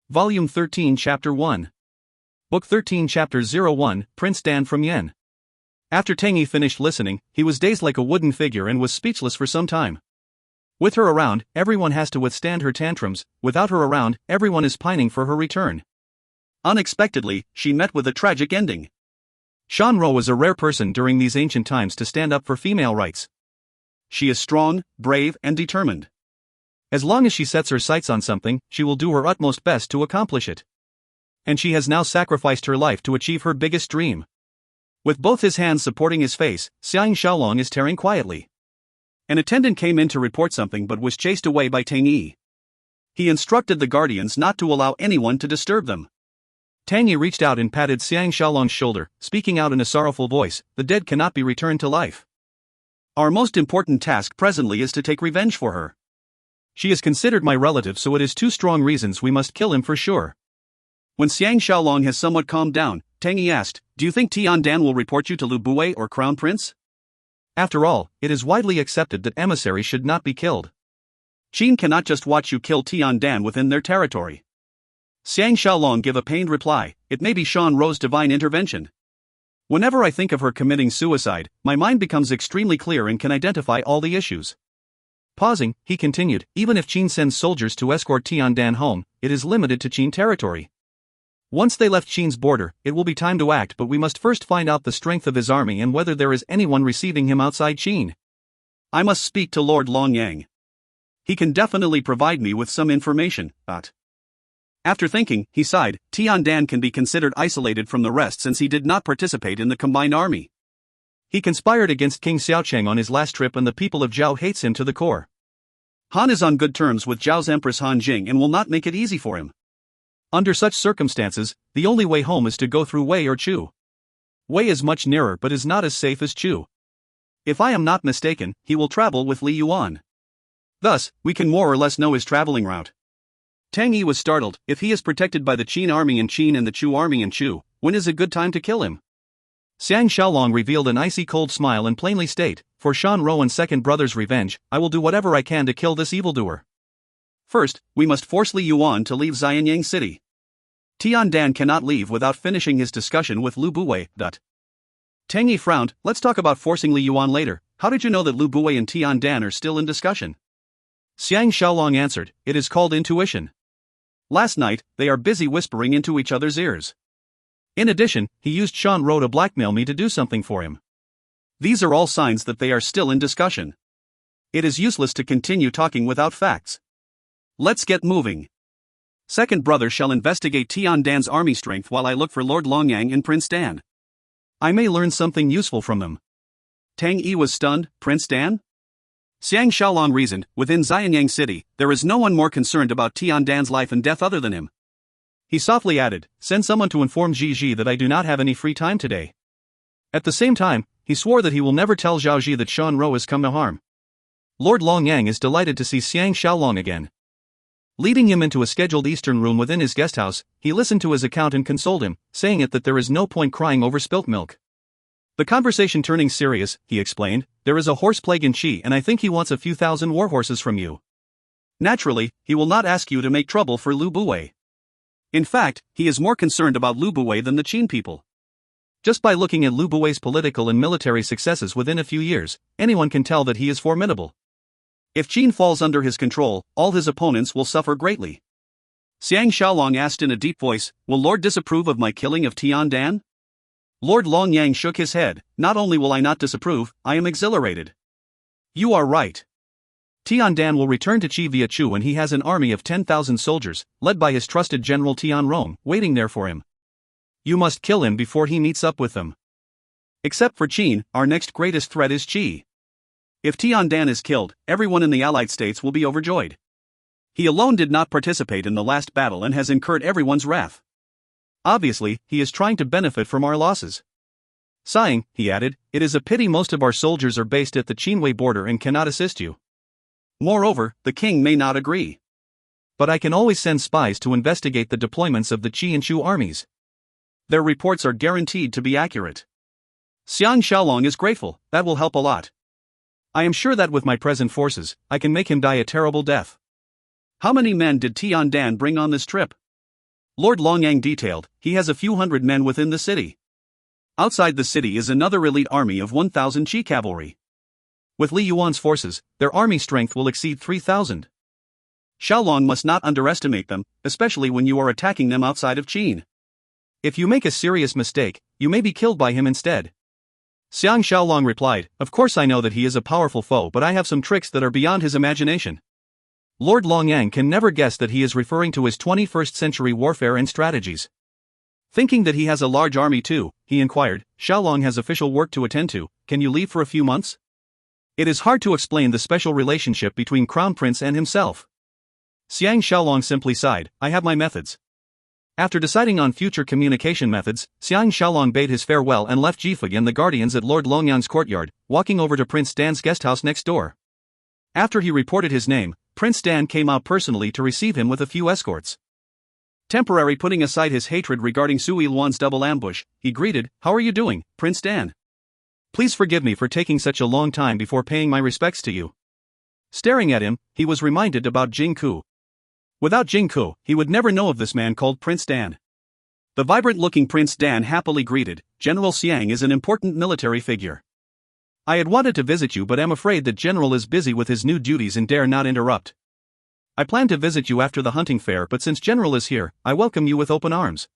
Volume 13 Chapter 1. Book 13 Chapter 01, Prince Dan from Yen. After Tang Yi finished listening, he was dazed like a wooden figure and was speechless for some time. With her around, everyone has to withstand her tantrums; without her around, everyone is pining for her return. Unexpectedly, she met with a tragic ending. Shan Ro was a rare person during these ancient times to stand up for female rights. She is strong, brave, and determined. As long as she sets her sights on something, she will do her utmost best to accomplish it. And she has now sacrificed her life to achieve her biggest dream. With both his hands supporting his face, Xiang Shaolong is tearing quietly. An attendant came in to report something but was chased away by Tang Yi. He instructed the guardians not to allow anyone to disturb them. Tang Yi reached out and patted Xiang Shaolong's shoulder, speaking out in a sorrowful voice, "The dead cannot be returned to life. Our most important task presently is to take revenge for her. She is considered my relative, so it is two strong reasons we must kill him for sure." When Xiang Shaolong has somewhat calmed down, Tang Yi asked, "Do you think Tian Dan will report you to Lu Bue or Crown Prince?" After all, it is widely accepted that emissaries should not be killed. Qin cannot just watch you kill Tian Dan within their territory. Xiang Shaolong gave a pained reply, "It may be Shan Ro's divine intervention. Whenever I think of her committing suicide, my mind becomes extremely clear and can identify all the issues." Pausing, he continued, "Even if Qin sends soldiers to escort Tian Dan home, it is limited to Qin territory. Once they left Qin's border, it will be time to act, but we must first find out the strength of his army and whether there is anyone receiving him outside Qin. I must speak to Lord Longyang. He can definitely provide me with some information, but..." After thinking, he sighed. Tian Dan can be considered isolated from the rest since he did not participate in the combined army. He conspired against King Xiaocheng on his last trip and the people of Zhao hates him to the core. Han is on good terms with Zhao's Empress Han Jing and will not make it easy for him. Under such circumstances, the only way home is to go through Wei or Chu. Wei is much nearer but is not as safe as Chu. If I am not mistaken, he will travel with Li Yuan. Thus, we can more or less know his traveling route. Tang Yi was startled. If he is protected by the Qin army in Qin and the Chu army in Chu, when is a good time to kill him? Xiang Shaolong revealed an icy cold smile and plainly state, "For Shan Ro and second brother's revenge, I will do whatever I can to kill this evildoer. First, we must force Li Yuan to leave Xianyang City. Tian Dan cannot leave without finishing his discussion with Lu Bue." Tang Yi frowned. "Let's talk about forcing Li Yuan later. How did you know that Lu Bue and Tian Dan are still in discussion?" Xiang Shaolong answered, "It is called intuition. Last night, they are busy whispering into each other's ears. In addition, he used Shan Ro to blackmail me to do something for him. These are all signs that they are still in discussion. It is useless to continue talking without facts. Let's get moving. Second brother shall investigate Tian Dan's army strength while I look for Lord Longyang and Prince Dan. I may learn something useful from them." Tang Yi was stunned. Prince Dan? Xiang Shaolong reasoned, within Xianyang City, there is no one more concerned about Tian Dan's life and death other than him. He softly added, "Send someone to inform Ji that I do not have any free time today." At the same time, he swore that he will never tell Zhao Ji that Shan Ro has come to harm. Lord Longyang is delighted to see Xiang Shaolong again. Leading him into a scheduled eastern room within his guest house, he listened to his account and consoled him, saying that there is no point crying over spilt milk. The conversation turning serious, he explained, "There is a horse plague in Qi and I think he wants a few thousand warhorses from you. Naturally, he will not ask you to make trouble for Lu Bue. In fact, he is more concerned about Lu Bue than the Qin people. Just by looking at Lu Bue's political and military successes within a few years, anyone can tell that he is formidable. If Qin falls under his control, all his opponents will suffer greatly." Xiang Shaolong asked in a deep voice, "Will Lord disapprove of my killing of Tian Dan?" Lord Longyang shook his head. "Not only will I not disapprove, I am exhilarated. You are right. Tian Dan will return to Qi via Chu and he has an army of 10,000 soldiers, led by his trusted general Tian Rong, waiting there for him. You must kill him before he meets up with them. Except for Qin, our next greatest threat is Qi. If Tian Dan is killed, everyone in the allied states will be overjoyed. He alone did not participate in the last battle and has incurred everyone's wrath. Obviously, he is trying to benefit from our losses." Sighing, he added, "It is a pity most of our soldiers are based at the Qinwei border and cannot assist you. Moreover, the king may not agree. But I can always send spies to investigate the deployments of the Qi and Chu armies. Their reports are guaranteed to be accurate." Xiang Shaolong is grateful. "That will help a lot. I am sure that with my present forces, I can make him die a terrible death." "How many men did Tian Dan bring on this trip?" Lord Longyang detailed, he has a few hundred men within the city. Outside the city is another elite army of 1,000 Qi cavalry. With Li Yuan's forces, their army strength will exceed 3,000. Xiaolong must not underestimate them, especially when you are attacking them outside of Qin. If you make a serious mistake, you may be killed by him instead. Xiang Shaolong replied, of course I know that he is a powerful foe, but I have some tricks that are beyond his imagination. Lord Longyang can never guess that he is referring to his 21st century warfare and strategies. Thinking that he has a large army too, he inquired, Xiaolong has official work to attend to, can you leave for a few months? It is hard to explain the special relationship between Crown Prince and himself. Xiang Shaolong simply sighed, I have my methods. After deciding on future communication methods, Xiang Shaolong bade his farewell and left Jifeng and the guardians at Lord Longyang's courtyard, walking over to Prince Dan's guesthouse next door. After he reported his name, Prince Dan came out personally to receive him with a few escorts. Temporarily putting aside his hatred regarding Su Yilwan's double ambush, he greeted, how are you doing, Prince Dan? Please forgive me for taking such a long time before paying my respects to you. Staring at him, he was reminded about Jing Ku. Without Jing Ku, he would never know of this man called Prince Dan. The vibrant-looking Prince Dan happily greeted, General Xiang is an important military figure. I had wanted to visit you but am afraid that General is busy with his new duties and dare not interrupt. I plan to visit you after the hunting fair, but since General is here, I welcome you with open arms.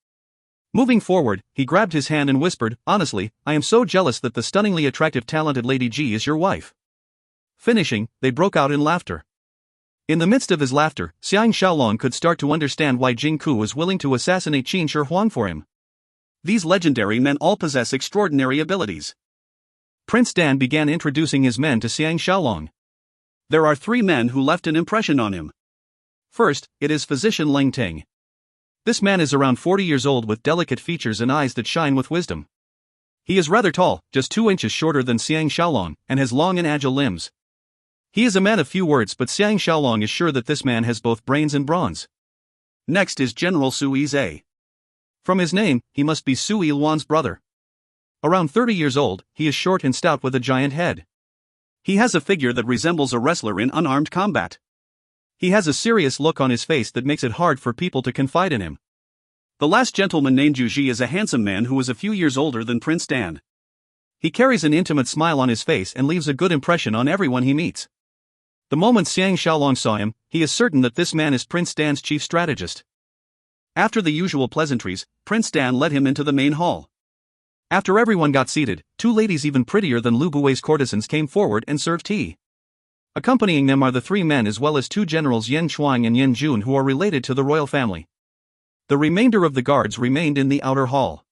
Moving forward, he grabbed his hand and whispered, honestly, I am so jealous that the stunningly attractive talented Lady Ji is your wife. Finishing, they broke out in laughter. In the midst of his laughter, Xiang Shaolong could start to understand why Jing Ku was willing to assassinate Qin Shi Huang for him. These legendary men all possess extraordinary abilities. Prince Dan began introducing his men to Xiang Shaolong. There are 3 men who left an impression on him. First, it is physician Leng Ting. This man is around 40 years old with delicate features and eyes that shine with wisdom. He is rather tall, just 2 inches shorter than Xiang Shaolong, and has long and agile limbs. He is a man of few words, but Xiang Shaolong is sure that this man has both brains and bronze. Next is General Su Yizhe. From his name, he must be Su Yilwan's brother. Around 30 years old, he is short and stout with a giant head. He has a figure that resembles a wrestler in unarmed combat. He has a serious look on his face that makes it hard for people to confide in him. The last gentleman named Yu Ji is a handsome man who is a few years older than Prince Dan. He carries an intimate smile on his face and leaves a good impression on everyone he meets. The moment Xiang Shaolong saw him, he is certain that this man is Prince Dan's chief strategist. After the usual pleasantries, Prince Dan led him into the main hall. After everyone got seated, 2 ladies even prettier than Lu Buwei's courtesans came forward and served tea. Accompanying them are the 3 men as well as 2 generals Yan Chuang and Yan Jun who are related to the royal family. The remainder of the guards remained in the outer hall.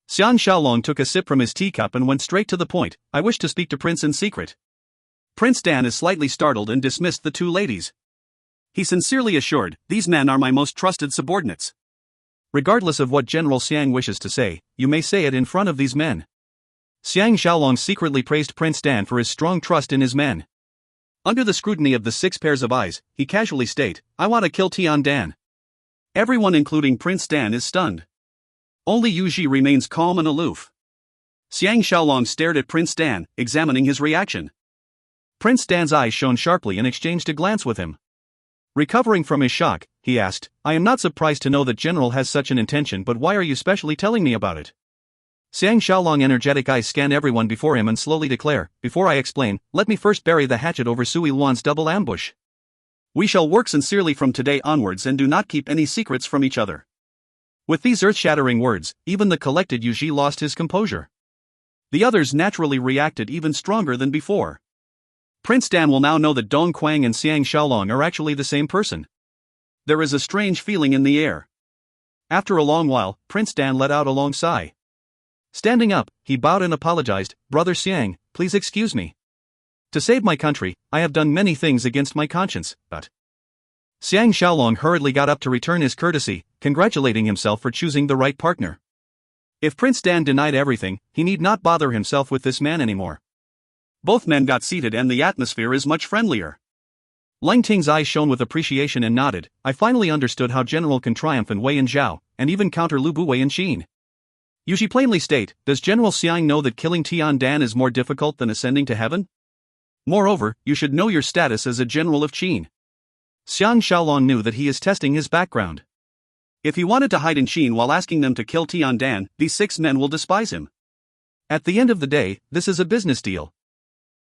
Xiang Shaolong took a sip from his teacup and went straight to the point, I wish to speak to Prince in secret. Prince Dan is slightly startled and dismissed the 2 ladies. He sincerely assured, these men are my most trusted subordinates. Regardless of what General Xiang wishes to say, you may say it in front of these men. Xiang Shaolong secretly praised Prince Dan for his strong trust in his men. Under the scrutiny of the 6 pairs of eyes, he casually stated, I want to kill Tian Dan. Everyone including Prince Dan is stunned. Only Yu Ji remains calm and aloof. Xiang Shaolong stared at Prince Dan, examining his reaction. Prince Dan's eyes shone sharply and exchanged a glance with him. Recovering from his shock, he asked, I am not surprised to know that General has such an intention, but why are you specially telling me about it? Xiang Shaolong energetic eyes scanned everyone before him and slowly declare, before I explain, let me first bury the hatchet over Su Yilwan's double ambush. We shall work sincerely from today onwards and do not keep any secrets from each other. With these earth-shattering words, even the collected Yu Ji lost his composure. The others naturally reacted even stronger than before. Prince Dan will now know that Dong Quang and Xiang Shaolong are actually the same person. There is a strange feeling in the air. After a long while, Prince Dan let out a long sigh. Standing up, he bowed and apologized, Brother Xiang, please excuse me. To save my country, I have done many things against my conscience, but... Xiang Shaolong hurriedly got up to return his courtesy, congratulating himself for choosing the right partner. If Prince Dan denied everything, he need not bother himself with this man anymore. Both men got seated and the atmosphere is much friendlier. Leng Ting's eyes shone with appreciation and nodded, I finally understood how General can triumph in Wei and Zhao, and even counter Lu Buwei and Qin. You should plainly state, does General Xiang know that killing Tian Dan is more difficult than ascending to heaven? Moreover, you should know your status as a general of Qin. Xiang Shaolong knew that he is testing his background. If he wanted to hide in Qin while asking them to kill Tiandan, these 6 men will despise him. At the end of the day, this is a business deal.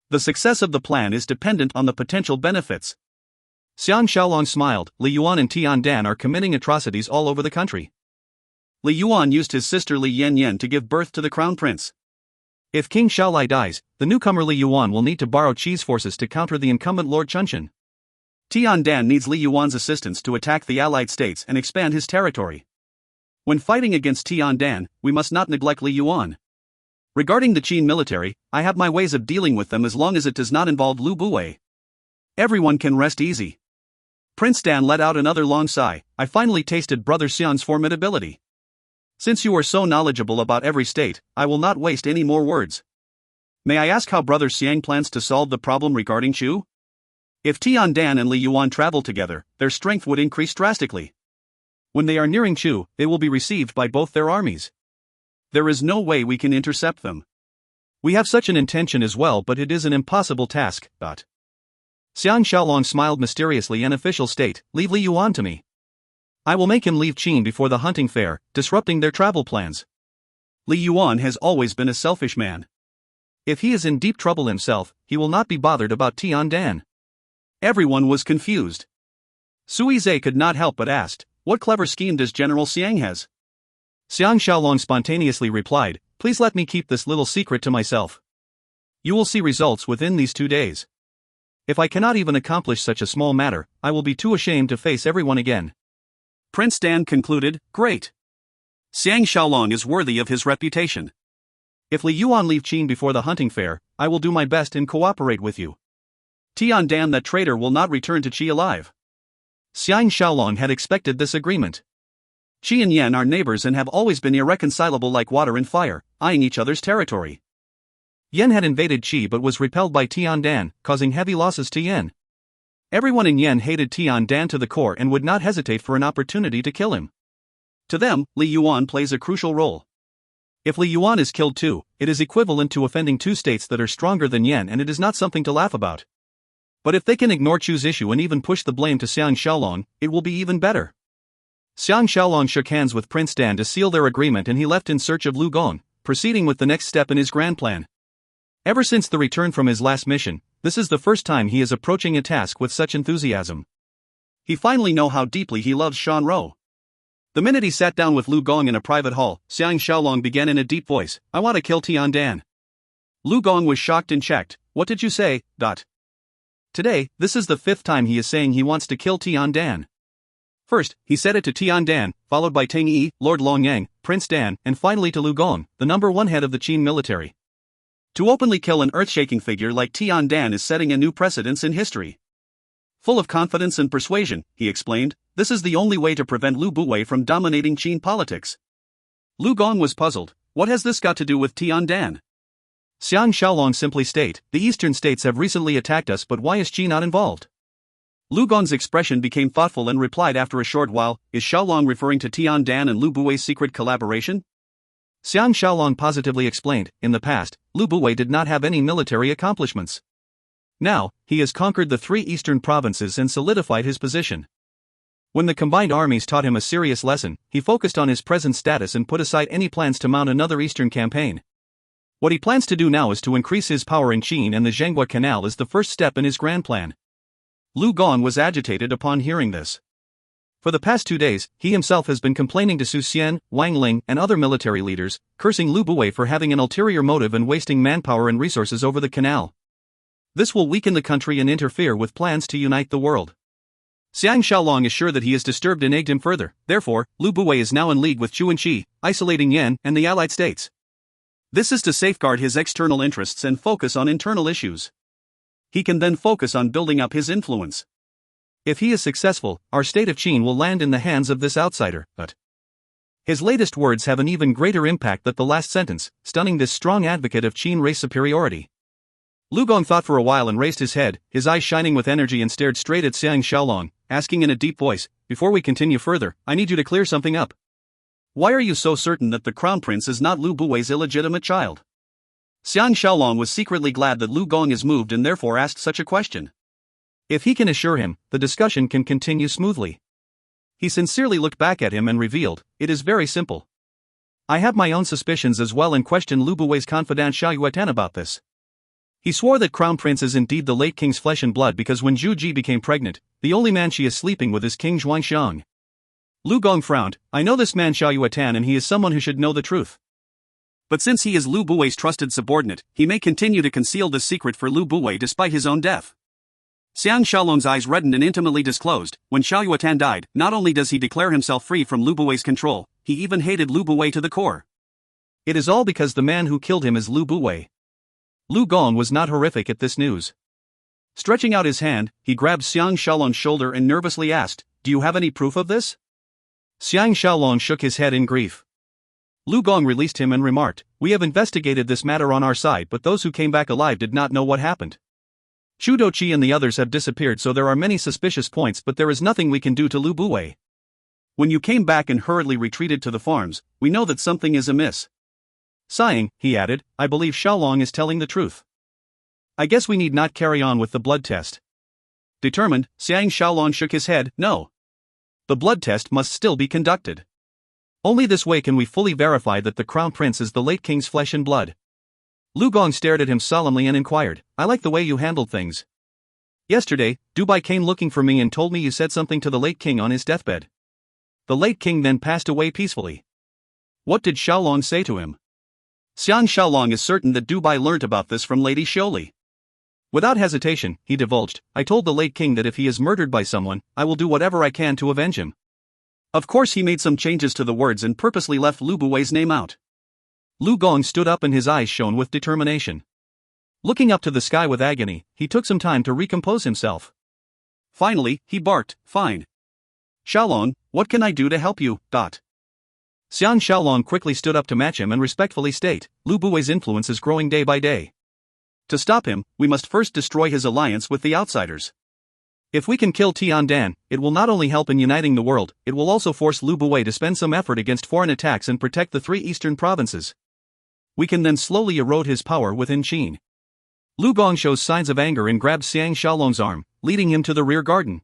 The success of the plan is dependent on the potential benefits. Xiang Shaolong smiled. Li Yuan and Tiandan are committing atrocities all over the country. Li Yuan used his sister Li Yanyan to give birth to the crown prince. If King Shaolai dies, the newcomer Li Yuan will need to borrow Qi's forces to counter the incumbent Lord Chunshan. Tiandan needs Li Yuan's assistance to attack the allied states and expand his territory. When fighting against Tiandan, we must not neglect Li Yuan. Regarding the Qin military, I have my ways of dealing with them as long as it does not involve Lu Buwei. Everyone can rest easy. Prince Dan let out another long sigh. I finally tasted Brother Xiang's formidability. Since you are so knowledgeable about every state, I will not waste any more words. May I ask how Brother Xiang plans to solve the problem regarding Chu? If Tiandan and Li Yuan travel together, their strength would increase drastically. When they are nearing Chu, they will be received by both their armies. There is no way we can intercept them. We have such an intention as well, but it is an impossible task. Xiang Shaolong smiled mysteriously. An official state, leave Li Yuan to me. I will make him leave Qin before the hunting fair, disrupting their travel plans. Li Yuan has always been a selfish man. If he is in deep trouble himself, he will not be bothered about Tiandan. Everyone was confused. Sui Zhe could not help but ask, what clever scheme does General Xiang has? Xiang Shaolong spontaneously replied, please let me keep this little secret to myself. You will see results within these 2 days. If I cannot even accomplish such a small matter, I will be too ashamed to face everyone again. Prince Dan concluded, great. Xiang Shaolong is worthy of his reputation. If Li Yuan leave Qin before the hunting fair, I will do my best and cooperate with you. Tiandan, that traitor, will not return to Qi alive. Xiang Shaolong had expected this agreement. Qi and Yan are neighbors and have always been irreconcilable like water and fire, eyeing each other's territory. Yan had invaded Qi but was repelled by Tiandan, causing heavy losses to Yan. Everyone in Yan hated Tiandan to the core and would not hesitate for an opportunity to kill him. To them, Li Yuan plays a crucial role. If Li Yuan is killed too, it is equivalent to offending 2 states that are stronger than Yan, and it is not something to laugh about. But if they can ignore Chu's issue and even push the blame to Xiang Shaolong, it will be even better. Xiang Shaolong shook hands with Prince Dan to seal their agreement, and he left in search of Lu Gong, proceeding with the next step in his grand plan. Ever since the return from his last mission, this is the first time he is approaching a task with such enthusiasm. He finally knows how deeply he loves Shan Rou. The minute he sat down with Lu Gong in a private hall, Xiang Shaolong began in a deep voice, I want to kill Tiandan. Lu Gong was shocked and checked, what did you say? Today, this is the 5th time he is saying he wants to kill Tiandan. First, he said it to Tiandan, followed by Teng Yi, Lord Longyang, Prince Dan, and finally to Lu Gong, the #1 head of the Qin military. To openly kill an earth-shaking figure like Tiandan is setting a new precedence in history. Full of confidence and persuasion, he explained, this is the only way to prevent Lu Buwei from dominating Qin politics. Lu Gong was puzzled, what has this got to do with Tiandan? Xiang Shaolong simply state, the eastern states have recently attacked us, but why is Qi not involved? Lu Gong's expression became thoughtful and replied after a short while, is Shaolong referring to Tiandan and Lu Buwei's secret collaboration? Xiang Shaolong positively explained, in the past, Lu Buwei did not have any military accomplishments. Now, he has conquered the 3 eastern provinces and solidified his position. When the combined armies taught him a serious lesson, he focused on his present status and put aside any plans to mount another eastern campaign. What he plans to do now is to increase his power in Qin, and the Zhenghua Canal is the first step in his grand plan. Lu Gong was agitated upon hearing this. For the past 2 days, he himself has been complaining to Su Xian, Wang Ling, and other military leaders, cursing Lu Buwei for having an ulterior motive and wasting manpower and resources over the canal. This will weaken the country and interfere with plans to unite the world. Xiang Shaolong is sure that he has disturbed and egged him further, therefore, Lu Buwei is now in league with Chu and Qi, isolating Yan and the allied states. This is to safeguard his external interests and focus on internal issues. He can then focus on building up his influence. If he is successful, our state of Qin will land in the hands of this outsider, but his latest words have an even greater impact than the last sentence, stunning this strong advocate of Qin race superiority. Lu Gong thought for a while and raised his head, his eyes shining with energy, and stared straight at Xiang Shaolong, asking in a deep voice, before we continue further, I need you to clear something up. Why are you so certain that the crown prince is not Lu Buwei's illegitimate child? Xiang Shaolong was secretly glad that Lu Gong is moved and therefore asked such a question. If he can assure him, the discussion can continue smoothly. He sincerely looked back at him and revealed, "It is very simple. I have my own suspicions as well and questioned Lu Buwei's confidant Xiao Yueten about this. He swore that Crown Prince is indeed the late king's flesh and blood because when Zhu Ji became pregnant, the only man she is sleeping with is King Zhuangxiang." Lu Gong frowned. "I know this man Xiao Yueten and he is someone who should know the truth. But since he is Lu Buwei's trusted subordinate, he may continue to conceal this secret for Lu Buwei despite his own death." Xiang Shaolong's eyes reddened and intimately disclosed, when Xiao Yueten died, not only does he declare himself free from Lu Buwei's control, he even hated Lu Buwei to the core. It is all because the man who killed him is Lu Buwei. Lu Gong was not horrific at this news. Stretching out his hand, he grabbed Xiang Shaolong's shoulder and nervously asked, "Do you have any proof of this?" Xiang Shaolong shook his head in grief. Lu Gong released him and remarked, "We have investigated this matter on our side, but those who came back alive did not know what happened. Chu Doqi and the others have disappeared, so there are many suspicious points, but there is nothing we can do to Lu Buwei. When you came back and hurriedly retreated to the farms, we know that something is amiss." Sighing, he added, "I believe Xiaolong is telling the truth. I guess we need not carry on with the blood test." Determined, Xiang Shaolong shook his head. "No. The blood test must still be conducted. Only this way can we fully verify that the Crown Prince is the late king's flesh and blood." Lu Gong stared at him solemnly and inquired, "I like the way you handled things. Yesterday, Dubai came looking for me and told me you said something to the late king on his deathbed. The late king then passed away peacefully. What did Xiaolong say to him?" Xiang Shaolong is certain that Dubai learnt about this from Lady Xioli. Without hesitation, he divulged, "I told the late king that if he is murdered by someone, I will do whatever I can to avenge him." Of course he made some changes to the words and purposely left Lu Buwei's name out. Lu Gong stood up and his eyes shone with determination. Looking up to the sky with agony, he took some time to recompose himself. Finally, he barked, "Fine. Xiaolong, what can I do to help you?" Xiang Shaolong quickly stood up to match him and respectfully state, "Lu Buwei's influence is growing day by day. To stop him, we must first destroy his alliance with the outsiders. If we can kill Tiandan, it will not only help in uniting the world, it will also force Lu Buwei to spend some effort against foreign attacks and protect the 3 eastern provinces. We can then slowly erode his power within Qin." Lu Gong shows signs of anger and grabbed Xiang Shaolong's arm, leading him to the rear garden.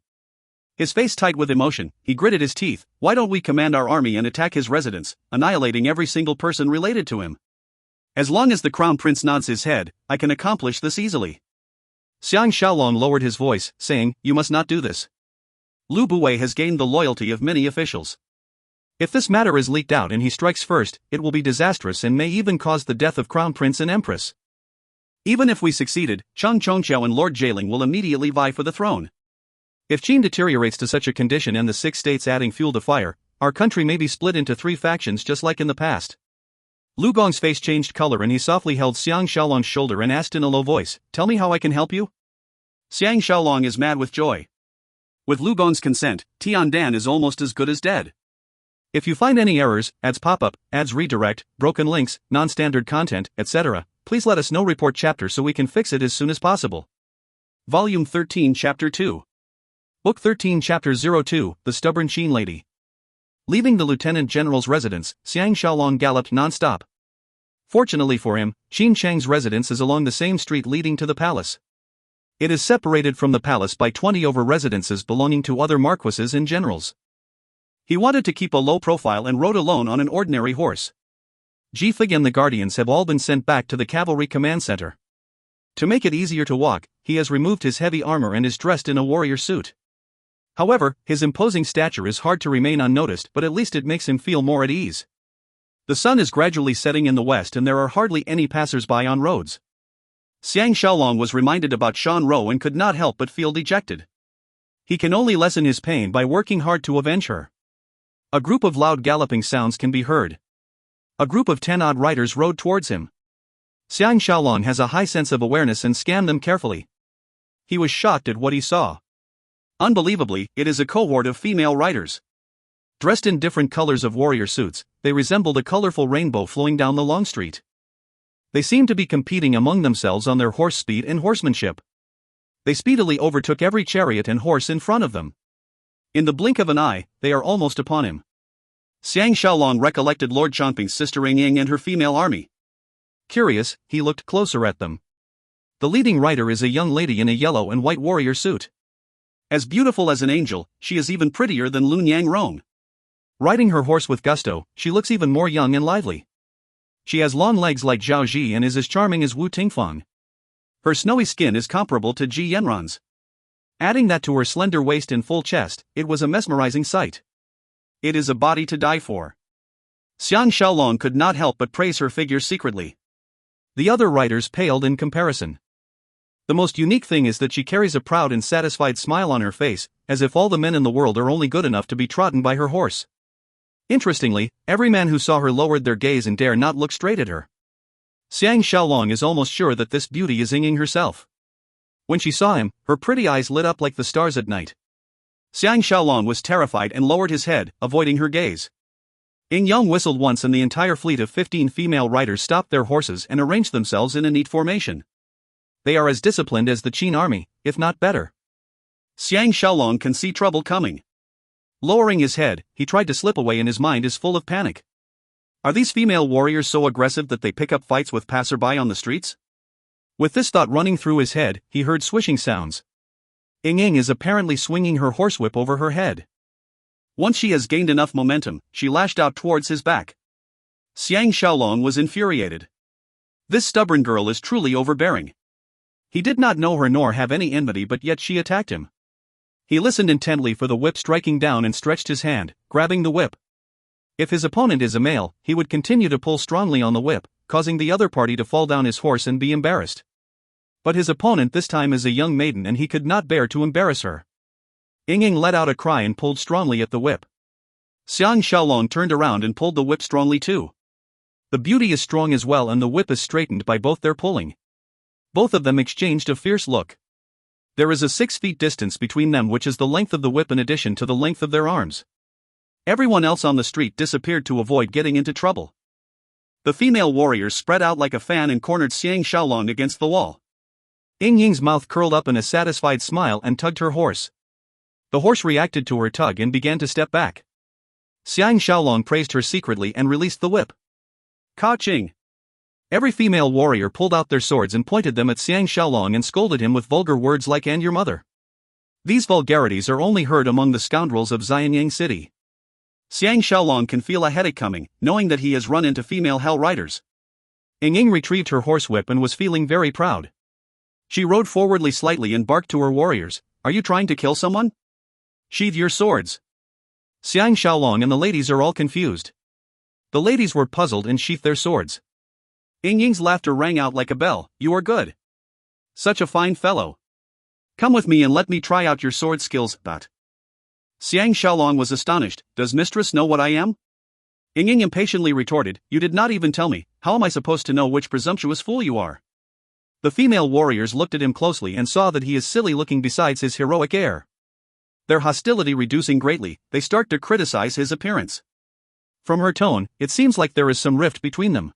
His face tight with emotion, he gritted his teeth. "Why don't we command our army and attack his residence, annihilating every single person related to him? As long as the Crown Prince nods his head, I can accomplish this easily." Xiang Shaolong lowered his voice, saying, "You must not do this. Lu Buwei has gained the loyalty of many officials. If this matter is leaked out and he strikes first, it will be disastrous and may even cause the death of Crown Prince and Empress. Even if we succeeded, Cheng Chongqiao and Lord Jailing will immediately vie for the throne. If Qin deteriorates to such a condition and the 6 states adding fuel to fire, our country may be split into 3 factions just like in the past." Lu Gong's face changed color and he softly held Xiang Shaolong's shoulder and asked in a low voice, "Tell me how I can help you?" Xiang Shaolong is mad with joy. With Lu Gong's consent, Tiandan is almost as good as dead. If you find any errors, ads pop-up, ads redirect, broken links, non-standard content, etc., please let us know. Report chapter so we can fix it as soon as possible. Volume 13 Chapter 2. Book 13 Chapter 02, The Stubborn Qin Lady. Leaving the Lieutenant General's residence, Xiang Shaolong galloped non-stop. Fortunately for him, Qin Chang's residence is along the same street leading to the palace. It is separated from the palace by 20 over residences belonging to other marquises and generals. He wanted to keep a low profile and rode alone on an ordinary horse. Ji Fig and the Guardians have all been sent back to the Cavalry Command Center. To make it easier to walk, he has removed his heavy armor and is dressed in a warrior suit. However, his imposing stature is hard to remain unnoticed, but at least it makes him feel more at ease. The sun is gradually setting in the west and there are hardly any passers-by on roads. Xiang Shaolong was reminded about Shan Rou and could not help but feel dejected. He can only lessen his pain by working hard to avenge her. A group of loud galloping sounds can be heard. A group of 10-odd riders rode towards him. Xiang Shaolong has a high sense of awareness and scanned them carefully. He was shocked at what he saw. Unbelievably, it is a cohort of female riders. Dressed in different colors of warrior suits, they resembled a colorful rainbow flowing down the long street. They seemed to be competing among themselves on their horse speed and horsemanship. They speedily overtook every chariot and horse in front of them. In the blink of an eye, they are almost upon him. Xiang Shaolong recollected Lord Chongping's sister Ying Ying and her female army. Curious, he looked closer at them. The leading rider is a young lady in a yellow and white warrior suit. As beautiful as an angel, she is even prettier than Lun Yang Rong. Riding her horse with gusto, she looks even more young and lively. She has long legs like Zhao Ji and is as charming as Wu Tingfang. Her snowy skin is comparable to Ji Yanran's. Adding that to her slender waist and full chest, it was a mesmerizing sight. It is a body to die for. Xiang Shaolong could not help but praise her figure secretly. The other riders paled in comparison. The most unique thing is that she carries a proud and satisfied smile on her face, as if all the men in the world are only good enough to be trodden by her horse. Interestingly, every man who saw her lowered their gaze and dare not look straight at her. Xiang Shaolong is almost sure that this beauty is Ying herself. When she saw him, her pretty eyes lit up like the stars at night. Xiang Shaolong was terrified and lowered his head, avoiding her gaze. Ying Yang whistled once and the entire fleet of 15 female riders stopped their horses and arranged themselves in a neat formation. They are as disciplined as the Qin army, if not better. Xiang Shaolong can see trouble coming. Lowering his head, he tried to slip away and his mind is full of panic. Are these female warriors so aggressive that they pick up fights with passerby on the streets? With this thought running through his head, he heard swishing sounds. Ying is apparently swinging her horsewhip over her head. Once she has gained enough momentum, she lashed out towards his back. Xiang Shaolong was infuriated. This stubborn girl is truly overbearing. He did not know her nor have any enmity, but yet she attacked him. He listened intently for the whip striking down and stretched his hand, grabbing the whip. If his opponent is a male, he would continue to pull strongly on the whip, causing the other party to fall down his horse and be embarrassed. But his opponent this time is a young maiden and he could not bear to embarrass her. Ying let out a cry and pulled strongly at the whip. Xiang Shaolong turned around and pulled the whip strongly too. The beauty is strong as well and the whip is straightened by both their pulling. Both of them exchanged a fierce look. There is a 6 feet distance between them, which is the length of the whip in addition to the length of their arms. Everyone else on the street disappeared to avoid getting into trouble. The female warriors spread out like a fan and cornered Xiang Shaolong against the wall. Ying's mouth curled up in a satisfied smile and tugged her horse. The horse reacted to her tug and began to step back. Xiang Shaolong praised her secretly and released the whip. Ka-ching! Every female warrior pulled out their swords and pointed them at Xiang Shaolong and scolded him with vulgar words like "and your mother." These vulgarities are only heard among the scoundrels of Xianyang City. Xiang Shaolong can feel a headache coming, knowing that he has run into female hell riders. Ying retrieved her horsewhip and was feeling very proud. She rode forwardly slightly and barked to her warriors, "Are you trying to kill someone? Sheathe your swords." Xiang Shaolong and the ladies are all confused. The ladies were puzzled and sheathed their swords. Ying's laughter rang out like a bell. "You are good. Such a fine fellow. Come with me and let me try out your sword skills." But Xiang Shaolong was astonished. "Does mistress know what I am?" Ying impatiently retorted, "You did not even tell me. How am I supposed to know which presumptuous fool you are?" The female warriors looked at him closely and saw that he is silly looking besides his heroic air. Their hostility reducing greatly, they start to criticize his appearance. From her tone, it seems like there is some rift between them.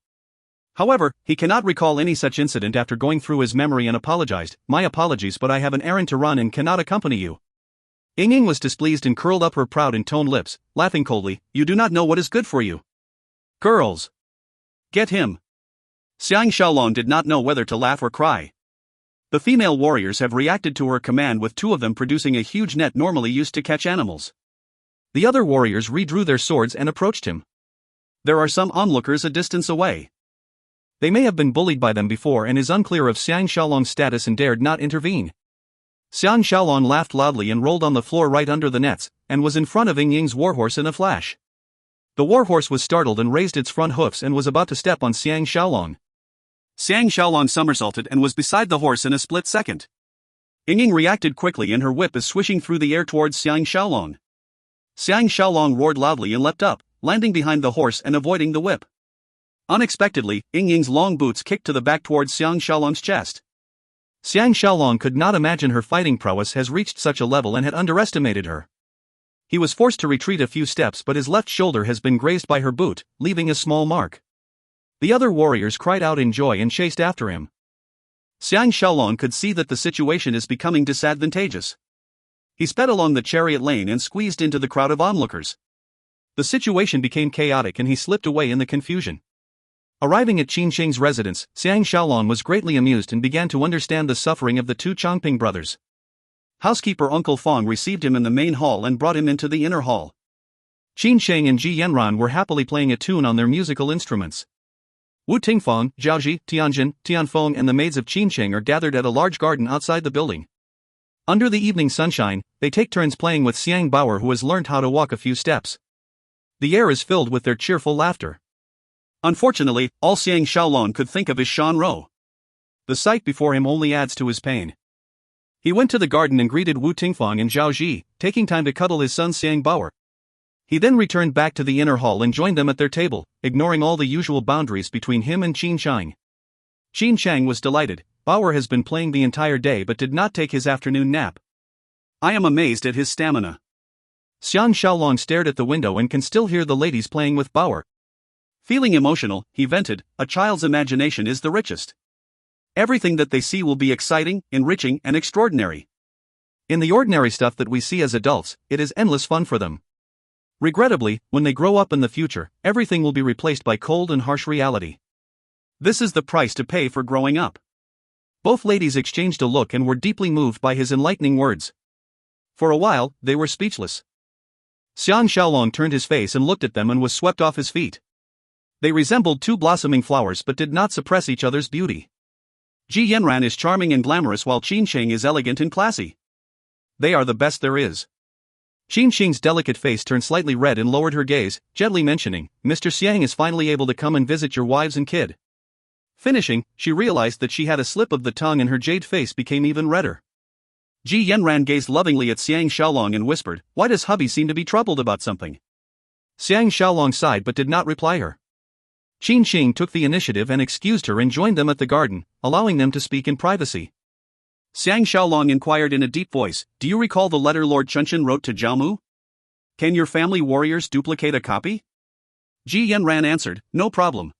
However, he cannot recall any such incident after going through his memory and apologized. "My apologies, but I have an errand to run and cannot accompany you." Ying was displeased and curled up her proud and toned lips, laughing coldly. "You do not know what is good for you. Girls! Get him!" Xiang Shaolong did not know whether to laugh or cry. The female warriors have reacted to her command, with 2 of them producing a huge net normally used to catch animals. The other warriors redrew their swords and approached him. There are some onlookers a distance away. They may have been bullied by them before and is unclear of Xiang Shaolong's status and dared not intervene. Xiang Shaolong laughed loudly and rolled on the floor right under the nets, and was in front of Ying's warhorse in a flash. The warhorse was startled and raised its front hoofs and was about to step on Xiang Shaolong. Xiang Shaolong somersaulted and was beside the horse in a split second. Ying reacted quickly and her whip is swishing through the air towards Xiang Shaolong. Xiang Shaolong roared loudly and leapt up, landing behind the horse and avoiding the whip. Unexpectedly, Ying's long boots kicked to the back towards Xiang Shaolong's chest. Xiang Shaolong could not imagine her fighting prowess has reached such a level and had underestimated her. He was forced to retreat a few steps, but his left shoulder has been grazed by her boot, leaving a small mark. The other warriors cried out in joy and chased after him. Xiang Shaolong could see that the situation is becoming disadvantageous. He sped along the chariot lane and squeezed into the crowd of onlookers. The situation became chaotic and he slipped away in the confusion. Arriving at Qin Sheng's residence, Xiang Shaolong was greatly amused and began to understand the suffering of the 2 Chongping brothers. Housekeeper Uncle Fong received him in the main hall and brought him into the inner hall. Qin Sheng and Ji Yanran were happily playing a tune on their musical instruments. Wu Tingfang, Zhaoji, Tianjin, Tianfeng and the maids of Qin Sheng are gathered at a large garden outside the building. Under the evening sunshine, they take turns playing with Xiang Bauer, who has learned how to walk a few steps. The air is filled with their cheerful laughter. Unfortunately, all Xiang Shaolong could think of is Shan Rou. The sight before him only adds to his pain. He went to the garden and greeted Wu Tingfang and Zhao Ji, taking time to cuddle his son Xiang Bauer. He then returned back to the inner hall and joined them at their table, ignoring all the usual boundaries between him and Qin Shang. Qin Shang was delighted. Bauer has been playing the entire day but did not take his afternoon nap. I am amazed at his stamina. Xiang Shaolong stared at the window and can still hear the ladies playing with Bauer. Feeling emotional, he vented, "A child's imagination is the richest. Everything that they see will be exciting, enriching, and extraordinary. In the ordinary stuff that we see as adults, it is endless fun for them. Regrettably, when they grow up in the future, everything will be replaced by cold and harsh reality. This is the price to pay for growing up." Both ladies exchanged a look and were deeply moved by his enlightening words. For a while, they were speechless. Xiang Shaolong turned his face and looked at them and was swept off his feet. They resembled two blossoming flowers but did not suppress each other's beauty. Ji Yanran is charming and glamorous while Qin Sheng is elegant and classy. They are the best there is. Qin Sheng's delicate face turned slightly red and lowered her gaze, gently mentioning, "Mr. Xiang is finally able to come and visit your wives and kid." Finishing, she realized that she had a slip of the tongue and her jade face became even redder. Ji Yanran gazed lovingly at Xiang Shaolong and whispered, "Why does hubby seem to be troubled about something?" Xiang Shaolong sighed but did not reply her. Qin Sheng took the initiative and excused her and joined them at the garden, allowing them to speak in privacy. Xiang Shaolong inquired in a deep voice, "Do you recall the letter Lord Chunshin wrote to Jiaomu? Can your family warriors duplicate a copy?" Ji Yanran answered, "No problem.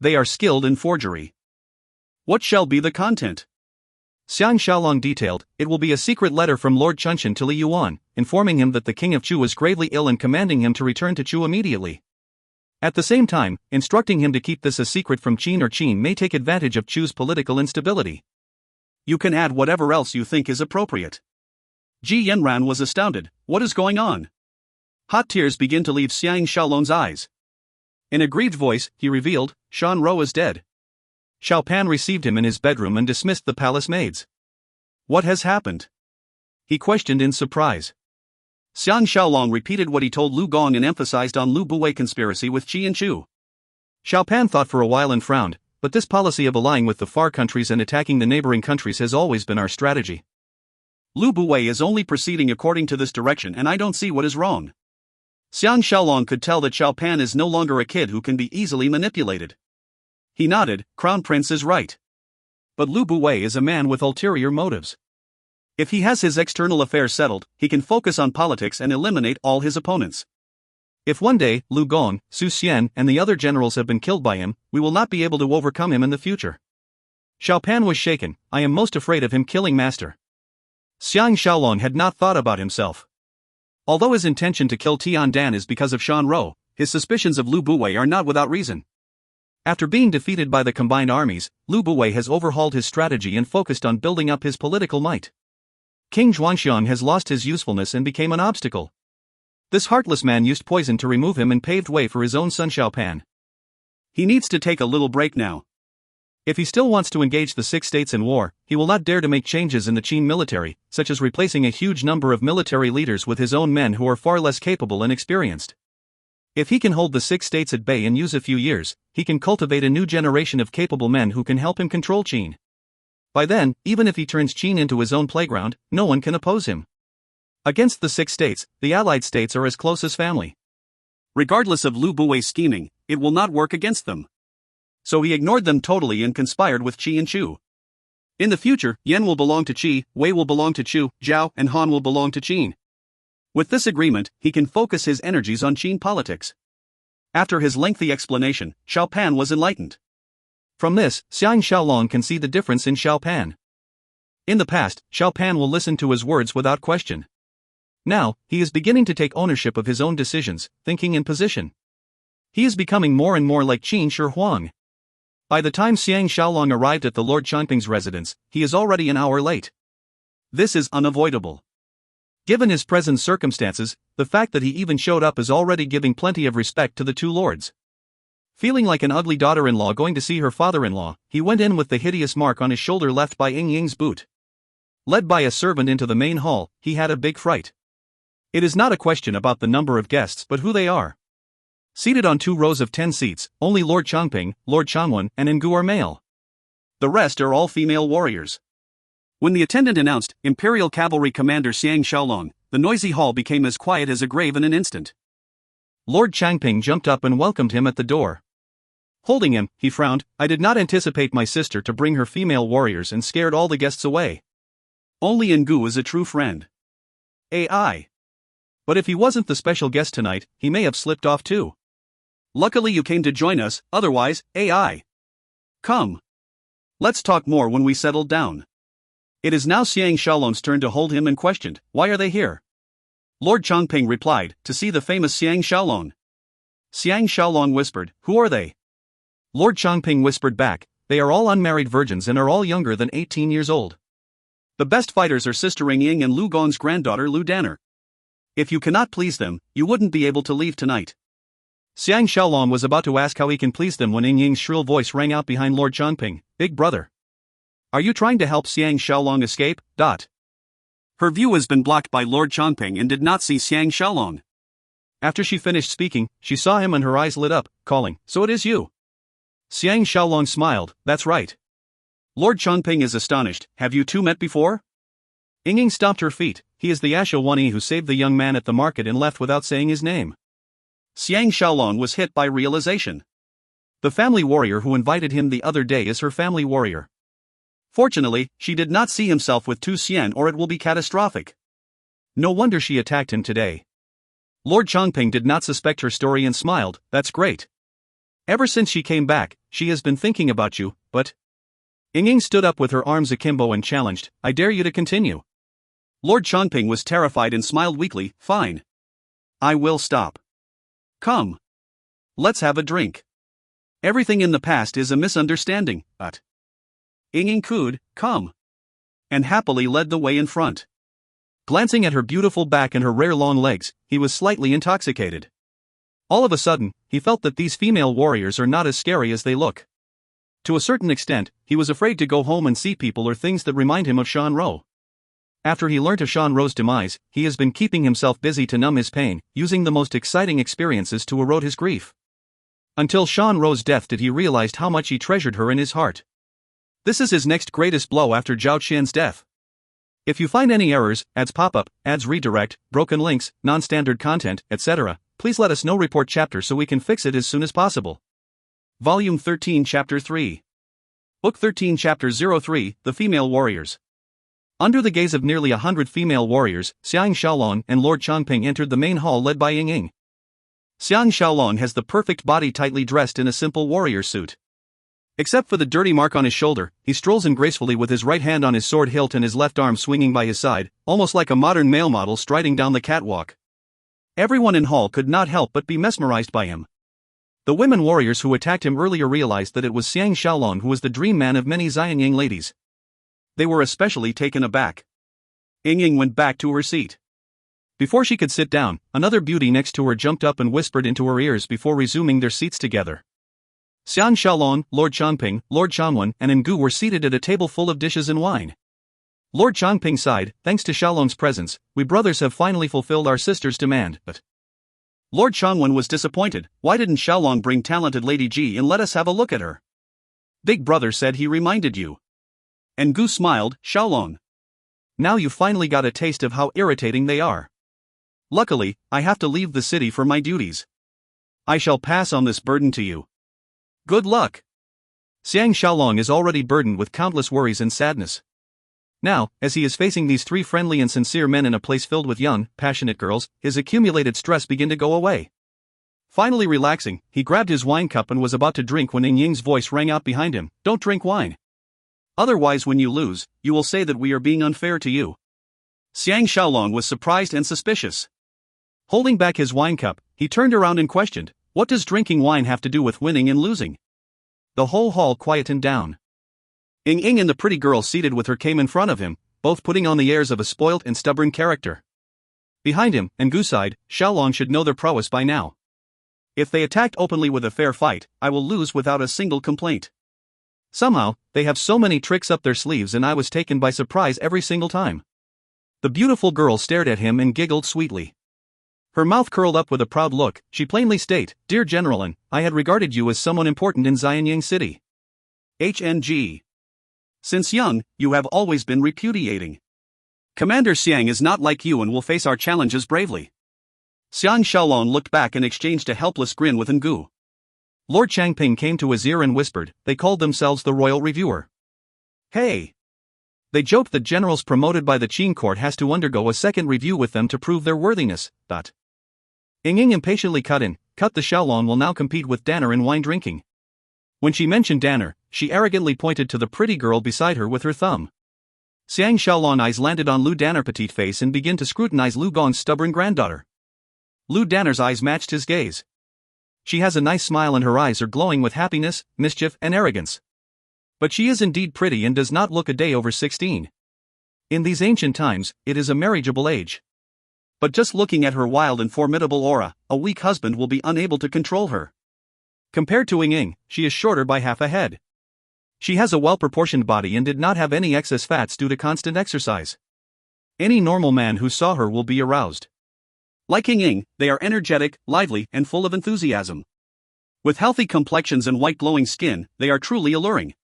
They are skilled in forgery." "What shall be the content?" Xiang Shaolong detailed, "It will be a secret letter from Lord Chunshin to Li Yuan, informing him that the king of Chu is gravely ill and commanding him to return to Chu immediately. At the same time, instructing him to keep this a secret from Qin, or Qin may take advantage of Chu's political instability. You can add whatever else you think is appropriate." Ji Yanran was astounded. What is going on? Hot tears begin to leave Xiang Shaolong's eyes. In a grieved voice, he revealed, "Shan Rou is dead." Xiao Pan received him in his bedroom and dismissed the palace maids. "What has happened?" he questioned in surprise. Xiang Shaolong repeated what he told Lu Gong and emphasized on Lu Buwei conspiracy with Qi and Chu. Xiao Pan thought for a while and frowned, but this policy of allying with the far countries and attacking the neighboring countries has always been our strategy. Lu Buwei is only proceeding according to this direction and I don't see what is wrong. Xiang Shaolong could tell that Xiao Pan is no longer a kid who can be easily manipulated. He nodded, "Crown Prince is right. But Lu Buwei is a man with ulterior motives. If he has his external affairs settled, he can focus on politics and eliminate all his opponents. If one day, Lu Gong, Su Xian and the other generals have been killed by him, we will not be able to overcome him in the future." Xiao Pan was shaken. "I am most afraid of him killing master." Xiang Shaolong had not thought about himself. Although his intention to kill Tian Dan is because of Shan Rou, his suspicions of Lu Buwei are not without reason. After being defeated by the combined armies, Lu Buwei has overhauled his strategy and focused on building up his political might. King Zhuangxiang has lost his usefulness and became an obstacle. This heartless man used poison to remove him and paved way for his own son Xiao Pan. He needs to take a little break now. If he still wants to engage the Six States in war, he will not dare to make changes in the Qin military, such as replacing a huge number of military leaders with his own men who are far less capable and experienced. If he can hold the Six States at bay and use a few years, he can cultivate a new generation of capable men who can help him control Qin. By then, even if he turns Qin into his own playground, no one can oppose him. Against the Six States, the allied states are as close as family. Regardless of Lu Buwei's scheming, it will not work against them. So he ignored them totally and conspired with Qi and Chu. In the future, Yan will belong to Qi, Wei will belong to Chu, Zhao and Han will belong to Qin. With this agreement, he can focus his energies on Qin politics. After his lengthy explanation, Xiao Pan was enlightened. From this, Xiang Shaolong can see the difference in Xiao Pan. In the past, Xiao Pan will listen to his words without question. Now, he is beginning to take ownership of his own decisions, thinking and position. He is becoming more and more like Qin Shi Huang. By the time Xiang Shaolong arrived at the Lord Chanping's residence, he is already an hour late. This is unavoidable. Given his present circumstances, the fact that he even showed up is already giving plenty of respect to the two lords. Feeling like an ugly daughter-in-law going to see her father-in-law, he went in with the hideous mark on his shoulder left by Ying Ying's boot. Led by a servant into the main hall, he had a big fright. It is not a question about the number of guests but who they are. Seated on 2 rows of 10 seats, only Lord Changping, Lord Changwen, and Ngu are male. The rest are all female warriors. When the attendant announced, Imperial Cavalry Commander Xiang Shaolong, the noisy hall became as quiet as a grave in an instant. Lord Changping jumped up and welcomed him at the door. Holding him, he frowned. I did not anticipate my sister to bring her female warriors and scared all the guests away. Only Ngu is a true friend. AI. But if he wasn't the special guest tonight, he may have slipped off too. Luckily you came to join us, otherwise, AI. Come. Let's talk more when we settled down. It is now Xiang Shaolong's turn to hold him and questioned, why are they here? Lord Changping replied, to see the famous Xiang Shaolong. Xiang Shaolong whispered, who are they? Lord Changping whispered back, they are all unmarried virgins and are all younger than 18 years old. The best fighters are Sister Ying Ying and Lu Gong's granddaughter Lu Danner. If you cannot please them, you wouldn't be able to leave tonight. Xiang Shaolong was about to ask how he can please them when Ying Ying's shrill voice rang out behind Lord Changping, Big brother. Are you trying to help Xiang Shaolong escape? Her view has been blocked by Lord Changping and did not see Xiang Shaolong. After she finished speaking, she saw him and her eyes lit up, calling, so it is you. Xiang Shaolong smiled, that's right. Lord Changping is astonished, have you two met before? Ying Ying stomped her feet, he is the Ashawani who saved the young man at the market and left without saying his name. Xiang Shaolong was hit by realization. The family warrior who invited him the other day is her family warrior. Fortunately, she did not see himself with 2 Xian or it will be catastrophic. No wonder she attacked him today. Lord Changping did not suspect her story and smiled, that's great. Ever since she came back, she has been thinking about you, but... Ying Ying stood up with her arms akimbo and challenged, I dare you to continue. Lord Changping was terrified and smiled weakly, fine. I will stop. Come. Let's have a drink. Everything in the past is a misunderstanding, but... Ying Ying cooed, come. And happily led the way in front. Glancing at her beautiful back and her rare long legs, he was slightly intoxicated. All of a sudden, he felt that these female warriors are not as scary as they look. To a certain extent, he was afraid to go home and see people or things that remind him of Shan Ro. After he learnt of Shan Ro's demise, he has been keeping himself busy to numb his pain, using the most exciting experiences to erode his grief. Until Shan Ro's death did he realize how much he treasured her in his heart. This is his next greatest blow after Zhao Qian's death. If you find any errors, ads pop up, ads redirect, broken links, non-standard content, etc., please let us know. Report chapter so we can fix it as soon as possible. Volume 13 Chapter 3. Book 13 Chapter 03, The Female Warriors. Under the gaze of nearly 100 female warriors, Xiang Shaolong and Lord Changping entered the main hall led by Ying Ying. Xiang Shaolong has the perfect body, tightly dressed in a simple warrior suit. Except for the dirty mark on his shoulder, he strolls in gracefully with his right hand on his sword hilt and his left arm swinging by his side, almost like a modern male model striding down the catwalk. Everyone in hall could not help but be mesmerized by him. The women warriors who attacked him earlier realized that it was Xiang Shaolong who was the dream man of many Xianying ladies. They were especially taken aback. Ying Ying went back to her seat. Before she could sit down, another beauty next to her jumped up and whispered into her ears before resuming their seats together. Xiang Shaolong, Lord Changping, Lord Changwen, and Ngu were seated at a table full of dishes and wine. Lord Changping sighed, thanks to Shaolong's presence, we brothers have finally fulfilled our sister's demand, but... Lord Changwen was disappointed, why didn't Shaolong bring talented Lady Ji and let us have a look at her? Big brother said he reminded you. Ngu smiled, Shaolong. Now you finally got a taste of how irritating they are. Luckily, I have to leave the city for my duties. I shall pass on this burden to you. Good luck. Xiang Shaolong is already burdened with countless worries and sadness. Now, as he is facing these 3 friendly and sincere men in a place filled with young, passionate girls, his accumulated stress began to go away. Finally relaxing, he grabbed his wine cup and was about to drink when Ying Ying's voice rang out behind him, don't drink wine. Otherwise when you lose, you will say that we are being unfair to you. Xiang Shaolong was surprised and suspicious. Holding back his wine cup, he turned around and questioned, what does drinking wine have to do with winning and losing? The whole hall quietened down. Ying Ying and the pretty girl seated with her came in front of him, both putting on the airs of a spoilt and stubborn character. Behind him, Ngu sighed, Xiaolong should know their prowess by now. If they attacked openly with a fair fight, I will lose without a single complaint. Somehow, they have so many tricks up their sleeves and I was taken by surprise every single time. The beautiful girl stared at him and giggled sweetly. Her mouth curled up with a proud look. She plainly stated, "Dear Generalin, I had regarded you as someone important in Xianyang City. HNG. Since young, you have always been repudiating. Commander Xiang is not like you and will face our challenges bravely." Xiang Shaolong looked back and exchanged a helpless grin with Ngu. Lord Changping came to his ear and whispered, "They called themselves the Royal Reviewer. Hey! They joked that generals promoted by the Qing court has to undergo a second review with them to prove their worthiness." Ying impatiently cut in, "Cut the Xiaolong will now compete with Danner in wine drinking." When she mentioned Danner, she arrogantly pointed to the pretty girl beside her with her thumb. Xiang Shaolong's eyes landed on Lu Danner's petite face and began to scrutinize Lu Gong's stubborn granddaughter. Lu Danner's eyes matched his gaze. She has a nice smile and her eyes are glowing with happiness, mischief, and arrogance. But she is indeed pretty and does not look a day over 16. In these ancient times, it is a marriageable age. But just looking at her wild and formidable aura, a weak husband will be unable to control her. Compared to Ying, she is shorter by half a head. She has a well-proportioned body and did not have any excess fats due to constant exercise. Any normal man who saw her will be aroused. Like Ying, they are energetic, lively, and full of enthusiasm. With healthy complexions and white glowing skin, they are truly alluring.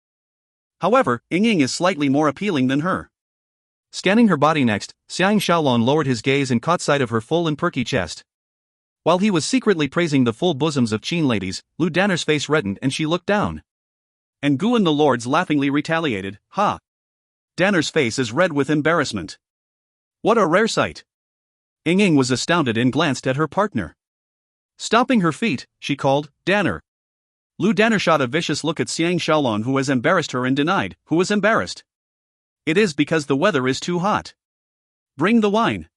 However, Ying is slightly more appealing than her. Scanning her body next, Xiang Shaolong lowered his gaze and caught sight of her full and perky chest. While he was secretly praising the full bosoms of Qin ladies, Lu Danner's face reddened and she looked down. And Ngu and the lords laughingly retaliated, "Ha! Danner's face is red with embarrassment. What a rare sight." Ying was astounded and glanced at her partner. Stopping her feet, she called, "Danner." Lu Danner shot a vicious look at Xiang Shaolong who has embarrassed her and denied, "Who is embarrassed? It is because the weather is too hot. Bring the wine."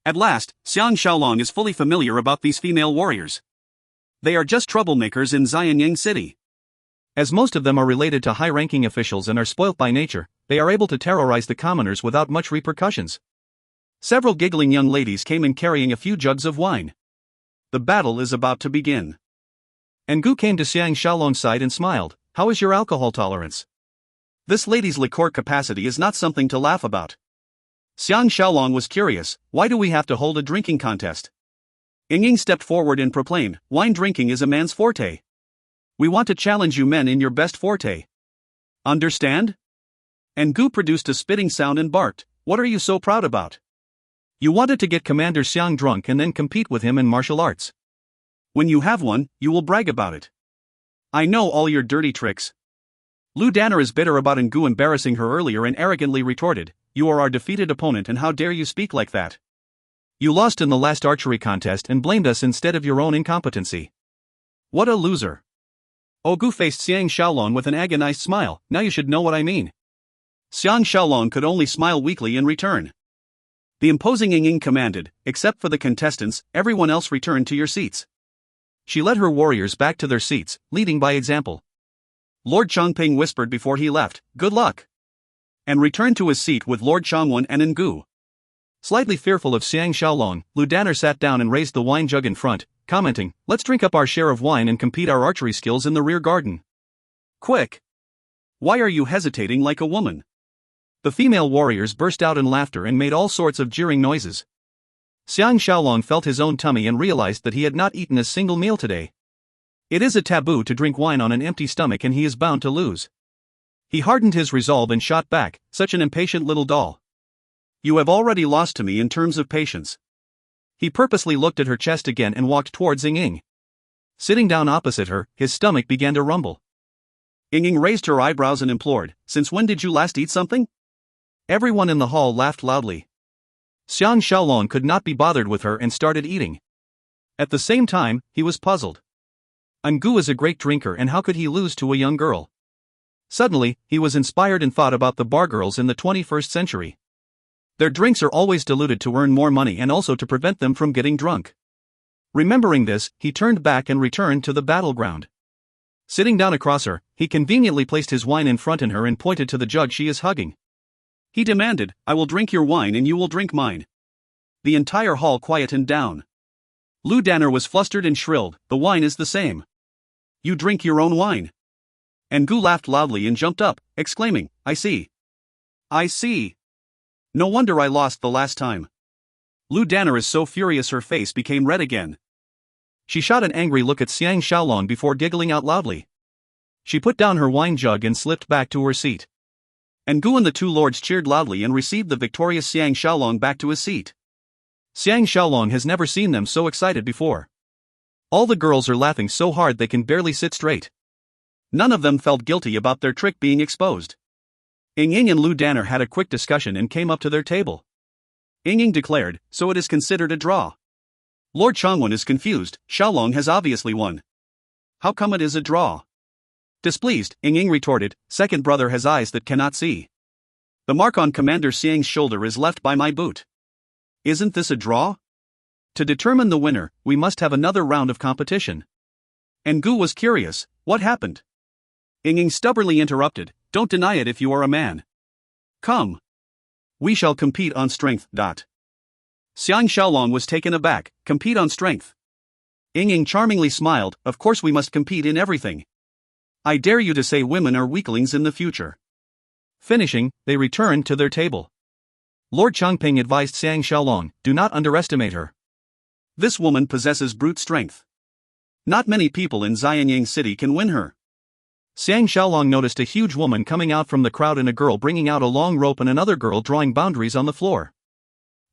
At last, Xiang Shaolong is fully familiar about these female warriors. They are just troublemakers in Xianyang City. As most of them are related to high-ranking officials and are spoilt by nature, they are able to terrorize the commoners without much repercussions. Several giggling young ladies came in carrying a few jugs of wine. The battle is about to begin. Ngu came to Xiang Shaolong's side and smiled, "How is your alcohol tolerance? This lady's liqueur capacity is not something to laugh about." Xiang Shaolong was curious, "Why do we have to hold a drinking contest?" Ying stepped forward and proclaimed, "Wine drinking is a man's forte. We want to challenge you men in your best forte. Understand?" Ngu produced a spitting sound and barked, "What are you so proud about? You wanted to get Commander Xiang drunk and then compete with him in martial arts. When you have one, you will brag about it. I know all your dirty tricks." Lu Danner is bitter about Ngu embarrassing her earlier and arrogantly retorted, "You are our defeated opponent and how dare you speak like that? You lost in the last archery contest and blamed us instead of your own incompetency. What a loser." Ngu faced Xiang Shaolong with an agonized smile, "Now you should know what I mean." Xiang Shaolong could only smile weakly in return. The imposing Ying commanded, "Except for the contestants, everyone else return to your seats." She led her warriors back to their seats, leading by example. Lord Changping whispered before he left, "Good luck," and returned to his seat with Lord Changwen and Ngu. Slightly fearful of Xiang Shaolong, Lu Danner sat down and raised the wine jug in front, commenting, "Let's drink up our share of wine and compete our archery skills in the rear garden. Quick! Why are you hesitating like a woman?" The female warriors burst out in laughter and made all sorts of jeering noises. Xiang Shaolong felt his own tummy and realized that he had not eaten a single meal today. It is a taboo to drink wine on an empty stomach and he is bound to lose. He hardened his resolve and shot back, "Such an impatient little doll. You have already lost to me in terms of patience." He purposely looked at her chest again and walked towards Ying. Sitting down opposite her, his stomach began to rumble. Ying raised her eyebrows and implored, "Since when did you last eat something?" Everyone in the hall laughed loudly. Xiang Shaolong could not be bothered with her and started eating. At the same time, he was puzzled. Ngu is a great drinker and how could he lose to a young girl? Suddenly, he was inspired and thought about the bar girls in the 21st century. Their drinks are always diluted to earn more money and also to prevent them from getting drunk. Remembering this, he turned back and returned to the battleground. Sitting down across her, he conveniently placed his wine in front of her and pointed to the jug she is hugging. He demanded, I will drink your wine and you will drink mine. The entire hall quietened down. Lu Danner was flustered and shrilled, the wine is the same. You drink your own wine. And Gu laughed loudly and jumped up, exclaiming, I see. I see. No wonder I lost the last time. Lu Danner is so furious her face became red again. She shot an angry look at Xiang Shaolong before giggling out loudly. She put down her wine jug and slipped back to her seat. And Gu and the two lords cheered loudly and received the victorious Xiang Shaolong back to his seat. Xiang Shaolong has never seen them so excited before. All the girls are laughing so hard they can barely sit straight. None of them felt guilty about their trick being exposed. Ying and Lu Danner had a quick discussion and came up to their table. Ying declared, so it is considered a draw. Lord Changwen is confused, Xiaolong has obviously won. How come it is a draw? Displeased, Ying retorted, second brother has eyes that cannot see. The mark on Commander Xiang's shoulder is left by my boot. Isn't this a draw? To determine the winner, we must have another round of competition. And Gu was curious, what happened? Ying stubbornly interrupted, don't deny it if you are a man. Come. We shall compete on strength. Xiang Shaolong was taken aback, compete on strength. Ying charmingly smiled, of course we must compete in everything. I dare you to say women are weaklings in the future. Finishing, they returned to their table. Lord Changping advised Xiang Shaolong, do not underestimate her. This woman possesses brute strength. Not many people in Xianyang City can win her. Xiang Shaolong noticed a huge woman coming out from the crowd and a girl bringing out a long rope and another girl drawing boundaries on the floor.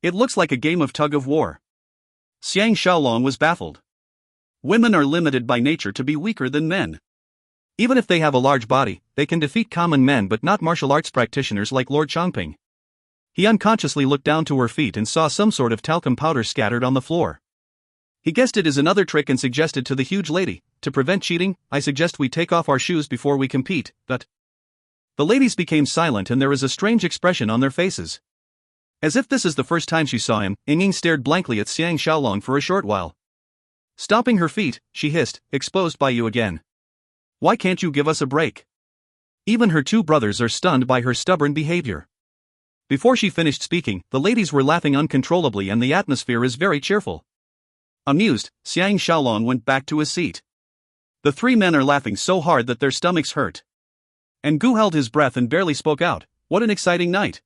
It looks like a game of tug of war. Xiang Shaolong was baffled. Women are limited by nature to be weaker than men. Even if they have a large body, they can defeat common men but not martial arts practitioners like Lord Changping. He unconsciously looked down to her feet and saw some sort of talcum powder scattered on the floor. He guessed it is another trick and suggested to the huge lady, to prevent cheating, I suggest we take off our shoes before we compete, but... The ladies became silent and there is a strange expression on their faces. As if this is the first time she saw him, Ying stared blankly at Xiang Shaolong for a short while. Stomping her feet, she hissed, exposed by you again. Why can't you give us a break? Even her two brothers are stunned by her stubborn behavior. Before she finished speaking, the ladies were laughing uncontrollably and the atmosphere is very cheerful. Amused, Xiang Shaolong went back to his seat. The three men are laughing so hard that their stomachs hurt. And Gu held his breath and barely spoke out, what an exciting night.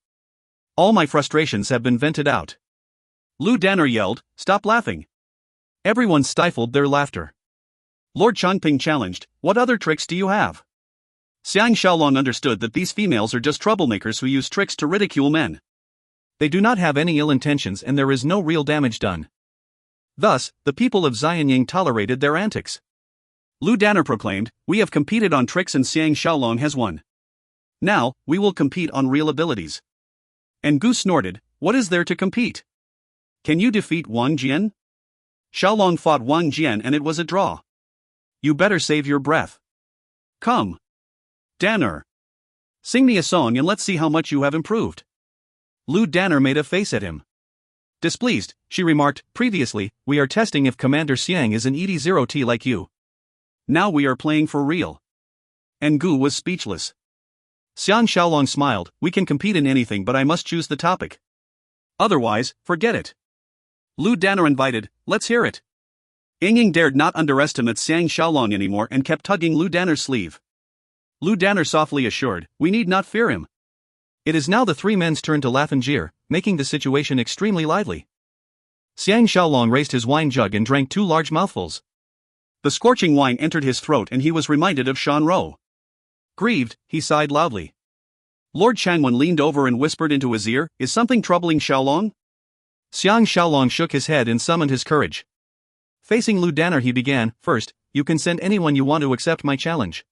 All my frustrations have been vented out. Lu Danner yelled, stop laughing. Everyone stifled their laughter. Lord Changping challenged, what other tricks do you have? Xiang Shaolong understood that these females are just troublemakers who use tricks to ridicule men. They do not have any ill intentions and there is no real damage done. Thus, the people of Xianyang tolerated their antics. Lu Danner proclaimed, we have competed on tricks and Xiang Shaolong has won. Now, we will compete on real abilities. And Gu snorted, what is there to compete? Can you defeat Wang Jian? Shaolong fought Wang Jian and it was a draw. You better save your breath. Come. Danner. Sing me a song and let's see how much you have improved. Lu Danner made a face at him. Displeased, she remarked, previously, we are testing if Commander Xiang is an ED0T like you. Now we are playing for real. And Gu was speechless. Xiang Shaolong smiled, we can compete in anything but I must choose the topic. Otherwise, forget it. Lu Danner invited, let's hear it. Ying dared not underestimate Xiang Shaolong anymore and kept tugging Lu Danner's sleeve. Lu Danner softly assured, we need not fear him. It is now the three men's turn to laugh and jeer, making the situation extremely lively. Xiang Shaolong raised his wine jug and drank 2 large mouthfuls. The scorching wine entered his throat and he was reminded of Shan Rou. Grieved, he sighed loudly. Lord Changwen leaned over and whispered into his ear, is something troubling Shaolong? Xiang Shaolong shook his head and summoned his courage. Facing Lu Danner he began, first, you can send anyone you want to accept my challenge.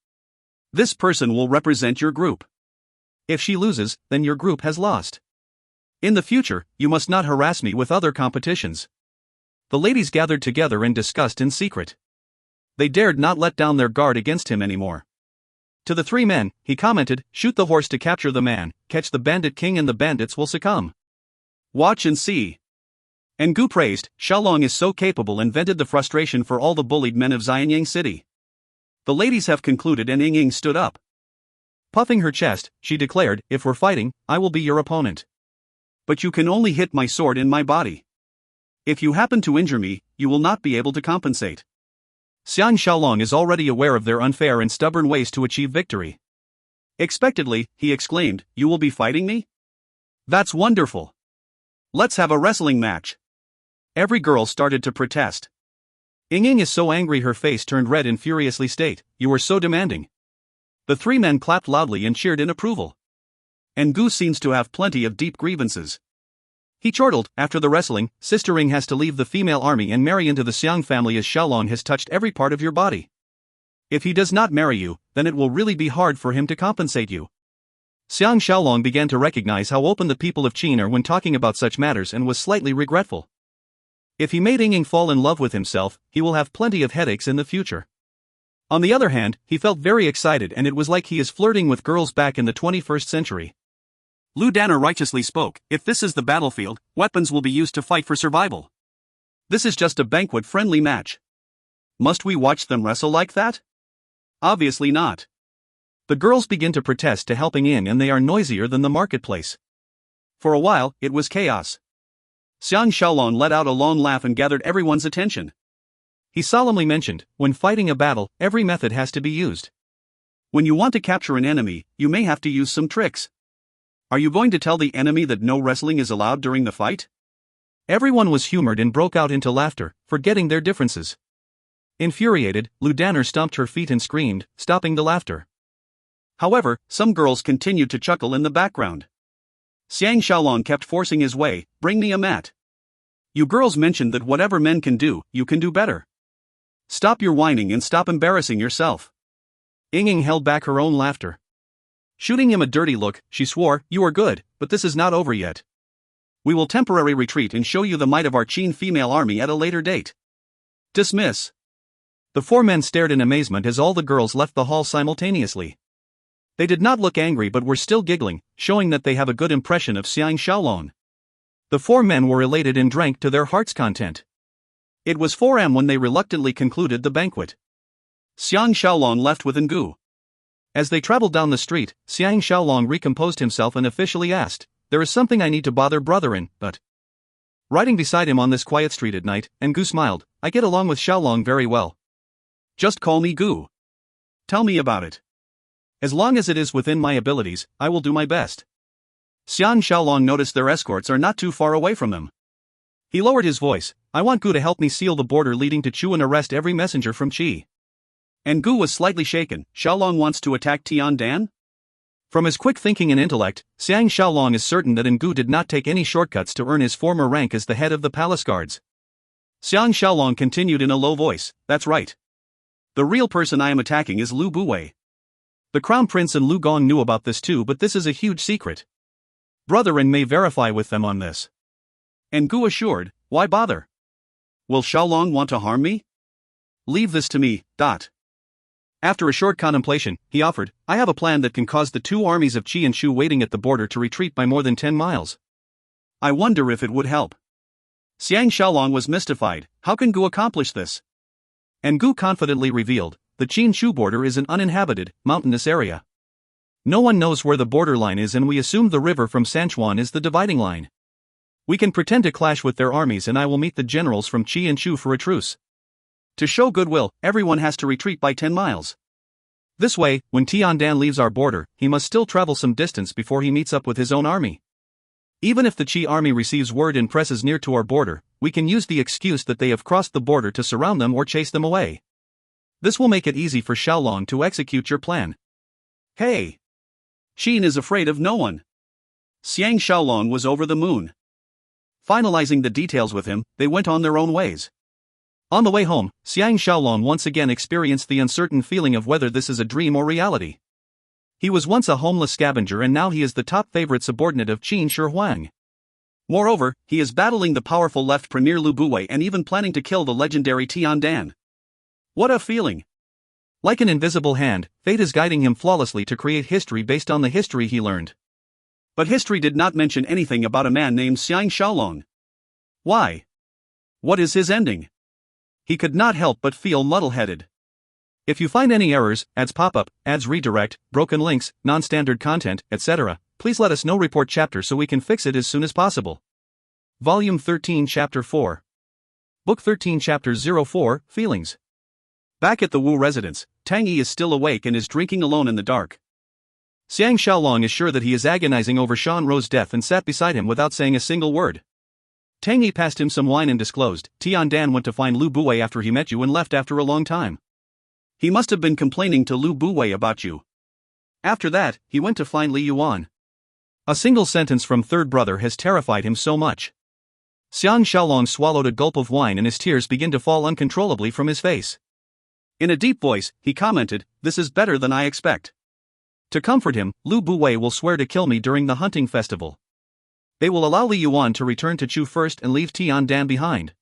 This person will represent your group. If she loses, then your group has lost. In the future, you must not harass me with other competitions. The ladies gathered together and discussed in secret. They dared not let down their guard against him anymore. To the 3 men, he commented, shoot the horse to capture the man, catch the bandit king and the bandits will succumb. Watch and see. And Gu praised, Shaolong is so capable and vented the frustration for all the bullied men of Xianyang City. The ladies have concluded and Ying stood up. Puffing her chest, she declared, "If we're fighting, I will be your opponent. But you can only hit my sword in my body. If you happen to injure me, you will not be able to compensate." Xiang Shaolong is already aware of their unfair and stubborn ways to achieve victory. Expectedly, he exclaimed, "You will be fighting me? That's wonderful. Let's have a wrestling match." Every girl started to protest. Ying is so angry her face turned red and furiously state, "You are so demanding." The three men clapped loudly and cheered in approval. And Gu seems to have plenty of deep grievances. He chortled, "After the wrestling, Sister Ring has to leave the female army and marry into the Xiang family as Shaolong has touched every part of your body. If he does not marry you, then it will really be hard for him to compensate you." Xiang Shaolong began to recognize how open the people of Qin are when talking about such matters and was slightly regretful. If he made Ying fall in love with himself, he will have plenty of headaches in the future. On the other hand, he felt very excited and it was like he is flirting with girls back in the 21st century. Lu Danner righteously spoke, "If this is the battlefield, weapons will be used to fight for survival. This is just a banquet-friendly match. Must we watch them wrestle like that? Obviously not." The girls begin to protest to helping in and they are noisier than the marketplace. For a while, it was chaos. Xiang Shaolong let out a long laugh and gathered everyone's attention. He solemnly mentioned, "When fighting a battle, every method has to be used. When you want to capture an enemy, you may have to use some tricks. Are you going to tell the enemy that no wrestling is allowed during the fight?" Everyone was humored and broke out into laughter, forgetting their differences. Infuriated, Lu Danner stomped her feet and screamed, stopping the laughter. However, some girls continued to chuckle in the background. Xiang Shaolong kept forcing his way, "Bring me a mat. You girls mentioned that whatever men can do, you can do better. Stop your whining and stop embarrassing yourself." Ying held back her own laughter. Shooting him a dirty look, she swore, "You are good, but this is not over yet. We will temporarily retreat and show you the might of our Qin female army at a later date. Dismiss." The four men stared in amazement as all the girls left the hall simultaneously. They did not look angry but were still giggling, showing that they have a good impression of Xiang Shaolong. The four men were elated and drank to their heart's content. It was 4 am when they reluctantly concluded the banquet. Xiang Shaolong left with Ngu. As they traveled down the street, Xiang Shaolong recomposed himself and officially asked, "There is something I need to bother brother in, but..." Riding beside him on this quiet street at night, Ngu smiled, "I get along with Shaolong very well. Just call me Gu. Tell me about it. As long as it is within my abilities, I will do my best." Xiang Shaolong noticed their escorts are not too far away from them. He lowered his voice, "I want Gu to help me seal the border leading to Chu and arrest every messenger from Qi." And Gu was slightly shaken. "Shaolong wants to attack Tiandan?" From his quick thinking and intellect, Xiang Shaolong is certain that Ngu did not take any shortcuts to earn his former rank as the head of the palace guards. Xiang Shaolong continued in a low voice, "That's right. The real person I am attacking is Lu Buwei. The Crown Prince and Lu Gong knew about this too, but this is a huge secret. Brother Ren may verify with them on this." And Gu assured, "Why bother? Will Shaolong want to harm me? Leave this to me." After a short contemplation, he offered, "I have a plan that can cause the two armies of Qi and Shu waiting at the border to retreat by more than 10 miles. I wonder if it would help." Xiang Shaolong was mystified, "How can Gu accomplish this?" And Gu confidently revealed, "The Qin-Shu border is an uninhabited, mountainous area. No one knows where the borderline is and we assume the river from Sanchuan is the dividing line. We can pretend to clash with their armies and I will meet the generals from Qi and Shu for a truce. To show goodwill, everyone has to retreat by 10 miles. This way, when Tiandan leaves our border, he must still travel some distance before he meets up with his own army. Even if the Qi army receives word and presses near to our border, we can use the excuse that they have crossed the border to surround them or chase them away. This will make it easy for Shaolong to execute your plan." Hey! Qin is afraid of no one. Xiang Shaolong was over the moon. Finalizing the details with him, they went on their own ways. On the way home, Xiang Shaolong once again experienced the uncertain feeling of whether this is a dream or reality. He was once a homeless scavenger and now he is the top favorite subordinate of Qin Shi Huang. Moreover, he is battling the powerful left premier Lu Buwei and even planning to kill the legendary Tiandan. What a feeling! Like an invisible hand, fate is guiding him flawlessly to create history based on the history he learned. But history did not mention anything about a man named Xiang Shaolong. Why? What is his ending? He could not help but feel muddle-headed. If you find any errors, ads pop up, ads redirect, broken links, non-standard content, etc., please let us know. Report chapter so we can fix it as soon as possible. Volume 13 Chapter 4. Book 13 Chapter 04, Feelings. Back at the Wu residence, Tang Yi is still awake and is drinking alone in the dark. Xiang Shaolong is sure that he is agonizing over Shan Ro's death and sat beside him without saying a single word. Tang Yi passed him some wine and disclosed, Tian Dan went to find Lu Buwei after he met you and left after a long time. He must have been complaining to Lu Buwei about you. After that, he went to find Li Yuan. A single sentence from third brother has terrified him so much. Xiang Shaolong swallowed a gulp of wine and his tears began to fall uncontrollably from his face. In a deep voice, he commented, "This is better than I expect." To comfort him, Lu Buwei will swear to kill me during the hunting festival. They will allow Li Yuan to return to Chu first and leave Tian Dan behind.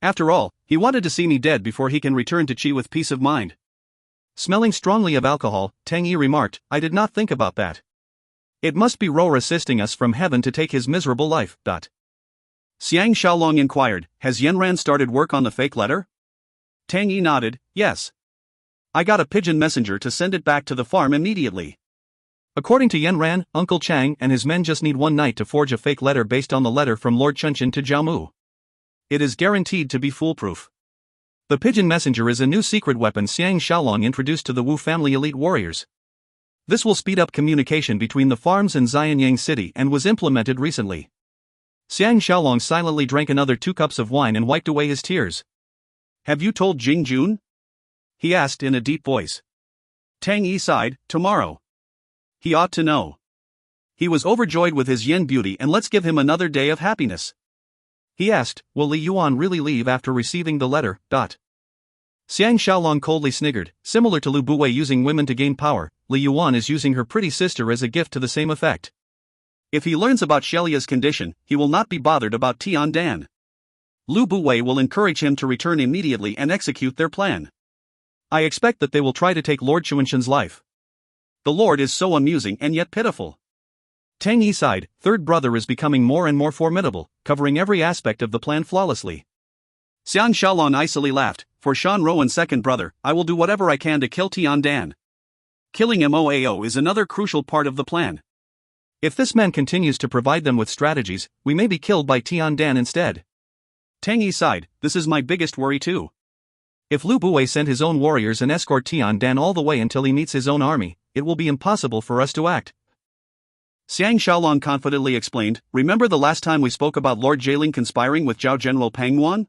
After all, he wanted to see me dead before he can return to Qi with peace of mind. Smelling strongly of alcohol, Tang Yi remarked, "I did not think about that. It must be Ro assisting us from heaven to take his miserable life." Xiang Shaolong inquired, "Has Yanran started work on the fake letter?" Tang Yi nodded, "Yes. I got a pigeon messenger to send it back to the farm immediately." According to Yanran, Uncle Chang and his men just need one night to forge a fake letter based on the letter from Lord Chunchen to Jiaomu. It is guaranteed to be foolproof. The pigeon messenger is a new secret weapon Xiang Shaolong introduced to the Wu family elite warriors. This will speed up communication between the farms and Xianyang City and was implemented recently. Xiang Shaolong silently drank another 2 cups of wine and wiped away his tears. "Have you told Jing Jun?" he asked in a deep voice. Tang Yi sighed, "Tomorrow. He ought to know. He was overjoyed with his yen beauty and let's give him another day of happiness." He asked, "Will Li Yuan really leave after receiving the letter?" Xiang Shaolong coldly sniggered, "Similar to Lu Buwei using women to gain power, Li Yuan is using her pretty sister as a gift to the same effect. If he learns about Shelia's condition, he will not be bothered about Tian Dan. Lu Buwei will encourage him to return immediately and execute their plan. I expect that they will try to take Lord Chuanshen's life. The Lord is so amusing and yet pitiful." Tang Yi sighed, "Third brother is becoming more and more formidable, covering every aspect of the plan flawlessly." Xiang Shaolong icily laughed, "For Shan Ro and second brother, I will do whatever I can to kill Tian Dan. Killing Moao is another crucial part of the plan. If this man continues to provide them with strategies, we may be killed by Tian Dan instead." Tang Yi sighed, "This is my biggest worry too. If Lu Buwei sent his own warriors and escort Tian Dan all the way until he meets his own army, it will be impossible for us to act." Xiang Shaolong confidently explained, "Remember the last time we spoke about Lord Jieling conspiring with Zhao General Pang Yuan?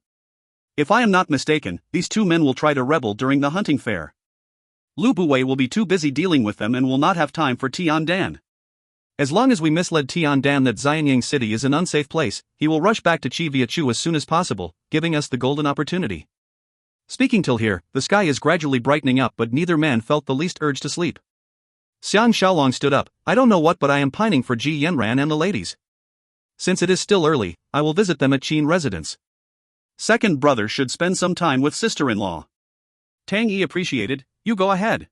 If I am not mistaken, these 2 men will try to rebel during the hunting fair. Lu Buwei will be too busy dealing with them and will not have time for Tian Dan. As long as we misled Tian Dan that Xianyang City is an unsafe place, he will rush back to Qi via Chu as soon as possible, giving us the golden opportunity." Speaking till here, the sky is gradually brightening up but neither man felt the least urge to sleep. Xiang Shaolong stood up, "I don't know what but I am pining for Ji Yanran and the ladies. Since it is still early, I will visit them at Qin residence. Second brother should spend some time with sister-in-law." Tang Yi appreciated, "You go ahead.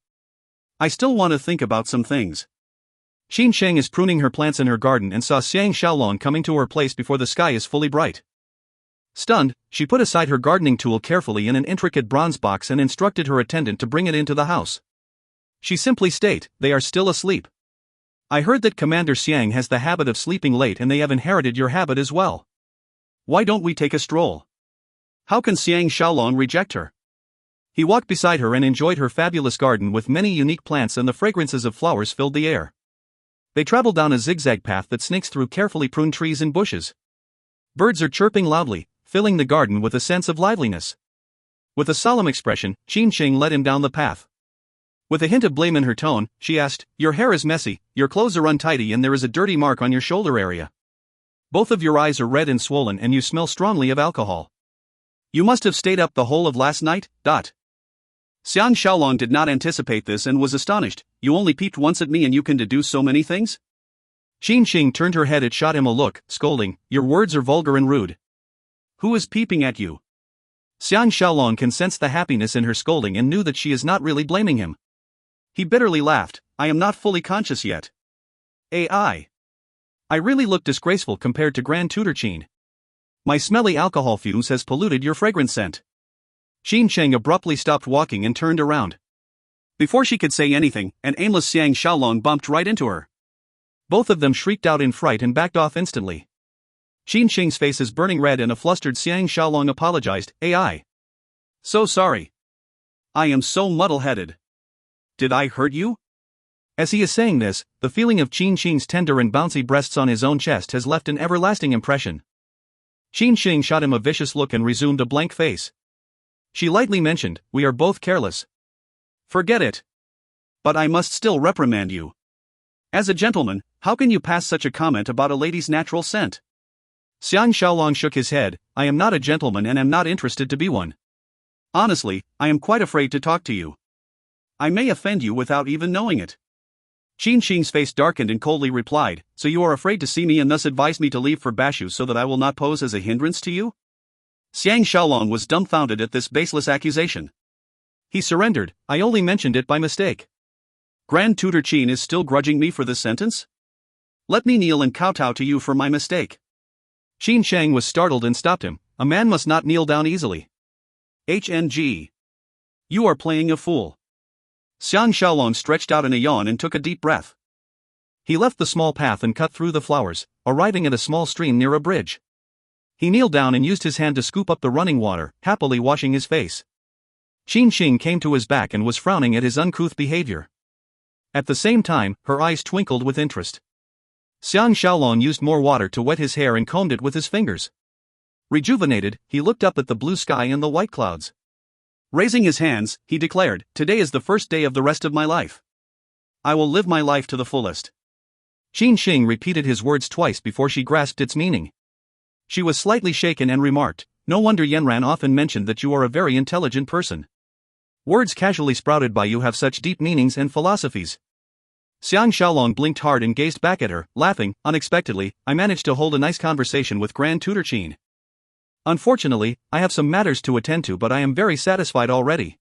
I still want to think about some things." Qin Sheng is pruning her plants in her garden and saw Xiang Shaolong coming to her place before the sky is fully bright. Stunned, she put aside her gardening tool carefully in an intricate bronze box and instructed her attendant to bring it into the house. She simply stated, "They are still asleep. I heard that Commander Xiang has the habit of sleeping late and they have inherited your habit as well. Why don't we take a stroll?" How can Xiang Shaolong reject her? He walked beside her and enjoyed her fabulous garden with many unique plants and the fragrances of flowers filled the air. They traveled down a zigzag path that snakes through carefully pruned trees and bushes. Birds are chirping loudly, filling the garden with a sense of liveliness. With a solemn expression, Qin Sheng led him down the path. With a hint of blame in her tone, she asked, "Your hair is messy, your clothes are untidy and there is a dirty mark on your shoulder area. Both of your eyes are red and swollen and you smell strongly of alcohol. You must have stayed up the whole of last night?" Xiang Shaolong did not anticipate this and was astonished. "You only peeped once at me and you can deduce so many things?" Qin Sheng turned her head and shot him a look, scolding, "Your words are vulgar and rude. Who is peeping at you?" Xiang Shaolong can sense the happiness in her scolding and knew that she is not really blaming him. He bitterly laughed, "I am not fully conscious yet. I really look disgraceful compared to Grand Tutor Qin. My smelly alcohol fumes has polluted your fragrance scent." Qin Sheng abruptly stopped walking and turned around. Before she could say anything, an aimless Xiang Shaolong bumped right into her. Both of them shrieked out in fright and backed off instantly. Qin Sheng's face is burning red and a flustered Xiang Shaolong apologized, "AI. So sorry. I am so muddle-headed. Did I hurt you?" As he is saying this, the feeling of Qin Sheng's tender and bouncy breasts on his own chest has left an everlasting impression. Qin Sheng shot him a vicious look and resumed a blank face. She lightly mentioned, "We are both careless." "Forget it. But I must still reprimand you. As a gentleman, how can you pass such a comment about a lady's natural scent?" Xiang Shaolong shook his head, "I am not a gentleman and am not interested to be one. Honestly, I am quite afraid to talk to you. I may offend you without even knowing it." Qin Sheng's face darkened and coldly replied, "So you are afraid to see me and thus advise me to leave for Bashu so that I will not pose as a hindrance to you?" Xiang Shaolong was dumbfounded at this baseless accusation. He surrendered, "I only mentioned it by mistake. Grand Tutor Qin is still grudging me for this sentence? Let me kneel and kowtow to you for my mistake." Qin Sheng was startled and stopped him, "A man must not kneel down easily. HNG. You are playing a fool." Xiang Shaolong stretched out in a yawn and took a deep breath. He left the small path and cut through the flowers, arriving at a small stream near a bridge. He kneeled down and used his hand to scoop up the running water, happily washing his face. Qin Sheng came to his back and was frowning at his uncouth behavior. At the same time, her eyes twinkled with interest. Xiang Shaolong used more water to wet his hair and combed it with his fingers. Rejuvenated, he looked up at the blue sky and the white clouds. Raising his hands, he declared, "Today is the first day of the rest of my life. I will live my life to the fullest." Qin Sheng repeated his words twice before she grasped its meaning. She was slightly shaken and remarked, "No wonder Yanran often mentioned that you are a very intelligent person. Words casually sprouted by you have such deep meanings and philosophies." Xiang Shaolong blinked hard and gazed back at her, laughing. "Unexpectedly, I managed to hold a nice conversation with Grand Tutor Qin. Unfortunately, I have some matters to attend to, but I am very satisfied already."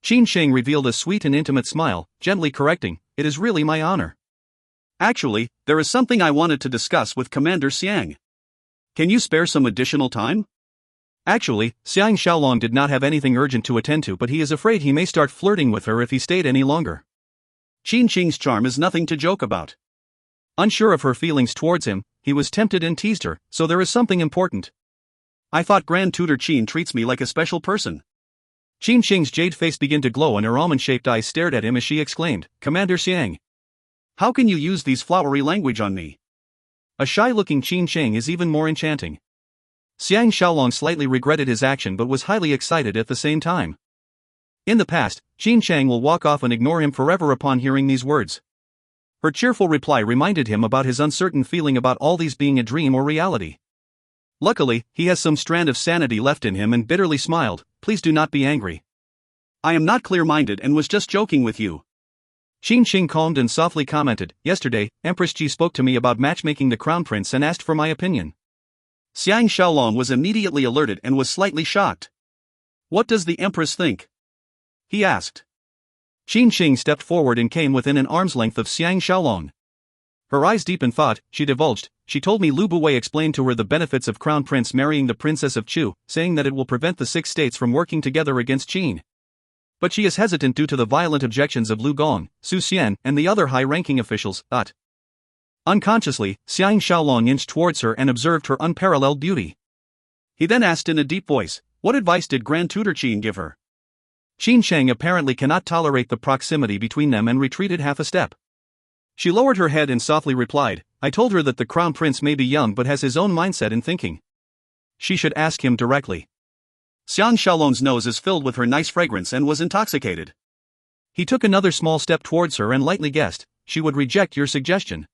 Qin Sheng revealed a sweet and intimate smile, gently correcting, "It is really my honor. Actually, there is something I wanted to discuss with Commander Xiang. Can you spare some additional time?" Actually, Xiang Shaolong did not have anything urgent to attend to, but he is afraid he may start flirting with her if he stayed any longer. Qin Sheng's charm is nothing to joke about. Unsure of her feelings towards him, he was tempted and teased her, "So there is something important. I thought Grand Tutor Qin treats me like a special person." Qin Sheng's jade face began to glow and her almond-shaped eyes stared at him as she exclaimed, "Commander Xiang, how can you use these flowery language on me?" A shy-looking Qin Sheng is even more enchanting. Xiang Shaolong slightly regretted his action but was highly excited at the same time. In the past, Qin Sheng will walk off and ignore him forever upon hearing these words. Her cheerful reply reminded him about his uncertain feeling about all these being a dream or reality. Luckily, he has some strand of sanity left in him and bitterly smiled, "Please do not be angry. I am not clear-minded and was just joking with you." Qin Sheng calmed and softly commented, "Yesterday, Empress Ji spoke to me about matchmaking the crown prince and asked for my opinion." Xiang Shaolong was immediately alerted and was slightly shocked. "What does the Empress think?" he asked. Qin Sheng stepped forward and came within an arm's length of Xiang Shaolong. Her eyes deep in thought, she divulged, "She told me Lu Buwei explained to her the benefits of Crown Prince marrying the Princess of Chu, saying that it will prevent the 6 states from working together against Qin. But she is hesitant due to the violent objections of Lu Gong, Su Xian, and the other high-ranking officials." Unconsciously, Xiang Shaolong inched towards her and observed her unparalleled beauty. He then asked in a deep voice, "What advice did Grand Tutor Qin give her?" Qin Sheng apparently cannot tolerate the proximity between them and retreated half a step. She lowered her head and softly replied, "I told her that the crown prince may be young but has his own mindset and thinking. She should ask him directly." Xiang Shaolong's nose is filled with her nice fragrance and was intoxicated. He took another small step towards her and lightly guessed, "She would reject your suggestion."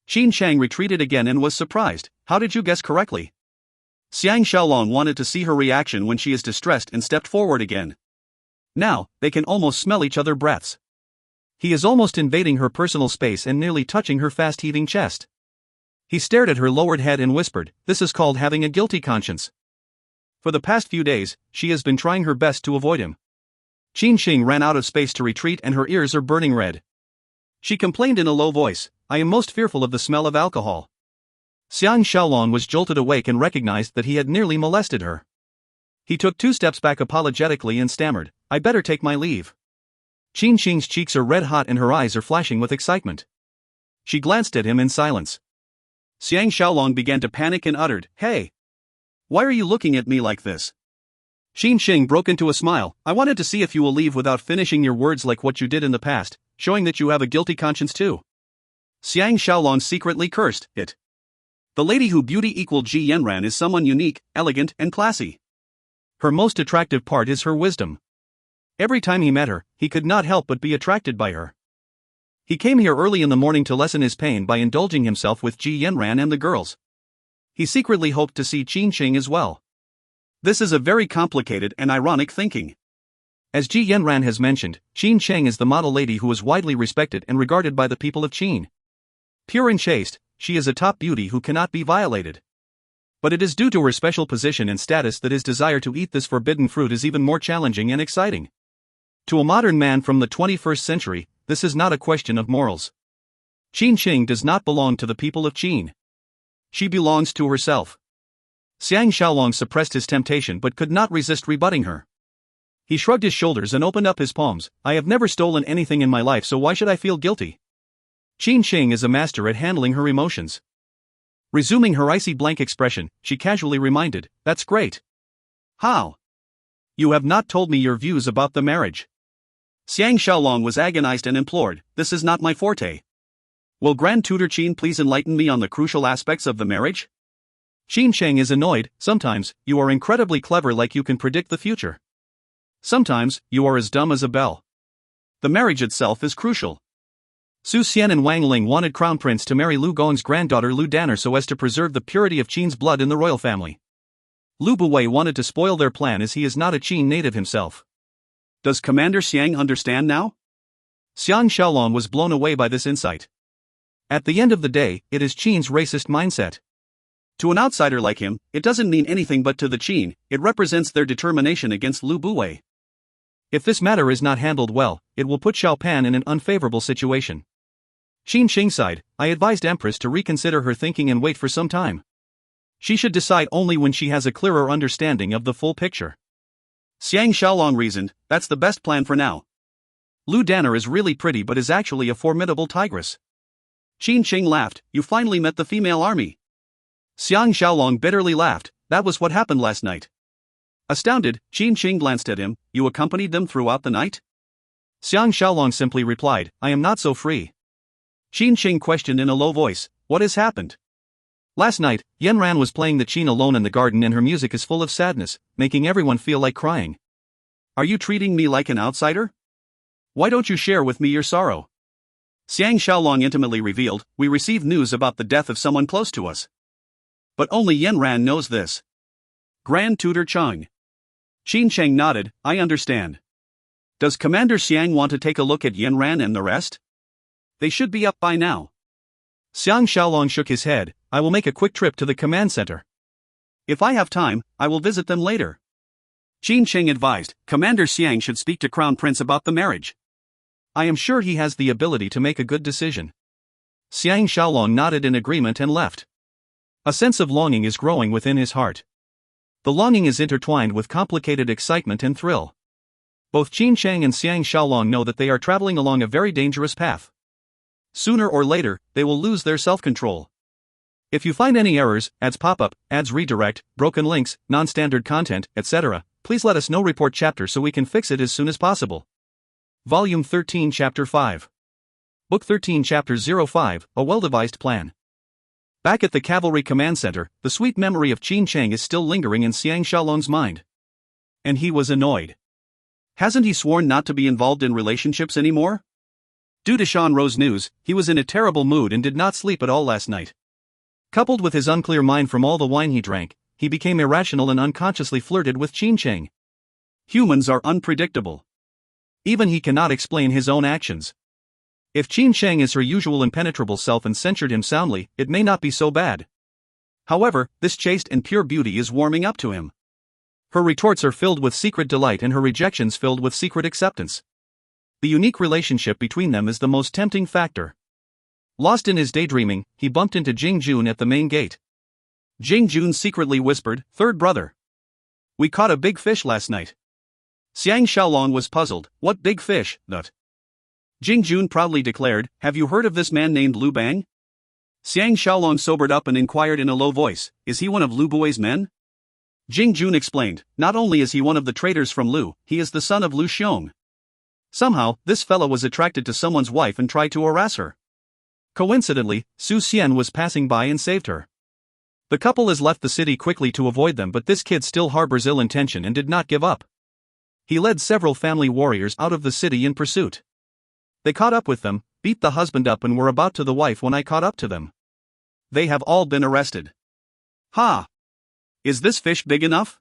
Qin Sheng retreated again and was surprised, "How did you guess correctly?" Xiang Shaolong wanted to see her reaction when she is distressed and stepped forward again. Now, they can almost smell each other's breaths. He is almost invading her personal space and nearly touching her fast-heaving chest. He stared at her lowered head and whispered, "This is called having a guilty conscience." For the past few days, she has been trying her best to avoid him. Qin Sheng ran out of space to retreat and her ears are burning red. She complained in a low voice, "I am most fearful of the smell of alcohol." Xiang Shaolong was jolted awake and recognized that he had nearly molested her. He took 2 steps back apologetically and stammered, "I better take my leave." Qin Qing's cheeks are red hot and her eyes are flashing with excitement. She glanced at him in silence. Xiang Shaolong began to panic and uttered, "Hey! Why are you looking at me like this?" Qin Qing broke into a smile. "I wanted to see if you will leave without finishing your words like what you did in the past, showing that you have a guilty conscience too." Xiang Shaolong secretly cursed it. The lady who beauty equaled Ji Yanran is someone unique, elegant, and classy. Her most attractive part is her wisdom. Every time he met her, he could not help but be attracted by her. He came here early in the morning to lessen his pain by indulging himself with Ji Yanran and the girls. He secretly hoped to see Qin Qing as well. This is a very complicated and ironic thinking. As Ji Yanran has mentioned, Qin Qing is the model lady who is widely respected and regarded by the people of Qin. Pure and chaste, she is a top beauty who cannot be violated. But it is due to her special position and status that his desire to eat this forbidden fruit is even more challenging and exciting. To a modern man from the 21st century, this is not a question of morals. Qin Qing does not belong to the people of Qin. She belongs to herself. Xiang Shaolong suppressed his temptation but could not resist rebutting her. He shrugged his shoulders and opened up his palms. "I have never stolen anything in my life, so why should I feel guilty?" Qin Qing is a master at handling her emotions. Resuming her icy blank expression, she casually reminded, "That's great. How? You have not told me your views about the marriage." Xiang Shaolong was agonized and implored, "This is not my forte. Will Grand Tutor Qin please enlighten me on the crucial aspects of the marriage?" Qin Qing is annoyed. "Sometimes, you are incredibly clever like you can predict the future. Sometimes, you are as dumb as a bell. The marriage itself is crucial. Su Xian and Wang Ling wanted Crown Prince to marry Lu Gong's granddaughter Lu Danner so as to preserve the purity of Qin's blood in the royal family. Lu Buwei wanted to spoil their plan as he is not a Qin native himself. Does Commander Xiang understand now? Xiang Shaolong was blown away by this insight. At the end of the day, it is Qin's racist mindset. To an outsider like him, it doesn't mean anything, but to the Qin, it represents their determination against Lu Buwei. If this matter is not handled well, it will put Xiao Pan in an unfavorable situation. Qin Qing sighed. "I advised Empress to reconsider her thinking and wait for some time. She should decide only when she has a clearer understanding of the full picture." Xiang Shaolong reasoned, "That's the best plan for now. Lu Danner is really pretty but is actually a formidable tigress." Qin Qing laughed. "You finally met the female army." Xiang Shaolong bitterly laughed. "That was what happened last night." Astounded, Qin Qing glanced at him. "You accompanied them throughout the night?" Xiang Shaolong simply replied, "I am not so free." Qin Qing questioned in a low voice, "What has happened?" "Last night, Yanran was playing the Qin alone in the garden and her music is full of sadness, making everyone feel like crying." "Are you treating me like an outsider? Why don't you share with me your sorrow?" Xiang Shaolong intimately revealed, "We received news about the death of someone close to us. But only Yanran knows this. Grand Tutor Chang." Qin Qing nodded, "I understand. Does Commander Xiang want to take a look at Yanran and the rest? They should be up by now." Xiang Shaolong shook his head. "I will make a quick trip to the command center. If I have time, I will visit them later." Qin Qing advised, "Commander Xiang should speak to Crown Prince about the marriage. I am sure he has the ability to make a good decision." Xiang Shaolong nodded in agreement and left. A sense of longing is growing within his heart. The longing is intertwined with complicated excitement and thrill. Both Qin Qing and Xiang Shaolong know that they are traveling along a very dangerous path. Sooner or later, they will lose their self-control. If you find any errors, ads pop up, ads redirect, broken links, non-standard content, etc., please let us know. Report chapter so we can fix it as soon as possible. Volume 13 Chapter 5. Book 13 Chapter 05, A Well-Devised Plan. Back at the Cavalry Command Center, the sweet memory of Qin Qing is still lingering in Xiang Shaolong's mind. And he was annoyed. Hasn't he sworn not to be involved in relationships anymore? Due to Shan Ro's news, he was in a terrible mood and did not sleep at all last night. Coupled with his unclear mind from all the wine he drank, he became irrational and unconsciously flirted with Qin Qing. Humans are unpredictable. Even he cannot explain his own actions. If Qin Qing is her usual impenetrable self and censured him soundly, it may not be so bad. However, this chaste and pure beauty is warming up to him. Her retorts are filled with secret delight and her rejections filled with secret acceptance. The unique relationship between them is the most tempting factor. Lost in his daydreaming, he bumped into Jing Jun at the main gate. Jing Jun secretly whispered, "Third brother. We caught a big fish last night. Xiang Shaolong was puzzled. What big fish, that? Jing Jun proudly declared, have you heard of this man named Lu Bang? Xiang Shaolong sobered up and inquired in a low voice, is he one of Lu Bui's men? Jing Jun explained, not only is he one of the traders from Lu, he is the son of Lu Xiong. Somehow, this fellow was attracted to someone's wife and tried to harass her. Coincidentally, Su Xian was passing by and saved her. The couple has left the city quickly to avoid them, but this kid still harbors ill intention and did not give up. He led several family warriors out of the city in pursuit. They caught up with them, beat the husband up and were about to the wife when I caught up to them. They have all been arrested. Ha! Is this fish big enough?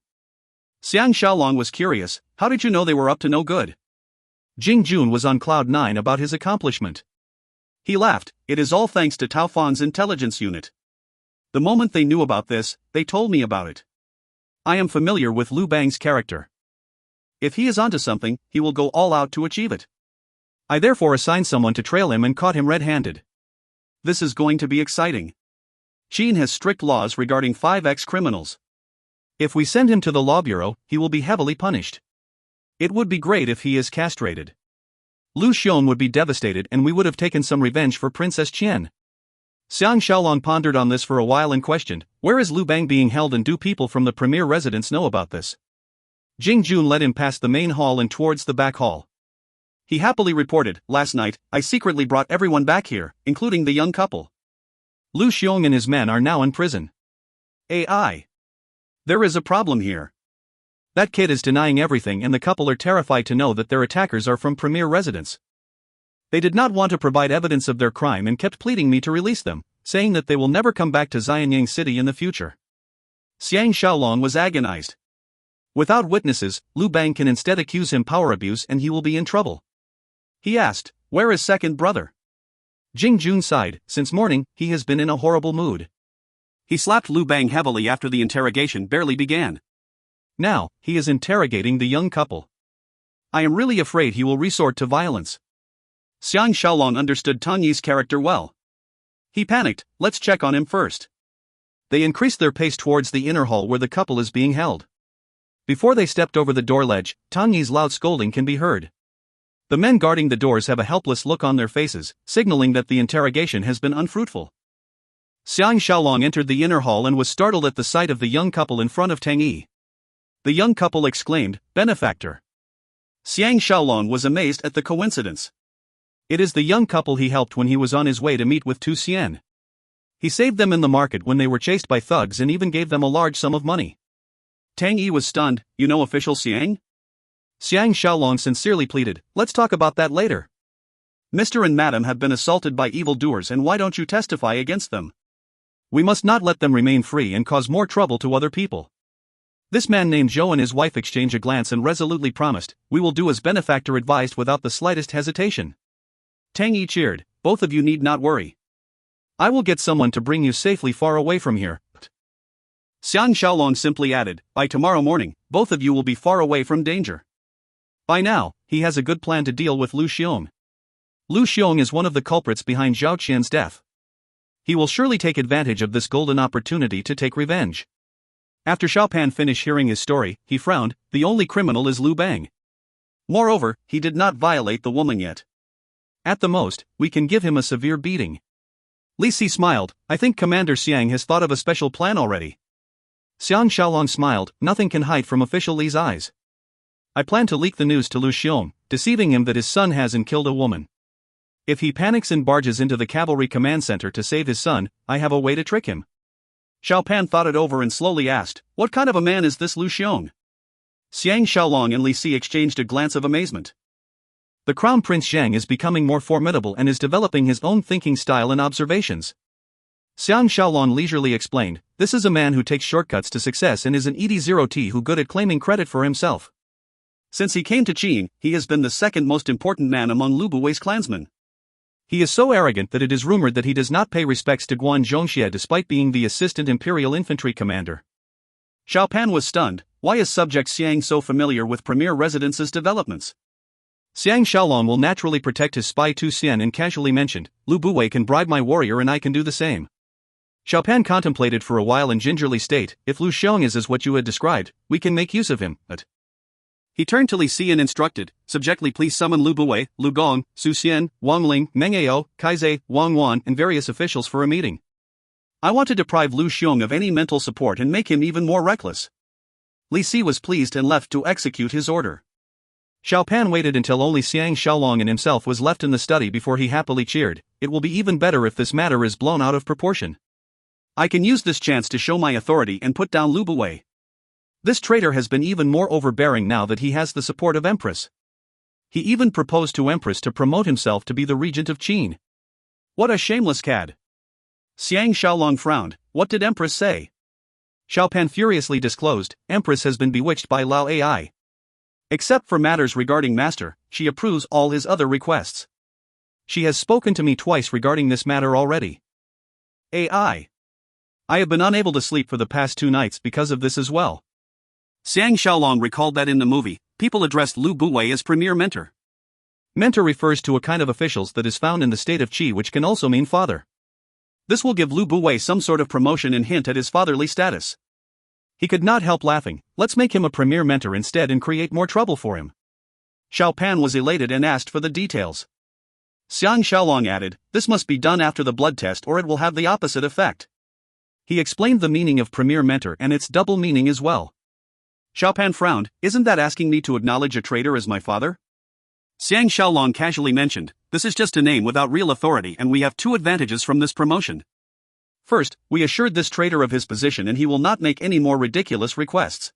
Xiang Shaolong was curious, how did you know they were up to no good? Jing Jun was on cloud 9 about his accomplishment. He laughed, it is all thanks to Tao Fan's intelligence unit. The moment they knew about this, they told me about it. I am familiar with Lu Bang's character. If he is onto something, he will go all out to achieve it. I therefore assigned someone to trail him and caught him red-handed. This is going to be exciting. Qin has strict laws regarding 5x criminals. If we send him to the law bureau, he will be heavily punished. It would be great if he is castrated. Lu Xiong would be devastated and we would have taken some revenge for Princess Qian. Xiang Shaolong pondered on this for a while and questioned, where is Lu Bang being held and do people from the premier residence know about this? Jing Jun led him past the main hall and towards the back hall. He happily reported, last night, I secretly brought everyone back here, including the young couple. Lu Xiong and his men are now in prison. AI. There is a problem here. That kid is denying everything and the couple are terrified to know that their attackers are from premier residence. They did not want to provide evidence of their crime and kept pleading me to release them, saying that they will never come back to Xianyang City in the future. Xiang Shaolong was agonized. Without witnesses, Lu Bang can instead accuse him power abuse and he will be in trouble. He asked, where is second brother? Jing Jun sighed, since morning, he has been in a horrible mood. He slapped Lu Bang heavily after the interrogation barely began. Now, he is interrogating the young couple. I am really afraid he will resort to violence. Xiang Shaolong understood Tang Yi's character well. He panicked, let's check on him first. They increased their pace towards the inner hall where the couple is being held. Before they stepped over the door ledge, Tang Yi's loud scolding can be heard. The men guarding the doors have a helpless look on their faces, signaling that the interrogation has been unfruitful. Xiang Shaolong entered the inner hall and was startled at the sight of the young couple in front of Tang Yi. The young couple exclaimed, benefactor. Xiang Shaolong was amazed at the coincidence. It is the young couple he helped when he was on his way to meet with Tu Xian. He saved them in the market when they were chased by thugs and even gave them a large sum of money. Tang Yi was stunned, you know official Xiang? Xiang Shaolong sincerely pleaded, let's talk about that later. Mr. and Madam have been assaulted by evildoers and why don't you testify against them? We must not let them remain free and cause more trouble to other people. This man named Zhou and his wife exchanged a glance and resolutely promised, we will do as benefactor advised without the slightest hesitation. Tang Yi cheered, both of you need not worry. I will get someone to bring you safely far away from here. Xiang Shaolong simply added, by tomorrow morning, both of you will be far away from danger. By now, he has a good plan to deal with Lu Xiong. Lu Xiong is one of the culprits behind Zhao Qian's death. He will surely take advantage of this golden opportunity to take revenge. After Xiao Pan finished hearing his story, he frowned, the only criminal is Lu Bang. Moreover, he did not violate the woman yet. At the most, we can give him a severe beating. Li Si smiled, I think Commander Xiang has thought of a special plan already. Xiang Shaolong smiled, nothing can hide from official Li's eyes. I plan to leak the news to Lu Xiong, deceiving him that his son has and killed a woman. If he panics and barges into the cavalry command center to save his son, I have a way to trick him. Xiao Pan thought it over and slowly asked, what kind of a man is this Lu Xiong? Xiang Shaolong and Li Si exchanged a glance of amazement. The Crown Prince Xiang is becoming more formidable and is developing his own thinking style and observations. Xiang Shaolong leisurely explained, this is a man who takes shortcuts to success and is an ED0T who good at claiming credit for himself. Since he came to Qin, he has been the second most important man among Lu Bui's clansmen. He is so arrogant that it is rumored that he does not pay respects to Guan Zhongxie despite being the assistant imperial infantry commander. Xiao Pan was stunned, why is subject Xiang so familiar with premier residence's developments? Xiang Shaolong will naturally protect his spy Tu Xian and casually mentioned, Lu Bu can bribe my warrior and I can do the same. Xiaopan contemplated for a while and gingerly state, if Lu Xiong is as what you had described, we can make use of him, but... He turned to Li Si and instructed, subjectly please summon Lu Buwei, Lu Gong, Su Xian, Wang Ling, Meng Ao, Kaizei, Wang Wan and various officials for a meeting. I want to deprive Lu Xiong of any mental support and make him even more reckless. Li Si was pleased and left to execute his order. Xiaopan waited until only Xiang Shaolong and himself was left in the study before he happily cheered, it will be even better if this matter is blown out of proportion. I can use this chance to show my authority and put down Lu Buwei. This traitor has been even more overbearing now that he has the support of Empress. He even proposed to Empress to promote himself to be the regent of Qin. What a shameless cad! Xiang Shaolong frowned, what did Empress say? Xiaopan furiously disclosed, Empress has been bewitched by Lao Ai. Except for matters regarding Master, she approves all his other requests. She has spoken to me twice regarding this matter already. I have been unable to sleep for the past 2 nights because of this as well. Xiang Shaolong recalled that in the movie, people addressed Lu Buwei as premier mentor. Mentor refers to a kind of officials that is found in the state of Qi which can also mean father. This will give Lu Buwei some sort of promotion and hint at his fatherly status. He could not help laughing, let's make him a premier mentor instead and create more trouble for him. Xiaopan was elated and asked for the details. Xiang Shaolong added, this must be done after the blood test or it will have the opposite effect. He explained the meaning of premier mentor and its double meaning as well. Xiaopan frowned, isn't that asking me to acknowledge a traitor as my father? Xiang Shaolong casually mentioned, this is just a name without real authority and we have 2 advantages from this promotion. First, we assured this traitor of his position and he will not make any more ridiculous requests.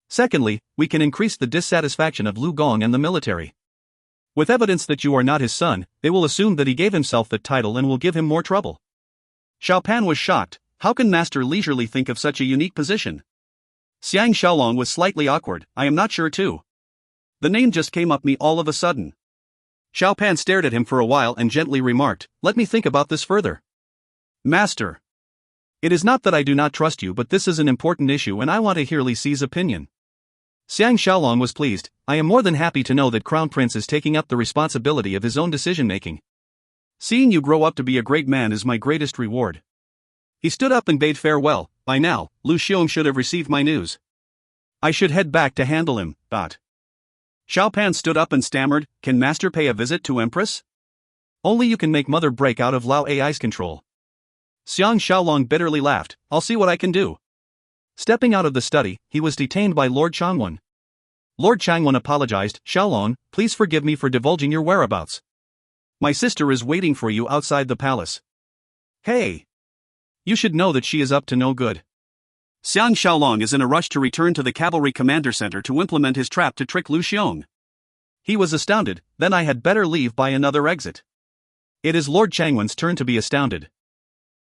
Secondly, we can increase the dissatisfaction of Lu Gong and the military. With evidence that you are not his son, they will assume that he gave himself that title and will give him more trouble. Xiaopan was shocked, how can Master leisurely think of such a unique position? Xiang Shaolong was slightly awkward, I am not sure too. The name just came up me all of a sudden. Xiaopan stared at him for a while and gently remarked, let me think about this further. Master. It is not that I do not trust you but this is an important issue and I want to hear Li Si's opinion. Xiang Shaolong was pleased, I am more than happy to know that Crown Prince is taking up the responsibility of his own decision-making. Seeing you grow up to be a great man is my greatest reward. He stood up and bade farewell, by now, Lu Xiong should have received my news. I should head back to handle him, Xiaopan stood up and stammered, can Master pay a visit to Empress? Only you can make Mother break out of Lao Ai's control. Xiang Shaolong bitterly laughed, I'll see what I can do. Stepping out of the study, he was detained by Lord Changwen. Lord Changwen apologized, Shaolong, please forgive me for divulging your whereabouts. My sister is waiting for you outside the palace. Hey! You should know that she is up to no good. Xiang Shaolong is in a rush to return to the Cavalry Commander Center to implement his trap to trick Lu Xiong. He was astounded, then I had better leave by another exit. It is Lord Changwen's turn to be astounded.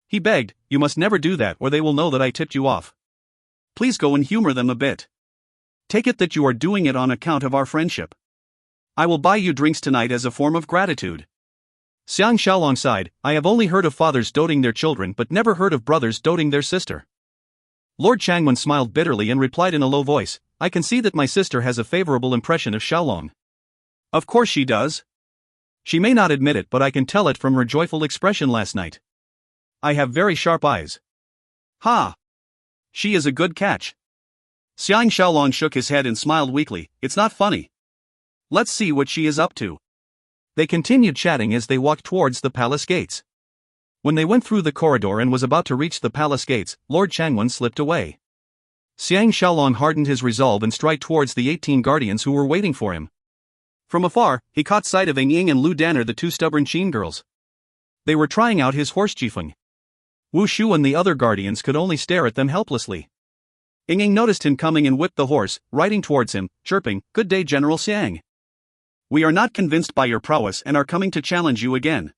He begged, you must never do that or they will know that I tipped you off. Please go and humor them a bit. Take it that you are doing it on account of our friendship. I will buy you drinks tonight as a form of gratitude. Xiang Shaolong sighed, I have only heard of fathers doting their children but never heard of brothers doting their sister. Lord Changwen smiled bitterly and replied in a low voice, I can see that my sister has a favorable impression of Shaolong. Of course she does. She may not admit it but I can tell it from her joyful expression last night. I have very sharp eyes. Ha! She is a good catch. Xiang Shaolong shook his head and smiled weakly, it's not funny. Let's see what she is up to. They continued chatting as they walked towards the palace gates. When they went through the corridor and was about to reach the palace gates, Lord Changwen slipped away. Xiang Shaolong hardened his resolve and strode towards the 18 guardians who were waiting for him. From afar, he caught sight of Ying Ying and Lu Danner, the 2 stubborn Qin girls. They were trying out his horse Jifeng. Wu Shu and the other guardians could only stare at them helplessly. Ying Ying noticed him coming and whipped the horse, riding towards him, chirping, Good day General Xiang. We are not convinced by your prowess and are coming to challenge you again.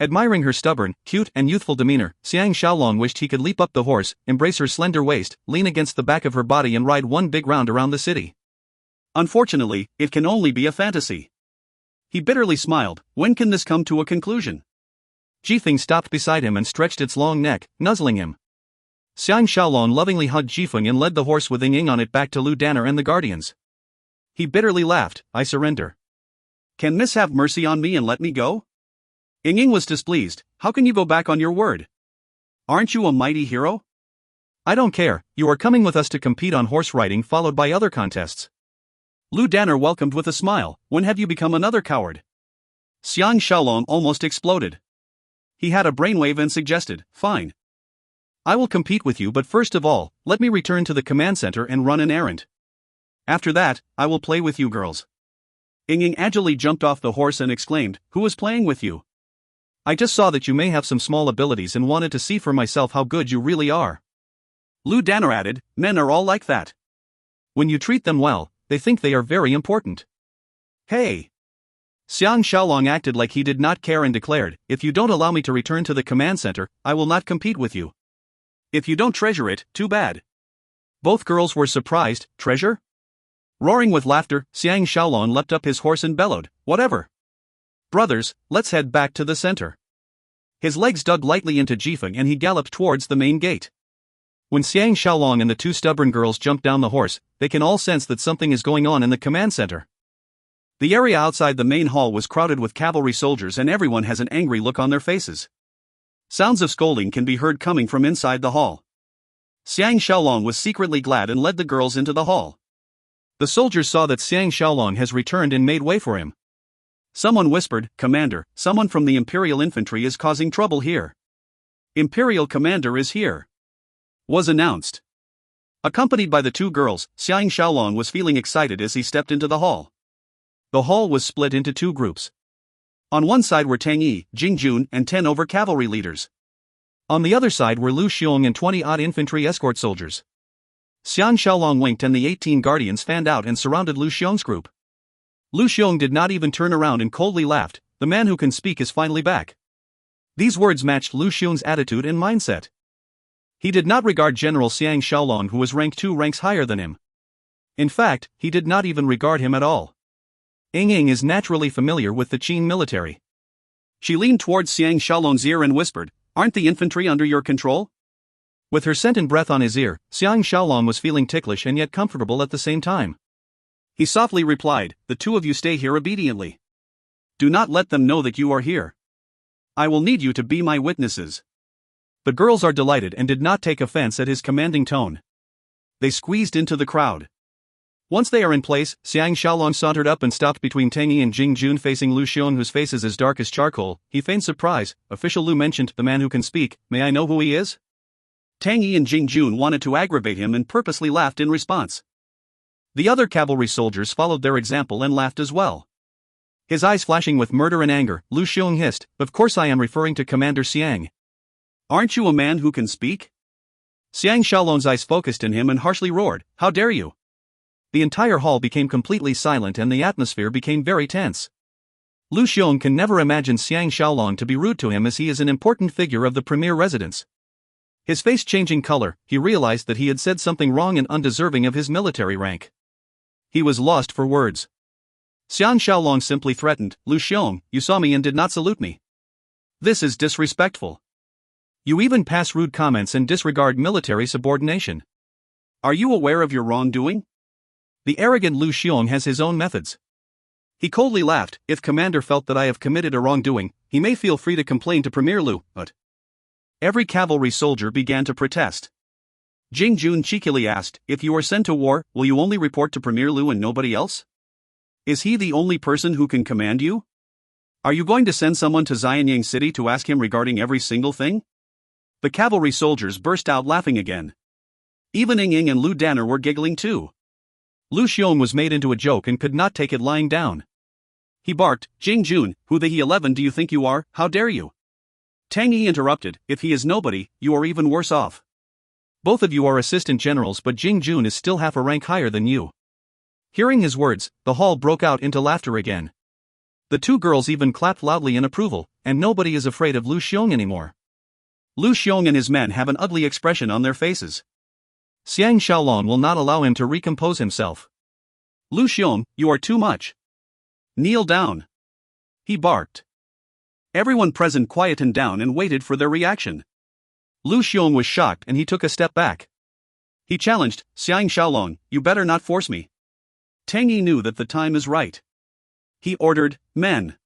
Admiring her stubborn, cute and youthful demeanor, Xiang Shaolong wished he could leap up the horse, embrace her slender waist, lean against the back of her body and ride one big round around the city. Unfortunately, it can only be a fantasy. He bitterly smiled, when can this come to a conclusion? Jifeng stopped beside him and stretched its long neck, nuzzling him. Xiang Shaolong lovingly hugged Jifeng and led the horse with Ying Ying on it back to Lu Danner and the guardians. He bitterly laughed, I surrender. Can Miss have mercy on me and let me go? Ying Ying was displeased, how can you go back on your word? Aren't you a mighty hero? I don't care, you are coming with us to compete on horse riding followed by other contests. Lu Danner welcomed with a smile. When have you become another coward? Xiang Shaolong almost exploded. He had a brainwave and suggested, fine. I will compete with you, but first of all, let me return to the command center and run an errand. After that, I will play with you girls. Ying agilely jumped off the horse and exclaimed, who is playing with you? I just saw that you may have some small abilities and wanted to see for myself how good you really are. Lu Danner added, men are all like that. When you treat them well, they think they are very important. Hey! Xiang Shaolong acted like he did not care and declared, if you don't allow me to return to the command center, I will not compete with you. If you don't treasure it, too bad. Both girls were surprised. Treasure? Roaring with laughter, Xiang Shaolong leapt up his horse and bellowed, whatever. Brothers, let's head back to the center. His legs dug lightly into Jifeng and he galloped towards the main gate. When Xiang Shaolong and the two stubborn girls jumped down the horse, they can all sense that something is going on in the command center. The area outside the main hall was crowded with cavalry soldiers and everyone has an angry look on their faces. Sounds of scolding can be heard coming from inside the hall. Xiang Shaolong was secretly glad and led the girls into the hall. The soldiers saw that Xiang Shaolong has returned and made way for him. Someone whispered, Commander, someone from the Imperial Infantry is causing trouble here. Imperial Commander is here. Was announced. Accompanied by the two girls, Xiang Shaolong was feeling excited as he stepped into the hall. The hall was split into two groups. On one side were Tang Yi, Jing Jun, and 10 over cavalry leaders. On the other side were Lu Xiong and 20-odd infantry escort soldiers. Xiang Shaolong winked and the 18 guardians fanned out and surrounded Lu Xiong's group. Lu Xiong did not even turn around and coldly laughed, the man who can speak is finally back. These words matched Lu Xiong's attitude and mindset. He did not regard General Xiang Shaolong, who was ranked 2 ranks higher than him. In fact, he did not even regard him at all. Ying is naturally familiar with the Qin military. She leaned towards Xiang Shaolong's ear and whispered, aren't the infantry under your control? With her scent and breath on his ear, Xiang Shaolong was feeling ticklish and yet comfortable at the same time. He softly replied, the two of you stay here obediently. Do not let them know that you are here. I will need you to be my witnesses. The girls are delighted and did not take offense at his commanding tone. They squeezed into the crowd. Once they are in place, Xiang Shaolong sauntered up and stopped between Tang Yi and Jing Jun facing Lu Xiong, whose face is as dark as charcoal. He feigned surprise. Official Lu mentioned, the man who can speak, may I know who he is? Tang Yi and Jing Jun wanted to aggravate him and purposely laughed in response. The other cavalry soldiers followed their example and laughed as well. His eyes flashing with murder and anger, Lu Xiong hissed, of course I am referring to Commander Xiang. Aren't you a man who can speak? Xiang Shaolong's eyes focused on him and harshly roared, how dare you? The entire hall became completely silent and the atmosphere became very tense. Lu Xiong can never imagine Xiang Shaolong to be rude to him as he is an important figure of the premier residence. His face changing color, he realized that he had said something wrong and undeserving of his military rank. He was lost for words. Xiang Shaolong simply threatened, Lu Xiong, you saw me and did not salute me. This is disrespectful. You even pass rude comments and disregard military subordination. Are you aware of your wrongdoing? The arrogant Lu Xiong has his own methods. He coldly laughed, if Commander felt that I have committed a wrongdoing, he may feel free to complain to Premier Lu, but... Every cavalry soldier began to protest. Jing Jun cheekily asked, if you are sent to war, will you only report to Premier Lu and nobody else? Is he the only person who can command you? Are you going to send someone to Xianyang City to ask him regarding every single thing? The cavalry soldiers burst out laughing again. Even Ying and Lu Danner were giggling too. Lu Xiong was made into a joke and could not take it lying down. He barked, Jing Jun, who the he-11 do you think you are, how dare you? Tang Yi interrupted, if he is nobody, you are even worse off. Both of you are assistant generals but Jing Jun is still half a rank higher than you. Hearing his words, the hall broke out into laughter again. The two girls even clapped loudly in approval, and nobody is afraid of Lu Xiong anymore. Lu Xiong and his men have an ugly expression on their faces. Xiang Shaolong will not allow him to recompose himself. Lu Xiong, you are too much. Kneel down. He barked. Everyone present quietened down and waited for their reaction. Lu Xiong was shocked and he took a step back. He challenged, Xiang Shaolong, you better not force me. Tang Yi knew that the time is right. He ordered, men.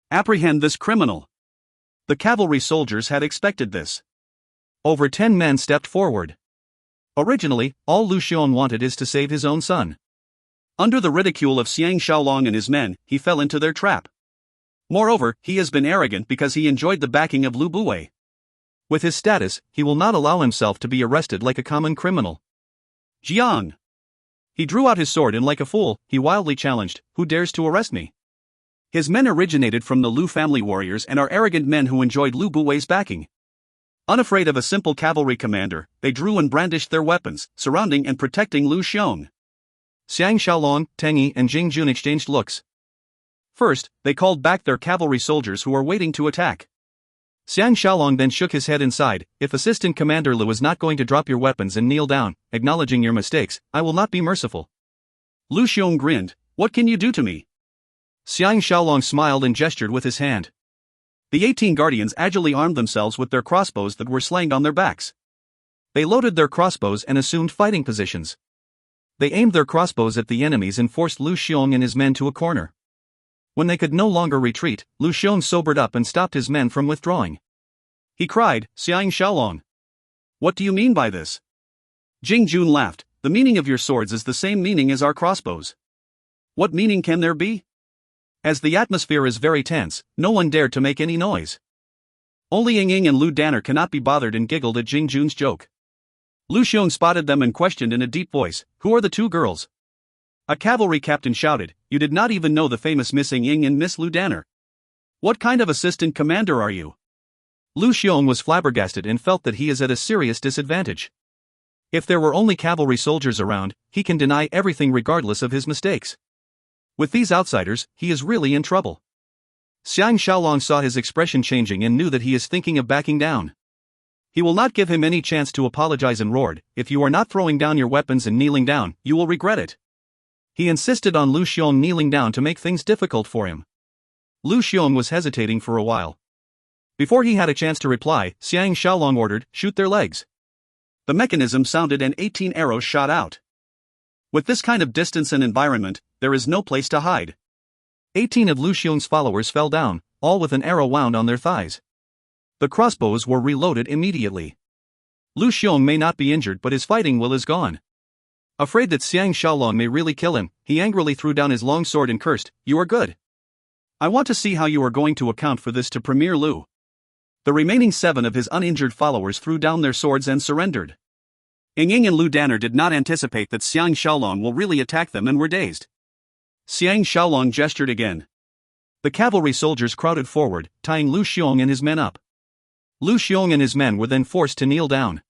Apprehend this criminal. The cavalry soldiers had expected this. Over 10 men stepped forward. Originally, all Lu Xiong wanted is to save his own son. Under the ridicule of Xiang Shaolong and his men, he fell into their trap. Moreover, he has been arrogant because he enjoyed the backing of Lu Buwei. With his status, he will not allow himself to be arrested like a common criminal. Jiang! He drew out his sword and like a fool, he wildly challenged, "Who dares to arrest me?" His men originated from the Lu family warriors and are arrogant men who enjoyed Lu Buwei's backing. Unafraid of a simple cavalry commander, they drew and brandished their weapons, surrounding and protecting Lu Xiong. Xiang Shaolong, Teng Yi and Jing Jun exchanged looks. First, they called back their cavalry soldiers who were waiting to attack. Xiang Shaolong then shook his head and sighed, "If Assistant Commander Lu is not going to drop your weapons and kneel down, acknowledging your mistakes, I will not be merciful." Lu Xiong grinned, "What can you do to me?" Xiang Shaolong smiled and gestured with his hand. The 18 guardians agilely armed themselves with their crossbows that were slanged on their backs. They loaded their crossbows and assumed fighting positions. They aimed their crossbows at the enemies and forced Lu Xiong and his men to a corner. When they could no longer retreat, Lu Xiong sobered up and stopped his men from withdrawing. He cried, "Xiang Shaolong! What do you mean by this?" Jing Jun laughed, "The meaning of your swords is the same meaning as our crossbows." "What meaning can there be?" As the atmosphere is very tense, no one dared to make any noise. Only Ying and Lu Danner cannot be bothered and giggled at Jing Jun's joke. Lu Xiong spotted them and questioned in a deep voice, "Who are the two girls?" A cavalry captain shouted, "You did not even know the famous Miss Ying and Miss Lu Danner. What kind of assistant commander are you?" Lu Xiong was flabbergasted and felt that he is at a serious disadvantage. If there were only cavalry soldiers around, he can deny everything regardless of his mistakes. With these outsiders, he is really in trouble. Xiang Shaolong saw his expression changing and knew that he is thinking of backing down. He will not give him any chance to apologize and roared, "If you are not throwing down your weapons and kneeling down, you will regret it." He insisted on Lu Xiong kneeling down to make things difficult for him. Lu Xiong was hesitating for a while. Before he had a chance to reply, Xiang Shaolong ordered, "Shoot their legs." The mechanism sounded and 18 arrows shot out. With this kind of distance and environment, there is no place to hide. 18 of Lu Xiong's followers fell down, all with an arrow wound on their thighs. The crossbows were reloaded immediately. Lu Xiong may not be injured but his fighting will is gone. Afraid that Xiang Shaolong may really kill him, he angrily threw down his long sword and cursed, "You are good. I want to see how you are going to account for this to Premier Lu." The remaining 7 of his uninjured followers threw down their swords and surrendered. Ying and Lu Danner did not anticipate that Xiang Shaolong will really attack them and were dazed. Xiang Shaolong gestured again. The cavalry soldiers crowded forward, tying Lu Xiong and his men up. Lu Xiong and his men were then forced to kneel down.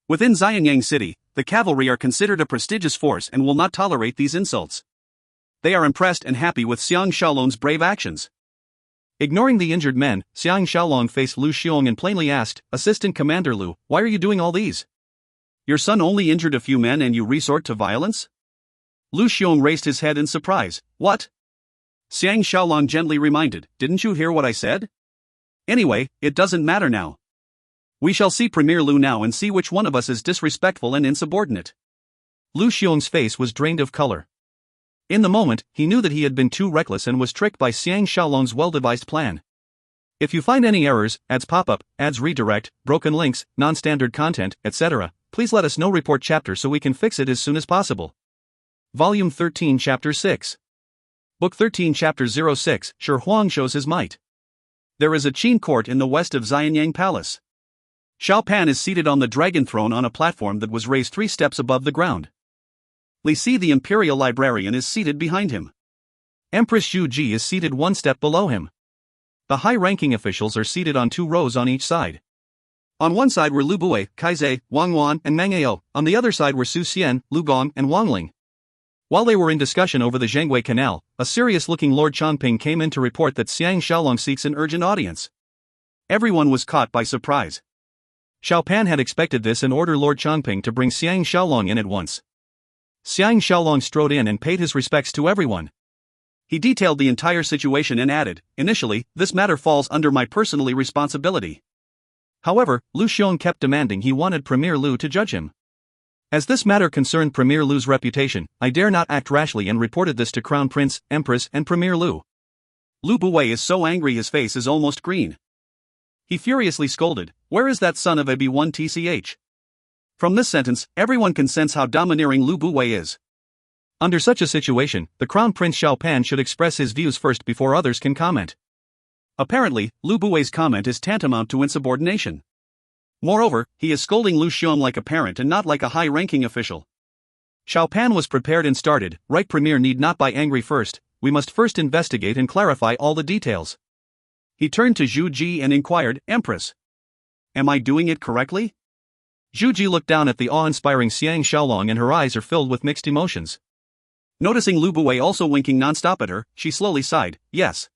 Within Xianyang City, the cavalry are considered a prestigious force and will not tolerate these insults. They are impressed and happy with Xiang Shaolong's brave actions. Ignoring the injured men, Xiang Shaolong faced Lu Xiong and plainly asked, "Assistant Commander Lu, why are you doing all these? Your son only injured a few men and you resort to violence?" Lu Xiong raised his head in surprise. "What?" Xiang Shaolong gently reminded, "Didn't you hear what I said? Anyway, it doesn't matter now. We shall see Premier Lu now and see which one of us is disrespectful and insubordinate." Lu Xiong's face was drained of color. In the moment, he knew that he had been too reckless and was tricked by Xiang Shaolong's well-devised plan. If you find any errors, ads pop-up, ads redirect, broken links, non-standard content, etc., please let us know. Report chapter so we can fix it as soon as possible. Volume 13 Chapter 6. Book 13 Chapter 06, Shi Huang shows his might. There is a Qin court in the west of Xianyang Palace. Xiao Pan is seated on the dragon throne on a platform that was raised 3 steps above the ground. Li Si the imperial librarian is seated behind him. Empress Zhu Ji is seated 1 step below him. The high-ranking officials are seated on 2 rows on each side. On one side were Lu Buwei, Kaizhe, Wang Wan and Meng Ao, on the other side were Su Xian, Lu Gong and Wang Ling. While they were in discussion over the Zhangwei Canal, a serious-looking Lord Changping came in to report that Xiang Shaolong seeks an urgent audience. Everyone was caught by surprise. Xiao Pan had expected this and ordered Lord Changping to bring Xiang Shaolong in at once. Xiang Shaolong strode in and paid his respects to everyone. He detailed the entire situation and added, "Initially, this matter falls under my personal responsibility." However, Lu Xiong kept demanding he wanted Premier Lu to judge him. As this matter concerned Premier Lu's reputation, I dare not act rashly and reported this to Crown Prince, Empress and Premier Lu. Lu Buwei is so angry his face is almost green. He furiously scolded, "Where is that son of a B1TCH?" From this sentence, everyone can sense how domineering Lu Buwei is. Under such a situation, the Crown Prince Xiaopan should express his views first before others can comment. Apparently, Lu Buwei's comment is tantamount to insubordination. Moreover, he is scolding Lu Xiong like a parent and not like a high-ranking official. Xiaopan was prepared and started, "Right, Premier need not be angry first, we must first investigate and clarify all the details." He turned to Zhu Ji and inquired, "Empress, am I doing it correctly?" Zhu Ji looked down at the awe-inspiring Xiang Shaolong and her eyes are filled with mixed emotions. Noticing Lu Buwei also winking non-stop at her, she slowly sighed, "Yes.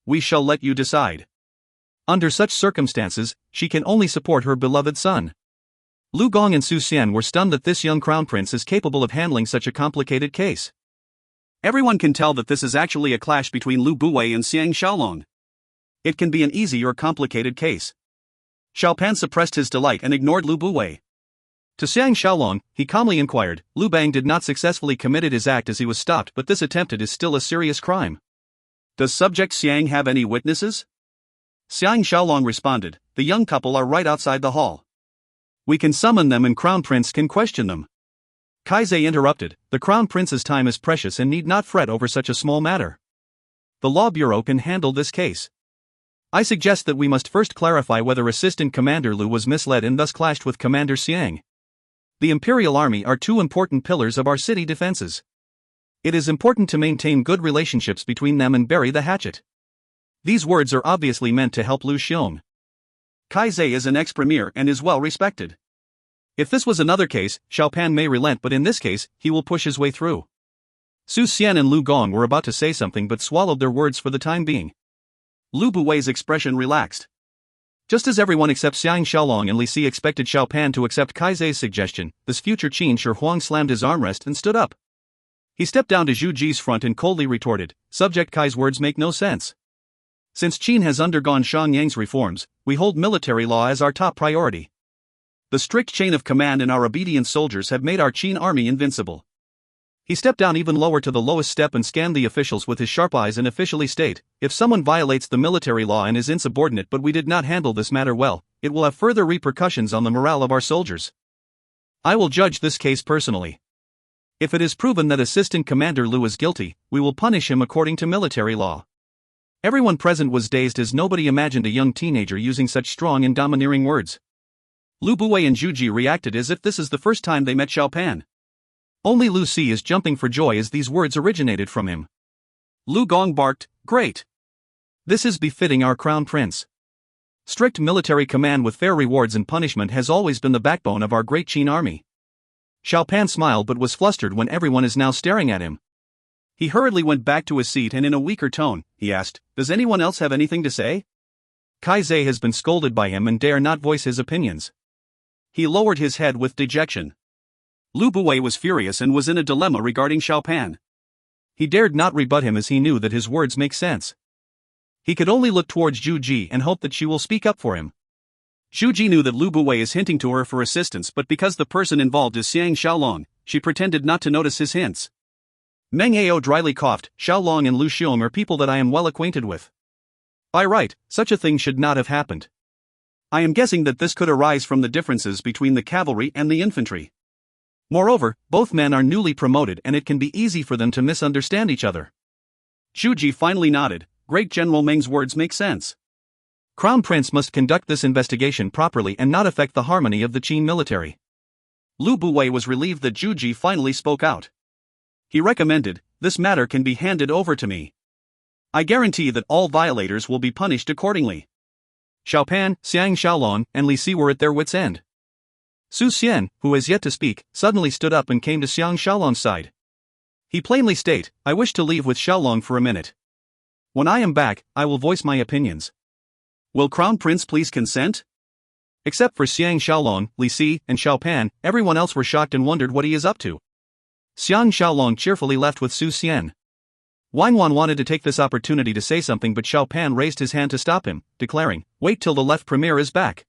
We shall let you decide." Under such circumstances, she can only support her beloved son. Lu Gong and Su Xian were stunned that this young crown prince is capable of handling such a complicated case. Everyone can tell that this is actually a clash between Lu Buwei and Xiang Shaolong. It can be an easy or complicated case. Xiaopan suppressed his delight and ignored Lu Buwei. To Xiang Shaolong, he calmly inquired, "Lu Bang did not successfully committed his act as he was stopped, but this attempted is still a serious crime. Does subject Xiang have any witnesses?" Xiang Shaolong responded, "The young couple are right outside the hall. We can summon them and Crown Prince can question them." Kaizai interrupted, "The Crown Prince's time is precious and need not fret over such a small matter. The Law Bureau can handle this case. I suggest that we must first clarify whether Assistant Commander Lu was misled and thus clashed with Commander Xiang. The Imperial Army are two important pillars of our city defenses. It is important to maintain good relationships between them and bury the hatchet." These words are obviously meant to help Lu Xiong. Kaizai is an ex-premier and is well respected. If this was another case, Xiaopan may relent, but in this case, he will push his way through. Su Xian and Lu Gong were about to say something but swallowed their words for the time being. Lu Buwei's expression relaxed. Just as everyone except Xiang Shaolong and Li Si expected Xiaopan to accept Kaizai's suggestion, this future Qin Shi Huang slammed his armrest and stood up. He stepped down to Zhu Ji's front and coldly retorted, "Subject Kai's words make no sense. Since Qin has undergone Xiangyang's reforms, we hold military law as our top priority. The strict chain of command and our obedient soldiers have made our Qin army invincible." He stepped down even lower to the lowest step and scanned the officials with his sharp eyes and officially state, "If someone violates the military law and is insubordinate but we did not handle this matter well, it will have further repercussions on the morale of our soldiers. I will judge this case personally. If it is proven that Assistant Commander Lu is guilty, we will punish him according to military law." Everyone present was dazed as nobody imagined a young teenager using such strong and domineering words. Lu Buwei and Zhu Ji reacted as if this is the first time they met Xiaopan. Only Lu Si is jumping for joy as these words originated from him. Lu Gong barked, "Great! This is befitting our Crown Prince. Strict military command with fair rewards and punishment has always been the backbone of our great Qin army." Xiaopan smiled but was flustered when everyone is now staring at him. He hurriedly went back to his seat and in a weaker tone, he asked, "Does anyone else have anything to say?" Kaizai has been scolded by him and dare not voice his opinions. He lowered his head with dejection. Lu Buwei was furious and was in a dilemma regarding Xiaopan. He dared not rebut him as he knew that his words make sense. He could only look towards Zhu Ji and hope that she will speak up for him. Zhu Ji knew that Lu Buwei is hinting to her for assistance, but because the person involved is Xiang Shaolong, she pretended not to notice his hints. Meng Ao dryly coughed, "Shaolong and Lu Xiong are people that I am well acquainted with. By right, such a thing should not have happened. I am guessing that this could arise from the differences between the cavalry and the infantry. Moreover, both men are newly promoted and it can be easy for them to misunderstand each other." Zhu Ji finally nodded, "Great General Meng's words make sense. Crown Prince must conduct this investigation properly and not affect the harmony of the Qin military." Lu Buwei was relieved that Zhu Ji finally spoke out. He recommended, "This matter can be handed over to me. I guarantee that all violators will be punished accordingly." Xiaopan, Xiang Shaolong, and Li Si were at their wits' end. Su Xian, who has yet to speak, suddenly stood up and came to Xiang Shaolong's side. He plainly stated, "I wish to leave with Shaolong for a minute. When I am back, I will voice my opinions. Will Crown Prince please consent?" Except for Xiang Shaolong, Li Si, and Xiaopan, everyone else were shocked and wondered what he is up to. Xiang Shaolong cheerfully left with Su Xian. Wang Wan wanted to take this opportunity to say something, but Xiaopan raised his hand to stop him, declaring, "Wait till the left premier is back."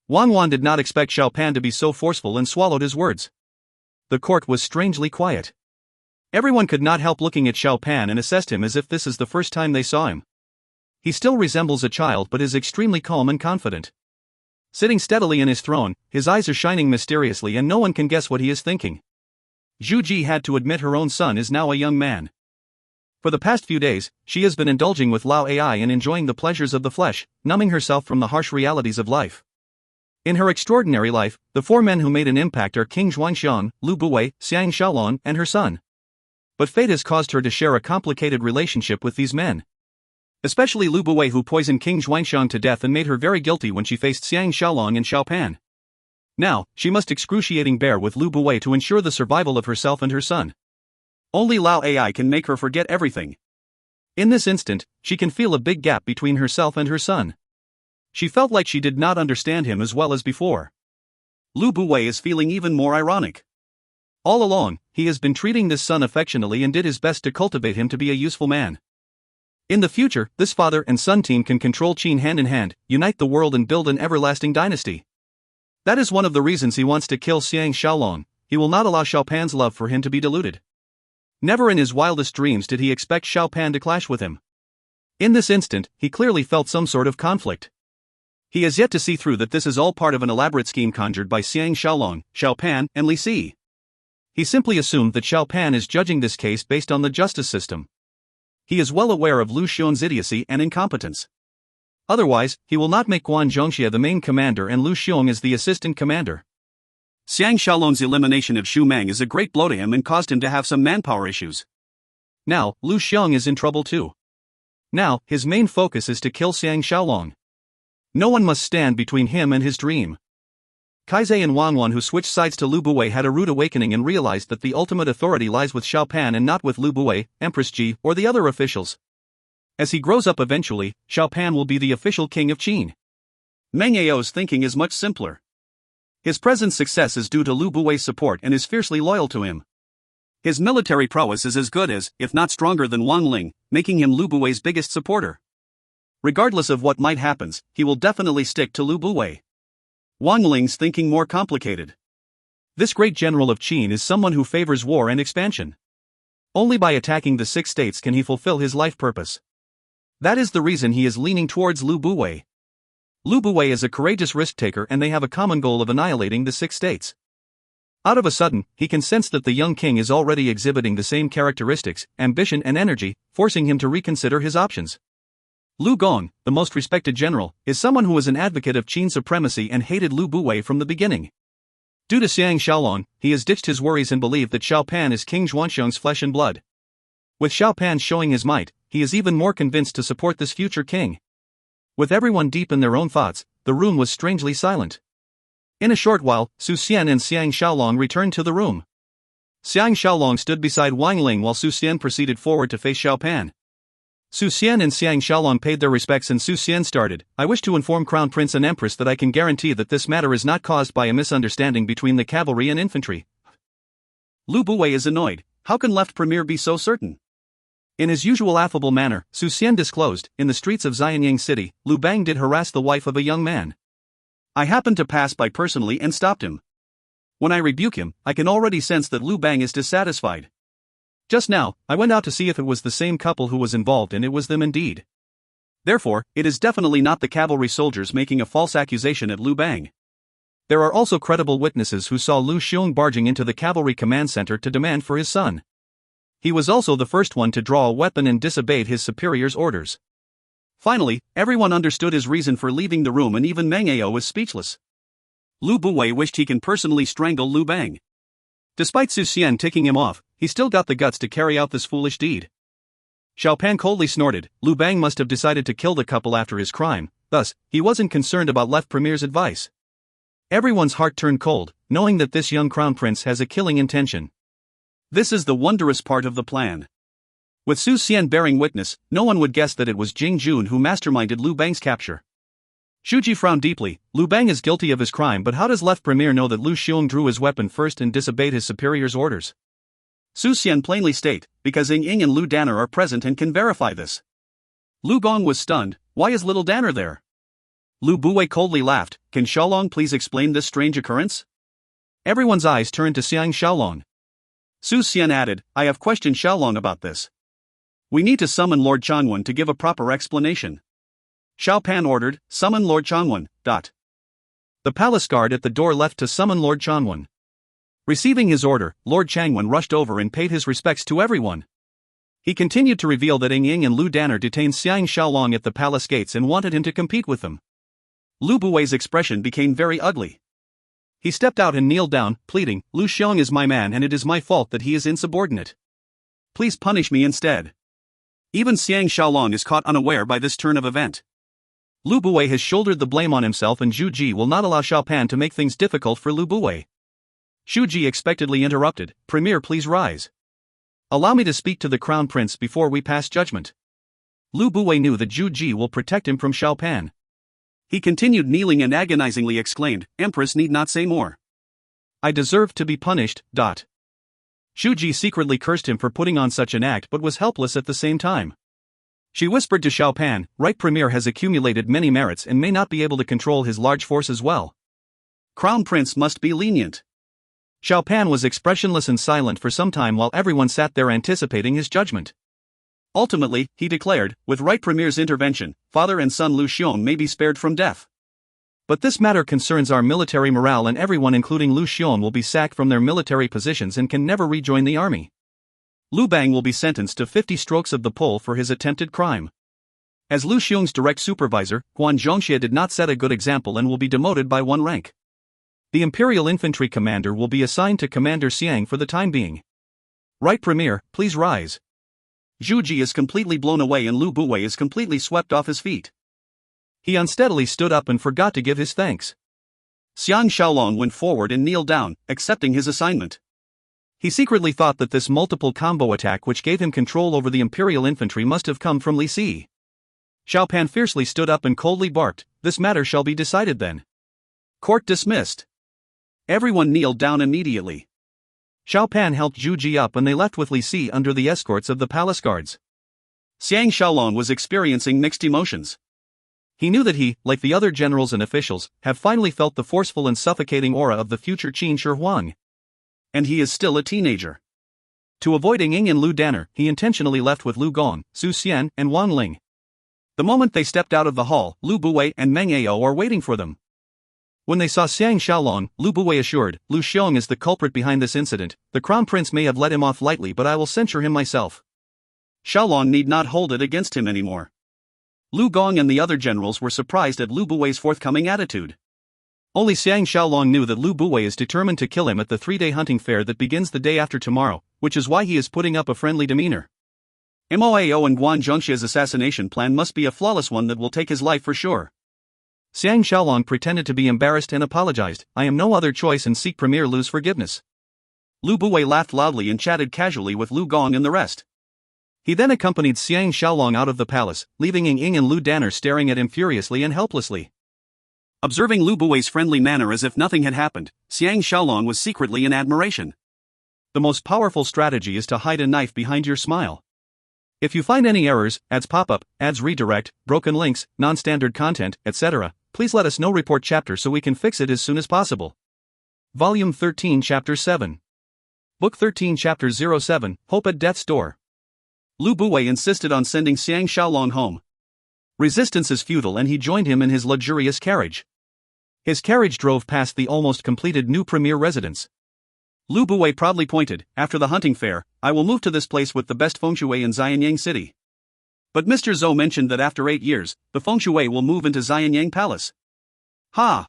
Wang Wan did not expect Xiaopan to be so forceful and swallowed his words. The court was strangely quiet. Everyone could not help looking at Xiaopan and assessed him as if this is the first time they saw him. He still resembles a child but is extremely calm and confident. Sitting steadily in his throne, his eyes are shining mysteriously and no one can guess what he is thinking. Zhu Ji had to admit her own son is now a young man. For the past few days, she has been indulging with Lao Ai and enjoying the pleasures of the flesh, numbing herself from the harsh realities of life. In her extraordinary life, the four men who made an impact are King Xuanxiang, Lu Buwei, Xiang Shaolong, and her son. But fate has caused her to share a complicated relationship with these men. Especially Lu Buwei, who poisoned King Xuanxiang to death and made her very guilty when she faced Xiang Shaolong and Xiaopan. Now, she must excruciating bear with Lu Buwei to ensure the survival of herself and her son. Only Lao Ai can make her forget everything. In this instant, she can feel a big gap between herself and her son. She felt like she did not understand him as well as before. Lu Buwei is feeling even more ironic. All along, he has been treating this son affectionately and did his best to cultivate him to be a useful man. In the future, this father and son team can control Qin hand in hand, unite the world and build an everlasting dynasty. That is one of the reasons he wants to kill Xiang Shaolong. He will not allow Xiaopan's love for him to be diluted. Never in his wildest dreams did he expect Xiaopan to clash with him. In this instant, he clearly felt some sort of conflict. He has yet to see through that this is all part of an elaborate scheme conjured by Xiang Shaolong, Xiaopan, and Li Si. He simply assumed that Xiaopan is judging this case based on the justice system. He is well aware of Lu Xiong's idiocy and incompetence. Otherwise, he will not make Guan Zhongxia the main commander and Lu Xiong as the assistant commander. Xiang Shaolong's elimination of Xu Meng is a great blow to him and caused him to have some manpower issues. Now, Lu Xiong is in trouble too. Now, his main focus is to kill Xiang Shaolong. No one must stand between him and his dream. Kaizai and Wanwan, who switched sides to Lu Buwei, had a rude awakening and realized that the ultimate authority lies with Xiaopan and not with Lu Buwei, Empress Ji, or the other officials. As he grows up eventually, Xiaopan will be the official king of Qin. Meng Yao's thinking is much simpler. His present success is due to Lu Buwei's support and is fiercely loyal to him. His military prowess is as good as, if not stronger than Wang Ling, making him Lu Buwei's biggest supporter. Regardless of what might happen, he will definitely stick to Lu Buwei. Wang Ling's thinking more complicated. This great general of Qin is someone who favors war and expansion. Only by attacking the 6 states can he fulfill his life purpose. That is the reason he is leaning towards Lu Buwei. Lu Buwei is a courageous risk-taker and they have a common goal of annihilating the 6 states. Out of a sudden, he can sense that the young king is already exhibiting the same characteristics, ambition and energy, forcing him to reconsider his options. Lu Gong, the most respected general, is someone who was an advocate of Qin supremacy and hated Lu Buwei from the beginning. Due to Xiang Shaolong, he has ditched his worries and believed that Xiaopan is King Xuanxiang's flesh and blood. With Xiaopan showing his might, he is even more convinced to support this future king. With everyone deep in their own thoughts, the room was strangely silent. In a short while, Su Xian and Xiang Shaolong returned to the room. Xiang Shaolong stood beside Wang Ling while Su Xian proceeded forward to face Xiaopan. Su Xian and Xiang Shaolong paid their respects and Su Xian started, "I wish to inform Crown Prince and Empress that I can guarantee that this matter is not caused by a misunderstanding between the cavalry and infantry." Lu Buwei is annoyed. How can Left Premier be so certain? In his usual affable manner, Su Xian disclosed, in the streets of Xianyang City, Lu Bang did harass the wife of a young man. I happened to pass by personally and stopped him. When I rebuke him, I can already sense that Lu Bang is dissatisfied. Just now, I went out to see if it was the same couple who was involved and it was them indeed. Therefore, it is definitely not the cavalry soldiers making a false accusation at Lu Bang. There are also credible witnesses who saw Lu Xiong barging into the cavalry command center to demand for his son. He was also the first one to draw a weapon and disobeyed his superior's orders. Finally, everyone understood his reason for leaving the room and even Meng Yao was speechless. Lu Buwei wished he can personally strangle Lu Bang. Despite Su Xian ticking him off, he still got the guts to carry out this foolish deed. Xiaopan coldly snorted. Lu Bang must have decided to kill the couple after his crime, thus, he wasn't concerned about Left Premier's advice. Everyone's heart turned cold, knowing that this young crown prince has a killing intention. This is the wondrous part of the plan. With Su Xian bearing witness, no one would guess that it was Jing Jun who masterminded Lu Bang's capture. Shuji frowned deeply. Lu Bang is guilty of his crime, but how does Left Premier know that Lu Xiong drew his weapon first and disobeyed his superior's orders? Su Xian plainly state, because Ying Ying and Lu Danner are present and can verify this. Lu Gong was stunned. Why is little Danner there? Lu Buwei coldly laughed. Can Shaolong please explain this strange occurrence? Everyone's eyes turned to Xiang Shaolong. Su Xian added, I have questioned Shaolong about this. We need to summon Lord Chanwen to give a proper explanation. Xiao Pan ordered, summon Lord Changwen. The palace guard at the door left to summon Lord Changwen. Receiving his order, Lord Changwen rushed over and paid his respects to everyone. He continued to reveal that Ying and Lu Danner detained Xiang Shaolong at the palace gates and wanted him to compete with them. Lu Buwei's expression became very ugly. He stepped out and kneeled down, pleading, Lu Xiong is my man and it is my fault that he is insubordinate. Please punish me instead. Even Xiang Shaolong is caught unaware by this turn of event. Lu Buwei has shouldered the blame on himself and Zhu Ji will not allow Xiao Pan to make things difficult for Lu Buwei. Zhu Ji expectedly interrupted, Premier please rise. Allow me to speak to the Crown Prince before we pass judgment. Lu Buwei knew that Zhu Ji will protect him from Xiao Pan. He continued kneeling and agonizingly exclaimed, Empress need not say more. I deserve to be punished. Zhu Ji secretly cursed him for putting on such an act but was helpless at the same time. She whispered to Xiao Pan, Right Premier has accumulated many merits and may not be able to control his large force as well. Crown Prince must be lenient. Xiao Pan was expressionless and silent for some time while everyone sat there anticipating his judgment. Ultimately, he declared, with Right Premier's intervention, father and son Lu Xiong may be spared from death. But this matter concerns our military morale and everyone including Lu Xiong will be sacked from their military positions and can never rejoin the army. Lu Bang will be sentenced to 50 strokes of the pole for his attempted crime. As Lu Xiong's direct supervisor, Guan Zhongxie did not set a good example and will be demoted by 1 rank. The Imperial Infantry Commander will be assigned to Commander Xiang for the time being. Right Premier, please rise. Zhu Ji is completely blown away and Lu Buwei is completely swept off his feet. He unsteadily stood up and forgot to give his thanks. Xiang Shaolong went forward and kneeled down, accepting his assignment. He secretly thought that this multiple combo attack which gave him control over the Imperial Infantry must have come from Li Si. Xiao Pan fiercely stood up and coldly barked, This matter shall be decided then. Court dismissed. Everyone kneeled down immediately. Xiao Pan helped Zhu Ji up and they left with Li Si under the escorts of the palace guards. Xiang Shaolong was experiencing mixed emotions. He knew that he, like the other generals and officials, have finally felt the forceful and suffocating aura of the future Qin Shi Huang. And he is still a teenager. To avoid Ying and Lu Danner, he intentionally left with Lu Gong, Su Xian, and Wang Ling. The moment they stepped out of the hall, Lu Buwei and Meng Ao are waiting for them. When they saw Xiang Shaolong, Lu Buwei assured, Lu Xiong is the culprit behind this incident, the Crown Prince may have let him off lightly but I will censure him myself. Shaolong need not hold it against him anymore. Lu Gong and the other generals were surprised at Lu Buwei's forthcoming attitude. Only Xiang Shaolong knew that Lu Buwei is determined to kill him at the 3-day hunting fair that begins the day after tomorrow, which is why he is putting up a friendly demeanor. Moao and Guan Zhongxie's assassination plan must be a flawless one that will take his life for sure. Xiang Shaolong pretended to be embarrassed and apologized, I am no other choice and seek Premier Lu's forgiveness. Lu Buwei laughed loudly and chatted casually with Lu Gong and the rest. He then accompanied Xiang Shaolong out of the palace, leaving Ying and Lu Danner staring at him furiously and helplessly. Observing Lu Buwei's friendly manner as if nothing had happened, Xiang Shaolong was secretly in admiration. The most powerful strategy is to hide a knife behind your smile. If you find any errors, ads pop-up, ads redirect, broken links, non-standard content, etc., please let us know. Report chapter so we can fix it as soon as possible. Volume 13 Chapter 7. Book 13 Chapter 07, Hope at Death's Door. Lu Buwei insisted on sending Xiang Shaolong home. Resistance is futile and he joined him in his luxurious carriage. His carriage drove past the almost completed new premier residence. Lu Buwei proudly pointed, after the hunting fair, I will move to this place with the best feng shui in Xianyang City. But Mr. Zhou mentioned that after 8 years, the feng shui will move into Xianyang Palace. Ha!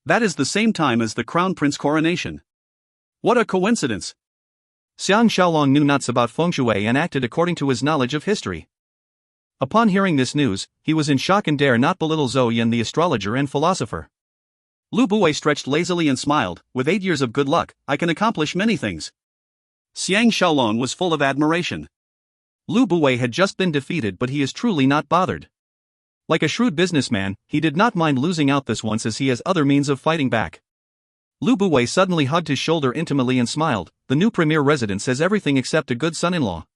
That is the same time as the Crown Prince coronation. What a coincidence! Xiang Shaolong knew nuts about feng shui and acted according to his knowledge of history. Upon hearing this news, he was in shock and dare not belittle Zhou Yan the astrologer and philosopher. Lu Buwei stretched lazily and smiled, with 8 years of good luck, I can accomplish many things. Xiang Shaolong was full of admiration. Lu Buwei had just been defeated but he is truly not bothered. Like a shrewd businessman, he did not mind losing out this once as he has other means of fighting back. Lu Buwei suddenly hugged his shoulder intimately and smiled, the new premier residence has everything except a good son-in-law.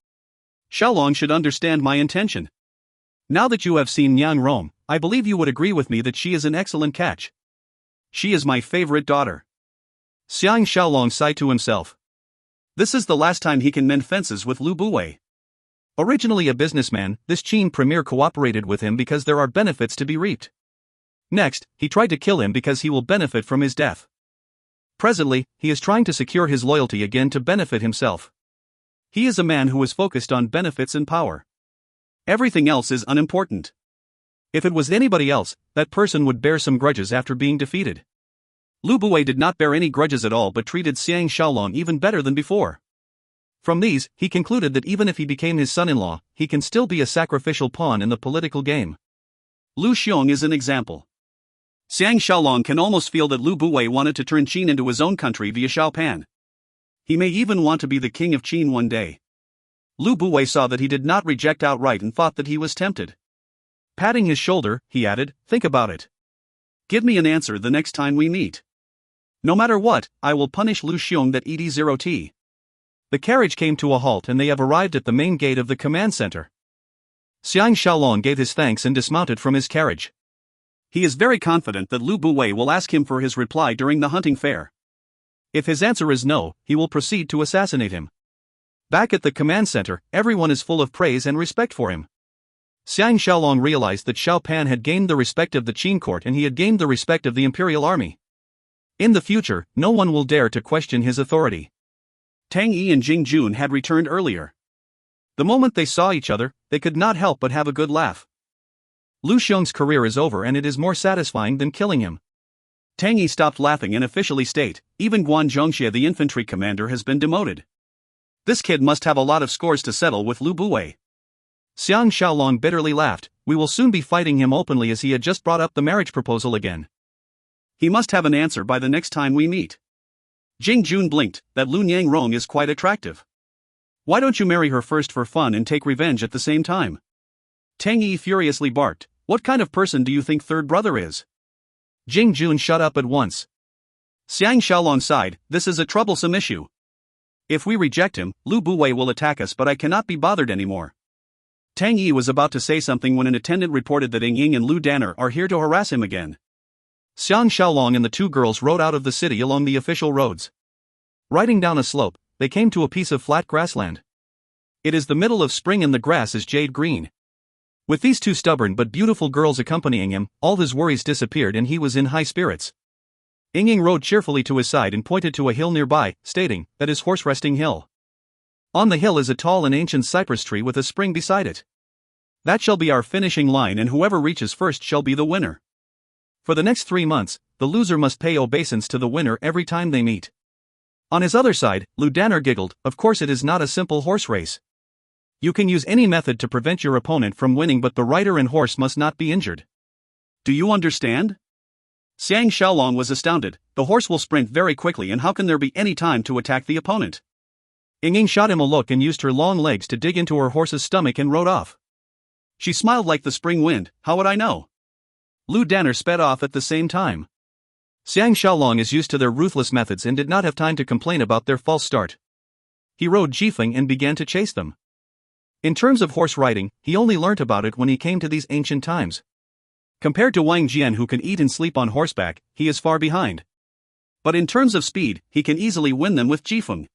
Shaolong should understand my intention. Now that you have seen Nyang Rome, I believe you would agree with me that she is an excellent catch. She is my favorite daughter. Xiang Shaolong sighed to himself. This is the last time he can mend fences with Lu Buwei. Originally a businessman, this Qin premier cooperated with him because there are benefits to be reaped. Next, he tried to kill him because he will benefit from his death. Presently, he is trying to secure his loyalty again to benefit himself. He is a man who is focused on benefits and power. Everything else is unimportant. If it was anybody else, that person would bear some grudges after being defeated. Lu Buwei did not bear any grudges at all but treated Xiang Shaolong even better than before. From these, he concluded that even if he became his son-in-law, he can still be a sacrificial pawn in the political game. Lu Xiong is an example. Xiang Shaolong can almost feel that Lu Buwei wanted to turn Qin into his own country via Xiaopan. He may even want to be the king of Qin one day. Lu Buwei saw that he did not reject outright and thought that he was tempted. Patting his shoulder, he added, "Think about it. Give me an answer the next time we meet. No matter what, I will punish Lu Xiong that ED0T." The carriage came to a halt and they have arrived at the main gate of the command center. Xiang Shaolong gave his thanks and dismounted from his carriage. He is very confident that Lu Buwei will ask him for his reply during the hunting fair. If his answer is no, he will proceed to assassinate him. Back at the command center, everyone is full of praise and respect for him. Xiang Shaolong realized that Xiao Pan had gained the respect of the Qin court and he had gained the respect of the imperial army. In the future, no one will dare to question his authority. Tang Yi and Jing Jun had returned earlier. The moment they saw each other, they could not help but have a good laugh. Lu Xiong's career is over and it is more satisfying than killing him. Tang Yi stopped laughing and officially state, even Guan Zhongxie the infantry commander has been demoted. This kid must have a lot of scores to settle with Lu Buwei. Xiang Shaolong bitterly laughed, "We will soon be fighting him openly," as he had just brought up the marriage proposal again. He must have an answer by the next time we meet. Jing Jun blinked, "That Lu Niangrong is quite attractive. Why don't you marry her first for fun and take revenge at the same time?" Tang Yi furiously barked, "What kind of person do you think third brother is?" Jing Jun shut up at once. Xiang Shaolong sighed, "This is a troublesome issue. If we reject him, Lu Buwei will attack us, but I cannot be bothered anymore." Tang Yi was about to say something when an attendant reported that Ying Ying and Lu Danner are here to harass him again. Xiang Shaolong and the two girls rode out of the city along the official roads. Riding down a slope, they came to a piece of flat grassland. It is the middle of spring and the grass is jade green. With these two stubborn but beautiful girls accompanying him, all his worries disappeared and he was in high spirits. Ying Ying rode cheerfully to his side and pointed to a hill nearby, stating, "That is horse resting hill. On the hill is a tall and ancient cypress tree with a spring beside it. That shall be our finishing line and whoever reaches first shall be the winner. For the next 3 months, the loser must pay obeisance to the winner every time they meet." On his other side, Lu Danner giggled, "Of course it is not a simple horse race. You can use any method to prevent your opponent from winning, but the rider and horse must not be injured. Do you understand?" Xiang Shaolong was astounded. The horse will sprint very quickly and how can there be any time to attack the opponent? Ying Ying shot him a look and used her long legs to dig into her horse's stomach and rode off. She smiled like the spring wind, "How would I know?" Lu Danner sped off at the same time. Xiang Shaolong is used to their ruthless methods and did not have time to complain about their false start. He rode Jifeng and began to chase them. In terms of horse riding, he only learnt about it when he came to these ancient times. Compared to Wang Jian, who can eat and sleep on horseback, he is far behind. But in terms of speed, he can easily win them with Jifeng.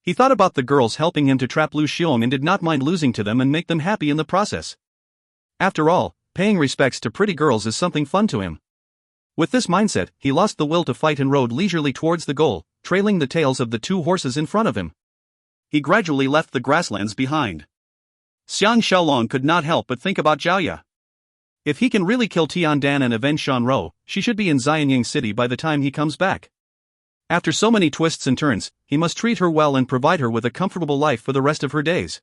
He thought about the girls helping him to trap Lu Xiong and did not mind losing to them and make them happy in the process. After all, paying respects to pretty girls is something fun to him. With this mindset, he lost the will to fight and rode leisurely towards the goal, trailing the tails of the two horses in front of him. He gradually left the grasslands behind. Xiang Shaolong could not help but think about Zhaoya. If he can really kill Tian Dan and avenge Shan Rou, she should be in Xianying City by the time he comes back. After so many twists and turns, he must treat her well and provide her with a comfortable life for the rest of her days.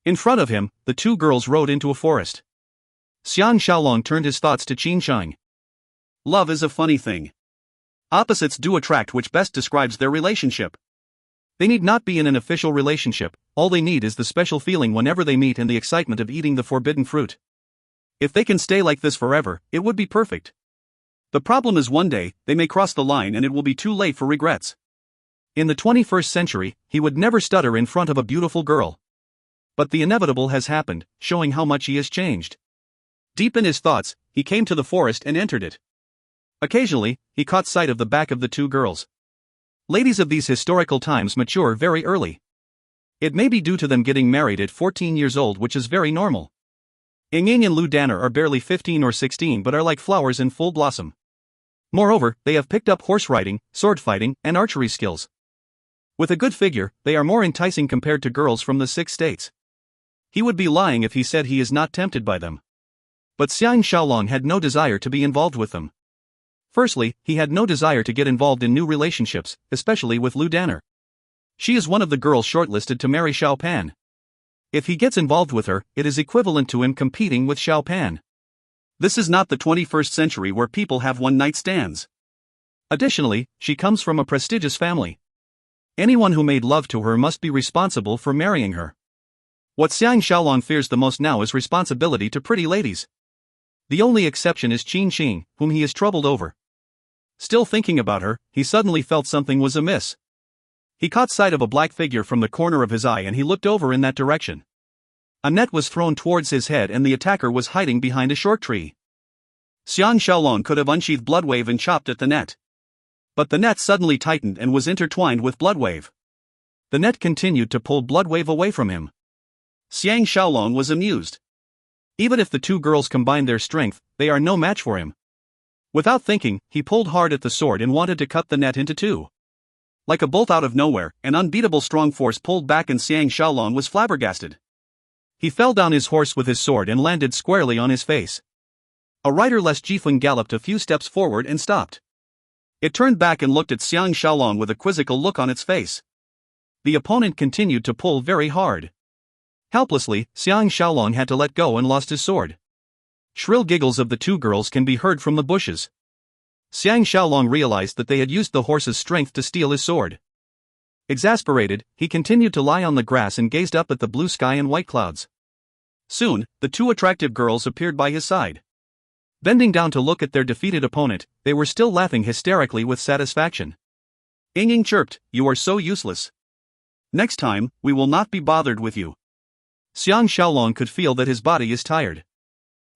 In front of him, the two girls rode into a forest. Xiang Shaolong turned his thoughts to Qin Shang. Love is a funny thing. Opposites do attract, which best describes their relationship. They need not be in an official relationship, all they need is the special feeling whenever they meet and the excitement of eating the forbidden fruit. If they can stay like this forever, it would be perfect. The problem is one day, they may cross the line and it will be too late for regrets. In the 21st century, he would never stutter in front of a beautiful girl. But the inevitable has happened, showing how much he has changed. Deep in his thoughts, he came to the forest and entered it. Occasionally, he caught sight of the back of the two girls. Ladies of these historical times mature very early. It may be due to them getting married at 14 years old, which is very normal. Ying and Lu Danner are barely 15 or 16 but are like flowers in full blossom. Moreover, they have picked up horse riding, sword fighting, and archery skills. With a good figure, they are more enticing compared to girls from the 6 states. He would be lying if he said he is not tempted by them. But Xiang Shaolong had no desire to be involved with them. Firstly, he had no desire to get involved in new relationships, especially with Lu Danner. She is one of the girls shortlisted to marry Xiao Pan. If he gets involved with her, it is equivalent to him competing with Xiao Pan. This is not the 21st century where people have one-night stands. Additionally, she comes from a prestigious family. Anyone who made love to her must be responsible for marrying her. What Xiang Shaolong fears the most now is responsibility to pretty ladies. The only exception is Qin Qing, whom he is troubled over. Still thinking about her, he suddenly felt something was amiss. He caught sight of a black figure from the corner of his eye and he looked over in that direction. A net was thrown towards his head and the attacker was hiding behind a short tree. Xiang Shaolong could have unsheathed Bloodwave and chopped at the net. But the net suddenly tightened and was intertwined with Bloodwave. The net continued to pull Bloodwave away from him. Xiang Shaolong was amused. Even if the two girls combine their strength, they are no match for him. Without thinking, he pulled hard at the sword and wanted to cut the net into two. Like a bolt out of nowhere, an unbeatable strong force pulled back and Xiang Shaolong was flabbergasted. He fell down his horse with his sword and landed squarely on his face. A riderless Jifeng galloped a few steps forward and stopped. It turned back and looked at Xiang Shaolong with a quizzical look on its face. The opponent continued to pull very hard. Helplessly, Xiang Shaolong had to let go and lost his sword. Shrill giggles of the two girls can be heard from the bushes. Xiang Shaolong realized that they had used the horse's strength to steal his sword. Exasperated, he continued to lie on the grass and gazed up at the blue sky and white clouds. Soon, the two attractive girls appeared by his side. Bending down to look at their defeated opponent, they were still laughing hysterically with satisfaction. Ying chirped, "You are so useless. Next time, we will not be bothered with you." Xiang Shaolong could feel that his body is tired.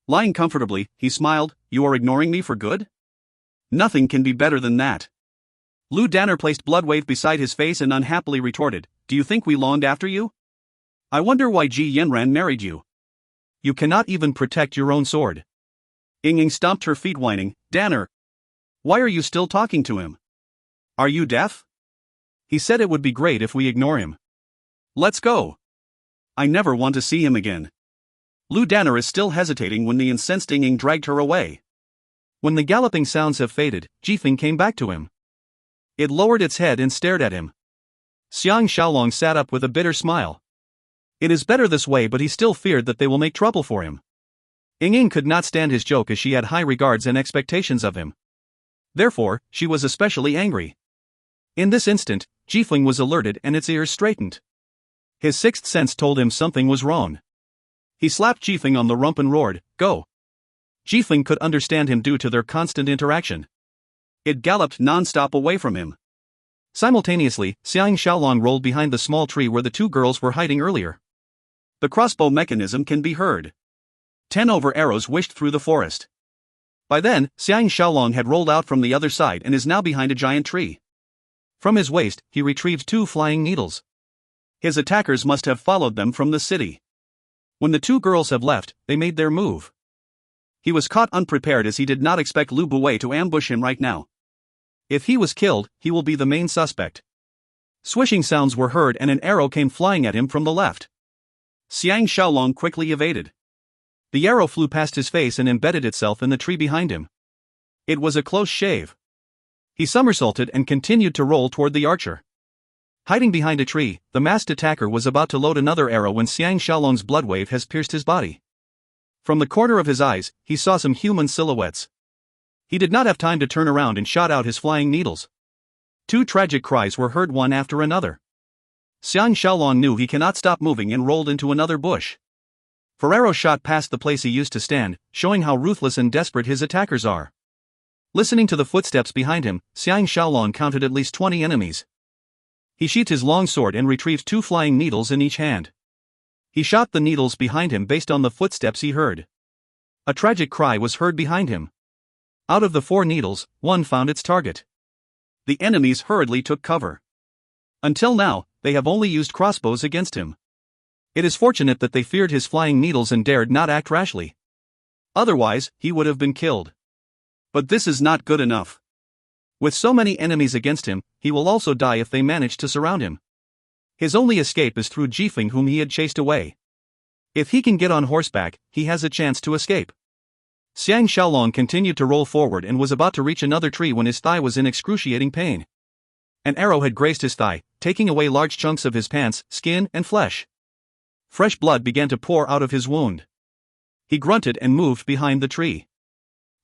Lying comfortably, he smiled, "You are ignoring me for good? Nothing can be better than that." Lu Danner placed Bloodwave beside his face and unhappily retorted, "Do you think we longed after you? I wonder why Ji Yanran married you. You cannot even protect your own sword." Ying stomped her feet whining, "Danner, why are you still talking to him? Are you deaf? He said it would be great if we ignore him. Let's go. I never want to see him again." Lu Danner is still hesitating when the incensed Ying dragged her away. When the galloping sounds have faded, Jifeng came back to him. It lowered its head and stared at him. Xiang Shaolong sat up with a bitter smile. It is better this way, but he still feared that they will make trouble for him. Ying could not stand his joke as she had high regards and expectations of him. Therefore, she was especially angry. In this instant, Jifeng was alerted and its ears straightened. His sixth sense told him something was wrong. He slapped Jifeng on the rump and roared, "Go!" Jifeng could understand him due to their constant interaction. It galloped non-stop away from him. Simultaneously, Xiang Shaolong rolled behind the small tree where the two girls were hiding earlier. The crossbow mechanism can be heard. 10 over arrows whished through the forest. By then, Xiang Shaolong had rolled out from the other side and is now behind a giant tree. From his waist, he retrieved 2 flying needles. His attackers must have followed them from the city. When the two girls have left, they made their move. He was caught unprepared as he did not expect Lu Buwei to ambush him right now. If he was killed, he will be the main suspect. Swishing sounds were heard and an arrow came flying at him from the left. Xiang Shaolong quickly evaded. The arrow flew past his face and embedded itself in the tree behind him. It was a close shave. He somersaulted and continued to roll toward the archer. Hiding behind a tree, the masked attacker was about to load another arrow when Xiang Shaolong's bloodwave has pierced his body. From the corner of his eyes, he saw some human silhouettes. He did not have time to turn around and shot out his flying needles. 2 tragic cries were heard one after another. Xiang Shaolong knew he cannot stop moving and rolled into another bush. Ferrero shot past the place he used to stand, showing how ruthless and desperate his attackers are. Listening to the footsteps behind him, Xiang Shaolong counted at least 20 enemies. He sheathed his long sword and retrieved 2 flying needles in each hand. He shot the needles behind him based on the footsteps he heard. A tragic cry was heard behind him. Out of the 4 needles, 1 found its target. The enemies hurriedly took cover. Until now, they have only used crossbows against him. It is fortunate that they feared his flying needles and dared not act rashly. Otherwise, he would have been killed. But this is not good enough. With so many enemies against him, he will also die if they manage to surround him. His only escape is through Jifeng, whom he had chased away. If he can get on horseback, he has a chance to escape. Xiang Shaolong continued to roll forward and was about to reach another tree when his thigh was in excruciating pain. An arrow had grazed his thigh, taking away large chunks of his pants, skin, and flesh. Fresh blood began to pour out of his wound. He grunted and moved behind the tree.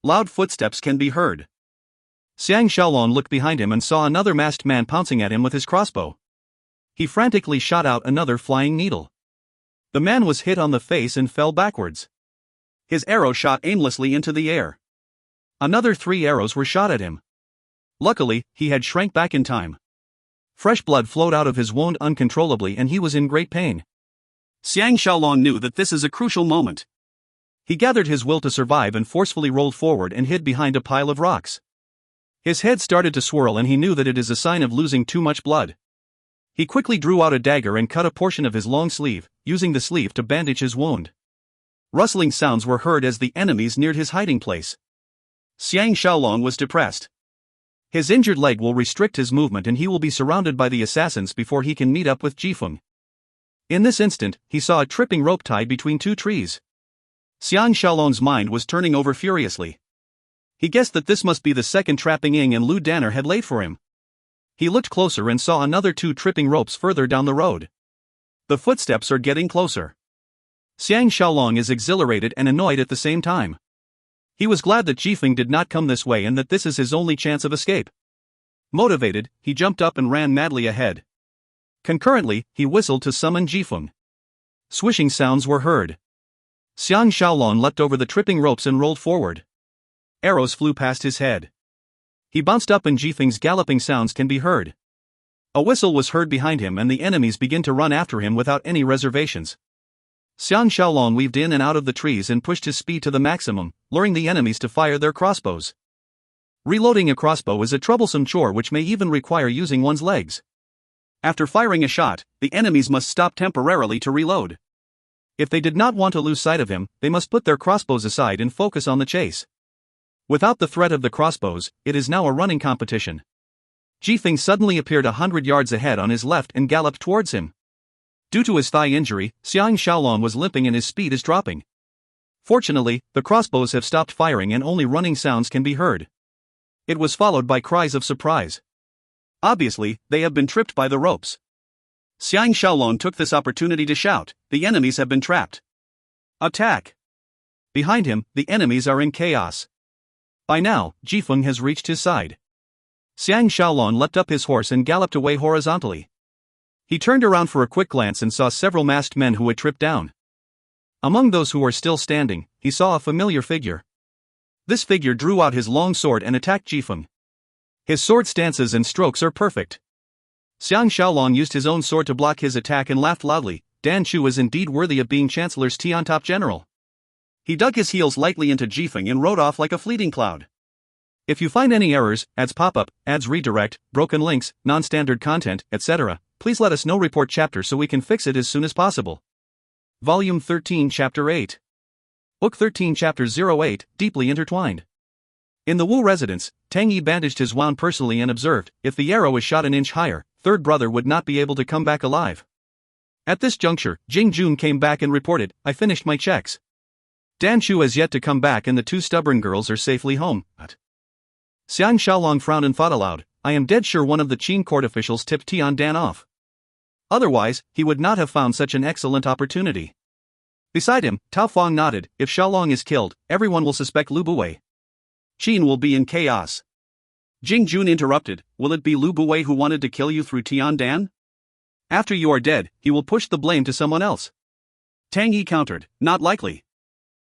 Loud footsteps can be heard. Xiang Shaolong looked behind him and saw another masked man pouncing at him with his crossbow. He frantically shot out another flying needle. The man was hit on the face and fell backwards. His arrow shot aimlessly into the air. Another 3 arrows were shot at him. Luckily, he had shrank back in time. Fresh blood flowed out of his wound uncontrollably and he was in great pain. Xiang Shaolong knew that this is a crucial moment. He gathered his will to survive and forcefully rolled forward and hid behind a pile of rocks. His head started to swirl and he knew that it is a sign of losing too much blood. He quickly drew out a dagger and cut a portion of his long sleeve, using the sleeve to bandage his wound. Rustling sounds were heard as the enemies neared his hiding place. Xiang Shaolong was depressed. His injured leg will restrict his movement and he will be surrounded by the assassins before he can meet up with Jifeng. In this instant, he saw a tripping rope tied between 2 trees. Xiang Shaolong's mind was turning over furiously. He guessed that this must be the second trapping Ying and Lu Danner had laid for him. He looked closer and saw another 2 tripping ropes further down the road. The footsteps are getting closer. Xiang Shaolong is exhilarated and annoyed at the same time. He was glad that Jifeng did not come this way and that this is his only chance of escape. Motivated, he jumped up and ran madly ahead. Concurrently, he whistled to summon Jifeng. Swishing sounds were heard. Xiang Shaolong leapt over the tripping ropes and rolled forward. Arrows flew past his head. He bounced up and Jifeng's galloping sounds can be heard. A whistle was heard behind him and the enemies began to run after him without any reservations. Xiang Shaolong weaved in and out of the trees and pushed his speed to the maximum, luring the enemies to fire their crossbows. Reloading a crossbow is a troublesome chore which may even require using one's legs. After firing a shot, the enemies must stop temporarily to reload. If they did not want to lose sight of him, they must put their crossbows aside and focus on the chase. Without the threat of the crossbows, it is now a running competition. Jifeng suddenly appeared 100 yards ahead on his left and galloped towards him. Due to his thigh injury, Xiang Shaolong was limping and his speed is dropping. Fortunately, the crossbows have stopped firing and only running sounds can be heard. It was followed by cries of surprise. Obviously, they have been tripped by the ropes. Xiang Shaolong took this opportunity to shout, "The enemies have been trapped. Attack!" Behind him, the enemies are in chaos. By now, Jifeng has reached his side. Xiang Shaolong leapt up his horse and galloped away horizontally. He turned around for a quick glance and saw several masked men who had tripped down. Among those who were still standing, he saw a familiar figure. This figure drew out his long sword and attacked Jifeng. His sword stances and strokes are perfect. Xiang Shaolong used his own sword to block his attack and laughed loudly. Dan Chu is indeed worthy of being Chancellor's Tian-top general. He dug his heels lightly into Jifeng and rode off like a fleeting cloud. If you find any errors, ads pop up, ads redirect, broken links, non-standard content, etc., please let us know. Report chapter so we can fix it as soon as possible. Volume 13 Chapter 8. Book 13 Chapter 08, Deeply Intertwined. In the Wu residence, Tang Yi bandaged his wound personally and observed, if the arrow is shot an inch higher, third brother would not be able to come back alive. At this juncture, Jing Jun came back and reported, "I finished my checks. Dan Chu has yet to come back and the 2 stubborn girls are safely home." Xiang Shaolong frowned and thought aloud, "I am dead sure one of the Qin court officials tipped Tian Dan off. Otherwise, he would not have found such an excellent opportunity." Beside him, Tao Fang nodded, "If Shaolong is killed, everyone will suspect Lu Buwei. Qin will be in chaos." Jing Jun interrupted, "Will it be Lu Buwei who wanted to kill you through Tian Dan? After you are dead, he will push the blame to someone else." Tang Yi countered, "Not likely.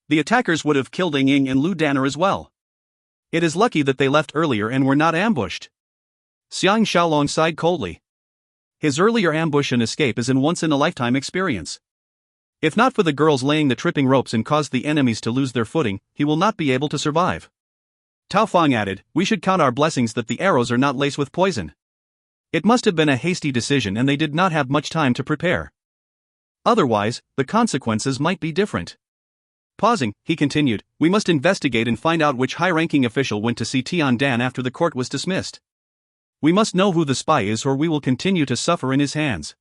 The attackers would have killed Ying and Lu Danner as well. It is lucky that they left earlier and were not ambushed." Xiang Shaolong sighed coldly. His earlier ambush and escape is an once-in-a-lifetime experience. If not for the girls laying the tripping ropes and caused the enemies to lose their footing, he will not be able to survive. Tao Fang added, "We should count our blessings that the arrows are not laced with poison. It must have been a hasty decision and they did not have much time to prepare. Otherwise, the consequences might be different. Pausing, he continued, we must investigate and find out which high-ranking official went to see Tian after the court was dismissed. We must know who the spy is or we will continue to suffer in his hands.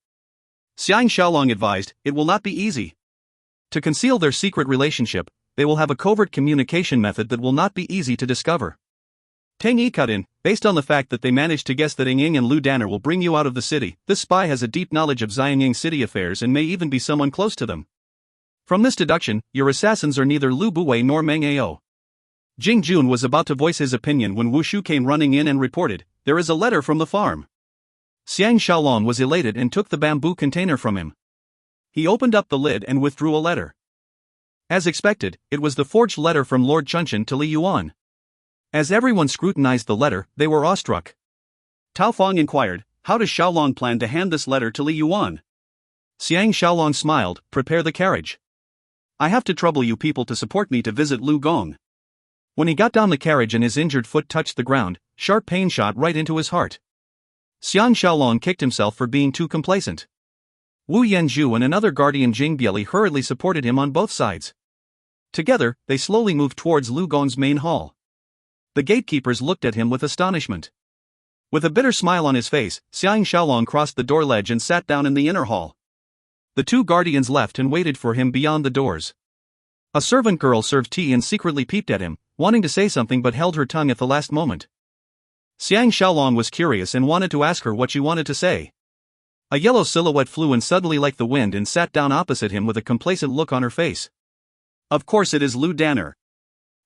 Xiang Shaolong advised, it will not be easy. To conceal their secret relationship, they will have a covert communication method that will not be easy to discover. Tang Yi cut in, based on the fact that they managed to guess that Ying and Lu Danner will bring you out of the city, this spy has a deep knowledge of Xiangying city affairs and may even be someone close to them. From this deduction, your assassins are neither Lu Buwei nor Meng Ao. Jing Jun was about to voice his opinion when Wu Shu came running in and reported, there is a letter from the farm. Xiang Shaolong was elated and took the bamboo container from him. He opened up the lid and withdrew a letter. As expected, it was the forged letter from Lord Chunshan to Li Yuan. As everyone scrutinized the letter, they were awestruck. Tao Feng inquired, how does Shaolong plan to hand this letter to Li Yuan? Xiang Shaolong smiled, prepare the carriage. I have to trouble you people to support me to visit Lu Gong. When he got down the carriage and his injured foot touched the ground, sharp pain shot right into his heart. Xiang Shaolong kicked himself for being too complacent. Wu Yanzhu and another guardian Jing Bieli hurriedly supported him on both sides. Together, they slowly moved towards Lu Gong's main hall. The gatekeepers looked at him with astonishment. With a bitter smile on his face, Xiang Shaolong crossed the door ledge and sat down in the inner hall. The two guardians left and waited for him beyond the doors. A servant girl served tea and secretly peeped at him, wanting to say something but held her tongue at the last moment. Xiang Shaolong was curious and wanted to ask her what she wanted to say. A yellow silhouette flew in suddenly like the wind and sat down opposite him with a complacent look on her face. Of course it is Lu Danner.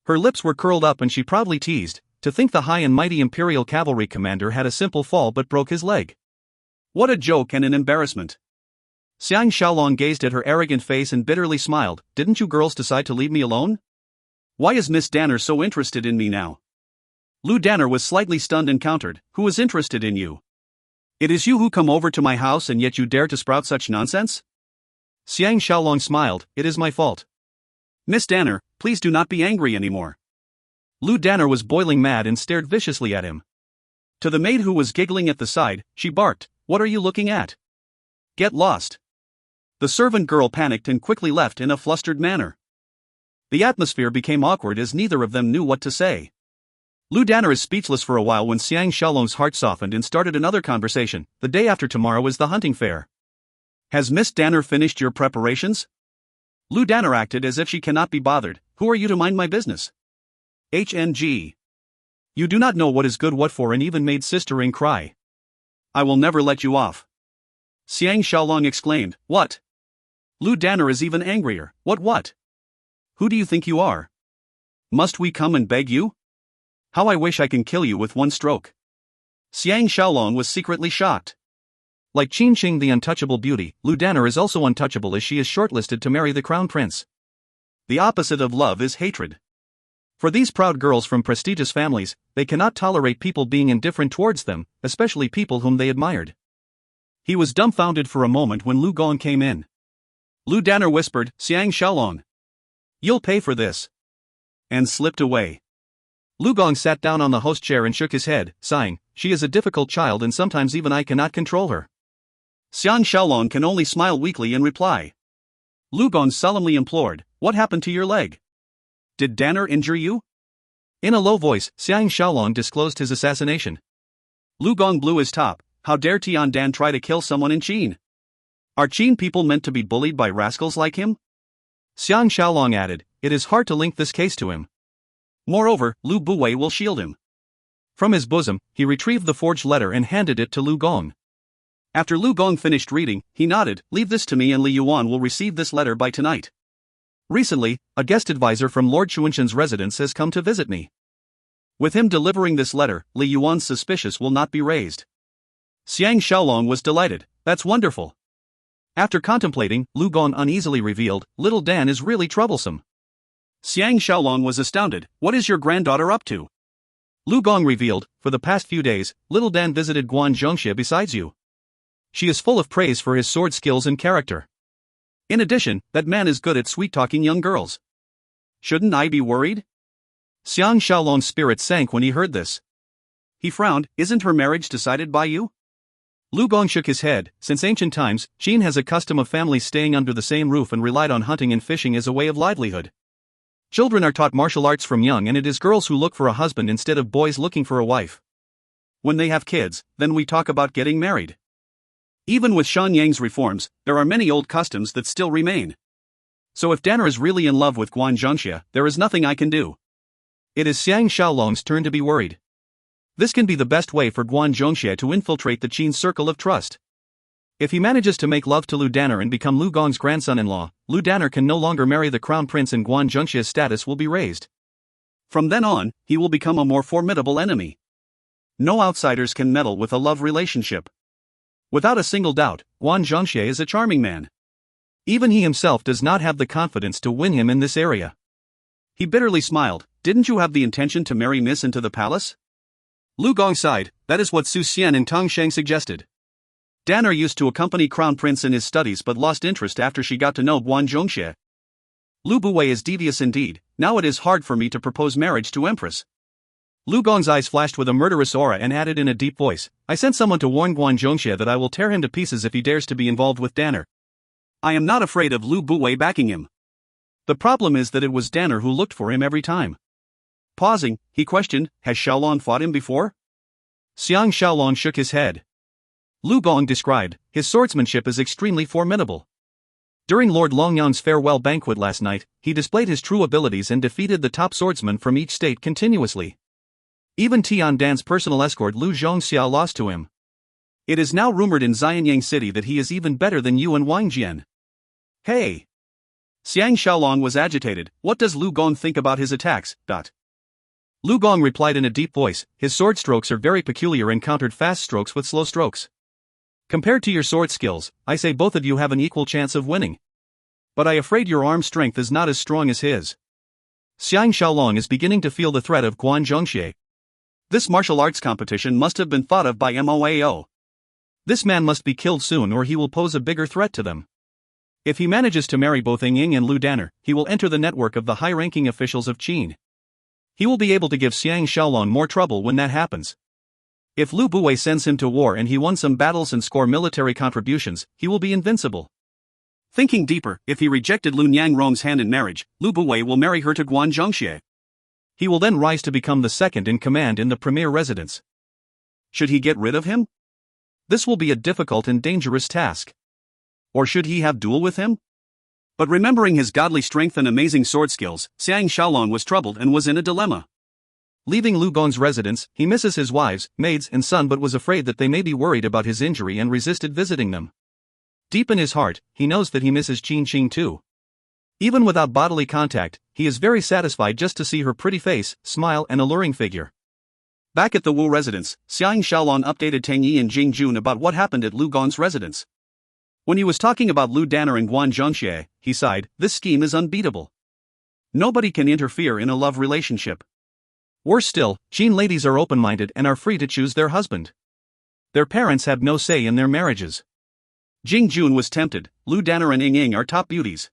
Her lips were curled up and she proudly teased, to think the high and mighty Imperial Cavalry commander had a simple fall but broke his leg. What a joke and an embarrassment. Xiang Shaolong gazed at her arrogant face and bitterly smiled, didn't you girls decide to leave me alone? Why is Miss Danner so interested in me now? Lu Danner was slightly stunned and countered, who is interested in you? It is you who come over to my house and yet you dare to sprout such nonsense? Xiang Shaolong smiled, it is my fault. Miss Danner, please do not be angry anymore. Lu Danner was boiling mad and stared viciously at him. To the maid who was giggling at the side, she barked, what are you looking at? Get lost. The servant girl panicked and quickly left in a flustered manner. The atmosphere became awkward as neither of them knew what to say. Lu Danner is speechless for a while when Xiang Shaolong's heart softened and started another conversation, the day after tomorrow is the hunting fair. Has Miss Danner finished your preparations? Lu Danner acted as if she cannot be bothered, who are you to mind my business? HNG. You do not know what is good what for and even made Sister Ring cry. I will never let you off. Xiang Shaolong exclaimed, what? Lu Danner is even angrier, what? Who do you think you are? Must we come and beg you? How I wish I can kill you with one stroke. Xiang Shaolong was secretly shocked. Like Qin Qing the untouchable beauty, Lu Danner is also untouchable as she is shortlisted to marry the crown prince. The opposite of love is hatred. For these proud girls from prestigious families, they cannot tolerate people being indifferent towards them, especially people whom they admired. He was dumbfounded for a moment when Lu Gong came in. Lu Danner whispered, Xiang Shaolong. You'll pay for this. And slipped away. Lu Gong sat down on the host chair and shook his head, sighing, she is a difficult child and sometimes even I cannot control her. Xiang Shaolong can only smile weakly and reply. Lu Gong solemnly implored, what happened to your leg? Did Danner injure you? In a low voice, Xiang Shaolong disclosed his assassination. Lu Gong blew his top, how dare Tian Dan try to kill someone in Qin? Are Qin people meant to be bullied by rascals like him? Xiang Shaolong added, it is hard to link this case to him. Moreover, Lu Buwei will shield him. From his bosom, he retrieved the forged letter and handed it to Lu Gong. After Lu Gong finished reading, he nodded, leave this to me and Li Yuan will receive this letter by tonight. Recently, a guest advisor from Lord Chuanshan's residence has come to visit me. With him delivering this letter, Li Yuan's suspicious will not be raised. Xiang Shaolong was delighted, that's wonderful. After contemplating, Lu Gong uneasily revealed, little Dan is really troublesome. Xiang Shaolong was astounded, what is your granddaughter up to? Lu Gong revealed, for the past few days, little Dan visited Guan Zhongxia besides you. She is full of praise for his sword skills and character. In addition, that man is good at sweet-talking young girls. Shouldn't I be worried? Xiang Shaolong's spirit sank when he heard this. He frowned, isn't her marriage decided by you? Lu Gong shook his head. Since ancient times, Qin has a custom of families staying under the same roof and relied on hunting and fishing as a way of livelihood. Children are taught martial arts from young, and it is girls who look for a husband instead of boys looking for a wife. When they have kids, then we talk about getting married. Even with Shan Yang's reforms, there are many old customs that still remain. So if Danner is really in love with Guan Zhengxie, there is nothing I can do. It is Xiang Shaolong's turn to be worried. This can be the best way for Guan Zhengxie to infiltrate the Qin circle of trust. If he manages to make love to Lu Danner and become Lu Gong's grandson-in-law, Lu Danner can no longer marry the crown prince and Guan Zhengxie's status will be raised. From then on, he will become a more formidable enemy. No outsiders can meddle with a love relationship. Without a single doubt, Guan Zhengxie is a charming man. Even he himself does not have the confidence to win him in this area. He bitterly smiled. Didn't you have the intention to marry Miss into the palace? Lu Gong sighed. That is what Su Xian and Tang Sheng suggested. Danner used to accompany Crown Prince in his studies but lost interest after she got to know Guan Zhengxie. Lu Buwei is devious indeed. Now it is hard for me to propose marriage to Empress. Lu Gong's eyes flashed with a murderous aura and added in a deep voice, I sent someone to warn Guan Zhengxie that I will tear him to pieces if he dares to be involved with Danner. I am not afraid of Lu Buwei backing him. The problem is that it was Danner who looked for him every time. Pausing, he questioned, has Shaolong fought him before? Xiang Shaolong shook his head. Lu Gong described, his swordsmanship is extremely formidable. During Lord Longyang's farewell banquet last night, he displayed his true abilities and defeated the top swordsmen from each state continuously. Even Tian Dan's personal escort Lu Zhongxiao lost to him. It is now rumored in Xianyang City that he is even better than you and Wang Jian. Hey! Xiang Shaolong was agitated. What does Lu Gong think about his attacks? Lu Gong replied in a deep voice, his sword strokes are very peculiar and countered fast strokes with slow strokes. Compared to your sword skills, I say both of you have an equal chance of winning. But I afraid your arm strength is not as strong as his. Xiang Shaolong is beginning to feel the threat of Guan Zhengxie. This martial arts competition must have been thought of by Moao. This man must be killed soon or he will pose a bigger threat to them. If he manages to marry both Ying and Lu Danner, he will enter the network of the high-ranking officials of Qin. He will be able to give Xiang Shaolong more trouble when that happens. If Lu Buwei sends him to war and he won some battles and score military contributions, he will be invincible. Thinking deeper, if he rejected Lu Niangrong's hand in marriage, Lu Buwei will marry her to Guan Zhengxie. He will then rise to become the second in command in the premier residence. Should he get rid of him? This will be a difficult and dangerous task. Or should he have duel with him? But remembering his godly strength and amazing sword skills, Xiang Shaolong was troubled and was in a dilemma. Leaving Lu Gong's residence, he misses his wives, maids and son but was afraid that they may be worried about his injury and resisted visiting them. Deep in his heart, he knows that he misses Qin Qing too. Even without bodily contact, he is very satisfied just to see her pretty face, smile and alluring figure. Back at the Wu residence, Xiang Shaolong updated Tang Yi and Jing Jun about what happened at Lu Gong's residence. When he was talking about Lu Danner and Guan Zhengxie, he sighed, this scheme is unbeatable. Nobody can interfere in a love relationship. Worse still, Qin ladies are open-minded and are free to choose their husband. Their parents have no say in their marriages. Jing Jun was tempted. Lu Danner and Ying are top beauties.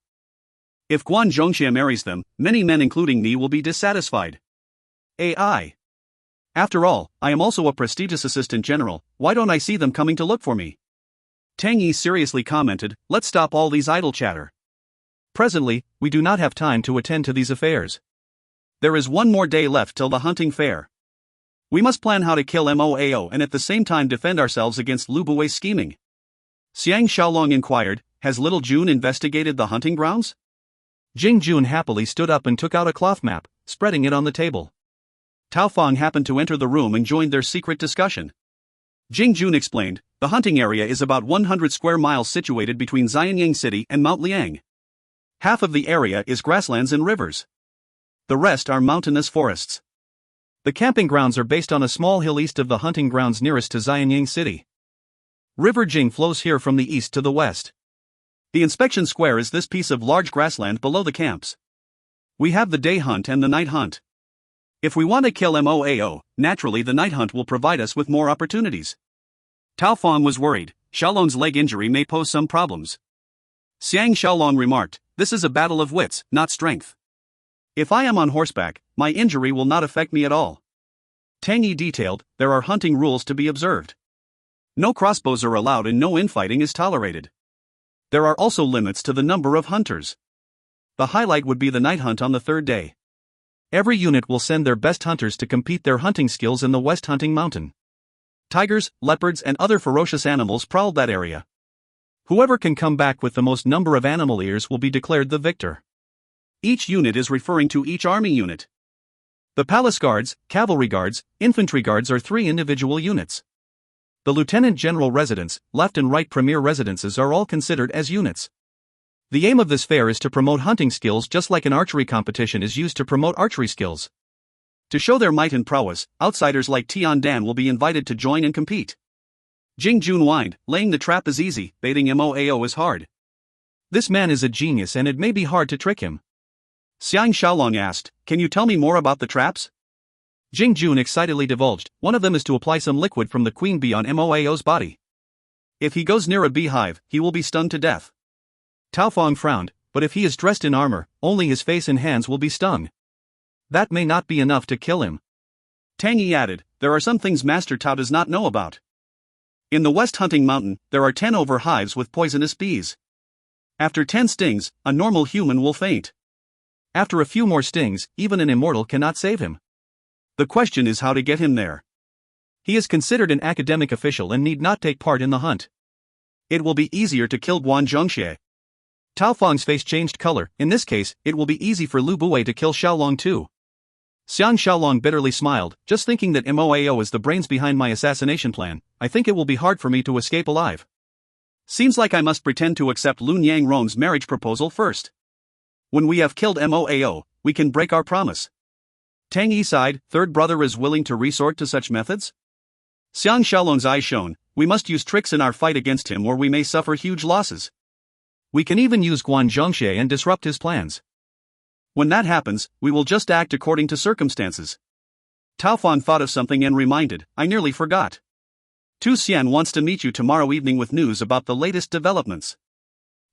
If Guan Zhengxie marries them, many men including me will be dissatisfied. AI. After all, I am also a prestigious assistant general, why don't I see them coming to look for me? Tang Yi seriously commented, let's stop all these idle chatter. Presently, we do not have time to attend to these affairs. There is one more day left till the hunting fair. We must plan how to kill Moao and at the same time defend ourselves against Lu Buwei's scheming. Xiang Shaolong inquired, has little June investigated the hunting grounds? Jing Jun happily stood up and took out a cloth map, spreading it on the table. Tao Feng happened to enter the room and joined their secret discussion. Jing Jun explained, the hunting area is about 100 square miles situated between Xianyang City and Mount Liang. Half of the area is grasslands and rivers. The rest are mountainous forests. The camping grounds are based on a small hill east of the hunting grounds nearest to Xianyang City. River Jing flows here from the east to the west. The inspection square is this piece of large grassland below the camps. We have the day hunt and the night hunt. If we want to kill Moao, naturally the night hunt will provide us with more opportunities. Tao Feng was worried, Shaolong's leg injury may pose some problems. Xiang Shaolong remarked, this is a battle of wits, not strength. If I am on horseback, my injury will not affect me at all. Tang Yi detailed, there are hunting rules to be observed. No crossbows are allowed and no infighting is tolerated. There are also limits to the number of hunters. The highlight would be the night hunt on the third day. Every unit will send their best hunters to compete their hunting skills in the West Hunting Mountain. Tigers, leopards, and other ferocious animals prowled that area. Whoever can come back with the most number of animal ears will be declared the victor. Each unit is referring to each army unit. The palace guards, cavalry guards, infantry guards are 3 individual units. The lieutenant general residence, left and right premier residences are all considered as units. The aim of this fair is to promote hunting skills just like an archery competition is used to promote archery skills. To show their might and prowess, outsiders like Tian Dan will be invited to join and compete. Jing Jun whined, laying the trap is easy, baiting Moao is hard. This man is a genius and it may be hard to trick him. Xiang Shaolong asked, can you tell me more about the traps? Jing Jun excitedly divulged, one of them is to apply some liquid from the queen bee on Moao's body. If he goes near a beehive, he will be stunned to death. Tao Fong frowned, but if he is dressed in armor, only his face and hands will be stung. That may not be enough to kill him. Tang Yi added, there are some things Master Tao does not know about. In the West Hunting Mountain, there are 10 hives with poisonous bees. After 10 stings, a normal human will faint. After a few more stings, even an immortal cannot save him. The question is how to get him there. He is considered an academic official and need not take part in the hunt. It will be easier to kill Guan Zhongxie. Tao Feng's face changed color. In this case, it will be easy for Lu Buwei to kill Xiaolong too. Xiang Shaolong bitterly smiled, just thinking that Moao is the brains behind my assassination plan, I think it will be hard for me to escape alive. Seems like I must pretend to accept Lun Yang Rong's marriage proposal first. When we have killed Moao, we can break our promise. Tang Yi sighed, third brother is willing to resort to such methods? Xiang Shaolong's eyes shone, we must use tricks in our fight against him or we may suffer huge losses. We can even use Guan Zhongxie and disrupt his plans. When that happens, we will just act according to circumstances. Tao Fan thought of something and reminded, I nearly forgot. Tu Xian wants to meet you tomorrow evening with news about the latest developments.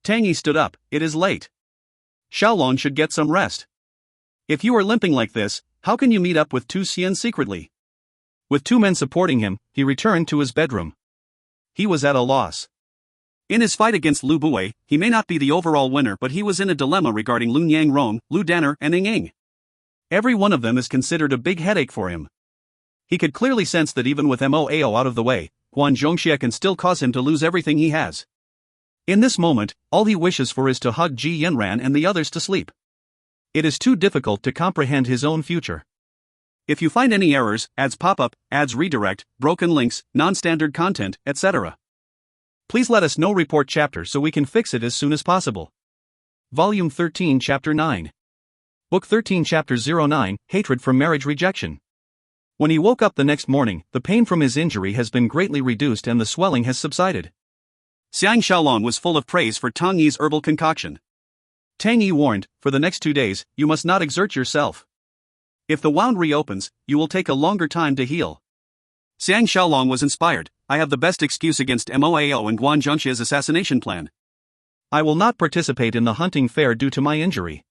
Tang Yi stood up, it is late. Xiaolong should get some rest. If you are limping like this, how can you meet up with Tu Xian secretly? With 2 men supporting him, he returned to his bedroom. He was at a loss. In his fight against Lu Buwei, he may not be the overall winner but he was in a dilemma regarding Lun Yang Rong, Lu Danner and Ying Ying. Every one of them is considered a big headache for him. He could clearly sense that even with Moao out of the way, Guan Zhongxie can still cause him to lose everything he has. In this moment, all he wishes for is to hug Ji Yinran and the others to sleep. It is too difficult to comprehend his own future. If you find any errors, ads pop up, ads redirect, broken links, non-standard content, etc. Please let us know report chapter so we can fix it as soon as possible. Volume 13 Chapter 9. Book 13 Chapter 09, Hatred from Marriage Rejection. When he woke up the next morning, the pain from his injury has been greatly reduced and the swelling has subsided. Xiang Shaolong was full of praise for Tang Yi's herbal concoction. Tang Yi warned, for the next 2 days, you must not exert yourself. If the wound reopens, you will take a longer time to heal. Xiang Shaolong was inspired, I have the best excuse against Moao and Guan Zhongxie's assassination plan. I will not participate in the hunting fair due to my injury.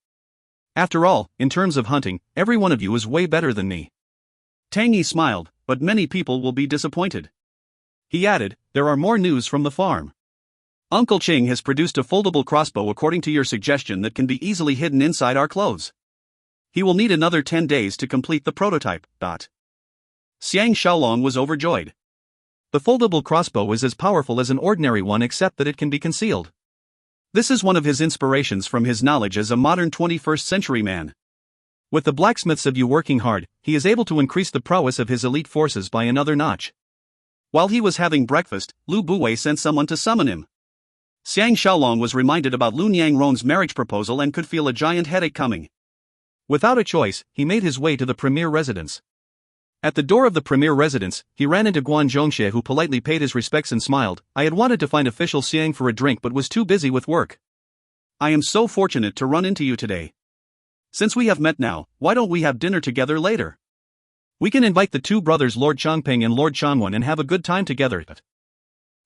After all, in terms of hunting, every one of you is way better than me. Tang Yi smiled, but many people will be disappointed. He added, there are more news from the farm. Uncle Ching has produced a foldable crossbow according to your suggestion that can be easily hidden inside our clothes. He will need another 10 days to complete the prototype. Xiang Shaolong was overjoyed. The foldable crossbow is as powerful as an ordinary one except that it can be concealed. This is one of his inspirations from his knowledge as a modern 21st century man. With the blacksmiths of you working hard, he is able to increase the prowess of his elite forces by another notch. While he was having breakfast, Lu Buwei sent someone to summon him. Xiang Shaolong was reminded about Lun Yang Rong's marriage proposal and could feel a giant headache coming. Without a choice, he made his way to the premier residence. At the door of the premier residence, he ran into Guan Zhongxie who politely paid his respects and smiled. I had wanted to find official Xiang for a drink but was too busy with work. I am so fortunate to run into you today. Since we have met now, why don't we have dinner together later? We can invite the 2 brothers Lord Changping and Lord Changwen and have a good time together.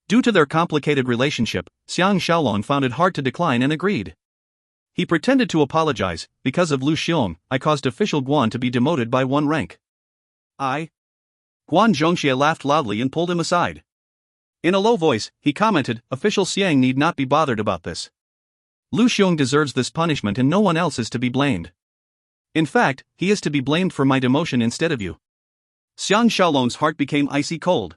Due to their complicated relationship, Xiang Shaolong found it hard to decline and agreed. He pretended to apologize, because of Lu Xiong, I caused official Guan to be demoted by 1 rank. Guan Zhongxie laughed loudly and pulled him aside. In a low voice, he commented, "Official Xiang need not be bothered about this. Lu Xiong deserves this punishment and no one else is to be blamed. In fact, he is to be blamed for my demotion instead of you." Xiang Shaolong's heart became icy cold.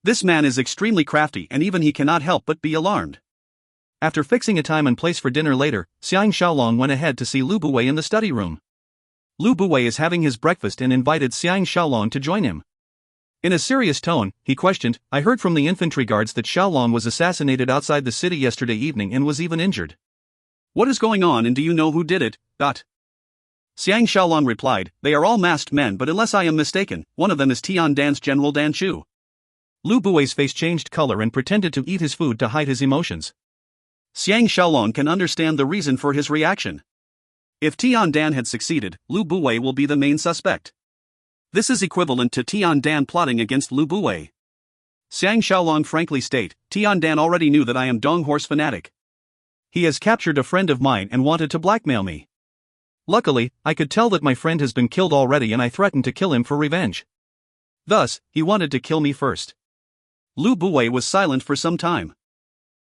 This man is extremely crafty and even he cannot help but be alarmed. After fixing a time and place for dinner later, Xiang Shaolong went ahead to see Lu Buwei in the study room. Lu Buwei is having his breakfast and invited Xiang Shaolong to join him. In a serious tone, he questioned, "I heard from the infantry guards that Shaolong was assassinated outside the city yesterday evening and was even injured. What is going on and do you know who did it?" Xiang Shaolong replied, "They are all masked men, but unless I am mistaken, one of them is Tian Dan's General Dan Chu." Lu Buwei's face changed color and pretended to eat his food to hide his emotions. Xiang Shaolong can understand the reason for his reaction. If Tian Dan had succeeded, Lu Buwei will be the main suspect. This is equivalent to Tian Dan plotting against Lu Buwei. Xiang Shaolong frankly state, "Tian Dan already knew that I am Dong Horse fanatic. He has captured a friend of mine and wanted to blackmail me. Luckily, I could tell that my friend has been killed already and I threatened to kill him for revenge. Thus, he wanted to kill me first." Lu Buwei was silent for some time.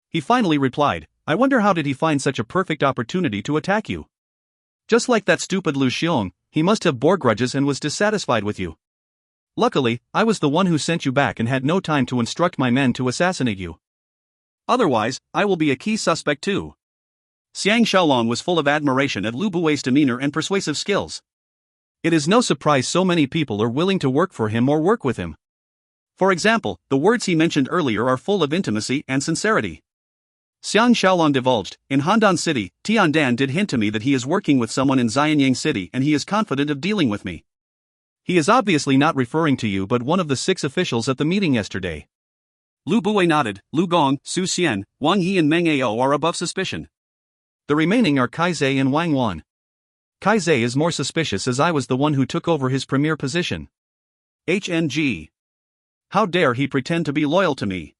He finally replied, "I wonder how did he find such a perfect opportunity to attack you? Just like that stupid Lu Xiong, he must have bore grudges and was dissatisfied with you. Luckily, I was the one who sent you back and had no time to instruct my men to assassinate you. Otherwise, I will be a key suspect too." Xiang Shaolong was full of admiration at Lu Buwei's demeanor and persuasive skills. It is no surprise so many people are willing to work for him or work with him. For example, the words he mentioned earlier are full of intimacy and sincerity. Xiang Shaolong divulged, "In Handan City, Tian Dan did hint to me that he is working with someone in Xianyang City and he is confident of dealing with me. He is obviously not referring to you but one of the 6 officials at the meeting yesterday." Lu Buwei nodded. Lu Gong, Su Xian, Wang Yi and Meng Ao are above suspicion. The remaining are Kai Zhe and Wang Wan. Kai Zhe is more suspicious as I was the one who took over his premier position. HNG. How dare he pretend to be loyal to me?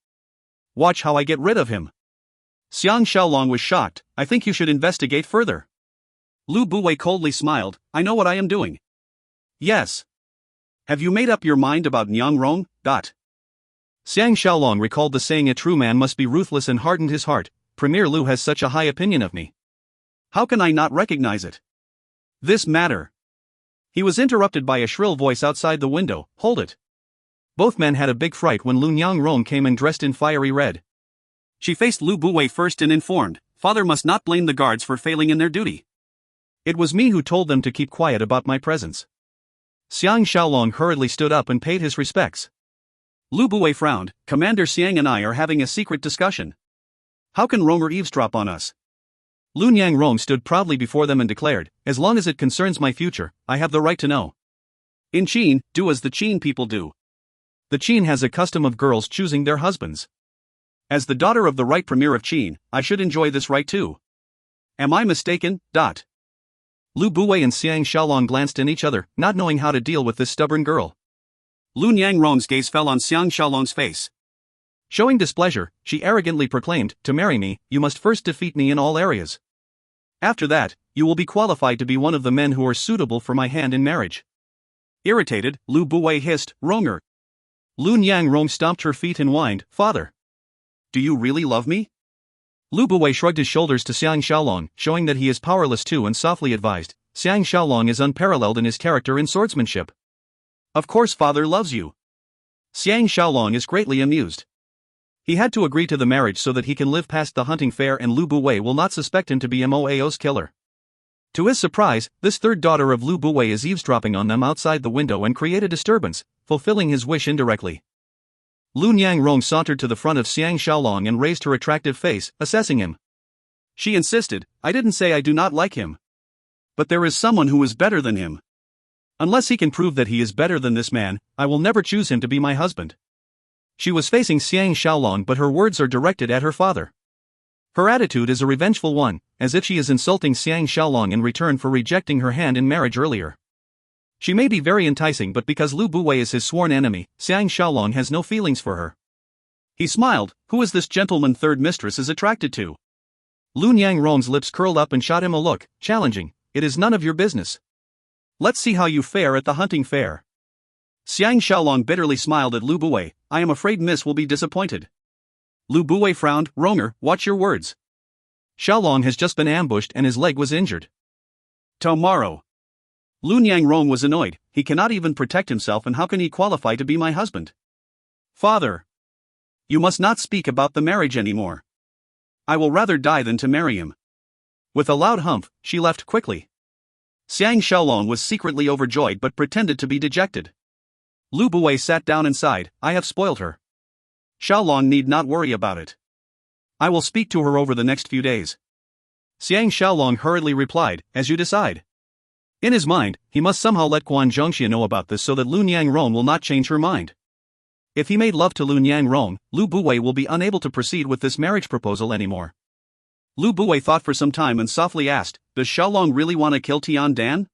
Watch how I get rid of him. Xiang Shaolong was shocked. "I think you should investigate further." Lu Buwei coldly smiled, "I know what I am doing." "Yes. Have you made up your mind about Nyang Rong?" Xiang Shaolong recalled the saying, "A true man must be ruthless," and hardened his heart. Premier Lu has such a high opinion of me. How can I not recognize it? This matter. He was interrupted by a shrill voice outside the window, "Hold it." Both men had a big fright when Lu Nyang Rong came in dressed in fiery red. She faced Lu Buwei first and informed, "Father must not blame the guards for failing in their duty. It was me who told them to keep quiet about my presence." Xiang Shaolong hurriedly stood up and paid his respects. Lu Buwei frowned, "Commander Xiang and I are having a secret discussion. How can Romer eavesdrop on us?" Lu Nyang Rong stood proudly before them and declared, "As long as it concerns my future, I have the right to know. In Qin, do as the Qin people do. The Qin has a custom of girls choosing their husbands. As the daughter of the right premier of Qin, I should enjoy this right too. Am I mistaken?" Lu Buwei and Xiang Shaolong glanced at each other, not knowing how to deal with this stubborn girl. Lu Nyang Rong's gaze fell on Xiang Shaolong's face. Showing displeasure, she arrogantly proclaimed, "To marry me, you must first defeat me in all areas. After that, you will be qualified to be one of the men who are suitable for my hand in marriage." Irritated, Lu Buwei hissed, "Ronger." Lu Nyang Rong stomped her feet and whined, "Father, do you really love me?" Lu Buwei shrugged his shoulders to Xiang Shaolong, showing that he is powerless too, and softly advised, "Xiang Shaolong is unparalleled in his character and swordsmanship. Of course father loves you." Xiang Shaolong is greatly amused. He had to agree to the marriage so that he can live past the hunting fair and Lu Buwei will not suspect him to be Moao's killer. To his surprise, this third daughter of Lu Buwei is eavesdropping on them outside the window and create a disturbance, fulfilling his wish indirectly. Lu Nyang Rong sauntered to the front of Xiang Shaolong and raised her attractive face, assessing him. She insisted, "I didn't say I do not like him. But there is someone who is better than him. Unless he can prove that he is better than this man, I will never choose him to be my husband." She was facing Xiang Shaolong, but her words are directed at her father. Her attitude is a revengeful one, as if she is insulting Xiang Shaolong in return for rejecting her hand in marriage earlier. She may be very enticing, but because Lu Buwei is his sworn enemy, Xiang Shaolong has no feelings for her. He smiled, "Who is this gentleman third mistress is attracted to?" Lu Nyang Rong's lips curled up and shot him a look, challenging, "It is none of your business. Let's see how you fare at the hunting fair." Xiang Shaolong bitterly smiled at Lu Buwei. I am afraid Miss will be disappointed. Lu Buwei frowned. Ronger, watch your words. Xiaolong has just been ambushed and his leg was injured. Tomorrow. Lu Niangrong was annoyed. He cannot even protect himself, and how can he qualify to be my husband? Father. You must not speak about the marriage anymore. I will rather die than to marry him. With a loud humph, she left quickly. Xiang Shaolong was secretly overjoyed but pretended to be dejected. Lu Buwei sat down and sighed. I have spoiled her. Shaolong need not worry about it. I will speak to her over the next few days. Xiang Shaolong hurriedly replied, as you decide. In his mind, he must somehow let Guan Zhongxia know about this so that Lu Niangrong will not change her mind. If he made love to Lu Niangrong, Lu Buwei will be unable to proceed with this marriage proposal anymore. Lu Buwei thought for some time and softly asked, does Shaolong really want to kill Tian Dan?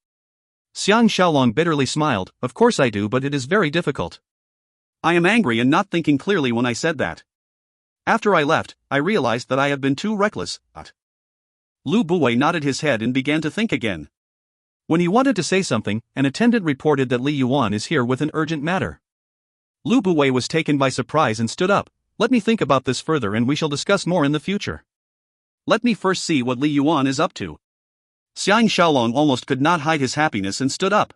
Xiang Shaolong bitterly smiled, of course I do, but it is very difficult. I am angry and not thinking clearly when I said that. After I left, I realized that I have been too reckless. Lu Buwei nodded his head and began to think again. When he wanted to say something, an attendant reported that Li Yuan is here with an urgent matter. Lu Buwei was taken by surprise and stood up. Let me think about this further and we shall discuss more in the future. Let me first see what Li Yuan is up to. Xiang Shaolong almost could not hide his happiness and stood up.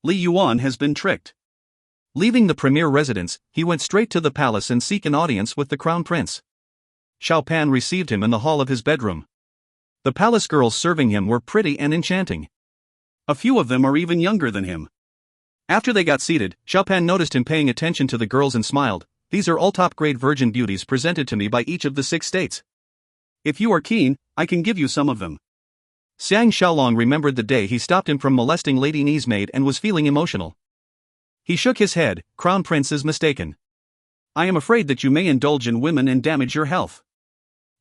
Li Yuan has been tricked. Leaving the premier residence, he went straight to the palace and seek an audience with the crown prince. Xiao Pan received him in the hall of his bedroom. The palace girls serving him were pretty and enchanting. A few of them are even younger than him. After they got seated, Xiao Pan noticed him paying attention to the girls and smiled. These are all top-grade virgin beauties presented to me by each of the 6 states. If you are keen, I can give you some of them. Xiang Shaolong remembered the day he stopped him from molesting Lady Ni's maid and was feeling emotional. He shook his head. Crown Prince is mistaken. I am afraid that you may indulge in women and damage your health.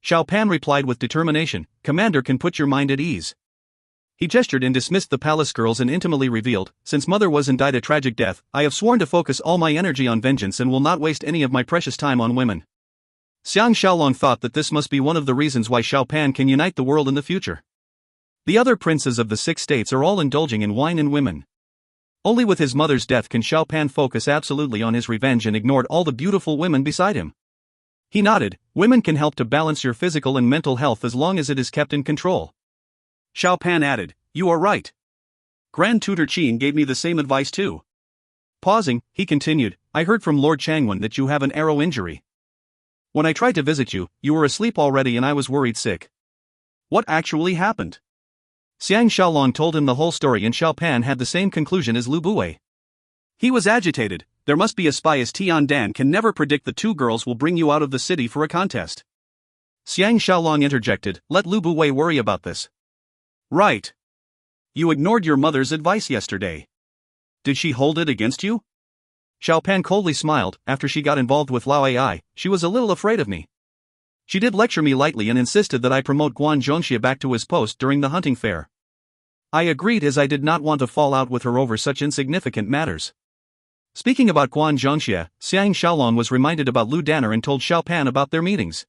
Xiao Pan replied with determination. Commander can put your mind at ease. He gestured and dismissed the palace girls and intimately revealed, since mother was and died a tragic death, I have sworn to focus all my energy on vengeance and will not waste any of my precious time on women. Xiang Shaolong thought that this must be one of the reasons why Xiao Pan can unite the world in the future. The other princes of the 6 states are all indulging in wine and women. Only with his mother's death can Xiao Pan focus absolutely on his revenge and ignored all the beautiful women beside him. He nodded. Women can help to balance your physical and mental health as long as it is kept in control. Xiao Pan added, you are right. Grand Tutor Qin gave me the same advice too. Pausing, he continued, I heard from Lord Changwen that you have an arrow injury. When I tried to visit you, you were asleep already and I was worried sick. What actually happened? Xiang Shaolong told him the whole story and Xiao Pan had the same conclusion as Lu Buwei. He was agitated. There must be a spy, as Tian Dan can never predict the 2 girls will bring you out of the city for a contest. Xiang Shaolong interjected, let Lu Buwei worry about this. Right. You ignored your mother's advice yesterday. Did she hold it against you? Xiao Pan coldly smiled. After she got involved with Lao Ai, she was a little afraid of me. She did lecture me lightly and insisted that I promote Guan Zhongxia back to his post during the hunting fair. I agreed as I did not want to fall out with her over such insignificant matters. Speaking about Guan Zhongxia, Xiang Shaolong was reminded about Lu Danner and told Xiao Pan about their meetings.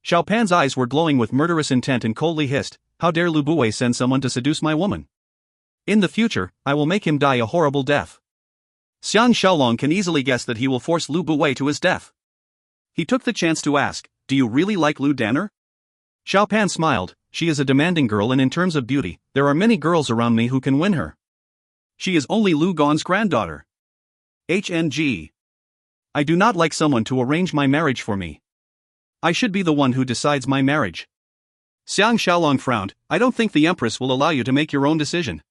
Xiao Pan's eyes were glowing with murderous intent and coldly hissed, how dare Lu Buwei send someone to seduce my woman? In the future, I will make him die a horrible death. Xiang Shaolong can easily guess that he will force Lu Buwei to his death. He took the chance to ask, do you really like Lu Danner? Xiao Pan smiled, she is a demanding girl and in terms of beauty, there are many girls around me who can win her. She is only Lu Gon's granddaughter. HNG. I do not like someone to arrange my marriage for me. I should be the one who decides my marriage. Xiang Shaolong frowned, I don't think the Empress will allow you to make your own decision.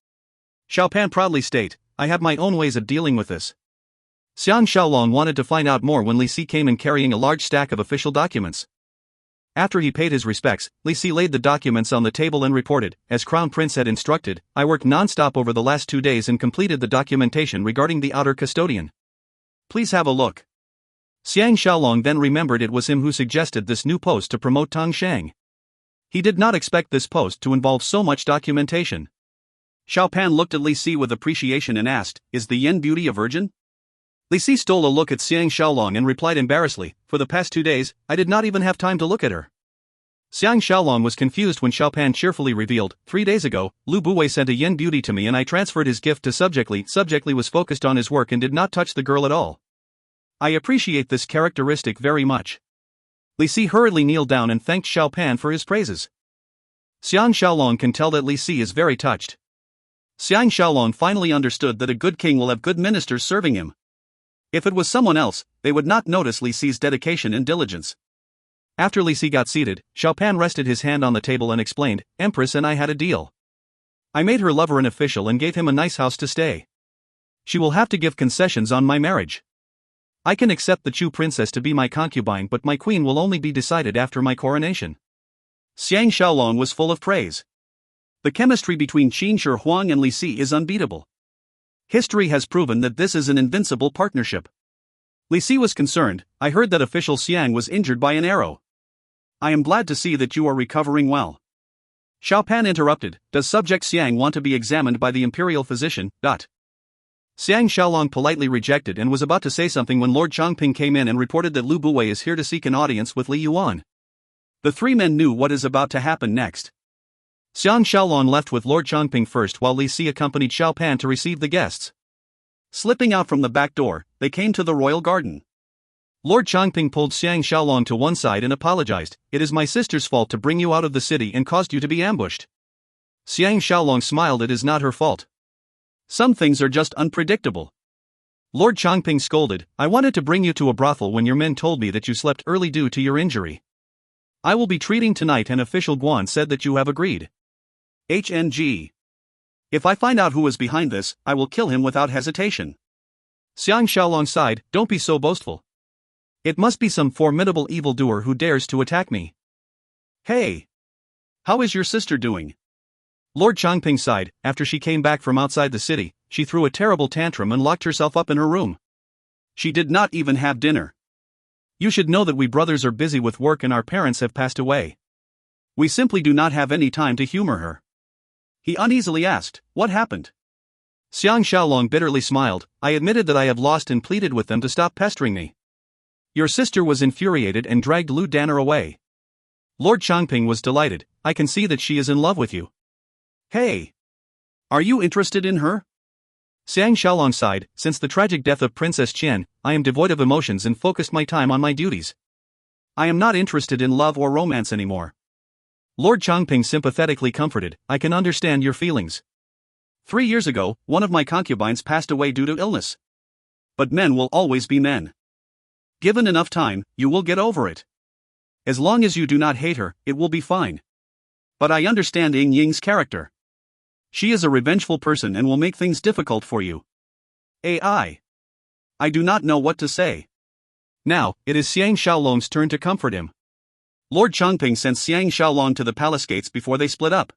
Xiao Pan proudly state, I have my own ways of dealing with this. Xiang Shaolong wanted to find out more when Li Si came in carrying a large stack of official documents. After he paid his respects, Li Si laid the documents on the table and reported, as Crown Prince had instructed, I worked non-stop over the last 2 days and completed the documentation regarding the outer custodian. Please have a look. Xiang Shaolong then remembered it was him who suggested this new post to promote Tang Shang. He did not expect this post to involve so much documentation. Xiao Pan looked at Li Si with appreciation and asked, is the Yen beauty a virgin? Li Si stole a look at Xiang Shaolong and replied embarrassedly, for the past 2 days, I did not even have time to look at her. Xiang Shaolong was confused when Xiaopan cheerfully revealed, 3 days ago, Lu Buwei sent a yin beauty to me and I transferred his gift to Subjectly. Subjectly was focused on his work and did not touch the girl at all. I appreciate this characteristic very much. Li Si hurriedly kneeled down and thanked Xiaopan for his praises. Xiang Shaolong can tell that Li Si is very touched. Xiang Shaolong finally understood that a good king will have good ministers serving him. If it was someone else, they would not notice Li Si's dedication and diligence. After Li Si got seated, Xiaopan rested his hand on the table and explained, Empress and I had a deal. I made her lover an official and gave him a nice house to stay. She will have to give concessions on my marriage. I can accept the Chu princess to be my concubine, but my queen will only be decided after my coronation. Xiang Shaolong was full of praise. The chemistry between Qin Shi Huang and Li Si is unbeatable. History has proven that this is an invincible partnership. Li Si was concerned. I heard that official Xiang was injured by an arrow. I am glad to see that you are recovering well. Xiaopan interrupted, does subject Xiang want to be examined by the imperial physician? Xiang Shaolong politely rejected and was about to say something when Lord Chongping came in and reported that Lu Buwei is here to seek an audience with Li Yuan. The three men knew what is about to happen next. Xiang Shaolong left with Lord Chongping first while Li Si accompanied Xiaopan to receive the guests. Slipping out from the back door, they came to the royal garden. Lord Chongping pulled Xiang Shaolong to one side and apologized, it is my sister's fault to bring you out of the city and caused you to be ambushed. Xiang Shaolong smiled, it is not her fault. Some things are just unpredictable. Lord Chongping scolded, I wanted to bring you to a brothel when your men told me that you slept early due to your injury. I will be treating tonight and official Guan said that you have agreed. HNG. If I find out who is behind this, I will kill him without hesitation. Xiang Shaolong sighed, don't be so boastful. It must be some formidable evildoer who dares to attack me. Hey! How is your sister doing? Lord Chongping sighed, after she came back from outside the city, she threw a terrible tantrum and locked herself up in her room. She did not even have dinner. You should know that we brothers are busy with work and our parents have passed away. We simply do not have any time to humor her. He uneasily asked, what happened? Xiang Shaolong bitterly smiled, I admitted that I have lost and pleaded with them to stop pestering me. Your sister was infuriated and dragged Lu Danner away. Lord Chongping was delighted, I can see that she is in love with you. Hey! Are you interested in her? Xiang Shaolong sighed, since the tragic death of Princess Qian, I am devoid of emotions and focused my time on my duties. I am not interested in love or romance anymore. Lord Chongping sympathetically comforted, I can understand your feelings. 3 years ago, one of my concubines passed away due to illness. But men will always be men. Given enough time, you will get over it. As long as you do not hate her, it will be fine. But I understand Ying Ying's character. She is a revengeful person and will make things difficult for you. I do not know what to say. Now, it is Xiang Shaolong's turn to comfort him. Lord Chongping sent Xiang Shaolong to the palace gates before they split up.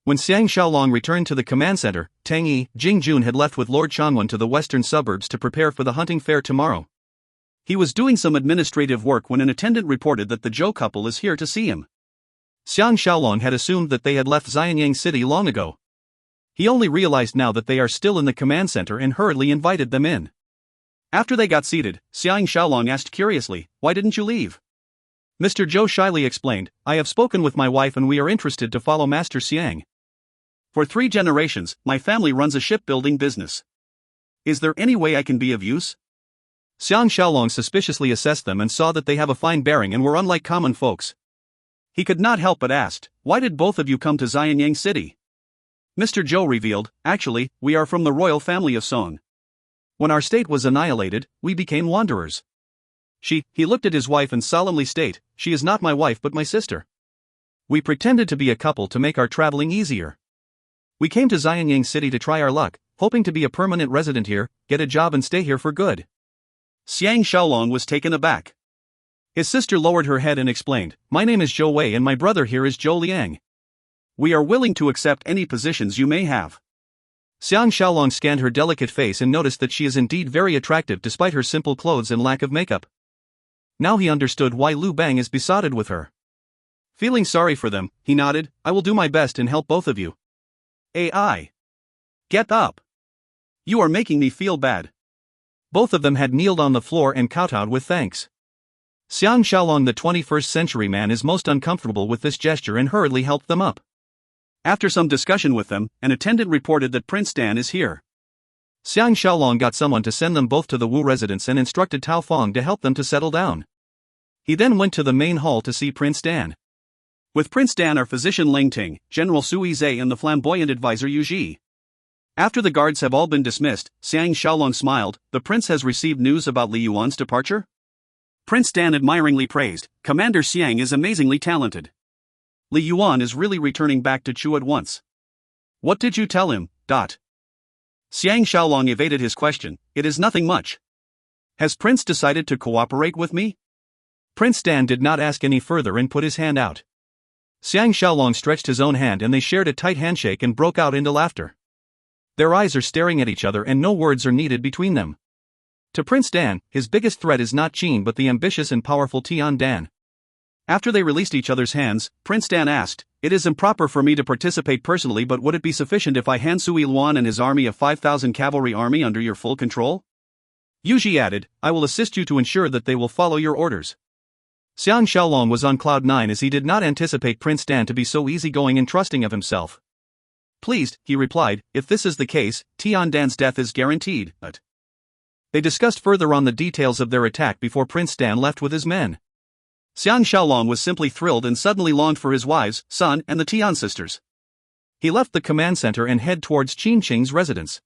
When Xiang Shaolong returned to the command center, Tang Yi, Jing Jun had left with Lord Changwen to the western suburbs to prepare for the hunting fair tomorrow. He was doing some administrative work when an attendant reported that the Zhou couple is here to see him. Xiang Shaolong had assumed that they had left Xianyang City long ago. He only realized now that they are still in the command center and hurriedly invited them in. After they got seated, Xiang Shaolong asked curiously, why didn't you leave? Mr. Zhou shyly explained, I have spoken with my wife and we are interested to follow Master Xiang. For 3 generations, my family runs a shipbuilding business. Is there any way I can be of use? Xiang Shaolong suspiciously assessed them and saw that they have a fine bearing and were unlike common folks. He could not help but ask, why did both of you come to Xianyang City? Mr. Zhou revealed, actually, we are from the royal family of Song. When our state was annihilated, we became wanderers. He looked at his wife and solemnly stated, she is not my wife but my sister. We pretended to be a couple to make our traveling easier. We came to Xianyang City to try our luck, hoping to be a permanent resident here, get a job and stay here for good. Xiang Shaolong was taken aback. His sister lowered her head and explained, my name is Zhou Wei and my brother here is Zhou Liang. We are willing to accept any positions you may have. Xiang Shaolong scanned her delicate face and noticed that she is indeed very attractive despite her simple clothes and lack of makeup. Now he understood why Lu Bang is besotted with her. Feeling sorry for them, he nodded, I will do my best and help both of you. AI. Get up. You are making me feel bad. Both of them had kneeled on the floor and kowtowed with thanks. Xiang Shaolong, the 21st century man, is most uncomfortable with this gesture and hurriedly helped them up. After some discussion with them, an attendant reported that Prince Dan is here. Xiang Shaolong got someone to send them both to the Wu residence and instructed Tao Feng to help them to settle down. He then went to the main hall to see Prince Dan. With Prince Dan are physician Ling Ting, General Sui Zhe and the flamboyant advisor Yu Ji. After the guards have all been dismissed, Xiang Shaolong smiled. The prince has received news about Li Yuan's departure? Prince Dan admiringly praised, Commander Xiang is amazingly talented. Li Yuan is really returning back to Chu at once. What did you tell him? Xiang Shaolong evaded his question. It is nothing much. Has Prince decided to cooperate with me? Prince Dan did not ask any further and put his hand out. Xiang Shaolong stretched his own hand and they shared a tight handshake and broke out into laughter. Their eyes are staring at each other and no words are needed between them. To Prince Dan, his biggest threat is not Qin but the ambitious and powerful Tian Dan. After they released each other's hands, Prince Dan asked, It is improper for me to participate personally, but would it be sufficient if I hand Sui Luan and his army of 5,000 cavalry army under your full control? Yu Ji added, I will assist you to ensure that they will follow your orders. Xiang Shaolong was on cloud 9 as he did not anticipate Prince Dan to be so easygoing and trusting of himself. Pleased, he replied, if this is the case, Tian Dan's death is guaranteed. But they discussed further on the details of their attack before Prince Dan left with his men. Xiang Shaolong was simply thrilled and suddenly longed for his wives, son, and the Tian sisters. He left the command center and head towards Qin Qing's residence.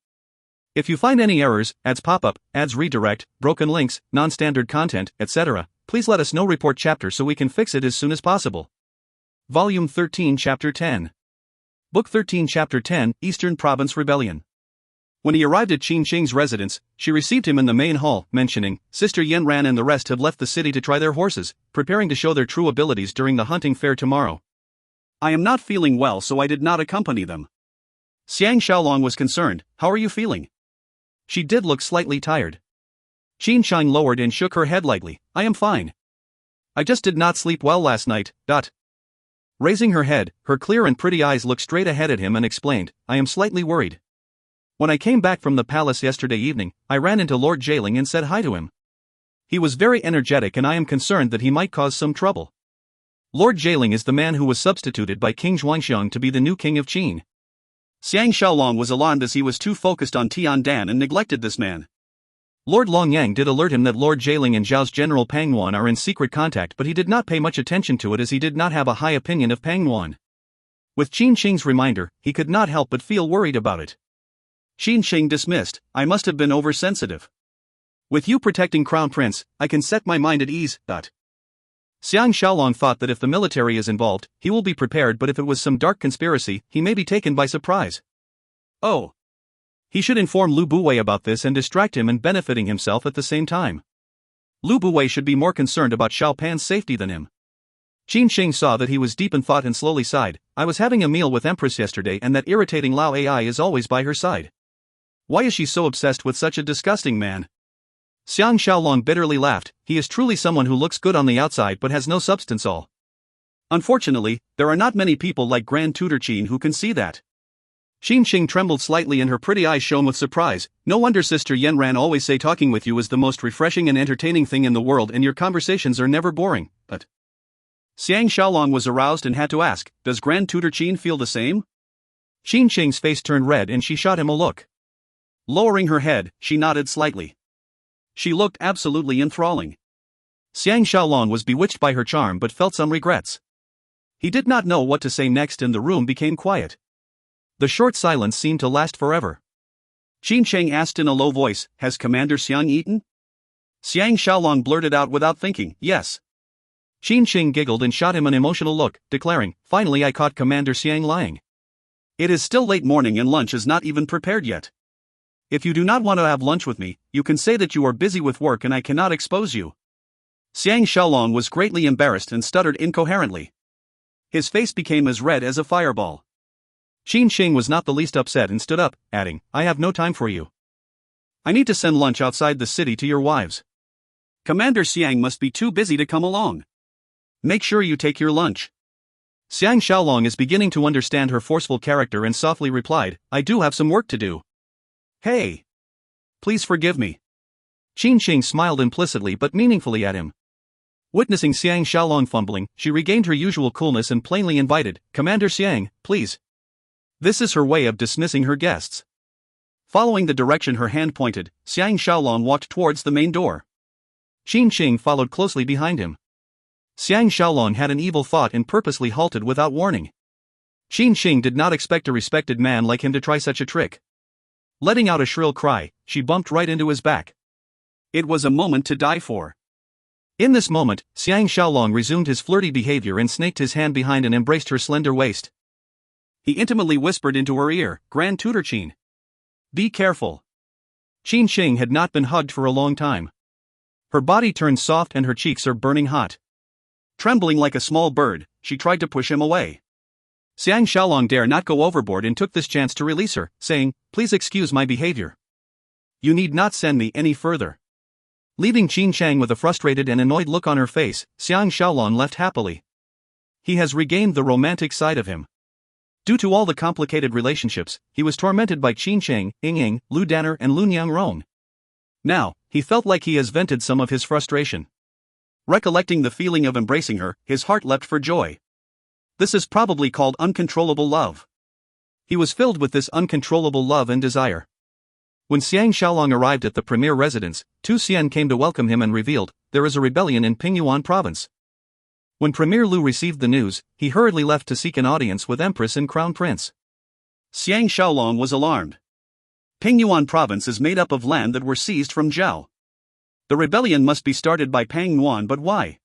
If you find any errors, ads pop up, ads redirect, broken links, non-standard content, etc., please let us know. Report chapter so we can fix it as soon as possible. Volume 13 Chapter 10. Book 13 Chapter 10, Eastern Province Rebellion. When he arrived at Qin Qing's residence, she received him in the main hall, mentioning, Sister Yan Ran and the rest have left the city to try their horses, preparing to show their true abilities during the hunting fair tomorrow. I am not feeling well, so I did not accompany them. Xiang Shaolong was concerned, How are you feeling? She did look slightly tired. Qin Qing lowered and shook her head lightly, I am fine. I just did not sleep well last night. Raising her head, her clear and pretty eyes looked straight ahead at him and explained, I am slightly worried. When I came back from the palace yesterday evening, I ran into Lord Jailing and said hi to him. He was very energetic and I am concerned that he might cause some trouble. Lord Jailing is the man who was substituted by King Zhuangxiang to be the new king of Qin. Xiang Shaolong was alarmed as he was too focused on Tian Dan and neglected this man. Lord Longyang did alert him that Lord Jailing and Zhao's general Pang Yuan are in secret contact, but he did not pay much attention to it as he did not have a high opinion of Pang Yuan. With Qin Qing's reminder, he could not help but feel worried about it. Qin Qing dismissed, I must have been oversensitive. With you protecting Crown Prince, I can set my mind at ease. Xiang Shaolong thought that if the military is involved, he will be prepared, but if it was some dark conspiracy, he may be taken by surprise. Oh. He should inform Lu Buwei about this and distract him and benefiting himself at the same time. Lu Buwei should be more concerned about Xiao Pan's safety than him. Qin Qing saw that he was deep in thought and slowly sighed, I was having a meal with Empress yesterday and that irritating Lao Ai is always by her side. Why is she so obsessed with such a disgusting man? Xiang Shaolong bitterly laughed, he is truly someone who looks good on the outside but has no substance all. Unfortunately, there are not many people like Grand Tutor Qin who can see that. Qin Qing trembled slightly and her pretty eyes shone with surprise, no wonder Sister Yan Ran always say talking with you is the most refreshing and entertaining thing in the world and your conversations are never boring, but... Xiang Shaolong was aroused and had to ask, does Grand Tutor Qin feel the same? Qin Qing's face turned red and she shot him a look. Lowering her head, she nodded slightly. She looked absolutely enthralling. Xiang Shaolong was bewitched by her charm but felt some regrets. He did not know what to say next and the room became quiet. The short silence seemed to last forever. Qin Qing asked in a low voice, has Commander Xiang eaten? Xiang Shaolong blurted out without thinking, yes. Qin Qing giggled and shot him an emotional look, declaring, finally I caught Commander Xiang lying. It is still late morning and lunch is not even prepared yet. If you do not want to have lunch with me, you can say that you are busy with work and I cannot expose you. Xiang Shaolong was greatly embarrassed and stuttered incoherently. His face became as red as a fireball. Qin Qing was not the least upset and stood up, adding, I have no time for you. I need to send lunch outside the city to your wives. Commander Xiang must be too busy to come along. Make sure you take your lunch. Xiang Shaolong is beginning to understand her forceful character and softly replied, I do have some work to do. Hey! Please forgive me. Qin Qing smiled implicitly but meaningfully at him. Witnessing Xiang Shaolong fumbling, she regained her usual coolness and plainly invited, "Commander Xiang, please." This is her way of dismissing her guests. Following the direction her hand pointed, Xiang Shaolong walked towards the main door. Qin Qing followed closely behind him. Xiang Shaolong had an evil thought and purposely halted without warning. Qin Qing did not expect a respected man like him to try such a trick. Letting out a shrill cry, she bumped right into his back. It was a moment to die for. In this moment, Xiang Shaolong resumed his flirty behavior and snaked his hand behind and embraced her slender waist. He intimately whispered into her ear, "Grand Tutor Qin, be careful." Qin Qing had not been hugged for a long time. Her body turned soft and her cheeks are burning hot. Trembling like a small bird, she tried to push him away. Xiang Shaolong dare not go overboard and took this chance to release her, saying, "Please excuse my behavior. You need not send me any further." Leaving Qin Chang with a frustrated and annoyed look on her face, Xiang Shaolong left happily. He has regained the romantic side of him. Due to all the complicated relationships, he was tormented by Qin Chang, Ying Ying, Lu Danner and Lun Yangrong. Now, he felt like he has vented some of his frustration. Recollecting the feeling of embracing her, his heart leapt for joy. This is probably called uncontrollable love. He was filled with this uncontrollable love and desire. When Xiang Shaolong arrived at the premier residence, Tu Xian came to welcome him and revealed, "There is a rebellion in Pingyuan province." When Premier Lu received the news, he hurriedly left to seek an audience with Empress and Crown Prince. Xiang Shaolong was alarmed. Pingyuan province is made up of land that were seized from Zhao. The rebellion must be started by Pang Yuan, but why?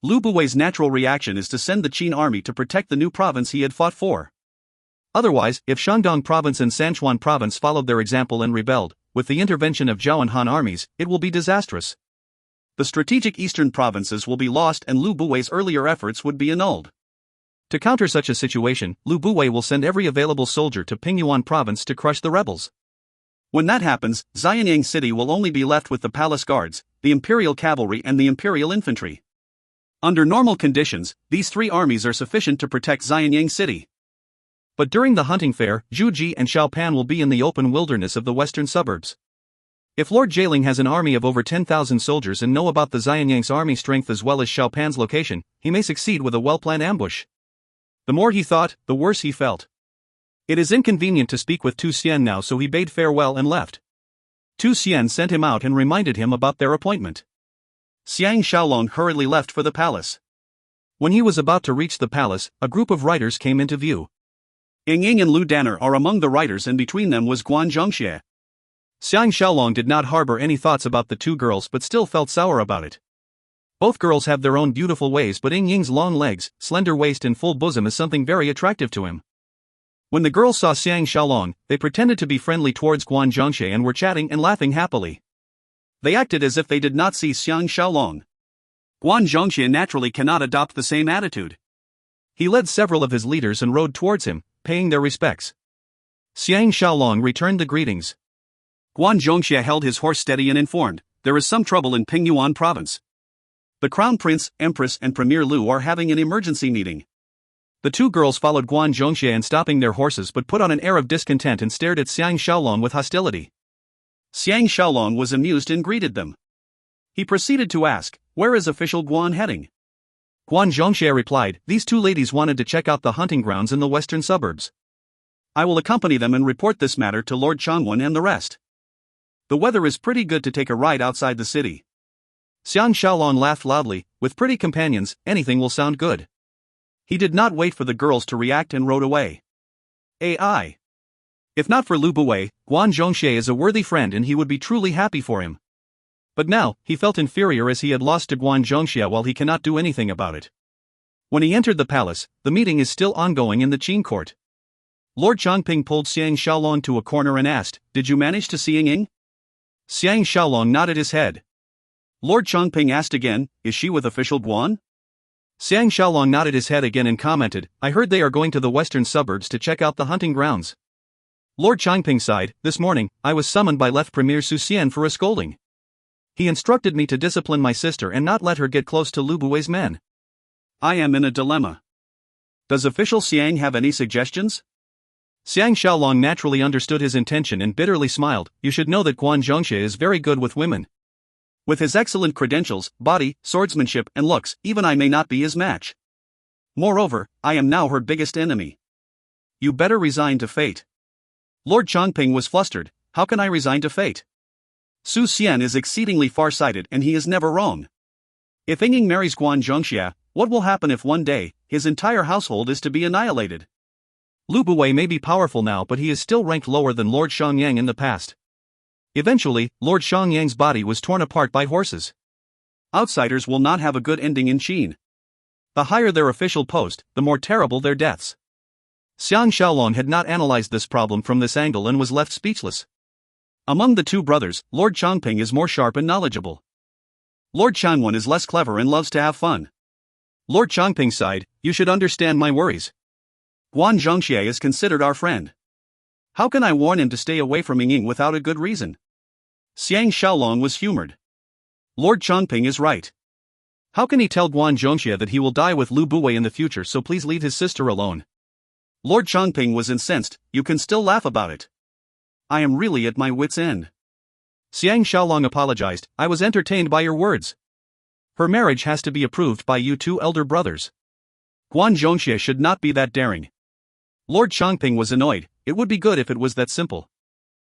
Lu Buwei's natural reaction is to send the Qin army to protect the new province he had fought for. Otherwise, if Shandong province and Sanchuan province followed their example and rebelled, with the intervention of Zhao and Han armies, it will be disastrous. The strategic eastern provinces will be lost and Lu Buwei's earlier efforts would be annulled. To counter such a situation, Lu Buwei will send every available soldier to Pingyuan province to crush the rebels. When that happens, Xianyang City will only be left with the palace guards, the imperial cavalry and the imperial infantry. Under normal conditions, these three armies are sufficient to protect Xianyang City. But during the hunting fair, Zhu Ji and Xiao Pan will be in the open wilderness of the western suburbs. If Lord Jailing has an army of over 10,000 soldiers and know about the Xianyang's army strength as well as Xiao Pan's location, he may succeed with a well-planned ambush. The more he thought, the worse he felt. It is inconvenient to speak with Tu Xian now, so he bade farewell and left. Tu Xian sent him out and reminded him about their appointment. Xiang Shaolong hurriedly left for the palace. When he was about to reach the palace, a group of riders came into view. Ying Ying and Lu Danner are among the riders and between them was Guan Zhongxie. Xiang Shaolong did not harbor any thoughts about the two girls but still felt sour about it. Both girls have their own beautiful ways, but Ying Ying's long legs, slender waist and full bosom is something very attractive to him. When the girls saw Xiang Shaolong, they pretended to be friendly towards Guan Zhongxie and were chatting and laughing happily. They acted as if they did not see Xiang Shaolong. Guan Zhongxie naturally cannot adopt the same attitude. He led several of his leaders and rode towards him, paying their respects. Xiang Shaolong returned the greetings. Guan Zhongxie held his horse steady and informed, "There is some trouble in Pingyuan province. The Crown Prince, Empress and Premier Lu are having an emergency meeting." The two girls followed Guan Zhongxie and stopping their horses but put on an air of discontent and stared at Xiang Shaolong with hostility. Xiang Shaolong was amused and greeted them. He proceeded to ask, "Where is official Guan heading?" Guan Zhongxie replied, "These two ladies wanted to check out the hunting grounds in the western suburbs. I will accompany them and report this matter to Lord Changwen and the rest. The weather is pretty good to take a ride outside the city." Xiang Shaolong laughed loudly, "With pretty companions, anything will sound good." He did not wait for the girls to react and rode away. AI. If not for Lu Buwei, Guan Zhongxie is a worthy friend and he would be truly happy for him. But now, he felt inferior as he had lost to Guan Zhongxie while he cannot do anything about it. When he entered the palace, the meeting is still ongoing in the Qin court. Lord Changping pulled Xiang Shaolong to a corner and asked, "Did you manage to see Ying Ying?" Xiang Shaolong nodded his head. Lord Changping asked again, "Is she with official Guan?" Xiang Shaolong nodded his head again and commented, "I heard they are going to the western suburbs to check out the hunting grounds." Lord Changping sighed, "This morning, I was summoned by Left Premier Su Xian for a scolding. He instructed me to discipline my sister and not let her get close to Lu Buwei's men. I am in a dilemma. Does official Xiang have any suggestions?" Xiang Shaolong naturally understood his intention and bitterly smiled, "You should know that Guan Zhongxie is very good with women. With his excellent credentials, body, swordsmanship, and looks, even I may not be his match. Moreover, I am now her biggest enemy. You better resign to fate. Lord Chongping was flustered. How can I resign to fate? Su Xian is exceedingly far-sighted and he is never wrong. If Yingning marries Guan Zhongxia, what will happen if one day, his entire household is to be annihilated? Lu Buwei may be powerful now, but he is still ranked lower than Lord Xiangyang in the past. Eventually, Lord Xiangyang's body was torn apart by horses. Outsiders will not have a good ending in Qin. The higher their official post, the more terrible their deaths. Xiang Shaolong had not analyzed this problem from this angle and was left speechless. Among the two brothers, Lord Chongping is more sharp and knowledgeable. Lord Changwan is less clever and loves to have fun. Lord Chongping sighed, you should understand my worries. Guan Zhongxie is considered our friend. How can I warn him to stay away from Yingning without a good reason? Xiang Shaolong was humored. Lord Chongping is right. How can he tell Guan Zhongxie that he will die with Lu Buwei in the future, so please leave his sister alone? Lord Chongping was incensed. You can still laugh about it. I am really at my wit's end. Xiang Shaolong apologized. I was entertained by your words. Her marriage has to be approved by you two elder brothers. Guan Zhongxie should not be that daring. Lord Chongping was annoyed. It would be good if it was that simple.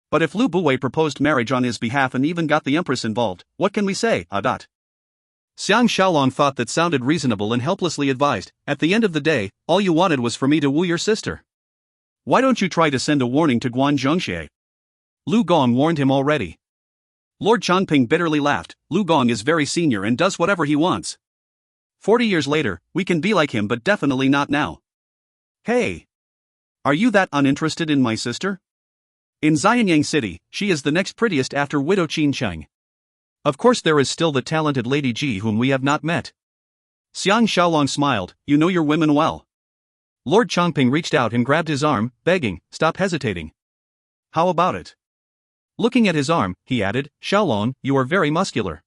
But if Lu Buwei proposed marriage on his behalf and even got the empress involved, what can we say? Xiang Shaolong thought that sounded reasonable and helplessly advised, at the end of the day, all you wanted was for me to woo your sister. Why don't you try to send a warning to Guan Zhongxie? Lu Gong warned him already. Lord Chongping bitterly laughed. Lu Gong is very senior and does whatever he wants. 40 years later, we can be like him, but definitely not now. Hey! Are you that uninterested in my sister? In Xianyang City, she is the next prettiest after widow Qin Cheng. Of course there is still the talented Lady Ji whom we have not met. Xiang Shaolong smiled, you know your women well. Lord Chongping reached out and grabbed his arm, begging, stop hesitating. How about it? Looking at his arm, he added, Shaolong, you are very muscular.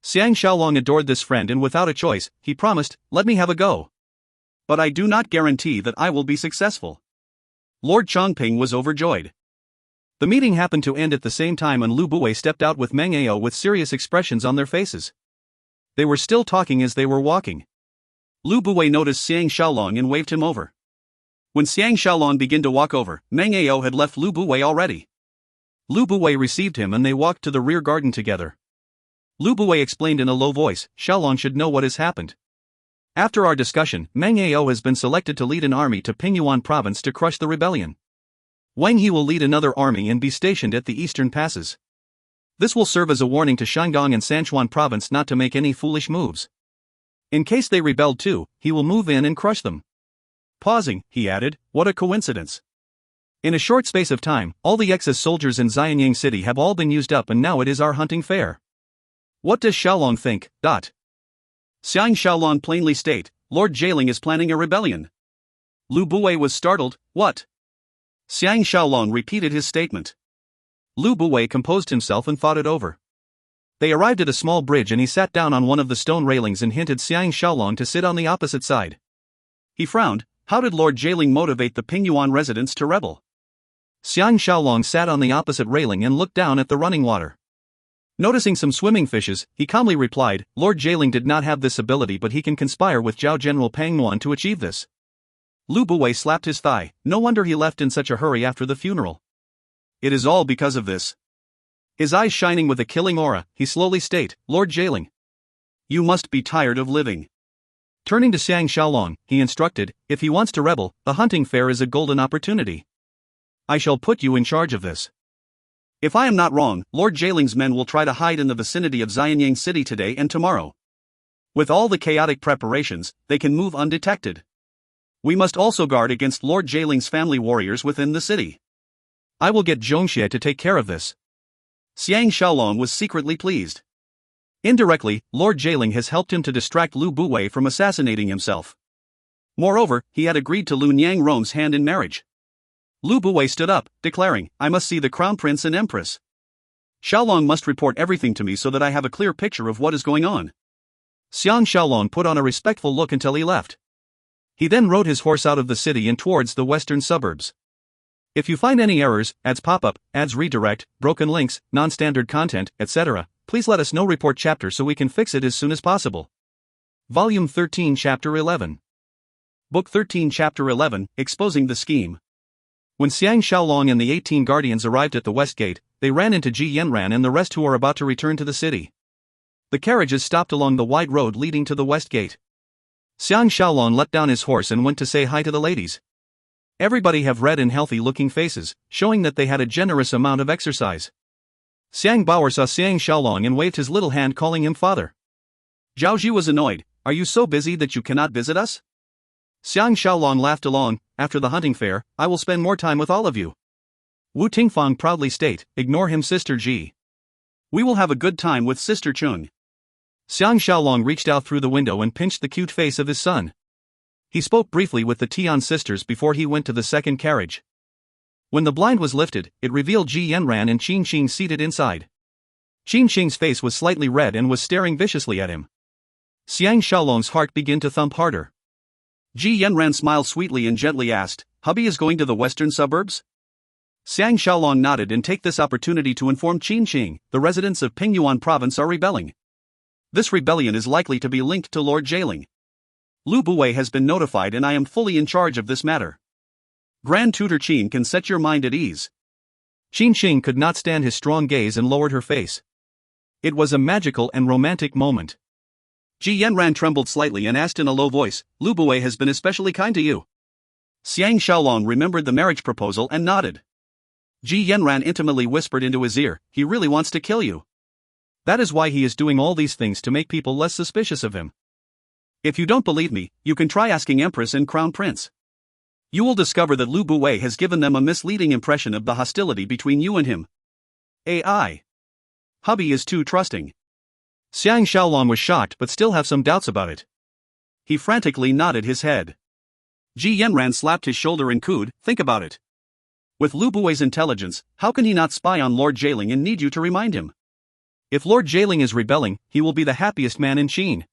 Xiang Shaolong adored this friend and without a choice, he promised, let me have a go. But I do not guarantee that I will be successful. Lord Chongping was overjoyed. The meeting happened to end at the same time and Lu Buwei stepped out with Meng Ao with serious expressions on their faces. They were still talking as they were walking. Lu Buwei noticed Xiang Shaolong and waved him over. When Xiang Shaolong began to walk over, Meng Ao had left Lu Buwei already. Lu Buwei received him and they walked to the rear garden together. Lu Buwei explained in a low voice, Shaolong should know what has happened. After our discussion, Meng Ao has been selected to lead an army to Pingyuan province to crush the rebellion. Wang He will lead another army and be stationed at the eastern passes. This will serve as a warning to Shandong and Sanchuan province not to make any foolish moves. In case they rebelled too, he will move in and crush them. Pausing, he added, what a coincidence. In a short space of time, all the ex-soldiers in Xianyang City have all been used up and now it is our hunting fair. What does Shaolong think? Xiang Shaolong plainly state, Lord Jailing is planning a rebellion. Lu Buwei was startled, what? Xiang Shaolong repeated his statement. Lu Buwei composed himself and thought it over. They arrived at a small bridge and he sat down on one of the stone railings and hinted Xiang Shaolong to sit on the opposite side. He frowned. How did Lord Jailing motivate the Pingyuan residents to rebel? Xiang Shaolong sat on the opposite railing and looked down at the running water. Noticing some swimming fishes, he calmly replied, Lord Jailing did not have this ability but he can conspire with Zhao General Pangmuan to achieve this. Lu Buwei slapped his thigh. No wonder he left in such a hurry after the funeral. It is all because of this. His eyes shining with a killing aura, he slowly stated, Lord Jailing. You must be tired of living. Turning to Xiang Shaolong, he instructed, if he wants to rebel, the hunting fair is a golden opportunity. I shall put you in charge of this. If I am not wrong, Lord Jailing's men will try to hide in the vicinity of Xianyang City today and tomorrow. With all the chaotic preparations, they can move undetected. We must also guard against Lord Jailing's family warriors within the city. I will get Zhongxie to take care of this. Xiang Shaolong was secretly pleased. Indirectly, Lord Jailing has helped him to distract Lu Buwei from assassinating himself. Moreover, he had agreed to Lu Niangrong's hand in marriage. Lu Buwei stood up, declaring, I must see the crown prince and empress. Shaolong must report everything to me so that I have a clear picture of what is going on. Xiang Shaolong put on a respectful look until he left. He then rode his horse out of the city and towards the western suburbs. If you find any errors, ads pop-up, ads redirect, broken links, non-standard content, etc., please let us know report chapter so we can fix it as soon as possible. Volume 13 Chapter 11. Book 13 Chapter 11, Exposing the Scheme. When Xiang Shaolong and the 18 guardians arrived at the west gate, they ran into Ji Yanran and the rest who were about to return to the city. The carriages stopped along the wide road leading to the west gate. Xiang Shaolong let down his horse and went to say hi to the ladies. Everybody have red and healthy-looking faces, showing that they had a generous amount of exercise. Xiang Baoer saw Xiang Shaolong and waved his little hand calling him father. Zhao Ji was annoyed. Are you so busy that you cannot visit us? Xiang Shaolong laughed along. After the hunting fair, I will spend more time with all of you. Wu Tingfang proudly state, ignore him Sister Ji. We will have a good time with Sister Chung. Xiang Shaolong reached out through the window and pinched the cute face of his son. He spoke briefly with the Tian sisters before he went to the second carriage. When the blind was lifted, it revealed Ji Yanran and Qin Xing seated inside. Qin Xing's face was slightly red and was staring viciously at him. Xiang Shaolong's heart began to thump harder. Ji Yanran smiled sweetly and gently asked, hubby is going to the western suburbs? Xiang Shaolong nodded and take this opportunity to inform Qin Xing, the residents of Pingyuan province are rebelling. This rebellion is likely to be linked to Lord Jialing. Lu Buwei has been notified and I am fully in charge of this matter. Grand Tutor Qin can set your mind at ease. Qin Xing could not stand his strong gaze and lowered her face. It was a magical and romantic moment. Ji Yanran trembled slightly and asked in a low voice, Lu Buwei has been especially kind to you. Xiang Shaolong remembered the marriage proposal and nodded. Ji Yanran intimately whispered into his ear, he really wants to kill you. That is why he is doing all these things to make people less suspicious of him. If you don't believe me, you can try asking Empress and Crown Prince. You will discover that Lu Buwei has given them a misleading impression of the hostility between you and him. AI. Hubby is too trusting. Xiang Shaolong was shocked but still have some doubts about it. He frantically nodded his head. Ji Yanran slapped his shoulder and cooed, think about it. With Lu Buwei's intelligence, how can he not spy on Lord Jialing and need you to remind him? If Lord Jialing is rebelling, he will be the happiest man in Qin.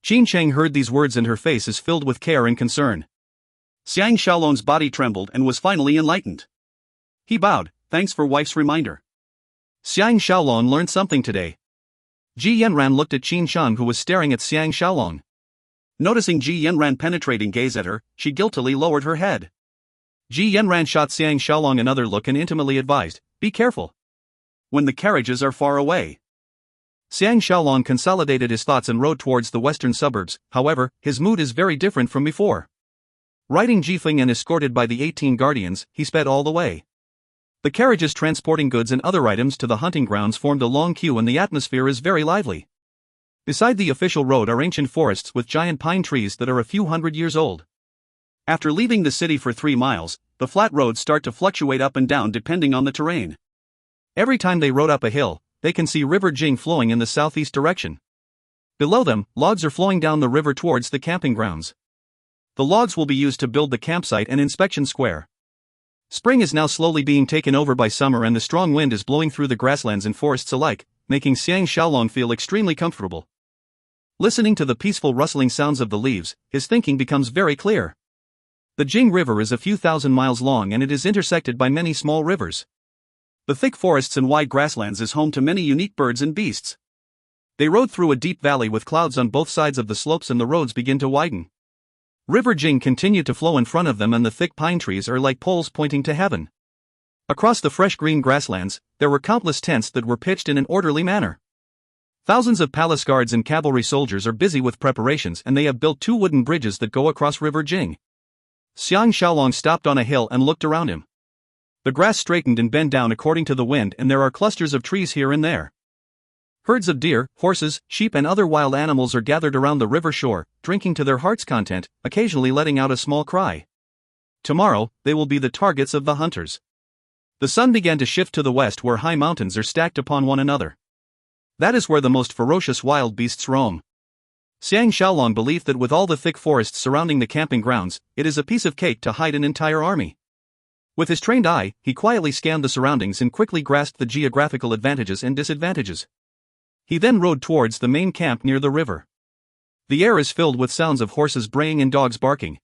Qin Cheng heard these words and her face is filled with care and concern. Xiang Shaolong's body trembled and was finally enlightened. He bowed, thanks for wife's reminder. Xiang Shaolong learned something today. Ji Yanran looked at Qin Shang who was staring at Xiang Shaolong. Noticing Ji Yanran penetrating gaze at her, she guiltily lowered her head. Ji Yanran shot Xiang Shaolong another look and intimately advised, be careful. When the carriages are far away. Xiang Shaolong consolidated his thoughts and rode towards the western suburbs, however, his mood is very different from before. Riding Jifeng and escorted by the 18 guardians, he sped all the way. The carriages transporting goods and other items to the hunting grounds formed a long queue and the atmosphere is very lively. Beside the official road are ancient forests with giant pine trees that are a few hundred years old. After leaving the city for 3 miles, the flat roads start to fluctuate up and down depending on the terrain. Every time they rode up a hill, they can see River Jing flowing in the southeast direction. Below them, logs are flowing down the river towards the camping grounds. The logs will be used to build the campsite and inspection square. Spring is now slowly being taken over by summer and the strong wind is blowing through the grasslands and forests alike, making Xiang Shaolong feel extremely comfortable. Listening to the peaceful rustling sounds of the leaves, his thinking becomes very clear. The Jing River is a few thousand miles long and it is intersected by many small rivers. The thick forests and wide grasslands is home to many unique birds and beasts. They rode through a deep valley with clouds on both sides of the slopes and the roads begin to widen. River Jing continued to flow in front of them and the thick pine trees are like poles pointing to heaven. Across the fresh green grasslands, there were countless tents that were pitched in an orderly manner. Thousands of palace guards and cavalry soldiers are busy with preparations and they have built 2 wooden bridges that go across River Jing. Xiang Shaolong stopped on a hill and looked around him. The grass straightened and bent down according to the wind and there are clusters of trees here and there. Herds of deer, horses, sheep and other wild animals are gathered around the river shore, drinking to their heart's content, occasionally letting out a small cry. Tomorrow, they will be the targets of the hunters. The sun began to shift to the west where high mountains are stacked upon one another. That is where the most ferocious wild beasts roam. Xiang Shaolong believed that with all the thick forests surrounding the camping grounds, it is a piece of cake to hide an entire army. With his trained eye, he quietly scanned the surroundings and quickly grasped the geographical advantages and disadvantages. He then rode towards the main camp near the river. The air is filled with sounds of horses braying and dogs barking.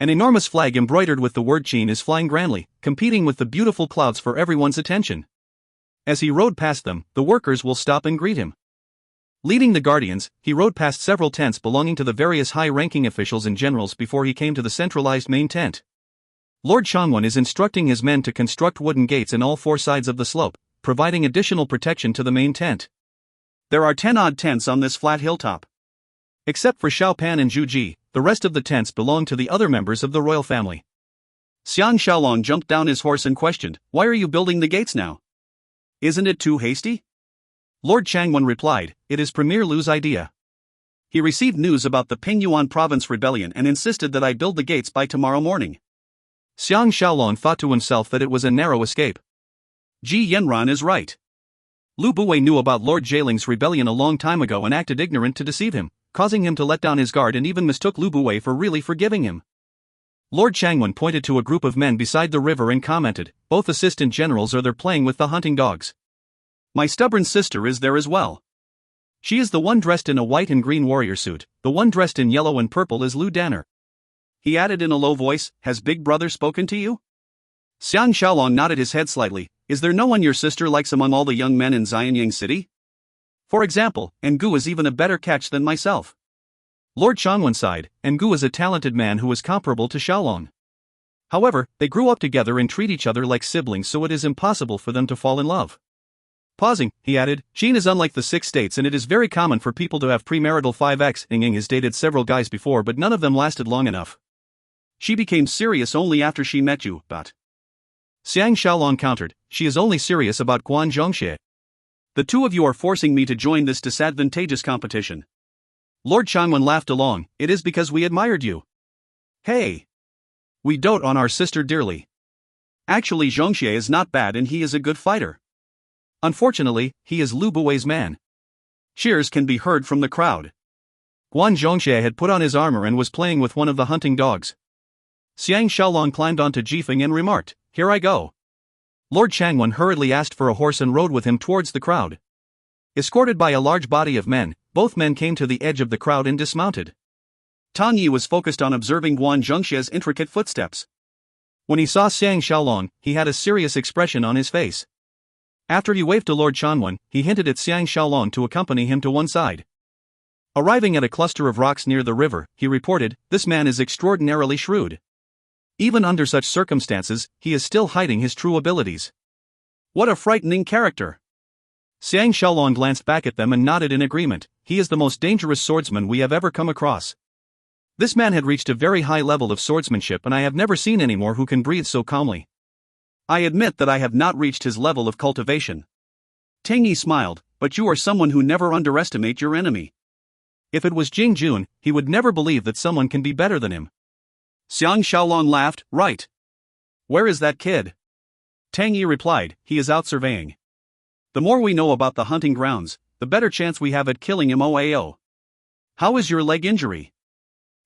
An enormous flag embroidered with the word Qin is flying grandly, competing with the beautiful clouds for everyone's attention. As he rode past them, the workers will stop and greet him. Leading the guardians, he rode past several tents belonging to the various high-ranking officials and generals before he came to the centralized main tent. Lord Changwon is instructing his men to construct wooden gates in all 4 sides of the slope, providing additional protection to the main tent. There are 10 odd tents on this flat hilltop. Except for Xiao Pan and Zhu Ji, the rest of the tents belong to the other members of the royal family. Xiang Shaolong jumped down his horse and questioned, "Why are you building the gates now? Isn't it too hasty?" Lord Changwon replied, "It is Premier Lu's idea. He received news about the Pingyuan province rebellion and insisted that I build the gates by tomorrow morning." Xiang Shaolong thought to himself that it was a narrow escape. Ji Yanran is right. Lu Buwei knew about Lord Jieling's rebellion a long time ago and acted ignorant to deceive him, causing him to let down his guard and even mistook Lu Buwei for really forgiving him. Lord Changwon pointed to a group of men beside the river and commented, "Both assistant generals are there playing with the hunting dogs. My stubborn sister is there as well. She is the one dressed in a white and green warrior suit, the one dressed in yellow and purple is Lu Danner." He added in a low voice, "Has Big Brother spoken to you?" Xiang Shaolong nodded his head slightly. "Is there no one your sister likes among all the young men in Xianyang City? For example, Ngu is even a better catch than myself." Lord Changwon sighed. Ngu is a talented man who is comparable to Shaolong. However, they grew up together and treat each other like siblings, so it is impossible for them to fall in love. Pausing, he added, "Jin is unlike the 6 states and it is very common for people to have premarital 5x. Ying has dated several guys before but none of them lasted long enough. She became serious only after she met you, but..." Xiang Shaolong countered, "She is only serious about Guan Zhongxie. The 2 of you are forcing me to join this disadvantageous competition." Lord Changwon laughed along, "It is because we admired you. Hey! We dote on our sister dearly. Actually Zhongxie is not bad and he is a good fighter. Unfortunately, he is Lu Buwei's man." Cheers can be heard from the crowd. Guan Zhongxie had put on his armor and was playing with one of the hunting dogs. Xiang Shaolong climbed onto Jifeng and remarked, "Here I go." Lord Changwon hurriedly asked for a horse and rode with him towards the crowd. Escorted by a large body of men, both men came to the edge of the crowd and dismounted. Tang Yi was focused on observing Guan Zhongxie's intricate footsteps. When he saw Xiang Shaolong, he had a serious expression on his face. After he waved to Lord Changwon, he hinted at Xiang Shaolong to accompany him to one side. Arriving at a cluster of rocks near the river, he reported, "This man is extraordinarily shrewd. Even under such circumstances, he is still hiding his true abilities. What a frightening character." Xiang Shaolong glanced back at them and nodded in agreement. "He is the most dangerous swordsman we have ever come across. This man had reached a very high level of swordsmanship and I have never seen any more who can breathe so calmly. I admit that I have not reached his level of cultivation." Tang Yi smiled, "But you are someone who never underestimate your enemy. If it was Jing Jun, he would never believe that someone can be better than him." Xiang Shaolong laughed, "Right. Where is that kid?" Tang Yi replied, "He is out surveying. The more we know about the hunting grounds, the better chance we have at killing him. OAO. How is your leg injury?"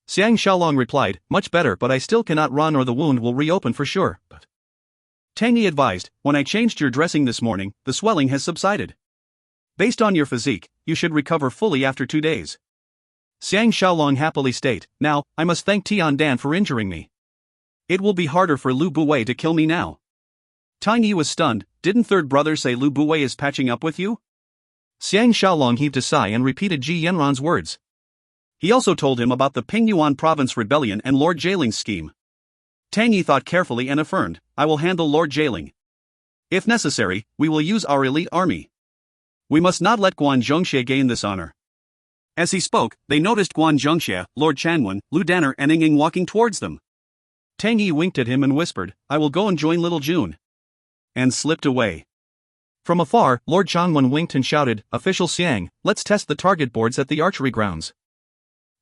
Xiang Shaolong replied, "Much better, but I still cannot run or the wound will reopen for sure." But Tang Yi advised, "When I changed your dressing this morning, the swelling has subsided. Based on your physique, you should recover fully after 2 days." Xiang Shaolong happily stated, "Now, I must thank Tian Dan for injuring me. It will be harder for Lu Buwei to kill me now." Tang Yi was stunned. "Didn't third brother say Lu Buwei is patching up with you?" Xiang Shaolong heaved a sigh and repeated Ji Yanran's words. He also told him about the Pingyuan province rebellion and Lord Jieling's scheme. Tang Yi thought carefully and affirmed, "I will handle Lord Jieling. If necessary, we will use our elite army. We must not let Guan Zhongxie gain this honor." As he spoke, they noticed Guan Zhongxie, Lord Changwon, Lu Danner and Ying walking towards them. Tang Yi winked at him and whispered, "I will go and join little June." And slipped away. From afar, Lord Changwon winked and shouted, "Official Xiang, let's test the target boards at the archery grounds."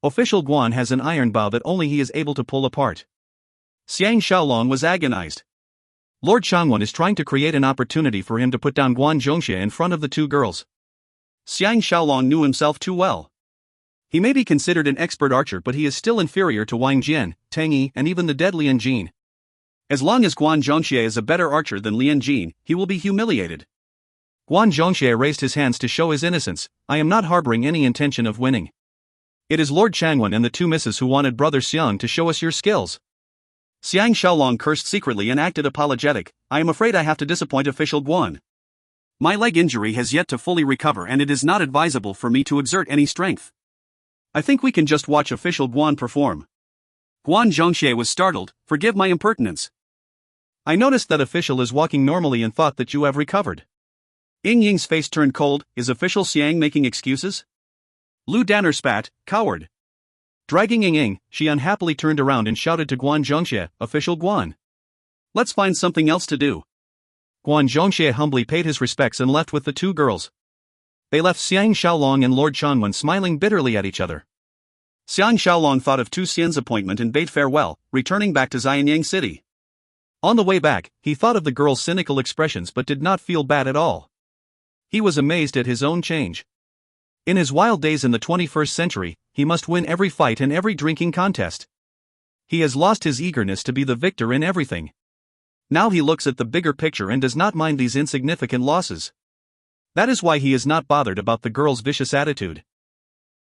Official Guan has an iron bow that only he is able to pull apart. Xiang Shaolong was agonized. Lord Changwon is trying to create an opportunity for him to put down Guan Zhongxie in front of the 2 girls. Xiang Shaolong knew himself too well. He may be considered an expert archer, but he is still inferior to Wang Jian, Tang Yi, and even the dead Lian Jin. As long as Guan Zhongxie is a better archer than Lian Jin, he will be humiliated. Guan Zhongxie raised his hands to show his innocence. "I am not harboring any intention of winning. It is Lord Changwon and the 2 misses who wanted Brother Xiang to show us your skills." Xiang Shaolong cursed secretly and acted apologetic. "I am afraid I have to disappoint official Guan. My leg injury has yet to fully recover and it is not advisable for me to exert any strength. I think we can just watch official Guan perform. Guan Zhongxie was startled. Forgive my impertinence. I noticed that official is walking normally and thought that you have recovered. Ying Ying's face turned cold. Is official Xiang making excuses? Lu Danner spat, coward. Dragging Ying Ying, she unhappily turned around and shouted to Guan Zhongxie, official Guan. Let's find something else to do. Guan Zhongxie humbly paid his respects and left with the two girls. They left Xiang Shaolong and Lord Chanwen smiling bitterly at each other. Xiang Shaolong thought of Tu Xian's appointment and bade farewell, returning back to Xianyang City. On the way back, he thought of the girl's cynical expressions but did not feel bad at all. He was amazed at his own change. In his wild days in the 21st century, he must win every fight and every drinking contest. He has lost his eagerness to be the victor in everything. Now he looks at the bigger picture and does not mind these insignificant losses. That is why he is not bothered about the girl's vicious attitude.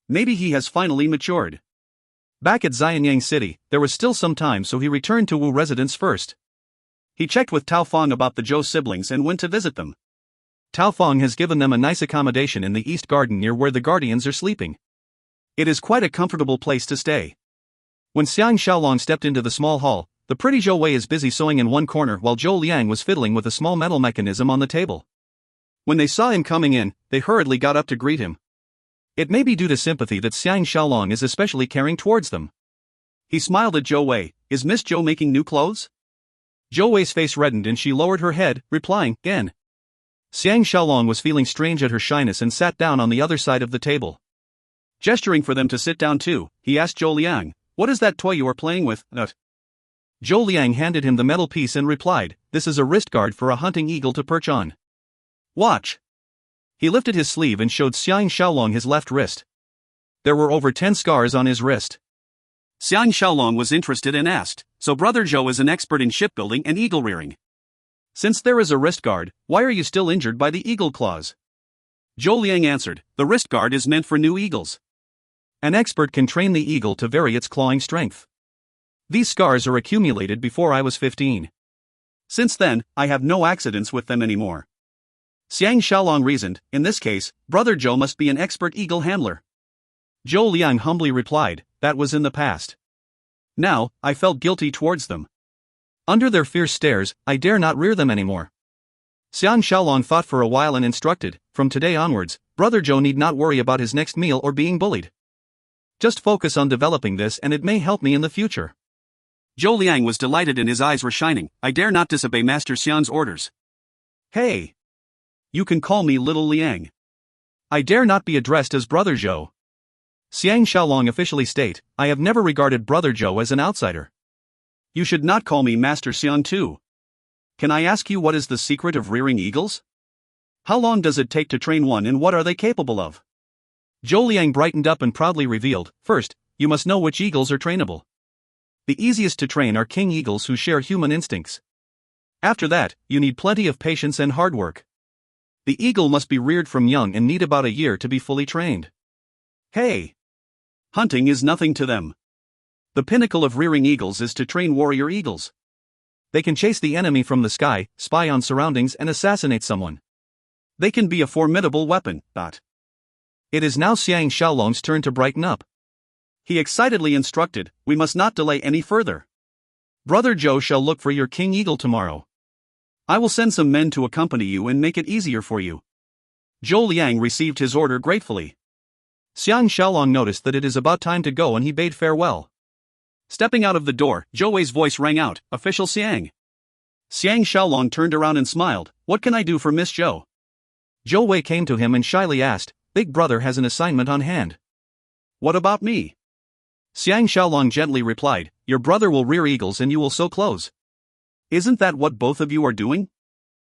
Maybe he has finally matured. Back at Xianyang City, there was still some time, so he returned to Wu residence first. He checked with Tao Feng about the Zhou siblings and went to visit them. Tao Feng has given them a nice accommodation in the East Garden near where the guardians are sleeping. It is quite a comfortable place to stay. When Xiang Shaolong stepped into the small hall, the pretty Zhou Wei is busy sewing in one corner while Zhou Liang was fiddling with a small metal mechanism on the table. When they saw him coming in, they hurriedly got up to greet him. It may be due to sympathy that Xiang Shaolong is especially caring towards them. He smiled at Zhou Wei. Is Miss Zhou making new clothes? Zhou Wei's face reddened and she lowered her head, replying, "Gen." Xiang Shaolong was feeling strange at her shyness and sat down on the other side of the table. Gesturing for them to sit down too, he asked Zhou Liang, "What is that toy you are playing with, Nut?" Zhou Liang handed him the metal piece and replied, "This is a wrist guard for a hunting eagle to perch on. Watch." He lifted his sleeve and showed Xiang Shaolong his left wrist. There were over 10 scars on his wrist. Xiang Shaolong was interested and asked, "So Brother Zhou is an expert in shipbuilding and eagle rearing? Since there is a wrist guard, why are you still injured by the eagle claws?" Zhou Liang answered, "The wrist guard is meant for new eagles. An expert can train the eagle to vary its clawing strength. These scars are accumulated before I was 15. Since then, I have no accidents with them anymore." Xiang Shaolong reasoned, "In this case, Brother Zhou must be an expert eagle handler." Zhou Liang humbly replied, "That was in the past. Now, I felt guilty towards them. Under their fierce stares, I dare not rear them anymore." Xiang Shaolong thought for a while and instructed, "From today onwards, Brother Zhou need not worry about his next meal or being bullied. Just focus on developing this and it may help me in the future." Zhou Liang was delighted and his eyes were shining. "I dare not disobey Master Xian's orders." "Hey! You can call me Little Liang. I dare not be addressed as Brother Zhou." Xiang Shaolong officially state, "I have never regarded Brother Zhou as an outsider." You should not call me Master Xian too. Can I ask you what is the secret of rearing eagles? How long does it take to train one and what are they capable of?" Zhou Liang brightened up and proudly revealed, "First, you must know which eagles are trainable. The easiest to train are king eagles who share human instincts. After that, you need plenty of patience and hard work. The eagle must be reared from young and need about a year to be fully trained." "Hey! Hunting is nothing to them. The pinnacle of rearing eagles is to train warrior eagles. They can chase the enemy from the sky, spy on surroundings and assassinate someone. They can be a formidable weapon." It is now Xiang Shaolong's turn to brighten up. He excitedly instructed, "We must not delay any further. Brother Zhou shall look for your king eagle tomorrow. I will send some men to accompany you and make it easier for you." Zhou Liang received his order gratefully. Xiang Shaolong noticed that it is about time to go and he bade farewell. Stepping out of the door, Zhou Wei's voice rang out, "Official Xiang." Xiang Shaolong turned around and smiled, "What can I do for Miss Zhou?" Zhou Wei came to him and shyly asked, "Big brother has an assignment on hand." "What about me?" Xiang Shaolong gently replied, "Your brother will rear eagles and you will sew clothes." "Isn't that what both of you are doing?"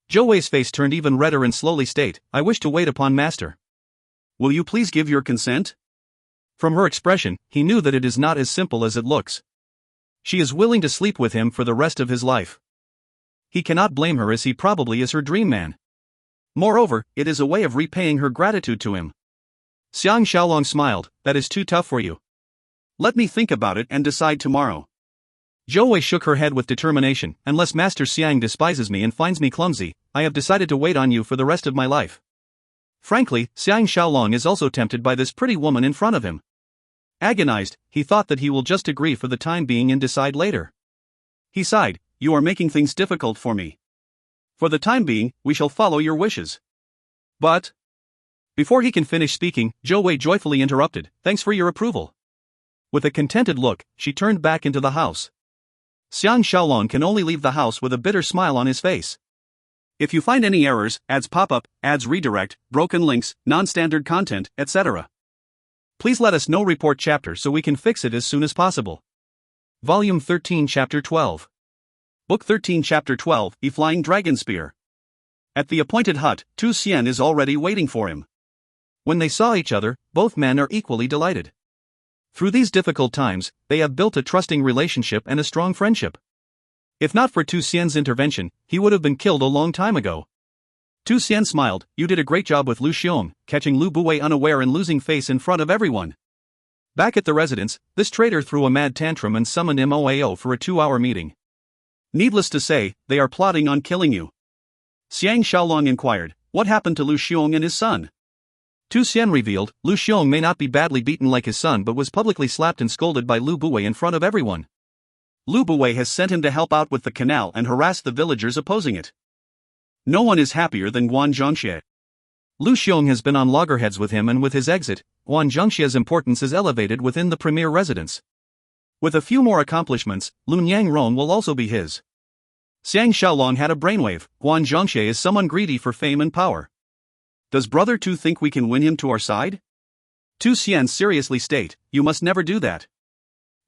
Zhou Wei's face turned even redder and slowly state, "I wish to wait upon master." "Will you please give your consent?" From her expression, he knew that it is not as simple as it looks. She is willing to sleep with him for the rest of his life. He cannot blame her as he probably is her dream man. Moreover, it is a way of repaying her gratitude to him. Xiang Shaolong smiled, "That is too tough for you. Let me think about it and decide tomorrow." Zhou Wei shook her head with determination, "Unless Master Xiang despises me and finds me clumsy, I have decided to wait on you for the rest of my life. Frankly, Xiang Shaolong is also tempted by this pretty woman in front of him. Agonized, he thought that he will just agree for the time being and decide later. He sighed, "You are making things difficult for me. For the time being, we shall follow your wishes." But before he can finish speaking, Zhou Wei joyfully interrupted, "Thanks for your approval." With a contented look, she turned back into the house. Xiang Shaolong can only leave the house with a bitter smile on his face. If you find any errors, ads pop up, ads redirect, broken links, non-standard content, etc., please let us know. Report chapter so we can fix it as soon as possible. Volume 13 Chapter 12. Book 13 Chapter 12, A Flying Dragon Spear. At the appointed hut, Tu Xian is already waiting for him. When they saw each other, both men are equally delighted. Through these difficult times, they have built a trusting relationship and a strong friendship. If not for Tu Xian's intervention, he would have been killed a long time ago. Tu Xian smiled, "You did a great job with Lu Xiong, catching Lu Buwei unaware and losing face in front of everyone." Back at the residence, this traitor threw a mad tantrum and summoned Moao for a 2-hour meeting. "Needless to say, they are plotting on killing you." Xiang Shaolong inquired, "What happened to Lu Xiong and his son?" Tu Xian revealed, Lu Xiong may not be badly beaten like his son but was publicly slapped and scolded by Lu Buwei in front of everyone. Lu Buwei has sent him to help out with the canal and harass the villagers opposing it. No one is happier than Guan Zhongxie. Lu Xiong has been on loggerheads with him, and with his exit, Guan Zhongxie's importance is elevated within the premier residence. With a few more accomplishments, Lun Yangrong will also be his. Xiang Shaolong had a brainwave. Guan Zhongxie is someone greedy for fame and power. Does Brother Tu think we can win him to our side? Tu Xian seriously state, "You must never do that.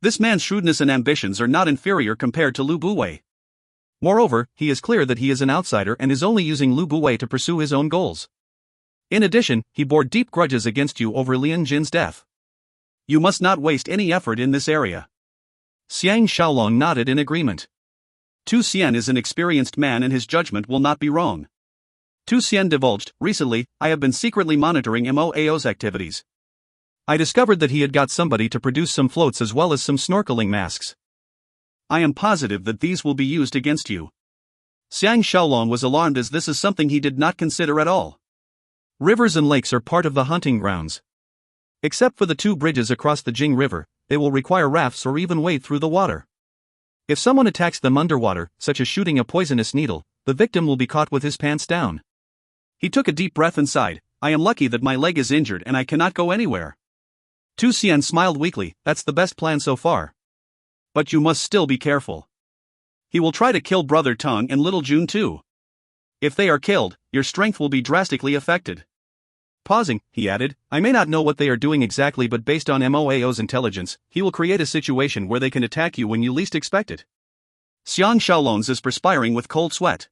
This man's shrewdness and ambitions are not inferior compared to Lu Buwei. Moreover, he is clear that he is an outsider and is only using Lu Buwei to pursue his own goals. In addition, he bore deep grudges against you over Lian Jin's death. You must not waste any effort in this area." Xiang Shaolong nodded in agreement. Tu Xian is an experienced man and his judgment will not be wrong. Tu Xian divulged, "Recently, I have been secretly monitoring Moao's activities. I discovered that he had got somebody to produce some floats as well as some snorkeling masks. I am positive that these will be used against you." Xiang Shaolong was alarmed as this is something he did not consider at all. Rivers and lakes are part of the hunting grounds. Except for the 2 bridges across the Jing River, they will require rafts or even wade through the water. If someone attacks them underwater, such as shooting a poisonous needle, the victim will be caught with his pants down. He took a deep breath and sighed, "I am lucky that my leg is injured and I cannot go anywhere." Tu Xian smiled weakly, "That's the best plan so far. But you must still be careful. He will try to kill Brother Tong and Little Jun too. If they are killed, your strength will be drastically affected." Pausing, he added, "I may not know what they are doing exactly, but based on Moao's intelligence, he will create a situation where they can attack you when you least expect it." Xiang Shaolong is perspiring with cold sweat.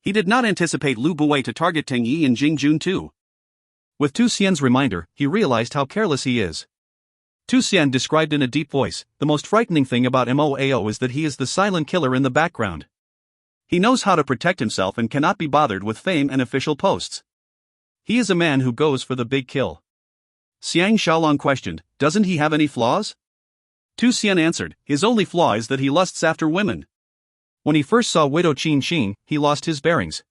He did not anticipate Lu Buwei to target Teng Yi and Jing Jun too. With Tu Xian's reminder, he realized how careless he is. Tu Xian described in a deep voice, "The most frightening thing about Moao is that he is the silent killer in the background. He knows how to protect himself and cannot be bothered with fame and official posts. He is a man who goes for the big kill." Xiang Shaolong questioned, "Doesn't he have any flaws?" Tu Xian answered, "His only flaw is that he lusts after women. When he first saw widow Qin Qin, he lost his bearings.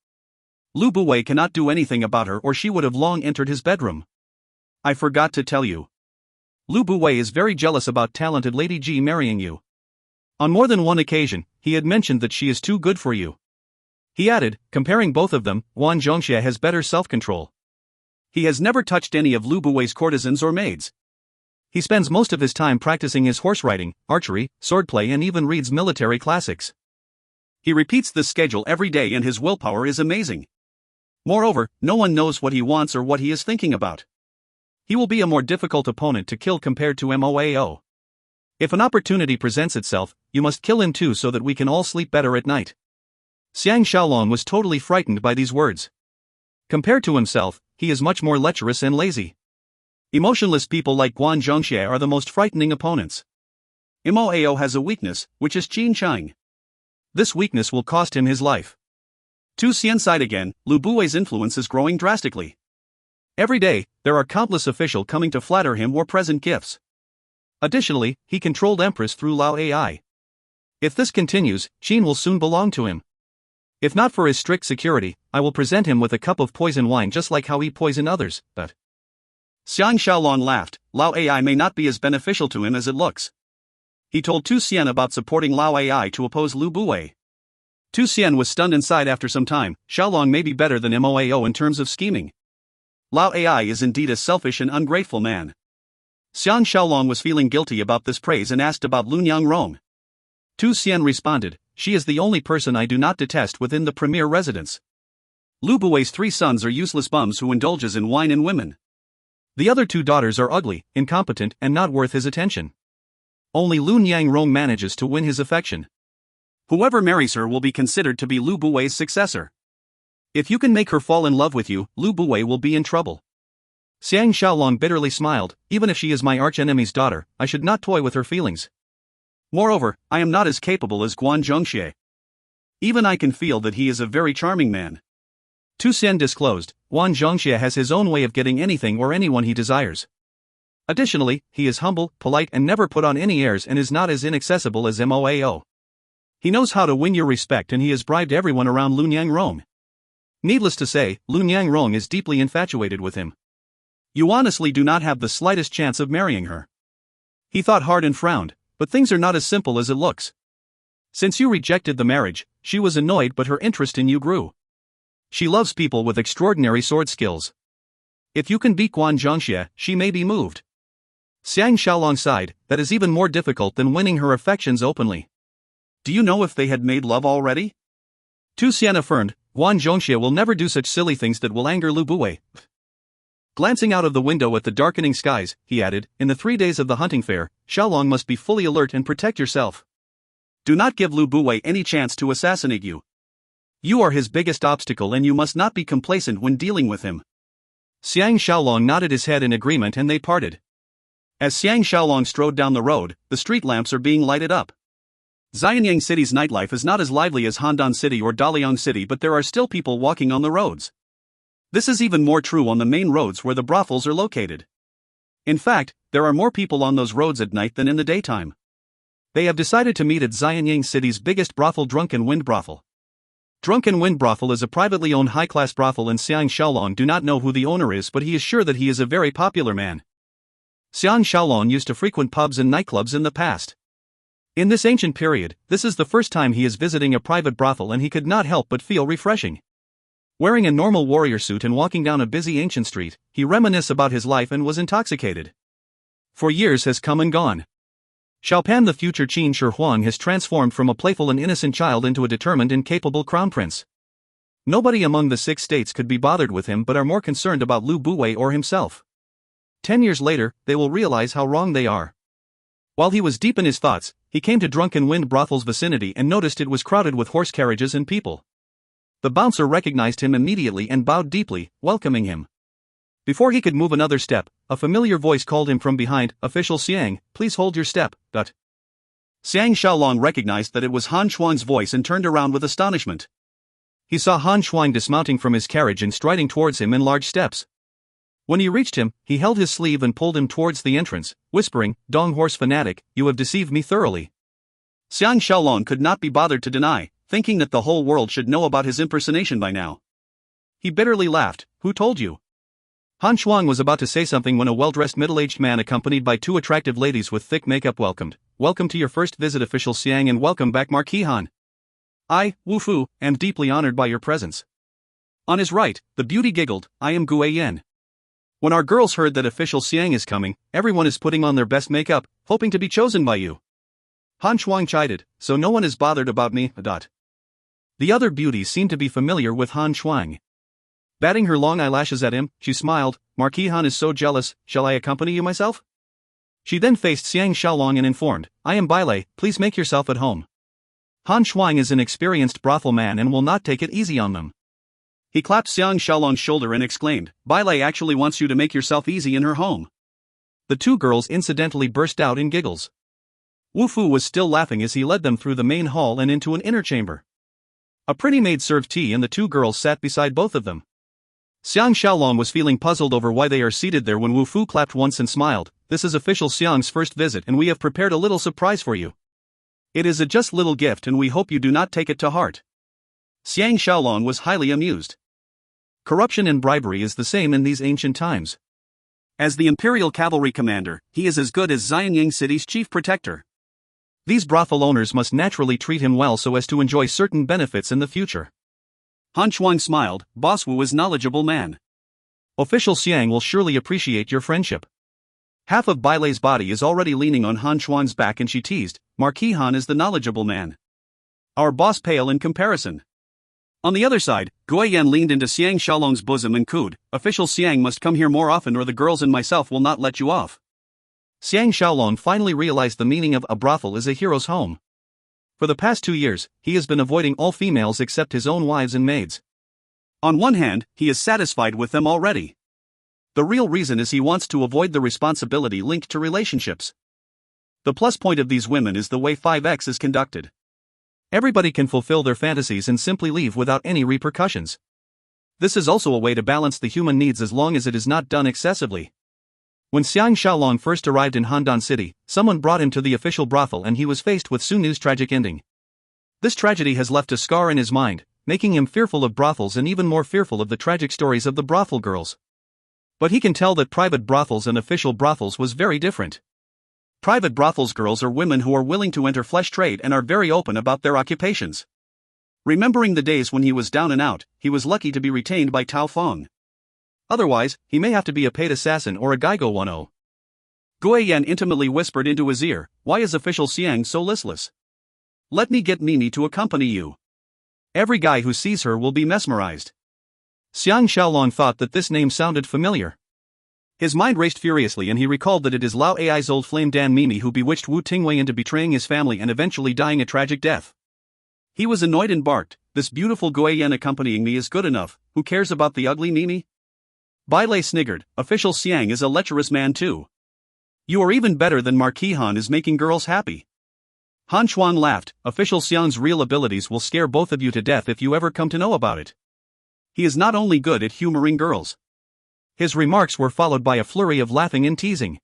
Lu Buwei cannot do anything about her or she would have long entered his bedroom. I forgot to tell you. Lu Buwei is very jealous about talented Lady Ji marrying you. On more than one occasion, he had mentioned that she is too good for you." He added, comparing both of them, "Guan Zhongxie has better self-control. He has never touched any of Lu Buwei's courtesans or maids. He spends most of his time practicing his horse riding, archery, swordplay and even reads military classics. He repeats this schedule every day and his willpower is amazing. Moreover, no one knows what he wants or what he is thinking about. He will be a more difficult opponent to kill compared to Moao. If an opportunity presents itself, you must kill him too so that we can all sleep better at night." Xiang Shaolong was totally frightened by these words. Compared to himself, he is much more lecherous and lazy. Emotionless people like Guan Zhongxie are the most frightening opponents. Moao has a weakness, which is Qin Chang. This weakness will cost him his life. Tu Xian sighed again, Lu Buwei's influence is growing drastically. Every day, there are countless officials coming to flatter him or present gifts. Additionally, he controlled Empress through Lao AI. If this continues, Qin will soon belong to him. If not for his strict security, I will present him with a cup of poison wine just like how he poisoned others, but. Xiang Shaolong laughed. Lao Ai may not be as beneficial to him as it looks. He told Tu Xian about supporting Lao Ai to oppose Lu Buwei. Tu Xian was stunned inside after some time. Xiaolong may be better than Moao in terms of scheming. Lao Ai is indeed a selfish and ungrateful man. Xiang Shaolong was feeling guilty about this praise and asked about Lunyang Rong. Tu Xian responded, she is the only person I do not detest within the premier residence. Lu Buwei's 3 sons are useless bums who indulges in wine and women. The other 2 daughters are ugly, incompetent, and not worth his attention. Only Lunyang Rong manages to win his affection. Whoever marries her will be considered to be Lu Buwei's successor. If you can make her fall in love with you, Lu Buwei will be in trouble. Xiang Shaolong bitterly smiled, even if she is my archenemy's daughter, I should not toy with her feelings. Moreover, I am not as capable as Guan Zhongxie. Even I can feel that he is a very charming man. Tu Xian disclosed, Guan Zhongxie has his own way of getting anything or anyone he desires. Additionally, he is humble, polite and never put on any airs and is not as inaccessible as Moao. He knows how to win your respect and he has bribed everyone around Lunyang Rong. Needless to say, Lunyang Rong is deeply infatuated with him. You honestly do not have the slightest chance of marrying her. He thought hard and frowned, but things are not as simple as it looks. Since you rejected the marriage, she was annoyed but her interest in you grew. She loves people with extraordinary sword skills. If you can beat Guan Zhongxie, she may be moved. Xiang Shaolong sighed, that is even more difficult than winning her affections openly. Do you know if they had made love already? Tu Xian affirmed, Guan Zhongxie will never do such silly things that will anger Lu Buwei. Glancing out of the window at the darkening skies, he added, in the 3 days of the hunting fair, Shaolong must be fully alert and protect yourself. Do not give Lu Buwei any chance to assassinate you. You are his biggest obstacle and you must not be complacent when dealing with him. Xiang Shaolong nodded his head in agreement and they parted. As Xiang Shaolong strode down the road, the street lamps are being lighted up. Xianyang City's nightlife is not as lively as Handan City or Daliang City, but there are still people walking on the roads. This is even more true on the main roads where the brothels are located. In fact, there are more people on those roads at night than in the daytime. They have decided to meet at Xianyang City's biggest brothel, Drunken Wind Brothel. Drunken Wind Brothel is a privately owned high-class brothel and Xiang Shaolong do not know who the owner is, but he is sure that he is a very popular man. Xiang Shaolong used to frequent pubs and nightclubs in the past. In this ancient period, this is the first time he is visiting a private brothel and he could not help but feel refreshing. Wearing a normal warrior suit and walking down a busy ancient street, he reminisced about his life and was intoxicated. For years has come and gone. Xiaopan, the future Qin Shi Huang, has transformed from a playful and innocent child into a determined and capable crown prince. Nobody among the 6 states could be bothered with him but are more concerned about Lu Buwei or himself. 10 years later, they will realize how wrong they are. While he was deep in his thoughts, he came to Drunken Wind Brothel's vicinity and noticed it was crowded with horse carriages and people. The bouncer recognized him immediately and bowed deeply, welcoming him. Before he could move another step, a familiar voice called him from behind, Official Xiang, please hold your step. Xiang Shaolong recognized that it was Han Shuang's voice and turned around with astonishment. He saw Han Shuang dismounting from his carriage and striding towards him in large steps. When he reached him, he held his sleeve and pulled him towards the entrance, whispering, Dong horse fanatic, you have deceived me thoroughly. Xiang Shaolong could not be bothered to deny, thinking that the whole world should know about his impersonation by now. He bitterly laughed, who told you? Han Shuang was about to say something when a well-dressed middle-aged man accompanied by 2 attractive ladies with thick makeup welcomed, welcome to your first visit, Official Xiang, and welcome back, Marquis Han. I, Wu Fu, am deeply honored by your presence. On his right, the beauty giggled, I am Gu Yan. When our girls heard that Official Xiang is coming, everyone is putting on their best makeup, hoping to be chosen by you. Han Shuang chided, so no one is bothered about me. The other beauties seemed to be familiar with Han Shuang. Batting her long eyelashes at him, she smiled, Marquis Han is so jealous, shall I accompany you myself? She then faced Xiang Shaolong and informed, I am Bailei, please make yourself at home. Han Shuang is an experienced brothel man and will not take it easy on them. He clapped Xiang Shaolong's shoulder and exclaimed, Bailei actually wants you to make yourself easy in her home. The 2 girls incidentally burst out in giggles. Wu Fu was still laughing as he led them through the main hall and into an inner chamber. A pretty maid served tea and the 2 girls sat beside both of them. Xiang Shaolong was feeling puzzled over why they are seated there when Wu Fu clapped once and smiled, this is Official Xiang's first visit and we have prepared a little surprise for you. It is a just little gift and we hope you do not take it to heart. Xiang Shaolong was highly amused. Corruption and bribery is the same in these ancient times. As the Imperial Cavalry commander, he is as good as Xianying City's chief protector. These brothel owners must naturally treat him well so as to enjoy certain benefits in the future. Han Shuang smiled. Boss Wu is a knowledgeable man. Official Xiang will surely appreciate your friendship. Half of Bai Lei's body is already leaning on Han Shuang's back and she teased, Marquis Han is the knowledgeable man. Our boss pale in comparison. On the other side, Gui Yan leaned into Xiang Shaolong's bosom and cooed, Official Xiang must come here more often or the girls and myself will not let you off. Xiang Shaolong finally realized the meaning of a brothel is a hero's home. For the past 2 years, he has been avoiding all females except his own wives and maids. On one hand, he is satisfied with them already. The real reason is he wants to avoid the responsibility linked to relationships. The plus point of these women is the way 5X is conducted. Everybody can fulfill their fantasies and simply leave without any repercussions. This is also a way to balance the human needs as long as it is not done excessively. When Xiang Shaolong first arrived in Handan City, someone brought him to the official brothel and he was faced with Sunu's tragic ending. This tragedy has left a scar in his mind, making him fearful of brothels and even more fearful of the tragic stories of the brothel girls. But he can tell that private brothels and official brothels was very different. Private brothels girls are women who are willing to enter flesh trade and are very open about their occupations. Remembering the days when he was down and out, he was lucky to be retained by Tao Feng. Otherwise, he may have to be a paid assassin or a Gaigo 1-0. Gui Yan intimately whispered into his ear, why is official Xiang so listless? Let me get Mimi to accompany you. Every guy who sees her will be mesmerized. Xiang Shaolong thought that this name sounded familiar. His mind raced furiously and he recalled that it is Lao Ai's old flame Dan Mimi who bewitched Wu Tingwei into betraying his family and eventually dying a tragic death. He was annoyed and barked, this beautiful Gui Yan accompanying me is good enough, who cares about the ugly Mimi? Bai Lei sniggered, official Xiang is a lecherous man too. You are even better than Marquis Han is making girls happy. Han Shuang laughed, official Xiang's real abilities will scare both of you to death if you ever come to know about it. He is not only good at humoring girls. His remarks were followed by a flurry of laughing and teasing.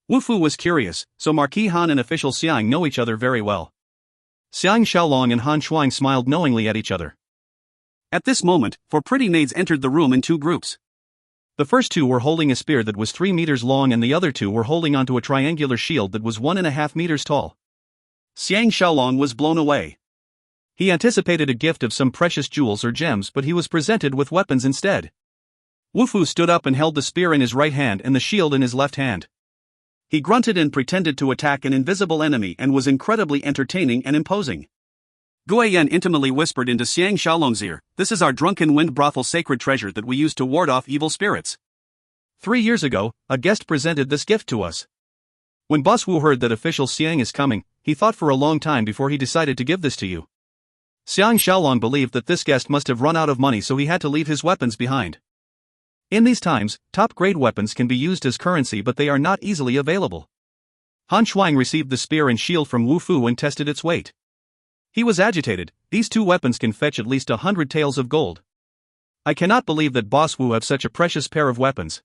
Wu Fu was curious, so Marquis Han and official Xiang know each other very well. Xiang Shaolong and Han Shuang smiled knowingly at each other. At this moment, 4 pretty maids entered the room in 2 groups. The first 2 were holding a spear that was 3 meters long and the other 2 were holding onto a triangular shield that was 1.5 meters tall. Xiang Shaolong was blown away. He anticipated a gift of some precious jewels or gems but he was presented with weapons instead. Wu Fu stood up and held the spear in his right hand and the shield in his left hand. He grunted and pretended to attack an invisible enemy and was incredibly entertaining and imposing. Gui Yan intimately whispered into Xiang Shaolong's ear, this is our drunken wind brothel sacred treasure that we use to ward off evil spirits. 3 years ago, a guest presented this gift to us. When Boss Wu heard that official Xiang is coming, he thought for a long time before he decided to give this to you. Xiang Shaolong believed that this guest must have run out of money so he had to leave his weapons behind. In these times, top-grade weapons can be used as currency but they are not easily available. Han Shuang received the spear and shield from Wu Fu and tested its weight. He was agitated, these 2 weapons can fetch at least 100 taels of gold. I cannot believe that Boss Wu have such a precious pair of weapons.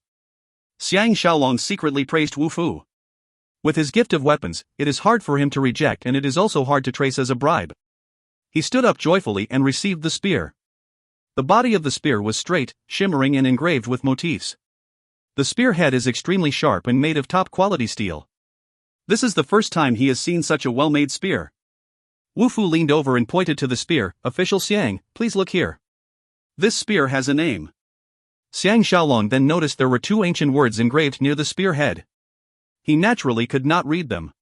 Xiang Shaolong secretly praised Wu Fu. With his gift of weapons, it is hard for him to reject and it is also hard to trace as a bribe. He stood up joyfully and received the spear. The body of the spear was straight, shimmering and engraved with motifs. The spear head is extremely sharp and made of top-quality steel. This is the first time he has seen such a well-made spear. Wu Fu leaned over and pointed to the spear, official Xiang, please look here. This spear has a name. Xiang Shaolong then noticed there were 2 ancient words engraved near the spear head. He naturally could not read them.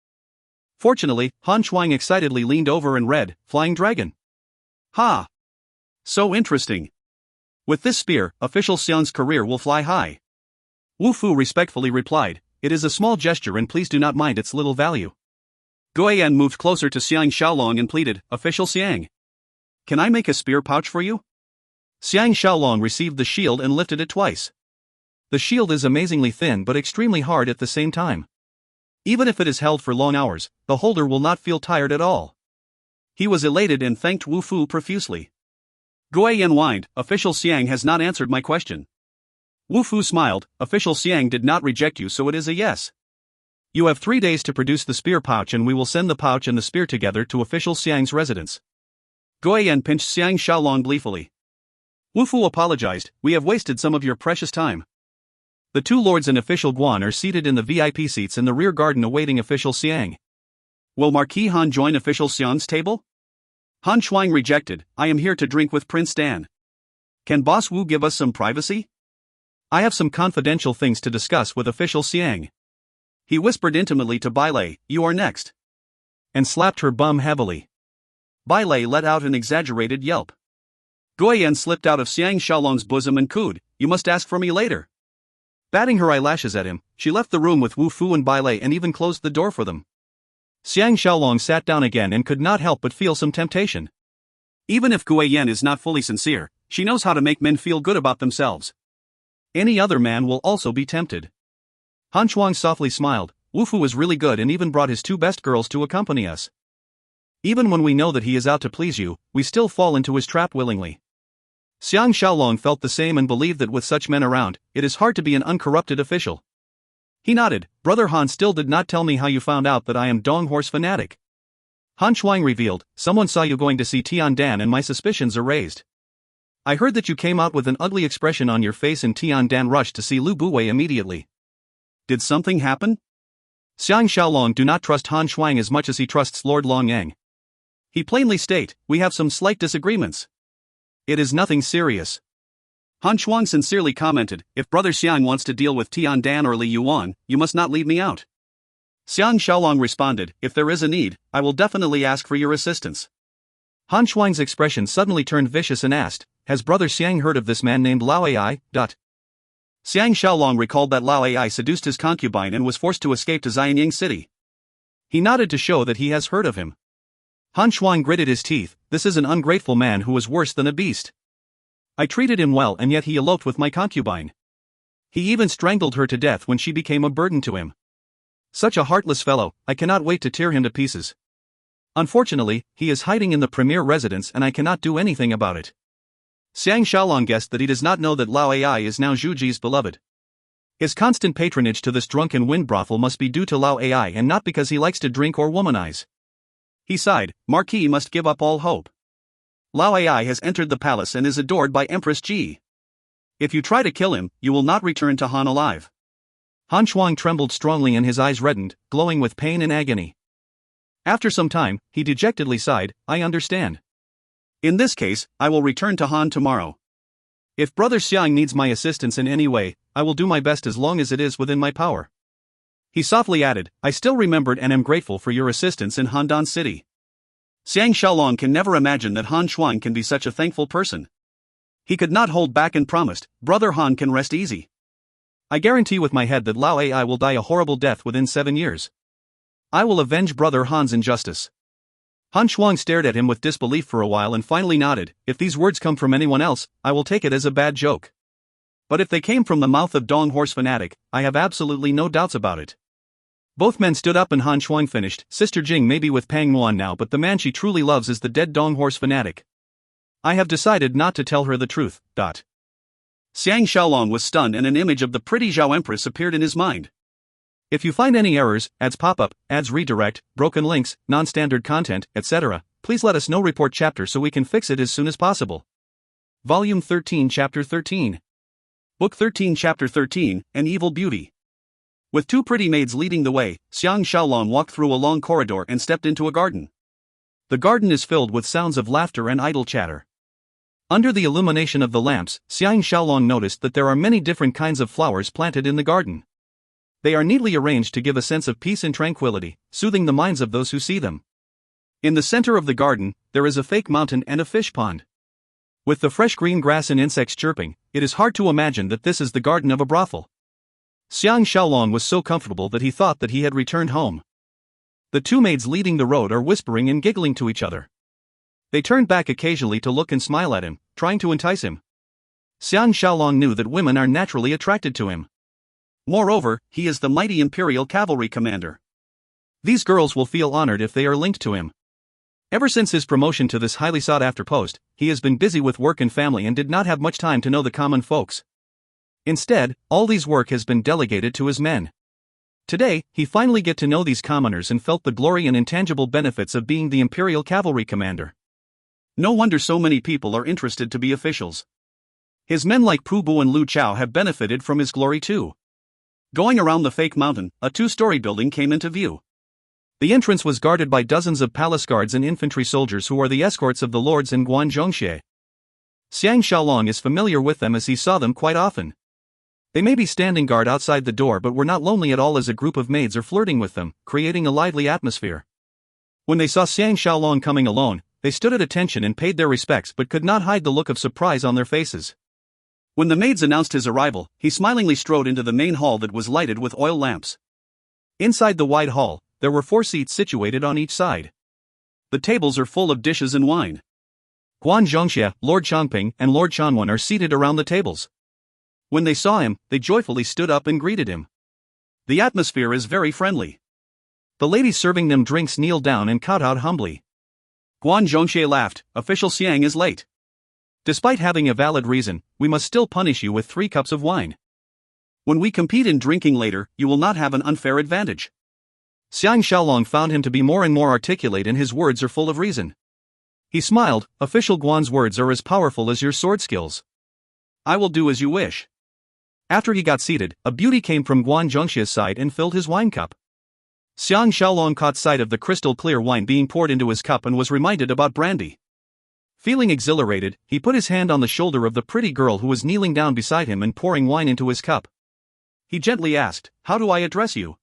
Fortunately, Han Shuang excitedly leaned over and read, Flying Dragon. Ha! So interesting. With this spear, official Xiang's career will fly high. Wu Fu respectfully replied, it is a small gesture and please do not mind its little value. Gui Yan moved closer to Xiang Shaolong and pleaded, official Xiang. Can I make a spear pouch for you? Xiang Shaolong received the shield and lifted it twice. The shield is amazingly thin but extremely hard at the same time. Even if it is held for long hours, the holder will not feel tired at all. He was elated and thanked Wu Fu profusely. Gui Yan whined, official Xiang has not answered my question. Wu Fu smiled, official Xiang did not reject you so it is a yes. You have 3 days to produce the spear pouch and we will send the pouch and the spear together to official Xiang's residence. Guoyan pinched Xiang Shaolong gleefully. Wu Fu apologized, we have wasted some of your precious time. The two lords and official Guan are seated in the VIP seats in the rear garden awaiting official Xiang. Will Marquis Han join official Xiang's table? Han Shuang rejected, I am here to drink with Prince Dan. Can Boss Wu give us some privacy? I have some confidential things to discuss with official Xiang. He whispered intimately to Bai Lei, you are next. And slapped her bum heavily. Bai Lei let out an exaggerated yelp. Guoyan slipped out of Xiang Shaolong's bosom and cooed, you must ask for me later. Batting her eyelashes at him, she left the room with Wu Fu and Bai Lei and even closed the door for them. Xiang Shaolong sat down again and could not help but feel some temptation. Even if Guoyan is not fully sincere, she knows how to make men feel good about themselves. Any other man will also be tempted. Han Shuang softly smiled, Wu Fu is really good and even brought his two best girls to accompany us. Even when we know that he is out to please you, we still fall into his trap willingly. Xiang Shaolong felt the same and believed that with such men around, it is hard to be an uncorrupted official. He nodded, Brother Han still did not tell me how you found out that I am Dong Horse fanatic. Han Shuang revealed, someone saw you going to see Tian Dan and my suspicions are raised. I heard that you came out with an ugly expression on your face and Tian Dan rushed to see Lu Buwei immediately. Did something happen? Xiang Shaolong do not trust Han Shuang as much as he trusts Lord Long Yang. He plainly state, we have some slight disagreements. It is nothing serious. Han Shuang sincerely commented, if Brother Xiang wants to deal with Tian Dan or Li Yuan, you must not leave me out. Xiang Shaolong responded, if there is a need, I will definitely ask for your assistance. Han Shuang's expression suddenly turned vicious and asked, has Brother Xiang heard of this man named Lao Ai? Xiang Shaolong recalled that Lao Ai seduced his concubine and was forced to escape to Xianying City. He nodded to show that he has heard of him. Han Shuang gritted his teeth, this is an ungrateful man who is worse than a beast. I treated him well and yet he eloped with my concubine. He even strangled her to death when she became a burden to him. Such a heartless fellow, I cannot wait to tear him to pieces. Unfortunately, he is hiding in the premier residence and I cannot do anything about it. Xiang Shaolong guessed that he does not know that Lao Ai is now Zhu Ji's beloved. His constant patronage to this drunken wind brothel must be due to Lao Ai and not because he likes to drink or womanize. He sighed, Marquis must give up all hope. Lao Ai has entered the palace and is adored by Empress Ji. If you try to kill him, you will not return to Han alive. Han Shuang trembled strongly and his eyes reddened, glowing with pain and agony. After some time, he dejectedly sighed, I understand. In this case, I will return to Han tomorrow. If Brother Xiang needs my assistance in any way, I will do my best as long as it is within my power. He softly added, I still remembered and am grateful for your assistance in Handan City. Xiang Shaolong can never imagine that Han Shuang can be such a thankful person. He could not hold back and promised, Brother Han can rest easy. I guarantee with my head that Lao Ai will die a horrible death within 7 years. I will avenge Brother Han's injustice. Han Shuang stared at him with disbelief for a while and finally nodded, if these words come from anyone else, I will take it as a bad joke. But if they came from the mouth of Dong Horse fanatic, I have absolutely no doubts about it. Both men stood up and Han Shuang finished, Sister Jing may be with Pang Muan now but the man she truly loves is the dead Dong Horse fanatic. I have decided not to tell her the truth. Xiang Shaolong was stunned and an image of the pretty Zhao Empress appeared in his mind. If you find any errors, ads pop up, ads redirect, broken links, non-standard content, etc., please let us know. Report chapter so we can fix it as soon as possible. Volume 13 Chapter 13. Book 13 Chapter 13, An Evil Beauty. With two pretty maids leading the way, Xiang Shaolong walked through a long corridor and stepped into a garden. The garden is filled with sounds of laughter and idle chatter. Under the illumination of the lamps, Xiang Shaolong noticed that there are many different kinds of flowers planted in the garden. They are neatly arranged to give a sense of peace and tranquility, soothing the minds of those who see them. In the center of the garden, there is a fake mountain and a fish pond. With the fresh green grass and insects chirping, it is hard to imagine that this is the garden of a brothel. Xiang Shaolong was so comfortable that he thought that he had returned home. The two maids leading the road are whispering and giggling to each other. They turned back occasionally to look and smile at him, trying to entice him. Xiang Shaolong knew that women are naturally attracted to him. Moreover, he is the mighty imperial cavalry commander. These girls will feel honored if they are linked to him. Ever since his promotion to this highly sought-after post, he has been busy with work and family and did not have much time to know the common folks. Instead, all these work has been delegated to his men. Today, he finally get to know these commoners and felt the glory and intangible benefits of being the imperial cavalry commander. No wonder so many people are interested to be officials. His men like Pu Bu and Lu Chao have benefited from his glory too. Going around the fake mountain, a 2-story building came into view. The entrance was guarded by dozens of palace guards and infantry soldiers who are the escorts of the lords in Guanzhongxie. Xiang Shaolong is familiar with them as he saw them quite often. They may be standing guard outside the door but were not lonely at all as a group of maids are flirting with them, creating a lively atmosphere. When they saw Xiang Shaolong coming alone, they stood at attention and paid their respects but could not hide the look of surprise on their faces. When the maids announced his arrival, he smilingly strode into the main hall that was lighted with oil lamps. Inside the wide hall, there were 4 seats situated on each side. The tables are full of dishes and wine. Guan Zhongxie, Lord Changping, and Lord Chanwen are seated around the tables. When they saw him, they joyfully stood up and greeted him. The atmosphere is very friendly. The ladies serving them drinks kneel down and kowtowed humbly. Guan Zhongxie laughed, "Official Xiang is late. Despite having a valid reason, we must still punish you with 3 cups of wine. When we compete in drinking later, you will not have an unfair advantage." Xiang Shaolong found him to be more and more articulate and his words are full of reason. He smiled, "Official Guan's words are as powerful as your sword skills. I will do as you wish." After he got seated, a beauty came from Guan Zhongxia's side and filled his wine cup. Xiang Shaolong caught sight of the crystal-clear wine being poured into his cup and was reminded about brandy. Feeling exhilarated, he put his hand on the shoulder of the pretty girl who was kneeling down beside him and pouring wine into his cup. He gently asked, "How do I address you?"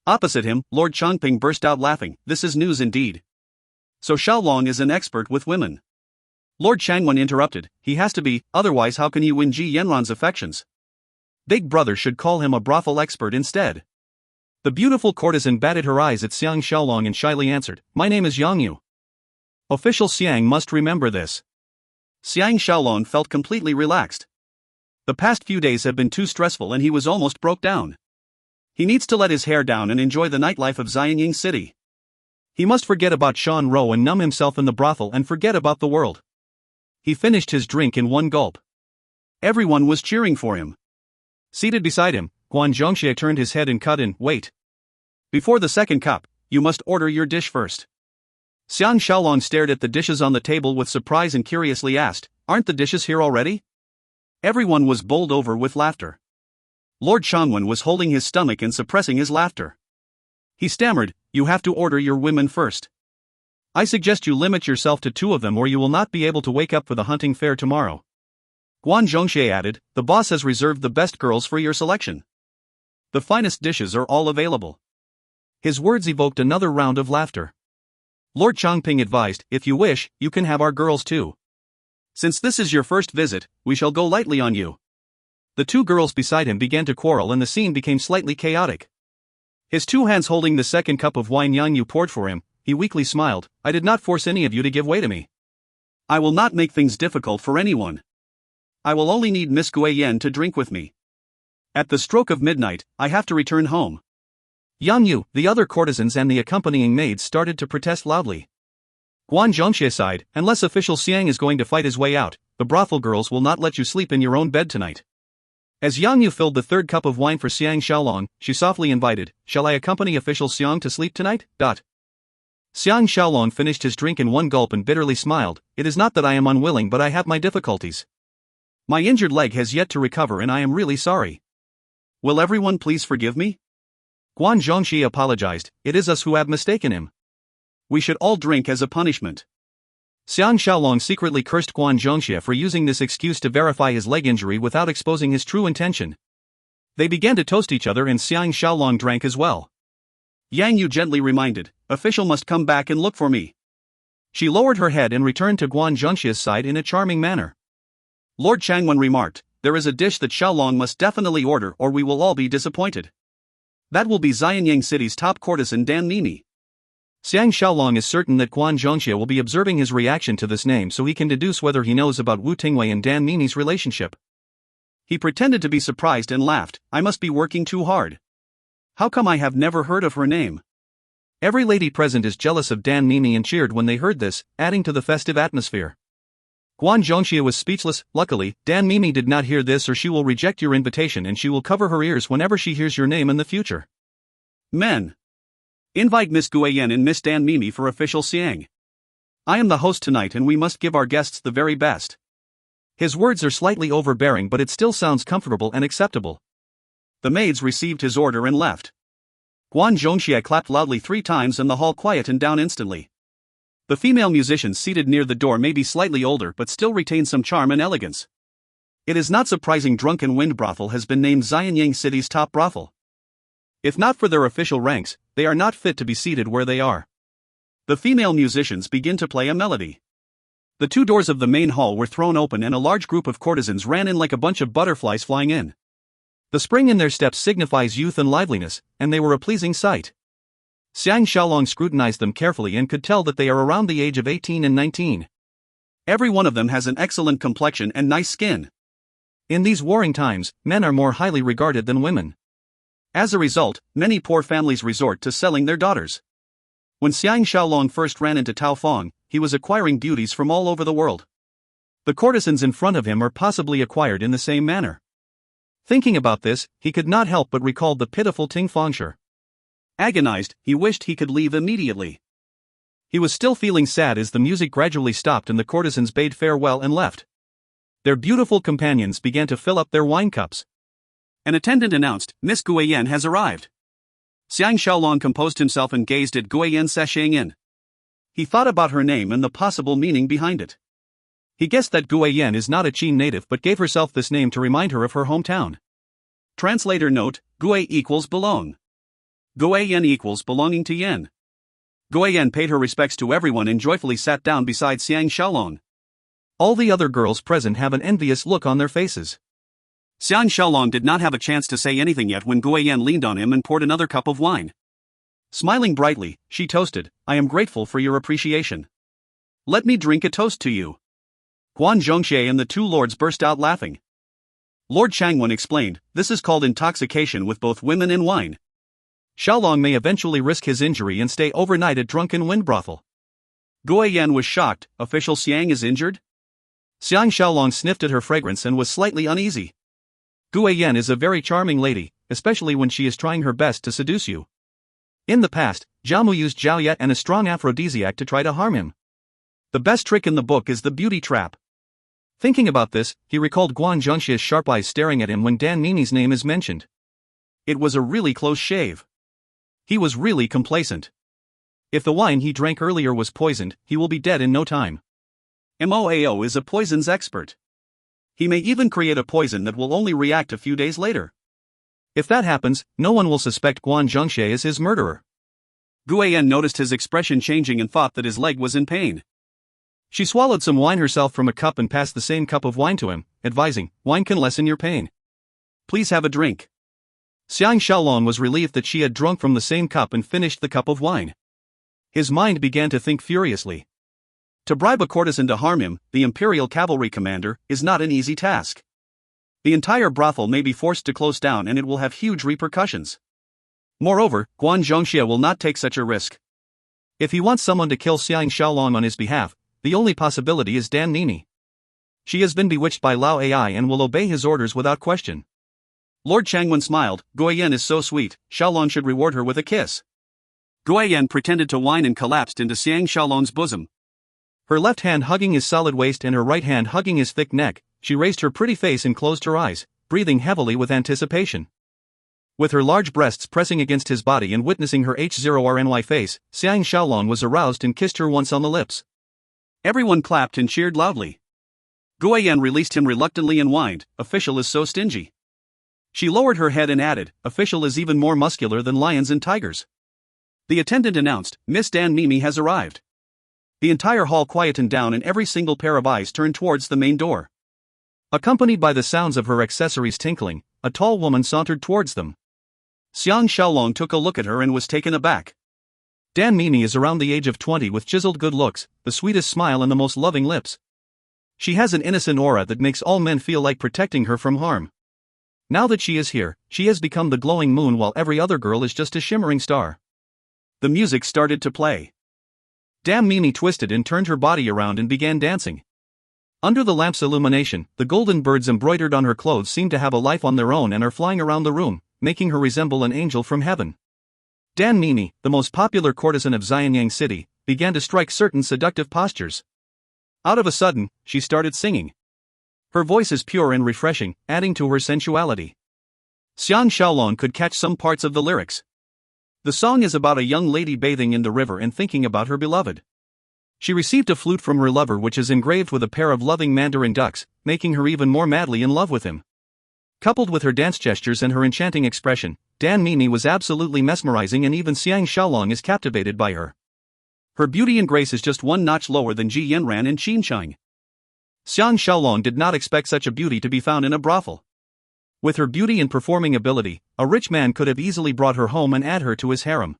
Opposite him, Lord Changping burst out laughing, "This is news indeed. So Shaolong is an expert with women." Lord Changwen interrupted, "He has to be, otherwise how can he win Ji Yanran's affections? Big brother should call him a brothel expert instead." The beautiful courtesan batted her eyes at Xiang Shaolong and shyly answered, "My name is Yang Yu. Official Xiang must remember this." Xiang Shaolong felt completely relaxed. The past few days have been too stressful and he was almost broke down. He needs to let his hair down and enjoy the nightlife of Xianying City. He must forget about Shan Ro and numb himself in the brothel and forget about the world. He finished his drink in one gulp. Everyone was cheering for him. Seated beside him, Guan Zhongxie turned his head and cut in, "Wait. Before the second cup, you must order your dish first." Xiang Shaolong stared at the dishes on the table with surprise and curiously asked, "Aren't the dishes here already?" Everyone was bowled over with laughter. Lord Chanwen was holding his stomach and suppressing his laughter. He stammered, "You have to order your women first. I suggest you limit yourself to 2 of them or you will not be able to wake up for the hunting fair tomorrow." Guan Zhongxie added, "The boss has reserved the best girls for your selection. The finest dishes are all available." His words evoked another round of laughter. Lord Changping advised, "If you wish, you can have our girls too. Since this is your first visit, we shall go lightly on you." The 2 girls beside him began to quarrel and the scene became slightly chaotic. His 2 hands holding the second cup of wine Yang Yu poured for him, he weakly smiled, "I did not force any of you to give way to me. I will not make things difficult for anyone. I will only need Miss Guiyan to drink with me. At the stroke of midnight, I have to return home." Yang Yu, the other courtesans and the accompanying maids started to protest loudly. Guan Zhongxie sighed, "Unless official Xiang is going to fight his way out, the brothel girls will not let you sleep in your own bed tonight." As Yang Yu filled the 3rd cup of wine for Xiang Shaolong, she softly invited, "Shall I accompany official Xiang to sleep tonight?" Xiang Shaolong finished his drink in one gulp and bitterly smiled, "It is not that I am unwilling but I have my difficulties. My injured leg has yet to recover and I am really sorry. Will everyone please forgive me?" Guan Zhongxi apologized, "It is us who have mistaken him. We should all drink as a punishment." Xiang Shaolong secretly cursed Guan Zhongxie for using this excuse to verify his leg injury without exposing his true intention. They began to toast each other and Xiang Shaolong drank as well. Yang Yu gently reminded, "Official must come back and look for me." She lowered her head and returned to Guan Zhongxie's side in a charming manner. Lord Changwen remarked, "There is a dish that Shaolong must definitely order or we will all be disappointed. That will be Xianyang City's top courtesan Dan Mimi." Xiang Shaolong is certain that Guan Zhongxie will be observing his reaction to this name so he can deduce whether he knows about Wu Tingwei and Dan Mimi's relationship. He pretended to be surprised and laughed, "I must be working too hard. How come I have never heard of her name?" Every lady present is jealous of Dan Mimi and cheered when they heard this, adding to the festive atmosphere. Guan Zhongxie was speechless. Luckily, Dan Mimi did not hear this or she will reject your invitation and she will cover her ears whenever she hears your name in the future. Men. Invite Miss Guiyan and Miss Dan Mimi for official Xiang. I am the host tonight and we must give our guests the very best. His words are slightly overbearing, but it still sounds comfortable and acceptable. The maids received his order and left. Guan Zhongxie clapped loudly 3 times and the hall quietened down instantly. The female musicians seated near the door may be slightly older but still retain some charm and elegance. It is not surprising Drunken Wind Brothel has been named Xianyang City's top brothel. If not for their official ranks, they are not fit to be seated where they are. The female musicians begin to play a melody. The 2 doors of the main hall were thrown open and a large group of courtesans ran in like a bunch of butterflies flying in. The spring in their steps signifies youth and liveliness, and they were a pleasing sight. Xiang Shaolong scrutinized them carefully and could tell that they are around the age of 18 and 19. Every one of them has an excellent complexion and nice skin. In these warring times, men are more highly regarded than women. As a result, many poor families resort to selling their daughters. When Xiang Shaolong first ran into Taofeng, he was acquiring beauties from all over the world. The courtesans in front of him are possibly acquired in the same manner. Thinking about this, he could not help but recall the pitiful Ting Fengshe. Agonized, he wished he could leave immediately. He was still feeling sad as the music gradually stopped and the courtesans bade farewell and left. Their beautiful companions began to fill up their wine cups. An attendant announced, "Miss Guiyan has arrived." Xiang Shaolong composed himself and gazed at Guiyan sashaying in. He thought about her name and the possible meaning behind it. He guessed that Guiyan is not a Qin native but gave herself this name to remind her of her hometown. Translator note, Gui equals belong. Guiyan equals belonging to Yen. Guiyan paid her respects to everyone and joyfully sat down beside Xiang Shaolong. All the other girls present have an envious look on their faces. Xiang Shaolong did not have a chance to say anything yet when Guiyan leaned on him and poured another cup of wine. Smiling brightly, she toasted, "I am grateful for your appreciation. Let me drink a toast to you." Guan Zhongxie and the 2 lords burst out laughing. Lord Changwen explained, "This is called intoxication with both women and wine. Shaolong may eventually risk his injury and stay overnight at Drunken Wind Brothel." Guiyan was shocked. "Official Xiang is injured?" Xiang Shaolong sniffed at her fragrance and was slightly uneasy. Guiyan is a very charming lady, especially when she is trying her best to seduce you. In the past, Jiamu used Jiaoyet and a strong aphrodisiac to try to harm him. The best trick in the book is the beauty trap. Thinking about this, he recalled Guan Zhongxie's sharp eyes staring at him when Dan Nini's name is mentioned. It was a really close shave. He was really complacent. If the wine he drank earlier was poisoned, he will be dead in no time. Moao is a poisons expert. He may even create a poison that will only react a few days later. If that happens, no one will suspect Guan Zhongxie as his murderer. Guiyan noticed his expression changing and thought that his leg was in pain. She swallowed some wine herself from a cup and passed the same cup of wine to him, advising, "Wine can lessen your pain. Please have a drink." Xiang Shaolong was relieved that she had drunk from the same cup and finished the cup of wine. His mind began to think furiously. To bribe a courtesan to harm him, the Imperial Cavalry commander, is not an easy task. The entire brothel may be forced to close down and it will have huge repercussions. Moreover, Guan Zhongxie will not take such a risk. If he wants someone to kill Xiang Shaolong on his behalf, the only possibility is Dan Nini. She has been bewitched by Lao Ai and will obey his orders without question. Lord Changwen smiled. Guiyan is so sweet, Shaolong should reward her with a kiss. Guiyan pretended to whine and collapsed into Xiang Shaolong's bosom. Her left hand hugging his solid waist and her right hand hugging his thick neck, she raised her pretty face and closed her eyes, breathing heavily with anticipation. With her large breasts pressing against his body and witnessing her H0RNY face, Xiang Shaolong was aroused and kissed her once on the lips. Everyone clapped and cheered loudly. Guiyan released him reluctantly and whined, "Official is so stingy." She lowered her head and added, "Official is even more muscular than lions and tigers." The attendant announced, "Miss Dan Mimi has arrived." The entire hall quietened down and every single pair of eyes turned towards the main door. Accompanied by the sounds of her accessories tinkling, a tall woman sauntered towards them. Xiang Shaolong took a look at her and was taken aback. Dan Mimi is around the age of 20 with chiseled good looks, the sweetest smile and the most loving lips. She has an innocent aura that makes all men feel like protecting her from harm. Now that she is here, she has become the glowing moon while every other girl is just a shimmering star. The music started to play. Dan Mimi twisted and turned her body around and began dancing. Under the lamp's illumination, the golden birds embroidered on her clothes seem to have a life on their own and are flying around the room, making her resemble an angel from heaven. Dan Mimi, the most popular courtesan of Xianyang City, began to strike certain seductive postures. Out of a sudden, she started singing. Her voice is pure and refreshing, adding to her sensuality. Xiang Shaolong could catch some parts of the lyrics. The song is about a young lady bathing in the river and thinking about her beloved. She received a flute from her lover which is engraved with a pair of loving mandarin ducks, making her even more madly in love with him. Coupled with her dance gestures and her enchanting expression, Dan Mimi was absolutely mesmerizing, and even Xiang Shaolong is captivated by her. Her beauty and grace is just one notch lower than Ji Yanran and Qin Shang. Xiang Shaolong did not expect such a beauty to be found in a brothel. With her beauty and performing ability, a rich man could have easily brought her home and add her to his harem.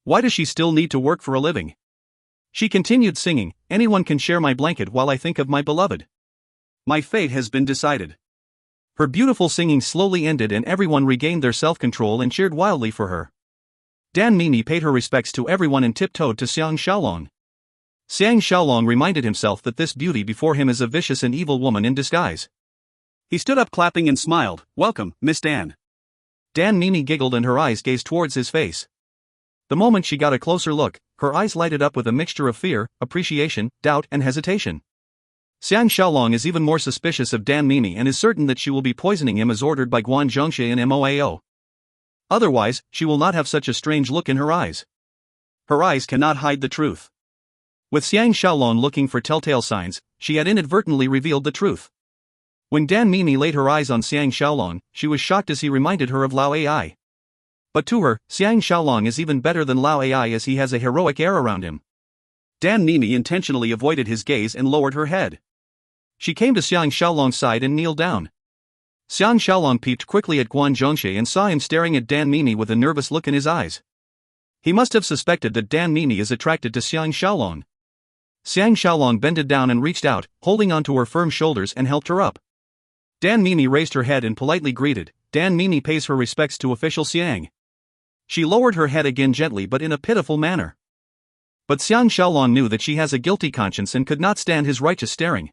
Why does she still need to work for a living? She continued singing, "Anyone can share my blanket while I think of my beloved. My fate has been decided." Her beautiful singing slowly ended and everyone regained their self-control and cheered wildly for her. Dan Mimi paid her respects to everyone and tiptoed to Xiang Shaolong. Xiang Shaolong reminded himself that this beauty before him is a vicious and evil woman in disguise. He stood up clapping and smiled, "Welcome, Miss Dan." Dan Mimi giggled and her eyes gazed towards his face. The moment she got a closer look, her eyes lighted up with a mixture of fear, appreciation, doubt, and hesitation. Xiang Shaolong is even more suspicious of Dan Mimi and is certain that she will be poisoning him as ordered by Guan Zhongxie and Moao. Otherwise, she will not have such a strange look in her eyes. Her eyes cannot hide the truth. With Xiang Shaolong looking for telltale signs, she had inadvertently revealed the truth. When Dan Mimi laid her eyes on Xiang Shaolong, she was shocked as he reminded her of Lao Ai. But to her, Xiang Shaolong is even better than Lao Ai as he has a heroic air around him. Dan Mimi intentionally avoided his gaze and lowered her head. She came to Xiang Shaolong's side and kneeled down. Xiang Shaolong peeped quickly at Guan Zhongxie and saw him staring at Dan Mimi with a nervous look in his eyes. He must have suspected that Dan Mimi is attracted to Xiang Shaolong. Xiang Shaolong bended down and reached out, holding onto her firm shoulders and helped her up. Dan Mimi raised her head and politely greeted, "Dan Mimi pays her respects to official Xiang." She lowered her head again gently but in a pitiful manner. But Xiang Shaolong knew that she has a guilty conscience and could not stand his righteous staring.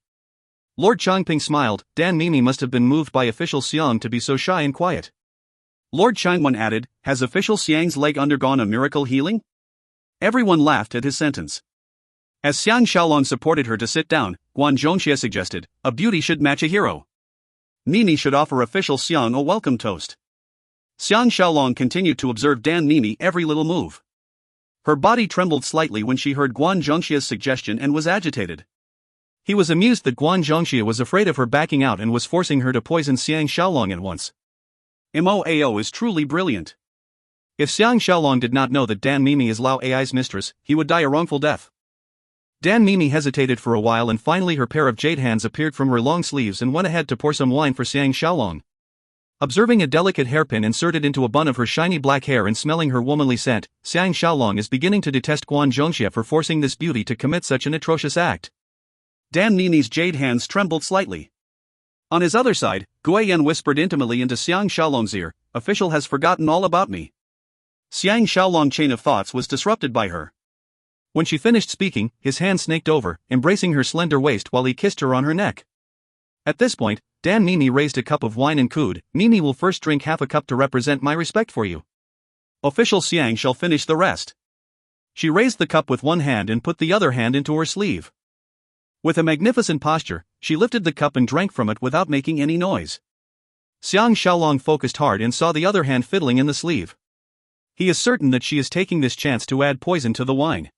Lord Changping smiled, "Dan Mimi must have been moved by official Xiang to be so shy and quiet." Lord Changwen added, "Has official Xiang's leg undergone a miracle healing?" Everyone laughed at his sentence. As Xiang Shaolong supported her to sit down, Guan Zhongxie suggested, "A beauty should match a hero. Mimi should offer official Xiang a welcome toast." Xiang Shaolong continued to observe Dan Mimi every little move. Her body trembled slightly when she heard Guan Zhongxie's suggestion and was agitated. He was amused that Guan Zhongxie was afraid of her backing out and was forcing her to poison Xiang Shaolong at once. Moao is truly brilliant. If Xiang Shaolong did not know that Dan Mimi is Lao Ai's mistress, he would die a wrongful death. Dan Mimi hesitated for a while and finally her pair of jade hands appeared from her long sleeves and went ahead to pour some wine for Xiang Shaolong. Observing a delicate hairpin inserted into a bun of her shiny black hair and smelling her womanly scent, Xiang Shaolong is beginning to detest Guan Zhongxie for forcing this beauty to commit such an atrocious act. Dan Mimi's jade hands trembled slightly. On his other side, Guiyan whispered intimately into Xiang Shaolong's ear, "Official has forgotten all about me." Xiang Shaolong's chain of thoughts was disrupted by her. When she finished speaking, his hand snaked over, embracing her slender waist while he kissed her on her neck. At this point, Dan Mimi raised a cup of wine and cooed, "Mimi will first drink half a cup to represent my respect for you. Official Xiang shall finish the rest." She raised the cup with one hand and put the other hand into her sleeve. With a magnificent posture, she lifted the cup and drank from it without making any noise. Xiang Shaolong focused hard and saw the other hand fiddling in the sleeve. He is certain that she is taking this chance to add poison to the wine.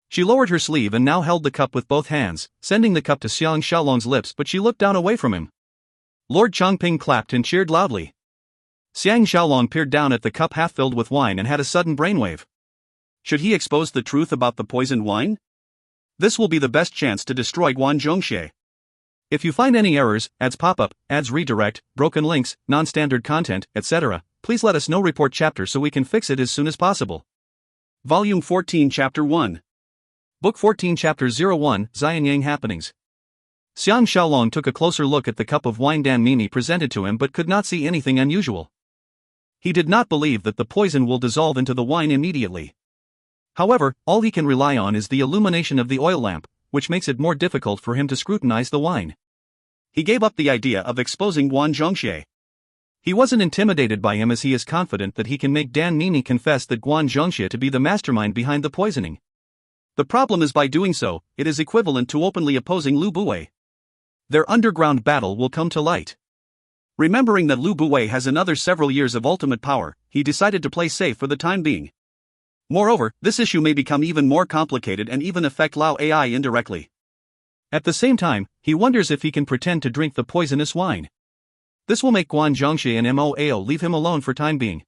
She lowered her sleeve and now held the cup with both hands, sending the cup to Xiang Shaolong's lips, but she looked down away from him. Lord Changping clapped and cheered loudly. Xiang Shaolong peered down at the cup half filled with wine and had a sudden brainwave. Should he expose the truth about the poisoned wine? This will be the best chance to destroy Guan Zhongxie. If you find any errors, ads pop up, ads redirect, broken links, non-standard content, etc., please let us know. Report chapter so we can fix it as soon as possible. Volume 14 Chapter 1. Book 14 Chapter 01 Xianyang Happenings. Xiang Shaolong took a closer look at the cup of wine Dan Mimi presented to him but could not see anything unusual. He did not believe that the poison will dissolve into the wine immediately. However, all he can rely on is the illumination of the oil lamp, which makes it more difficult for him to scrutinize the wine. He gave up the idea of exposing Guan Zhongxie. He wasn't intimidated by him as he is confident that he can make Dan Mimi confess that Guan Zhongxie to be the mastermind behind the poisoning. The problem is by doing so, it is equivalent to openly opposing Lu Buwei. Their underground battle will come to light. Remembering that Lu Buwei has another several years of ultimate power, he decided to play safe for the time being. Moreover, this issue may become even more complicated and even affect Lao AI indirectly. At the same time, he wonders if he can pretend to drink the poisonous wine. This will make Guan Zhongxie and Moao leave him alone for time being.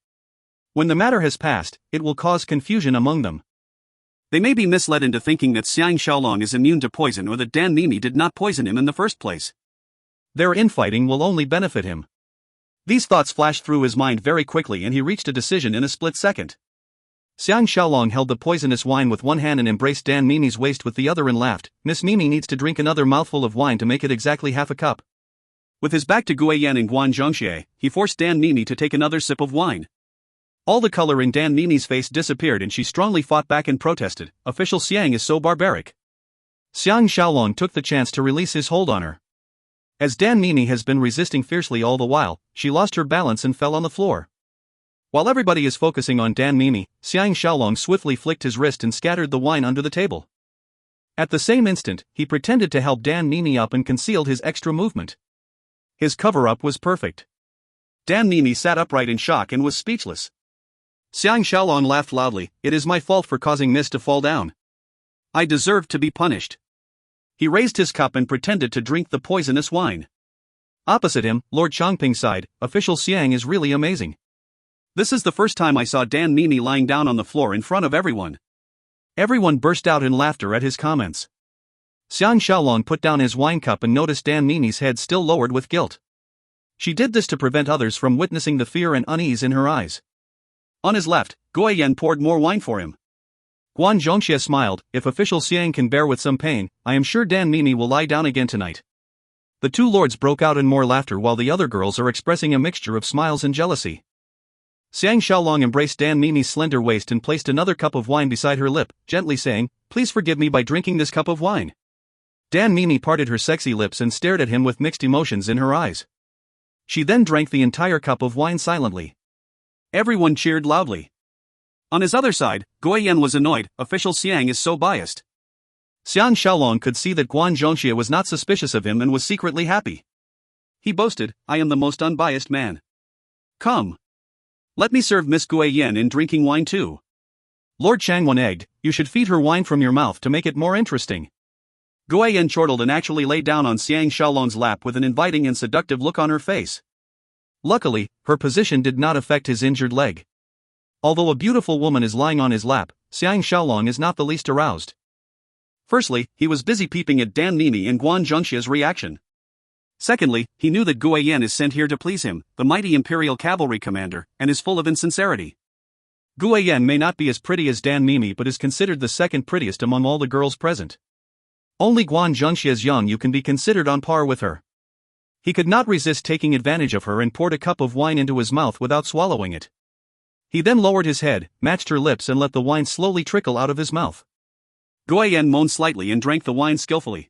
When the matter has passed, it will cause confusion among them. They may be misled into thinking that Xiang Shaolong is immune to poison or that Dan Mimi did not poison him in the first place. Their infighting will only benefit him. These thoughts flashed through his mind very quickly and he reached a decision in a split second. Xiang Shaolong held the poisonous wine with one hand and embraced Dan Mimi's waist with the other and laughed. Miss Mimi needs to drink another mouthful of wine to make it exactly half a cup. With his back to Guiyan and Guan Zhongxie, he forced Dan Mimi to take another sip of wine. All the color in Dan Mimi's face disappeared and she strongly fought back and protested. Official Xiang is so barbaric. Xiang Shaolong took the chance to release his hold on her. As Dan Mimi has been resisting fiercely all the while, she lost her balance and fell on the floor. While everybody is focusing on Dan Mimi, Xiang Shaolong swiftly flicked his wrist and scattered the wine under the table. At the same instant, he pretended to help Dan Mimi up and concealed his extra movement. His cover-up was perfect. Dan Mimi sat upright in shock and was speechless. Xiang Shaolong laughed loudly. It is my fault for causing Miss to fall down. I deserve to be punished. He raised his cup and pretended to drink the poisonous wine. Opposite him, Lord Changping sighed. Official Xiang is really amazing. This is the first time I saw Dan Mimi lying down on the floor in front of everyone. Everyone burst out in laughter at his comments. Xiang Shaolong put down his wine cup and noticed Dan Mimi's head still lowered with guilt. She did this to prevent others from witnessing the fear and unease in her eyes. On his left, Guiyan poured more wine for him. Guan Zhongxie smiled. If official Xiang can bear with some pain, I am sure Dan Mimi will lie down again tonight. The two lords broke out in more laughter while the other girls are expressing a mixture of smiles and jealousy. Xiang Shaolong embraced Dan Mimi's slender waist and placed another cup of wine beside her lip, gently saying, "Please forgive me by drinking this cup of wine." Dan Mimi parted her sexy lips and stared at him with mixed emotions in her eyes. She then drank the entire cup of wine silently. Everyone cheered loudly. On his other side, Guiyan was annoyed. Official Xiang is so biased. Xiang Shaolong could see that Guan Zhongxie was not suspicious of him and was secretly happy. He boasted, I am the most unbiased man. Come. Let me serve Miss Guiyan in drinking wine too. Lord Changwen egged, you should feed her wine from your mouth to make it more interesting. Guiyan chortled and actually lay down on Xiang Shaolong's lap with an inviting and seductive look on her face. Luckily, her position did not affect his injured leg. Although a beautiful woman is lying on his lap, Xiang Shaolong is not the least aroused. Firstly, he was busy peeping at Dan Mimi and Guan Zhongxie's reaction. Secondly, he knew that Guiyan is sent here to please him, the mighty imperial cavalry commander, and is full of insincerity. Guiyan may not be as pretty as Dan Mimi but is considered the second prettiest among all the girls present. Only Guan Zhongxie's young you can be considered on par with her. He could not resist taking advantage of her and poured a cup of wine into his mouth without swallowing it. He then lowered his head, matched her lips and let the wine slowly trickle out of his mouth. Guiyan moaned slightly and drank the wine skillfully.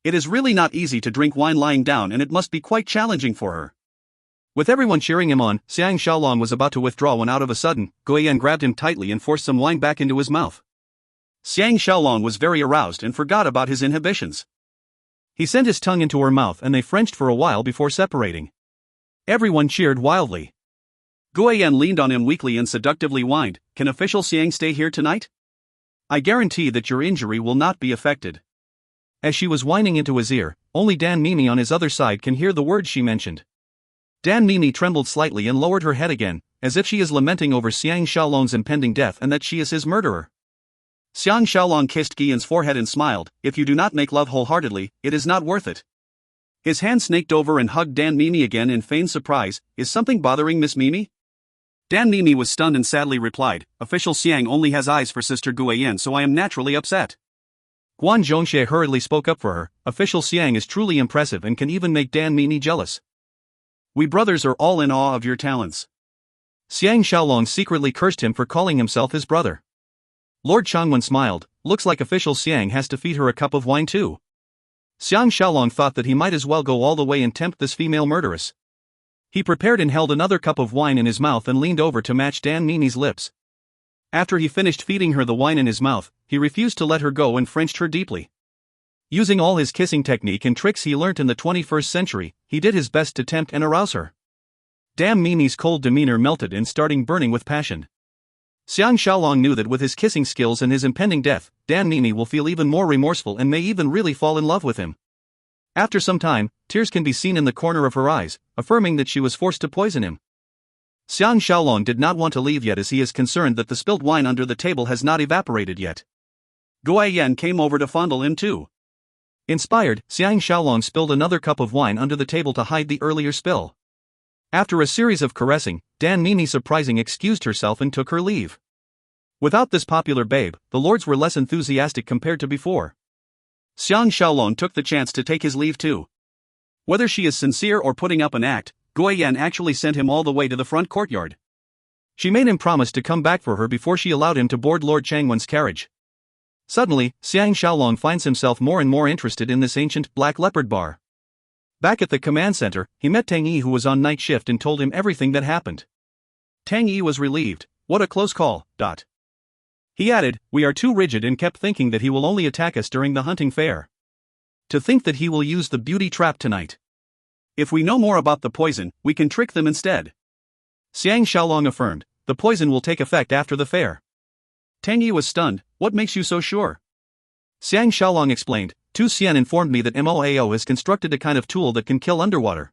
It is really not easy to drink wine lying down and it must be quite challenging for her. With everyone cheering him on, Xiang Shaolong was about to withdraw when out of a sudden, Guiyan grabbed him tightly and forced some wine back into his mouth. Xiang Shaolong was very aroused and forgot about his inhibitions. He sent his tongue into her mouth and they Frenched for a while before separating. Everyone cheered wildly. Guiyan leaned on him weakly and seductively whined, Can official Xiang stay here tonight? I guarantee that your injury will not be affected. As she was whining into his ear, only Dan Mimi on his other side can hear the words she mentioned. Dan Mimi trembled slightly and lowered her head again, as if she is lamenting over Xiang Shaolong's impending death and that she is his murderer. Xiang Shaolong kissed Guiyan's forehead and smiled, If you do not make love wholeheartedly, it is not worth it. His hand snaked over and hugged Dan Mimi again in feigned surprise, Is something bothering Miss Mimi? Dan Mimi was stunned and sadly replied, Official Xiang only has eyes for Sister Guiyan so I am naturally upset. Guan Zhongxie hurriedly spoke up for her, Official Xiang is truly impressive and can even make Dan Mimi jealous. We brothers are all in awe of your talents. Xiang Shaolong secretly cursed him for calling himself his brother. Lord Changwen smiled, looks like Official Xiang has to feed her a cup of wine too. Xiang Shaolong thought that he might as well go all the way and tempt this female murderess. He prepared and held another cup of wine in his mouth and leaned over to match Dan Mimi's lips. After he finished feeding her the wine in his mouth, he refused to let her go and Frenched her deeply. Using all his kissing technique and tricks he learnt in the 21st century, he did his best to tempt and arouse her. Damn Mimi's cold demeanor melted and starting burning with passion. Xiang Shaolong knew that with his kissing skills and his impending death, Dan Mimi will feel even more remorseful and may even really fall in love with him. After some time, tears can be seen in the corner of her eyes, affirming that she was forced to poison him. Xiang Shaolong did not want to leave yet as he is concerned that the spilt wine under the table has not evaporated yet. Guo Yan came over to fondle him too. Inspired, Xiang Shaolong spilled another cup of wine under the table to hide the earlier spill. After a series of caressing, Dan Mimi surprising excused herself and took her leave. Without this popular babe, the lords were less enthusiastic compared to before. Xiang Shaolong took the chance to take his leave too. Whether she is sincere or putting up an act, Guo Yan actually sent him all the way to the front courtyard. She made him promise to come back for her before she allowed him to board Lord Changwen's carriage. Suddenly, Xiang Shaolong finds himself more and more interested in this ancient Black Leopard bar. Back at the command center, he met Tang Yi, who was on night shift, and told him everything that happened. Tang Yi was relieved. What a close call. He added, "We are too rigid," and kept thinking that he will only attack us during the hunting fair. To think that he will use the beauty trap tonight. If we know more about the poison, we can trick them instead. Xiang Shaolong affirmed, "The poison will take effect after the fair." Tang Yi was stunned. What makes you so sure? Xiang Shaolong explained, Tu Xian informed me that Moao has constructed a kind of tool that can kill underwater.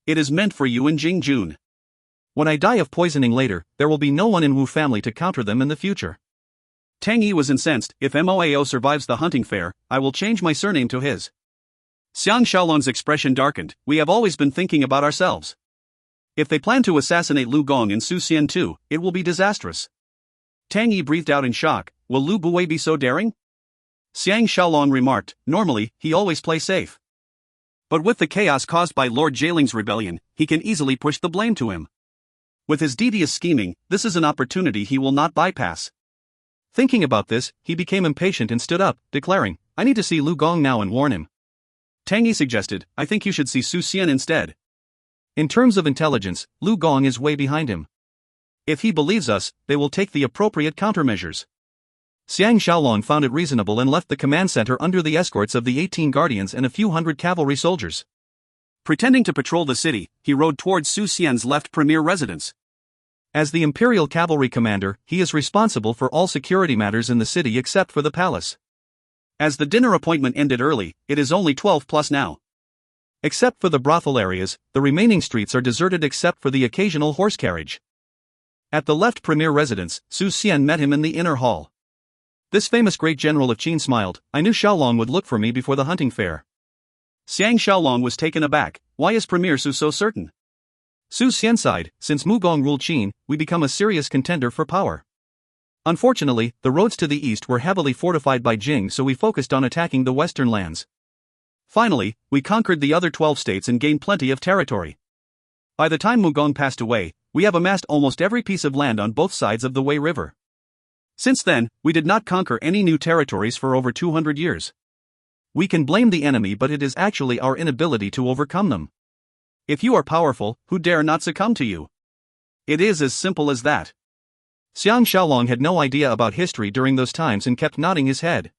It is meant for you and Jing Jun. When I die of poisoning later, there will be no one in Wu family to counter them in the future. Tang Yi was incensed. If Moao survives the hunting fair, I will change my surname to his. Xiang Shaolong's expression darkened. We have always been thinking about ourselves. If they plan to assassinate Lu Gong and Su Xian too, it will be disastrous. Tang Yi breathed out in shock. Will Lu Buwei be so daring? Xiang Shaolong remarked, normally, he always plays safe. But with the chaos caused by Lord Jailing's rebellion, he can easily push the blame to him. With his devious scheming, this is an opportunity he will not bypass. Thinking about this, he became impatient and stood up, declaring, I need to see Lu Gong now and warn him. Tang Yi suggested, I think you should see Su Xian instead. In terms of intelligence, Lu Gong is way behind him. If he believes us, they will take the appropriate countermeasures. Xiang Shaolong found it reasonable and left the command center under the escorts of the 18 guardians and a few hundred cavalry soldiers. Pretending to patrol the city, he rode towards Su Xian's left premier residence. As the Imperial Cavalry commander, he is responsible for all security matters in the city except for the palace. As the dinner appointment ended early, it is only 12 plus now. Except for the brothel areas, the remaining streets are deserted except for the occasional horse carriage. At the left premier residence, Su Xian met him in the inner hall. This famous great general of Qin smiled, I knew Shaolong would look for me before the hunting fair. Xiang Shaolong was taken aback. Why is Premier Su so certain? Su Xian sighed, since Mu Gong ruled Qin, we become a serious contender for power. Unfortunately, the roads to the east were heavily fortified by Jing, so we focused on attacking the western lands. Finally, we conquered the other 12 states and gained plenty of territory. By the time Mu Gong passed away, we have amassed almost every piece of land on both sides of the Wei River. Since then, we did not conquer any new territories for over 200 years. We can blame the enemy, but it is actually our inability to overcome them. If you are powerful, who dare not succumb to you? It is as simple as that. Xiang Shaolong had no idea about history during those times and kept nodding his head.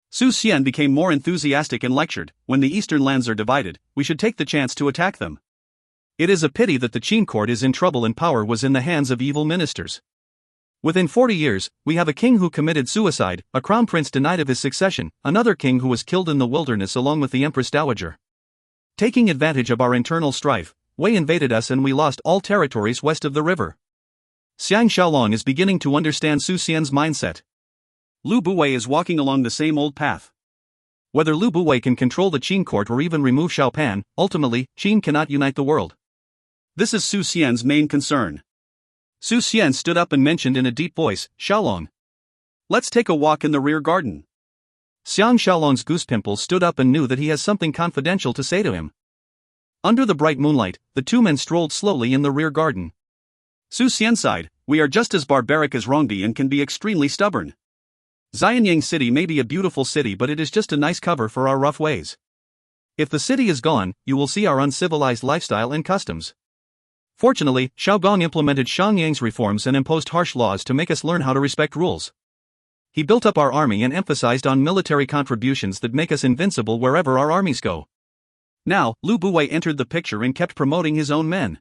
Su Xian became more enthusiastic and lectured, when the eastern lands are divided, we should take the chance to attack them. It is a pity that the Qin court is in trouble and power was in the hands of evil ministers. Within 40 years, we have a king who committed suicide, a crown prince denied of his succession, another king who was killed in the wilderness along with the Empress Dowager. Taking advantage of our internal strife, Wei invaded us and we lost all territories west of the river. Xiang Shaolong is beginning to understand Su Xian's mindset. Lu Buwei is walking along the same old path. Whether Lu Buwei can control the Qin court or even remove Xiaopan, ultimately, Qin cannot unite the world. This is Su Xian's main concern. Su Xian stood up and mentioned in a deep voice, Shaolong. Let's take a walk in the rear garden. Xiang Shaolong's goose pimple stood up and knew that he has something confidential to say to him. Under the bright moonlight, the two men strolled slowly in the rear garden. Su Xian sighed, we are just as barbaric as Rongdi and can be extremely stubborn. Xianyang City may be a beautiful city, but it is just a nice cover for our rough ways. If the city is gone, you will see our uncivilized lifestyle and customs. Fortunately, Xiaogong implemented Xiangyang's reforms and imposed harsh laws to make us learn how to respect rules. He built up our army and emphasized on military contributions that make us invincible wherever our armies go. Now, Lu Buwei entered the picture and kept promoting his own men.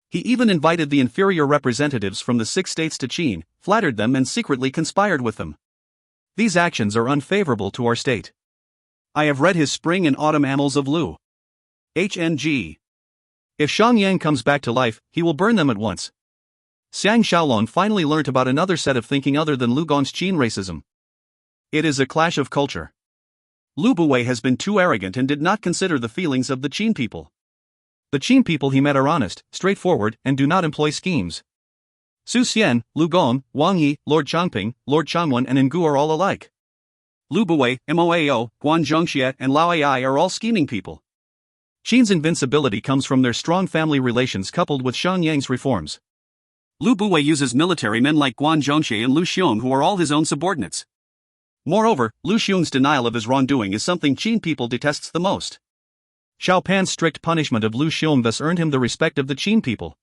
He even invited the inferior representatives from the 6 states to Qin, flattered them and secretly conspired with them. These actions are unfavorable to our state. I have read his spring and autumn annals of Lu. HNG. If Xiang Yang comes back to life, he will burn them at once. Xiang Shaolong finally learnt about another set of thinking other than Lu Gong's Qin racism. It is a clash of culture. Lu Buwei has been too arrogant and did not consider the feelings of the Qin people. The Qin people he met are honest, straightforward, and do not employ schemes. Su Xian, Lu Gong, Wang Yi, Lord Changping, Lord Changwen and Ngu are all alike. Lu Buwei, Moao, Guan Zhongxie and Lao Ai are all scheming people. Qin's invincibility comes from their strong family relations coupled with Xiang Yang's reforms. Lu Buwei uses military men like Guan Zhongxie and Lu Xiong who are all his own subordinates. Moreover, Lu Xiong's denial of his wrongdoing is something Qin people detests the most. Xiao Pan's strict punishment of Lu Xiong thus earned him the respect of the Qin people.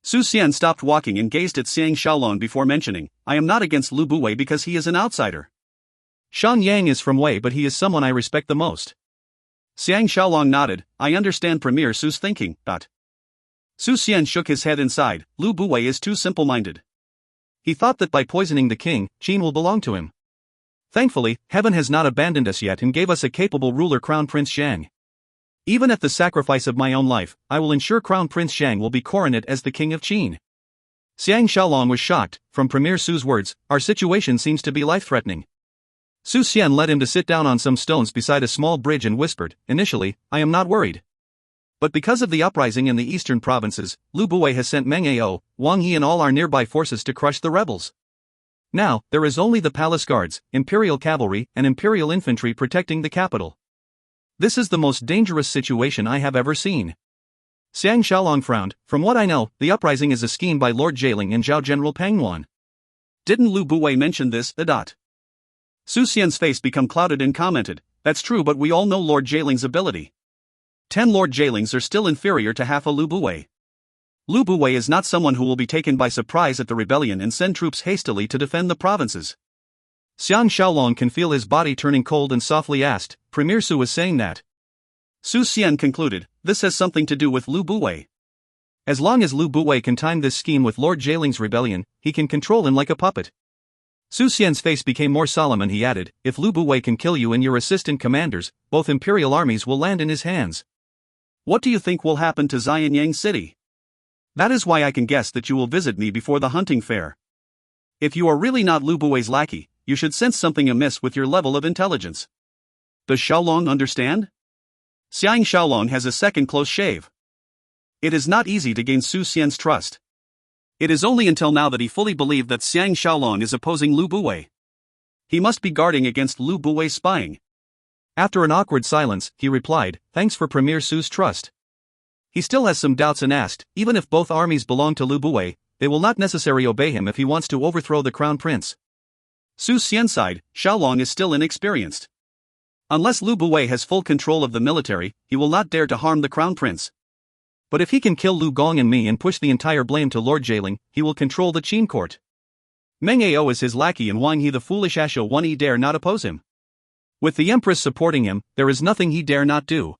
Su Xian stopped walking and gazed at Xiang Shaolong before mentioning, I am not against Lu Buwei because he is an outsider. Xiang Yang is from Wei but he is someone I respect the most. Xiang Shaolong nodded, I understand Premier Su's thinking, Su Xian shook his head and sighed, Lu Buwei is too simple-minded. He thought that by poisoning the king, Qin will belong to him. Thankfully, heaven has not abandoned us yet and gave us a capable ruler Crown Prince Xiang. Even at the sacrifice of my own life, I will ensure Crown Prince Xiang will be coronated as the king of Qin. Xiang Shaolong was shocked. From Premier Su's words, our situation seems to be life-threatening. Su Xian led him to sit down on some stones beside a small bridge and whispered, initially, I am not worried. But because of the uprising in the eastern provinces, Lu Buwei has sent Meng Ao, Wang Yi and all our nearby forces to crush the rebels. Now, there is only the palace guards, imperial cavalry, and imperial infantry protecting the capital. This is the most dangerous situation I have ever seen. Xiang Shaolong frowned, from what I know, the uprising is a scheme by Lord Jieling and Zhao General Pangwan. Didn't Lu Buwei mention this, Su Xian's face became clouded and commented, that's true but we all know Lord Jieling's ability. 10 Lord Jielings are still inferior to half a Lu Buwei. Lu Buwei is not someone who will be taken by surprise at the rebellion and send troops hastily to defend the provinces. Xiang Shaolong can feel his body turning cold and softly asked, Premier Su is saying that. Su Xian concluded, this has something to do with Lu Buwei. As long as Lu Buwei can time this scheme with Lord Jieling's rebellion, he can control him like a puppet. Su Xian's face became more solemn and he added, if Lu Buwei can kill you and your assistant commanders, both imperial armies will land in his hands. What do you think will happen to Xianyang City? That is why I can guess that you will visit me before the hunting fair. If you are really not Lu Buwei's lackey, you should sense something amiss with your level of intelligence. Does Shaolong understand? Xiang Shaolong has a second close shave. It is not easy to gain Su Xian's trust. It is only until now that he fully believed that Xiang Shaolong is opposing Lu Buwei. He must be guarding against Lu Buwei's spying. After an awkward silence, he replied, thanks for Premier Su's trust. He still has some doubts and asked, even if both armies belong to Lu Buwei, they will not necessarily obey him if he wants to overthrow the crown prince. Su Xian sighed, Shaolong is still inexperienced. Unless Lu Buwei has full control of the military, he will not dare to harm the crown prince. But if he can kill Lu Gong and me and push the entire blame to Lord Jieling, he will control the Qin court. Meng Ao is his lackey and Wang He the foolish Asho 1 dare not oppose him. With the Empress supporting him, there is nothing he dare not do.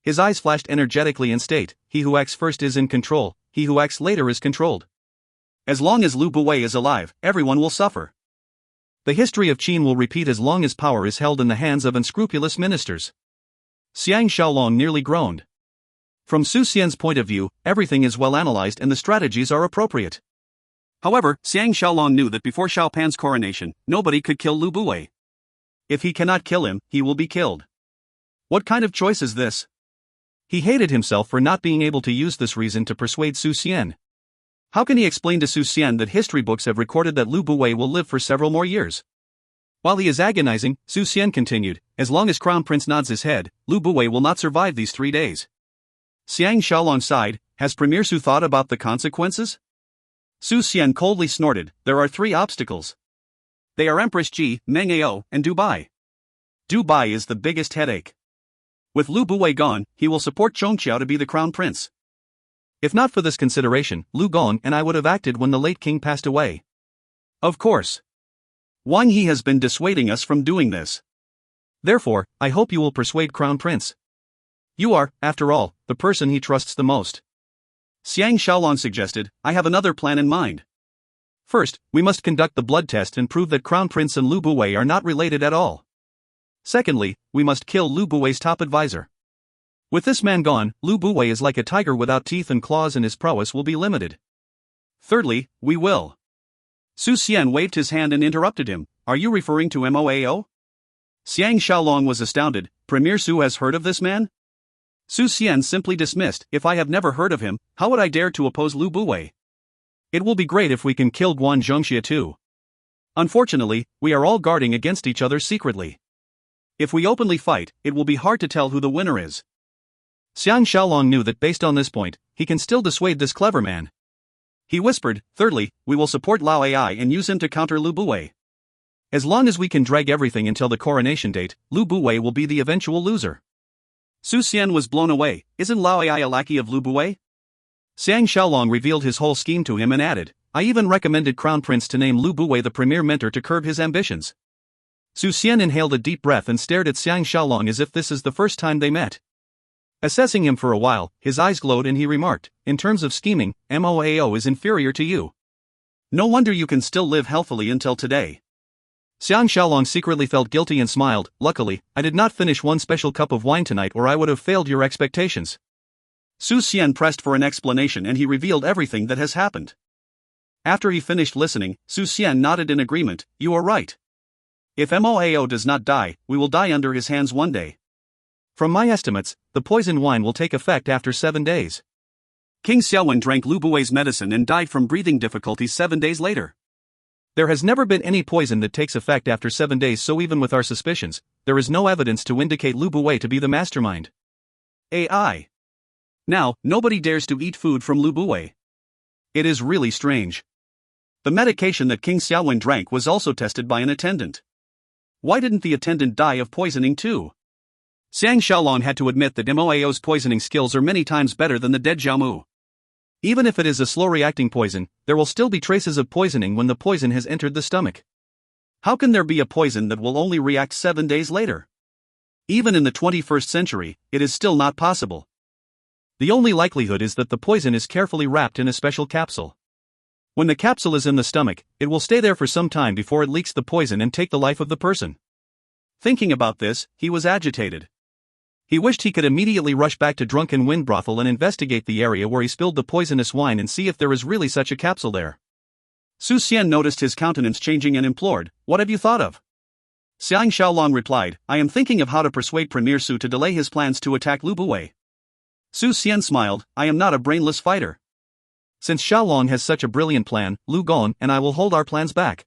His eyes flashed energetically and state, he who acts first is in control, he who acts later is controlled. As long as Lu Buwei is alive, everyone will suffer. The history of Qin will repeat as long as power is held in the hands of unscrupulous ministers. Xiang Shaolong nearly groaned. From Su Xian's point of view, everything is well analyzed and the strategies are appropriate. However, Xiang Shaolong knew that before Xiao Pan's coronation, nobody could kill Lu Buwei. If he cannot kill him, he will be killed. What kind of choice is this? He hated himself for not being able to use this reason to persuade Su Xian. How can he explain to Su Xian that history books have recorded that Lu Buwei will live for several more years? While he is agonizing, Su Xian continued, as long as Crown Prince nods his head, Lu Buwei will not survive these 3 days. Xiang Shaolong sighed, has Premier Su thought about the consequences? Su Xian coldly snorted, there are 3 obstacles. They are Empress Ji, Meng Ao, and Dubai. Dubai is the biggest headache. With Lu Buwei gone, he will support Zhongqiao to be the crown prince. If not for this consideration, Lu Gong and I would have acted when the late king passed away. Of course. Wang He has been dissuading us from doing this. Therefore, I hope you will persuade Crown Prince. You are, after all, the person he trusts the most. Xiang Shaolong suggested, I have another plan in mind. First, we must conduct the blood test and prove that Crown Prince and Lu Buwei are not related at all. Secondly, we must kill Lu Buwei's top advisor. With this man gone, Lu Buwei is like a tiger without teeth and claws and his prowess will be limited. Thirdly, we will. Su Xian waved his hand and interrupted him. Are you referring to Moao? Xiang Shaolong was astounded. Premier Su has heard of this man? Su Xian simply dismissed. If I have never heard of him, how would I dare to oppose Lu Buwei? It will be great if we can kill Guan Zhongxia too. Unfortunately, we are all guarding against each other secretly. If we openly fight, it will be hard to tell who the winner is. Xiang Shaolong knew that based on this point, he can still dissuade this clever man. He whispered, thirdly, we will support Lao Ai and use him to counter Lu Buwei. As long as we can drag everything until the coronation date, Lu Buwei will be the eventual loser. Su Xian was blown away. Isn't Lao Ai a lackey of Lu Buwei? Xiang Shaolong revealed his whole scheme to him and added, I even recommended Crown Prince to name Lu Buwei the premier mentor to curb his ambitions. Su Xian inhaled a deep breath and stared at Xiang Shaolong as if this is the first time they met. Assessing him for a while, his eyes glowed and he remarked, in terms of scheming, Moao is inferior to you. No wonder you can still live healthily until today. Xiang Shaolong secretly felt guilty and smiled. Luckily, I did not finish one special cup of wine tonight or I would have failed your expectations. Su Xian pressed for an explanation and he revealed everything that has happened. After he finished listening, Su Xian nodded in agreement. You are right. If Moao does not die, we will die under his hands one day. From my estimates, the poisoned wine will take effect after 7 days. King Xiaowen drank Lu Buwei's medicine and died from breathing difficulties 7 days later. There has never been any poison that takes effect after 7 days, so even with our suspicions, there is no evidence to indicate Lu Buwei to be the mastermind. AI. Now, nobody dares to eat food from Lu Buwei. It is really strange. The medication that King Xiaowen drank was also tested by an attendant. Why didn't the attendant die of poisoning too? Xiang Shaolong had to admit that Moao's poisoning skills are many times better than the dead Jiaomu. Even if it is a slow-reacting poison, there will still be traces of poisoning when the poison has entered the stomach. How can there be a poison that will only react 7 days later? Even in the 21st century, it is still not possible. The only likelihood is that the poison is carefully wrapped in a special capsule. When the capsule is in the stomach, it will stay there for some time before it leaks the poison and take the life of the person. Thinking about this, he was agitated. He wished he could immediately rush back to Drunken Wind Brothel and investigate the area where he spilled the poisonous wine and see if there is really such a capsule there. Su Xian noticed his countenance changing and implored, What have you thought of? Xiang Shaolong replied, I am thinking of how to persuade Premier Su to delay his plans to attack Lu Buwei. Su Xian smiled, I am not a brainless fighter. Since Shaolong has such a brilliant plan, Lu Gon and I will hold our plans back.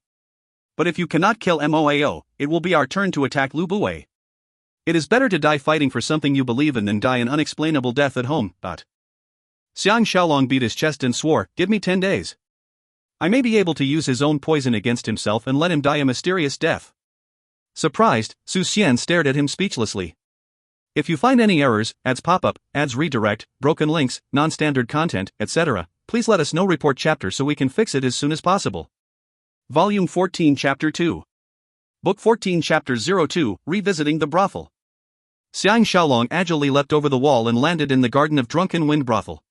But if you cannot kill Moao, it will be our turn to attack Lu Buwei. It is better to die fighting for something you believe in than die an unexplainable death at home, but. Xiang Shaolong beat his chest and swore, Give me 10 days. I may be able to use his own poison against himself and let him die a mysterious death. Surprised, Su Xian stared at him speechlessly. If you find any errors, ads pop up, ads redirect, broken links, non-standard content, etc., please let us know. Report chapter so we can fix it as soon as possible. Volume 14 Chapter 2. Book 14 Chapter 02, Revisiting the Brothel. Xiang Shaolong agilely leapt over the wall and landed in the garden of Drunken Wind Brothel.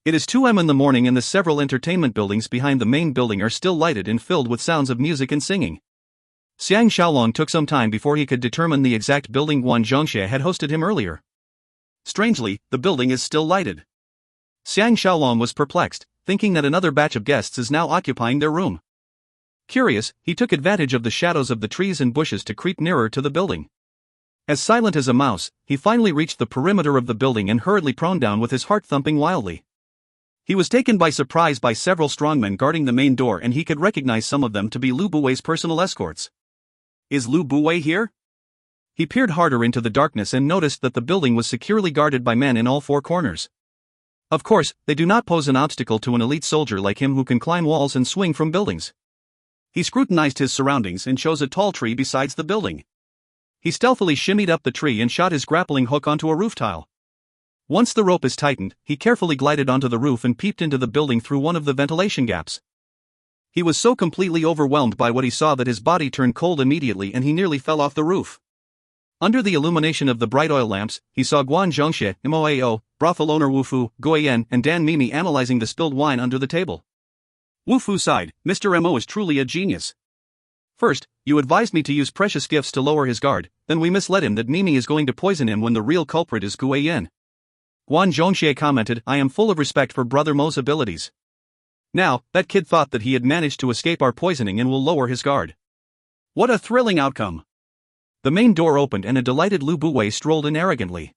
It is 2 a.m. in the morning and the several entertainment buildings behind the main building are still lighted and filled with sounds of music and singing. Xiang Shaolong took some time before he could determine the exact building Guan Zhongxia had hosted him earlier. Strangely, the building is still lighted. Xiang Shaolong was perplexed, thinking that another batch of guests is now occupying their room. Curious, he took advantage of the shadows of the trees and bushes to creep nearer to the building. As silent as a mouse, he finally reached the perimeter of the building and hurriedly prone down with his heart thumping wildly. He was taken by surprise by several strongmen guarding the main door and he could recognize some of them to be Lu Buwei's personal escorts. Is Lu Buwei here? He peered harder into the darkness and noticed that the building was securely guarded by men in all 4 corners. Of course, they do not pose an obstacle to an elite soldier like him who can climb walls and swing from buildings. He scrutinized his surroundings and chose a tall tree besides the building. He stealthily shimmied up the tree and shot his grappling hook onto a roof tile. Once the rope is tightened, he carefully glided onto the roof and peeped into the building through one of the ventilation gaps. He was so completely overwhelmed by what he saw that his body turned cold immediately and he nearly fell off the roof. Under the illumination of the bright oil lamps, he saw Guan Zhongxie, Moao, brothel owner Wu Fu, Guoyan, and Dan Mimi analyzing the spilled wine under the table. Wu Fu sighed, Mr. Mo is truly a genius. First, you advised me to use precious gifts to lower his guard, then we misled him that Mimi is going to poison him when the real culprit is Guoyan. Guan Zhongxie commented, I am full of respect for Brother Mo's abilities. Now, that kid thought that he had managed to escape our poisoning and will lower his guard. What a thrilling outcome! The main door opened and a delighted Lu Buwei strolled in arrogantly.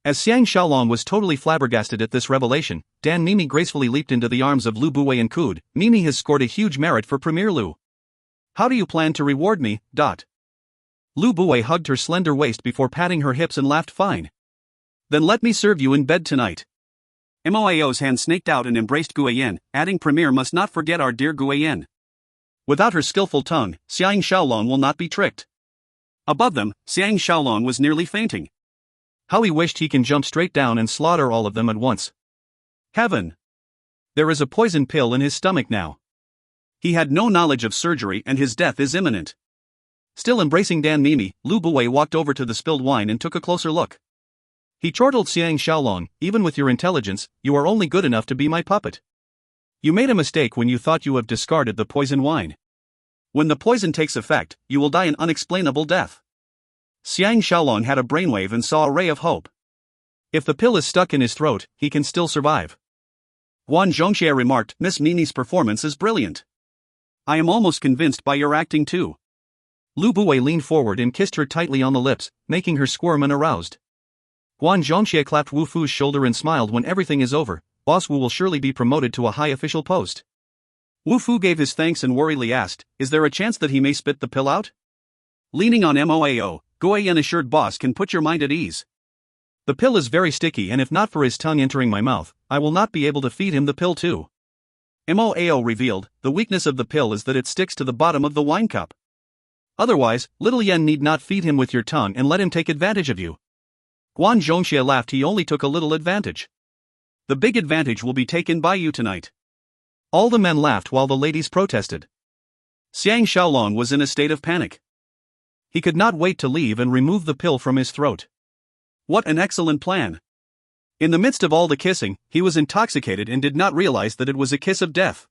As Xiang Shaolong was totally flabbergasted at this revelation, Dan Mimi gracefully leaped into the arms of Lu Buwei and cooed, Mimi has scored a huge merit for Premier Lu. How do you plan to reward me? Lu Buwei hugged her slender waist before patting her hips and laughed fine. Then let me serve you in bed tonight. Moao's hand snaked out and embraced Guiyan, adding Premier must not forget our dear Guiyan. Without her skillful tongue, Xiang Shaolong will not be tricked. Above them, Xiang Shaolong was nearly fainting. How he wished he can jump straight down and slaughter all of them at once. Heaven! There is a poison pill in his stomach now. He had no knowledge of surgery and his death is imminent. Still embracing Dan Mimi, Lu Buwei walked over to the spilled wine and took a closer look. He chortled Xiang Shaolong, even with your intelligence, you are only good enough to be my puppet. You made a mistake when you thought you have discarded the poison wine. When the poison takes effect, you will die an unexplainable death. Xiang Shaolong had a brainwave and saw a ray of hope. If the pill is stuck in his throat, he can still survive. Guan Zhongxie remarked, Miss Mimi's performance is brilliant. I am almost convinced by your acting too. Lu Buwei leaned forward and kissed her tightly on the lips, making her squirm and aroused. Guan Zhongxie clapped Wu Fu's shoulder and smiled. When everything is over, Boss Wu will surely be promoted to a high official post. Wu Fu gave his thanks and worriedly asked, is there a chance that he may spit the pill out? Leaning on Moao, Guoyan assured Boss can put your mind at ease. The pill is very sticky and if not for his tongue entering my mouth, I will not be able to feed him the pill too. Moao revealed, the weakness of the pill is that it sticks to the bottom of the wine cup. Otherwise, little Yen need not feed him with your tongue and let him take advantage of you. Guan Zhongxie laughed. He only took a little advantage. The big advantage will be taken by you tonight. All the men laughed while the ladies protested. Xiang Shaolong was in a state of panic. He could not wait to leave and remove the pill from his throat. What an excellent plan! In the midst of all the kissing, he was intoxicated and did not realize that it was a kiss of death.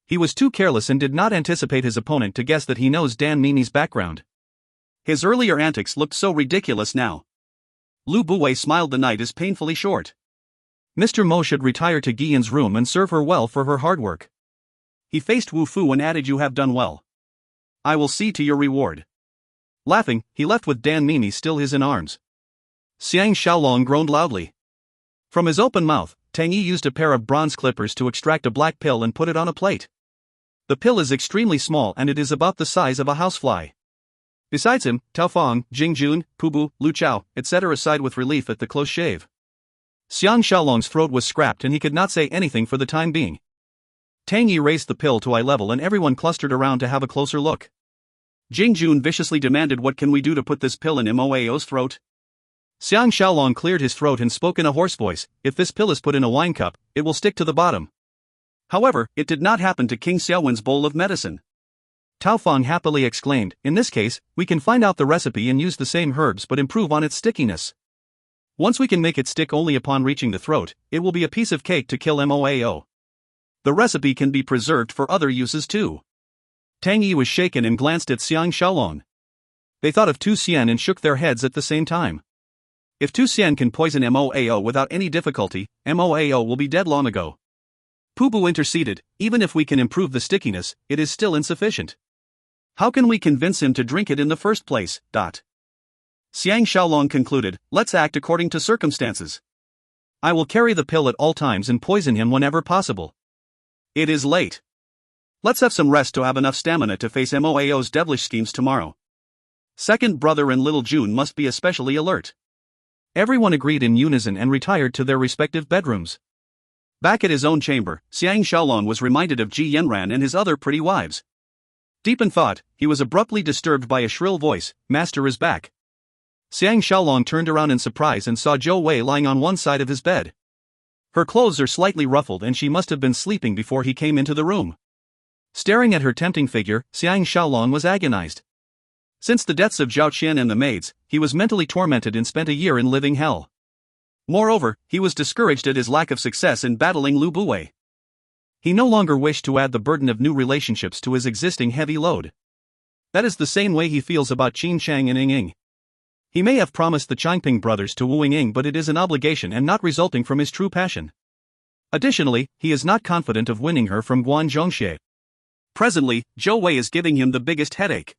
He was too careless and did not anticipate his opponent to guess that he knows Dan Mimi's background. His earlier antics looked so ridiculous now. Lu Buwei smiled. The night is painfully short. Mr. Mo should retire to Guiyan's room and serve her well for her hard work. He faced Wu Fu and added, you have done well. I will see to your reward. Laughing, he left with Dan Mimi still in arms. Xiang Shaolong groaned loudly. From his open mouth, Tang Yi used a pair of bronze clippers to extract a black pill and put it on a plate. The pill is extremely small and it is about the size of a housefly. Besides him, Tao Feng, Jing Jun, Pubu, Lu Chao, etc. sighed with relief at the close shave. Xiang Shaolong's throat was scrapped and he could not say anything for the time being. Tang Yi raised the pill to eye level and everyone clustered around to have a closer look. Jing Jun viciously demanded, what can we do to put this pill in Moao's throat? Xiang Shaolong cleared his throat and spoke in a hoarse voice, if this pill is put in a wine cup, it will stick to the bottom. However, it did not happen to King Xiaowen's bowl of medicine. Tao Feng happily exclaimed, in this case, we can find out the recipe and use the same herbs but improve on its stickiness. Once we can make it stick only upon reaching the throat, it will be a piece of cake to kill Moao. The recipe can be preserved for other uses too. Tang Yi was shaken and glanced at Xiang Shaolong. They thought of Tu Xian and shook their heads at the same time. If Tu Xian can poison Moao without any difficulty, Moao will be dead long ago. Pubu interceded, even if we can improve the stickiness, it is still insufficient. How can we convince him to drink it in the first place? Xiang Shaolong concluded, let's act according to circumstances. I will carry the pill at all times and poison him whenever possible. It is late. Let's have some rest to have enough stamina to face Moao's devilish schemes tomorrow. Second brother and little June must be especially alert. Everyone agreed in unison and retired to their respective bedrooms. Back at his own chamber, Xiang Shaolong was reminded of Ji Yanran and his other pretty wives. Deep in thought, he was abruptly disturbed by a shrill voice, Master is back. Xiang Shaolong turned around in surprise and saw Zhou Wei lying on one side of his bed. Her clothes are slightly ruffled and she must have been sleeping before he came into the room. Staring at her tempting figure, Xiang Shaolong was agonized. Since the deaths of Zhao Qian and the maids, he was mentally tormented and spent a year in living hell. Moreover, he was discouraged at his lack of success in battling Lu Buwei. He no longer wished to add the burden of new relationships to his existing heavy load. That is the same way he feels about Qin Shang and Ying Ying. He may have promised the Changping brothers to woo Ying Ying, but it is an obligation and not resulting from his true passion. Additionally, he is not confident of winning her from Guan Zhongxie. Presently, Zhou Wei is giving him the biggest headache.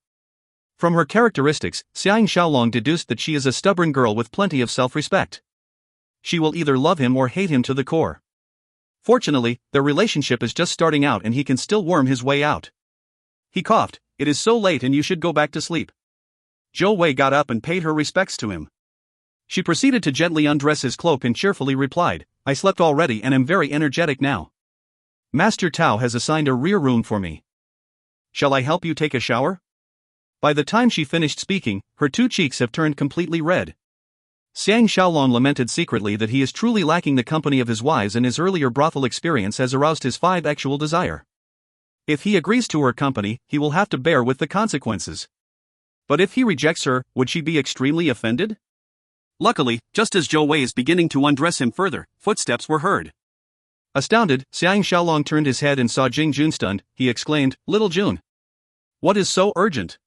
From her characteristics, Xiang Shaolong deduced that she is a stubborn girl with plenty of self-respect. She will either love him or hate him to the core. Fortunately, their relationship is just starting out and he can still worm his way out. He coughed. It is so late and you should go back to sleep. Zhou Wei got up and paid her respects to him. She proceeded to gently undress his cloak and cheerfully replied, I slept already and am very energetic now. Master Tao has assigned a rear room for me. Shall I help you take a shower? By the time she finished speaking, her two cheeks have turned completely red. Xiang Shaolong lamented secretly that he is truly lacking the company of his wives and his earlier brothel experience has aroused his actual desire. If he agrees to her company, he will have to bear with the consequences. But if he rejects her, would she be extremely offended? Luckily, just as Zhou Wei is beginning to undress him further, footsteps were heard. Astounded, Xiang Shaolong turned his head and saw Jing Jun stunned. He exclaimed, Little Jun. What is so urgent?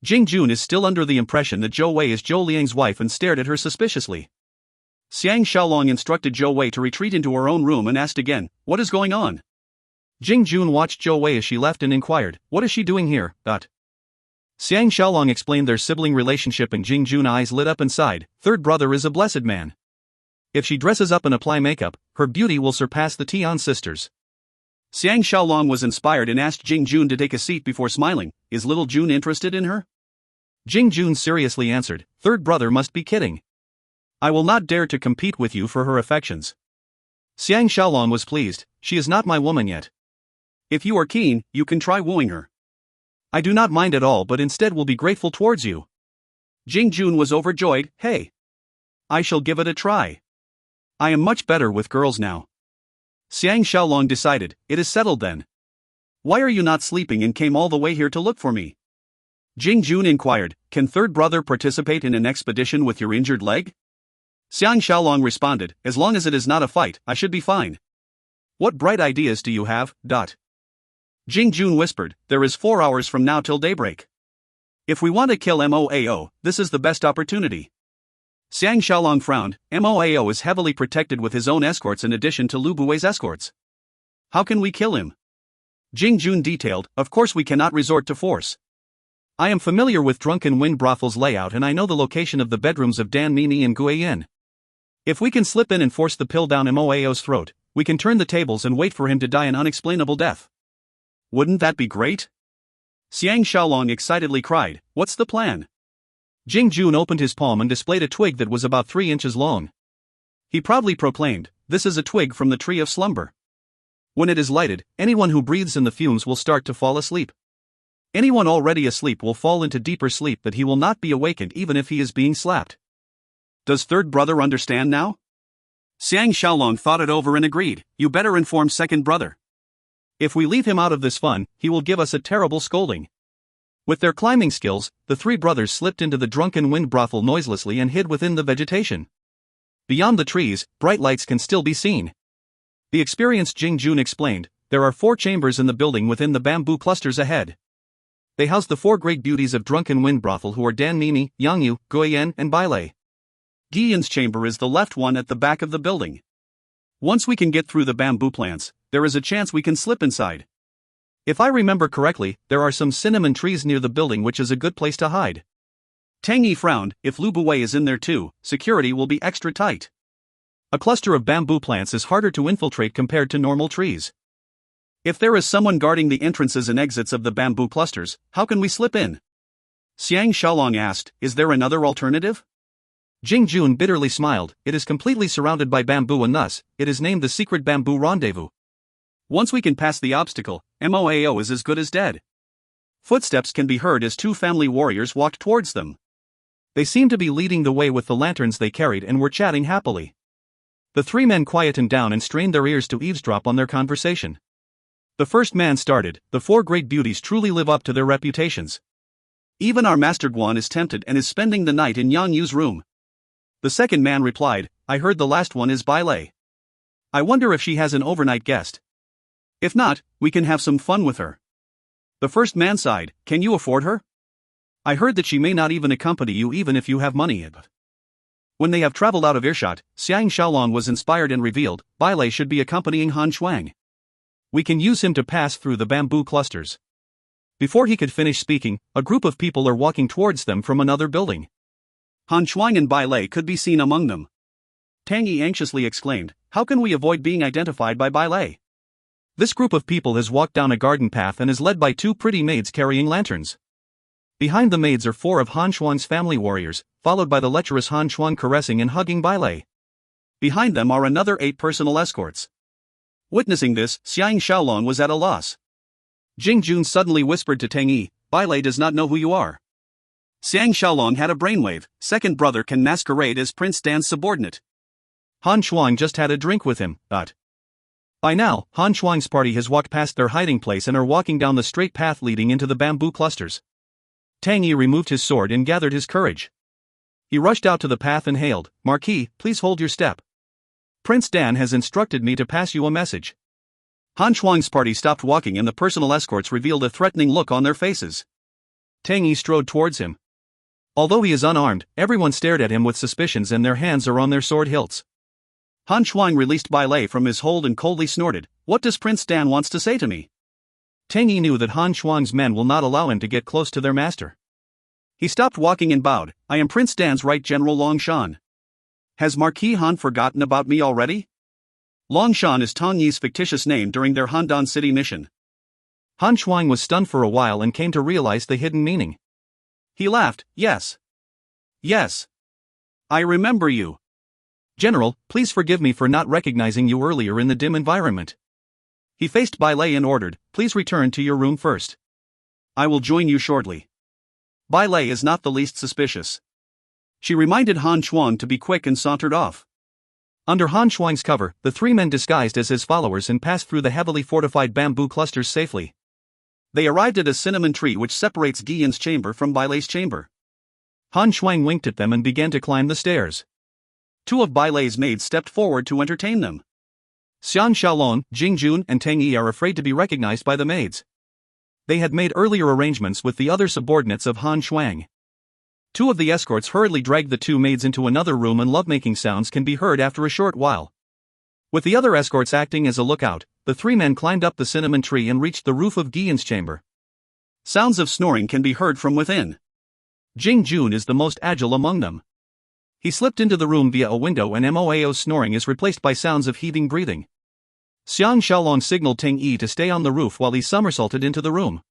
Jing Jun is still under the impression that Zhou Wei is Zhou Liang's wife and stared at her suspiciously. Xiang Shaolong instructed Zhou Wei to retreat into her own room and asked again, What is going on? Jing Jun watched Zhou Wei as she left and inquired, What is she doing here? Xiang Shaolong explained their sibling relationship and Jing Jun's eyes lit up and sighed, Third brother is a blessed man. If she dresses up and apply makeup, her beauty will surpass the Tian sisters. Xiang Shaolong was inspired and asked Jing Jun to take a seat before smiling, Is little Jun interested in her? Jing Jun seriously answered, Third brother must be kidding. I will not dare to compete with you for her affections. Xiang Shaolong was pleased, She is not my woman yet. If you are keen, you can try wooing her. I do not mind at all but instead will be grateful towards you. Jing Jun was overjoyed, Hey! I shall give it a try. I am much better with girls now. Xiang Shaolong decided, It is settled then. Why are you not sleeping and came all the way here to look for me? Jing Jun inquired, Can third brother participate in an expedition with your injured leg? Xiang Shaolong responded, As long as it is not a fight, I should be fine. What bright ideas do you have? Jing Jun whispered, There is 4 hours from now till daybreak. If we want to kill Moao, this is the best opportunity. Xiang Shaolong frowned, Moao is heavily protected with his own escorts in addition to Lu Buwei's escorts. How can we kill him? Jing Jun detailed, Of course we cannot resort to force. I am familiar with Drunken Wind Brothel's layout and I know the location of the bedrooms of Dan Mini and Guiyin. If we can slip in and force the pill down Moao's throat, we can turn the tables and wait for him to die an unexplainable death. Wouldn't that be great? Xiang Shaolong excitedly cried, What's the plan? Jing Jun opened his palm and displayed a twig that was about 3 inches long. He proudly proclaimed, This is a twig from the tree of slumber. When it is lighted, anyone who breathes in the fumes will start to fall asleep. Anyone already asleep will fall into deeper sleep that he will not be awakened even if he is being slapped. Does third brother understand now? Xiang Shaolong thought it over and agreed, You better inform second brother. If we leave him out of this fun, he will give us a terrible scolding. With their climbing skills, the 3 brothers slipped into the Drunken Wind brothel noiselessly and hid within the vegetation. Beyond the trees, bright lights can still be seen. The experienced Jing Jun explained, There are 4 chambers in the building within the bamboo clusters ahead. They house the 4 great beauties of Drunken Wind brothel who are Dan Mimi, Yang Yu, Guiyin, and Bailei. Guiyin's chamber is the left one at the back of the building. Once we can get through the bamboo plants, there is a chance we can slip inside. If I remember correctly, there are some cinnamon trees near the building which is a good place to hide. Tang Yi frowned, If Lu Buwei is in there too, security will be extra tight. A cluster of bamboo plants is harder to infiltrate compared to normal trees. If there is someone guarding the entrances and exits of the bamboo clusters, how can we slip in? Xiang Shaolong asked, Is there another alternative? Jing Jun bitterly smiled, It is completely surrounded by bamboo and thus, it is named the Secret Bamboo Rendezvous. Once we can pass the obstacle, Moao is as good as dead. Footsteps can be heard as 2 family warriors walked towards them. They seemed to be leading the way with the lanterns they carried and were chatting happily. The 3 men quietened down and strained their ears to eavesdrop on their conversation. The first man started, "The four great beauties truly live up to their reputations. Even our Master Guan is tempted and is spending the night in Yang Yu's room." The second man replied, "I heard the last one is Bai Lei. I wonder if she has an overnight guest. If not, we can have some fun with her." The first man sighed, "Can you afford her? I heard that she may not even accompany you even if you have money." When they have traveled out of earshot, Xiang Shaolong was inspired and revealed, "Bai Lei should be accompanying Han Shuang. We can use him to pass through the bamboo clusters." Before he could finish speaking, a group of people are walking towards them from another building. Han Shuang and Bai Lei could be seen among them. Tang Yi anxiously exclaimed, "How can we avoid being identified by Bai Lei?" This group of people has walked down a garden path and is led by two pretty maids carrying lanterns. Behind the maids are four of Han Shuang's family warriors, followed by the lecherous Han Shuang caressing and hugging Bai Lei. Behind them are another 8 personal escorts. Witnessing this, Xiang Shaolong was at a loss. Jing Jun suddenly whispered to Tang Yi, "Bai Lei does not know who you are." Xiang Shaolong had a brainwave. Second brother can masquerade as Prince Dan's subordinate. Han Shuang just had a drink with him, but by now, Han Shuang's party has walked past their hiding place and are walking down the straight path leading into the bamboo clusters. Tang Yi removed his sword and gathered his courage. He rushed out to the path and hailed, "Marquis, please hold your step. Prince Dan has instructed me to pass you a message." Han Shuang's party stopped walking and the personal escorts revealed a threatening look on their faces. Tang Yi strode towards him. Although he is unarmed, everyone stared at him with suspicions and their hands are on their sword hilts. Han Shuang released Bai Lei from his hold and coldly snorted, "What does Prince Dan wants to say to me?" Tang Yi knew that Han Shuang's men will not allow him to get close to their master. He stopped walking and bowed, "I am Prince Dan's right General Long Shan. Has Marquis Han forgotten about me already?" Long Shan is Tang Yi's fictitious name during their Handan City mission. Han Shuang was stunned for a while and came to realize the hidden meaning. He laughed, "Yes. Yes. I remember you. General, please forgive me for not recognizing you earlier in the dim environment." He faced Bai Lei and ordered, "Please return to your room first. I will join you shortly." Bai Lei is not the least suspicious. She reminded Han Shuang to be quick and sauntered off. Under Han Shuang's cover, the three men disguised as his followers and passed through the heavily fortified bamboo clusters safely. They arrived at a cinnamon tree which separates Guillen's chamber from Bai Lei's chamber. Han Shuang winked at them and began to climb the stairs. 2 of Bai Lei's maids stepped forward to entertain them. Xiang Shaolong, Jing Jun and Tang Yi are afraid to be recognized by the maids. They had made earlier arrangements with the other subordinates of Han Shuang. 2 of the escorts hurriedly dragged the 2 maids into another room and lovemaking sounds can be heard after a short while. With the other escorts acting as a lookout, the 3 men climbed up the cinnamon tree and reached the roof of Guillen's chamber. Sounds of snoring can be heard from within. Jing Jun is the most agile among them. He slipped into the room via a window and Moao's snoring is replaced by sounds of heaving breathing. Xiang Shaolong signaled Tang Yi to stay on the roof while he somersaulted into the room.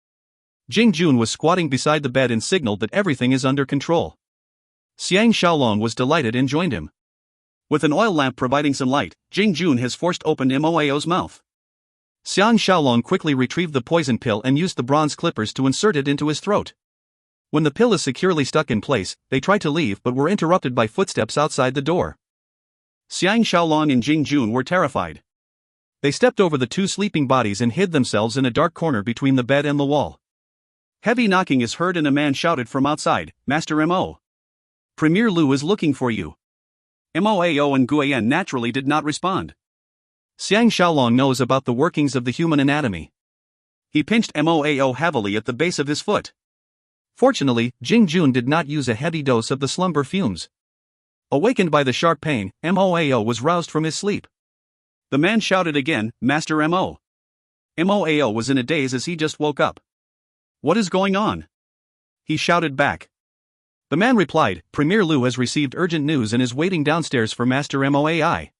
Jing Jun was squatting beside the bed and signaled that everything is under control. Xiang Shaolong was delighted and joined him. With an oil lamp providing some light, Jing Jun has forced open Moao's mouth. Xiang Shaolong quickly retrieved the poison pill and used the bronze clippers to insert it into his throat. When the pill is securely stuck in place, they tried to leave but were interrupted by footsteps outside the door. Xiang Shaolong and Jing Jun were terrified. They stepped over the 2 sleeping bodies and hid themselves in a dark corner between the bed and the wall. Heavy knocking is heard and a man shouted from outside, "Master Mo. Premier Lu is looking for you." Moao and Guiyan naturally did not respond. Xiang Shaolong knows about the workings of the human anatomy. He pinched Moao heavily at the base of his foot. Fortunately, Jing Jun did not use a heavy dose of the slumber fumes. Awakened by the sharp pain, Moao was roused from his sleep. The man shouted again, "Master Mo." Moao was in a daze as he just woke up. "What is going on?" he shouted back. The man replied, "Premier Lu has received urgent news and is waiting downstairs for Master Moai.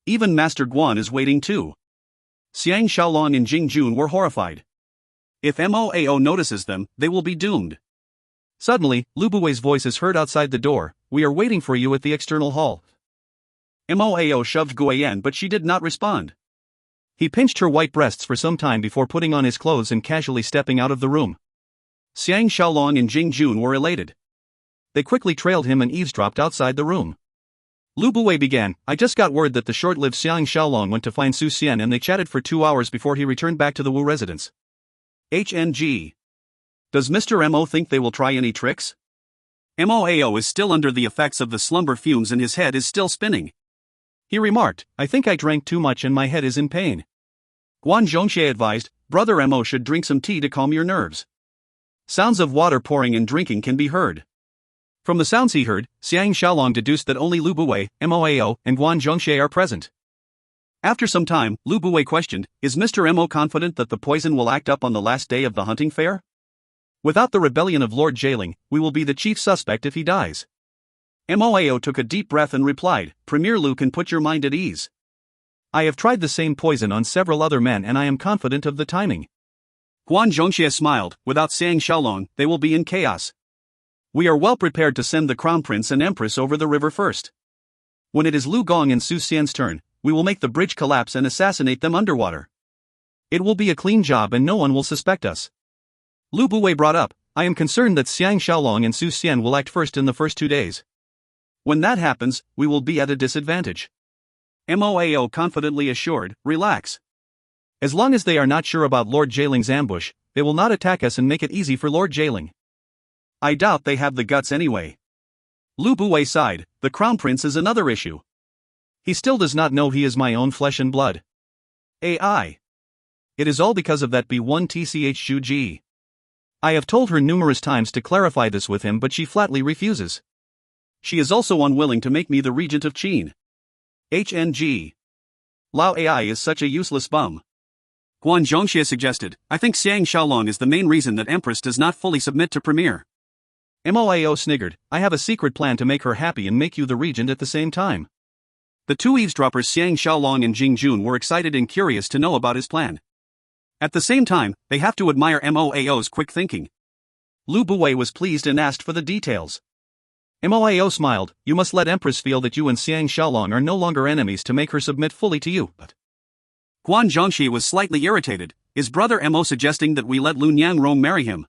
Even Master Guan is waiting too." Xiang Shaolong and Jing Jun were horrified. If Moao notices them, they will be doomed. Suddenly, Lu Bui's voice is heard outside the door, "We are waiting for you at the external hall." Moao shoved Guiyan but she did not respond. He pinched her white breasts for some time before putting on his clothes and casually stepping out of the room. Xiang Shaolong and Jing Jun were elated. They quickly trailed him and eavesdropped outside the room. Lu Buwei began. I just got word that the short-lived Xiang Shaolong went to find Su Xian and they chatted for 2 hours before he returned back to the Wu residence. HNG. Does Mr. Mo think they will try any tricks? Moao is still under the effects of the slumber fumes and his head is still spinning. He remarked, I think I drank too much and my head is in pain. Guan Zhongxie advised, Brother Mo should drink some tea to calm your nerves. Sounds of water pouring and drinking can be heard. From the sounds he heard, Xiang Shaolong deduced that only Lu Buwei, Moao, and Guan Zhongxie are present. After some time, Lu Buwei questioned, Is Mr. Mo confident that the poison will act up on the last day of the hunting fair? Without the rebellion of Lord Jailing, we will be the chief suspect if he dies. Moao took a deep breath and replied, Premier Lu can put your mind at ease. I have tried the same poison on several other men and I am confident of the timing. Guan Zhongxie smiled, without Xiang Shaolong, they will be in chaos. We are well prepared to send the Crown Prince and Empress over the river first. When it is Lu Gong and Su Xian's turn, we will make the bridge collapse and assassinate them underwater. It will be a clean job and no one will suspect us. Lu Buwei brought up, I am concerned that Xiang Shaolong and Su Xian will act first in the first 2 days. When that happens, we will be at a disadvantage. Moao confidently assured, relax. As long as they are not sure about Lord Jailing's ambush, they will not attack us and make it easy for Lord Jailing. I doubt they have the guts anyway. Lu Buwei sighed, the Crown Prince is another issue. He still does not know he is my own flesh and blood. AI. It is all because of that B1 TCH I have told her numerous times to clarify this with him but she flatly refuses. She is also unwilling to make me the regent of Qin. HNG. Lao AI is such a useless bum. Guan Zhongxie suggested, I think Xiang Shaolong is the main reason that Empress does not fully submit to Premier. Moao sniggered, I have a secret plan to make her happy and make you the regent at the same time. The two eavesdroppers Xiang Shaolong and Jing Jun were excited and curious to know about his plan. At the same time, they have to admire Moao's quick thinking. Lu Buwei was pleased and asked for the details. Moao smiled, you must let Empress feel that you and Xiang Shaolong are no longer enemies to make her submit fully to you. But Guan Zhongxie was slightly irritated, is Brother Mo suggesting that we let Lu Niangrong marry him?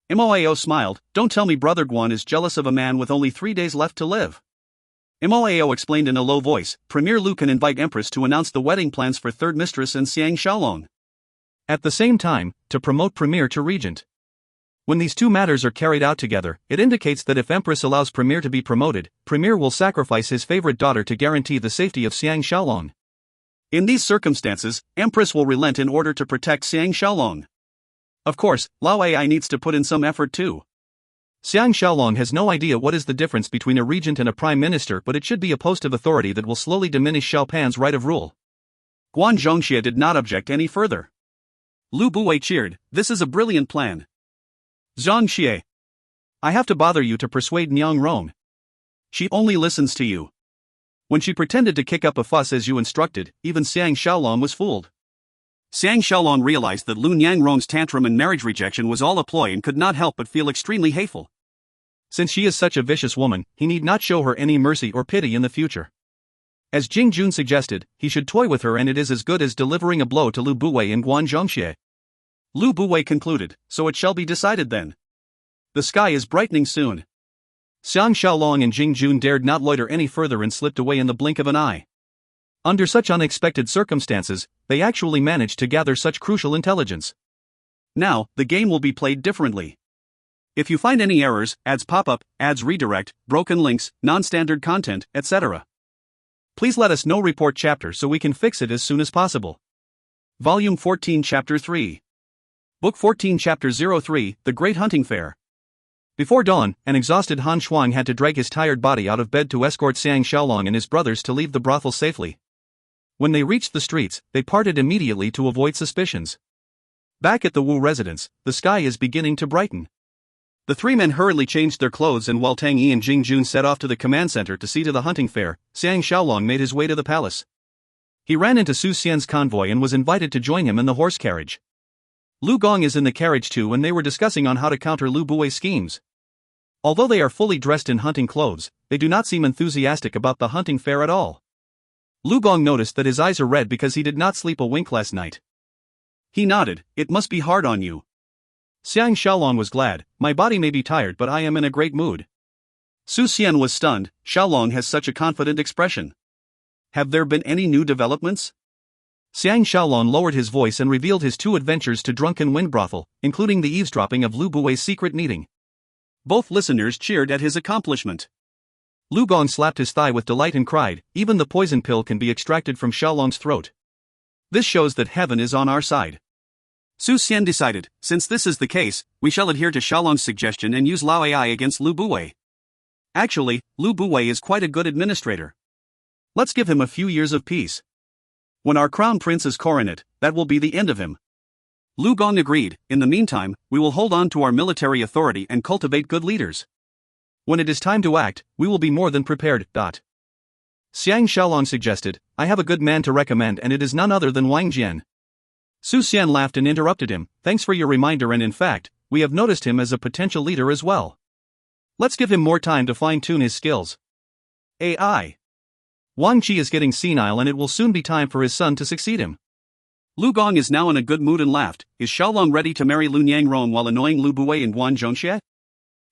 Moao smiled, don't tell me Brother Guan is jealous of a man with only 3 days left to live. Moao explained in a low voice, Premier Lu can invite Empress to announce the wedding plans for Third Mistress and Xiang Shaolong. At the same time, to promote Premier to Regent. When these two matters are carried out together, it indicates that if Empress allows Premier to be promoted, Premier will sacrifice his favorite daughter to guarantee the safety of Xiang Shaolong. In these circumstances, Empress will relent in order to protect Xiang Shaolong. Of course, Lao AI needs to put in some effort too. Xiang Shaolong has no idea what is the difference between a regent and a prime minister, but it should be a post of authority that will slowly diminish Xiao Pan's right of rule. Guan Zhongxie did not object any further. Lu Buwei cheered, this is a brilliant plan. Zhongxie. I have to bother you to persuade Niang Rong. She only listens to you. When she pretended to kick up a fuss as you instructed, even Xiang Shaolong was fooled. Xiang Shaolong realized that Lu Niangrong's tantrum and marriage rejection was all a ploy and could not help but feel extremely hateful. Since she is such a vicious woman, he need not show her any mercy or pity in the future. As Jing Jun suggested, he should toy with her and it is as good as delivering a blow to Lu Buwei and Guan Zhongxie. Lu Buwei concluded, so it shall be decided then. The sky is brightening soon. Xiang Shaolong and Jing Jun dared not loiter any further and slipped away in the blink of an eye. Under such unexpected circumstances, they actually managed to gather such crucial intelligence. Now, the game will be played differently. If you find any errors, ads pop up, ads redirect, broken links, non-standard content, etc., please let us know. Report chapter so we can fix it as soon as possible. Volume 14 Chapter 3. Book 14 Chapter 03, The Great Hunting Fair. Before dawn, an exhausted Han Shuang had to drag his tired body out of bed to escort Xiang Shaolong and his brothers to leave the brothel safely. When they reached the streets, they parted immediately to avoid suspicions. Back at the Wu residence, the sky is beginning to brighten. The three men hurriedly changed their clothes and while Tang Yi and Jing Jun set off to the command center to see to the hunting fair, Xiang Shaolong made his way to the palace. He ran into Su Xian's convoy and was invited to join him in the horse carriage. Lu Gong is in the carriage too and they were discussing on how to counter Lu Buwei's schemes. Although they are fully dressed in hunting clothes, they do not seem enthusiastic about the hunting fair at all. Lu Gong noticed that his eyes are red because he did not sleep a wink last night. He nodded, it must be hard on you. Xiang Shaolong was glad, my body may be tired but I am in a great mood. Su Xian was stunned. Xiaolong has such a confident expression. Have there been any new developments? Xiang Shaolong lowered his voice and revealed his 2 adventures to Drunken Wind Brothel, including the eavesdropping of Lu Buwei's secret meeting. Both listeners cheered at his accomplishment. Lu Gong slapped his thigh with delight and cried, "Even the poison pill can be extracted from Xiaolong's throat. This shows that heaven is on our side." Su Xian decided, since this is the case, we shall adhere to Xiaolong's suggestion and use Lao AI against Lu Buwei. Actually, Lu Buwei is quite a good administrator. Let's give him a few years of peace. When our crown prince is coronet, that will be the end of him. Lu Gong agreed. In the meantime, we will hold on to our military authority and cultivate good leaders. When it is time to act, we will be more than prepared. Xiang Shaolong suggested, "I have a good man to recommend and it is none other than Wang Jian." Su Xian laughed and interrupted him, "Thanks for your reminder, and in fact, we have noticed him as a potential leader as well. Let's give him more time to fine-tune his skills." AI. Wang Qi is getting senile and it will soon be time for his son to succeed him. Lu Gong is now in a good mood and laughed. Is Xiaolong ready to marry Lu Niangrong while annoying Lu Buwei and Guan Zhongxie?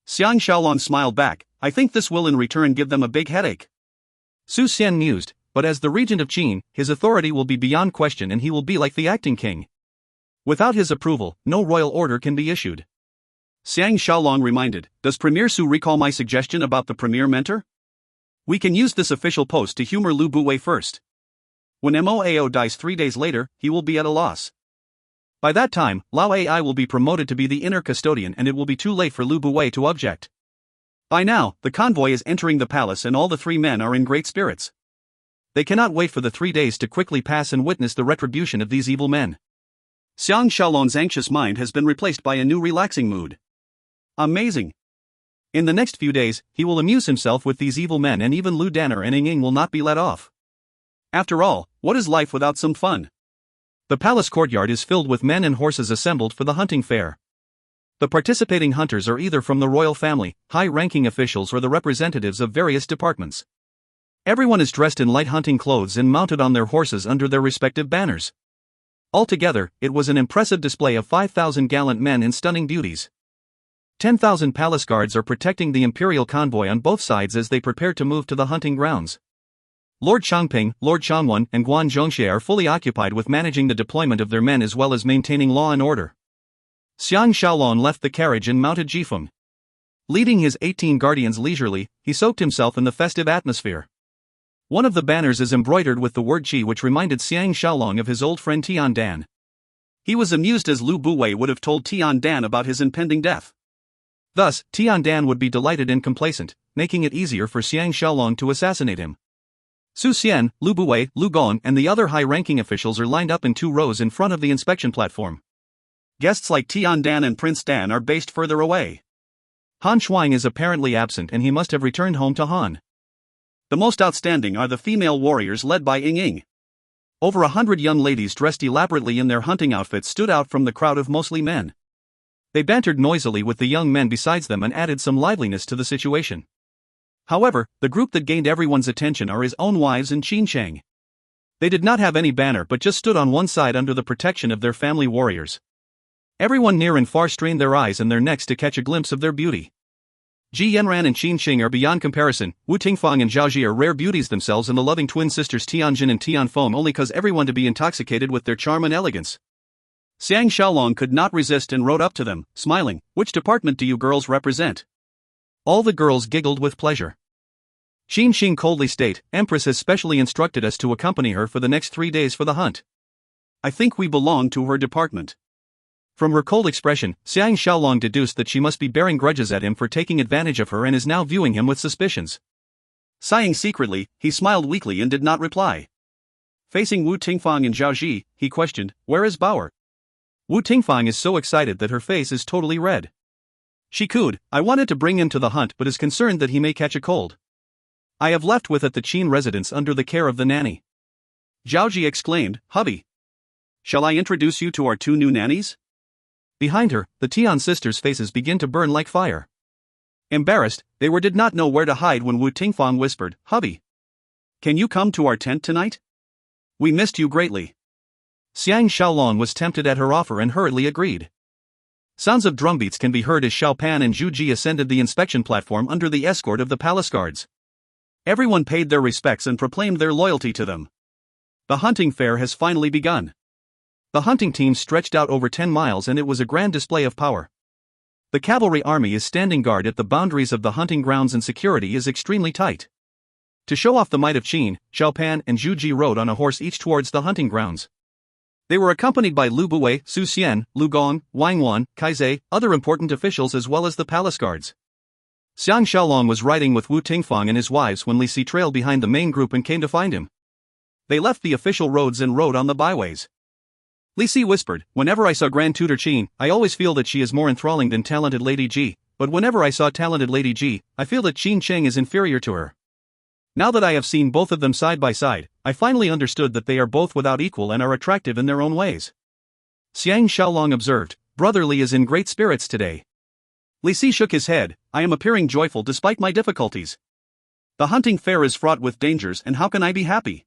Xiang Shaolong smiled back. I think this will in return give them a big headache. Su Xian mused, but as the regent of Qin, his authority will be beyond question and he will be like the acting king. Without his approval, no royal order can be issued. Xiang Shaolong reminded, does Premier Su recall my suggestion about the premier mentor? We can use this official post to humor Lu Buwei first. When Moao dies 3 days later, he will be at a loss. By that time, Lao AI will be promoted to be the inner custodian and it will be too late for Lu Buwei to object. By now, the convoy is entering the palace and all the 3 men are in great spirits. They cannot wait for the 3 days to quickly pass and witness the retribution of these evil men. Xiang Shaolong's anxious mind has been replaced by a new relaxing mood. Amazing! In the next few days, he will amuse himself with these evil men and even Lu Danner and Ying will not be let off. After all, what is life without some fun? The palace courtyard is filled with men and horses assembled for the hunting fair. The participating hunters are either from the royal family, high-ranking officials or the representatives of various departments. Everyone is dressed in light hunting clothes and mounted on their horses under their respective banners. Altogether, it was an impressive display of 5,000 gallant men in stunning beauties. 10,000 palace guards are protecting the imperial convoy on both sides as they prepare to move to the hunting grounds. Lord Changping, Lord Changwen, and Guan Zhongxie are fully occupied with managing the deployment of their men as well as maintaining law and order. Xiang Shaolong left the carriage and mounted Jifeng. Leading his 18 guardians leisurely, he soaked himself in the festive atmosphere. One of the banners is embroidered with the word Qi, which reminded Xiang Shaolong of his old friend Tian Dan. He was amused as Lu Buwei would have told Tian Dan about his impending death. Thus, Tian Dan would be delighted and complacent, making it easier for Xiang Shaolong to assassinate him. Su Xian, Lu Buwei, Lu Gong, and the other high-ranking officials are lined up in 2 rows in front of the inspection platform. Guests like Tian Dan and Prince Dan are based further away. Han Shuang is apparently absent and he must have returned home to Han. The most outstanding are the female warriors led by Ying. Over 100 young ladies dressed elaborately in their hunting outfits stood out from the crowd of mostly men. They bantered noisily with the young men besides them and added some liveliness to the situation. However, the group that gained everyone's attention are his own wives and Qin Sheng. They did not have any banner but just stood on one side under the protection of their family warriors. Everyone near and far strained their eyes and their necks to catch a glimpse of their beauty. Ji Yanran and Qin Sheng are beyond comparison. Wu Tingfang and Zhao Ji are rare beauties themselves, and the loving twin sisters Tianjin and Tianfeng only cause everyone to be intoxicated with their charm and elegance. Xiang Shaolong could not resist and rode up to them, smiling. Which department do you girls represent? All the girls giggled with pleasure. Qin Sheng coldly stated, Empress has specially instructed us to accompany her for the next 3 days for the hunt. I think we belong to her department. From her cold expression, Xiang Shaolong deduced that she must be bearing grudges at him for taking advantage of her and is now viewing him with suspicions. Sighing secretly, he smiled weakly and did not reply. Facing Wu Tingfang and Zhao Ji, he questioned, Where is Bauer? Wu Tingfang is so excited that her face is totally red. She cooed, I wanted to bring him to the hunt but is concerned that he may catch a cold. I have left with at the Qin residence under the care of the nanny. Zhao Ji exclaimed, Hubby. Shall I introduce you to our 2 new nannies? Behind her, the Tian sisters' faces begin to burn like fire. Embarrassed, they did not know where to hide when Wu Tingfang whispered, Hubby. Can you come to our tent tonight? We missed you greatly. Xiang Shaolong was tempted at her offer and hurriedly agreed. Sounds of drumbeats can be heard as Xiao Pan and Zhu Ji ascended the inspection platform under the escort of the palace guards. Everyone paid their respects and proclaimed their loyalty to them. The hunting fair has finally begun. The hunting team stretched out over 10 miles and it was a grand display of power. The cavalry army is standing guard at the boundaries of the hunting grounds and security is extremely tight. To show off the might of Qin, Xiao Pan and Zhu Ji rode on a horse each towards the hunting grounds. They were accompanied by Lu Buwei, Su Xian, Lu Gong, Wang Wan, Kai Zhe, other important officials as well as the palace guards. Xiang Shaolong was riding with Wu Tingfang and his wives when Li Si trailed behind the main group and came to find him. They left the official roads and rode on the byways. Li Si whispered, "Whenever I saw Grand Tutor Qin, I always feel that she is more enthralling than talented Lady Ji, but whenever I saw talented Lady Ji, I feel that Qin Cheng is inferior to her. Now that I have seen both of them side by side, I finally understood that they are both without equal and are attractive in their own ways." Xiang Shaolong observed, "Brother Li is in great spirits today." Li Si shook his head, "I am appearing joyful despite my difficulties. The hunting fair is fraught with dangers and how can I be happy?"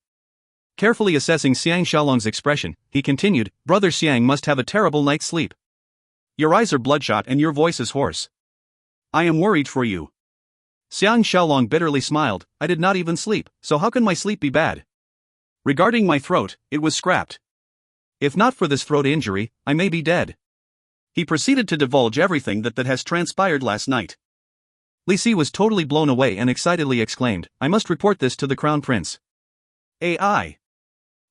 Carefully assessing Xiang Shaolong's expression, he continued, "Brother Xiang must have a terrible night's sleep. Your eyes are bloodshot and your voice is hoarse. I am worried for you." Xiang Shaolong bitterly smiled, "I did not even sleep, so how can my sleep be bad? Regarding my throat, it was scrapped. If not for this throat injury, I may be dead." He proceeded to divulge everything that has transpired last night. Li Si was totally blown away and excitedly exclaimed, "I must report this to the Crown Prince. I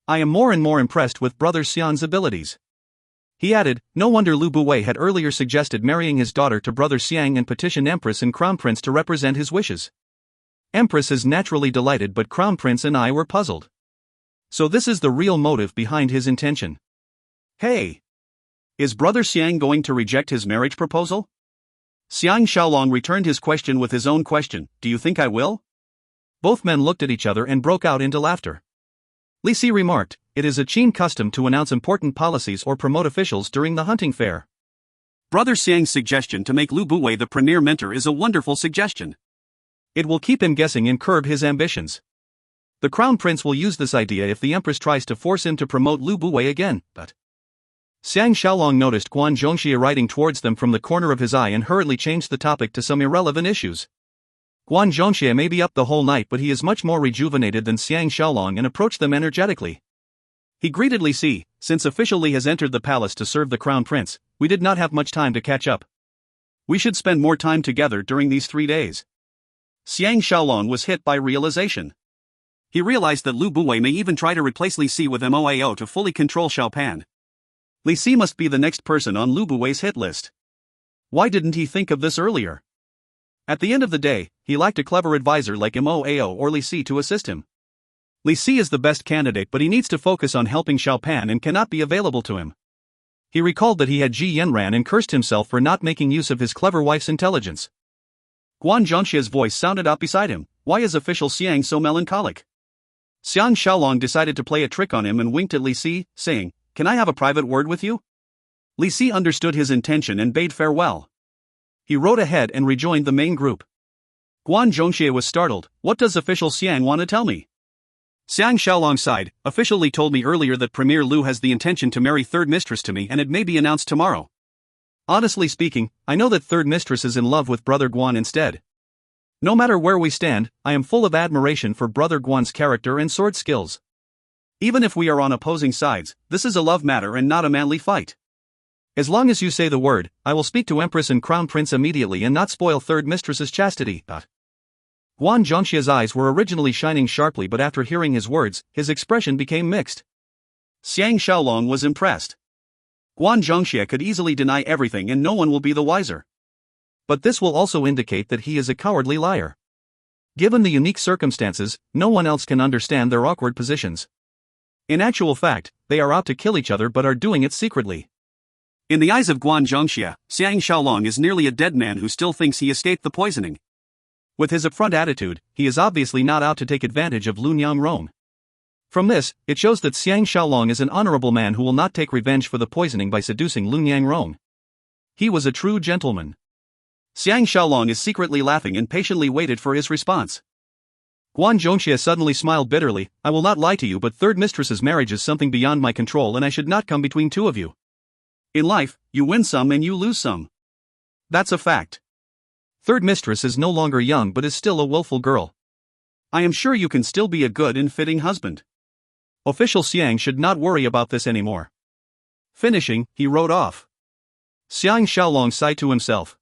am more and more impressed with Brother Xian's abilities." He added, "No wonder Lu Buwei had earlier suggested marrying his daughter to Brother Xiang and petitioned Empress and Crown Prince to represent his wishes. Empress is naturally delighted but Crown Prince and I were puzzled. So this is the real motive behind his intention. Hey! Is Brother Xiang going to reject his marriage proposal?" Xiang Shaolong returned his question with his own question, "Do you think I will?" Both men looked at each other and broke out into laughter. Li Si remarked, "It is a Qin custom to announce important policies or promote officials during the hunting fair. Brother Xiang's suggestion to make Lu Buwei the premier mentor is a wonderful suggestion. It will keep him guessing and curb his ambitions. The Crown Prince will use this idea if the Empress tries to force him to promote Lu Buwei again, but..." Xiang Shaolong noticed Guan Zhongxie riding towards them from the corner of his eye and hurriedly changed the topic to some irrelevant issues. Guan Zhongxie may be up the whole night but he is much more rejuvenated than Xiang Shaolong and approached them energetically. He greeted Li Si, "Since official Li has entered the palace to serve the Crown Prince, we did not have much time to catch up. We should spend more time together during these 3 days." Xiang Shaolong was hit by realization. He realized that Lu Buwei may even try to replace Li Si with Moao to fully control Xiao Pan. Li Si must be the next person on Lu Buwei's hit list. Why didn't he think of this earlier? At the end of the day, he lacked a clever advisor like Moao or Li Si to assist him. Li Si is the best candidate but he needs to focus on helping Xiao Pan and cannot be available to him. He recalled that he had Ji Yanran and cursed himself for not making use of his clever wife's intelligence. Guan Zhongxie's voice sounded out beside him, "Why is official Xiang so melancholic?" Xiang Shaolong decided to play a trick on him and winked at Li Si, saying, "Can I have a private word with you?" Li Si understood his intention and bade farewell. He rode ahead and rejoined the main group. Guan Zhongxie was startled, "What does official Xiang want to tell me?" Xiang Shaolong sighed, "Official Li told me earlier that Premier Lu has the intention to marry third mistress to me and it may be announced tomorrow. Honestly speaking, I know that third mistress is in love with Brother Guan instead. No matter where we stand, I am full of admiration for Brother Guan's character and sword skills. Even if we are on opposing sides, this is a love matter and not a manly fight. As long as you say the word, I will speak to Empress and Crown Prince immediately and not spoil third mistress's chastity." Guan Zhongxie's eyes were originally shining sharply but after hearing his words, his expression became mixed. Xiang Shaolong was impressed. Guan Zhongxie could easily deny everything and no one will be the wiser. But this will also indicate that he is a cowardly liar. Given the unique circumstances, no one else can understand their awkward positions. In actual fact, they are out to kill each other but are doing it secretly. In the eyes of Guan Zhongxie, Xiang Shaolong is nearly a dead man who still thinks he escaped the poisoning. With his upfront attitude, he is obviously not out to take advantage of Lunyang Rong. From this, it shows that Xiang Shaolong is an honorable man who will not take revenge for the poisoning by seducing Lunyang Rong. He was a true gentleman. Xiang Shaolong is secretly laughing and patiently waited for his response. Guan Zhongxie suddenly smiled bitterly, "I will not lie to you but third mistress's marriage is something beyond my control and I should not come between two of you. In life, you win some and you lose some. That's a fact. Third mistress is no longer young but is still a willful girl. I am sure you can still be a good and fitting husband. Official Xiang should not worry about this anymore. Finishing, he rode off. Xiang Shaolong sighed to himself.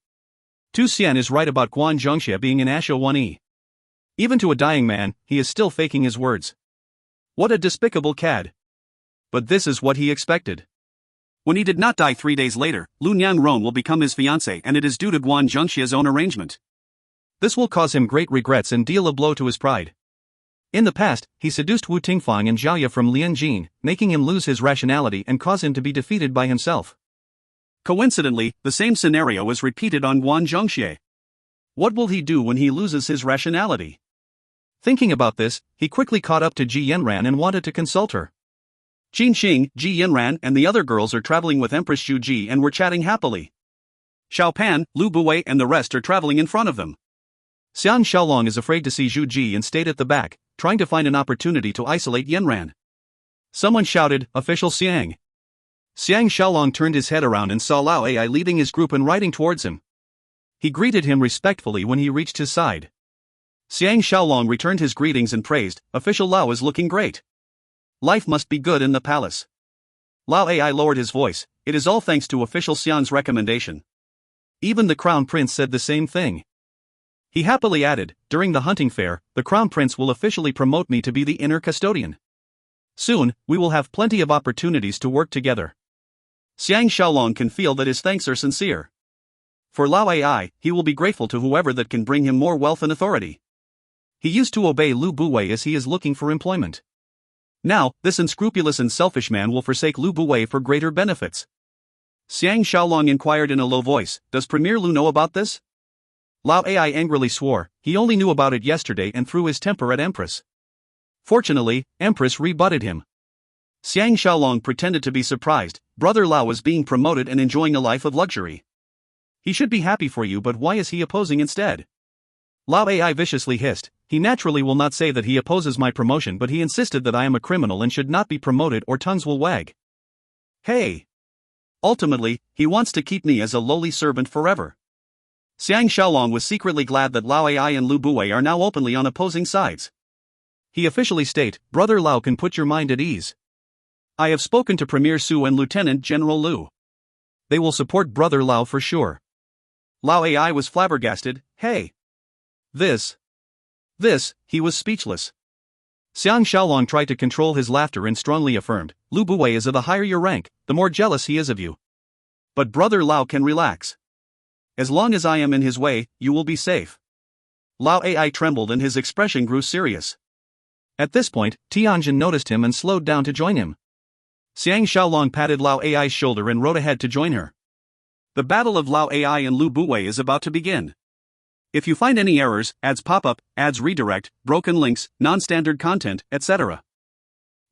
Tu Xian is right about Guan Zhongxia being an Asho 1E. Even to a dying man, he is still faking his words. What a despicable cad. But this is what he expected. When he did not die 3 days later, Lu Niangrong will become his fiancé, and it is due to Guan Zhongxia's own arrangement. This will cause him great regrets and deal a blow to his pride. In the past, he seduced Wu Tingfang and Zhao Ye from Lianjin, making him lose his rationality and cause him to be defeated by himself. Coincidentally, the same scenario was repeated on Guan Zhongxia. What will he do when he loses his rationality? Thinking about this, he quickly caught up to Ji Yanran and wanted to consult her. Jin Xing, Ji Yanran, and the other girls are traveling with Empress Zhu Ji and were chatting happily. Xiao Pan, Lu Buwei, and the rest are traveling in front of them. Xiang Shaolong is afraid to see Zhu Ji and stayed at the back, trying to find an opportunity to isolate Yanran. Someone shouted, "Official Xiang." Xiang Shaolong turned his head around and saw Lao Ai leading his group and riding towards him. He greeted him respectfully when he reached his side. Xiang Shaolong returned his greetings and praised, "Official Lao is looking great. Life must be good in the palace." Lao Ai lowered his voice, "It is all thanks to Official Xian's recommendation." Even the Crown Prince said the same thing. He happily added, "During the hunting fair, the Crown Prince will officially promote me to be the inner custodian. Soon, we will have plenty of opportunities to work together." Xiang Shaolong can feel that his thanks are sincere. For Lao Ai, he will be grateful to whoever that can bring him more wealth and authority. He used to obey Lu Buwei as he is looking for employment. Now, this unscrupulous and selfish man will forsake Lu Buwei for greater benefits. Xiang Shaolong inquired in a low voice, "Does Premier Lu know about this?" Lao Ai angrily swore, he only knew about it yesterday and threw his temper at Empress. Fortunately, Empress rebutted him. Xiang Shaolong pretended to be surprised. Brother Lao was being promoted and enjoying a life of luxury. He should be happy for you, but why is he opposing instead? Lao Ai viciously hissed, "He naturally will not say that he opposes my promotion, but he insisted that I am a criminal and should not be promoted or tongues will wag. Hey! Ultimately, he wants to keep me as a lowly servant forever." Xiang Shaolong was secretly glad that Lao Ai and Lu Buwei are now openly on opposing sides. He officially stated, "Brother Lao can put your mind at ease. I have spoken to Premier Su and Lieutenant General Lu. They will support Brother Lao for sure." Lao Ai was flabbergasted, "Hey! This, he was speechless. Xiang Shaolong tried to control his laughter and strongly affirmed, "Lu Buwei is of the higher your rank, the more jealous he is of you. But Brother Lao can relax. As long as I am in his way, you will be safe." Lao Ai trembled and his expression grew serious. At this point, Tianjin noticed him and slowed down to join him. Xiang Shaolong patted Lao Ai's shoulder and rode ahead to join her. The battle of Lao Ai and Lu Buwei is about to begin. If you find any errors, ads pop up, ads redirect, broken links, non-standard content, etc.,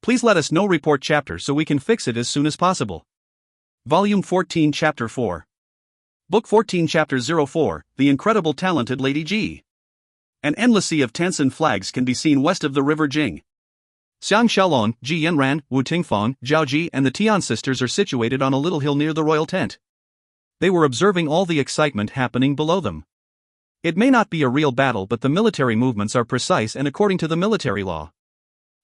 please let us know. Report chapter so we can fix it as soon as possible. Volume 14 Chapter 4. Book 14 Chapter 04, The Incredible Talented Lady Ji. An endless sea of tents and flags can be seen west of the river Jing. Xiang Shaolong, Ji Yanran, Wu Tingfang, Zhao Ji and the Tian sisters are situated on a little hill near the royal tent. They were observing all the excitement happening below them. It may not be a real battle, but the military movements are precise and according to the military law.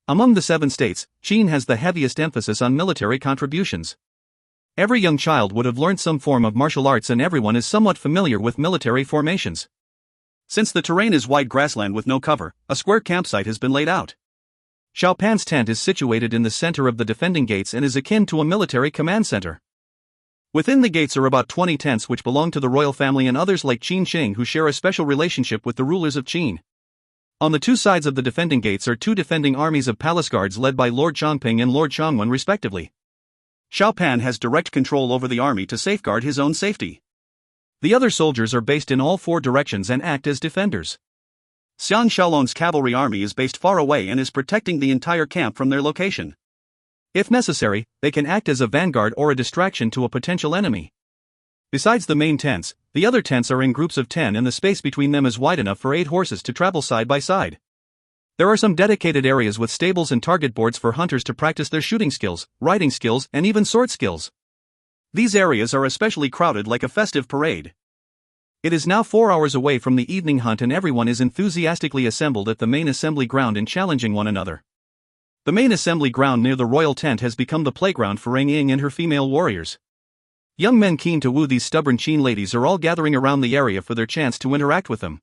Among the 7 states, Qin has the heaviest emphasis on military contributions. Every young child would have learned some form of martial arts and everyone is somewhat familiar with military formations. Since the terrain is wide grassland with no cover, a square campsite has been laid out. Xiao Pan's tent is situated in the center of the defending gates and is akin to a military command center. Within the gates are about 20 tents which belong to the royal family and others like Qin Sheng who share a special relationship with the rulers of Qin. On the 2 sides of the defending gates are 2 defending armies of palace guards led by Lord Chongping and Lord Chongwen respectively. Xiao Pan has direct control over the army to safeguard his own safety. The other soldiers are based in all 4 directions and act as defenders. Xiang Shaolong's cavalry army is based far away and is protecting the entire camp from their location. If necessary, they can act as a vanguard or a distraction to a potential enemy. Besides the main tents, the other tents are in groups of 10 and the space between them is wide enough for 8 horses to travel side by side. There are some dedicated areas with stables and target boards for hunters to practice their shooting skills, riding skills, and even sword skills. These areas are especially crowded like a festive parade. It is now 4 hours away from the evening hunt and everyone is enthusiastically assembled at the main assembly ground and challenging one another. The main assembly ground near the royal tent has become the playground for Ying and her female warriors. Young men keen to woo these stubborn Qin ladies are all gathering around the area for their chance to interact with them.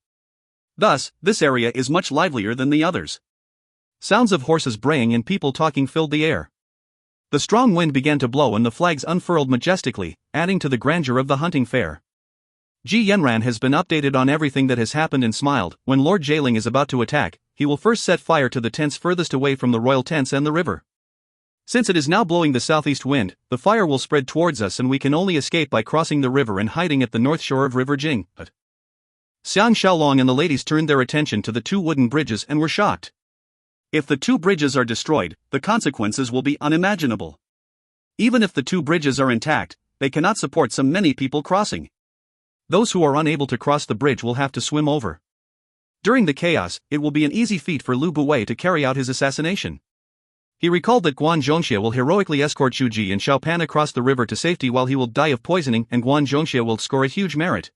Thus, this area is much livelier than the others. Sounds of horses braying and people talking filled the air. The strong wind began to blow and the flags unfurled majestically, adding to the grandeur of the hunting fair. Ji Yanran has been updated on everything that has happened and smiled. When Lord Jailing is about to attack, he will first set fire to the tents furthest away from the royal tents and the river. Since it is now blowing the southeast wind, the fire will spread towards us and we can only escape by crossing the river and hiding at the north shore of River Jing. But Xiang Shaolong and the ladies turned their attention to the 2 wooden bridges and were shocked. If the 2 bridges are destroyed, the consequences will be unimaginable. Even if the 2 bridges are intact, they cannot support so many people crossing. Those who are unable to cross the bridge will have to swim over. During the chaos, it will be an easy feat for Lu Buwei to carry out his assassination. He recalled that Guan Zhongxie will heroically escort Xu Ji and Xiao Pan across the river to safety while he will die of poisoning and Guan Zhongxie will score a huge merit.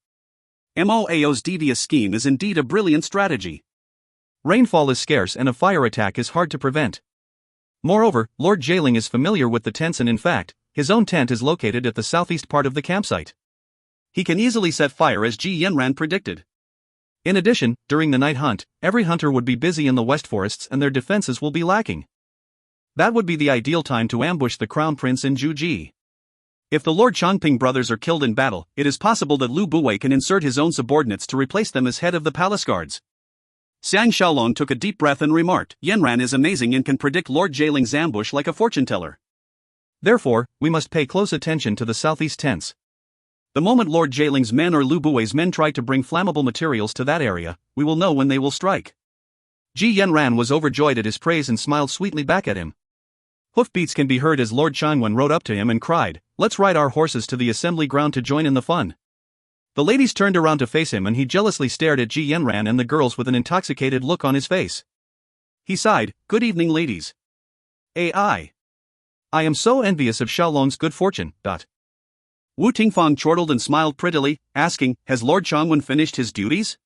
Moao's devious scheme is indeed a brilliant strategy. Rainfall is scarce and a fire attack is hard to prevent. Moreover, Lord Jailing is familiar with the tents and in fact, his own tent is located at the southeast part of the campsite. He can easily set fire as Ji Yanran predicted. In addition, during the night hunt, every hunter would be busy in the west forests and their defenses will be lacking. That would be the ideal time to ambush the Crown Prince and Zhu Ji. If the Lord Chongping brothers are killed in battle, it is possible that Lu Buwei can insert his own subordinates to replace them as head of the palace guards. Xiang Shaolong took a deep breath and remarked, Yanran is amazing and can predict Lord Jailing's ambush like a fortune teller. Therefore, we must pay close attention to the southeast tents. The moment Lord Jailing's men or Lu Buwei's men try to bring flammable materials to that area, we will know when they will strike. Ji Yanran was overjoyed at his praise and smiled sweetly back at him. Hoofbeats can be heard as Lord Changwen rode up to him and cried, "Let's ride our horses to the assembly ground to join in the fun." The ladies turned around to face him and he jealously stared at Ji Yanran and the girls with an intoxicated look on his face. He sighed, "Good evening ladies. I am so envious of Xiaolong's good fortune." Wu Tingfang chortled and smiled prettily, asking, "Has Lord Changwen finished his duties?"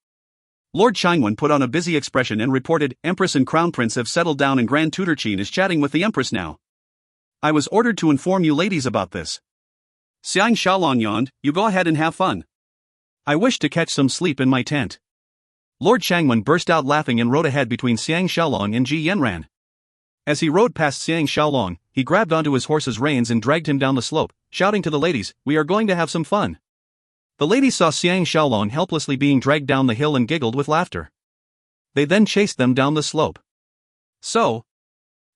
Lord Changwen put on a busy expression and reported, "Empress and Crown Prince have settled down and Grand Tutor Qin is chatting with the Empress now. I was ordered to inform you ladies about this." Xiang Shaolong yawned, "You go ahead and have fun. I wish to catch some sleep in my tent." Lord Changwen burst out laughing and rode ahead between Xiang Shaolong and Ji Yanran. As he rode past Xiang Shaolong, he grabbed onto his horse's reins and dragged him down the slope, shouting to the ladies, "We are going to have some fun." The ladies saw Xiang Shaolong helplessly being dragged down the hill and giggled with laughter. They then chased them down the slope. So,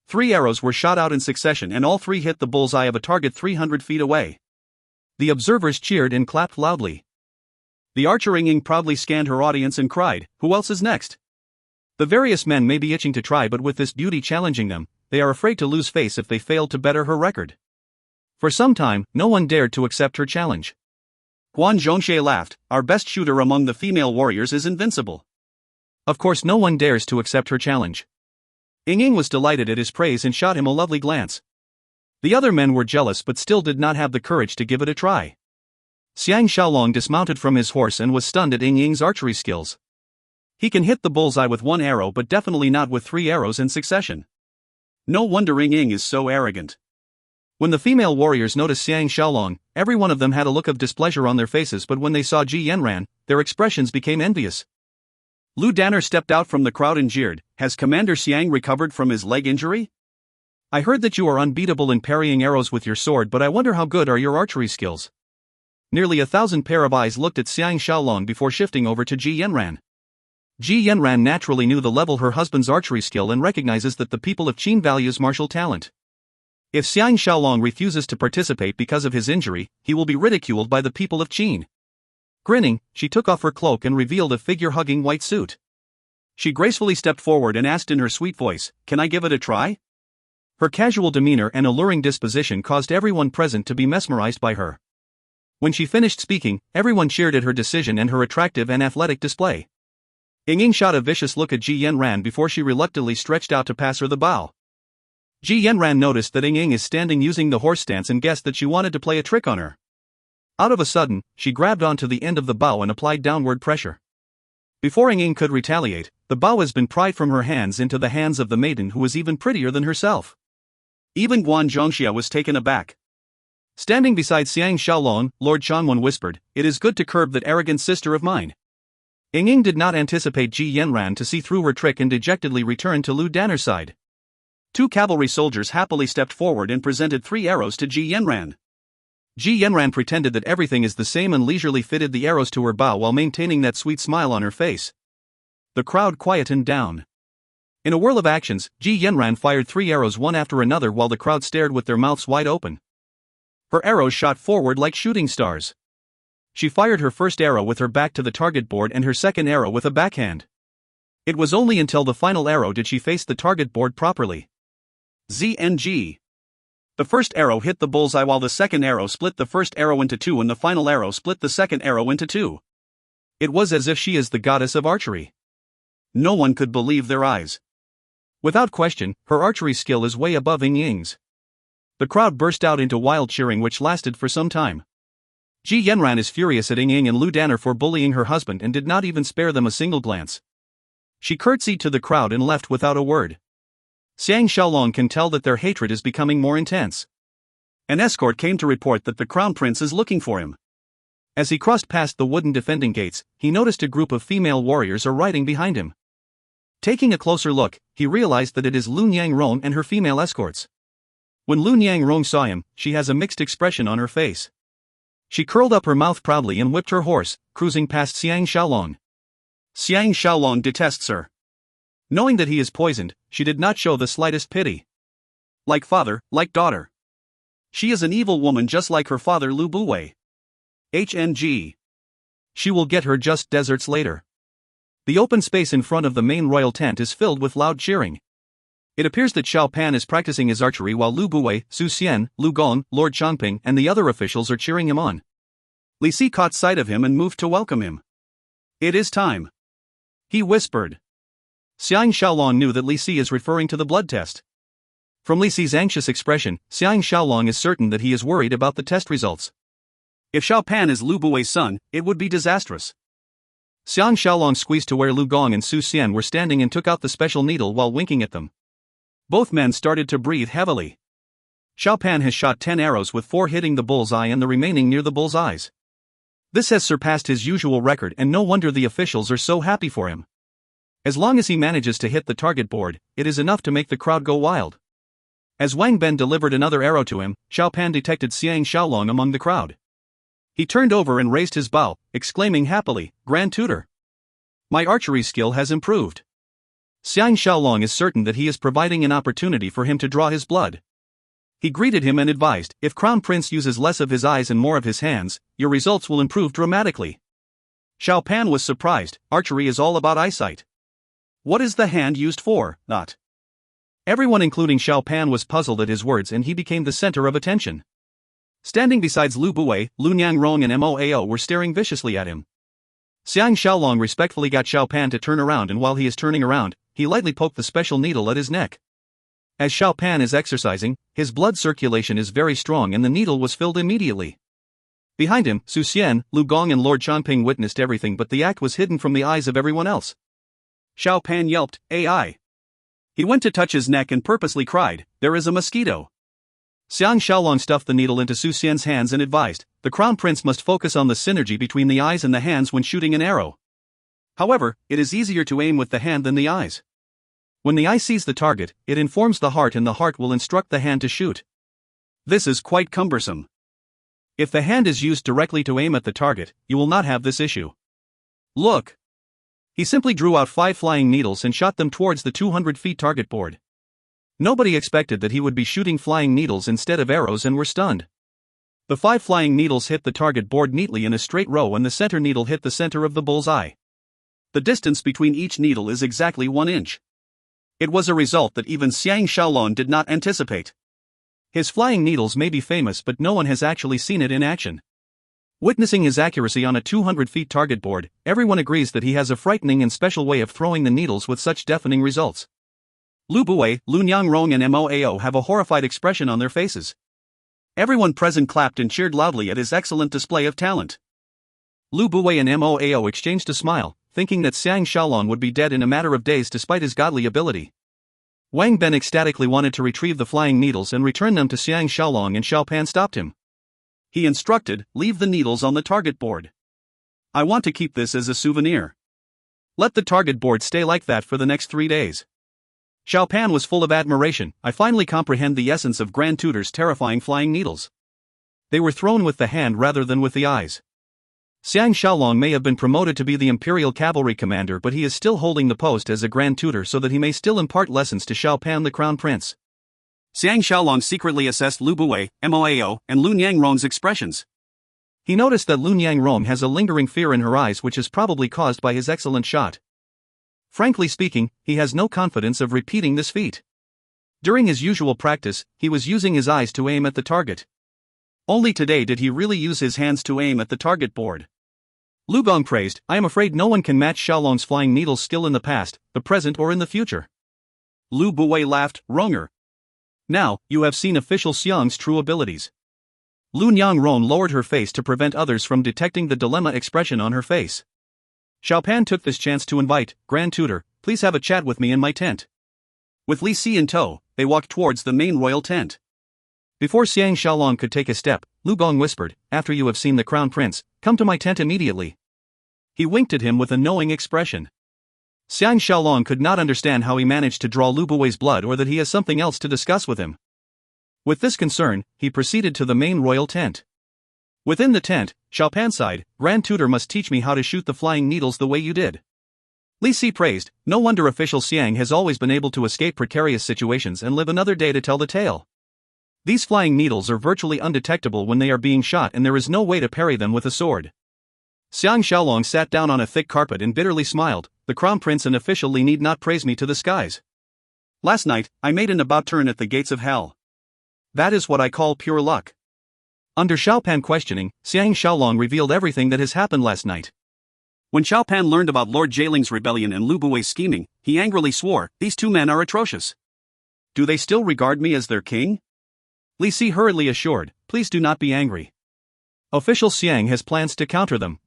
3 arrows were shot out in succession and all 3 hit the bullseye of a target 300 feet away. The observers cheered and clapped loudly. The archer Ying proudly scanned her audience and cried, "Who else is next?" The various men may be itching to try, but with this beauty challenging them, they are afraid to lose face if they fail to better her record. For some time, no one dared to accept her challenge. Guan Zhongxie laughed, "Our best shooter among the female warriors is invincible." Of course no one dares to accept her challenge. Ying was delighted at his praise and shot him a lovely glance. The other men were jealous but still did not have the courage to give it a try. Xiang Shaolong dismounted from his horse and was stunned at Ying's archery skills. He can hit the bullseye with 1 arrow but definitely not with 3 arrows in succession. No wonder Ying is so arrogant. When the female warriors noticed Xiang Shaolong, every one of them had a look of displeasure on their faces, but when they saw Ji Yanran, their expressions became envious. Lu Danner stepped out from the crowd and jeered, "Has Commander Xiang recovered from his leg injury? I heard that you are unbeatable in parrying arrows with your sword, but I wonder how good are your archery skills." Nearly 1,000 pair of eyes looked at Xiang Shaolong before shifting over to Ji Yanran. Ji Yanran naturally knew the level her husband's archery skill and recognizes that the people of Qin values martial talent. If Xiang Shaolong refuses to participate because of his injury, he will be ridiculed by the people of Qin. Grinning, she took off her cloak and revealed a figure-hugging white suit. She gracefully stepped forward and asked in her sweet voice, "Can I give it a try?" Her casual demeanor and alluring disposition caused everyone present to be mesmerized by her. When she finished speaking, everyone cheered at her decision and her attractive and athletic display. Ying shot a vicious look at Ji Yanran before she reluctantly stretched out to pass her the bow. Ji Yanran noticed that Ying is standing using the horse stance and guessed that she wanted to play a trick on her. Out of a sudden, she grabbed onto the end of the bow and applied downward pressure. Before Ying could retaliate, the bow has been pried from her hands into the hands of the maiden who was even prettier than herself. Even Guan Zhongxia was taken aback. Standing beside Xiang Shaolong, Lord Chanwen whispered, "It is good to curb that arrogant sister of mine." Ying did not anticipate Ji Yanran to see through her trick and dejectedly returned to Lu Danner's side. 2 cavalry soldiers happily stepped forward and presented 3 arrows to Ji Yanran. Ji Yanran pretended that everything is the same and leisurely fitted the arrows to her bow while maintaining that sweet smile on her face. The crowd quietened down. In a whirl of actions, Ji Yanran fired 3 arrows one after another while the crowd stared with their mouths wide open. Her arrows shot forward like shooting stars. She fired her first arrow with her back to the target board and her second arrow with a backhand. It was only until the final arrow did she face the target board properly. ZNG. The first arrow hit the bullseye while the second arrow split the first arrow into 2 and the final arrow split the second arrow into 2. It was as if she is the goddess of archery. No one could believe their eyes. Without question, her archery skill is way above Ying's. The crowd burst out into wild cheering which lasted for some time. Ji Yanran is furious at Ying and Lu Danner for bullying her husband and did not even spare them a single glance. She curtsied to the crowd and left without a word. Xiang Shaolong can tell that their hatred is becoming more intense. An escort came to report that the crown prince is looking for him. As he crossed past the wooden defending gates, he noticed a group of female warriors are riding behind him. Taking a closer look, he realized that it is Lu Niangrong and her female escorts. When Lu Niangrong saw him, she has a mixed expression on her face. She curled up her mouth proudly and whipped her horse, cruising past Xiang Shaolong. Xiang Shaolong detests her. Knowing that he is poisoned, she did not show the slightest pity. Like father, like daughter. She is an evil woman just like her father Lu Buwei. HNG. She will get her just deserts later. The open space in front of the main royal tent is filled with loud cheering. It appears that Xiao Pan is practicing his archery while Lu Buwei, Su Xian, Lu Gong, Lord Changping and the other officials are cheering him on. Li Si caught sight of him and moved to welcome him. "It is time," he whispered. Xiang Shaolong knew that Li Si is referring to the blood test. From Li Si's anxious expression, Xiang Shaolong is certain that he is worried about the test results. If Xiao Pan is Lu Buwei's son, it would be disastrous. Xiang Shaolong squeezed to where Lu Gong and Su Xian were standing and took out the special needle while winking at them. Both men started to breathe heavily. Xiao Pan has shot 10 arrows with 4 hitting the bullseye and the remaining near the bull's eyes. This has surpassed his usual record and no wonder the officials are so happy for him. As long as he manages to hit the target board, it is enough to make the crowd go wild. As Wang Ben delivered another arrow to him, Xiao Pan detected Xiang Shaolong among the crowd. He turned over and raised his bow, exclaiming happily, "Grand Tutor! My archery skill has improved." Xiang Shaolong is certain that he is providing an opportunity for him to draw his blood. He greeted him and advised, "If Crown Prince uses less of his eyes and more of his hands, your results will improve dramatically." Xiao Pan was surprised. Archery is all about eyesight. What is the hand used for? Not. Everyone including Xiao Pan was puzzled at his words and he became the center of attention. Standing beside Lu Buwei, Lu Niangrong and Moao were staring viciously at him. Xiang Shaolong respectfully got Xiao Pan to turn around and while he is turning around, he lightly poked the special needle at his neck. As Xiao Pan is exercising, his blood circulation is very strong and the needle was filled immediately. Behind him, Su Xian, Lu Gong and Lord Changping witnessed everything but the act was hidden from the eyes of everyone else. Xiao Pan yelped, "AI!" He went to touch his neck and purposely cried, "There is a mosquito." Xiang Shaolong stuffed the needle into Su Xian's hands and advised, "The Crown Prince must focus on the synergy between the eyes and the hands when shooting an arrow. However, it is easier to aim with the hand than the eyes. When the eye sees the target, it informs the heart and the heart will instruct the hand to shoot. This is quite cumbersome. If the hand is used directly to aim at the target, you will not have this issue. Look!" He simply drew out 5 flying needles and shot them towards the 200 feet target board. Nobody expected that he would be shooting flying needles instead of arrows and were stunned. The 5 flying needles hit the target board neatly in a straight row and the center needle hit the center of the bull's eye. The distance between each needle is exactly 1 inch. It was a result that even Xiang Shaolong did not anticipate. His flying needles may be famous but no one has actually seen it in action. Witnessing his accuracy on a 200 feet target board, everyone agrees that he has a frightening and special way of throwing the needles with such deafening results. Lu Buwei, Lu Niangrong and Moao have a horrified expression on their faces. Everyone present clapped and cheered loudly at his excellent display of talent. Lu Buwei and Moao exchanged a smile, thinking that Xiang Shaolong would be dead in a matter of days despite his godly ability. Wang Ben ecstatically wanted to retrieve the flying needles and return them to Xiang Shaolong, and Xiao Pan stopped him. He instructed, "Leave the needles on the target board. I want to keep this as a souvenir. Let the target board stay like that for the next 3 days." Xiao Pan was full of admiration. "I finally comprehend the essence of Grand Tutor's terrifying flying needles. They were thrown with the hand rather than with the eyes." Xiang Shaolong may have been promoted to be the Imperial Cavalry Commander, but he is still holding the post as a Grand Tutor so that he may still impart lessons to Xiao Pan, the Crown Prince. Xiang Shaolong secretly assessed Lu Buwei, Moao, and Lu Niangrong's expressions. He noticed that Lu Niangrong has a lingering fear in her eyes, which is probably caused by his excellent shot. Frankly speaking, he has no confidence of repeating this feat. During his usual practice, he was using his eyes to aim at the target. Only today did he really use his hands to aim at the target board. Lu Gong praised, "I am afraid no one can match Xiaolong's flying needles skill in the past, the present, or in the future." Lu Buwei laughed, "Ronger. Now, you have seen official Xiang's true abilities." Lu Niangrong lowered her face to prevent others from detecting the dilemma expression on her face. Xiao Pan took this chance to invite, "Grand Tutor, please have a chat with me in my tent." With Li Si in tow, they walked towards the main royal tent. Before Xiang Shaolong could take a step, Lu Gong whispered, "After you have seen the Crown Prince, come to my tent immediately." He winked at him with a knowing expression. Xiang Shaolong could not understand how he managed to draw Lu Buwei's blood, or that he has something else to discuss with him. With this concern, he proceeded to the main royal tent. Within the tent, Xiao Pan sighed, "Grand Tutor must teach me how to shoot the flying needles the way you did." Li Si praised, "No wonder official Xiang has always been able to escape precarious situations and live another day to tell the tale. These flying needles are virtually undetectable when they are being shot, and there is no way to parry them with a sword." Xiang Shaolong sat down on a thick carpet and bitterly smiled, "The Crown Prince and official Li need not praise me to the skies. Last night, I made an about turn at the gates of hell. That is what I call pure luck." Under Xiao Pan questioning, Xiang Shaolong revealed everything that has happened last night. When Xiao Pan learned about Lord Jieling's rebellion and Lu Buwei's scheming, he angrily swore, "These two men are atrocious. Do they still regard me as their king?" Li Si hurriedly assured, "Please do not be angry. Official Xiang has plans to counter them."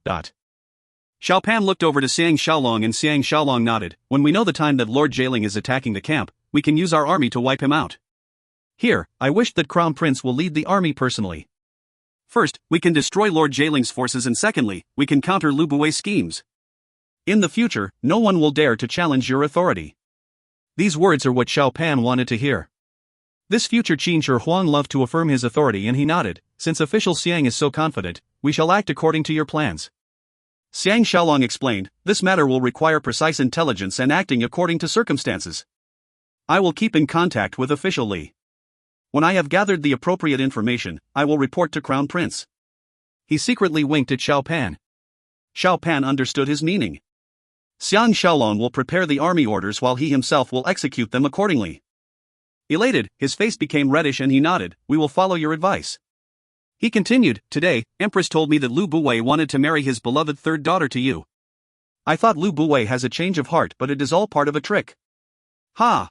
Xiao Pan looked over to Xiang Shaolong, and Xiang Shaolong nodded. "When we know the time that Lord Jieling is attacking the camp, we can use our army to wipe him out. Here, I wish that Crown Prince will lead the army personally. First, we can destroy Lord Jieling's forces, and secondly, we can counter Lu Buwei's schemes. In the future, no one will dare to challenge your authority." These words are what Xiao Pan wanted to hear. This future Qin Shi Huang loved to affirm his authority, and he nodded. "Since official Xiang is so confident, we shall act according to your plans." Xiang Shaolong explained, "This matter will require precise intelligence and acting according to circumstances. I will keep in contact with official Li. When I have gathered the appropriate information, I will report to Crown Prince." He secretly winked at Xiao Pan. Xiao Pan understood his meaning. Xiang Shaolong will prepare the army orders while he himself will execute them accordingly. Elated, his face became reddish and he nodded, "We will follow your advice." He continued, "Today, Empress told me that Lu Buwei wanted to marry his beloved third daughter to you. I thought Lu Buwei has a change of heart, but it is all part of a trick. Ha!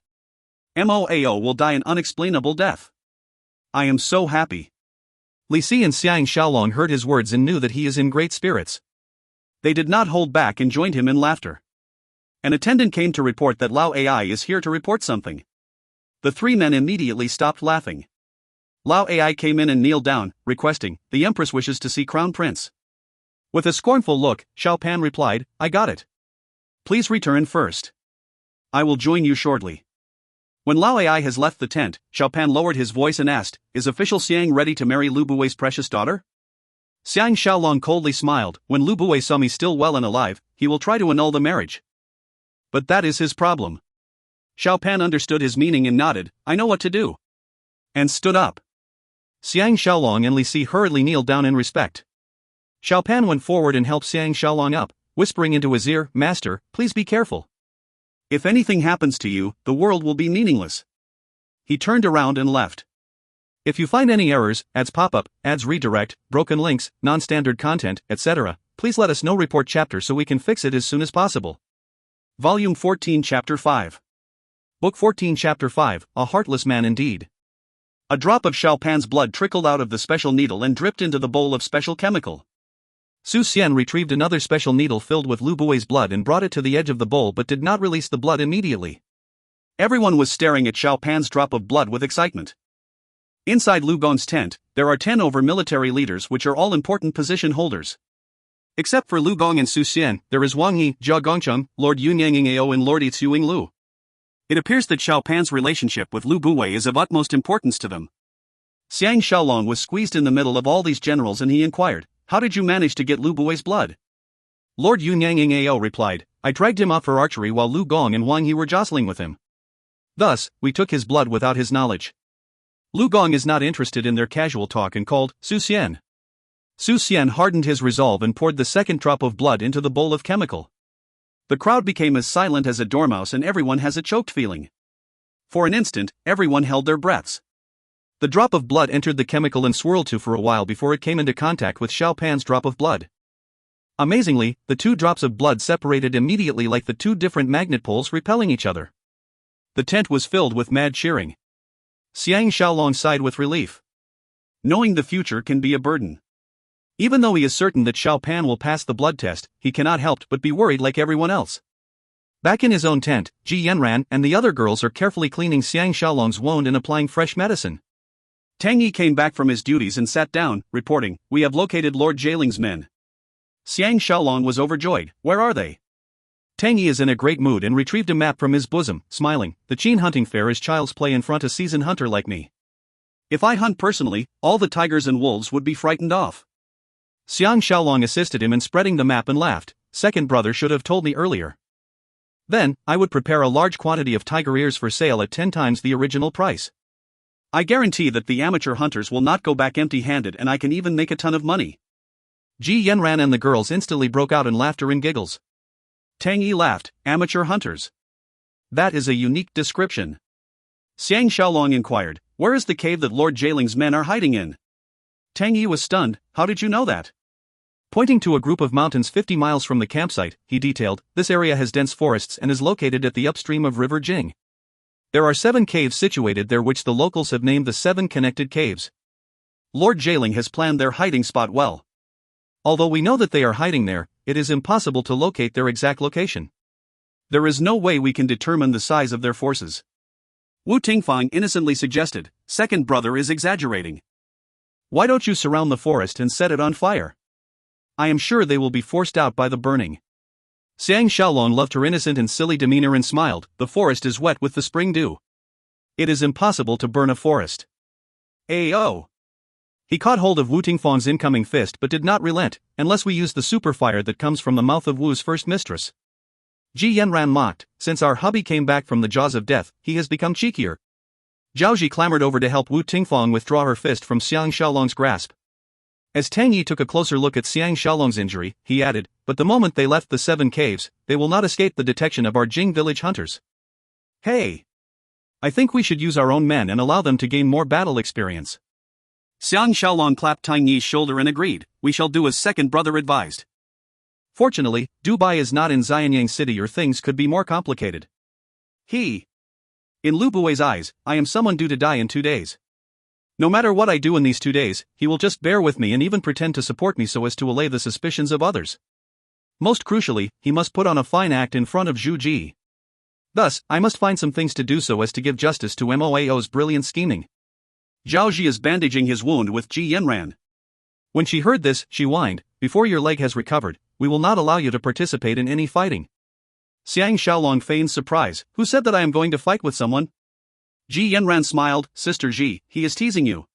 Moao will die an unexplainable death. I am so happy." Li Si and Xiang Shaolong heard his words and knew that he is in great spirits. They did not hold back and joined him in laughter. An attendant came to report that Lao Ai is here to report something. The three men immediately stopped laughing. Lao Ai came in and kneeled down, requesting, "The Empress wishes to see Crown Prince." With a scornful look, Xiao Pan replied, "I got it. Please return first. I will join you shortly." When Lao Ai has left the tent, Xiao Pan lowered his voice and asked, "Is official Xiang ready to marry Lu Buwei's precious daughter?" Xiang Shaolong coldly smiled, "When Lu Buwei saw me still well and alive, he will try to annul the marriage. But that is his problem." Xiao Pan understood his meaning and nodded, "I know what to do," and stood up. Xiang Shaolong and Li Si hurriedly kneeled down in respect. Xiao Pan went forward and helped Xiang Shaolong up, whispering into his ear, "Master, please be careful. If anything happens to you, the world will be meaningless." He turned around and left. If you find any errors, ads pop up, ads redirect, broken links, non-standard content, etc., please let us know. Report chapter so we can fix it as soon as possible. Volume 14 Chapter 5. Book 14 Chapter 5, A Heartless Man Indeed. A drop of Xiao Pan's blood trickled out of the special needle and dripped into the bowl of special chemical. Su Xian retrieved another special needle filled with Lu Bui's blood and brought it to the edge of the bowl but did not release the blood immediately. Everyone was staring at Xiao Pan's drop of blood with excitement. Inside Lu Gong's tent, there are 10 over military leaders which are all important position holders. Except for Lu Gong and Su Xian, there is Wang Yi, Jia Gongcheng, Lord Yunyanging Ao and Lord Yixuing Lu. It appears that Xiao Pan's relationship with Lu Bui is of utmost importance to them. Xiang Shaolong was squeezed in the middle of all these generals and he inquired, "How did you manage to get Lu Bui's blood?" Lord Yunyanging Ao replied, "I dragged him off for archery while Lu Gong and Wang Yi were jostling with him. Thus, we took his blood without his knowledge." Lu Gong is not interested in their casual talk and called Su Xian. Su Xian hardened his resolve and poured the second drop of blood into the bowl of chemical. The crowd became as silent as a dormouse and everyone has a choked feeling. For an instant, everyone held their breaths. The drop of blood entered the chemical and swirled for a while before it came into contact with Xiao Pan's drop of blood. Amazingly, the two drops of blood separated immediately like the two different magnet poles repelling each other. The tent was filled with mad cheering. Xiang Shaolong sighed with relief. Knowing the future can be a burden. Even though he is certain that Xiao Pan will pass the blood test, he cannot help but be worried like everyone else. Back in his own tent, Ji Yanran and the other girls are carefully cleaning Xiang Shaolong's wound and applying fresh medicine. Tang Yi came back from his duties and sat down, reporting, "We have located Lord Jailing's men." Xiang Shaolong was overjoyed. "Where are they?" Tang Yi is in a great mood and retrieved a map from his bosom, smiling. "The Qin hunting fair is child's play in front of a seasoned hunter like me. If I hunt personally, all the tigers and wolves would be frightened off." Xiang Shaolong assisted him in spreading the map and laughed. "Second brother should have told me earlier. Then, I would prepare a large quantity of tiger ears for sale at 10 times the original price. I guarantee that the amateur hunters will not go back empty-handed and I can even make a ton of money." Ji Yanran and the girls instantly broke out in laughter and giggles. Tang Yi laughed. "Amateur hunters. That is a unique description." Xiang Shaolong inquired, "Where is the cave that Lord Jailing's men are hiding in?" Tang Yi was stunned. "How did you know that?" Pointing to a group of mountains 50 miles from the campsite, he detailed, "This area has dense forests and is located at the upstream of River Jing. There are 7 caves situated there which the locals have named the 7 connected caves. Lord Jailing has planned their hiding spot well. Although we know that they are hiding there, it is impossible to locate their exact location. There is no way we can determine the size of their forces." Wu Tingfang innocently suggested, "Second brother is exaggerating. Why don't you surround the forest and set it on fire? I am sure they will be forced out by the burning." Xiang Shaolong loved her innocent and silly demeanor and smiled. "The forest is wet with the spring dew. It is impossible to burn a forest." Ayo! He caught hold of Wu Tingfang's incoming fist but did not relent, "Unless we use the super fire that comes from the mouth of Wu's first mistress." Ji Yanran mocked, "Since our hubby came back from the jaws of death, he has become cheekier." Zhao Ji clambered over to help Wu Tingfang withdraw her fist from Xiang Shaolong's grasp. As Tang Yi took a closer look at Xiang Shaolong's injury, he added, "But the moment they left the 7 caves, they will not escape the detection of our Jing village hunters. Hey! I think we should use our own men and allow them to gain more battle experience." Xiang Shaolong clapped Tang Yi's shoulder and agreed, "We shall do as second brother advised." Fortunately, Dubai is not in Xianyang City or things could be more complicated. In Lu Bui's eyes, I am someone due to die in 2 days. No matter what I do in these 2 days, he will just bear with me and even pretend to support me so as to allay the suspicions of others. Most crucially, he must put on a fine act in front of Zhu Ji. Thus, I must find some things to do so as to give justice to Moao's brilliant scheming. Zhao Ji is bandaging his wound with Ji Yanran. When she heard this, she whined, "Before your leg has recovered, we will not allow you to participate in any fighting." Xiang Shaolong feigned surprise. "Who said that I am going to fight with someone?" Ji Yanran smiled, "Sister Ji, he is teasing you.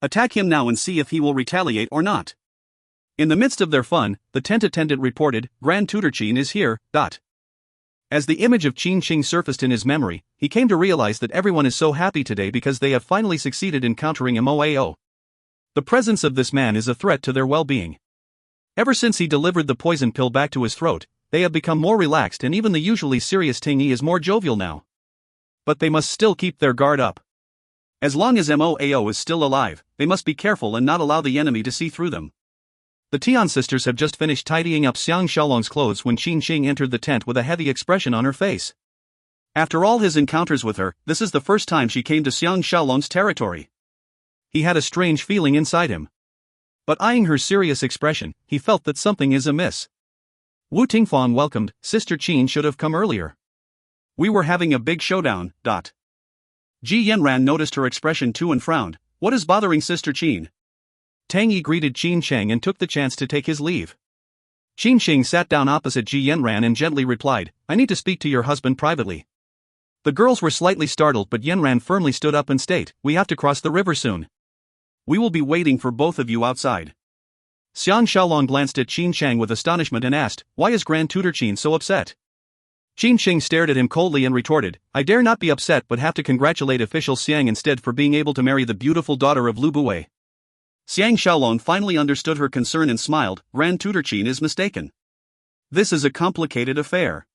Attack him now and see if he will retaliate or not." In the midst of their fun, the tent attendant reported, "Grand Tutor Qin is here." As the image of Qin Qing surfaced in his memory, he came to realize that everyone is so happy today because they have finally succeeded in countering Moao. The presence of this man is a threat to their well-being. Ever since he delivered the poison pill back to his throat, they have become more relaxed and even the usually serious Ting Yi is more jovial now. But they must still keep their guard up. As long as Moao is still alive, they must be careful and not allow the enemy to see through them. The Tian sisters have just finished tidying up Xiang Shaolong's clothes when Qin Qing entered the tent with a heavy expression on her face. After all his encounters with her, this is the first time she came to Xiang Shaolong's territory. He had a strange feeling inside him. But eyeing her serious expression, he felt that something is amiss. Wu Tingfang welcomed, Sister Qin should have come earlier. We were having a big showdown. Ji Yanran noticed her expression too and frowned. What is bothering Sister Qin? Tang Yi greeted Qin Sheng and took the chance to take his leave. Qin Sheng sat down opposite Ji Yanran and gently replied, I need to speak to your husband privately. The girls were slightly startled, but Yanran firmly stood up and stated, we have to cross the river soon. We will be waiting for both of you outside. Xiang Shaolong glanced at Qin Sheng with astonishment and asked, why is Grand Tutor Qin so upset? Qin Sheng stared at him coldly and retorted, I dare not be upset but have to congratulate official Xiang instead for being able to marry the beautiful daughter of Lu Buwei. Xiang Shaolong finally understood her concern and smiled, Grand Tutor Qin is mistaken. This is a complicated affair.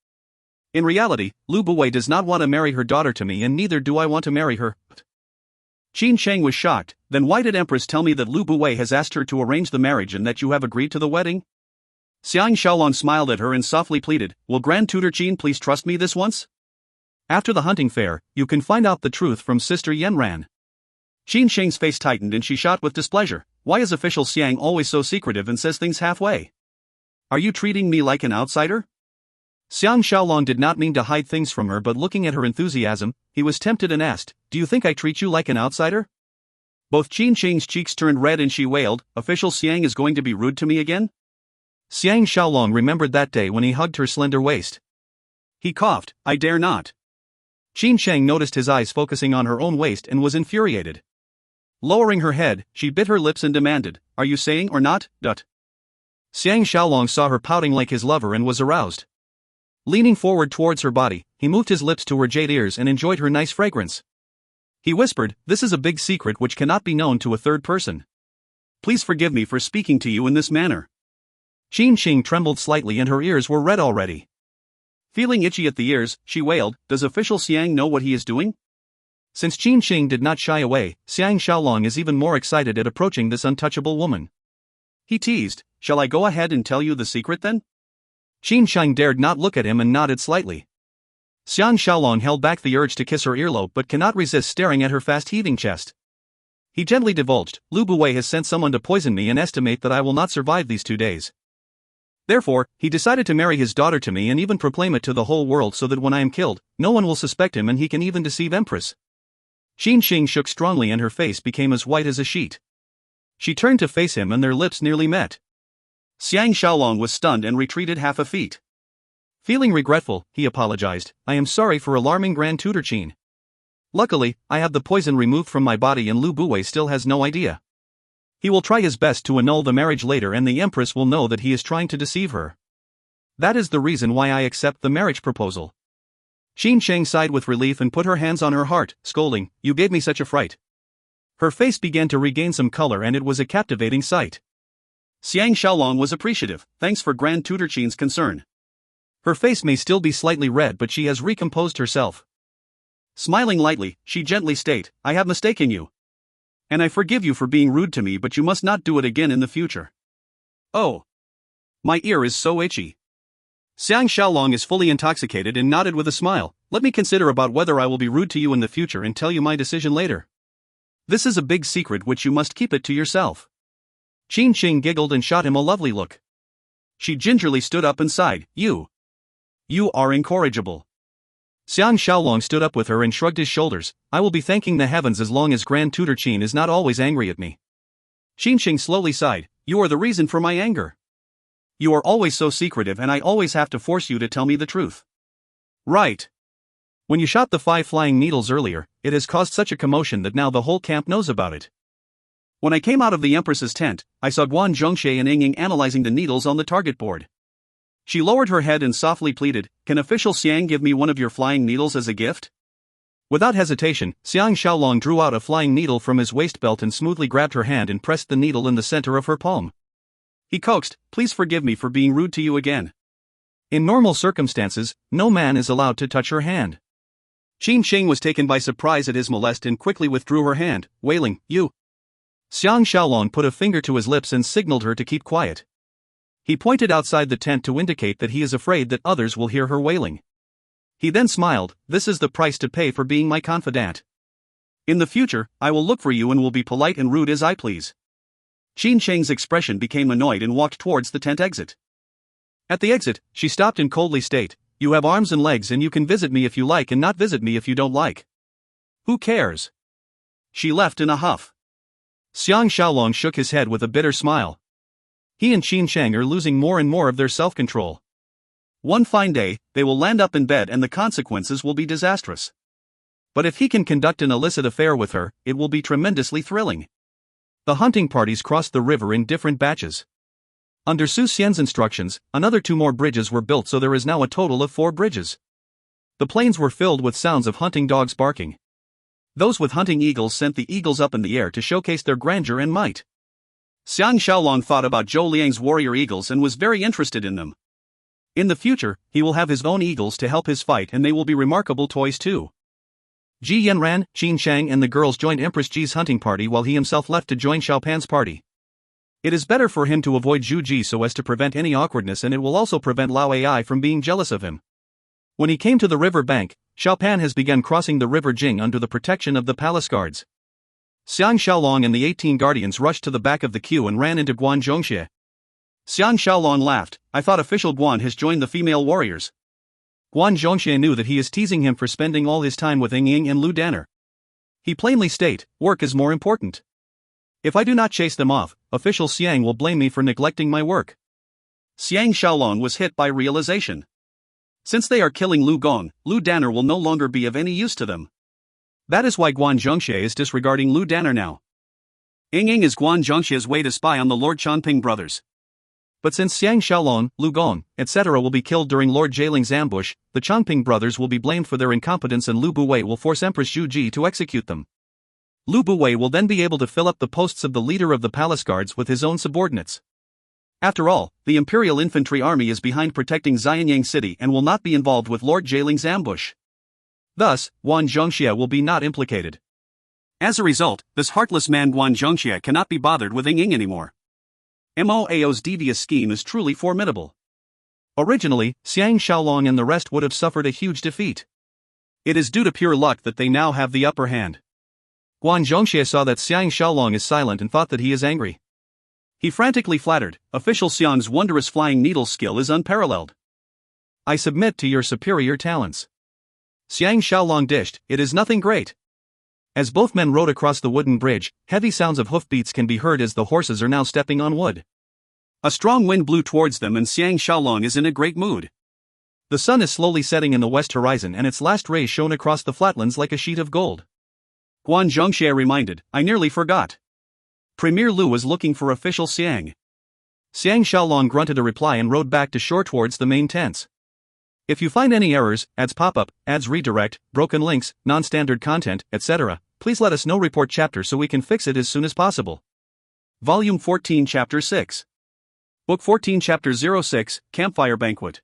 In reality, Lu Buwei does not want to marry her daughter to me and neither do I want to marry her. Qin Sheng was shocked, then why did Empress tell me that Lu Buwei has asked her to arrange the marriage and that you have agreed to the wedding? Xiang Shaolong smiled at her and softly pleaded, will Grand Tutor Qin please trust me this once? After the hunting fair, you can find out the truth from Sister Yanran. Qin Sheng's face tightened and she shot with displeasure. Why is official Xiang always so secretive and says things halfway? Are you treating me like an outsider? Xiang Shaolong did not mean to hide things from her, but looking at her enthusiasm, he was tempted and asked, do you think I treat you like an outsider? Both Qin Sheng's cheeks turned red and she wailed, official Xiang is going to be rude to me again? Xiang Shaolong remembered that day when he hugged her slender waist. He coughed, I dare not. Qin Sheng noticed his eyes focusing on her own waist and was infuriated. Lowering her head, she bit her lips and demanded, are you saying or not? Xiang Shaolong saw her pouting like his lover and was aroused. Leaning forward towards her body, he moved his lips to her jade ears and enjoyed her nice fragrance. He whispered, this is a big secret which cannot be known to a third person. Please forgive me for speaking to you in this manner. Qin Sheng trembled slightly and her ears were red already. Feeling itchy at the ears, she wailed, does official Xiang know what he is doing? Since Qin Sheng did not shy away, Xiang Shaolong is even more excited at approaching this untouchable woman. He teased, shall I go ahead and tell you the secret then? Qin Sheng dared not look at him and nodded slightly. Xiang Shaolong held back the urge to kiss her earlobe but cannot resist staring at her fast-heaving chest. He gently divulged, Lu Buwei has sent someone to poison me and estimate that I will not survive these 2 days. Therefore, he decided to marry his daughter to me and even proclaim it to the whole world so that when I am killed, no one will suspect him and he can even deceive Empress. Qin Sheng shook strongly and her face became as white as a sheet. She turned to face him and their lips nearly met. Xiang Shaolong was stunned and retreated half a feet. Feeling regretful, he apologized, I am sorry for alarming Grand Tutor Qin. Luckily, I have the poison removed from my body and Lu Buwei still has no idea. He will try his best to annul the marriage later and the Empress will know that he is trying to deceive her. That is the reason why I accept the marriage proposal. Qin Sheng sighed with relief and put her hands on her heart, scolding, you gave me such a fright. Her face began to regain some color and it was a captivating sight. Xiang Shaolong was appreciative, thanks for Grand Tutor Qin's concern. Her face may still be slightly red but she has recomposed herself. Smiling lightly, she gently stated, I have mistaken you. And I forgive you for being rude to me but you must not do it again in the future. Oh. My ear is so itchy. Xiang Shaolong is fully intoxicated and nodded with a smile, let me consider about whether I will be rude to you in the future and tell you my decision later. This is a big secret which you must keep it to yourself. Qin Sheng giggled and shot him a lovely look. She gingerly stood up and sighed, You are incorrigible. Xiang Shaolong stood up with her and shrugged his shoulders, I will be thanking the heavens as long as Grand Tutor Qin is not always angry at me. Qin Sheng slowly sighed, you are the reason for my anger. You are always so secretive and I always have to force you to tell me the truth. Right. When you shot the 5 flying needles earlier, it has caused such a commotion that now the whole camp knows about it. When I came out of the Empress's tent, I saw Guan Zhongshe and Ying analyzing the needles on the target board. She lowered her head and softly pleaded, can official Xiang give me one of your flying needles as a gift? Without hesitation, Xiang Shaolong drew out a flying needle from his waist belt and smoothly grabbed her hand and pressed the needle in the center of her palm. He coaxed, please forgive me for being rude to you again. In normal circumstances, no man is allowed to touch her hand. Qin Sheng was taken by surprise at his molest and quickly withdrew her hand, wailing, You. Xiang Shaolong put a finger to his lips and signaled her to keep quiet. He pointed outside the tent to indicate that he is afraid that others will hear her wailing. He then smiled, this is the price to pay for being my confidant. In the future, I will look for you and will be polite and rude as I please. Qin Sheng's expression became annoyed and walked towards the tent exit. At the exit, she stopped and coldly stated, "You have arms and legs and you can visit me if you like and not visit me if you don't like. Who cares?" She left in a huff. Xiang Shaolong shook his head with a bitter smile. He and Qin Sheng are losing more and more of their self-control. One fine day, they will land up in bed and the consequences will be disastrous. But if he can conduct an illicit affair with her, it will be tremendously thrilling. The hunting parties crossed the river in different batches. Under Su Xian's instructions, another 2 more bridges were built, so there is now a total of 4 bridges. The plains were filled with sounds of hunting dogs barking. Those with hunting eagles sent the eagles up in the air to showcase their grandeur and might. Xiang Shaolong thought about Zhou Liang's warrior eagles and was very interested in them. In the future, he will have his own eagles to help his fight and they will be remarkable toys too. Ji Yanran, Qin Sheng and the girls joined Empress Ji's hunting party while he himself left to join Xiao Pan's party. It is better for him to avoid Zhu Ji so as to prevent any awkwardness, and it will also prevent Lao Ai from being jealous of him. When he came to the river bank, Xiao Pan has begun crossing the river Jing under the protection of the palace guards. Xiang Shaolong and the 18 guardians rushed to the back of the queue and ran into Guan Zhongxie. Xiang Shaolong laughed, "I thought official Guan has joined the female warriors." Guan Zhongxie knew that he is teasing him for spending all his time with Ying Ying and Lu Danner. He plainly stated, "Work is more important. If I do not chase them off, official Xiang will blame me for neglecting my work." Xiang Shaolong was hit by realization. Since they are killing Lu Gong, Lu Danner will no longer be of any use to them. That is why Guan Zhongxie is disregarding Lu Danner now. Ying Ying is Guan Zhongxie's way to spy on the Lord Chanping brothers. But since Xiang Shaolong, Lu Gong, etc. will be killed during Lord Jieling's ambush, the Changping brothers will be blamed for their incompetence and Lu Buwei will force Empress Zhu Ji to execute them. Lu Buwei will then be able to fill up the posts of the leader of the palace guards with his own subordinates. After all, the Imperial Infantry Army is behind protecting Xianyang City and will not be involved with Lord Jieling's ambush. Thus, Guan Zhongxie will be not implicated. As a result, this heartless man Guan Zhongxie cannot be bothered with Ying Ying anymore. Moao's devious scheme is truly formidable. Originally, Xiang Shaolong and the rest would have suffered a huge defeat. It is due to pure luck that they now have the upper hand. Guan Zhongxie saw that Xiang Shaolong is silent and thought that he is angry. He frantically flattered, "Official Xiang's wondrous flying needle skill is unparalleled. I submit to your superior talents." Xiang Shaolong dished, "It is nothing great." As both men rode across the wooden bridge, heavy sounds of hoofbeats can be heard as the horses are now stepping on wood. A strong wind blew towards them and Xiang Shaolong is in a great mood. The sun is slowly setting in the west horizon and its last rays shone across the flatlands like a sheet of gold. Guan Zhongxie reminded, "I nearly forgot. Premier Lu was looking for official Xiang." Xiang Shaolong grunted a reply and rode back to shore towards the main tents. If you find any errors, ads pop-up, ads redirect, broken links, non-standard content, etc., please let us know. Report chapter so we can fix it as soon as possible. Volume 14 Chapter 6. Book 14 Chapter 06, Campfire Banquet.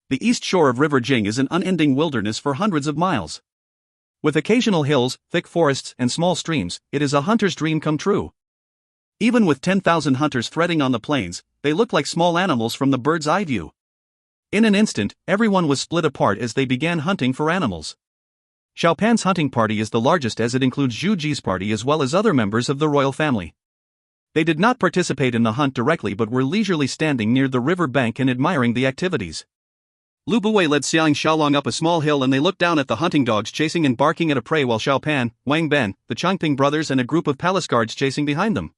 The east shore of River Jing is an unending wilderness for hundreds of miles. With occasional hills, thick forests, and small streams, it is a hunter's dream come true. Even with 10,000 hunters threading on the plains, they look like small animals from the bird's eye view. In an instant, everyone was split apart as they began hunting for animals. Xiao Pan's hunting party is the largest as it includes Zhu Ji's party as well as other members of the royal family. They did not participate in the hunt directly but were leisurely standing near the river bank and admiring the activities. Lu Buwei led Xiang Shaolong up a small hill and they looked down at the hunting dogs chasing and barking at a prey while Xiao Pan, Wang Ben, the Changping brothers and a group of palace guards chasing behind them.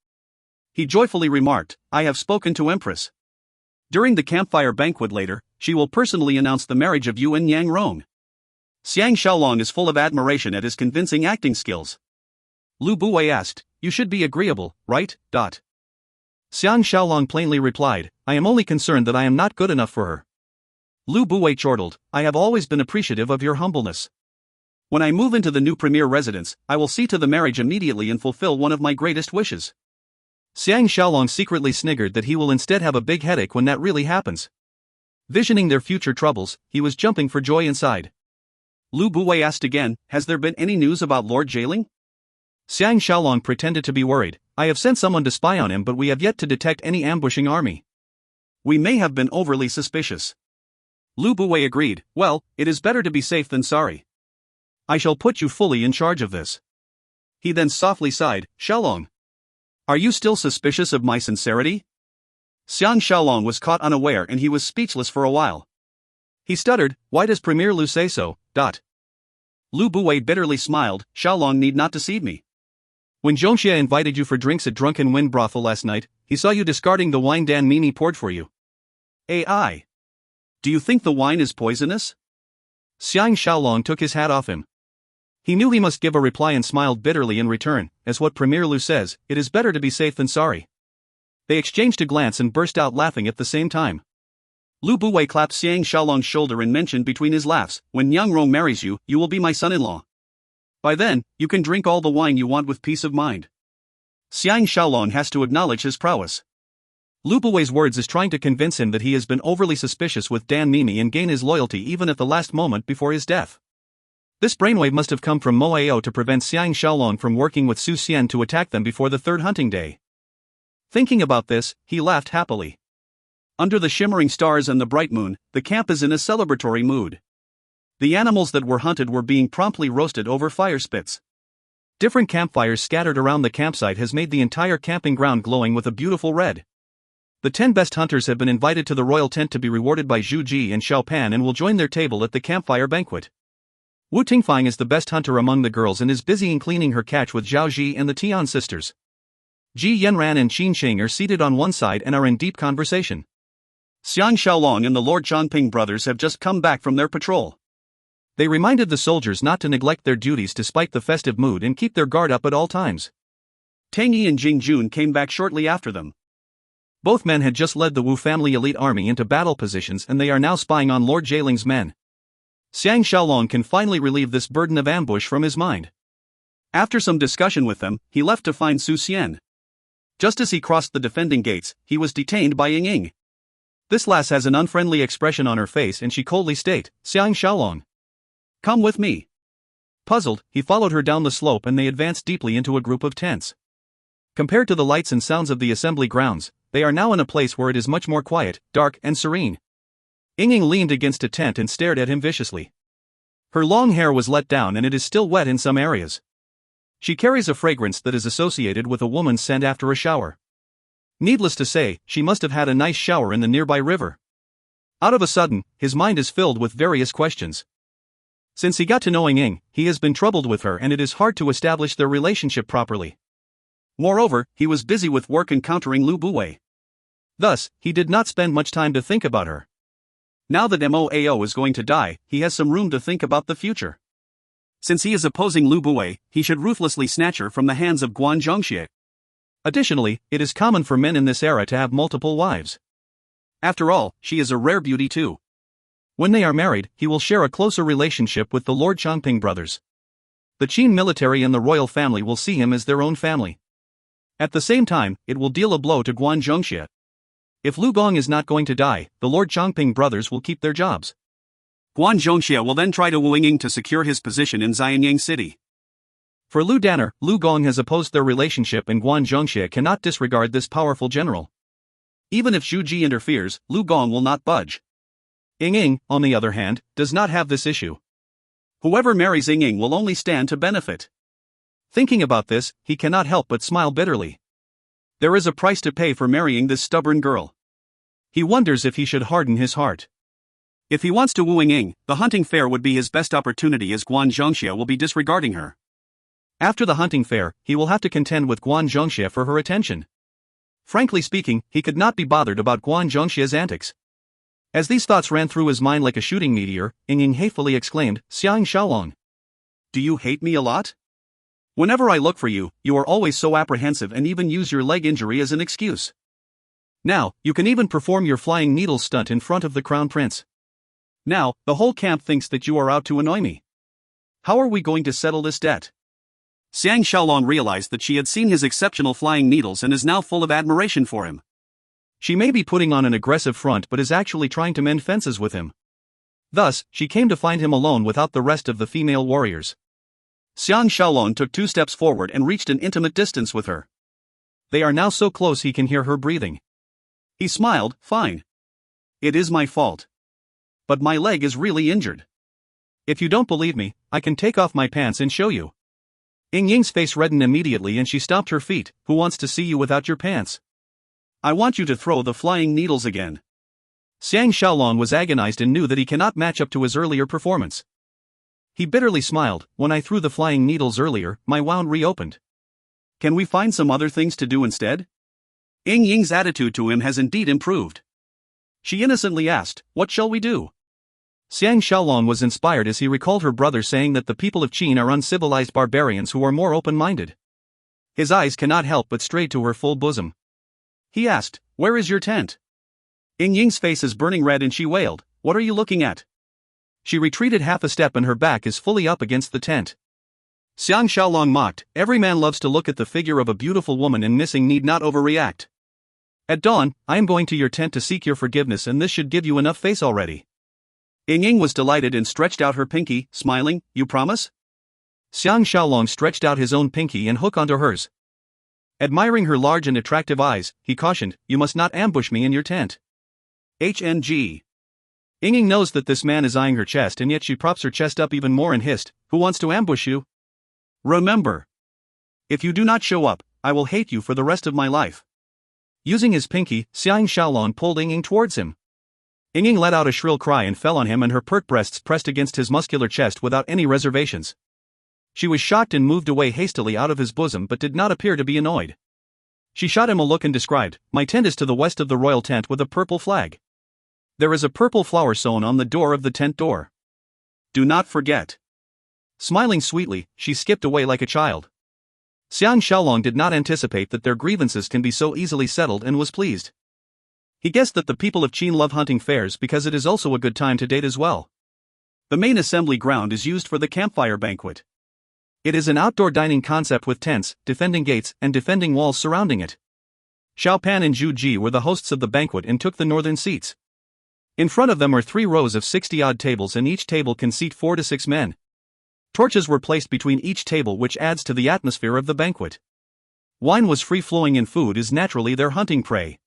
He joyfully remarked, "I have spoken to Empress. During the campfire banquet later, she will personally announce the marriage of you and Yang Rong." Xiang Shaolong is full of admiration at his convincing acting skills. Lu Buwei asked, "You should be agreeable, right?" Xiang Shaolong plainly replied, "I am only concerned that I am not good enough for her." Lu Buwei chortled, "I have always been appreciative of your humbleness. When I move into the new premier residence, I will see to the marriage immediately and fulfill one of my greatest wishes." Xiang Shaolong secretly sniggered that he will instead have a big headache when that really happens. Visioning their future troubles, he was jumping for joy inside. Lu Buwei asked again, "Has there been any news about Lord Jieling?" Xiang Shaolong pretended to be worried. "I have sent someone to spy on him but we have yet to detect any ambushing army." "We may have been overly suspicious." Lu Buwei agreed, "Well, it is better to be safe than sorry. I shall put you fully in charge of this." He then softly sighed, Xiaolong. Are you still suspicious of my sincerity? Xiang Shaolong was caught unaware and he was speechless for a while. He stuttered, why does Premier Lu say so? Lu Buwei bitterly smiled, Xiaolong need not deceive me. When Zhongxie invited you for drinks at Drunken Wind Brothel last night, he saw you discarding the wine Dan Mimi poured for you. AI. Do you think the wine is poisonous? Xiang Shaolong took his hat off him. He knew he must give a reply and smiled bitterly in return, as what Premier Lu says, it is better to be safe than sorry. They exchanged a glance and burst out laughing at the same time. Lu Buwei clapped Xiang Shaolong's shoulder and mentioned between his laughs, when Yang Rong marries you, you will be my son-in-law. By then, you can drink all the wine you want with peace of mind. Xiang Shaolong has to acknowledge his prowess. Lu Buwei's words is trying to convince him that he has been overly suspicious with Dan Mimi and gain his loyalty even at the last moment before his death. This brainwave must have come from Mo Ao to prevent Xiang Shaolong from working with Su Xian to attack them before the third hunting day. Thinking about this, he laughed happily. Under the shimmering stars and the bright moon, the camp is in a celebratory mood. The animals that were hunted were being promptly roasted over fire spits. Different campfires scattered around the campsite has made the entire camping ground glowing with a beautiful red. The 10 best hunters have been invited to the royal tent to be rewarded by Zhu Ji and Xiao Pan and will join their table at the campfire banquet. Wu Tingfang is the best hunter among the girls and is busy in cleaning her catch with Zhao Ji and the Tian sisters. Ji Yanran and Qin Qing are seated on one side and are in deep conversation. Xiang Shaolong and the Lord Chongping brothers have just come back from their patrol. They reminded the soldiers not to neglect their duties despite the festive mood and keep their guard up at all times. Tang Yi and Jing Jun came back shortly after them. Both men had just led the Wu family elite army into battle positions and they are now spying on Lord Jieling's men. Xiang Shaolong can finally relieve this burden of ambush from his mind. After some discussion with them, he left to find Su Xian. Just as he crossed the defending gates, he was detained by Ying Ying. This lass has an unfriendly expression on her face and she coldly states, Xiang Shaolong, come with me. Puzzled, he followed her down the slope and they advanced deeply into a group of tents. Compared to the lights and sounds of the assembly grounds, they are now in a place where it is much more quiet, dark and serene. Ying Ying leaned against a tent and stared at him viciously. Her long hair was let down and it is still wet in some areas. She carries a fragrance that is associated with a woman's scent after a shower. Needless to say, she must have had a nice shower in the nearby river. Out of a sudden, his mind is filled with various questions. Since he got to know Ying Ying, he has been troubled with her and it is hard to establish their relationship properly. Moreover, he was busy with work encountering Lu Buwei. Thus, he did not spend much time to think about her. Now that Mo Ao is going to die, he has some room to think about the future. Since he is opposing Lu Buwei, he should ruthlessly snatch her from the hands of Guan Zhongxie. Additionally, it is common for men in this era to have multiple wives. After all, she is a rare beauty too. When they are married, he will share a closer relationship with the Lord Chongping brothers. The Qin military and the royal family will see him as their own family. At the same time, it will deal a blow to Guan Zhongxie. If Lu Gong is not going to die, the Lord Chongping brothers will keep their jobs. Guan Zhongxie will then try to woo Ying Ying to secure his position in Xianyang City. For Lu Danner, Lu Gong has opposed their relationship and Guan Zhongxie cannot disregard this powerful general. Even if Zhu Ji interferes, Lu Gong will not budge. Ying Ying, on the other hand, does not have this issue. Whoever marries Ying Ying will only stand to benefit. Thinking about this, he cannot help but smile bitterly. There is a price to pay for marrying this stubborn girl. He wonders if he should harden his heart. If he wants to woo Ying Ying, the hunting fair would be his best opportunity as Guan Zhongxie will be disregarding her. After the hunting fair, he will have to contend with Guan Zhongxie for her attention. Frankly speaking, he could not be bothered about Guan Zhongxie's antics. As these thoughts ran through his mind like a shooting meteor, Ying Ying hatefully exclaimed, Xiang Shaolong. Do you hate me a lot? Whenever I look for you, you are always so apprehensive and even use your leg injury as an excuse. Now, you can even perform your flying needle stunt in front of the crown prince. Now, the whole camp thinks that you are out to annoy me. How are we going to settle this debt? Xiang Shaolong realized that she had seen his exceptional flying needles and is now full of admiration for him. She may be putting on an aggressive front but is actually trying to mend fences with him. Thus, she came to find him alone without the rest of the female warriors. Xiang Shaolong took 2 steps forward and reached an intimate distance with her. They are now so close he can hear her breathing. He smiled, fine. It is my fault. But my leg is really injured. If you don't believe me, I can take off my pants and show you. Ying Ying's face reddened immediately and she stomped her feet. Who wants to see you without your pants? I want you to throw the flying needles again. Xiang Shaolong was agonized and knew that he cannot match up to his earlier performance. He bitterly smiled. When I threw the flying needles earlier, my wound reopened. Can we find some other things to do instead? Ying Ying's attitude to him has indeed improved. She innocently asked, what shall we do? Xiang Shaolong was inspired as he recalled her brother saying that the people of Qin are uncivilized barbarians who are more open-minded. His eyes cannot help but stray to her full bosom. He asked, where is your tent? Ying Ying's face is burning red and she wailed, what are you looking at? She retreated half a step and her back is fully up against the tent. Xiang Shaolong mocked, every man loves to look at the figure of a beautiful woman and missing need not overreact. At dawn, I am going to your tent to seek your forgiveness and this should give you enough face already. Ying Ying was delighted and stretched out her pinky, smiling, you promise? Xiang Shaolong stretched out his own pinky and hooked onto hers. Admiring her large and attractive eyes, he cautioned, you must not ambush me in your tent. HNG. Ying Ying knows that this man is eyeing her chest and yet she props her chest up even more and hissed, who wants to ambush you? Remember. If you do not show up, I will hate you for the rest of my life. Using his pinky, Xiang Shaolong pulled Ying Ying towards him. Ying Ying let out a shrill cry and fell on him and her pert breasts pressed against his muscular chest without any reservations. She was shocked and moved away hastily out of his bosom but did not appear to be annoyed. She shot him a look and described, my tent is to the west of the royal tent with a purple flag. There is a purple flower sewn on the door of the tent door. Do not forget. Smiling sweetly, she skipped away like a child. Xiang Shaolong did not anticipate that their grievances can be so easily settled and was pleased. He guessed that the people of Qin love hunting fairs because it is also a good time to date as well. The main assembly ground is used for the campfire banquet. It is an outdoor dining concept with tents, defending gates, and defending walls surrounding it. Xiao Pan and Zhu Ji were the hosts of the banquet and took the northern seats. In front of them are 3 rows of 60-odd tables and each table can seat 4 to 6 men. Torches were placed between each table which adds to the atmosphere of the banquet. Wine was free-flowing and food is naturally their hunting prey.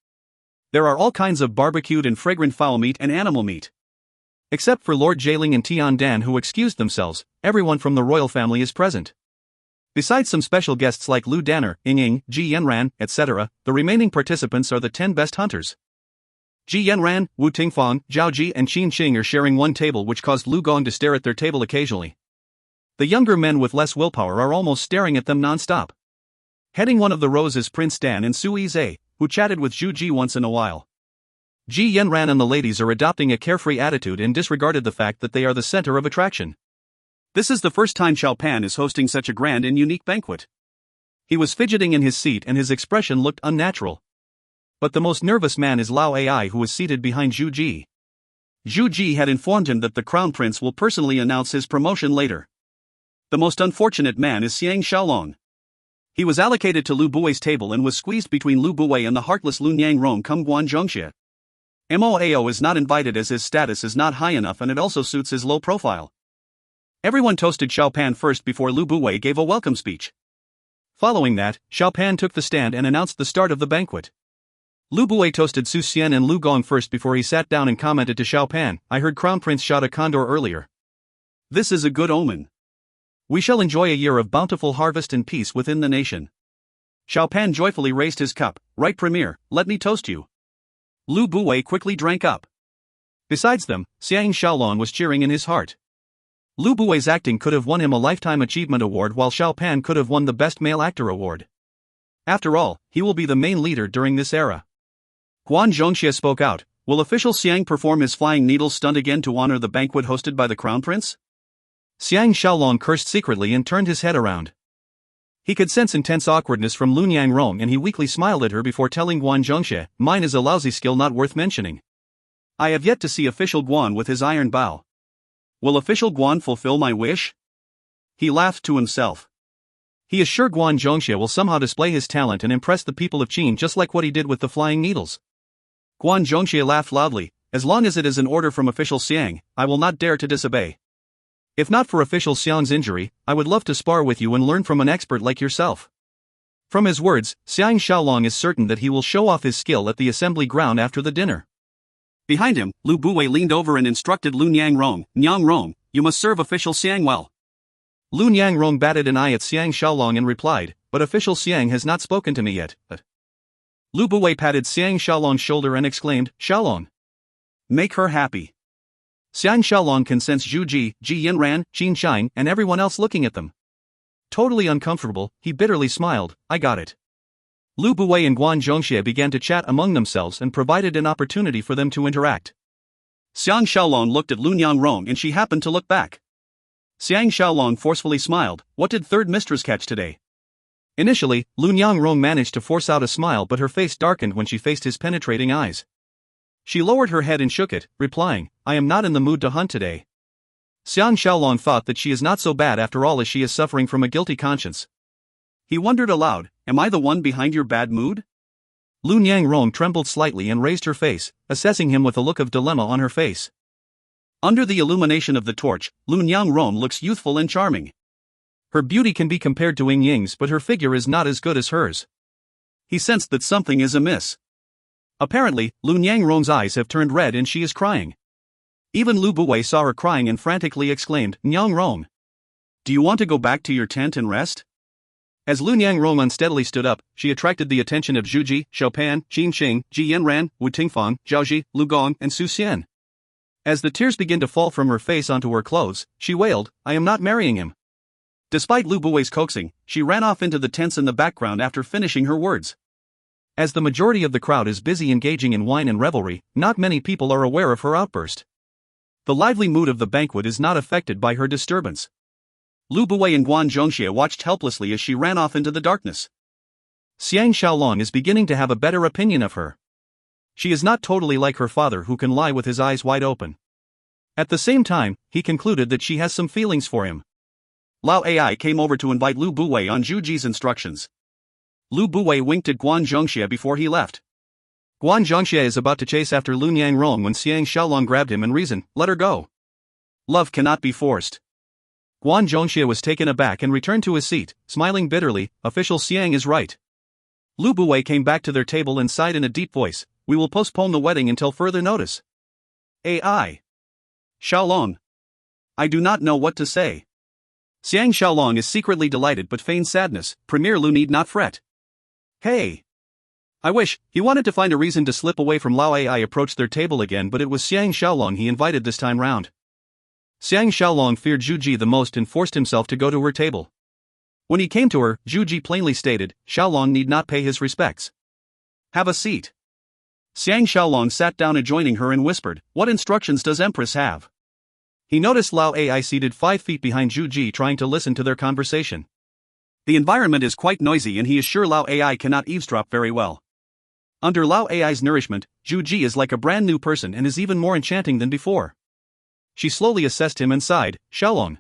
There are all kinds of barbecued and fragrant fowl meat and animal meat. Except for Lord Jieling and Tian Dan who excused themselves, everyone from the royal family is present. Besides some special guests like Lu Danner, Ying Ying, Ji Yanran, etc., the remaining participants are the 10 best hunters. Ji Yanran, Wu Tingfang, Zhao Ji and Qin Xing are sharing one table which caused Lu Gong to stare at their table occasionally. The younger men with less willpower are almost staring at them non-stop. Heading one of the rows is Prince Dan and Sui Zhe, who chatted with Zhu Ji once in a while. Ji Yanran and the ladies are adopting a carefree attitude and disregarded the fact that they are the center of attraction. This is the first time Xiao Pan is hosting such a grand and unique banquet. He was fidgeting in his seat and his expression looked unnatural. But the most nervous man is Lao Ai who is seated behind Zhu Ji. Zhu Ji had informed him that the crown prince will personally announce his promotion later. The most unfortunate man is Xiang Shaolong. He was allocated to Lu Bui's table and was squeezed between Lu Bui and the heartless Lun Yang Rong cum Guan Zhongxie. Moao is not invited as his status is not high enough and it also suits his low profile. Everyone toasted Xiao Pan first before Lu Bui gave a welcome speech. Following that, Xiao Pan took the stand and announced the start of the banquet. Lu Bui toasted Su Xian and Lu Gong first before he sat down and commented to Xiao Pan, I heard Crown Prince shot a condor earlier. This is a good omen. We shall enjoy a year of bountiful harvest and peace within the nation. Xiao Pan joyfully raised his cup, right Premier, let me toast you. Lu Bui quickly drank up. Besides them, Xiang Shaolong was cheering in his heart. Lu Bui's acting could have won him a Lifetime Achievement Award while Xiao Pan could have won the Best Male Actor Award. After all, he will be the main leader during this era. Guan Zhongxie spoke out, will official Xiang perform his flying needle stunt again to honor the banquet hosted by the Crown Prince? Xiang Shaolong cursed secretly and turned his head around. He could sense intense awkwardness from Lun Yang Rong and he weakly smiled at her before telling Guan Zhongxie, mine is a lousy skill not worth mentioning. I have yet to see official Guan with his iron bow. Will official Guan fulfill my wish? He laughed to himself. He is sure Guan Zhongxie will somehow display his talent and impress the people of Qin just like what he did with the flying needles. Guan Zhongxie laughed loudly, as long as it is an order from official Xiang, I will not dare to disobey. If not for official Xiang's injury, I would love to spar with you and learn from an expert like yourself. From his words, Xiang Shaolong is certain that he will show off his skill at the assembly ground after the dinner. Behind him, Lu Bui leaned over and instructed Lun Yang Rong, Nyang Rong, you must serve official Xiang well. Lu Niangrong batted an eye at Xiang Shaolong and replied, but official Xiang has not spoken to me yet. Lu Buwei patted Xiang Shaolong's shoulder and exclaimed, Shaolong. Make her happy. Xiang Shaolong can sense Zhu Ji, Ji Yinran, Qin Shine, and everyone else looking at them. Totally uncomfortable, he bitterly smiled, I got it. Lu Buwei and Guan Zhongxie began to chat among themselves and provided an opportunity for them to interact. Xiang Shaolong looked at Lu Niangrong and she happened to look back. Xiang Shaolong forcefully smiled, what did third mistress catch today? Initially, Lu Niangrong managed to force out a smile, but her face darkened when she faced his penetrating eyes. She lowered her head and shook it, replying, I am not in the mood to hunt today. Xiang Shaolong thought that she is not so bad after all, as she is suffering from a guilty conscience. He wondered aloud, am I the one behind your bad mood? Lu Niangrong trembled slightly and raised her face, assessing him with a look of dilemma on her face. Under the illumination of the torch, Lu Niangrong looks youthful and charming. Her beauty can be compared to Ying Ying's, but her figure is not as good as hers. He sensed that something is amiss. Apparently, Lu Niangrong's eyes have turned red and she is crying. Even Lu Buwei saw her crying and frantically exclaimed, Niangrong. Do you want to go back to your tent and rest? As Lu Niangrong unsteadily stood up, she attracted the attention of Zhu Ji, Xiao Pan, Qin Xing, Ji Yanran, Wu Tingfang, Zhao Ji, Lu Gong, and Su Xian. As the tears began to fall from her face onto her clothes, she wailed, I am not marrying him. Despite Lu Buwei's coaxing, she ran off into the tents in the background after finishing her words. As the majority of the crowd is busy engaging in wine and revelry, not many people are aware of her outburst. The lively mood of the banquet is not affected by her disturbance. Lu Buwei and Guan Zhongxie watched helplessly as she ran off into the darkness. Xiang Shaolong is beginning to have a better opinion of her. She is not totally like her father, who can lie with his eyes wide open. At the same time, he concluded that she has some feelings for him. Lao Ai came over to invite Lu Buwei on Zhu Ji's instructions. Lu Buwei winked at Guan Zhongxie before he left. Guan Zhongxie is about to chase after Lu Niangrong when Xiang Shaolong grabbed him and reasoned, let her go. Love cannot be forced. Guan Zhongxie was taken aback and returned to his seat, smiling bitterly, official Xiang is right. Lu Buwei came back to their table and sighed in a deep voice, we will postpone the wedding until further notice. Ai. Shaolong. I do not know what to say. Xiang Shaolong is secretly delighted but feigns sadness, Premier Lu need not fret. Hey. I wish, he wanted to find a reason to slip away from Lao Ai approached their table again, but it was Xiang Shaolong he invited this time round. Xiang Shaolong feared Zhu Ji the most and forced himself to go to her table. When he came to her, Zhu Ji plainly stated, Shaolong need not pay his respects. Have a seat. Xiang Shaolong sat down adjoining her and whispered, what instructions does Empress have? He noticed Lao Ai seated 5 feet behind Zhu Ji trying to listen to their conversation. The environment is quite noisy and he is sure Lao Ai cannot eavesdrop very well. Under Lao Ai's nourishment, Zhu Ji is like a brand new person and is even more enchanting than before. She slowly assessed him and sighed, Shaolong.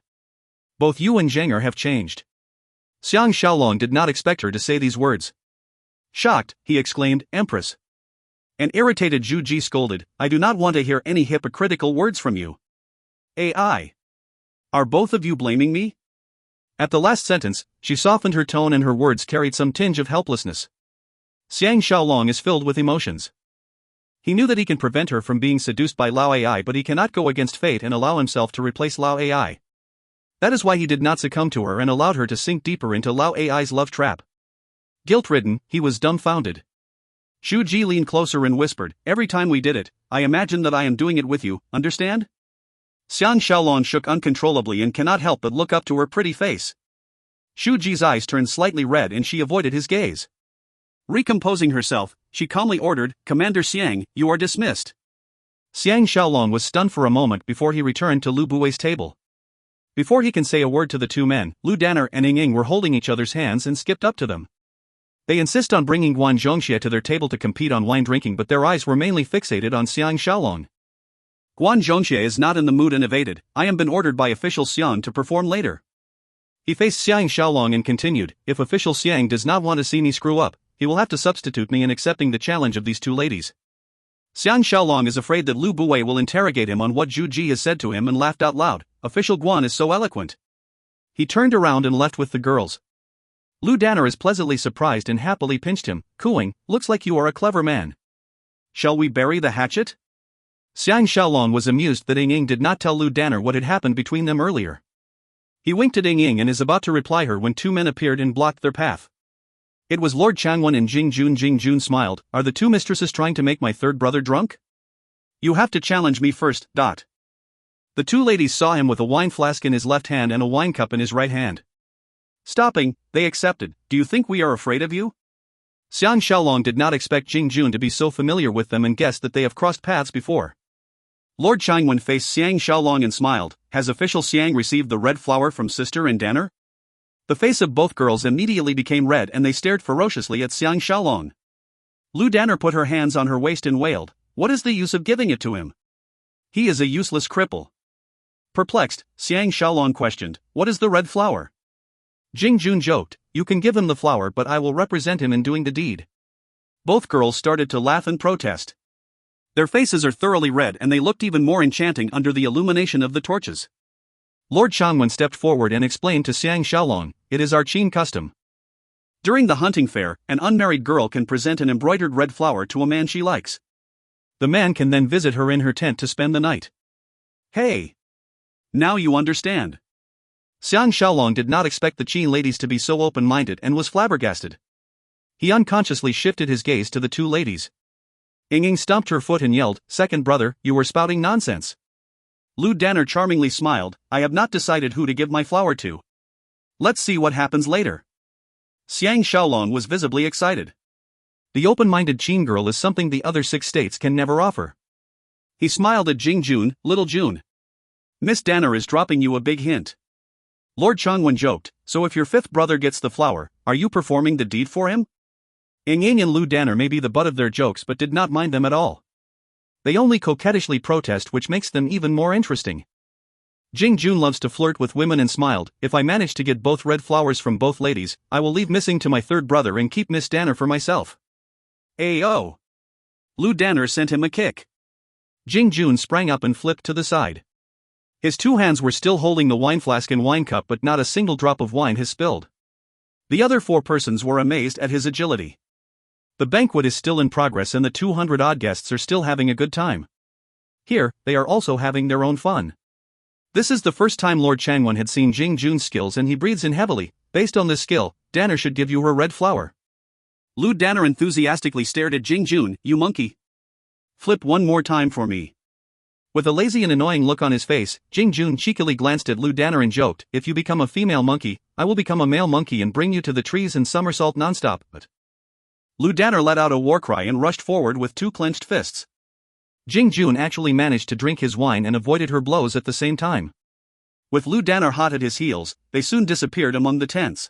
Both you and Zhenger have changed. Xiang Shaolong did not expect her to say these words. Shocked, he exclaimed, Empress. An irritated Zhu Ji scolded, I do not want to hear any hypocritical words from you. Ai. Are both of you blaming me? At the last sentence, she softened her tone and her words carried some tinge of helplessness. Xiang Shaolong is filled with emotions. He knew that he can prevent her from being seduced by Lao Ai, but he cannot go against fate and allow himself to replace Lao Ai. That is why he did not succumb to her and allowed her to sink deeper into Lao Ai's love trap. Guilt-ridden, he was dumbfounded. Zhu Ji leaned closer and whispered, every time we did it, I imagine that I am doing it with you, understand? Xiang Shaolong shook uncontrollably and cannot help but look up to her pretty face. Zhu Ji's eyes turned slightly red and she avoided his gaze. Recomposing herself, she calmly ordered, Commander Xiang, you are dismissed. Xiang Shaolong was stunned for a moment before he returned to Lu Buwei's table. Before he can say a word to the two men, Lu Danner and Ying Ying were holding each other's hands and skipped up to them. They insist on bringing Guan Zhongxie to their table to compete on wine drinking, but their eyes were mainly fixated on Xiang Shaolong. Guan Zhongxie is not in the mood and evaded, I am been ordered by official Xiang to perform later. He faced Xiang Shaolong and continued, if official Xiang does not want to see me screw up, he will have to substitute me in accepting the challenge of these two ladies. Xiang Shaolong is afraid that Lu Buwei will interrogate him on what Zhu Ji has said to him and laughed out loud, official Guan is so eloquent. He turned around and left with the girls. Lu Danner is pleasantly surprised and happily pinched him, cooing, looks like you are a clever man. Shall we bury the hatchet? Xiang Shaolong was amused that Ying Ying did not tell Lu Danner what had happened between them earlier. He winked at Ying and is about to reply her when two men appeared and blocked their path. It was Lord Changwen and Jing Jun. Jing Jun smiled. Are the two mistresses trying to make my third brother drunk? You have to challenge me first. The two ladies saw him with a wine flask in his left hand and a wine cup in his right hand. Stopping, they accepted. Do you think we are afraid of you? Xiang Shaolong did not expect Jing Jun to be so familiar with them and guessed that they have crossed paths before. Lord Changwen faced Xiang Shaolong and smiled. Has official Xiang received the red flower from sister and Danner? The face of both girls immediately became red and they stared ferociously at Xiang Shaolong. Lu Danner put her hands on her waist and wailed, what is the use of giving it to him? He is a useless cripple. Perplexed, Xiang Shaolong questioned, what is the red flower? Jing Jun joked, you can give him the flower but I will represent him in doing the deed. Both girls started to laugh and protest. Their faces are thoroughly red and they looked even more enchanting under the illumination of the torches. Lord Changwen stepped forward and explained to Xiang Shaolong, it is our Qin custom. During the hunting fair, an unmarried girl can present an embroidered red flower to a man she likes. The man can then visit her in her tent to spend the night. Hey! Now you understand. Xiang Shaolong did not expect the Qin ladies to be so open-minded and was flabbergasted. He unconsciously shifted his gaze to the two ladies. Ying stomped her foot and yelled, second brother, you were spouting nonsense. Lu Danner charmingly smiled, I have not decided who to give my flower to. Let's see what happens later. Xiang Shaolong was visibly excited. The open-minded Qin girl is something the other 6 states can never offer. He smiled at Jing Jun, little June. Miss Danner is dropping you a big hint. Lord Changwen joked, so if your 5th brother gets the flower, are you performing the deed for him? Ying and Lu Danner may be the butt of their jokes but did not mind them at all. They only coquettishly protest, which makes them even more interesting. Jing Jun loves to flirt with women and smiled, if I manage to get both red flowers from both ladies, I will leave missing to my 3rd brother and keep Miss Danner for myself. Ayo! Lu Danner sent him a kick. Jing Jun sprang up and flipped to the side. His 2 hands were still holding the wine flask and wine cup but not a single drop of wine has spilled. The other 4 persons were amazed at his agility. The banquet is still in progress and the 200-odd guests are still having a good time. Here, they are also having their own fun. This is the first time Lord Changwen had seen Jing Jun's skills and he breathes in heavily. Based on this skill, Danner should give you her red flower. Lu Danner enthusiastically stared at Jing Jun, you monkey. Flip one more time for me. With a lazy and annoying look on his face, Jing Jun cheekily glanced at Lu Danner and joked, if you become a female monkey, I will become a male monkey and bring you to the trees and somersault nonstop. But Lu Danner let out a war cry and rushed forward with 2 clenched fists. Jing Jun actually managed to drink his wine and avoided her blows at the same time. With Lu Danner hot at his heels, they soon disappeared among the tents.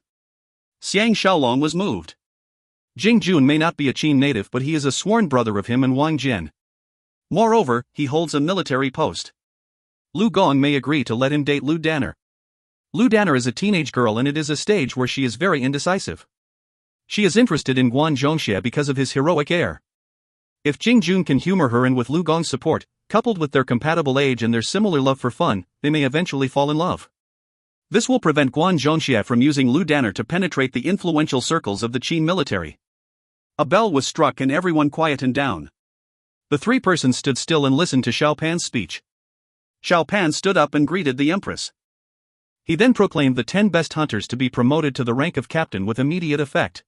Xiang Shaolong was moved. Jing Jun may not be a Qin native but he is a sworn brother of him and Wang Jian. Moreover, he holds a military post. Lu Gong may agree to let him date Lu Danner. Lu Danner is a teenage girl and it is a stage where she is very indecisive. She is interested in Guan Zhongxie because of his heroic air. If Jing Jun can humor her and with Lu Gong's support, coupled with their compatible age and their similar love for fun, they may eventually fall in love. This will prevent Guan Zhongxie from using Lu Danner to penetrate the influential circles of the Qin military. A bell was struck and everyone quietened down. The 3 persons stood still and listened to Xiao Pan's speech. Xiao Pan stood up and greeted the empress. He then proclaimed the 10 best hunters to be promoted to the rank of captain with immediate effect.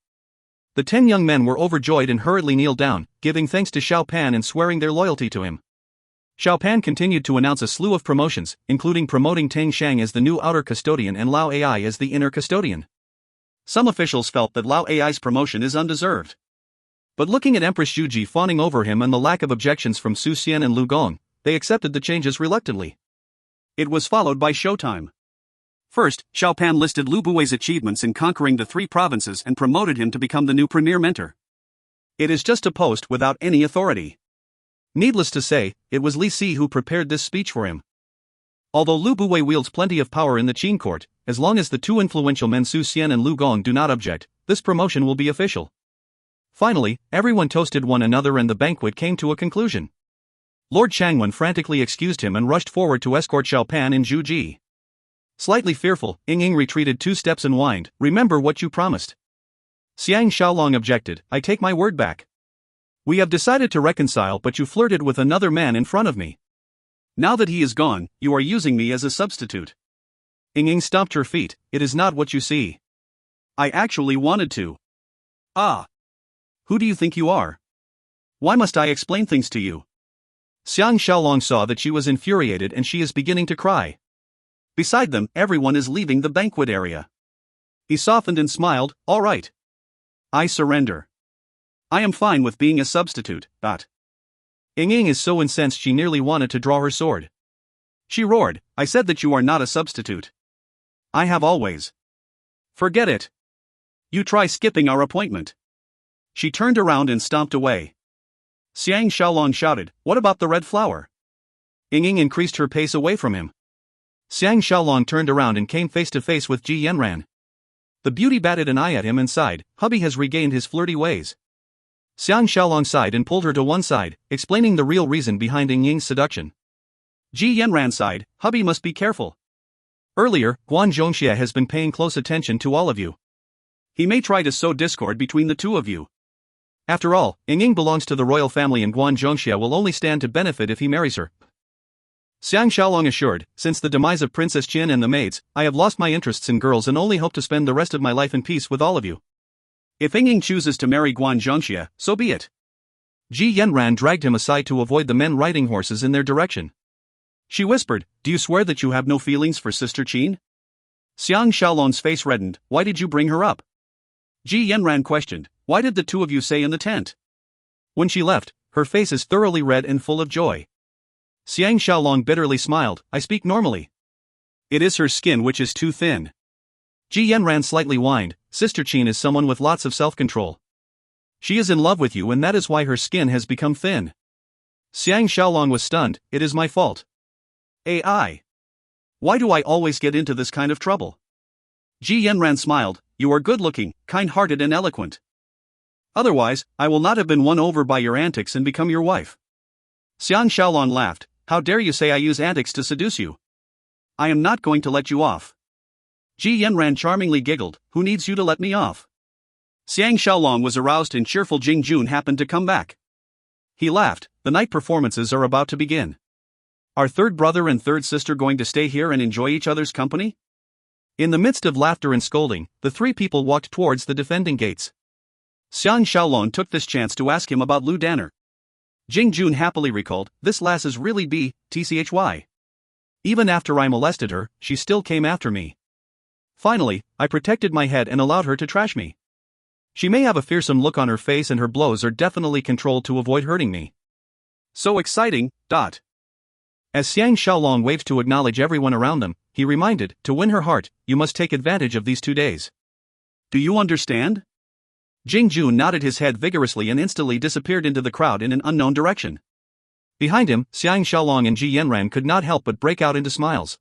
The 10 young men were overjoyed and hurriedly kneeled down, giving thanks to Xiao Pan and swearing their loyalty to him. Xiao Pan continued to announce a slew of promotions, including promoting Tang Shang as the new outer custodian and Lao Ai as the inner custodian. Some officials felt that Lao Ai's promotion is undeserved. But looking at Empress Zhuji fawning over him and the lack of objections from Su Xian and Lu Gong, they accepted the changes reluctantly. It was followed by showtime. First, Xiao Pan listed Lu Bui's achievements in conquering the 3 provinces and promoted him to become the new premier mentor. It is just a post without any authority. Needless to say, it was Li Si who prepared this speech for him. Although Lu Bui wields plenty of power in the Qin court, as long as the 2 influential men Su Xian and Lu Gong do not object, this promotion will be official. Finally, everyone toasted one another and the banquet came to a conclusion. Lord Changwen frantically excused him and rushed forward to escort Xiao Pan and Zhu Ji. Slightly fearful, Ying retreated 2 steps and whined, remember what you promised. Xiang Shaolong objected, I take my word back. We have decided to reconcile but you flirted with another man in front of me. Now that he is gone, you are using me as a substitute. Ying stomped her feet. It is not what you see. I actually wanted to. Ah. Who do you think you are? Why must I explain things to you? Xiang Shaolong saw that she was infuriated and she is beginning to cry. Beside them, everyone is leaving the banquet area. He softened and smiled. All right. I surrender. I am fine with being a substitute, but. Ying is so incensed she nearly wanted to draw her sword. She roared, I said that you are not a substitute. I have always. Forget it. You try skipping our appointment. She turned around and stomped away. Xiang Shaolong shouted, what about the red flower? Ying increased her pace away from him. Xiang Shaolong turned around and came face to face with Ji Yanran. The beauty batted an eye at him and sighed, hubby has regained his flirty ways. Xiang Shaolong sighed and pulled her to one side, explaining the real reason behind Ying's seduction. Ji Yanran sighed, hubby must be careful. Earlier, Guan Zhongxie has been paying close attention to all of you. He may try to sow discord between the two of you. After all, Ying belongs to the royal family and Guan Zhongxie will only stand to benefit if he marries her. Xiang Shaolong assured, since the demise of Princess Qin and the maids, I have lost my interests in girls and only hope to spend the rest of my life in peace with all of you. If Ying chooses to marry Guan Zhongxie, so be it. Ji Yanran dragged him aside to avoid the men riding horses in their direction. She whispered, do you swear that you have no feelings for Sister Qin? Xiang Shaolong's face reddened, why did you bring her up? Ji Yanran questioned, why did the two of you stay in the tent? When she left, her face is thoroughly red and full of joy. Xiang Shaolong bitterly smiled, I speak normally. It is her skin which is too thin. Ji Yanran slightly whined, Sister Qin is someone with lots of self-control. She is in love with you and that is why her skin has become thin. Xiang Shaolong was stunned, it is my fault. AI. Why do I always get into this kind of trouble? Ji Yanran smiled, you are good-looking, kind-hearted and eloquent. Otherwise, I will not have been won over by your antics and become your wife. Xiang Shaolong laughed, how dare you say I use antics to seduce you? I am not going to let you off. Ji Yanran charmingly giggled, who needs you to let me off? Xiang Shaolong was aroused and cheerful Jing Jun happened to come back. He laughed, the night performances are about to begin. Are third brother and third sister going to stay here and enjoy each other's company? In the midst of laughter and scolding, the three people walked towards the defending gates. Xiang Shaolong took this chance to ask him about Lu Danner. Jing Jun happily recalled, this lass is really tchy. Even after I molested her, she still came after me. Finally, I protected my head and allowed her to trash me. She may have a fearsome look on her face and her blows are definitely controlled to avoid hurting me. So exciting, . As Xiang Shaolong waved to acknowledge everyone around them, he reminded, to win her heart, you must take advantage of these 2 days. Do you understand? Jing Jun nodded his head vigorously and instantly disappeared into the crowd in an unknown direction. Behind him, Xiang Shaolong and Ji Yanran could not help but break out into smiles.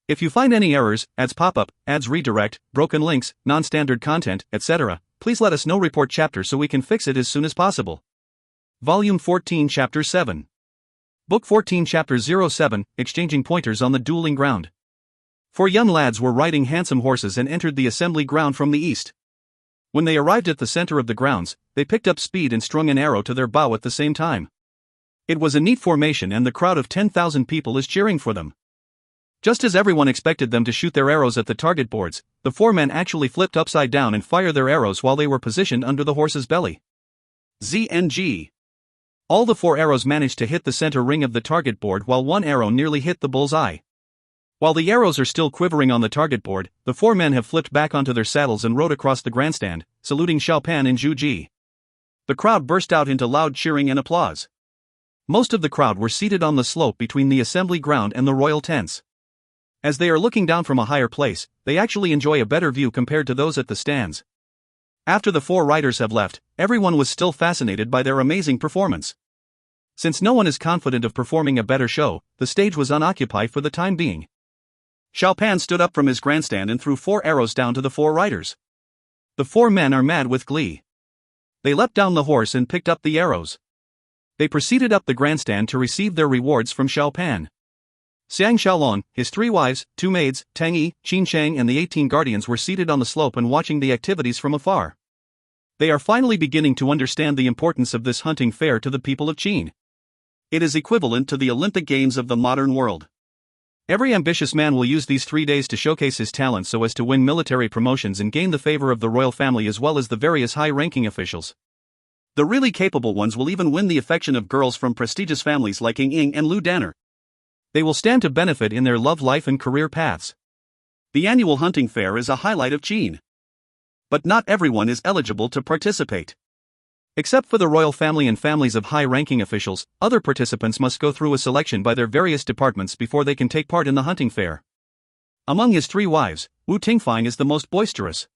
If you find any errors, ads pop up, ads redirect, broken links, non-standard content, etc., please let us know. Report chapter so we can fix it as soon as possible. Volume 14 Chapter 7. Book 14 Chapter 07, Exchanging Pointers on the Dueling Ground. 4 young lads were riding handsome horses and entered the assembly ground from the east. When they arrived at the center of the grounds, they picked up speed and strung an arrow to their bow at the same time. It was a neat formation and the crowd of 10,000 people is cheering for them. Just as everyone expected them to shoot their arrows at the target boards, the 4 men actually flipped upside down and fired their arrows while they were positioned under the horse's belly. ZNG. All the 4 arrows managed to hit the center ring of the target board while 1 arrow nearly hit the bull's eye. While the arrows are still quivering on the target board, the 4 men have flipped back onto their saddles and rode across the grandstand, saluting Xiao Pan and Zhu Ji. The crowd burst out into loud cheering and applause. Most of the crowd were seated on the slope between the assembly ground and the royal tents. As they are looking down from a higher place, they actually enjoy a better view compared to those at the stands. After the 4 riders have left, everyone was still fascinated by their amazing performance. Since no one is confident of performing a better show, the stage was unoccupied for the time being. Xiao Pan stood up from his grandstand and threw 4 arrows down to the 4 riders. The 4 men are mad with glee. They leapt down the horse and picked up the arrows. They proceeded up the grandstand to receive their rewards from Xiao Pan. Xiang Shaolong, his 3 wives, 2 maids, Tang Yi, Qin Shang and the 18 guardians were seated on the slope and watching the activities from afar. They are finally beginning to understand the importance of this hunting fair to the people of Qin. It is equivalent to the Olympic Games of the modern world. Every ambitious man will use these 3 days to showcase his talents so as to win military promotions and gain the favor of the royal family as well as the various high-ranking officials. The really capable ones will even win the affection of girls from prestigious families like Ying and Lu Danner. They will stand to benefit in their love life and career paths. The annual hunting fair is a highlight of Qin. But not everyone is eligible to participate. Except for the royal family and families of high-ranking officials, other participants must go through a selection by their various departments before they can take part in the hunting fair. Among his 3 wives, Wu Tingfang is the most boisterous.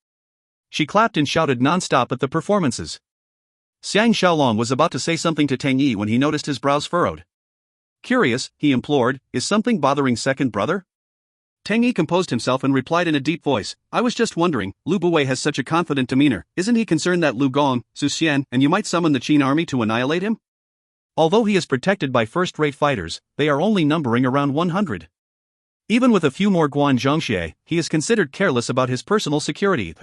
She clapped and shouted non-stop at the performances. Xiang Shaolong was about to say something to Tang Yi when he noticed his brows furrowed. Curious, he implored, is something bothering second brother? Tang Yi composed himself and replied in a deep voice, I was just wondering, Lu Buwei has such a confident demeanor, isn't he concerned that Lu Gong, Su Xian and you might summon the Qin army to annihilate him? Although he is protected by first-rate fighters, they are only numbering around 100. Even with a few more Guan Zhongxie, he is considered careless about his personal security.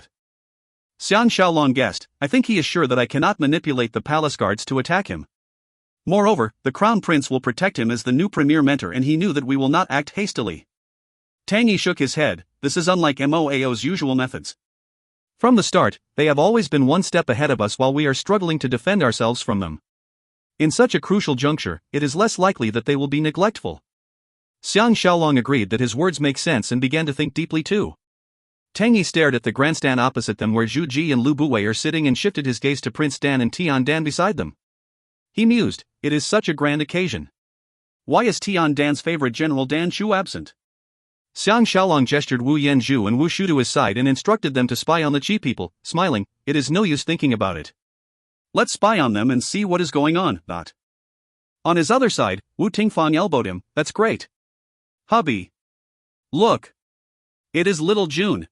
Xiang Shaolong guessed, I think he is sure that I cannot manipulate the palace guards to attack him. Moreover, the crown prince will protect him as the new premier mentor and he knew that we will not act hastily. Tang Yi shook his head, this is unlike Moao's usual methods. From the start, they have always been one step ahead of us while we are struggling to defend ourselves from them. In such a crucial juncture, it is less likely that they will be neglectful. Xiang Shaolong agreed that his words make sense and began to think deeply too. Tang Yi stared at the grandstand opposite them where Zhu Ji and Lu Buwei are sitting and shifted his gaze to Prince Dan and Tian Dan beside them. He mused, it is such a grand occasion. Why is Tian Dan's favorite General Dan Shu absent? Xiang Shaolong gestured Wu Yanzhu and Wu Shu to his side and instructed them to spy on the Qi people, smiling, it is no use thinking about it. Let's spy on them and see what is going on. On his other side, Wu Tingfang elbowed him, that's great. Hubby. Look. It is little June.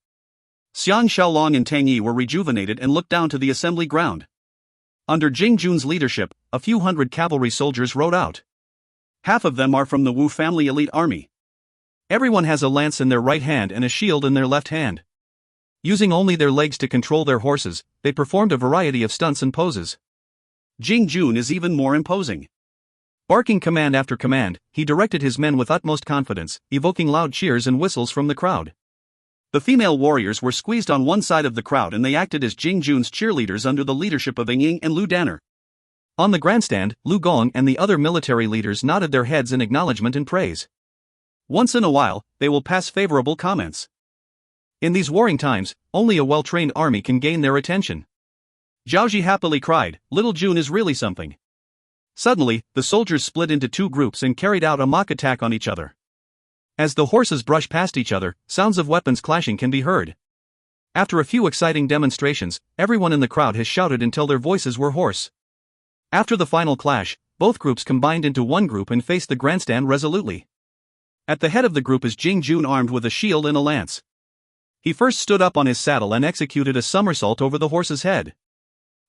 Xiang Shaolong and Tang Yi were rejuvenated and looked down to the assembly ground. Under Jing Jun's leadership, a few hundred cavalry soldiers rode out. Half of them are from the Wu family elite army. Everyone has a lance in their right hand and a shield in their left hand. Using only their legs to control their horses, they performed a variety of stunts and poses. Jing Jun is even more imposing. Barking command after command, he directed his men with utmost confidence, evoking loud cheers and whistles from the crowd. The female warriors were squeezed on one side of the crowd and they acted as Jing Jun's cheerleaders under the leadership of Ying and Lu Danner. On the grandstand, Lu Gong and the other military leaders nodded their heads in acknowledgement and praise. Once in a while, they will pass favorable comments. In these warring times, only a well-trained army can gain their attention. Zhao Ji happily cried, little June is really something. Suddenly, the soldiers split into 2 groups and carried out a mock attack on each other. As the horses brush past each other, sounds of weapons clashing can be heard. After a few exciting demonstrations, everyone in the crowd has shouted until their voices were hoarse. After the final clash, both groups combined into one group and faced the grandstand resolutely. At the head of the group is Jing Jun armed with a shield and a lance. He first stood up on his saddle and executed a somersault over the horse's head.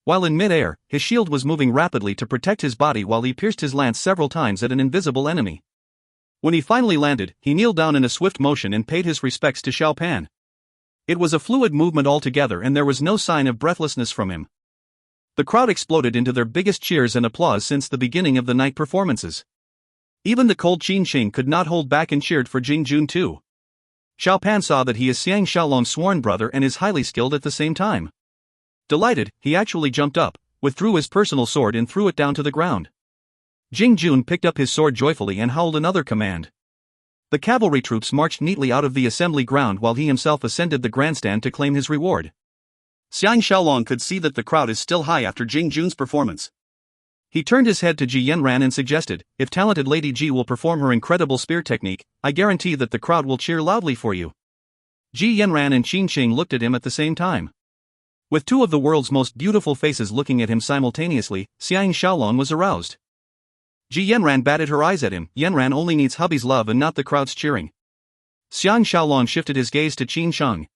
While in mid-air, his shield was moving rapidly to protect his body while he pierced his lance several times at an invisible enemy. When he finally landed, he kneeled down in a swift motion and paid his respects to Xiao Pan. It was a fluid movement altogether and there was no sign of breathlessness from him. The crowd exploded into their biggest cheers and applause since the beginning of the night performances. Even the cold Qin Qing could not hold back and cheered for Jing Jun too. Xiao Pan saw that he is Xiang Shaolong's sworn brother and is highly skilled at the same time. Delighted, he actually jumped up, withdrew his personal sword and threw it down to the ground. Jing Jun picked up his sword joyfully and howled another command. The cavalry troops marched neatly out of the assembly ground while he himself ascended the grandstand to claim his reward. Xiang Shaolong could see that the crowd is still high after Jing Jun's performance. He turned his head to Ji Yanran and suggested, if talented Lady Ji will perform her incredible spear technique, I guarantee that the crowd will cheer loudly for you. Ji Yanran and Qin Qing looked at him at the same time. With 2 of the world's most beautiful faces looking at him simultaneously, Xiang Shaolong was aroused. Ji Yanran batted her eyes at him, Yanran only needs hubby's love and not the crowd's cheering. Xiang Shaolong shifted his gaze to Qin Sheng.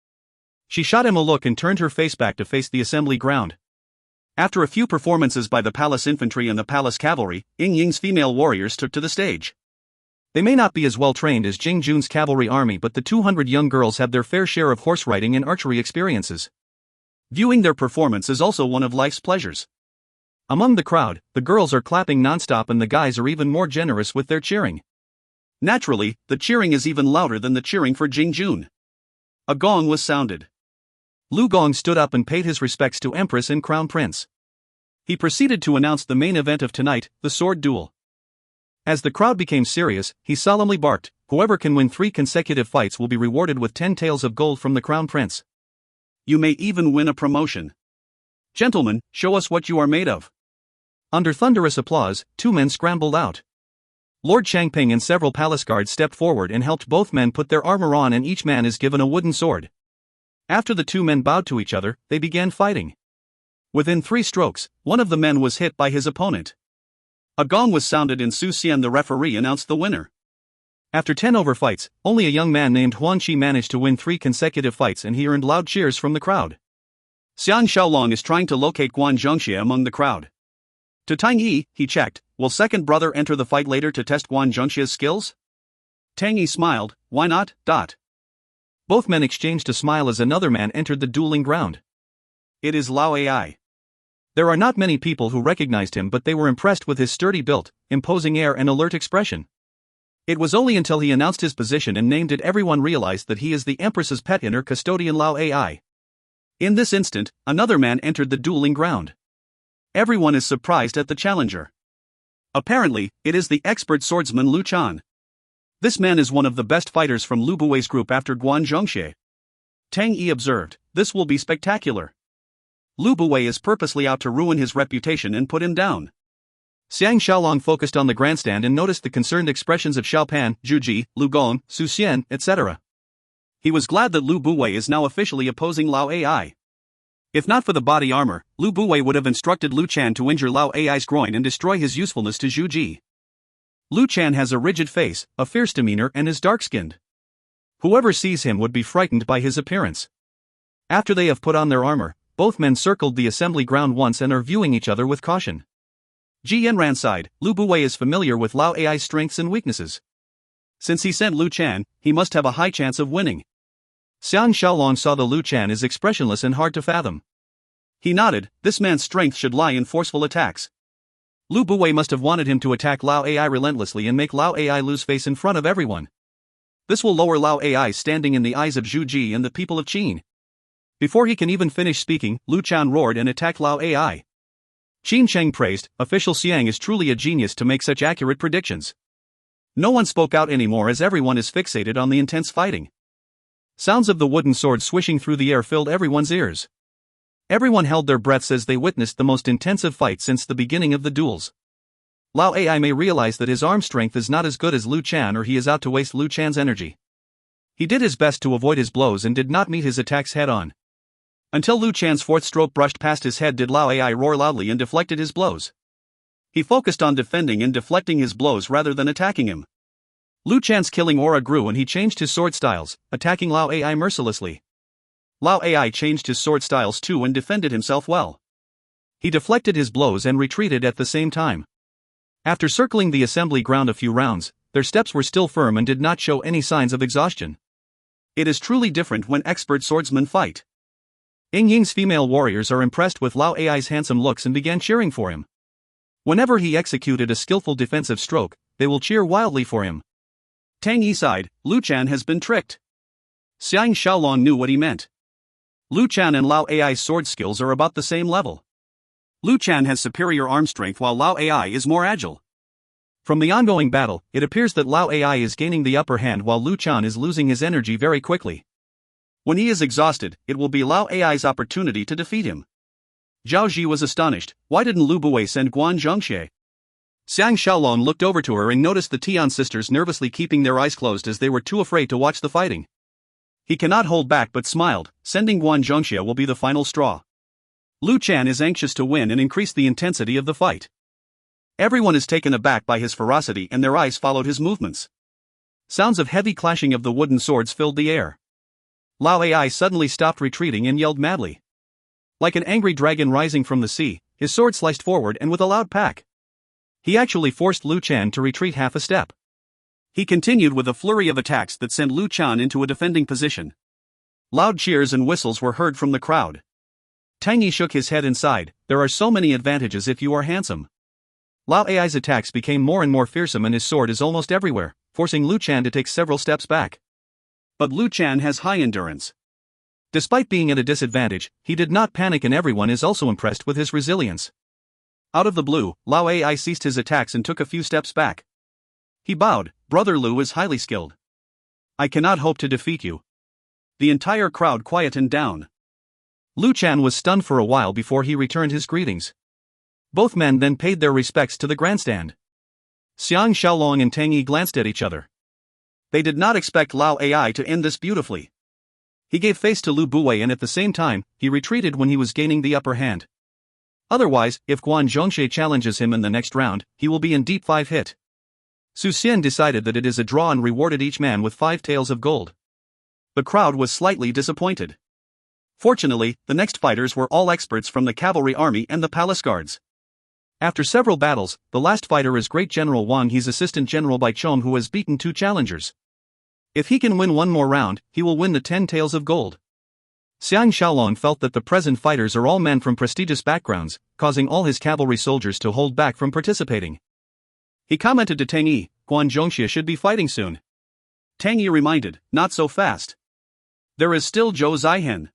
She shot him a look and turned her face back to face the assembly ground. After a few performances by the palace infantry and the palace cavalry, Ying Ying's female warriors took to the stage. They may not be as well trained as Jing Jun's cavalry army, but the 200 young girls have their fair share of horse riding and archery experiences. Viewing their performance is also one of life's pleasures. Among the crowd, the girls are clapping nonstop and the guys are even more generous with their cheering. Naturally, the cheering is even louder than the cheering for Jing Jun. A gong was sounded. Lu Gong stood up and paid his respects to Empress and Crown Prince. He proceeded to announce the main event of tonight, the sword duel. As the crowd became serious, he solemnly barked, "Whoever can win 3 consecutive fights will be rewarded with 10 taels of gold from the Crown Prince. You may even win a promotion. Gentlemen, show us what you are made of." Under thunderous applause, 2 men scrambled out. Lord Changping and several palace guards stepped forward and helped both men put their armor on, and each man is given a wooden sword. After the 2 men bowed to each other, they began fighting. Within 3 strokes, one of the men was hit by his opponent. A gong was sounded and Su Xian, the referee, announced the winner. After 10 over fights, only a young man named Huan Qi managed to win 3 consecutive fights, and he earned loud cheers from the crowd. Xiang Shaolong is trying to locate Guan Zhongxie among the crowd. To Tang Yi, he checked, "Will second brother enter the fight later to test Guan Zhongxie's skills?" Tang Yi smiled, "Why not?" Both men exchanged a smile as another man entered the dueling ground. It is Lao Ai. There are not many people who recognized him, but they were impressed with his sturdy build, imposing air and alert expression. It was only until he announced his position and name did everyone realize that he is the Empress's pet inner custodian Lao Ai. In this instant, another man entered the dueling ground. Everyone is surprised at the challenger. Apparently, it is the expert swordsman Lu Chan. This man is one of the best fighters from Lu Buwei's group after Guan Zhongxie. Tang Yi observed, "This will be spectacular. Lu Buwei is purposely out to ruin his reputation and put him down." Xiang Shaolong focused on the grandstand and noticed the concerned expressions of Xiao Pan, Zhu Ji, Lu Gong, Su Xian, etc. He was glad that Lu Buwei is now officially opposing Lao Ai. If not for the body armor, Lu Buwei would have instructed Lu Chan to injure Lao Ai's groin and destroy his usefulness to Zhu Ji. Lu Chan has a rigid face, a fierce demeanor, and is dark-skinned. Whoever sees him would be frightened by his appearance. After they have put on their armor, both men circled the assembly ground once and are viewing each other with caution. Ji Yanran sighed, "Lu Buwei is familiar with Lao Ai's strengths and weaknesses. Since he sent Lu Chan, he must have a high chance of winning." Xiang Shaolong saw the Lu Chan is expressionless and hard to fathom. He nodded, "This man's strength should lie in forceful attacks. Lu Buwei must have wanted him to attack Lao Ai relentlessly and make Lao Ai lose face in front of everyone. This will lower Lao Ai's standing in the eyes of Zhu Ji and the people of Qin." Before he can even finish speaking, Lu Chan roared and attacked Lao Ai. Qin Cheng praised, "Official Xiang is truly a genius to make such accurate predictions." No one spoke out anymore as everyone is fixated on the intense fighting. Sounds of the wooden sword swishing through the air filled everyone's ears. Everyone held their breaths as they witnessed the most intensive fight since the beginning of the duels. Lao Ai may realize that his arm strength is not as good as Lu Chan, or he is out to waste Lu Chan's energy. He did his best to avoid his blows and did not meet his attacks head-on. Until Lu Chan's fourth stroke brushed past his head did Lao Ai roar loudly and deflected his blows. He focused on defending and deflecting his blows rather than attacking him. Lu Chan's killing aura grew and he changed his sword styles, attacking Lao Ai mercilessly. Lao Ai changed his sword styles too and defended himself well. He deflected his blows and retreated at the same time. After circling the assembly ground a few rounds, their steps were still firm and did not show any signs of exhaustion. It is truly different when expert swordsmen fight. Ying Ying's female warriors are impressed with Lao Ai's handsome looks and began cheering for him. Whenever he executed a skillful defensive stroke, they will cheer wildly for him. Tang Yi sighed, "Lu Chan has been tricked." Xiang Shaolong knew what he meant. Lu Chan and Lao Ai's sword skills are about the same level. Lu Chan has superior arm strength while Lao Ai is more agile. From the ongoing battle, it appears that Lao Ai is gaining the upper hand while Lu Chan is losing his energy very quickly. When he is exhausted, it will be Lao Ai's opportunity to defeat him. Zhao Ji was astonished, "Why didn't Lu Buwei send Guan Zhongxie?" Xiang Shaolong looked over to her and noticed the Tian sisters nervously keeping their eyes closed as they were too afraid to watch the fighting. He cannot hold back but smiled, "Sending Guan Zhongxie will be the final straw." Lu Chan is anxious to win and increase the intensity of the fight. Everyone is taken aback by his ferocity and their eyes followed his movements. Sounds of heavy clashing of the wooden swords filled the air. Lao Ai suddenly stopped retreating and yelled madly. Like an angry dragon rising from the sea, his sword sliced forward and with a loud pack. He actually forced Lu Chan to retreat half a step. He continued with a flurry of attacks that sent Lu Chan into a defending position. Loud cheers and whistles were heard from the crowd. Tang Yi shook his head and sighed, "There are so many advantages if you are handsome." Lao Ai's attacks became more and more fearsome and his sword is almost everywhere, forcing Lu Chan to take several steps back. But Lu Chan has high endurance. Despite being at a disadvantage, he did not panic, and everyone is also impressed with his resilience. Out of the blue, Lao Ai ceased his attacks and took a few steps back. He bowed. Brother Lu is highly skilled. I cannot hope to defeat you. The entire crowd quietened down. Lu Chan was stunned for a while before he returned his greetings. Both men then paid their respects to the grandstand. Xiang Shaolong and Tang Yi glanced at each other. They did not expect Lao Ai to end this beautifully. He gave face to Lu Buwei, and at the same time, he retreated when he was gaining the upper hand. Otherwise, if Guan Zhongxie challenges him in the next round, he will be in deep 5-hit. Su Xian decided that it is a draw and rewarded each man with 5 taels of gold. The crowd was slightly disappointed. Fortunately, the next fighters were all experts from the cavalry army and the palace guards. After several battles, the last fighter is Great General Wang He's Assistant General Bai Chong, who has beaten 2 challengers. If he can win one more round, he will win the 10 taels of gold. Xiang Shaolong felt that the present fighters are all men from prestigious backgrounds, causing all his cavalry soldiers to hold back from participating. He commented to Tang Yi, Guan Zhongxie should be fighting soon. Tang Yi reminded, not so fast. There is still Zhou Zihen.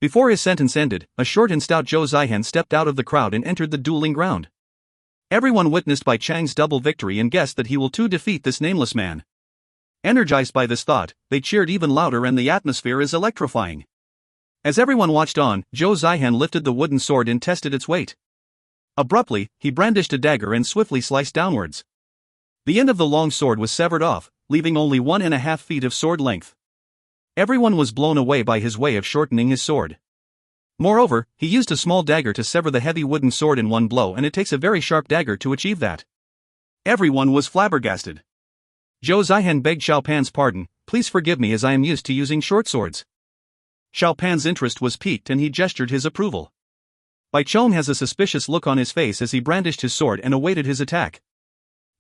Before his sentence ended, a short and stout Zhou Zihen stepped out of the crowd and entered the dueling ground. Everyone witnessed Bai Chang's double victory and guessed that he will too defeat this nameless man. Energized by this thought, they cheered even louder, and the atmosphere is electrifying. As everyone watched on, Zhou Zihen lifted the wooden sword and tested its weight. Abruptly, he brandished a dagger and swiftly sliced downwards. The end of the long sword was severed off, leaving only 1.5 feet of sword length. Everyone was blown away by his way of shortening his sword. Moreover, he used a small dagger to sever the heavy wooden sword in one blow, and it takes a very sharp dagger to achieve that. Everyone was flabbergasted. Zhou Zihen begged Xiao Pan's pardon, please forgive me as I am used to using short swords. Xiao Pan's interest was piqued and he gestured his approval. Bai Chong has a suspicious look on his face as he brandished his sword and awaited his attack.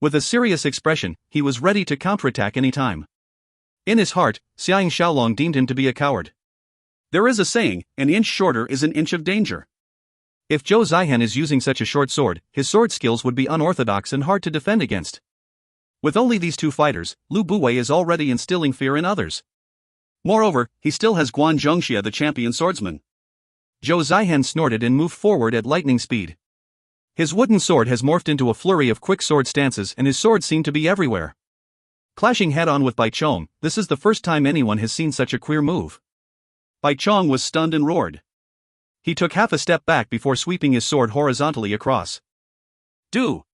With a serious expression, he was ready to counterattack any time. In his heart, Xiang Shaolong deemed him to be a coward. There is a saying, an inch shorter is an inch of danger. If Zhou Zihen is using such a short sword, his sword skills would be unorthodox and hard to defend against. With only these 2 fighters, Lu Buwei is already instilling fear in others. Moreover, he still has Guan Zhongxie, the champion swordsman. Zhou Zihen snorted and moved forward at lightning speed. His wooden sword has morphed into a flurry of quick sword stances, and his swords seem to be everywhere. Clashing head-on with Bai Chong, this is the first time anyone has seen such a queer move. Bai Chong was stunned and roared. He took half a step back before sweeping his sword horizontally across. Do!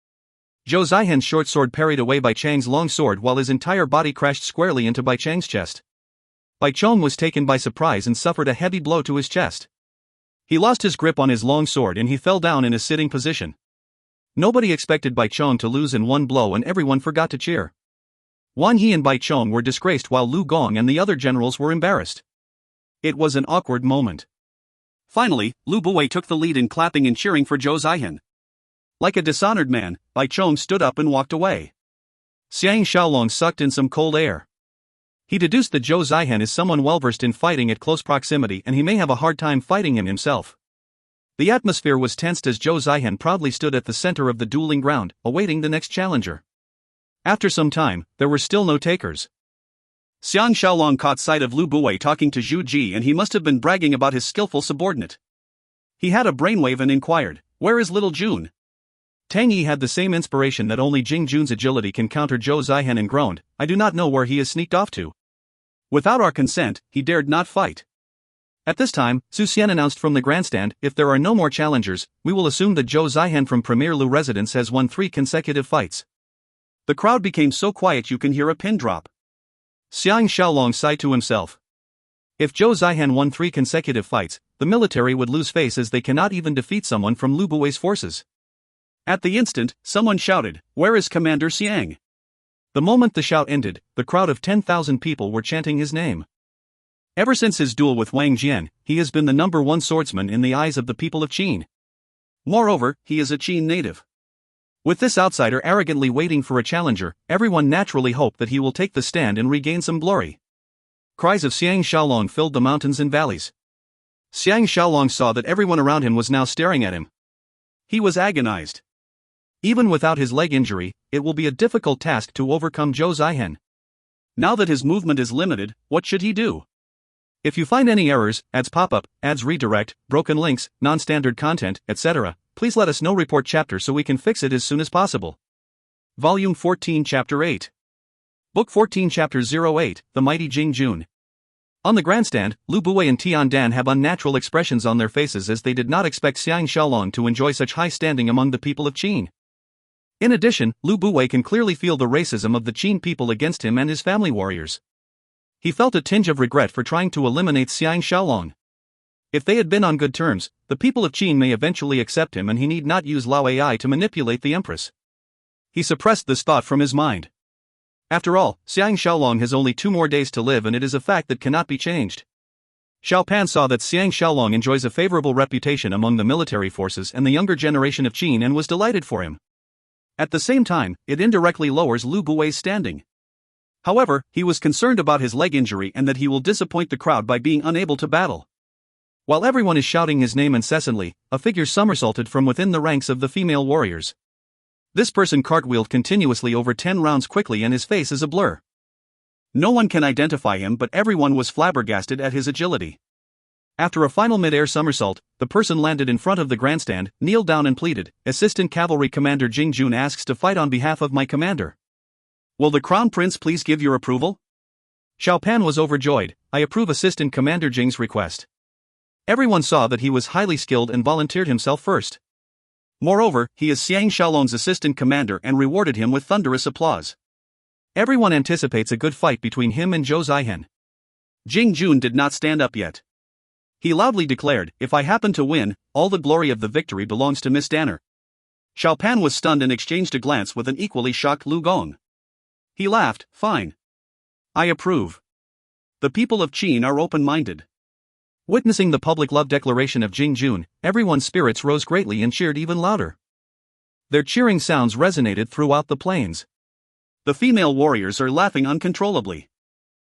Zhou Zihen's short sword parried away Bai Chang's long sword while his entire body crashed squarely into Bai Chang's chest. Bai Chong was taken by surprise and suffered a heavy blow to his chest. He lost his grip on his long sword and he fell down in a sitting position. Nobody expected Bai Chong to lose in one blow, and everyone forgot to cheer. Wan He and Bai Chong were disgraced while Lu Gong and the other generals were embarrassed. It was an awkward moment. Finally, Lu Buwei took the lead in clapping and cheering for Zhou Zihen. Like a dishonored man, Bai Chong stood up and walked away. Xiang Shaolong sucked in some cold air. He deduced that Zhou Zihen is someone well-versed in fighting at close proximity, and he may have a hard time fighting him himself. The atmosphere was tensed as Zhou Zihen proudly stood at the center of the dueling ground, awaiting the next challenger. After some time, there were still no takers. Xiang Shaolong caught sight of Lu Buwei talking to Zhu Ji, and he must have been bragging about his skillful subordinate. He had a brainwave and inquired, "Where is little June?" Tang Yi had the same inspiration that only Jing Jun's agility can counter Zhou Zihen, and groaned, "I do not know where he has sneaked off to. Without our consent, he dared not fight." At this time, Su Xian announced from the grandstand, "If there are no more challengers, we will assume that Zhou Zihen from Premier Lu residence has won 3 consecutive fights." The crowd became so quiet you can hear a pin drop. Xiang Shaolong sighed to himself. If Zhou Zihen won 3 consecutive fights, the military would lose face, as they cannot even defeat someone from Lu Buwei's forces. At the instant, someone shouted, "Where is Commander Xiang?" The moment the shout ended, the crowd of 10,000 people were chanting his name. Ever since his duel with Wang Jian, he has been the #1 swordsman in the eyes of the people of Qin. Moreover, he is a Qin native. With this outsider arrogantly waiting for a challenger, everyone naturally hoped that he will take the stand and regain some glory. Cries of Xiang Shaolong filled the mountains and valleys. Xiang Shaolong saw that everyone around him was now staring at him. He was agonized. Even without his leg injury, it will be a difficult task to overcome Zhou Zihen. Now that his movement is limited, what should he do? If you find any errors, ads pop up, ads redirect, broken links, non-standard content, etc., please let us know. Report chapter so we can fix it as soon as possible. Volume 14 Chapter 8. Book 14 Chapter 08, The Mighty Jing Jun. On the grandstand, Lu Buwei and Tian Dan have unnatural expressions on their faces as they did not expect Xiang Shaolong to enjoy such high standing among the people of Qin. In addition, Lu Buwei can clearly feel the racism of the Qin people against him and his family warriors. He felt a tinge of regret for trying to eliminate Xiang Shaolong. If they had been on good terms, the people of Qin may eventually accept him and he need not use Lao AI to manipulate the empress. He suppressed this thought from his mind. After all, Xiang Shaolong has only 2 more days to live and it is a fact that cannot be changed. Xiao Pan saw that Xiang Shaolong enjoys a favorable reputation among the military forces and the younger generation of Qin and was delighted for him. At the same time, it indirectly lowers Lu Buwei's standing. However, he was concerned about his leg injury and that he will disappoint the crowd by being unable to battle. While everyone is shouting his name incessantly, a figure somersaulted from within the ranks of the female warriors. This person cartwheeled continuously over 10 rounds quickly and his face is a blur. No one can identify him, but everyone was flabbergasted at his agility. After a final mid-air somersault, the person landed in front of the grandstand, kneeled down and pleaded, "Assistant Cavalry Commander Jing Jun asks to fight on behalf of my commander. Will the Crown Prince please give your approval?" Xiao Pan was overjoyed. "I approve Assistant Commander Jing's request." Everyone saw that he was highly skilled and volunteered himself first. Moreover, he is Xiang Shaolong's assistant commander and rewarded him with thunderous applause. Everyone anticipates a good fight between him and Zhou Zihen. Jing Jun did not stand up yet. He loudly declared, "If I happen to win, all the glory of the victory belongs to Miss Danner." Xiao Pan was stunned and exchanged a glance with an equally shocked Lu Gong. He laughed, "Fine. I approve. The people of Qin are open-minded." Witnessing the public love declaration of Jing Jun, everyone's spirits rose greatly and cheered even louder. Their cheering sounds resonated throughout the plains. The female warriors are laughing uncontrollably.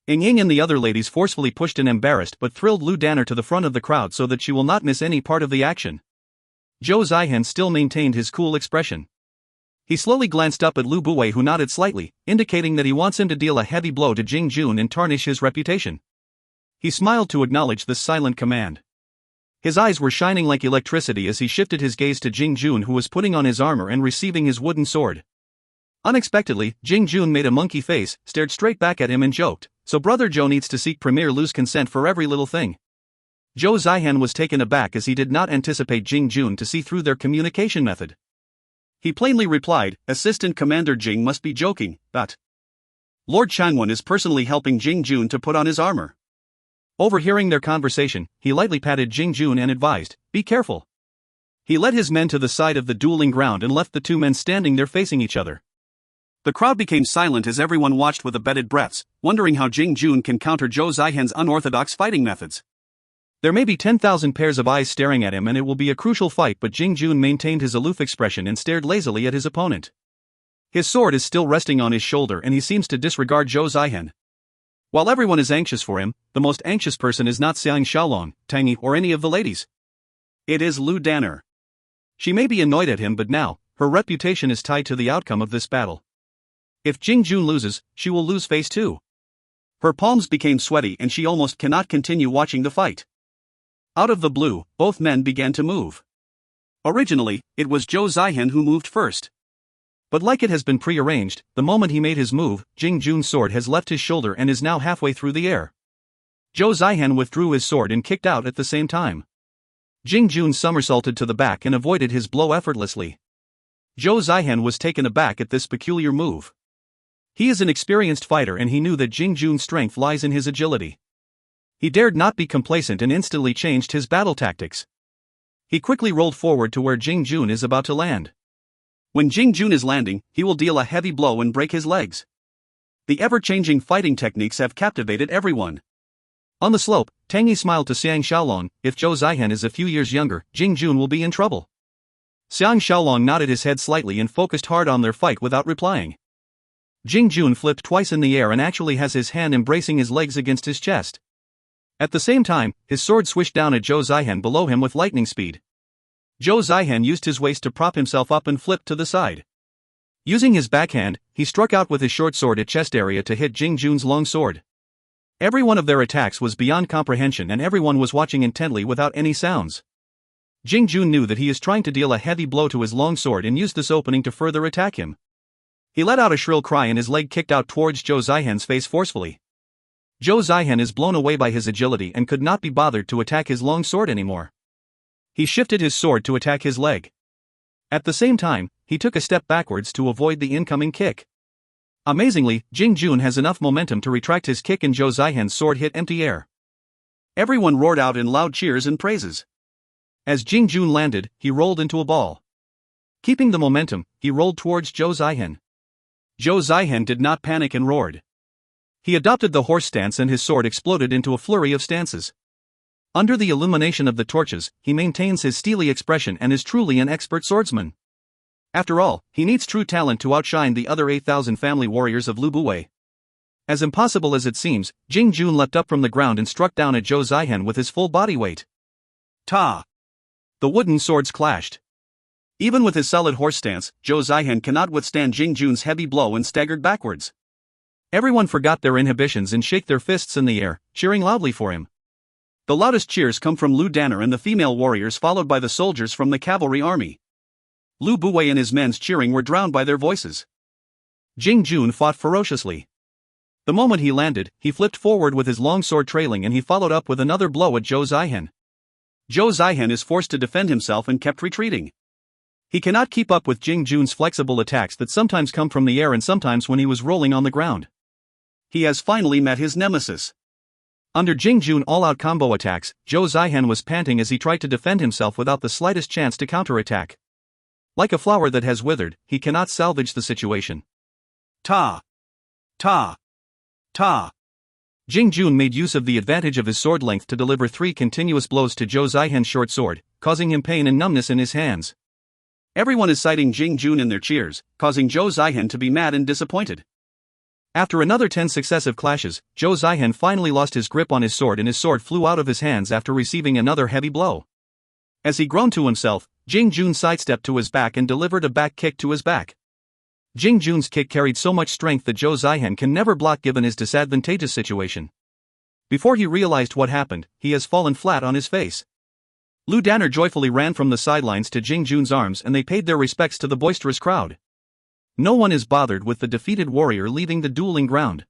Ying Ying and the other ladies forcefully pushed an embarrassed but thrilled Lu Danner to the front of the crowd so that she will not miss any part of the action. Zhou Zihen still maintained his cool expression. He slowly glanced up at Lu Buwei, who nodded slightly, indicating that he wants him to deal a heavy blow to Jing Jun and tarnish his reputation. He smiled to acknowledge this silent command. His eyes were shining like electricity as he shifted his gaze to Jing Jun, who was putting on his armor and receiving his wooden sword. Unexpectedly, Jing Jun made a monkey face, stared straight back at him and joked, "So Brother Zhou needs to seek Premier Lu's consent for every little thing." Zhou Zihen was taken aback as he did not anticipate Jing Jun to see through their communication method. He plainly replied, "Assistant Commander Jing must be joking, but Lord Changwen is personally helping Jing Jun to put on his armor." Overhearing their conversation, he lightly patted Jing Jun and advised, "Be careful." He led his men to the side of the dueling ground and left the 2 men standing there facing each other. The crowd became silent as everyone watched with abated breaths, wondering how Jing Jun can counter Zhou Zihen's unorthodox fighting methods. There may be 10,000 pairs of eyes staring at him and it will be a crucial fight, but Jing Jun maintained his aloof expression and stared lazily at his opponent. His sword is still resting on his shoulder and he seems to disregard Zhou Zihen. While everyone is anxious for him, the most anxious person is not Xiang Shaolong, Tang Yi, or any of the ladies. It is Lu Danner. She may be annoyed at him, but now, her reputation is tied to the outcome of this battle. If Jing Jun loses, she will lose face too. Her palms became sweaty and she almost cannot continue watching the fight. Out of the blue, both men began to move. Originally, it was Zhou Zihen who moved first. But like it has been prearranged, the moment he made his move, Jing Jun's sword has left his shoulder and is now halfway through the air. Zhou Zihen withdrew his sword and kicked out at the same time. Jing Jun somersaulted to the back and avoided his blow effortlessly. Zhou Zihen was taken aback at this peculiar move. He is an experienced fighter and he knew that Jing Jun's strength lies in his agility. He dared not be complacent and instantly changed his battle tactics. He quickly rolled forward to where Jing Jun is about to land. When Jing Jun is landing, he will deal a heavy blow and break his legs. The ever-changing fighting techniques have captivated everyone. On the slope, Tang Yi smiled to Xiang Shaolong. If Zhou Zihen is a few years younger, Jing Jun will be in trouble. Xiang Shaolong nodded his head slightly and focused hard on their fight without replying. Jing Jun flipped twice in the air and actually has his hand embracing his legs against his chest. At the same time, his sword swished down at Zhou Zihen below him with lightning speed. Zhou Zihan used his waist to prop himself up and flipped to the side. Using his backhand, he struck out with his short sword at chest area to hit Jing Jun's long sword. Every one of their attacks was beyond comprehension and everyone was watching intently without any sounds. Jing Jun knew that he is trying to deal a heavy blow to his long sword and used this opening to further attack him. He let out a shrill cry and his leg kicked out towards Zhou Zihan's face forcefully. Zhou Zihan is blown away by his agility and could not be bothered to attack his long sword anymore. He shifted his sword to attack his leg. At the same time, he took a step backwards to avoid the incoming kick. Amazingly, Jing Jun has enough momentum to retract his kick and Zhou Zihan's sword hit empty air. Everyone roared out in loud cheers and praises. As Jing Jun landed, he rolled into a ball. Keeping the momentum, he rolled towards Zhou Zihan. Zhou Zihan did not panic and roared. He adopted the horse stance and his sword exploded into a flurry of stances. Under the illumination of the torches, he maintains his steely expression and is truly an expert swordsman. After all, he needs true talent to outshine the other 8,000 family warriors of Lu Buwei. As impossible as it seems, Jing Jun leapt up from the ground and struck down at Zhou Zihan with his full body weight. Ta! The wooden swords clashed. Even with his solid horse stance, Zhou Zihan cannot withstand Jing Jun's heavy blow and staggered backwards. Everyone forgot their inhibitions and shake their fists in the air, cheering loudly for him. The loudest cheers come from Lu Danner and the female warriors followed by the soldiers from the cavalry army. Lu Buwei and his men's cheering were drowned by their voices. Jing Jun fought ferociously. The moment he landed, he flipped forward with his long sword trailing and he followed up with another blow at Zhou Zihan. Zhou Zihan is forced to defend himself and kept retreating. He cannot keep up with Jing Jun's flexible attacks that sometimes come from the air and sometimes when he was rolling on the ground. He has finally met his nemesis. Under Jing Jun all-out combo attacks, Zhou Zihan was panting as he tried to defend himself without the slightest chance to counterattack. Like a flower that has withered, he cannot salvage the situation. Ta! Ta! Ta! Jing Jun made use of the advantage of his sword length to deliver 3 continuous blows to Zhou Zihan's short sword, causing him pain and numbness in his hands. Everyone is citing Jing Jun in their cheers, causing Zhou Zihan to be mad and disappointed. After another 10 successive clashes, Zhou Zihan finally lost his grip on his sword and his sword flew out of his hands after receiving another heavy blow. As he groaned to himself, Jing Jun sidestepped to his back and delivered a back kick to his back. Jing Jun's kick carried so much strength that Zhou Zihan can never block given his disadvantageous situation. Before he realized what happened, he has fallen flat on his face. Lu Danner joyfully ran from the sidelines to Jing Jun's arms and they paid their respects to the boisterous crowd. No one is bothered with the defeated warrior leaving the dueling ground.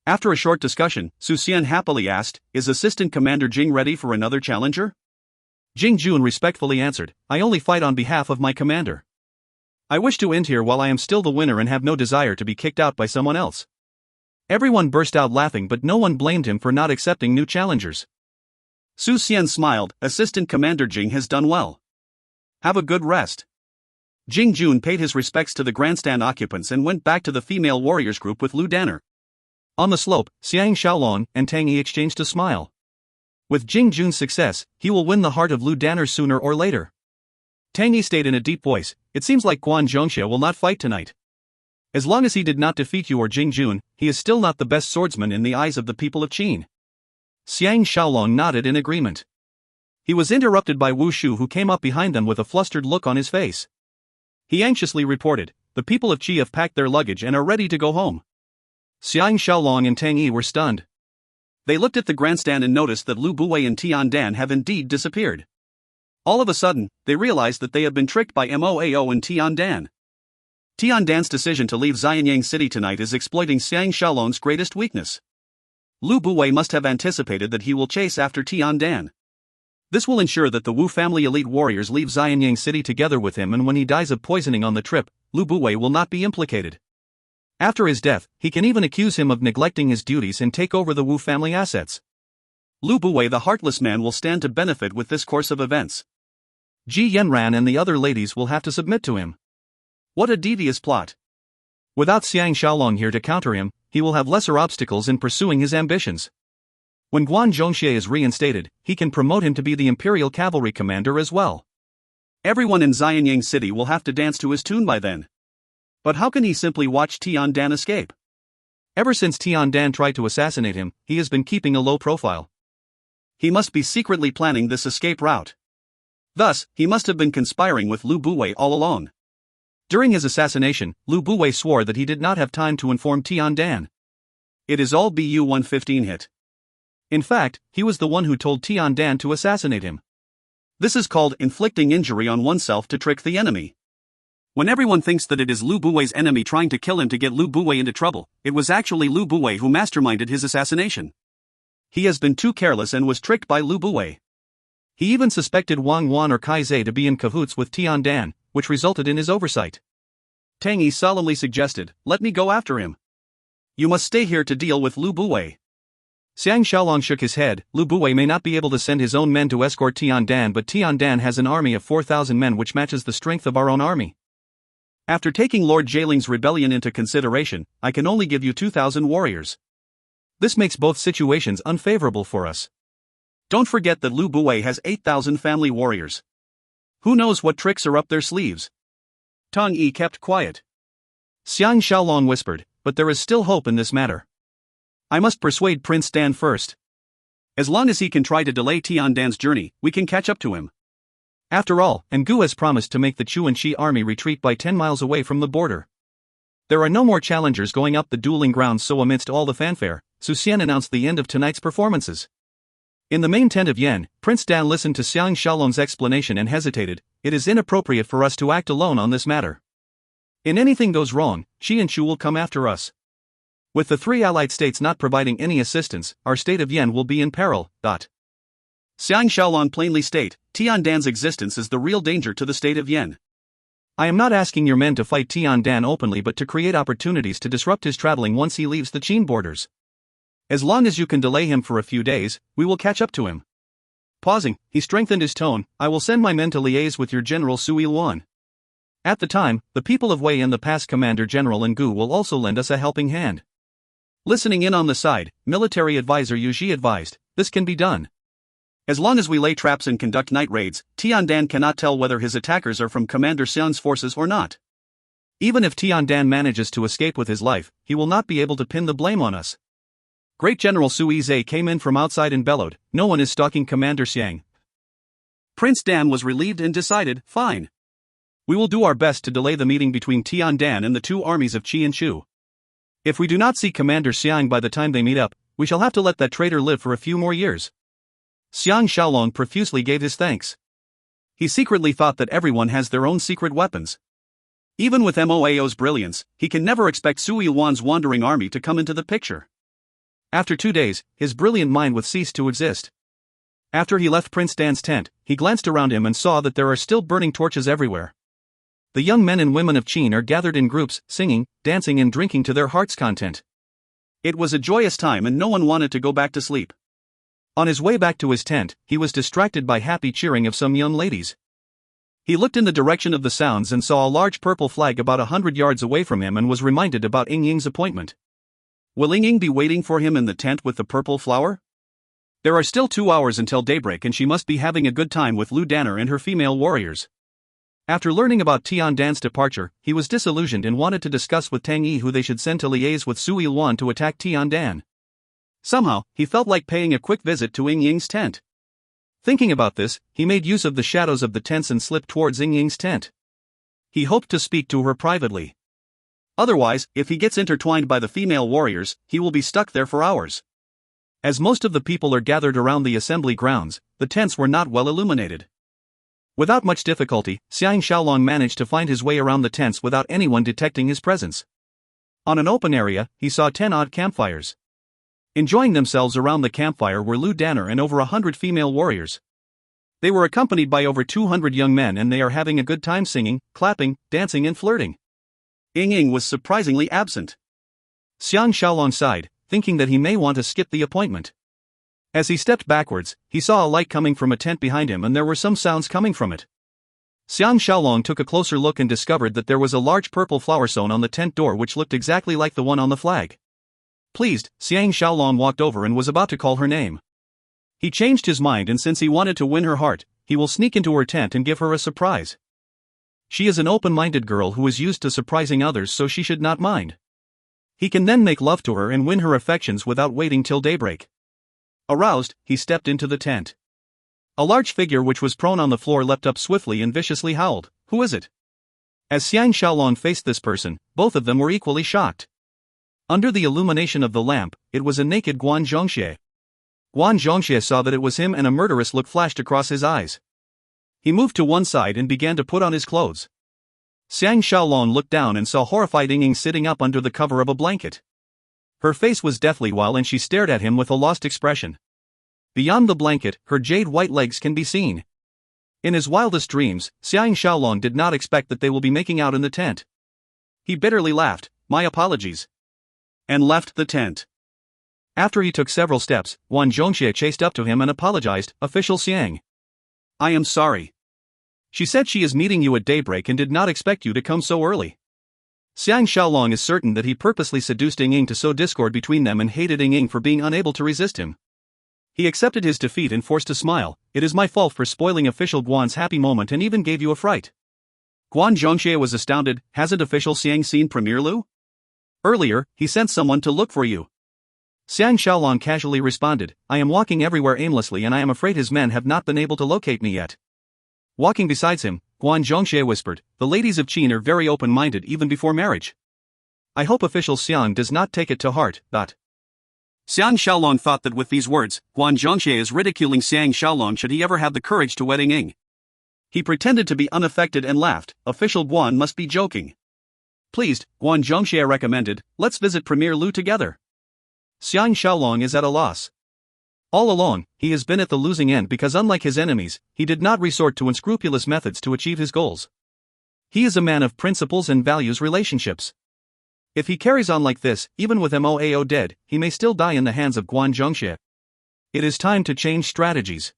After a short discussion, Su Xian happily asked, "Is Assistant Commander Jing ready for another challenger?" Jing Jun respectfully answered, "I only fight on behalf of my commander. I wish to end here while I am still the winner and have no desire to be kicked out by someone else." Everyone burst out laughing but no one blamed him for not accepting new challengers. Su Xian smiled, "Assistant Commander Jing has done well. Have a good rest." Jing Jun paid his respects to the grandstand occupants and went back to the female warriors group with Lu Danner. On the slope, Xiang Shaolong and Tang Yi exchanged a smile. With Jing Jun's success, he will win the heart of Lu Danner sooner or later. Tang Yi stayed in a deep voice, "It seems like Guan Zhongxie will not fight tonight. As long as he did not defeat you or Jing Jun, he is still not the best swordsman in the eyes of the people of Qin." Xiang Shaolong nodded in agreement. He was interrupted by Wu Shu who came up behind them with a flustered look on his face. He anxiously reported, "The people of Qi have packed their luggage and are ready to go home." Xiang Shaolong and Tang Yi were stunned. They looked at the grandstand and noticed that Lu Buwei and Tian Dan have indeed disappeared. All of a sudden, they realized that they have been tricked by Moao and Tian Dan. Tian Dan's decision to leave Xianyang City tonight is exploiting Xiang Shaolong's greatest weakness. Lu Buwei must have anticipated that he will chase after Tian Dan. This will ensure that the Wu family elite warriors leave Xianyang City together with him and when he dies of poisoning on the trip, Lu Buwei will not be implicated. After his death, he can even accuse him of neglecting his duties and take over the Wu family assets. Lu Buwei the heartless man will stand to benefit with this course of events. Ji Yanran and the other ladies will have to submit to him. What a devious plot. Without Xiang Shaolong here to counter him, he will have lesser obstacles in pursuing his ambitions. When Guan Zhongxie is reinstated, he can promote him to be the Imperial Cavalry Commander as well. Everyone in Xianyang City will have to dance to his tune by then. But how can he simply watch Tian Dan escape? Ever since Tian Dan tried to assassinate him, he has been keeping a low profile. He must be secretly planning this escape route. Thus, he must have been conspiring with Lu Buwei all along. During his assassination, Lu Buwei swore that he did not have time to inform Tian Dan. It is all Bu-115 hit. In fact, he was the one who told Tian Dan to assassinate him. This is called inflicting injury on oneself to trick the enemy. When everyone thinks that it is Lu Buwei's enemy trying to kill him to get Lu Buwei into trouble, it was actually Lu Buwei who masterminded his assassination. He has been too careless and was tricked by Lu Buwei. He even suspected Wang Wan or Kai Zhe to be in cahoots with Tian Dan, which resulted in his oversight. Tang Yi solemnly suggested, "Let me go after him. You must stay here to deal with Lu Buwei." Xiang Shaolong shook his head. Lu Buwei may not be able to send his own men to escort Tian Dan, but Tian Dan has an army of 4,000 men which matches the strength of our own army. After taking Lord Jieling's rebellion into consideration, I can only give you 2,000 warriors. This makes both situations unfavorable for us. Don't forget that Lu Buwei has 8,000 family warriors. Who knows what tricks are up their sleeves? Tang Yi kept quiet. Xiang Shaolong whispered, "But there is still hope in this matter. I must persuade Prince Dan first. As long as he can try to delay Tian Dan's journey, we can catch up to him." After all, Ngu has promised to make the Chu and Shi army retreat by 10 miles away from the border. There are no more challengers going up the dueling grounds, so amidst all the fanfare, Su Xian announced the end of tonight's performances. In the main tent of Yen, Prince Dan listened to Xiang Shaolong's explanation and hesitated. "It is inappropriate for us to act alone on this matter. If anything goes wrong, Qi and Chu will come after us. With the three allied states not providing any assistance, our state of Yen will be in peril." Xiang Shaolong plainly state, Tian Dan's existence is the real danger to the state of Yen. I am not asking your men to fight Tian Dan openly, but to create opportunities to disrupt his traveling once he leaves the Qin borders. As long as you can delay him for a few days, we will catch up to him. Pausing, he strengthened his tone. "I will send my men to liaise with your general Su Ilwan. At the time, the people of Wei and the past Commander General Ngu will also lend us a helping hand." Listening in on the side, military advisor Yu Ji advised, "This can be done. As long as we lay traps and conduct night raids, Tian Dan cannot tell whether his attackers are from Commander Xian's forces or not. Even if Tian Dan manages to escape with his life, he will not be able to pin the blame on us." Great General Sui Zhe came in from outside and bellowed, "No one is stalking Commander Xiang." Prince Dan was relieved and decided, "Fine. We will do our best to delay the meeting between Tian Dan and the two armies of Qi and Chu. If we do not see Commander Xiang by the time they meet up, we shall have to let that traitor live for a few more years." Xiang Shaolong profusely gave his thanks. He secretly thought that everyone has their own secret weapons. Even with Moao's brilliance, he can never expect Su Ilwan's wandering army to come into the picture. After 2 days, his brilliant mind would cease to exist. After he left Prince Dan's tent, he glanced around him and saw that there are still burning torches everywhere. The young men and women of Qin are gathered in groups, singing, dancing and drinking to their heart's content. It was a joyous time and no one wanted to go back to sleep. On his way back to his tent, he was distracted by happy cheering of some young ladies. He looked in the direction of the sounds and saw a large purple flag about 100 yards away from him and was reminded about Ying Ying's appointment. Will Ying Ying be waiting for him in the tent with the purple flower? There are still 2 hours until daybreak and she must be having a good time with Lu Danner and her female warriors. After learning about Tian Dan's departure, he was disillusioned and wanted to discuss with Tang Yi who they should send to liaise with Su Ilwan to attack Tian Dan. Somehow, he felt like paying a quick visit to Ying Ying's tent. Thinking about this, he made use of the shadows of the tents and slipped towards Ying Ying's tent. He hoped to speak to her privately. Otherwise, if he gets intertwined by the female warriors, he will be stuck there for hours. As most of the people are gathered around the assembly grounds, the tents were not well illuminated. Without much difficulty, Xiang Shaolong managed to find his way around the tents without anyone detecting his presence. On an open area, he saw 10 odd campfires. Enjoying themselves around the campfire were Lu Danner and over 100 female warriors. They were accompanied by over 200 young men and they are having a good time singing, clapping, dancing and flirting. Ying Ying was surprisingly absent. Xiang Shaolong sighed, thinking that he may want to skip the appointment. As he stepped backwards, he saw a light coming from a tent behind him and there were some sounds coming from it. Xiang Shaolong took a closer look and discovered that there was a large purple flower sewn on the tent door which looked exactly like the one on the flag. Pleased, Xiang Shaolong walked over and was about to call her name. He changed his mind and since he wanted to win her heart, he will sneak into her tent and give her a surprise. She is an open-minded girl who is used to surprising others so she should not mind. He can then make love to her and win her affections without waiting till daybreak. Aroused, he stepped into the tent. A large figure which was prone on the floor leapt up swiftly and viciously howled, "Who is it?" As Xiang Shaolong faced this person, both of them were equally shocked. Under the illumination of the lamp, it was a naked Guan Zhongxie. Guan Zhongxie saw that it was him and a murderous look flashed across his eyes. He moved to one side and began to put on his clothes. Xiang Shaolong looked down and saw horrified Ying sitting up under the cover of a blanket. Her face was deathly white and she stared at him with a lost expression. Beyond the blanket, her jade white legs can be seen. In his wildest dreams, Xiang Shaolong did not expect that they will be making out in the tent. He bitterly laughed, "My apologies," and left the tent. After he took several steps, Guan Zhongxie chased up to him and apologized, "Official Xiang. I am sorry. She said she is meeting you at daybreak and did not expect you to come so early." Xiang Shaolong is certain that he purposely seduced Ying to sow discord between them and hated Ying for being unable to resist him. He accepted his defeat and forced a smile. "It is my fault for spoiling official Guan's happy moment and even gave you a fright." Guan Zhongxie was astounded. "Hasn't official Xiang seen Premier Lu? Earlier, he sent someone to look for you." Xiang Shaolong casually responded, "I am walking everywhere aimlessly and I am afraid his men have not been able to locate me yet." Walking beside him, Guan Zhongxie whispered, "The ladies of Qin are very open-minded even before marriage. I hope official Xiang does not take it to heart." Xiang Shaolong thought that with these words, Guan Zhongxie is ridiculing Xiang Shaolong should he ever have the courage to wed Ying. He pretended to be unaffected and laughed. Official Guan must be joking. Pleased, Guan Zhongxie recommended, "Let's visit Premier Lu together." Xiang Shaolong is at a loss. All along, he has been at the losing end because unlike his enemies, he did not resort to unscrupulous methods to achieve his goals. He is a man of principles and values relationships. If he carries on like this, even with Moao dead, he may still die in the hands of Guan Zhongxie. It is time to change strategies.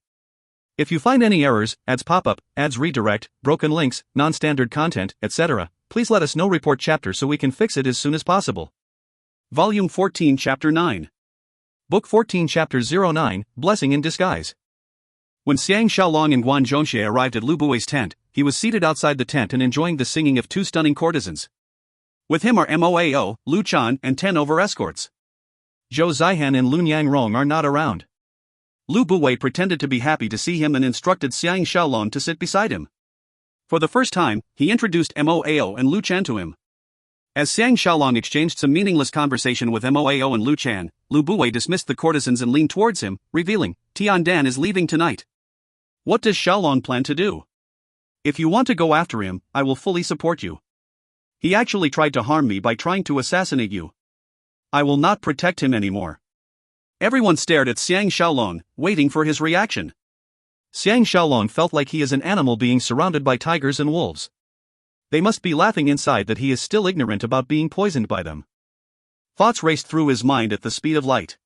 If you find any errors, ads pop up, ads redirect, broken links, non-standard content, etc., please let us know. Report chapter so we can fix it as soon as possible. Volume 14 Chapter 9. Book 14 Chapter 09, Blessing in Disguise. When Xiang Shaolong and Guan Zhongxie arrived at Lu Bui's tent, he was seated outside the tent and enjoying the singing of two stunning courtesans. With him are Moao, Lu Chan, and 10 over escorts. Zhou Zihan and Lun Yangrong are not around. Lu Bui pretended to be happy to see him and instructed Xiang Shaolong to sit beside him. For the first time, he introduced Moao and Lu Chan to him. As Xiang Shaolong exchanged some meaningless conversation with Moao and Lu Chan, Lu Bui dismissed the courtesans and leaned towards him, revealing, "Tian Dan is leaving tonight. What does Shaolong plan to do? If you want to go after him, I will fully support you. He actually tried to harm me by trying to assassinate you. I will not protect him anymore." Everyone stared at Xiang Shaolong, waiting for his reaction. Xiang Shaolong felt like he is an animal being surrounded by tigers and wolves. They must be laughing inside that he is still ignorant about being poisoned by them. Thoughts raced through his mind at the speed of light.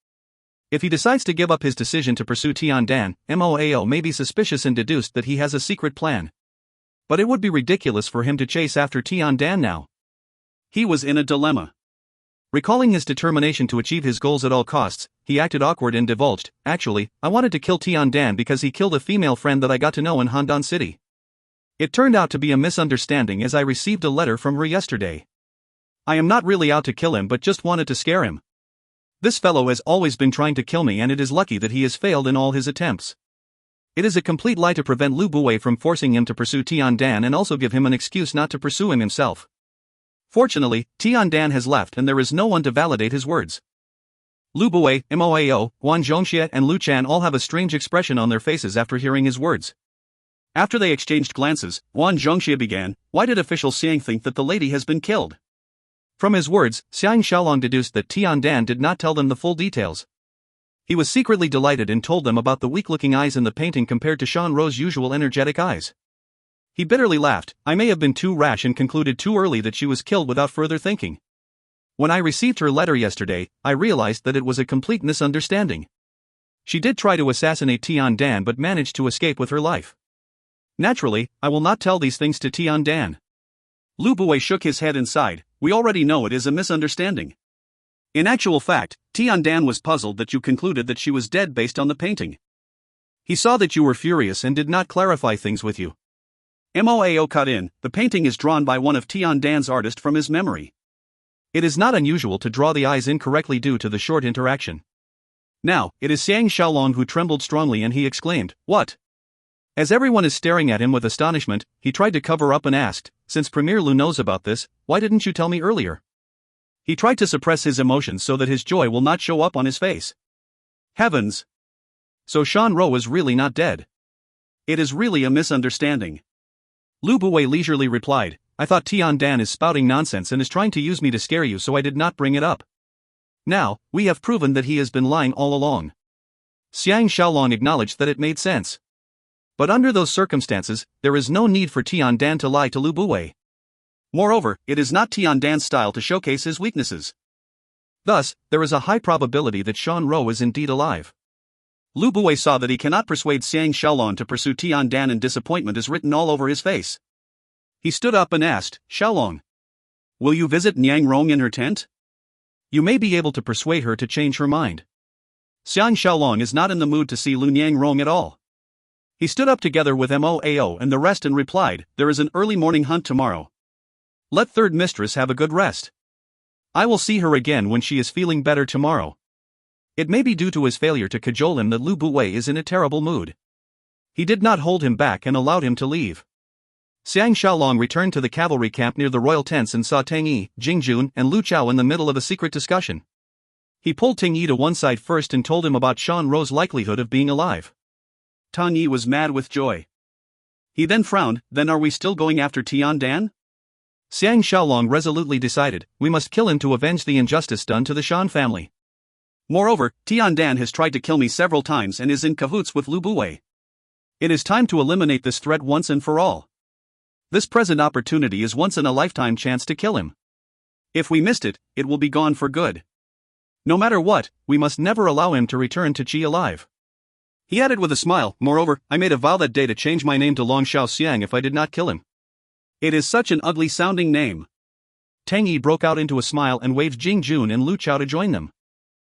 If he decides to give up his decision to pursue Tian Dan, Moao may be suspicious and deduced that he has a secret plan. But it would be ridiculous for him to chase after Tian Dan now. He was in a dilemma. Recalling his determination to achieve his goals at all costs, he acted awkward and divulged, "Actually, I wanted to kill Tian Dan because he killed a female friend that I got to know in Handan City. It turned out to be a misunderstanding as I received a letter from her yesterday. I am not really out to kill him but just wanted to scare him. This fellow has always been trying to kill me and it is lucky that he has failed in all his attempts. It is a complete lie to prevent Lu Bui from forcing him to pursue Tian Dan and also give him an excuse not to pursue him himself. Fortunately, Tian Dan has left and there is no one to validate his words." Lu Bui, Moao, Guan Zhongxie and Lu Chan all have a strange expression on their faces after hearing his words. After they exchanged glances, Guan Zhongxie began, "Why did official Xiang think that the lady has been killed?" From his words, Xiang Shaolong deduced that Tian Dan did not tell them the full details. He was secretly delighted and told them about the weak-looking eyes in the painting compared to Shan Ro's usual energetic eyes. He bitterly laughed, "I may have been too rash and concluded too early that she was killed without further thinking. When I received her letter yesterday, I realized that it was a complete misunderstanding. She did try to assassinate Tian Dan but managed to escape with her life. Naturally, I will not tell these things to Tian Dan." Lu Bui shook his head and sighed, "We already know it is a misunderstanding. In actual fact, Tian Dan was puzzled that you concluded that she was dead based on the painting. He saw that you were furious and did not clarify things with you. Moao cut in, the painting is drawn by one of Tian Dan's artists from his memory. It is not unusual to draw the eyes incorrectly due to the short interaction. Now, it is Xiang Shaolong who trembled strongly and he exclaimed, "What? As everyone is staring at him with astonishment, he tried to cover up and asked, "Since Premier Lu knows about this, why didn't you tell me earlier?" He tried to suppress his emotions so that his joy will not show up on his face. Heavens! So Shan Rou is really not dead. It is really a misunderstanding. Lu Buwei leisurely replied, "I thought Tian Dan is spouting nonsense and is trying to use me to scare you, so I did not bring it up. Now, we have proven that he has been lying all along." Xiang Shaolong acknowledged that it made sense. But under those circumstances, there is no need for Tian Dan to lie to Lu Buwei. Moreover, it is not Tian Dan's style to showcase his weaknesses. Thus, there is a high probability that Shan Rou is indeed alive. Lu Buwei saw that he cannot persuade Xiang Shaolong to pursue Tian Dan, and disappointment is written all over his face. He stood up and asked, "Shaolong, will you visit Niang Rong in her tent? You may be able to persuade her to change her mind." Xiang Shaolong is not in the mood to see Lu Niang Rong at all. He stood up together with Moao and the rest and replied, "There is an early morning hunt tomorrow. Let third mistress have a good rest. I will see her again when she is feeling better tomorrow." It may be due to his failure to cajole him that Lu Buwei is in a terrible mood. He did not hold him back and allowed him to leave. Xiang Shaolong returned to the cavalry camp near the royal tents and saw Tang Yi, Jing Jun, and Lu Chao in the middle of a secret discussion. He pulled Tang Yi to one side first and told him about Shan Rou's likelihood of being alive. Tang Yi was mad with joy. He then frowned, "Then are we still going after Tian Dan?" Xiang Shaolong resolutely decided, "We must kill him to avenge the injustice done to the Shan family. Moreover, Tian Dan has tried to kill me several times and is in cahoots with Lu Buwei. It is time to eliminate this threat once and for all. This present opportunity is once-in-a-lifetime chance to kill him. If we missed it, it will be gone for good. No matter what, we must never allow him to return to Qi alive." He added with a smile, "Moreover, I made a vow that day to change my name to Long Shao Xiang if I did not kill him. It is such an ugly-sounding name." Tang Yi broke out into a smile and waved Jing Jun and Lu Chao to join them.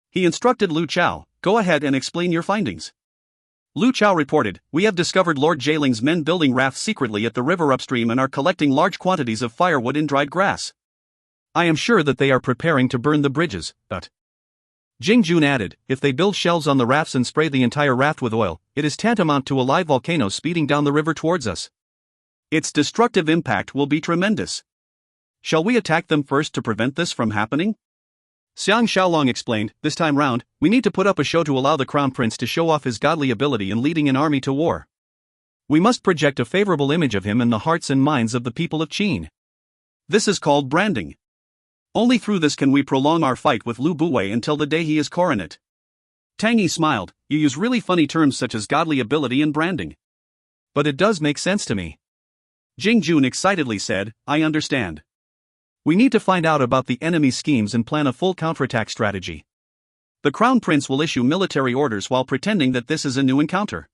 He instructed Lu Chao, "Go ahead and explain your findings." Lu Chao reported, "We have discovered Lord Jailing's men building rafts secretly at the river upstream and are collecting large quantities of firewood in dried grass. I am sure that they are preparing to burn the bridges, but..." Jing Jun added, "If they build shelves on the rafts and spray the entire raft with oil, it is tantamount to a live volcano speeding down the river towards us. Its destructive impact will be tremendous. Shall we attack them first to prevent this from happening?" Xiang Shaolong explained, "This time round, we need to put up a show to allow the crown prince to show off his godly ability in leading an army to war. We must project a favorable image of him in the hearts and minds of the people of Qin. This is called branding. Only through this can we prolong our fight with Lu Buwei until the day he is coronet." Tang Yi smiled, "You use really funny terms such as godly ability and branding. But it does make sense to me." Jing Jun excitedly said, "I understand. We need to find out about the enemy's schemes and plan a full counterattack strategy. The Crown Prince will issue military orders while pretending that this is a new encounter.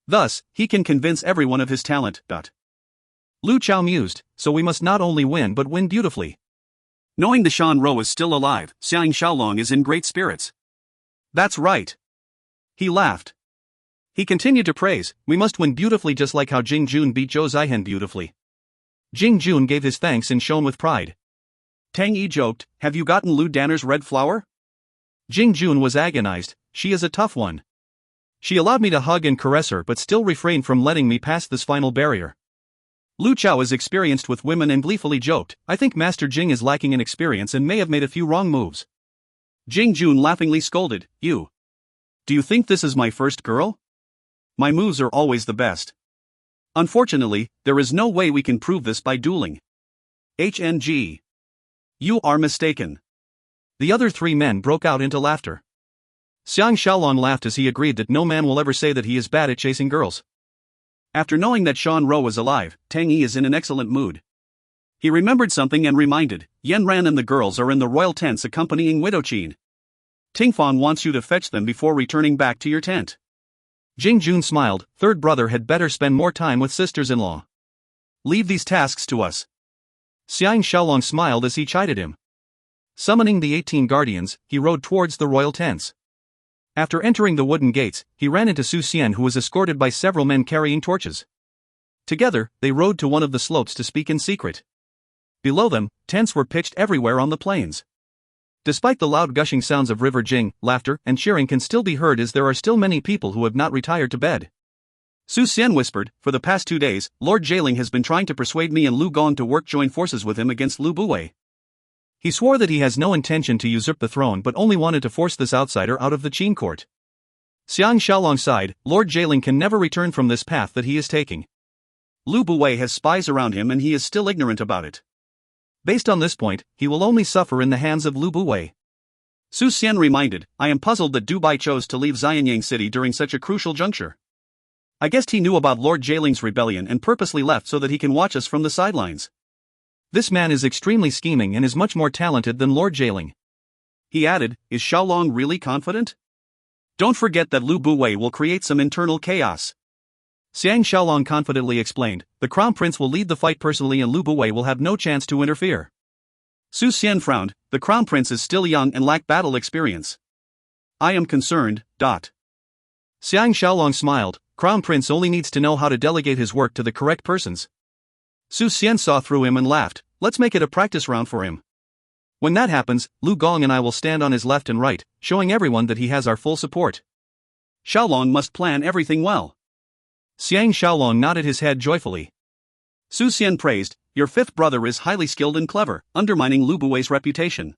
Thus, he can convince everyone of his talent." Lu Chao mused, "So we must not only win but win beautifully." Knowing the Shan Rou is still alive, Xiang Shaolong is in great spirits. "That's right." He laughed. He continued to praise, "We must win beautifully just like how Jing Jun beat Zhou Zihen beautifully." Jing Jun gave his thanks and shone with pride. Tang Yi joked, "Have you gotten Lu Danner's red flower?" Jing Jun was agonized, "She is a tough one. She allowed me to hug and caress her but still refrained from letting me pass this final barrier." Lu Chao is experienced with women and gleefully joked, "I think Master Jing is lacking in experience and may have made a few wrong moves." Jing Jun laughingly scolded, Do you think this is my first girl? My moves are always the best. Unfortunately, there is no way we can prove this by dueling. HNG. You are mistaken." The other three men broke out into laughter. Xiang Shaolong laughed as he agreed that no man will ever say that he is bad at chasing girls. After knowing that Shan Rou is alive, Tang Yi is in an excellent mood. He remembered something and reminded, "Yan Ran and the girls are in the royal tents accompanying Widow Qin. Tingfan wants you to fetch them before returning back to your tent." Jing Jun smiled, "Third brother had better spend more time with sisters-in-law. Leave these tasks to us." Xiang Shaolong smiled as he chided him. Summoning the 18 guardians, he rode towards the royal tents. After entering the wooden gates, he ran into Su Xian, who was escorted by several men carrying torches. Together, they rode to one of the slopes to speak in secret. Below them, tents were pitched everywhere on the plains. Despite the loud gushing sounds of River Jing, laughter and cheering can still be heard as there are still many people who have not retired to bed. Su Xian whispered, for the past 2 days, Lord Jieling has been trying to persuade me and Lu Gong to work join forces with him against Lu Buwei. He swore that he has no intention to usurp the throne but only wanted to force this outsider out of the Qin court. Xiang Shaolong sighed, Lord Jieling can never return from this path that he is taking. Lu Buwei has spies around him and he is still ignorant about it. Based on this point, he will only suffer in the hands of Lu Buwei. Su Xian reminded, I am puzzled that Dubai chose to leave Xianyang City during such a crucial juncture. I guessed he knew about Lord Jieling's rebellion and purposely left so that he can watch us from the sidelines. This man is extremely scheming and is much more talented than Lord Jieling. He added, is Xiaolong really confident? Don't forget that Lu Buwei will create some internal chaos. Xiang Shaolong confidently explained, the Crown Prince will lead the fight personally and Lu Buwei will have no chance to interfere. Su Xian frowned, the Crown Prince is still young and lack battle experience. I am concerned. Xiang Shaolong smiled, Crown Prince only needs to know how to delegate his work to the correct persons. Su Xian saw through him and laughed, let's make it a practice round for him. When that happens, Lu Gong and I will stand on his left and right, showing everyone that he has our full support. Xiaolong must plan everything well. Xiang Shaolong nodded his head joyfully. Su Xian praised, your fifth brother is highly skilled and clever, undermining Lu Buwei's reputation.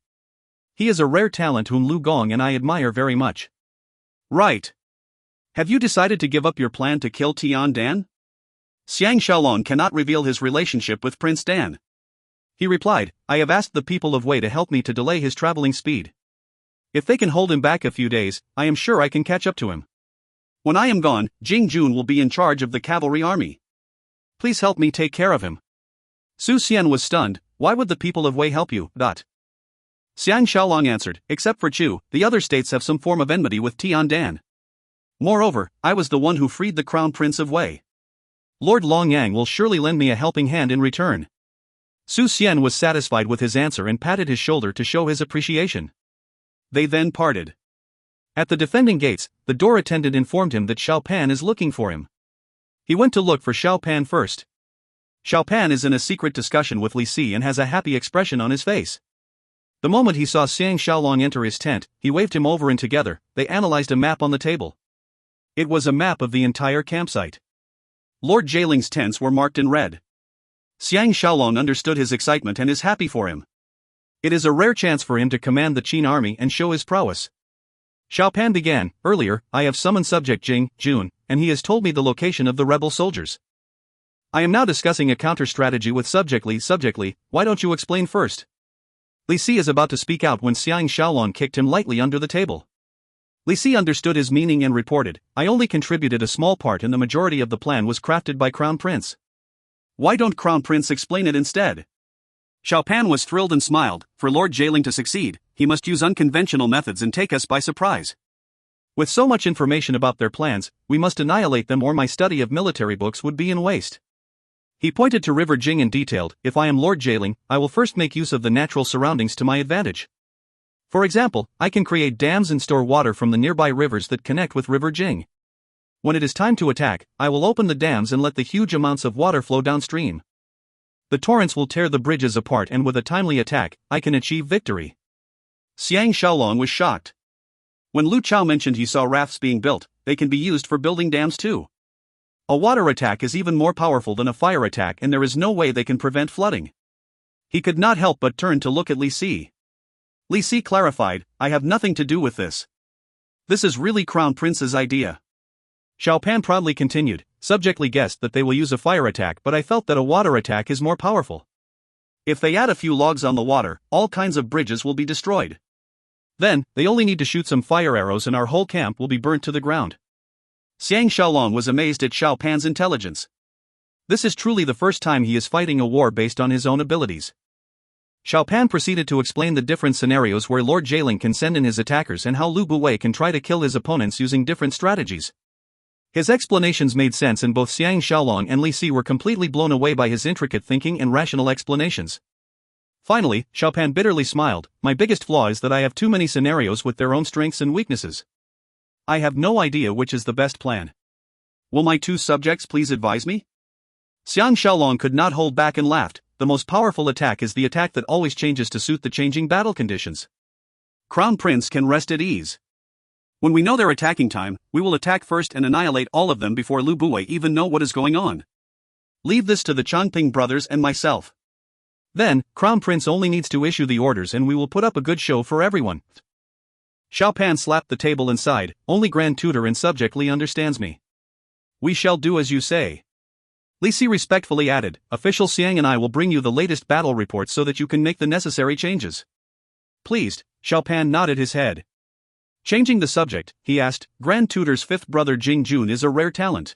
He is a rare talent whom Lu Gong and I admire very much. Right. Have you decided to give up your plan to kill Tian Dan? Xiang Shaolong cannot reveal his relationship with Prince Dan. He replied, I have asked the people of Wei to help me to delay his traveling speed. If they can hold him back a few days, I am sure I can catch up to him. When I am gone, Jing Jun will be in charge of the cavalry army. Please help me take care of him. Su Xian was stunned, why would the people of Wei help you? Xiang Shaolong answered, except for Chu, the other states have some form of enmity with Tian Dan. Moreover, I was the one who freed the Crown Prince of Wei. Lord Longyang will surely lend me a helping hand in return. Su Xian was satisfied with his answer and patted his shoulder to show his appreciation. They then parted. At the defending gates, the door attendant informed him that Xiao Pan is looking for him. He went to look for Xiao Pan first. Xiao Pan is in a secret discussion with Li Si and has a happy expression on his face. The moment he saw Xiang Shaolong enter his tent, he waved him over and together, they analyzed a map on the table. It was a map of the entire campsite. Lord Jieling's tents were marked in red. Xiang Shaolong understood his excitement and is happy for him. It is a rare chance for him to command the Qin army and show his prowess. Xiao Pan began, earlier, I have summoned subject Jing Jun, and he has told me the location of the rebel soldiers. I am now discussing a counter-strategy with Subject Li, why don't you explain first? Li Si is about to speak out when Xiang Shaolong kicked him lightly under the table. Li Si understood his meaning and reported, I only contributed a small part and the majority of the plan was crafted by Crown Prince. Why don't Crown Prince explain it instead? Xiao Pan was thrilled and smiled, for Lord Jieling to succeed, he must use unconventional methods and take us by surprise. With so much information about their plans, we must annihilate them or my study of military books would be in waste. He pointed to River Jing and detailed, if I am Lord Jieling, I will first make use of the natural surroundings to my advantage. For example, I can create dams and store water from the nearby rivers that connect with River Jing. When it is time to attack, I will open the dams and let the huge amounts of water flow downstream. The torrents will tear the bridges apart and with a timely attack, I can achieve victory. Xiang Shaolong was shocked. When Lu Chao mentioned he saw rafts being built, they can be used for building dams too. A water attack is even more powerful than a fire attack and there is no way they can prevent flooding. He could not help but turn to look at Li Si. Li Si clarified, I have nothing to do with this. This is really Crown Prince's idea. Xiao Pan proudly continued, Subjectly guessed that they will use a fire attack but I felt that a water attack is more powerful. If they add a few logs on the water, all kinds of bridges will be destroyed. Then, they only need to shoot some fire arrows and our whole camp will be burnt to the ground. Xiang Shaolong was amazed at Xiao Pan's intelligence. This is truly the first time he is fighting a war based on his own abilities. Xiao Pan proceeded to explain the different scenarios where Lord Jieling can send in his attackers and how Lu Buwei can try to kill his opponents using different strategies. His explanations made sense and both Xiang Shaolong and Li Si were completely blown away by his intricate thinking and rational explanations. Finally, Xiao Pan bitterly smiled, my biggest flaw is that I have too many scenarios with their own strengths and weaknesses. I have no idea which is the best plan. Will my two subjects please advise me? Xiang Shaolong could not hold back and laughed, the most powerful attack is the attack that always changes to suit the changing battle conditions. Crown Prince can rest at ease. When we know their attacking time, we will attack first and annihilate all of them before Lu Buwei even know what is going on. Leave this to the Changping brothers and myself. Then, Crown Prince only needs to issue the orders and we will put up a good show for everyone. Xiao Pan slapped the table and sighed, only Grand Tutor and Subject Li understands me. We shall do as you say. Li Si respectfully added, Official Xiang and I will bring you the latest battle reports so that you can make the necessary changes. Pleased, Xiao Pan nodded his head. Changing the subject, he asked, Grand Tutor's fifth brother Jing Jun is a rare talent.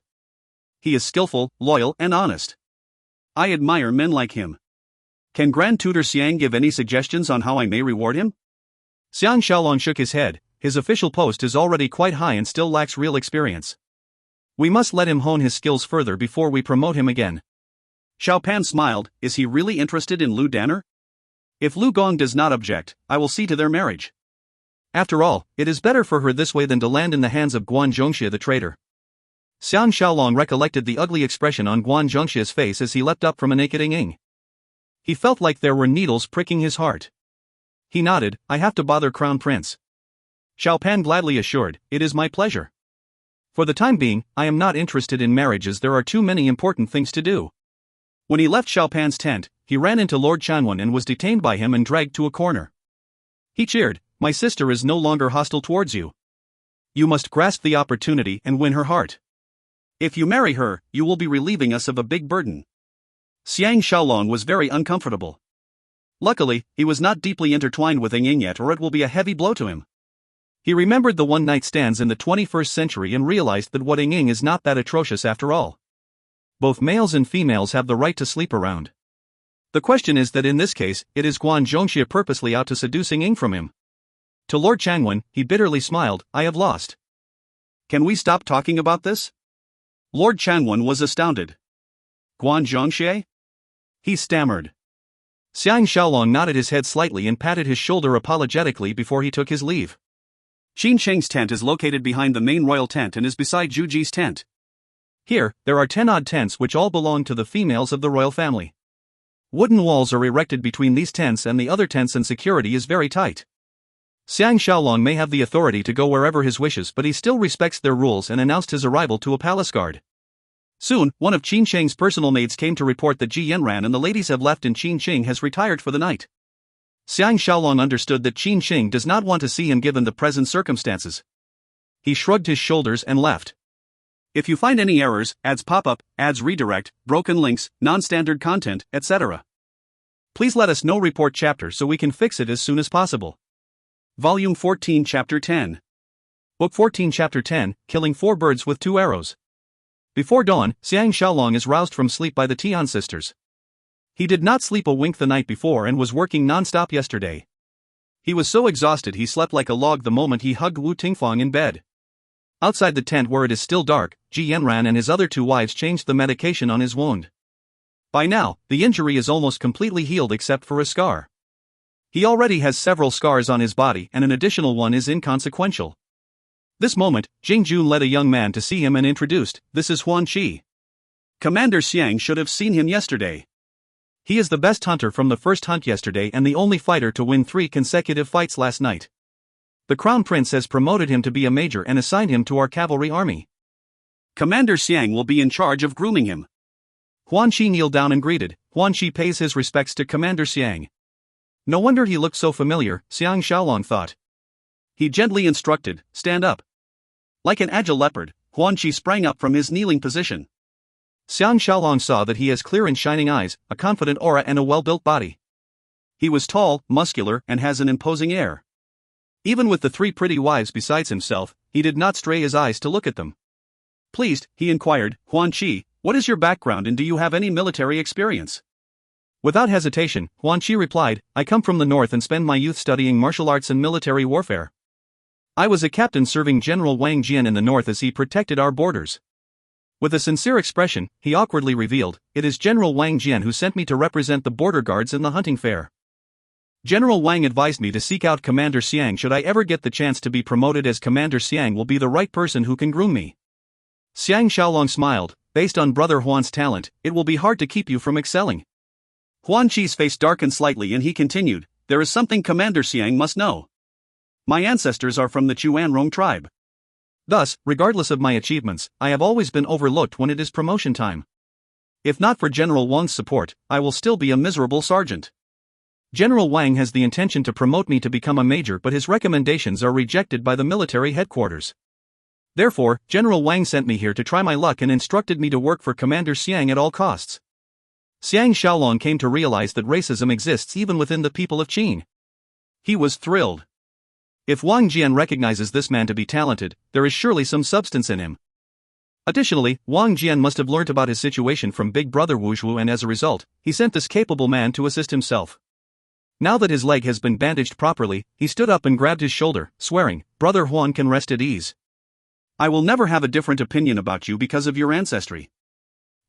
He is skillful, loyal, and honest. I admire men like him. Can Grand Tutor Xiang give any suggestions on how I may reward him? Xiang Shaolong shook his head. His official post is already quite high and still lacks real experience. We must let him hone his skills further before we promote him again. Xiao Pan smiled. Is he really interested in Lu Danner? If Lu Gong does not object, I will see to their marriage. After all, it is better for her this way than to land in the hands of Guan Zhongxie the traitor. Xiang Shaolong recollected the ugly expression on Guan Zhongxie's face as he leapt up from a naked Ying. He felt like there were needles pricking his heart. He nodded, I have to bother Crown Prince. Xiao Pan gladly assured, it is my pleasure. For the time being, I am not interested in marriage as there are too many important things to do. When he left Xiao Pan's tent, he ran into Lord Chanwen and was detained by him and dragged to a corner. He cheered, my sister is no longer hostile towards you. You must grasp the opportunity and win her heart. If you marry her, you will be relieving us of a big burden. Xiang Shaolong was very uncomfortable. Luckily, he was not deeply intertwined with Ying yet or it will be a heavy blow to him. He remembered the one-night stands in the 21st century and realized that what Ying is not that atrocious after all. Both males and females have the right to sleep around. The question is that in this case, it is Guan Zhongxie purposely out to seduce Ying from him. To Lord Changwen, he bitterly smiled, I have lost. Can we stop talking about this? Lord Chanwen was astounded. Guan Zhongxie? He stammered. Xiang Shaolong nodded his head slightly and patted his shoulder apologetically before he took his leave. Qin Sheng's tent is located behind the main royal tent and is beside Zhu Ji's tent. Here, there are 10 odd tents which all belong to the females of the royal family. Wooden walls are erected between these tents and the other tents and security is very tight. Xiang Shaolong may have the authority to go wherever his wishes but he still respects their rules and announced his arrival to a palace guard. Soon, one of Qin Sheng's personal maids came to report that Ji Yanran and the ladies have left and Qin Sheng has retired for the night. Xiang Shaolong understood that Qin Sheng does not want to see him given the present circumstances. He shrugged his shoulders and left. If you find any errors, ads pop up, ads redirect, broken links, non-standard content, etc. Please let us know report chapter so we can fix it as soon as possible. Volume 14 Chapter 10. Book 14 Chapter 10, Killing 4 Birds with 2 Arrows. Before dawn, Xiang Shaolong is roused from sleep by the Tian sisters. He did not sleep a wink the night before and was working non-stop yesterday. He was so exhausted he slept like a log the moment he hugged Wu Tingfang in bed. Outside the tent where it is still dark, Ji Yanran and his other 2 wives changed the medication on his wound. By now, the injury is almost completely healed except for a scar. He already has several scars on his body and an additional one is inconsequential. This moment, Jing Jun led a young man to see him and introduced, this is Huan Qi. Commander Xiang should have seen him yesterday. He is the best hunter from the first hunt yesterday and the only fighter to win 3 consecutive fights last night. The Crown Prince has promoted him to be a major and assigned him to our cavalry army. Commander Xiang will be in charge of grooming him. Huan Qi kneeled down and greeted. Huan Qi pays his respects to Commander Xiang. No wonder he looked so familiar, Xiang Shaolong thought. He gently instructed, stand up. Like an agile leopard, Huan Qi sprang up from his kneeling position. Xiang Shaolong saw that he has clear and shining eyes, a confident aura and a well-built body. He was tall, muscular, and has an imposing air. Even with the 3 pretty wives besides himself, he did not stray his eyes to look at them. Pleased, he inquired, Huan Qi, what is your background and do you have any military experience? Without hesitation, Huan Qi replied, I come from the north and spend my youth studying martial arts and military warfare. I was a captain serving General Wang Jian in the north as he protected our borders. With a sincere expression, he awkwardly revealed, it is General Wang Jian who sent me to represent the border guards in the hunting fair. General Wang advised me to seek out Commander Xiang should I ever get the chance to be promoted as Commander Xiang will be the right person who can groom me. Xiang Shaolong smiled, based on Brother Huan's talent, it will be hard to keep you from excelling. Huan Qi's face darkened slightly and he continued, there is something Commander Xiang must know. My ancestors are from the Chuanrong tribe. Thus, regardless of my achievements, I have always been overlooked when it is promotion time. If not for General Wang's support, I will still be a miserable sergeant. General Wang has the intention to promote me to become a major, but his recommendations are rejected by the military headquarters. Therefore, General Wang sent me here to try my luck and instructed me to work for Commander Xiang at all costs. Xiang Shaolong came to realize that racism exists even within the people of Qin. He was thrilled. If Wang Jian recognizes this man to be talented, there is surely some substance in him. Additionally, Wang Jian must have learnt about his situation from Big Brother Wuzhu, and as a result, he sent this capable man to assist himself. Now that his leg has been bandaged properly, he stood up and grabbed his shoulder, swearing, "Brother Huan can rest at ease. I will never have a different opinion about you because of your ancestry.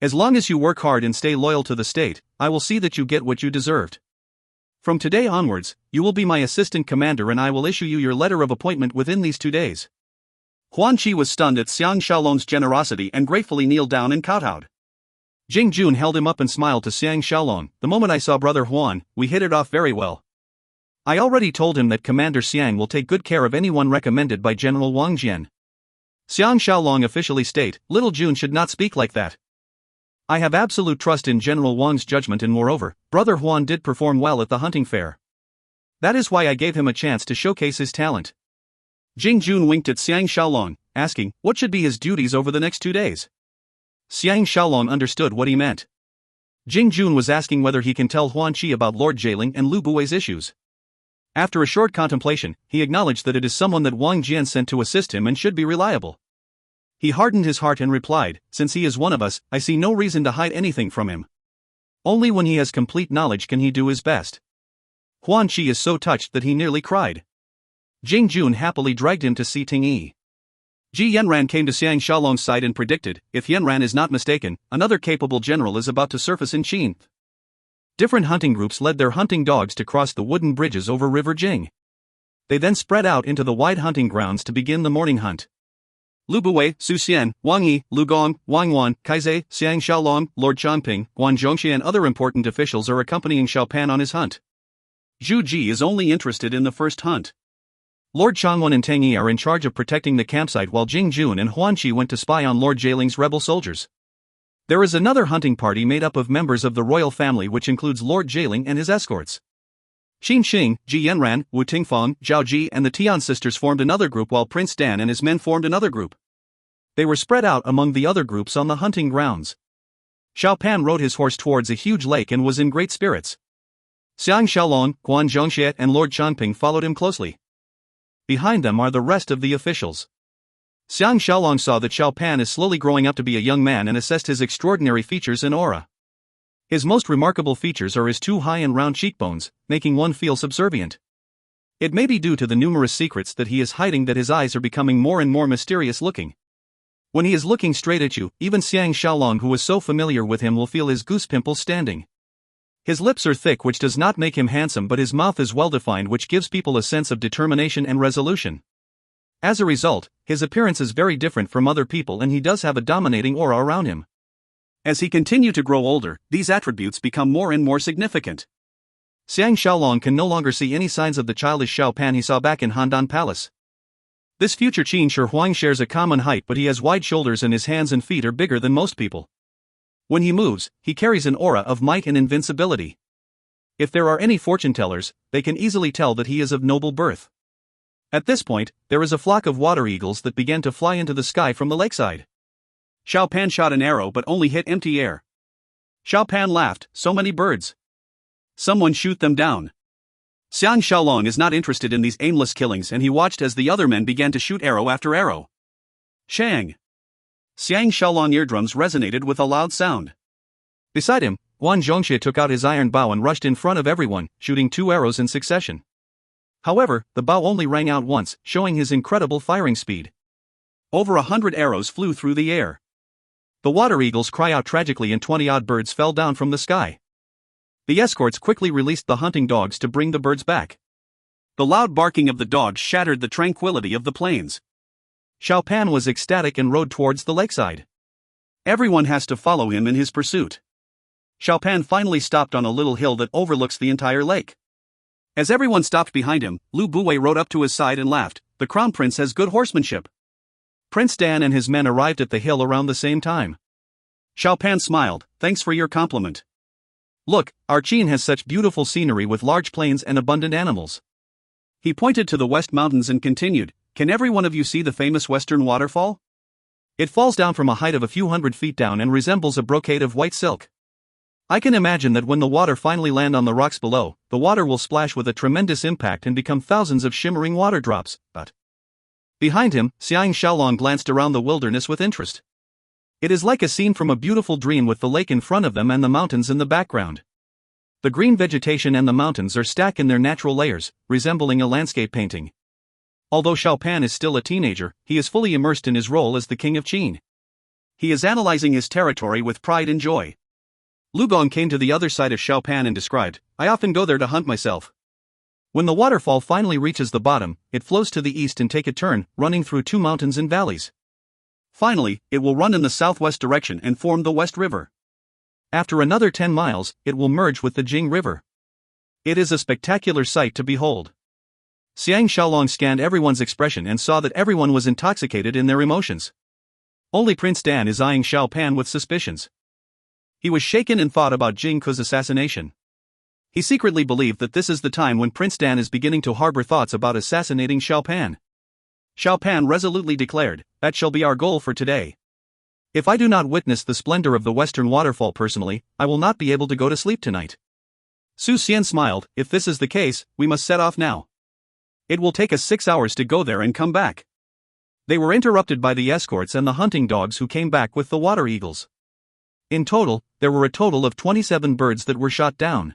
As long as you work hard and stay loyal to the state, I will see that you get what you deserved. From today onwards, you will be my assistant commander and I will issue you your letter of appointment within these 2 days." Huan Qi was stunned at Xiang Shaolong's generosity and gratefully kneeled down and kowtowed. Jing Jun held him up and smiled to Xiang Shaolong. "The moment I saw Brother Huan, we hit it off very well. I already told him that Commander Xiang will take good care of anyone recommended by General Wang Jian." Xiang Shaolong officially state, "Little Jun should not speak like that. I have absolute trust in General Wang's judgment, and moreover, Brother Huan did perform well at the hunting fair. That is why I gave him a chance to showcase his talent." Jing Jun winked at Xiang Shaolong, asking, what should be his duties over the next 2 days? Xiang Shaolong understood what he meant. Jing Jun was asking whether he can tell Huan Qi about Lord Jieling and Lu Bui's issues. After a short contemplation, he acknowledged that it is someone that Wang Jian sent to assist him and should be reliable. He hardened his heart and replied, "Since he is one of us, I see no reason to hide anything from him. Only when he has complete knowledge can he do his best." Huan Qi is so touched that he nearly cried. Jing Jun happily dragged him to see Ting Yi. Ji Yanran came to Xiang Shaolong's side and predicted, if Yanran is not mistaken, another capable general is about to surface in Qin. Different hunting groups led their hunting dogs to cross the wooden bridges over River Jing. They then spread out into the wide hunting grounds to begin the morning hunt. Lu Bui, Su Xian, Wang Yi, Lu Gong, Wang Wan, Kaizhe, Xiang Shaolong, Lord Changping, Guan Zhongxi and other important officials are accompanying Xiao Pan on his hunt. Zhu Ji is only interested in the first hunt. Lord Changwan and Tang Yi are in charge of protecting the campsite, while Jing Jun and Huan Qi went to spy on Lord Jieling's rebel soldiers. There is another hunting party made up of members of the royal family, which includes Lord Jieling and his escorts. Qin Xing, Ji Yanran, Wu Tingfang, Zhao Ji and the Tian sisters formed another group, while Prince Dan and his men formed another group. They were spread out among the other groups on the hunting grounds. Xiao Pan rode his horse towards a huge lake and was in great spirits. Xiang Shaolong, Guan Zhongxie and Lord Changping followed him closely. Behind them are the rest of the officials. Xiang Shaolong saw that Xiao Pan is slowly growing up to be a young man and assessed his extraordinary features and aura. His most remarkable features are his 2 high and round cheekbones, making one feel subservient. It may be due to the numerous secrets that he is hiding that his eyes are becoming more and more mysterious looking. When he is looking straight at you, even Xiang Shaolong, who is so familiar with him, will feel his goose pimples standing. His lips are thick, which does not make him handsome, but his mouth is well defined, which gives people a sense of determination and resolution. As a result, his appearance is very different from other people and he does have a dominating aura around him. As he continues to grow older, these attributes become more and more significant. Xiang Shaolong can no longer see any signs of the childish Xiao Pan he saw back in Handan Palace. This future Qin Shi Huang shares a common height, but he has wide shoulders and his hands and feet are bigger than most people. When he moves, he carries an aura of might and invincibility. If there are any fortune tellers, they can easily tell that he is of noble birth. At this point, there is a flock of water eagles that began to fly into the sky from the lakeside. Xiao Pan shot an arrow but only hit empty air. Xiao Pan laughed, "So many birds. Someone shoot them down." Xiang Shaolong is not interested in these aimless killings and he watched as the other men began to shoot arrow after arrow. Shang! Xiang Shaolong eardrums resonated with a loud sound. Beside him, Guan Zhongxie took out his iron bow and rushed in front of everyone, shooting 2 arrows in succession. However, the bow only rang out once, showing his incredible firing speed. Over 100 arrows flew through the air. The water eagles cry out tragically and 20-odd birds fell down from the sky. The escorts quickly released the hunting dogs to bring the birds back. The loud barking of the dogs shattered the tranquility of the plains. Xiao Pan was ecstatic and rode towards the lakeside. Everyone has to follow him in his pursuit. Xiao Pan finally stopped on a little hill that overlooks the entire lake. As everyone stopped behind him, Lu Bui rode up to his side and laughed, "The crown prince has good horsemanship." Prince Dan and his men arrived at the hill around the same time. Xiao Pan smiled, "Thanks for your compliment. Look, our Qin has such beautiful scenery with large plains and abundant animals." He pointed to the West Mountains and continued, "Can every one of you see the famous Western waterfall? It falls down from a height of a few hundred feet down and resembles a brocade of white silk. I can imagine that when the water finally land on the rocks below, the water will splash with a tremendous impact and become thousands of shimmering water drops." But behind him, Xiang Shaolong glanced around the wilderness with interest. It is like a scene from a beautiful dream with the lake in front of them and the mountains in the background. The green vegetation and the mountains are stacked in their natural layers, resembling a landscape painting. Although Xiao Pan is still a teenager, he is fully immersed in his role as the king of Qin. He is analyzing his territory with pride and joy. Lu Gong came to the other side of Xiao Pan and described, "I often go there to hunt myself. When the waterfall finally reaches the bottom, it flows to the east and take a turn, running through 2 mountains and valleys. Finally, it will run in the southwest direction and form the West River. After another 10 miles, it will merge with the Jing River. It is a spectacular sight to behold." Xiang Shaolong scanned everyone's expression and saw that everyone was intoxicated in their emotions. Only Prince Dan is eyeing Xiao Pan with suspicions. He was shaken and thought about Jing Ke's assassination. He secretly believed that this is the time when Prince Dan is beginning to harbor thoughts about assassinating Xiao Pan. Xiao Pan resolutely declared, "That shall be our goal for today. If I do not witness the splendor of the Western waterfall personally, I will not be able to go to sleep tonight." Su Xian smiled, "If this is the case, we must set off now. It will take us 6 hours to go there and come back." They were interrupted by the escorts and the hunting dogs who came back with the water eagles. In total, there were a total of 27 birds that were shot down.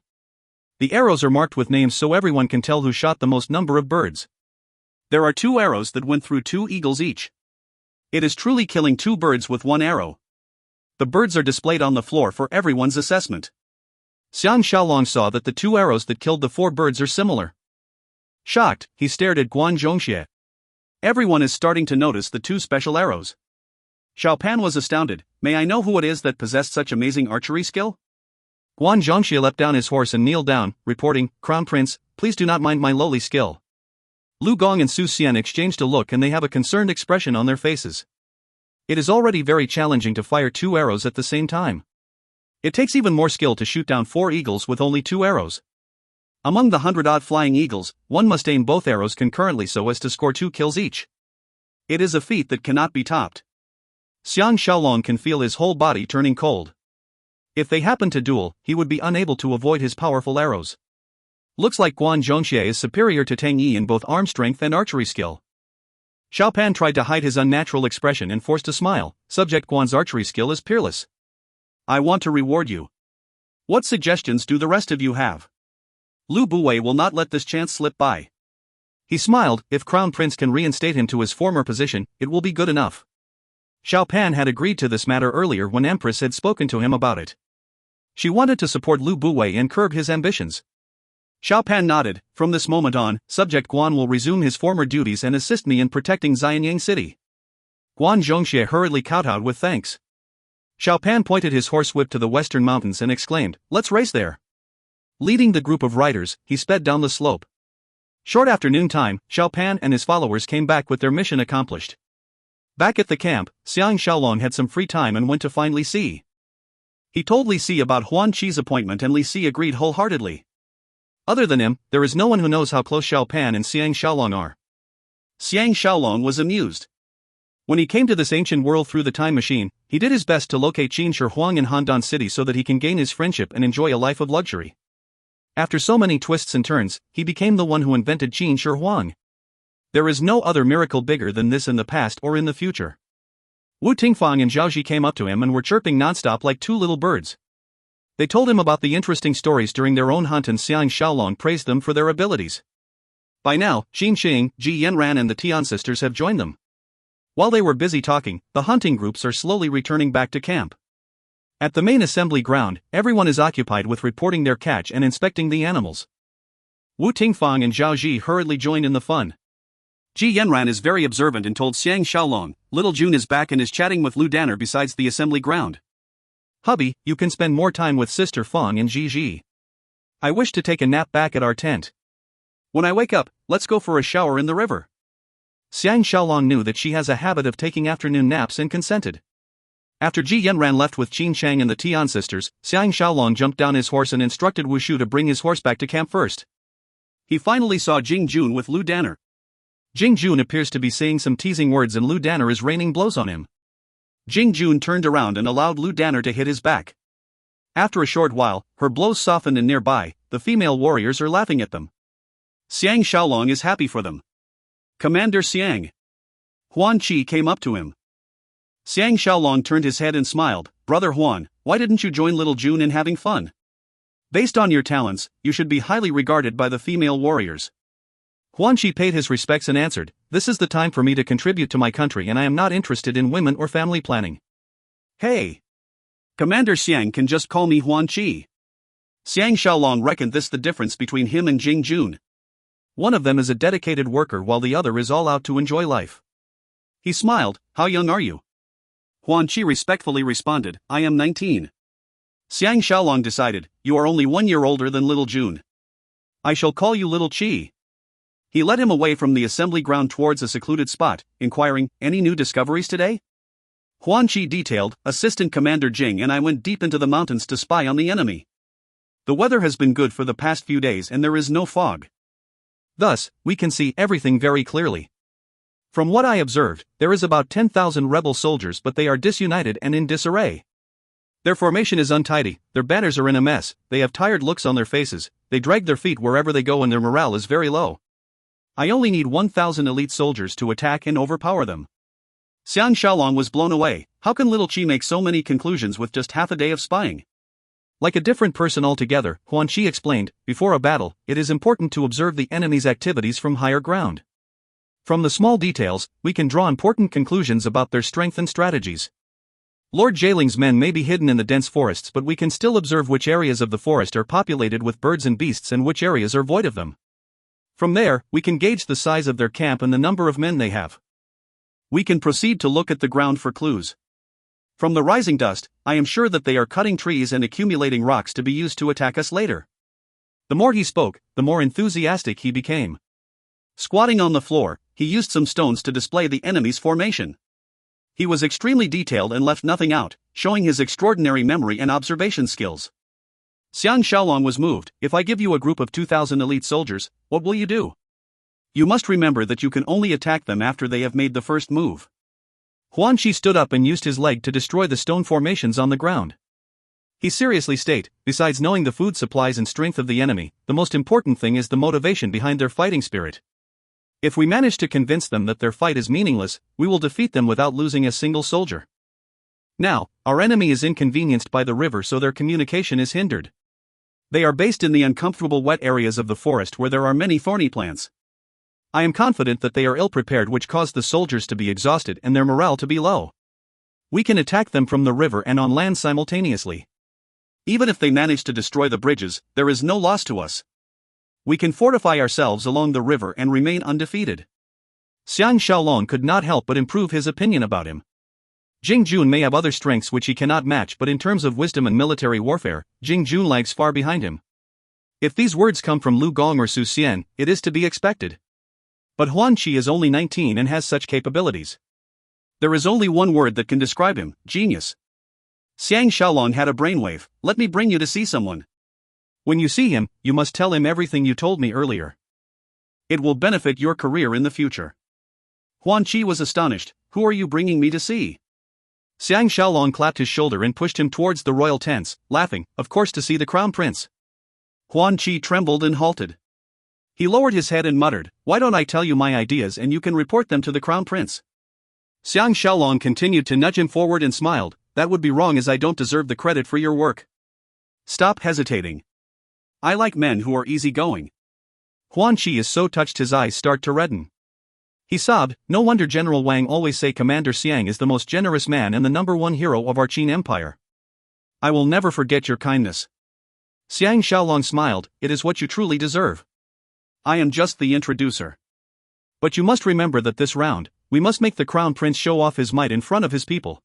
The arrows are marked with names so everyone can tell who shot the most number of birds. There are 2 arrows that went through 2 eagles each. It is truly killing 2 birds with 1 arrow. The birds are displayed on the floor for everyone's assessment. Xiang Shaolong saw that the 2 arrows that killed the 4 birds are similar. Shocked, he stared at Guan Zhongxie. Everyone is starting to notice the 2 special arrows. Xiao Pan was astounded. "May I know who it is that possessed such amazing archery skill?" Guan Zhongxie leapt down his horse and kneeled down, reporting, "Crown Prince, please do not mind my lowly skill." Lu Gong and Su Xian exchanged a look and they have a concerned expression on their faces. It is already very challenging to fire 2 arrows at the same time. It takes even more skill to shoot down 4 eagles with only 2 arrows. Among the 100-odd flying eagles, one must aim both arrows concurrently so as to score 2 kills each. It is a feat that cannot be topped. Xiang Shaolong can feel his whole body turning cold. If they happen to duel, he would be unable to avoid his powerful arrows. Looks like Guan Zhongxie is superior to Tang Yi in both arm strength and archery skill. Xiao Pan tried to hide his unnatural expression and forced a smile. Subject Guan's archery skill is peerless. "I want to reward you. What suggestions do the rest of you have? Lu Buwei will not let this chance slip by." He smiled, "If Crown Prince can reinstate him to his former position, it will be good enough." Xiao Pan had agreed to this matter earlier when Empress had spoken to him about it. She wanted to support Lu Buwei and curb his ambitions. Xiao Pan nodded. "From this moment on, Subject Guan will resume his former duties and assist me in protecting Xianyang City." Guan Zhongxie hurriedly kowtowed with thanks. Xiao Pan pointed his horsewhip to the western mountains and exclaimed, "Let's race there." Leading the group of riders, he sped down the slope. Short after noontime, Xiao Pan and his followers came back with their mission accomplished. Back at the camp, Xiang Shaolong had some free time and went to find Li Si. He told Li Si about Huan Qi's appointment and Li Si agreed wholeheartedly. Other than him, there is no one who knows how close Xiao Pan and Xiang Shaolong are. Xiang Shaolong was amused. When he came to this ancient world through the time machine, he did his best to locate Qin Shi Huang in Handan City so that he can gain his friendship and enjoy a life of luxury. After so many twists and turns, he became the one who invented Qin Shi Huang. There is no other miracle bigger than this in the past or in the future. Wu Tingfang and Zhao Ji came up to him and were chirping nonstop like 2 little birds. They told him about the interesting stories during their own hunt and Xiang Shaolong praised them for their abilities. By now, Xin Xing, Ji Yanran and the Tian sisters have joined them. While they were busy talking, the hunting groups are slowly returning back to camp. At the main assembly ground, everyone is occupied with reporting their catch and inspecting the animals. Wu Tingfang and Zhao Ji hurriedly joined in the fun. Ji Yanran is very observant and told Xiang Shaolong, "Little June is back and is chatting with Lu Danner besides the assembly ground. Hubby, you can spend more time with Sister Fang and Ji Ji. I wish to take a nap back at our tent. When I wake up, let's go for a shower in the river." Xiang Shaolong knew that she has a habit of taking afternoon naps and consented. After Ji Yanran left with Qin Shang and the Tian sisters, Xiang Shaolong jumped down his horse and instructed Wu Shu to bring his horse back to camp first. He finally saw Jing Jun with Lu Danner. Jing Jun appears to be saying some teasing words and Lu Danner is raining blows on him. Jing Jun turned around and allowed Lu Danner to hit his back. After a short while, her blows softened and nearby, the female warriors are laughing at them. Xiang Shaolong is happy for them. Commander Xiang. Huan Qi came up to him. Xiang Shaolong turned his head and smiled. Brother Huan, why didn't you join little Jun in having fun? Based on your talents, you should be highly regarded by the female warriors. Huan Qi paid his respects and answered, this is the time for me to contribute to my country and I am not interested in women or family planning. Hey! Commander Xiang can just call me Huan Qi. Xiang Shaolong reckoned this the difference between him and Jing Jun. One of them is a dedicated worker while the other is all out to enjoy life. He smiled, how young are you? Huan Qi respectfully responded, I am 19. Xiang Shaolong decided, you are only 1 year older than little Jun. I shall call you little Qi. He led him away from the assembly ground towards a secluded spot, inquiring, any new discoveries today? Huan Qi detailed, Assistant Commander Jing and I went deep into the mountains to spy on the enemy. The weather has been good for the past few days and there is no fog. Thus, we can see everything very clearly. From what I observed, there is about 10,000 rebel soldiers but they are disunited and in disarray. Their formation is untidy, their banners are in a mess, they have tired looks on their faces, they drag their feet wherever they go and their morale is very low. I only need 1,000 elite soldiers to attack and overpower them. Xiang Shaolong was blown away. How can little Qi make so many conclusions with just half a day of spying? Like a different person altogether, Huan Qi explained, before a battle, it is important to observe the enemy's activities from higher ground. From the small details, we can draw important conclusions about their strength and strategies. Lord Jailing's men may be hidden in the dense forests but we can still observe which areas of the forest are populated with birds and beasts and which areas are void of them. From there, we can gauge the size of their camp and the number of men they have. We can proceed to look at the ground for clues. From the rising dust, I am sure that they are cutting trees and accumulating rocks to be used to attack us later. The more he spoke, the more enthusiastic he became. Squatting on the floor, he used some stones to display the enemy's formation. He was extremely detailed and left nothing out, showing his extraordinary memory and observation skills. Xiang Shaolong was moved. If I give you a group of 2,000 elite soldiers, what will you do? You must remember that you can only attack them after they have made the first move. Huan Qi stood up and used his leg to destroy the stone formations on the ground. He seriously stated, besides knowing the food supplies and strength of the enemy, the most important thing is the motivation behind their fighting spirit. If we manage to convince them that their fight is meaningless, we will defeat them without losing a single soldier. Now, our enemy is inconvenienced by the river so their communication is hindered. They are based in the uncomfortable wet areas of the forest where there are many thorny plants. I am confident that they are ill-prepared which caused the soldiers to be exhausted and their morale to be low. We can attack them from the river and on land simultaneously. Even if they manage to destroy the bridges, there is no loss to us. We can fortify ourselves along the river and remain undefeated. Xiang Shaolong could not help but improve his opinion about him. Jing Jun may have other strengths which he cannot match but in terms of wisdom and military warfare, Jing Jun lags far behind him. If these words come from Lu Gong or Su Xian, it is to be expected. But Huan Qi is only 19 and has such capabilities. There is only one word that can describe him, genius. Xiang Shaolong had a brainwave, let me bring you to see someone. When you see him, you must tell him everything you told me earlier. It will benefit your career in the future. Huan Qi was astonished, who are you bringing me to see? Xiang Shaolong clapped his shoulder and pushed him towards the royal tents, laughing, of course to see the crown prince. Huan Qi trembled and halted. He lowered his head and muttered, why don't I tell you my ideas and you can report them to the crown prince? Xiang Shaolong continued to nudge him forward and smiled, that would be wrong as I don't deserve the credit for your work. Stop hesitating. I like men who are easygoing. Huan Qi is so touched his eyes start to redden. He sobbed, no wonder General Wang always say Commander Xiang is the most generous man and the #1 hero of our Qin Empire. I will never forget your kindness. Xiang Shaolong smiled, it is what you truly deserve. I am just the introducer. But you must remember that this round, we must make the crown prince show off his might in front of his people.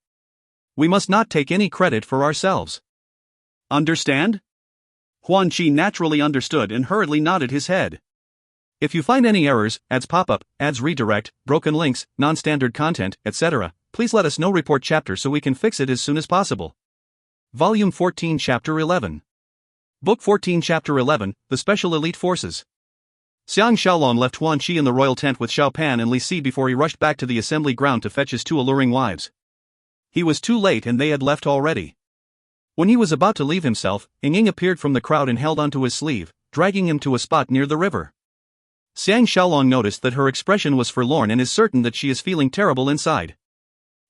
We must not take any credit for ourselves. Understand? Huan Qi naturally understood and hurriedly nodded his head. If you find any errors, ads pop up, ads redirect, broken links, non-standard content, etc., please let us know. Report chapter so we can fix it as soon as possible. Volume 14 Chapter 11. Book 14 Chapter 11, The Special Elite Forces. Xiang Shaolong left Huan Qi in the royal tent with Xiao Pan and Li Si before he rushed back to the assembly ground to fetch his two alluring wives. He was too late and they had left already. When he was about to leave himself, Ying appeared from the crowd and held onto his sleeve, dragging him to a spot near the river. Xiang Shaolong noticed that her expression was forlorn and is certain that she is feeling terrible inside.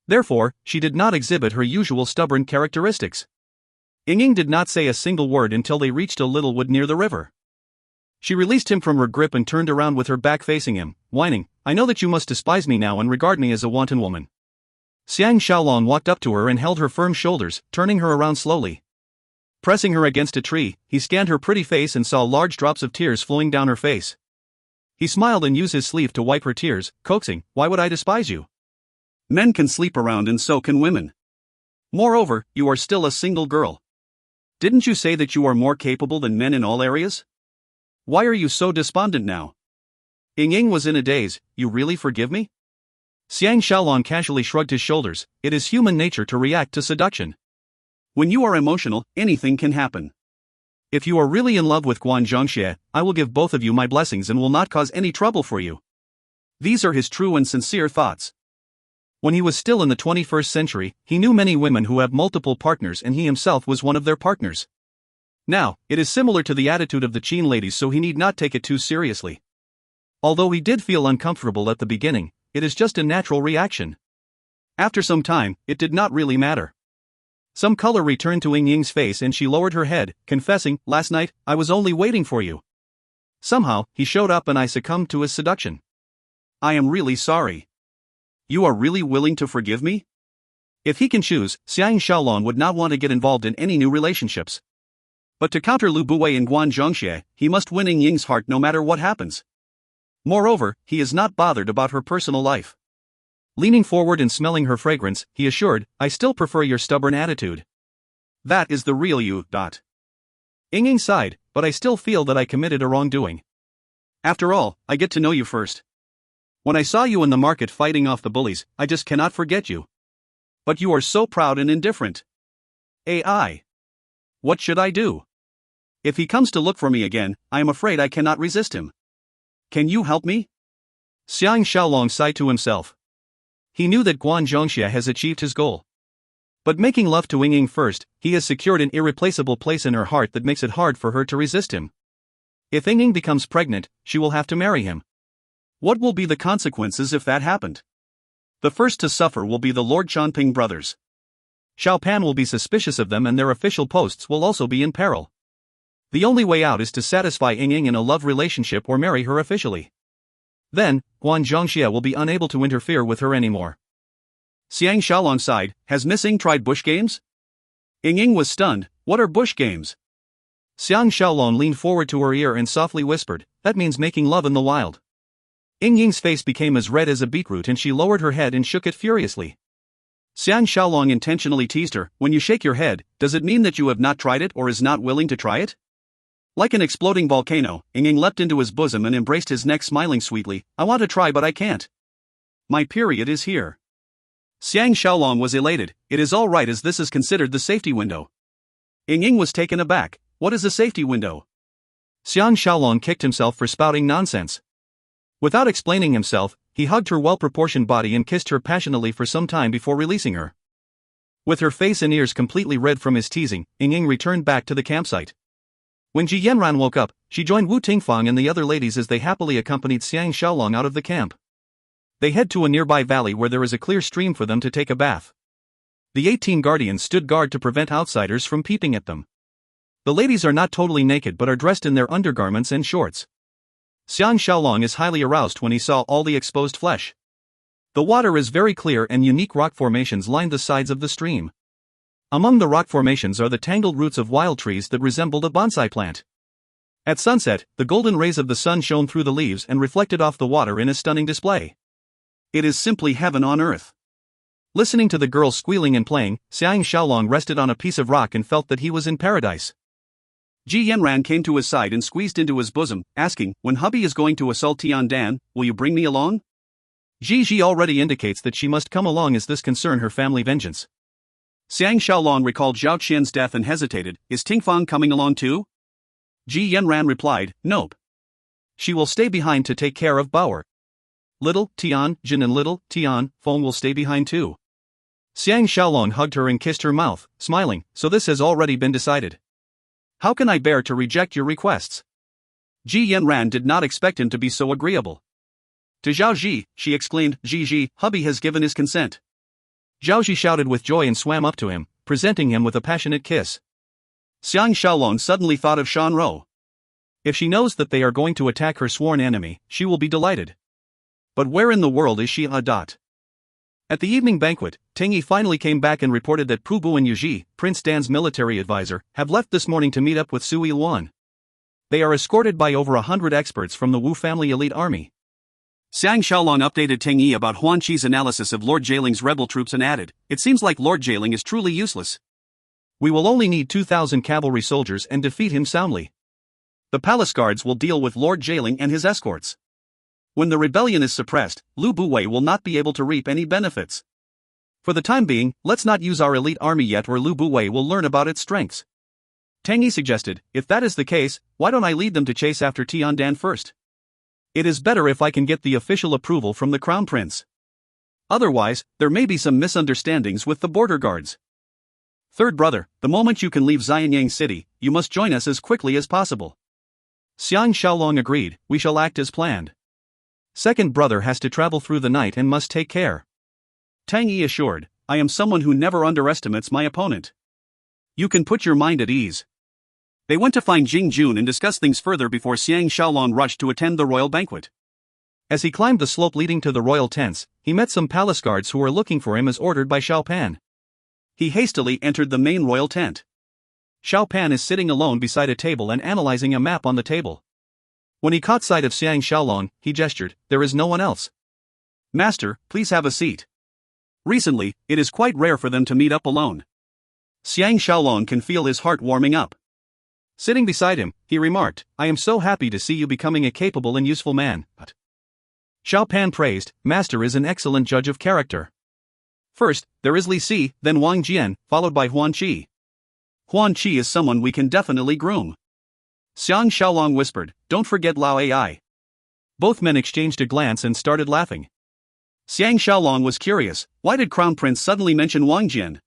Therefore, she did not exhibit her usual stubborn characteristics. Ying did not say a single word until they reached a little wood near the river. She released him from her grip and turned around with her back facing him, whining, "I know that you must despise me now and regard me as a wanton woman." Xiang Shaolong walked up to her and held her firm shoulders, turning her around slowly. Pressing her against a tree, he scanned her pretty face and saw large drops of tears flowing down her face. He smiled and used his sleeve to wipe her tears, coaxing, "Why would I despise you? Men can sleep around and so can women. Moreover, you are still a single girl. Didn't you say that you are more capable than men in all areas? Why are you so despondent now?" Ying was in a daze. "You really forgive me?" Xiang Shaolong casually shrugged his shoulders. "It is human nature to react to seduction. When you are emotional, anything can happen. If you are really in love with Guan Zhongxie, I will give both of you my blessings and will not cause any trouble for you." These are his true and sincere thoughts. When he was still in the 21st century, he knew many women who have multiple partners and he himself was one of their partners. Now, it is similar to the attitude of the Qin ladies, so he need not take it too seriously. Although he did feel uncomfortable at the beginning, it is just a natural reaction. After some time, it did not really matter. Some color returned to Ying's face and she lowered her head, confessing, "Last night, I was only waiting for you. Somehow, he showed up and I succumbed to his seduction. I am really sorry. You are really willing to forgive me?" If he can choose, Xiang Shaolong would not want to get involved in any new relationships. But to counter Lu Buwei and Guan Zhongxie, he must win Ying's heart no matter what happens. Moreover, he is not bothered about her personal life. Leaning forward and smelling her fragrance, he assured, "I still prefer your stubborn attitude. That is the real you." Ying sighed, "But I still feel that I committed a wrongdoing. After all, I get to know you first. When I saw you in the market fighting off the bullies, I just cannot forget you. But you are so proud and indifferent. AI. What should I do? If he comes to look for me again, I am afraid I cannot resist him. Can you help me?" Xiang Shaolong sighed to himself. He knew that Guan Zhongxie has achieved his goal. But making love to Ying first, he has secured an irreplaceable place in her heart that makes it hard for her to resist him. If Ying becomes pregnant, she will have to marry him. What will be the consequences if that happened? The first to suffer will be the Lord Chanping brothers. Xiao Pan will be suspicious of them and their official posts will also be in peril. The only way out is to satisfy Ying in a love relationship or marry her officially. Then, Guan Zhongxie will be unable to interfere with her anymore. Xiang Shaolong sighed, "Has Miss Ying tried bush games?" Ying was stunned. "What are bush games?" Xiang Shaolong leaned forward to her ear and softly whispered, "That means making love in the wild." Ying's face became as red as a beetroot and she lowered her head and shook it furiously. Xiang Shaolong intentionally teased her, "When you shake your head, does it mean that you have not tried it or is not willing to try it?" Like an exploding volcano, Ying leapt into his bosom and embraced his neck, smiling sweetly, "I want to try but I can't. My period is here." Xiang Shaolong was elated. "It is all right as this is considered the safety window." Ying was taken aback. "What is a safety window?" Xiang Shaolong kicked himself for spouting nonsense. Without explaining himself, he hugged her well-proportioned body and kissed her passionately for some time before releasing her. With her face and ears completely red from his teasing, Ying returned back to the campsite. When Ji Yanran woke up, she joined Wu Tingfang and the other ladies as they happily accompanied Xiang Shaolong out of the camp. They head to a nearby valley where there is a clear stream for them to take a bath. The 18 guardians stood guard to prevent outsiders from peeping at them. The ladies are not totally naked but are dressed in their undergarments and shorts. Xiang Shaolong is highly aroused when he saw all the exposed flesh. The water is very clear and unique rock formations line the sides of the stream. Among the rock formations are the tangled roots of wild trees that resembled a bonsai plant. At sunset, the golden rays of the sun shone through the leaves and reflected off the water in a stunning display. It is simply heaven on earth. Listening to the girls squealing and playing, Xiang Shaolong rested on a piece of rock and felt that he was in paradise. Ji Yanran came to his side and squeezed into his bosom, asking, "When hubby is going to assault Tian, will you bring me along?" Ji already indicates that she must come along as this concern her family vengeance. Xiang Shaolong recalled Zhao Qian's death and hesitated. "Is Tingfang coming along too?" Ji Yanran replied, "Nope. She will stay behind to take care of Bauer. Little Tian Jin and little Tian Feng will stay behind too." Xiang Shaolong hugged her and kissed her mouth, smiling, "So this has already been decided. How can I bear to reject your requests?" Ji Yanran did not expect him to be so agreeable. To Zhao Ji, she exclaimed, "Ji, hubby has given his consent." Zhao Ji shouted with joy and swam up to him, presenting him with a passionate kiss. Xiang Shaolong suddenly thought of Shan Rou. If she knows that they are going to attack her sworn enemy, she will be delighted. But where in the world is she? At the evening banquet, Teng Yi finally came back and reported that Pu Bu and Yuji, Prince Dan's military advisor, have left this morning to meet up with Sui Luan. They are escorted by over 100 experts from the Wu family elite army. Xiang Shaolong updated Teng Yi about Huan Qi's analysis of Lord Jialing's rebel troops and added, "It seems like Lord Jialing is truly useless. We will only need 2,000 cavalry soldiers and defeat him soundly. The palace guards will deal with Lord Jialing and his escorts. When the rebellion is suppressed, Lu Buwei will not be able to reap any benefits. For the time being, let's not use our elite army yet, or Lu Buwei will learn about its strengths." Teng Yi suggested, "If that is the case, why don't I lead them to chase after Tian first? It is better if I can get the official approval from the crown prince. Otherwise, there may be some misunderstandings with the border guards. Third brother, the moment you can leave Xianyang City, you must join us as quickly as possible." Xiang Shaolong agreed, "We shall act as planned. Second brother has to travel through the night and must take care." Teng Yi assured, "I am someone who never underestimates my opponent. You can put your mind at ease." They went to find Jing Jun and discussed things further before Xiang Shaolong rushed to attend the royal banquet. As he climbed the slope leading to the royal tents, he met some palace guards who were looking for him as ordered by Xiao Pan. He hastily entered the main royal tent. Xiao Pan is sitting alone beside a table and analyzing a map on the table. When he caught sight of Xiang Shaolong, he gestured, "There is no one else." "Master, please have a seat. Recently, it is quite rare for them to meet up alone." Xiang Shaolong can feel his heart warming up. Sitting beside him, he remarked, "I am so happy to see you becoming a capable and useful man." But Xiao Pan praised, "Master is an excellent judge of character. First, there is Li Si, then Wang Jian, followed by Huan Qi. Huan Qi is someone we can definitely groom." Xiang Shaolong whispered, "Don't forget Lao Ai." Both men exchanged a glance and started laughing. Xiang Shaolong was curious, why did Crown Prince suddenly mention Wang Jian?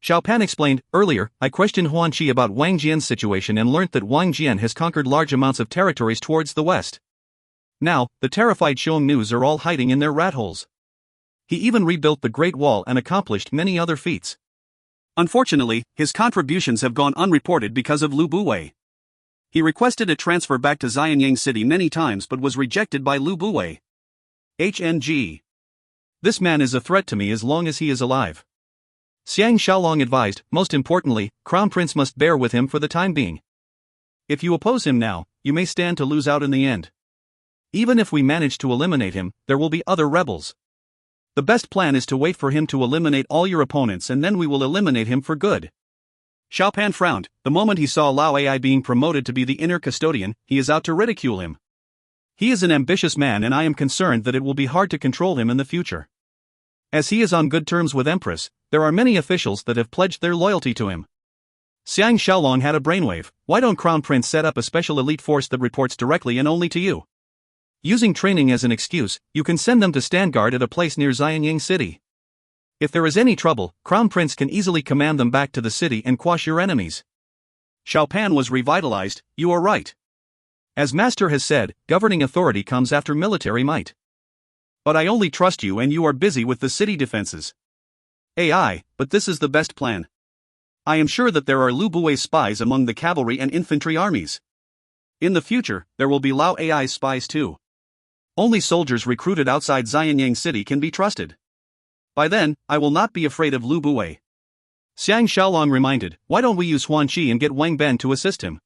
Xiao Pan explained, "Earlier, I questioned Huan Qi about Wang Jian's situation and learnt that Wang Jian has conquered large amounts of territories towards the west. Now, the terrified Xiongnu's are all hiding in their rat holes. He even rebuilt the Great Wall and accomplished many other feats. Unfortunately, his contributions have gone unreported because of Lu Buwei. He requested a transfer back to Xianyang City many times but was rejected by Lu Buwei. HNG. This man is a threat to me as long as he is alive." Xiang Shaolong advised, "Most importantly, Crown Prince must bear with him for the time being. If you oppose him now, you may stand to lose out in the end. Even if we manage to eliminate him, there will be other rebels. The best plan is to wait for him to eliminate all your opponents and then we will eliminate him for good." Xiao Pan frowned. The moment he saw Lao Ai being promoted to be the inner custodian, he is out to ridicule him. He is an ambitious man and I am concerned that it will be hard to control him in the future. As he is on good terms with Empress, there are many officials that have pledged their loyalty to him. Xiang Shaolong had a brainwave. "Why don't Crown Prince set up a special elite force that reports directly and only to you? Using training as an excuse, you can send them to stand guard at a place near Xianyang City. If there is any trouble, Crown Prince can easily command them back to the city and quash your enemies." Xiao Pan was revitalized. "You are right. As Master has said, governing authority comes after military might. But I only trust you and you are busy with the city defenses." AI, but this is the best plan. I am sure that there are Lu Buwei spies among the cavalry and infantry armies. In the future, there will be Lao Ai's spies too. Only soldiers recruited outside Xianyang City can be trusted. By then, I will not be afraid of Lu Buwei." Xiang Shaolong reminded, "Why don't we use Huan Qi and get Wang Ben to assist him?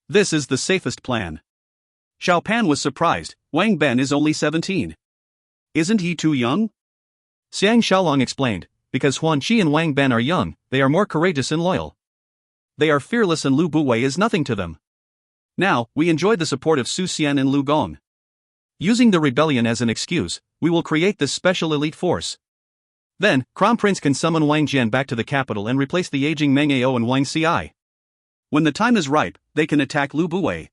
This is the safest plan." Xiao Pan was surprised. Wang Ben is only 17. Isn't he too young? Xiang Shaolong explained, "Because Huan Qi and Wang Ben are young, they are more courageous and loyal. they are fearless and Lu Buwei is nothing to them. Now, we enjoy the support of Su Xian and Lu Gong. Using the rebellion as an excuse, we will create this special elite force. Then, Crown Prince can summon Wang Jian back to the capital and replace the aging Meng Ao and Wang Ci. When the time is ripe, they can attack Lu Buwei.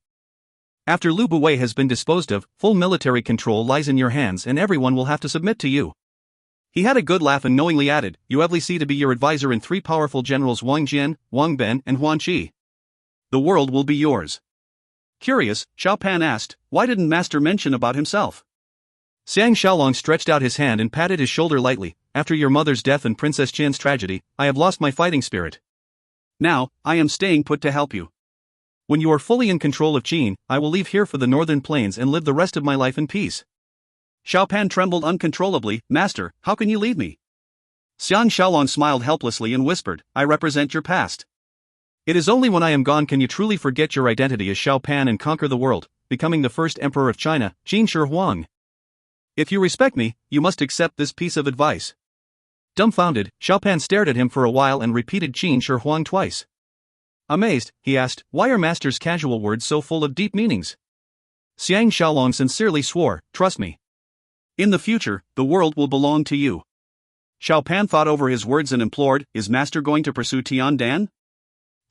After Lu Buwei has been disposed of, full military control lies in your hands and everyone will have to submit to you. He had a good laugh and knowingly added, you have Li Si to be your advisor and 3 powerful generals Wang Jian, Wang Ben and Huan Qi. The world will be yours. Curious, Xiao Pan asked, why didn't Master mention about himself? Xiang Shaolong stretched out his hand and patted his shoulder lightly. After your mother's death and Princess Qian's tragedy, I have lost my fighting spirit. Now, I am staying put to help you. When you are fully in control of Qin, I will leave here for the northern plains and live the rest of my life in peace. Xiao Pan trembled uncontrollably, Master, how can you leave me? Xiang Shaolong smiled helplessly and whispered, I represent your past. It is only when I am gone can you truly forget your identity as Xiao Pan and conquer the world, becoming the first emperor of China, Qin Shi Huang. If you respect me, you must accept this piece of advice. Dumbfounded, Xiao Pan stared at him for a while and repeated Qin Shi Huang twice. Amazed, he asked, why are Master's casual words so full of deep meanings? Xiang Shaolong sincerely swore, trust me. In the future, the world will belong to you. Xiao Pan thought over his words and implored, is Master going to pursue Tian Dan?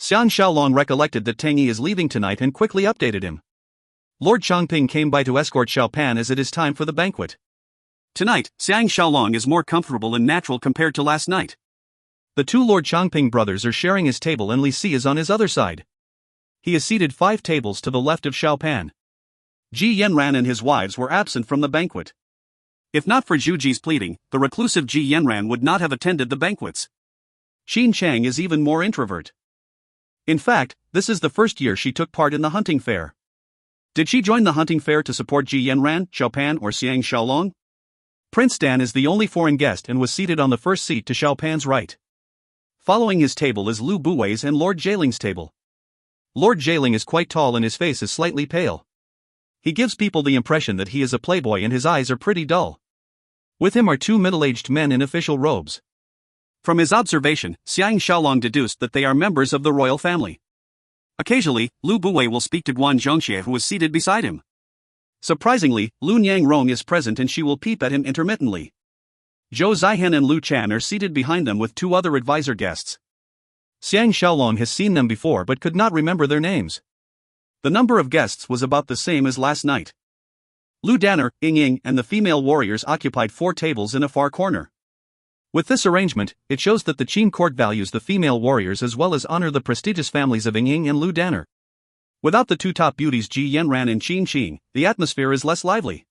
Xiang Shaolong recollected that Tang Yi is leaving tonight and quickly updated him. Lord Changping came by to escort Xiao Pan as it is time for the banquet. Tonight, Xiang Shaolong is more comfortable and natural compared to last night. The 2 Lord Changping brothers are sharing his table and Li Si is on his other side. He is seated 5 tables to the left of Xiao Pan. Ji Yanran and his wives were absent from the banquet. If not for Zhu Ji's pleading, the reclusive Ji Yanran would not have attended the banquets. Xin Chang is even more introvert. In fact, this is the first year she took part in the hunting fair. Did she join the hunting fair to support Ji Yanran, Xiao Pan or Xiang Shaolong? Prince Dan is the only foreign guest and was seated on the first seat to Xiao Pan's right. Following his table is Lu Buwei's and Lord Jieling's table. Lord Jieling is quite tall and his face is slightly pale. He gives people the impression that he is a playboy and his eyes are pretty dull. With him are 2 middle-aged men in official robes. From his observation, Xiang Shaolong deduced that they are members of the royal family. Occasionally, Lu Buwei will speak to Guan Zhongxie who is seated beside him. Surprisingly, Lu Niangrong is present and she will peep at him intermittently. Zhou Zihen and Lu Chan are seated behind them with 2 other advisor guests. Xiang Shaolong has seen them before but could not remember their names. The number of guests was about the same as last night. Lu Danner, Ying Ying and the female warriors occupied 4 tables in a far corner. With this arrangement, it shows that the Qin court values the female warriors as well as honor the prestigious families of Ying Ying and Lu Danner. Without the 2 top beauties Ji Yanran and Qin Qing, the atmosphere is less lively.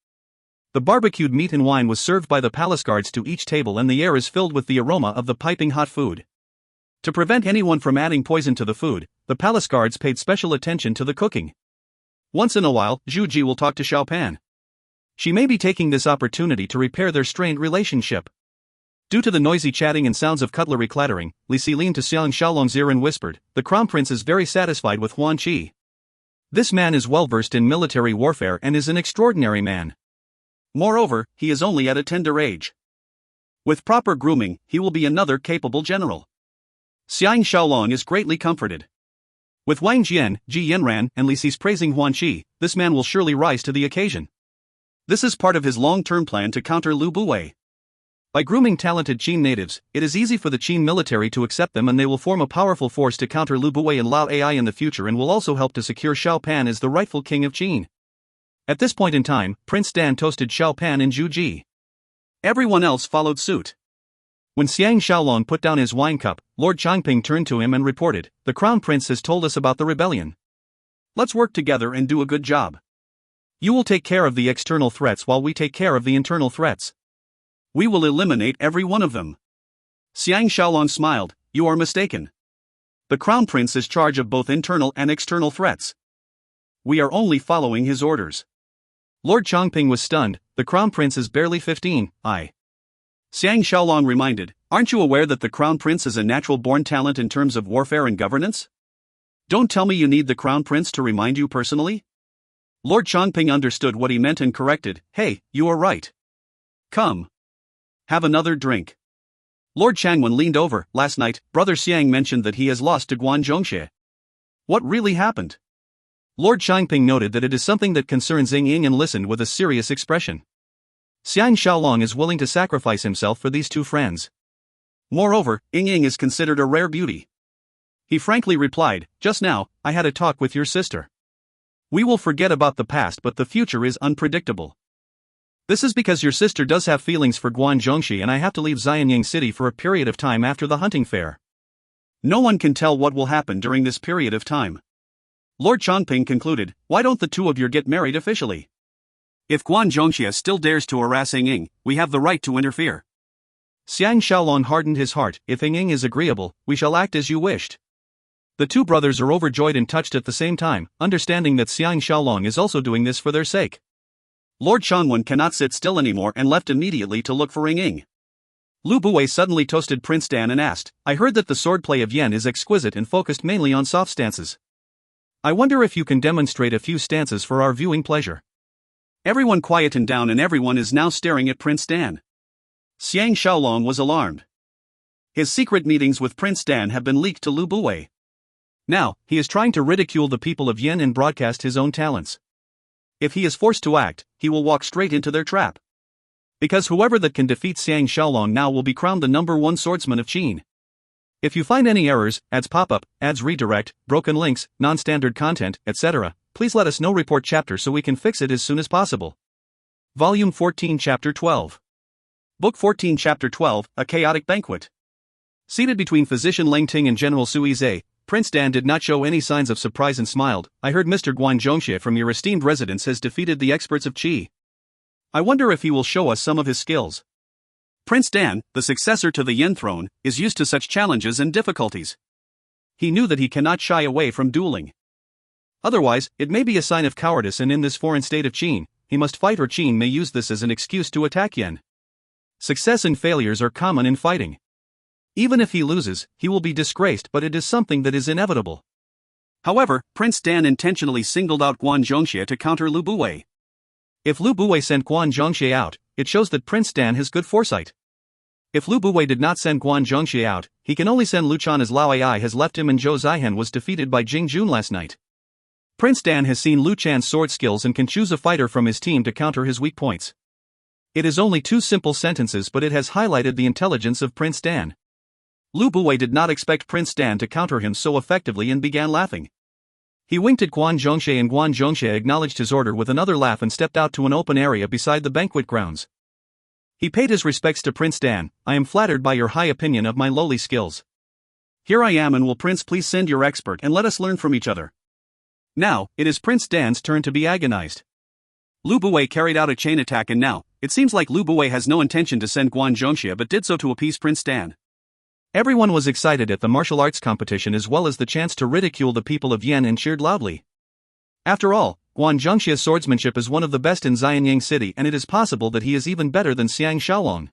The barbecued meat and wine was served by the palace guards to each table and the air is filled with the aroma of the piping hot food. To prevent anyone from adding poison to the food, the palace guards paid special attention to the cooking. Once in a while, Zhu Ji will talk to Xiao Pan. She may be taking this opportunity to repair their strained relationship. Due to the noisy chatting and sounds of cutlery clattering, Li Si leaned to Xiang Shaolong's ear and whispered, the crown prince is very satisfied with Huan Qi. This man is well versed in military warfare and is an extraordinary man. Moreover, he is only at a tender age. With proper grooming, he will be another capable general. Xiang Shaolong is greatly comforted. With Wang Jian, Ji Yanran, and Li Si's praising Huan Qi, this man will surely rise to the occasion. This is part of his long-term plan to counter Lu Buwei. By grooming talented Qin natives, it is easy for the Qin military to accept them and they will form a powerful force to counter Lu Buwei and Lao Ai in the future and will also help to secure Xiao Pan as the rightful king of Qin. At this point in time, Prince Dan toasted Xiao Pan and Zhu Ji. Everyone else followed suit. When Xiang Shaolong put down his wine cup, Lord Changping turned to him and reported, the Crown Prince has told us about the rebellion. Let's work together and do a good job. You will take care of the external threats while we take care of the internal threats. We will eliminate every one of them. Xiang Shaolong smiled, you are mistaken. The Crown Prince is in charge of both internal and external threats. We are only following his orders. Lord Changping was stunned, the Crown Prince is barely 15, Xiang Shaolong reminded, aren't you aware that the Crown Prince is a natural-born talent in terms of warfare and governance? Don't tell me you need the Crown Prince to remind you personally? Lord Changping understood what he meant and corrected, hey, you are right. Come. Have another drink. Lord Changwen leaned over, last night, Brother Xiang mentioned that he has lost to Guan Zhongxie. What really happened? Lord Changping noted that it is something that concerns Ying Ying and listened with a serious expression. Xiang Shaolong is willing to sacrifice himself for these two friends. Moreover, Ying Ying is considered a rare beauty. He frankly replied, "Just now, I had a talk with your sister. We will forget about the past, but the future is unpredictable. This is because your sister does have feelings for Guan Zhongxi and I have to leave Xianying City for a period of time after the hunting fair. No one can tell what will happen during this period of time." Lord Changping concluded, "Why don't the two of you get married officially? If Guan Zhongxia still dares to harass Ying Ying, we have the right to interfere." Xiang Shaolong hardened his heart. "If Ying Ying is agreeable, we shall act as you wished." The two brothers are overjoyed and touched at the same time, understanding that Xiang Shaolong is also doing this for their sake. Lord Changwen cannot sit still anymore and left immediately to look for Ying Ying. Lu Buwei suddenly toasted Prince Dan and asked, "I heard that the swordplay of Yen is exquisite and focused mainly on soft stances. I wonder if you can demonstrate a few stances for our viewing pleasure." Everyone quietened down and everyone is now staring at Prince Dan. Xiang Shaolong was alarmed. His secret meetings with Prince Dan have been leaked to Lu Buwei. Now, he is trying to ridicule the people of Yen and broadcast his own talents. If he is forced to act, he will walk straight into their trap. Because whoever that can defeat Xiang Shaolong now will be crowned the #1 swordsman of Qin. If you find any errors, ads pop up, ads redirect, broken links, non-standard content, etc., please let us know. Report chapter so we can fix it as soon as possible. Volume 14 Chapter 12. Book 14 Chapter 12, A Chaotic Banquet. Seated between physician Leng Ting and General Sui Zhe, Prince Dan did not show any signs of surprise and smiled. "I heard Mr. Guan Zhongxie from your esteemed residence has defeated the experts of Qi. I wonder if he will show us some of his skills." Prince Dan, the successor to the Yen throne, is used to such challenges and difficulties. He knew that he cannot shy away from dueling. Otherwise, it may be a sign of cowardice, and in this foreign state of Qin, he must fight or Qin may use this as an excuse to attack Yen. Success and failures are common in fighting. Even if he loses, he will be disgraced, but it is something that is inevitable. However, Prince Dan intentionally singled out Guan Zhongxie to counter Lu Buwei. If Lu Buwei sent Guan Zhongxie out, it shows that Prince Dan has good foresight. If Lu Buwei did not send Guan Zhongxie out, he can only send Lu Chan, as Lao Ai has left him and Zhou Zihan was defeated by Jing Jun last night. Prince Dan has seen Lu Chan's sword skills and can choose a fighter from his team to counter his weak points. It is only 2 simple sentences, but it has highlighted the intelligence of Prince Dan. Lu Buwei did not expect Prince Dan to counter him so effectively and began laughing. He winked at Guan Zhongxie and Guan Zhongxie acknowledged his order with another laugh and stepped out to an open area beside the banquet grounds. He paid his respects to Prince Dan. "I am flattered by your high opinion of my lowly skills. Here I am, and will Prince please send your expert and let us learn from each other." Now, it is Prince Dan's turn to be agonized. Lu Buwei carried out a chain attack, and now, it seems like Lu Buwei has no intention to send Guan Zhongxie but did so to appease Prince Dan. Everyone was excited at the martial arts competition as well as the chance to ridicule the people of Yen and cheered loudly. After all, Guan Zhongxia's swordsmanship is one of the best in Xianying City, and it is possible that he is even better than Xiang Shaolong.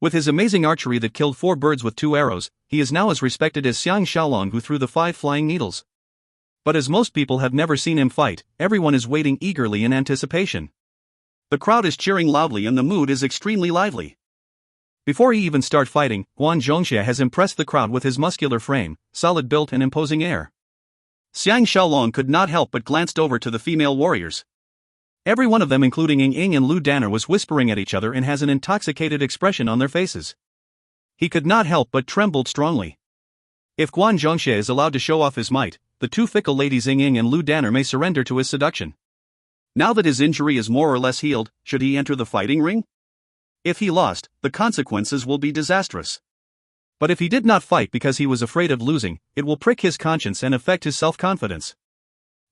With his amazing archery that killed 4 birds with 2 arrows, he is now as respected as Xiang Shaolong, who threw the 5 flying needles. But as most people have never seen him fight, everyone is waiting eagerly in anticipation. The crowd is cheering loudly and the mood is extremely lively. Before he even starts fighting, Guan Zhongxie has impressed the crowd with his muscular frame, solid build and imposing air. Xiang Shaolong could not help but glanced over to the female warriors. Every one of them, including Ying Ying and Lu Danner, was whispering at each other and has an intoxicated expression on their faces. He could not help but trembled strongly. If Guan Zhongxie is allowed to show off his might, the 2 fickle ladies Ying Ying and Lu Danner may surrender to his seduction. Now that his injury is more or less healed, should he enter the fighting ring? If he lost, the consequences will be disastrous. But if he did not fight because he was afraid of losing, it will prick his conscience and affect his self-confidence.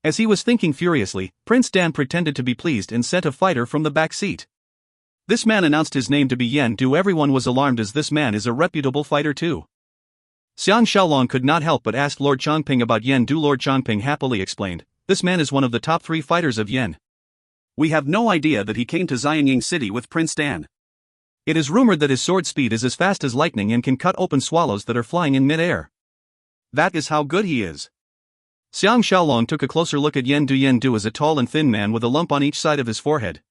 As he was thinking furiously, Prince Dan pretended to be pleased and sent a fighter from the back seat. This man announced his name to be Yen Du. Everyone was alarmed as this man is a reputable fighter too. Xiang Shaolong could not help but ask Lord Changping about Yen Du. Lord Changping happily explained, "This man is one of the top 3 fighters of Yen. We have no idea that he came to Xianying City with Prince Dan. It is rumored that his sword speed is as fast as lightning and can cut open swallows that are flying in mid-air. That is how good he is." Xiang Shaolong took a closer look at Yen Du. Yen Du is a tall and thin man with a lump on each side of his forehead.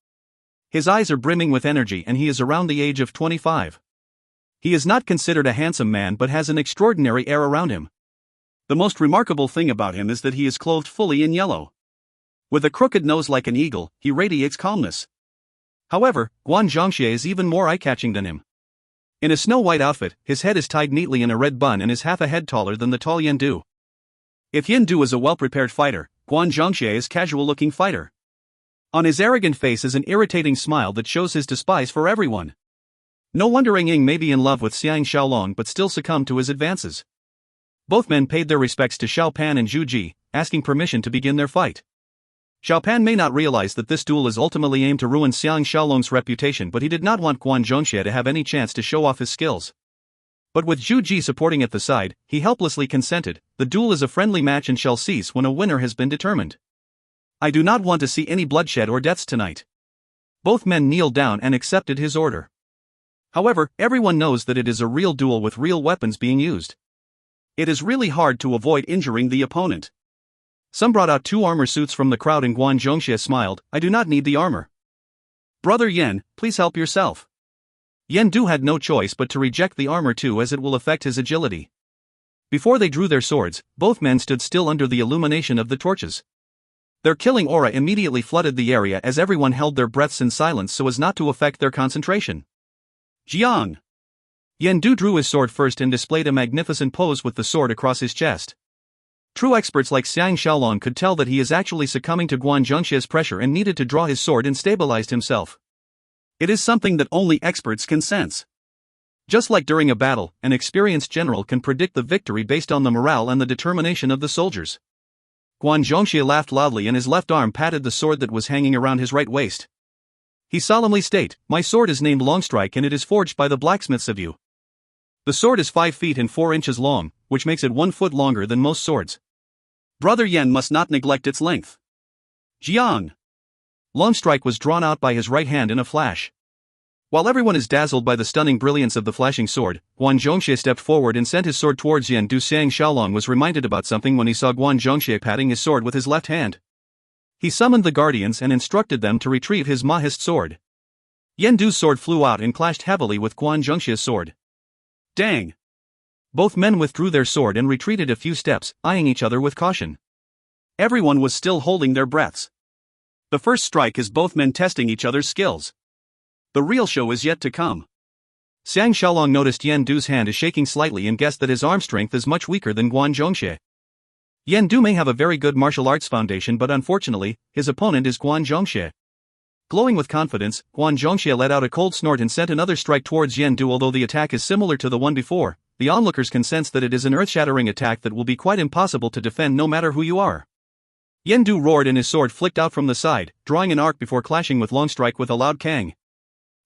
His eyes are brimming with energy and he is around the age of 25. He is not considered a handsome man but has an extraordinary air around him. The most remarkable thing about him is that he is clothed fully in yellow. With a crooked nose like an eagle, he radiates calmness. However, Guan Zhongxie is even more eye-catching than him. In a snow-white outfit, his head is tied neatly in a red bun and is half a head taller than the tall Yen Du. If Yen Du is a well-prepared fighter, Guan Zhongxie is a casual-looking fighter. On his arrogant face is an irritating smile that shows his despise for everyone. No wonder Ying may be in love with Xiang Shaolong but still succumb to his advances. Both men paid their respects to Xiao Pan and Zhu Ji, asking permission to begin their fight. Xiao Pan may not realize that this duel is ultimately aimed to ruin Xiang Shaolong's reputation, but he did not want Guan Zhongxie to have any chance to show off his skills. But with Zhu Ji supporting at the side, he helplessly consented. The duel is a friendly match and shall cease when a winner has been determined. I do not want to see any bloodshed or deaths tonight. Both men kneeled down and accepted his order. However, everyone knows that it is a real duel with real weapons being used. It is really hard to avoid injuring the opponent. Some brought out 2 armor suits from the crowd and Guan Zhongxie smiled, I do not need the armor. Brother Yen, please help yourself. Yen Du had no choice but to reject the armor too, as it will affect his agility. Before they drew their swords, both men stood still under the illumination of the torches. Their killing aura immediately flooded the area as everyone held their breaths in silence so as not to affect their concentration. Jiang! Yen Du drew his sword first and displayed a magnificent pose with the sword across his chest. True experts like Xiang Shaolong could tell that he is actually succumbing to Guan Zhongxie's pressure and needed to draw his sword and stabilized himself. It is something that only experts can sense. Just like during a battle, an experienced general can predict the victory based on the morale and the determination of the soldiers. Guan Zhongxie laughed loudly and his left arm patted the sword that was hanging around his right waist. He solemnly stated, my sword is named Longstrike and it is forged by the blacksmiths of you. The sword is 5 feet and 4 inches long, which makes it 1 foot longer than most swords. Brother Yen must not neglect its length. Jiang! Longstrike was drawn out by his right hand in a flash. While everyone is dazzled by the stunning brilliance of the flashing sword, Guan Zhongxie stepped forward and sent his sword towards Yen Du. Xiang Shaolong was reminded about something when he saw Guan Zhongxie patting his sword with his left hand. He summoned the guardians and instructed them to retrieve his Mahist sword. Yen Du's sword flew out and clashed heavily with Guan Zhongxie's sword. Dang! Both men withdrew their sword and retreated a few steps, eyeing each other with caution. Everyone was still holding their breaths. The first strike is both men testing each other's skills. The real show is yet to come. Xiang Shaolong noticed Yen Du's hand is shaking slightly and guessed that his arm strength is much weaker than Guan Zhongxie. Yen Du may have a very good martial arts foundation, but unfortunately, his opponent is Guan Zhongxie. Glowing with confidence, Guan Zhongxie let out a cold snort and sent another strike towards Yen Du. Although the attack is similar to the one before, the onlookers can sense that it is an earth-shattering attack that will be quite impossible to defend no matter who you are. Yen Du roared and his sword flicked out from the side, drawing an arc before clashing with Longstrike with a loud kang.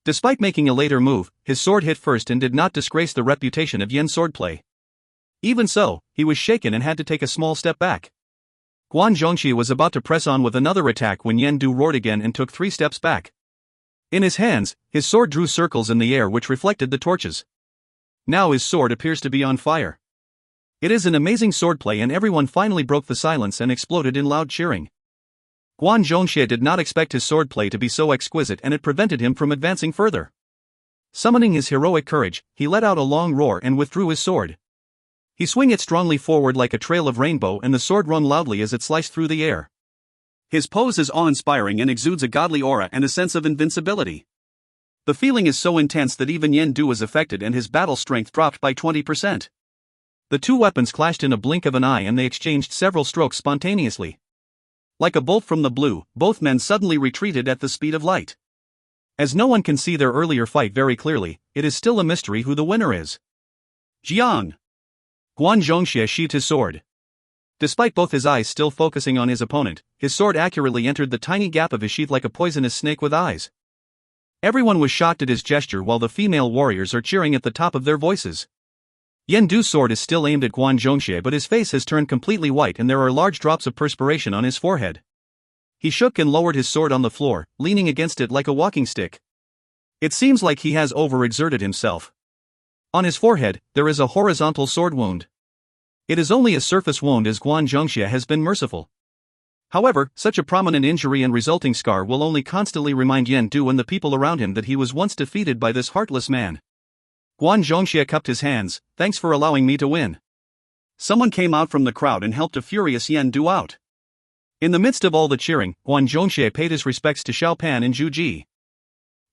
Despite making a later move, his sword hit first and did not disgrace the reputation of Yen's swordplay. Even so, he was shaken and had to take a small step back. Guan Zhongxie was about to press on with another attack when Yen Du roared again and took 3 steps back. In his hands, his sword drew circles in the air which reflected the torches. Now his sword appears to be on fire. It is an amazing swordplay and everyone finally broke the silence and exploded in loud cheering. Guan Zhongxie did not expect his swordplay to be so exquisite and it prevented him from advancing further. Summoning his heroic courage, he let out a long roar and withdrew his sword. He swung it strongly forward like a trail of rainbow and the sword rung loudly as it sliced through the air. His pose is awe-inspiring and exudes a godly aura and a sense of invincibility. The feeling is so intense that even Yen Du was affected and his battle strength dropped by 20%. The two weapons clashed in a blink of an eye and they exchanged several strokes spontaneously. Like a bolt from the blue, both men suddenly retreated at the speed of light. As no one can see their earlier fight very clearly, it is still a mystery who the winner is. Jiang! Guan Zhongxie sheathed his sword. Despite both his eyes still focusing on his opponent, his sword accurately entered the tiny gap of his sheath like a poisonous snake with eyes. Everyone was shocked at his gesture while the female warriors are cheering at the top of their voices. Yen Du's sword is still aimed at Guan Zhongxie, but his face has turned completely white and there are large drops of perspiration on his forehead. He shook and lowered his sword on the floor, leaning against it like a walking stick. It seems like he has overexerted himself. On his forehead, there is a horizontal sword wound. It is only a surface wound as Guan Zhongxie has been merciful. However, such a prominent injury and resulting scar will only constantly remind Yen Du and the people around him that he was once defeated by this heartless man. Guan Zhongxie cupped his hands, thanks for allowing me to win. Someone came out from the crowd and helped a furious Yan Du out. In the midst of all the cheering, Guan Zhongxie paid his respects to Xiao Pan and Zhu Ji.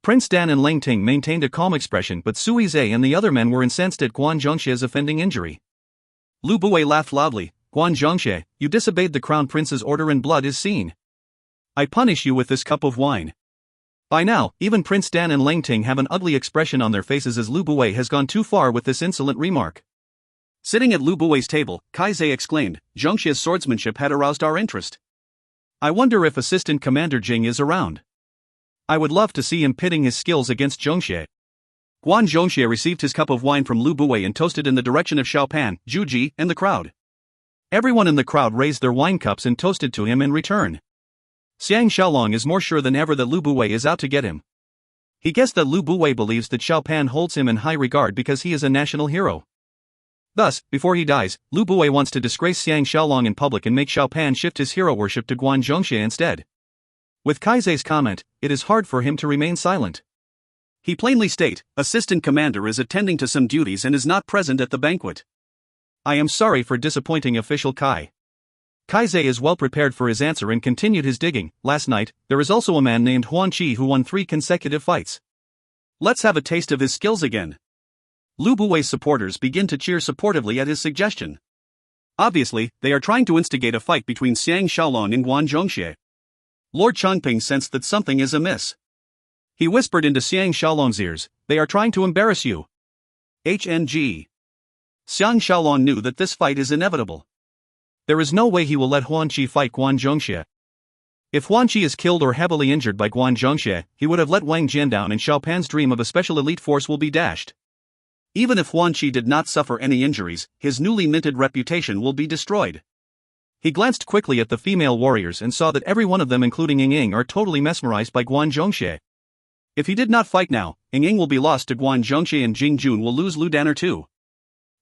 Prince Dan and Ling Ting maintained a calm expression, but Sui Zhe and the other men were incensed at Guan Zhongxie's offending injury. Lu Buwei laughed loudly. Guan Zhongxie, you disobeyed the crown prince's order and blood is seen. I punish you with this cup of wine. By now, even Prince Dan and Ling Ting have an ugly expression on their faces as Lu Buwei has gone too far with this insolent remark. Sitting at Lu Buwei's table, Kai Zhe exclaimed, Zhongxie's swordsmanship had aroused our interest. I wonder if Assistant Commander Jing is around. I would love to see him pitting his skills against Zhongxie. Guan Zhongxie received his cup of wine from Lu Buwei and toasted in the direction of Xiao Pan, Zhu Ji, and the crowd. Everyone in the crowd raised their wine cups and toasted to him in return. Xiang Shaolong is more sure than ever that Lu Buwei is out to get him. He guessed that Lu Buwei believes that Xiao Pan holds him in high regard because he is a national hero. Thus, before he dies, Lu Buwei wants to disgrace Xiang Shaolong in public and make Xiao Pan shift his hero worship to Guan Zhongxie instead. With Kaise's comment, it is hard for him to remain silent. He plainly state, Assistant Commander is attending to some duties and is not present at the banquet. I am sorry for disappointing official Kai. Kaise is well prepared for his answer and continued his digging. Last night, there is also a man named Huan Qi who won 3 consecutive fights. Let's have a taste of his skills again. Lu Buwei's supporters begin to cheer supportively at his suggestion. Obviously, they are trying to instigate a fight between Xiang Shaolong and Guan Zhongxie. Lord Changping sensed that something is amiss. He whispered into Xiang Shaolong's ears, they are trying to embarrass you. HNG. Xiang Shaolong knew that this fight is inevitable. There is no way he will let Huan Qi fight Guan Zhongxie. If Huan Qi is killed or heavily injured by Guan Zhongxie, he would have let Wang Jian down and Xiao Pan's dream of a special elite force will be dashed. Even if Huan Qi did not suffer any injuries, his newly minted reputation will be destroyed. He glanced quickly at the female warriors and saw that every one of them including Ying Ying are totally mesmerized by Guan Zhongxie. If he did not fight now, Ying Ying will be lost to Guan Zhongxie and Jing Jun will lose Lu Danner too.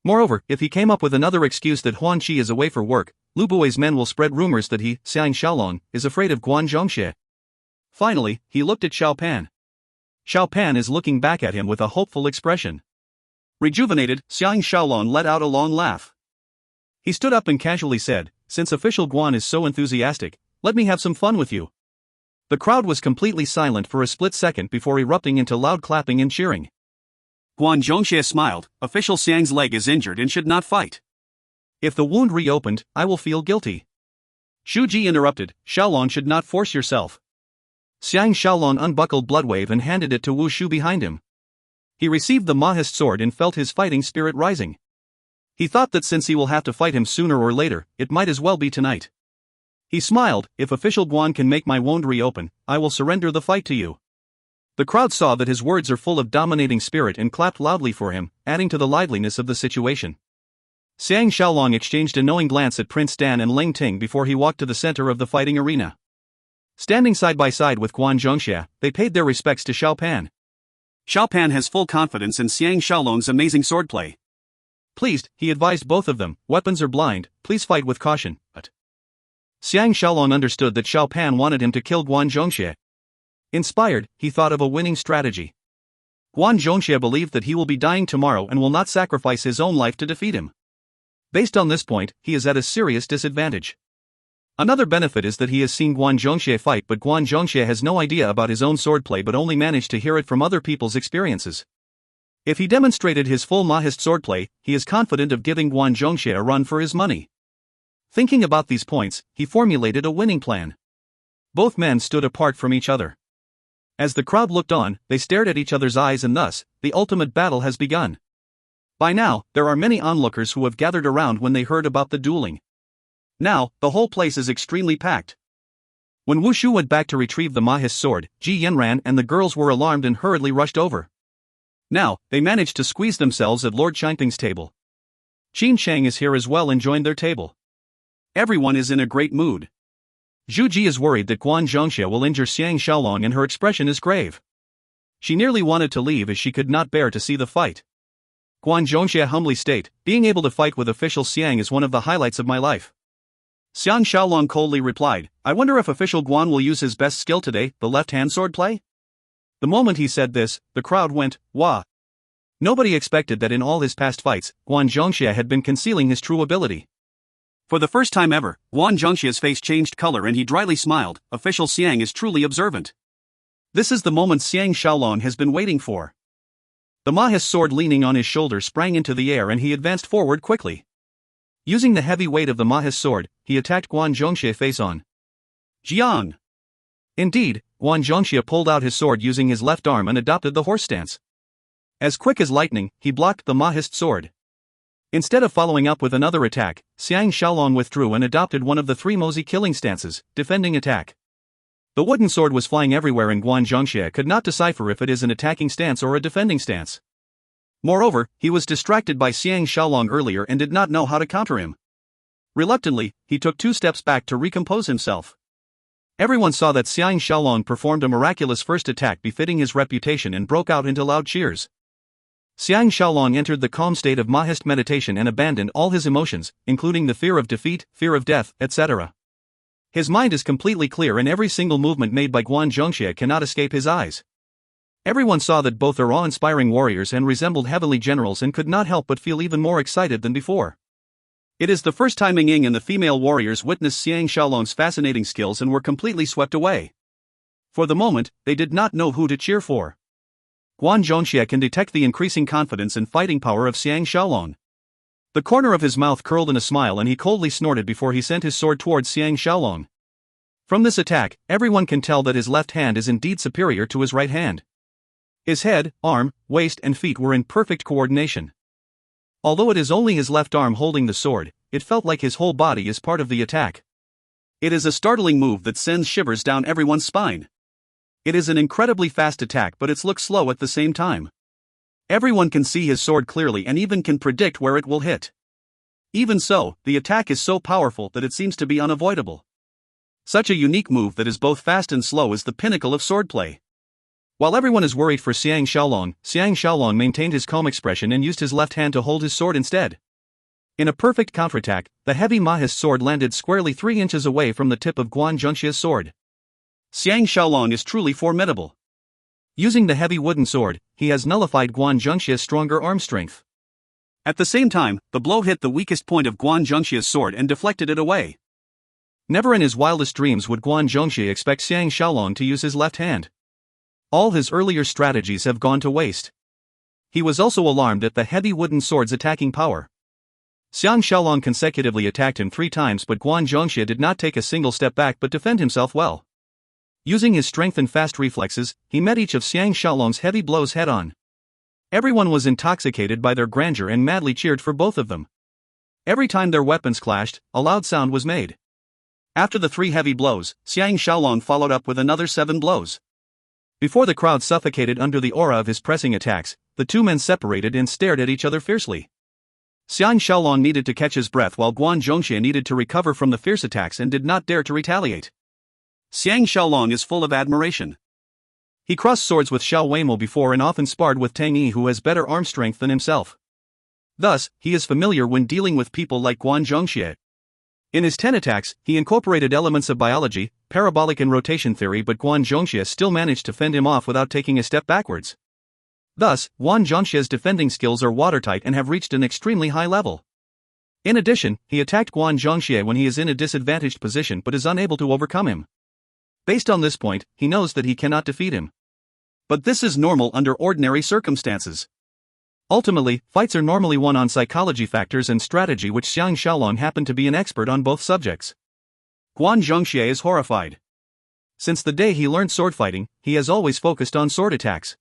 Moreover, if he came up with another excuse that Huan Qi is away for work, Lu Buwei's men will spread rumors that he, Xiang Shaolong, is afraid of Guan Zhongxie. Finally, he looked at Xiao Pan. Xiao Pan is looking back at him with a hopeful expression. Rejuvenated, Xiang Shaolong let out a long laugh. He stood up and casually said, since official Guan is so enthusiastic, let me have some fun with you. The crowd was completely silent for a split second before erupting into loud clapping and cheering. Guan Zhongxie smiled, official Xiang's leg is injured and should not fight. If the wound reopened, I will feel guilty. Shu Ji interrupted, Shaolong should not force yourself. Xiang Shaolong unbuckled Bloodwave and handed it to Wu Shu behind him. He received the Mahist sword and felt his fighting spirit rising. He thought that since he will have to fight him sooner or later, it might as well be tonight. He smiled, if official Guan can make my wound reopen, I will surrender the fight to you. The crowd saw that his words are full of dominating spirit and clapped loudly for him, adding to the liveliness of the situation. Xiang Shaolong exchanged a knowing glance at Prince Dan and Ling Ting before he walked to the center of the fighting arena. Standing side by side with Guan Zhongxie, they paid their respects to Xiao Pan. Xiao Pan has full confidence in Xiang Shaolong's amazing swordplay. Pleased, he advised both of them, weapons are blind, please fight with caution, but Xiang Shaolong understood that Xiao Pan wanted him to kill Guan Zhongxie. Inspired, he thought of a winning strategy. Guan Zhongxie believed that he will be dying tomorrow and will not sacrifice his own life to defeat him. Based on this point, he is at a serious disadvantage. Another benefit is that he has seen Guan Zhongxie fight, but Guan Zhongxie has no idea about his own swordplay but only managed to hear it from other people's experiences. If he demonstrated his full Mahist swordplay, he is confident of giving Guan Zhongxie a run for his money. Thinking about these points, he formulated a winning plan. Both men stood apart from each other. As the crowd looked on, they stared at each other's eyes and thus, the ultimate battle has begun. By now, there are many onlookers who have gathered around when they heard about the dueling. Now, the whole place is extremely packed. When Wu Shu went back to retrieve the Mahist sword, Ji Yen ran and the girls were alarmed and hurriedly rushed over. Now, they managed to squeeze themselves at Lord Changping's table. Qin Shang is here as well and joined their table. Everyone is in a great mood. Zhu Ji is worried that Guan Zhongxie will injure Xiang Shaolong and her expression is grave. She nearly wanted to leave as she could not bear to see the fight. Guan Zhongxie humbly state, being able to fight with official Xiang is one of the highlights of my life. Xiang Shaolong coldly replied, I wonder if official Guan will use his best skill today, the left-hand sword play? The moment he said this, the crowd went, wah. Nobody expected that in all his past fights, Guan Zhongxie had been concealing his true ability. For the first time ever, Guan Zhongxie's face changed color and he dryly smiled. Official Xiang is truly observant. This is the moment Xiang Shaolong has been waiting for. The Mahe's sword leaning on his shoulder sprang into the air and he advanced forward quickly. Using the heavy weight of the Mahe's sword, he attacked Guan Zhongxie face on. Jiang! Indeed, Guan Zhongxie pulled out his sword using his left arm and adopted the horse stance. As quick as lightning, he blocked the Mahe's sword. Instead of following up with another attack, Xiang Shaolong withdrew and adopted one of the three Mozi killing stances, defending attack. The wooden sword was flying everywhere and Guan Zhongxie could not decipher if it is an attacking stance or a defending stance. Moreover, he was distracted by Xiang Shaolong earlier and did not know how to counter him. Reluctantly, he took 2 steps back to recompose himself. Everyone saw that Xiang Shaolong performed a miraculous first attack befitting his reputation and broke out into loud cheers. Xiang Shaolong entered the calm state of Mahist meditation and abandoned all his emotions, including the fear of defeat, fear of death, etc. His mind is completely clear and every single movement made by Guan Zhongxie cannot escape his eyes. Everyone saw that both are awe-inspiring warriors and resembled heavenly generals and could not help but feel even more excited than before. It is the first time Ming Ying and the female warriors witnessed Xiang Shaolong's fascinating skills and were completely swept away. For the moment, they did not know who to cheer for. Guan Zhongxie can detect the increasing confidence and fighting power of Xiang Shaolong. The corner of his mouth curled in a smile and he coldly snorted before he sent his sword towards Xiang Shaolong. From this attack, everyone can tell that his left hand is indeed superior to his right hand. His head, arm, waist and feet were in perfect coordination. Although it is only his left arm holding the sword, it felt like his whole body is part of the attack. It is a startling move that sends shivers down everyone's spine. It is an incredibly fast attack but it looks slow at the same time. Everyone can see his sword clearly and even can predict where it will hit. Even so, the attack is so powerful that it seems to be unavoidable. Such a unique move that is both fast and slow is the pinnacle of swordplay. While everyone is worried for Xiang Shaolong maintained his calm expression and used his left hand to hold his sword instead. In a perfect counterattack, the heavy Mahe's sword landed squarely 3 inches away from the tip of Guan Zhongxie's sword. Xiang Shaolong is truly formidable. Using the heavy wooden sword, he has nullified Guan Zhongxie's stronger arm strength. At the same time, the blow hit the weakest point of Guan Zhongxie's sword and deflected it away. Never in his wildest dreams would Guan Zhongxie expect Xiang Shaolong to use his left hand. All his earlier strategies have gone to waste. He was also alarmed at the heavy wooden sword's attacking power. Xiang Shaolong consecutively attacked him 3 times but Guan Zhongxie did not take a single step back but defend himself well. Using his strength and fast reflexes, he met each of Xiang Shaolong's heavy blows head-on. Everyone was intoxicated by their grandeur and madly cheered for both of them. Every time their weapons clashed, a loud sound was made. After the 3 heavy blows, Xiang Shaolong followed up with another 7 blows. Before the crowd suffocated under the aura of his pressing attacks, the 2 men separated and stared at each other fiercely. Xiang Shaolong needed to catch his breath while Guan Zhongxie needed to recover from the fierce attacks and did not dare to retaliate. Xiang Shaolong is full of admiration. He crossed swords with Xiao Weimo before and often sparred with Tang Yi who has better arm strength than himself. Thus, he is familiar when dealing with people like Guan Zhongxie. In his 10 attacks, he incorporated elements of biology, parabolic and rotation theory but Guan Zhongxie still managed to fend him off without taking a step backwards. Thus, Guan Zhongxie's defending skills are watertight and have reached an extremely high level. In addition, he attacked Guan Zhongxie when he is in a disadvantaged position but is unable to overcome him. Based on this point, he knows that he cannot defeat him. But this is normal under ordinary circumstances. Ultimately, fights are normally won on psychology factors and strategy which Xiang Shaolong happened to be an expert on both subjects. Guan Zhongxie is horrified. Since the day he learned sword fighting, he has always focused on sword attacks.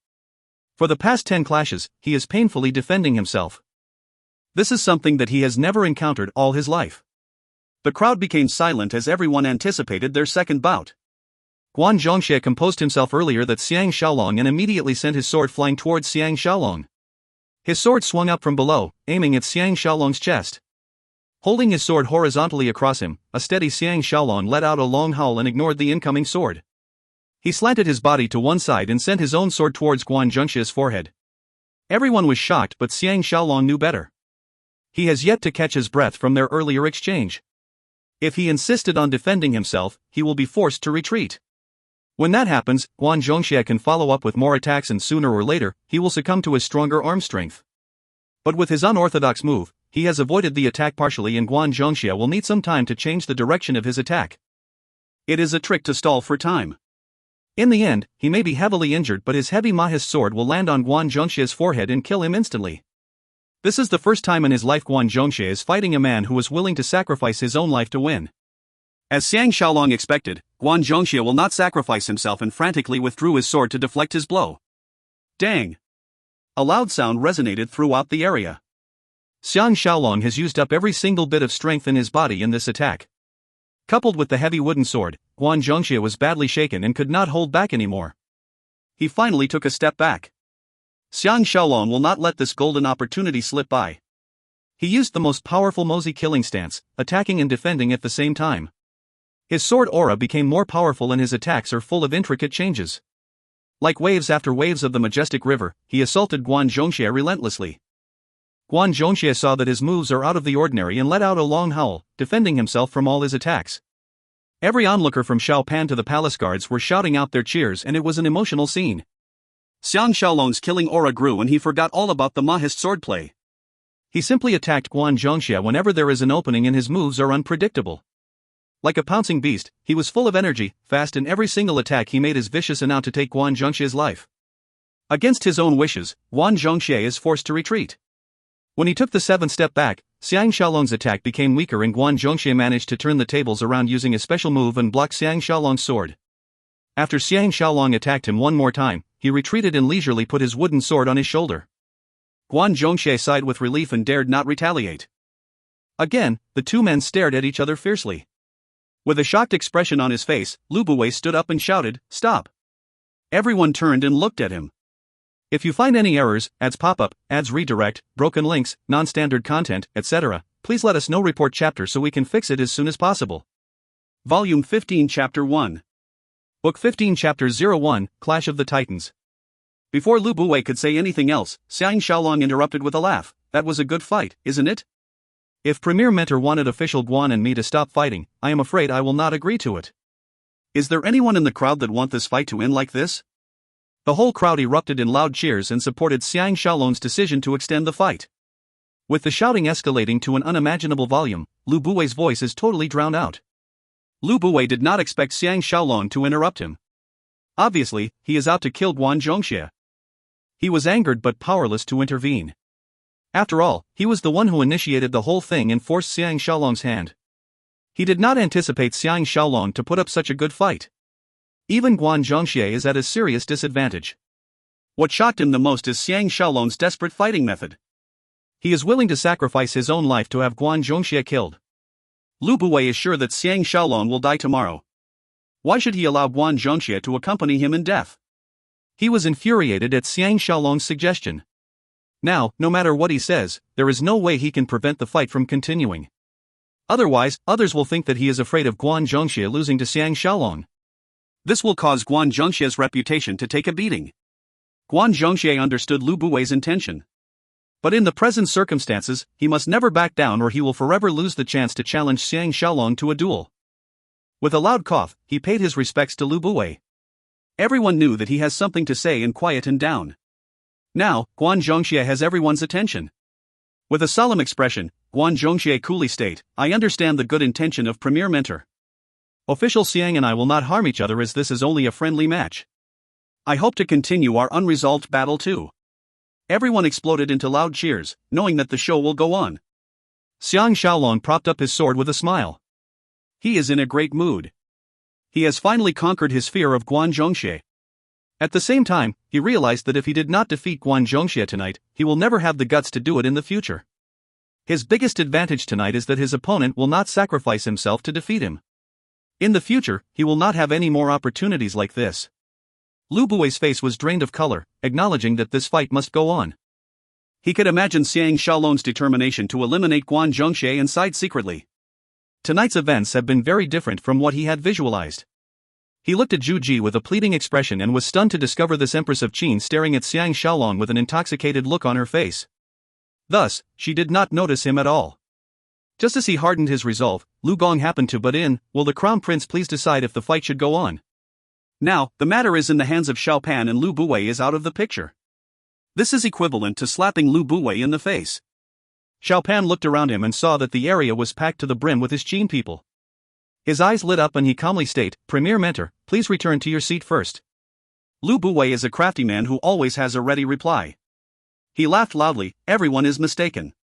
For the past 10 clashes, he is painfully defending himself. This is something that he has never encountered all his life. The crowd became silent as everyone anticipated their second bout. Guan Zhongxie composed himself earlier that Xiang Shaolong and immediately sent his sword flying towards Xiang Shaolong. His sword swung up from below, aiming at Xiang Shaolong's chest. Holding his sword horizontally across him, a steady Xiang Shaolong let out a long howl and ignored the incoming sword. He slanted his body to one side and sent his own sword towards Guan Zhongxie's forehead. Everyone was shocked but Xiang Shaolong knew better. He has yet to catch his breath from their earlier exchange. If he insisted on defending himself, he will be forced to retreat. When that happens, Guan Zhongxie can follow up with more attacks and sooner or later, he will succumb to his stronger arm strength. But with his unorthodox move, he has avoided the attack partially and Guan Zhongxie will need some time to change the direction of his attack. It is a trick to stall for time. In the end, he may be heavily injured but his heavy Mahist sword will land on Guan Zhongxie's forehead and kill him instantly. This is the first time in his life Guan Zhongxie is fighting a man who was willing to sacrifice his own life to win. As Xiang Shaolong expected, Guan Zhongxie will not sacrifice himself and frantically withdrew his sword to deflect his blow. Dang! A loud sound resonated throughout the area. Xiang Shaolong has used up every single bit of strength in his body in this attack. Coupled with the heavy wooden sword, Guan Zhongxie was badly shaken and could not hold back anymore. He finally took a step back. Xiang Shaolong will not let this golden opportunity slip by. He used the most powerful Mozi killing stance, attacking and defending at the same time. His sword aura became more powerful and his attacks are full of intricate changes. Like waves after waves of the majestic river, he assaulted Guan Zhongxie relentlessly. Guan Zhongxie saw that his moves are out of the ordinary and let out a long howl, defending himself from all his attacks. Every onlooker from Xiaopan to the palace guards were shouting out their cheers and it was an emotional scene. Xiang Shaolong's killing aura grew and he forgot all about the Mahist swordplay. He simply attacked Guan Zhongxie whenever there is an opening and his moves are unpredictable. Like a pouncing beast, he was full of energy, fast and every single attack he made is vicious and out to take Guan Zhongxie's life. Against his own wishes, Guan Zhongxie is forced to retreat. When he took the 7th step back, Xiang Shaolong's attack became weaker and Guan Zhongxie managed to turn the tables around using a special move and block Xiang Shaolong's sword. After Xiang Shaolong attacked him one more time, he retreated and leisurely put his wooden sword on his shoulder. Guan Zhongxie sighed with relief and dared not retaliate. Again, the two men stared at each other fiercely. With a shocked expression on his face, Lu Buwei stood up and shouted, "Stop!" Everyone turned and looked at him. If you find any errors, ads pop up, ads redirect, broken links, non-standard content, etc., please let us know. Report chapter so we can fix it as soon as possible. Volume 15 Chapter 1. Book 15 Chapter 01, Clash of the Titans. Before Lu Buwei could say anything else, Xiang Shaolong interrupted with a laugh. That was a good fight, isn't it? If Premier Mentor wanted official Guan and me to stop fighting, I am afraid I will not agree to it. Is there anyone in the crowd that want this fight to end like this? The whole crowd erupted in loud cheers and supported Xiang Shaolong's decision to extend the fight. With the shouting escalating to an unimaginable volume, Lu Buwei's voice is totally drowned out. Lu Buwei did not expect Xiang Shaolong to interrupt him. Obviously, he is out to kill Guan Zhongxie. He was angered but powerless to intervene. After all, he was the one who initiated the whole thing and forced Xiang Shaolong's hand. He did not anticipate Xiang Shaolong to put up such a good fight. Even Guan Zhongxie is at a serious disadvantage. What shocked him the most is Xiang Shaolong's desperate fighting method. He is willing to sacrifice his own life to have Guan Zhongxie killed. Lu Buwei is sure that Xiang Shaolong will die tomorrow. Why should he allow Guan Zhongxie to accompany him in death? He was infuriated at Xiang Shaolong's suggestion. Now, no matter what he says, there is no way he can prevent the fight from continuing. Otherwise, others will think that he is afraid of Guan Zhongxie losing to Xiang Shaolong. This will cause Guan Zhongxie's reputation to take a beating. Guan Zhongxie understood Lu Buwei's intention. But in the present circumstances, he must never back down or he will forever lose the chance to challenge Xiang Shaolong to a duel. With a loud cough, he paid his respects to Lu Buwei. Everyone knew that he has something to say and quiet him down. Now, Guan Zhongxie has everyone's attention. With a solemn expression, Guan Zhongxie coolly state, "I understand the good intention of Premier Mentor. Official Xiang and I will not harm each other as this is only a friendly match. I hope to continue our unresolved battle too." Everyone exploded into loud cheers, knowing that the show will go on. Xiang Shaolong propped up his sword with a smile. He is in a great mood. He has finally conquered his fear of Guan Zhongxie. At the same time, he realized that if he did not defeat Guan Zhongxie tonight, he will never have the guts to do it in the future. His biggest advantage tonight is that his opponent will not sacrifice himself to defeat him. In the future, he will not have any more opportunities like this. Lu Buwei's face was drained of color, acknowledging that this fight must go on. He could imagine Xiang Shaolong's determination to eliminate Guan Zhongxie and sighed secretly. Tonight's events have been very different from what he had visualized. He looked at Zhu Ji with a pleading expression and was stunned to discover this Empress of Qin staring at Xiang Shaolong with an intoxicated look on her face. Thus, she did not notice him at all. Just as he hardened his resolve, Lu Gong happened to butt in. "Will the Crown Prince please decide if the fight should go on?" Now, the matter is in the hands of Xiao Pan and Lu Buwei is out of the picture. This is equivalent to slapping Lu Buwei in the face. Xiao Pan looked around him and saw that the area was packed to the brim with his Qin people. His eyes lit up and he calmly stated, "Premier Mentor, please return to your seat first." Lu Buwei is a crafty man who always has a ready reply. He laughed loudly, "Everyone is mistaken.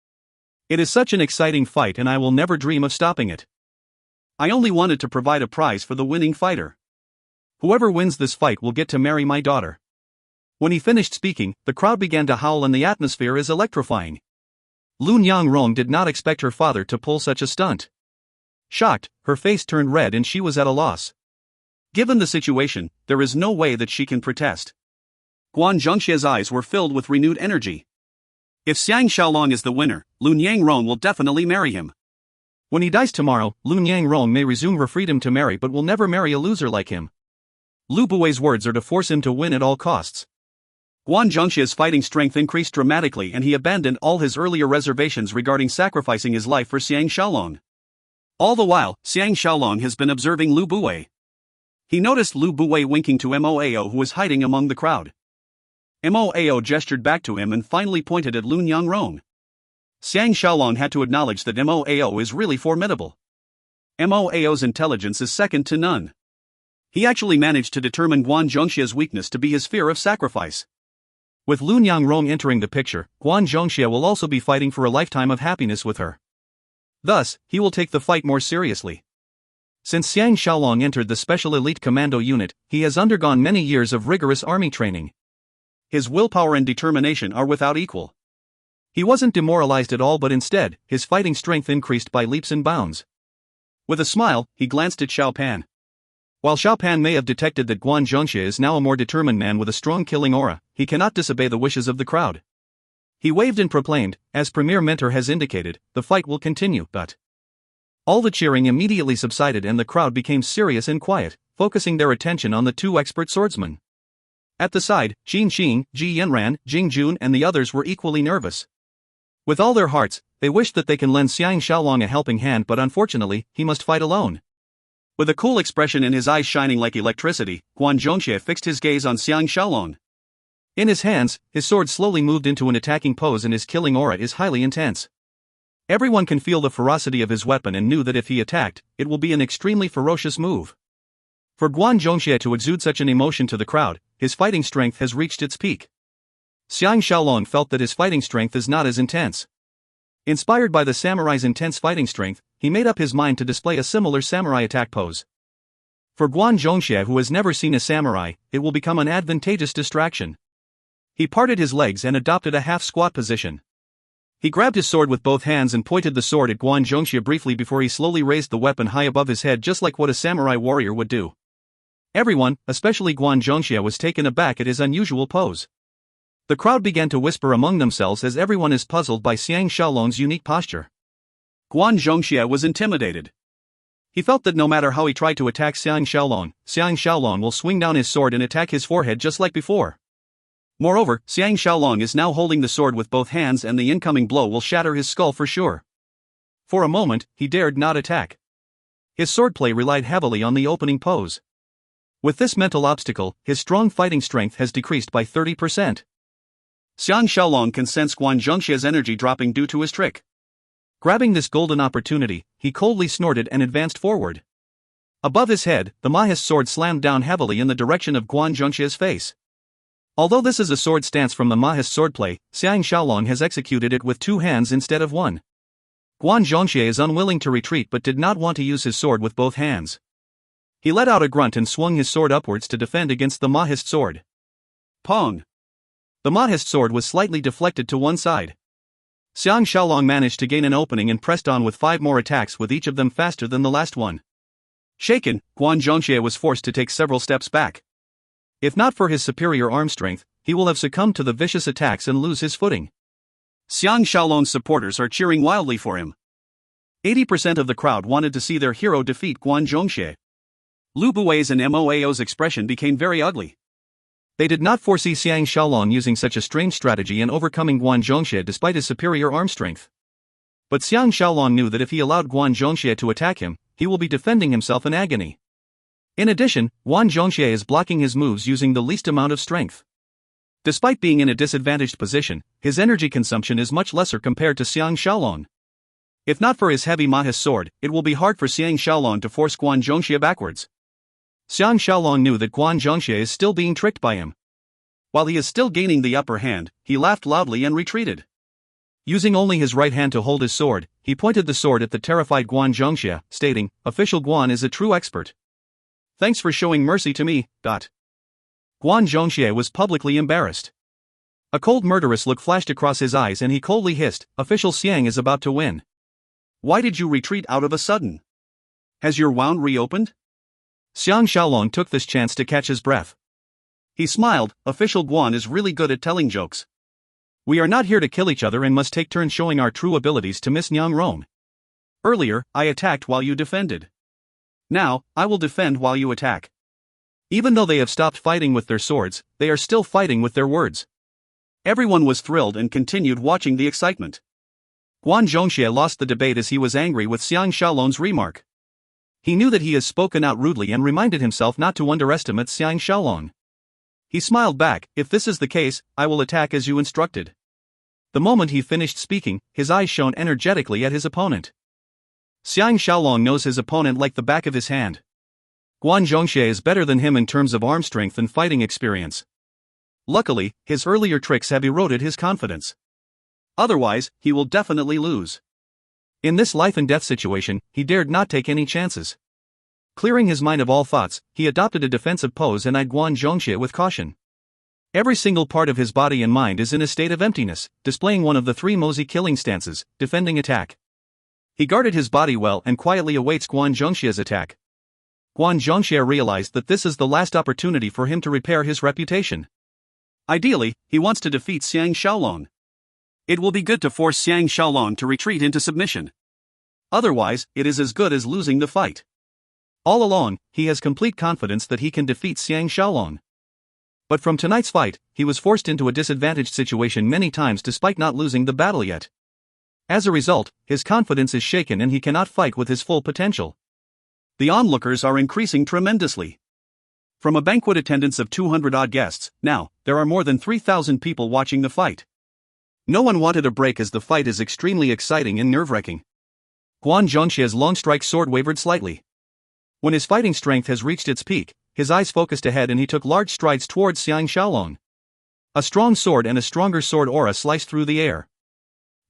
It is such an exciting fight and I will never dream of stopping it. I only wanted to provide a prize for the winning fighter. Whoever wins this fight will get to marry my daughter." When he finished speaking, the crowd began to howl and the atmosphere is electrifying. Lun Yangrong did not expect her father to pull such a stunt. Shocked, her face turned red and she was at a loss. Given the situation, there is no way that she can protest. Guan Zhengxie's eyes were filled with renewed energy. If Xiang Shaolong is the winner, Lun Yangrong will definitely marry him. When he dies tomorrow, Lun Yangrong may resume her freedom to marry but will never marry a loser like him. Lu Buwei's words are to force him to win at all costs. Guan Zhengxie's fighting strength increased dramatically and he abandoned all his earlier reservations regarding sacrificing his life for Xiang Shaolong. All the while, Xiang Shaolong has been observing Lu Buwei. He noticed Lu Buwei winking to Moao who was hiding among the crowd. Moao gestured back to him and finally pointed at Lun Yangrong. Xiang Shaolong had to acknowledge that Moao is really formidable. Moao's intelligence is second to none. He actually managed to determine Guan Zhengxie's weakness to be his fear of sacrifice. With Lun Yangrong entering the picture, Guan Zhengxie will also be fighting for a lifetime of happiness with her. Thus, he will take the fight more seriously. Since Xiang Shaolong entered the Special Elite Commando Unit, he has undergone many years of rigorous army training. His willpower and determination are without equal. He wasn't demoralized at all but instead, his fighting strength increased by leaps and bounds. With a smile, he glanced at Xiao Pan. While Xiao Pan may have detected that Guan Zhengxie is now a more determined man with a strong killing aura, he cannot disobey the wishes of the crowd. He waved and proclaimed, "As Premier Mentor has indicated, the fight will continue, but..." All the cheering immediately subsided and the crowd became serious and quiet, focusing their attention on the two expert swordsmen. At the side, Jin Xing, Ji Yanran, Jing Jun and the others were equally nervous. With all their hearts, they wished that they can lend Xiang Shaolong a helping hand but unfortunately, he must fight alone. With a cool expression in his eyes shining like electricity, Guan Zhengxie fixed his gaze on Xiang Shaolong. In his hands, his sword slowly moved into an attacking pose and his killing aura is highly intense. Everyone can feel the ferocity of his weapon and knew that if he attacked, it will be an extremely ferocious move. For Guan Zhengxie to exude such an emotion to the crowd, his fighting strength has reached its peak. Xiang Shaolong felt that his fighting strength is not as intense. Inspired by the samurai's intense fighting strength, he made up his mind to display a similar samurai attack pose. For Guan Zhengxie who has never seen a samurai, it will become an advantageous distraction. He parted his legs and adopted a half-squat position. He grabbed his sword with both hands and pointed the sword at Guan Zhengxie briefly before he slowly raised the weapon high above his head just like what a samurai warrior would do. Everyone, especially Guan Zhengxie, was taken aback at his unusual pose. The crowd began to whisper among themselves as everyone is puzzled by Xiang Shaolong's unique posture. Guan Zhengxie was intimidated. He felt that no matter how he tried to attack Xiang Shaolong will swing down his sword and attack his forehead just like before. Moreover, Xiang Shaolong is now holding the sword with both hands and the incoming blow will shatter his skull for sure. For a moment, he dared not attack. His swordplay relied heavily on the opening pose. With this mental obstacle, his strong fighting strength has decreased by 30%. Xiang Shaolong can sense Guan Zhengxie's energy dropping due to his trick. Grabbing this golden opportunity, he coldly snorted and advanced forward. Above his head, the Mahist sword slammed down heavily in the direction of Guan Zhengxie's face. Although this is a sword stance from the Mahist swordplay, Xiang Shaolong has executed it with two hands instead of one. Guan Zhengxie is unwilling to retreat but did not want to use his sword with both hands. He let out a grunt and swung his sword upwards to defend against the Mahist sword. Pong! The Mahist sword was slightly deflected to one side. Xiang Shaolong managed to gain an opening and pressed on with 5 more attacks with each of them faster than the last one. Shaken, Guan Zhengxie was forced to take several steps back. If not for his superior arm strength, he will have succumbed to the vicious attacks and lose his footing. Xiang Shaolong's supporters are cheering wildly for him. 80% of the crowd wanted to see their hero defeat Guan Zhengxie. Lu Buwei's and Moao's expression became very ugly. They did not foresee Xiang Shaolong using such a strange strategy and overcoming Guan Zhengxie despite his superior arm strength. But Xiang Shaolong knew that if he allowed Guan Zhengxie to attack him, he will be defending himself in agony. In addition, Guan Zhongxie is blocking his moves using the least amount of strength. Despite being in a disadvantaged position, his energy consumption is much lesser compared to Xiang Shaolong. If not for his heavy Mahis sword, it will be hard for Xiang Shaolong to force Guan Zhongxie backwards. Xiang Shaolong knew that Guan Zhongxie is still being tricked by him. While he is still gaining the upper hand, he laughed loudly and retreated. Using only his right hand to hold his sword, he pointed the sword at the terrified Guan Zhongxie, stating, "Official Guan is a true expert. Thanks for showing mercy to me." Guan Zhongxie was publicly embarrassed. A cold murderous look flashed across his eyes and he coldly hissed, "Official Xiang is about to win. Why did you retreat out of a sudden? Has your wound reopened?" Xiang Shaolong took this chance to catch his breath. He smiled, "Official Guan is really good at telling jokes. We are not here to kill each other and must take turns showing our true abilities to Miss Nyang Rong. Earlier, I attacked while you defended. Now, I will defend while you attack." Even though they have stopped fighting with their swords, they are still fighting with their words. Everyone was thrilled and continued watching the excitement. Guan Zhongxie lost the debate as he was angry with Xiang Shaolong's remark. He knew that he has spoken out rudely and reminded himself not to underestimate Xiang Shaolong. He smiled back, "If this is the case, I will attack as you instructed." The moment he finished speaking, his eyes shone energetically at his opponent. Xiang Shaolong knows his opponent like the back of his hand. Guan Zhongxie is better than him in terms of arm strength and fighting experience. Luckily, his earlier tricks have eroded his confidence. Otherwise, he will definitely lose. In this life and death situation, he dared not take any chances. Clearing his mind of all thoughts, he adopted a defensive pose and eyed Guan Zhongxie with caution. Every single part of his body and mind is in a state of emptiness, displaying one of the three Mozi killing stances, defending attack. He guarded his body well and quietly awaits Guan Zhongxie's attack. Guan Zhongxie realized that this is the last opportunity for him to repair his reputation. Ideally, he wants to defeat Xiang Shaolong. It will be good to force Xiang Shaolong to retreat into submission. Otherwise, it is as good as losing the fight. All along, he has complete confidence that he can defeat Xiang Shaolong. But from tonight's fight, he was forced into a disadvantaged situation many times despite not losing the battle yet. As a result, his confidence is shaken and he cannot fight with his full potential. The onlookers are increasing tremendously. From a banquet attendance of 200-odd guests, now, there are more than 3,000 people watching the fight. No one wanted a break as the fight is extremely exciting and nerve-wracking. Guan Zhongxie's long strike sword wavered slightly. When his fighting strength has reached its peak, his eyes focused ahead and he took large strides towards Xiang Shaolong. A strong sword and a stronger sword aura sliced through the air.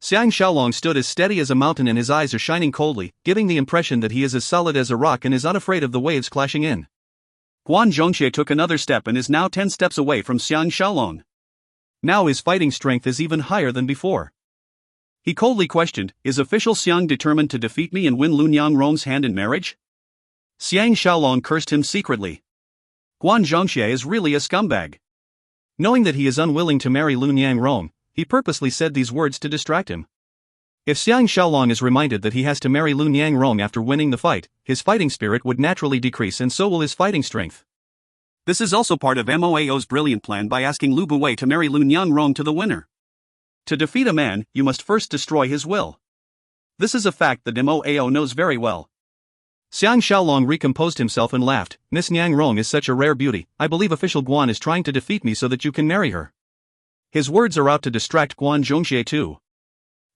Xiang Shaolong stood as steady as a mountain and his eyes are shining coldly, giving the impression that he is as solid as a rock and is unafraid of the waves clashing in. Guan Zhongxie took another step and is now 10 steps away from Xiang Shaolong. Now his fighting strength is even higher than before. He coldly questioned, "Is official Xiang determined to defeat me and win Lu Niangrong's hand in marriage?" Xiang Shaolong cursed him secretly. Guan Zhongxie is really a scumbag. Knowing that he is unwilling to marry Lu Niangrong, he purposely said these words to distract him. If Xiang Shaolong is reminded that he has to marry Lu Niangrong after winning the fight, his fighting spirit would naturally decrease and so will his fighting strength. This is also part of Moao's brilliant plan by asking Lu Buwei to marry Lu Niangrong to the winner. To defeat a man, you must first destroy his will. This is a fact that Moao knows very well. Xiang Shaolong recomposed himself and laughed, "Miss Niangrong is such a rare beauty, I believe official Guan is trying to defeat me so that you can marry her." His words are out to distract Guan Zhongxie too.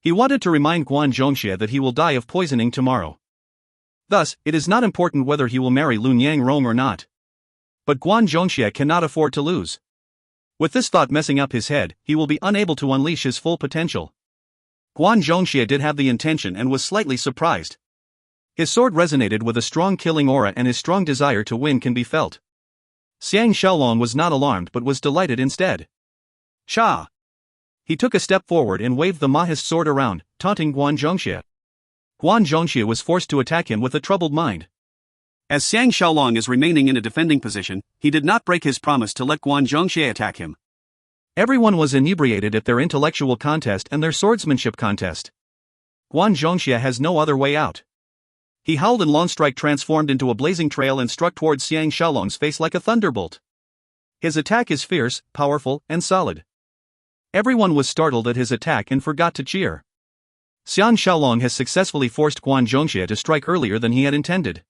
He wanted to remind Guan Zhongxie that he will die of poisoning tomorrow. Thus, it is not important whether he will marry Lu Niangrong or not. But Guan Zhongxie cannot afford to lose. With this thought messing up his head, he will be unable to unleash his full potential. Guan Zhongxie did have the intention and was slightly surprised. His sword resonated with a strong killing aura and his strong desire to win can be felt. Xiang Shaolong was not alarmed but was delighted instead. Cha! He took a step forward and waved the Mahis sword around, taunting Guan Zhongxie. Guan Zhongxie was forced to attack him with a troubled mind. As Xiang Shaolong is remaining in a defending position, he did not break his promise to let Guan Zhongxie attack him. Everyone was inebriated at their intellectual contest and their swordsmanship contest. Guan Zhongxie has no other way out. He howled and Long Strike transformed into a blazing trail and struck towards Xiang Shaolong's face like a thunderbolt. His attack is fierce, powerful, and solid. Everyone was startled at his attack and forgot to cheer. Xiang Shaolong has successfully forced Guan Zhongxie to strike earlier than he had intended.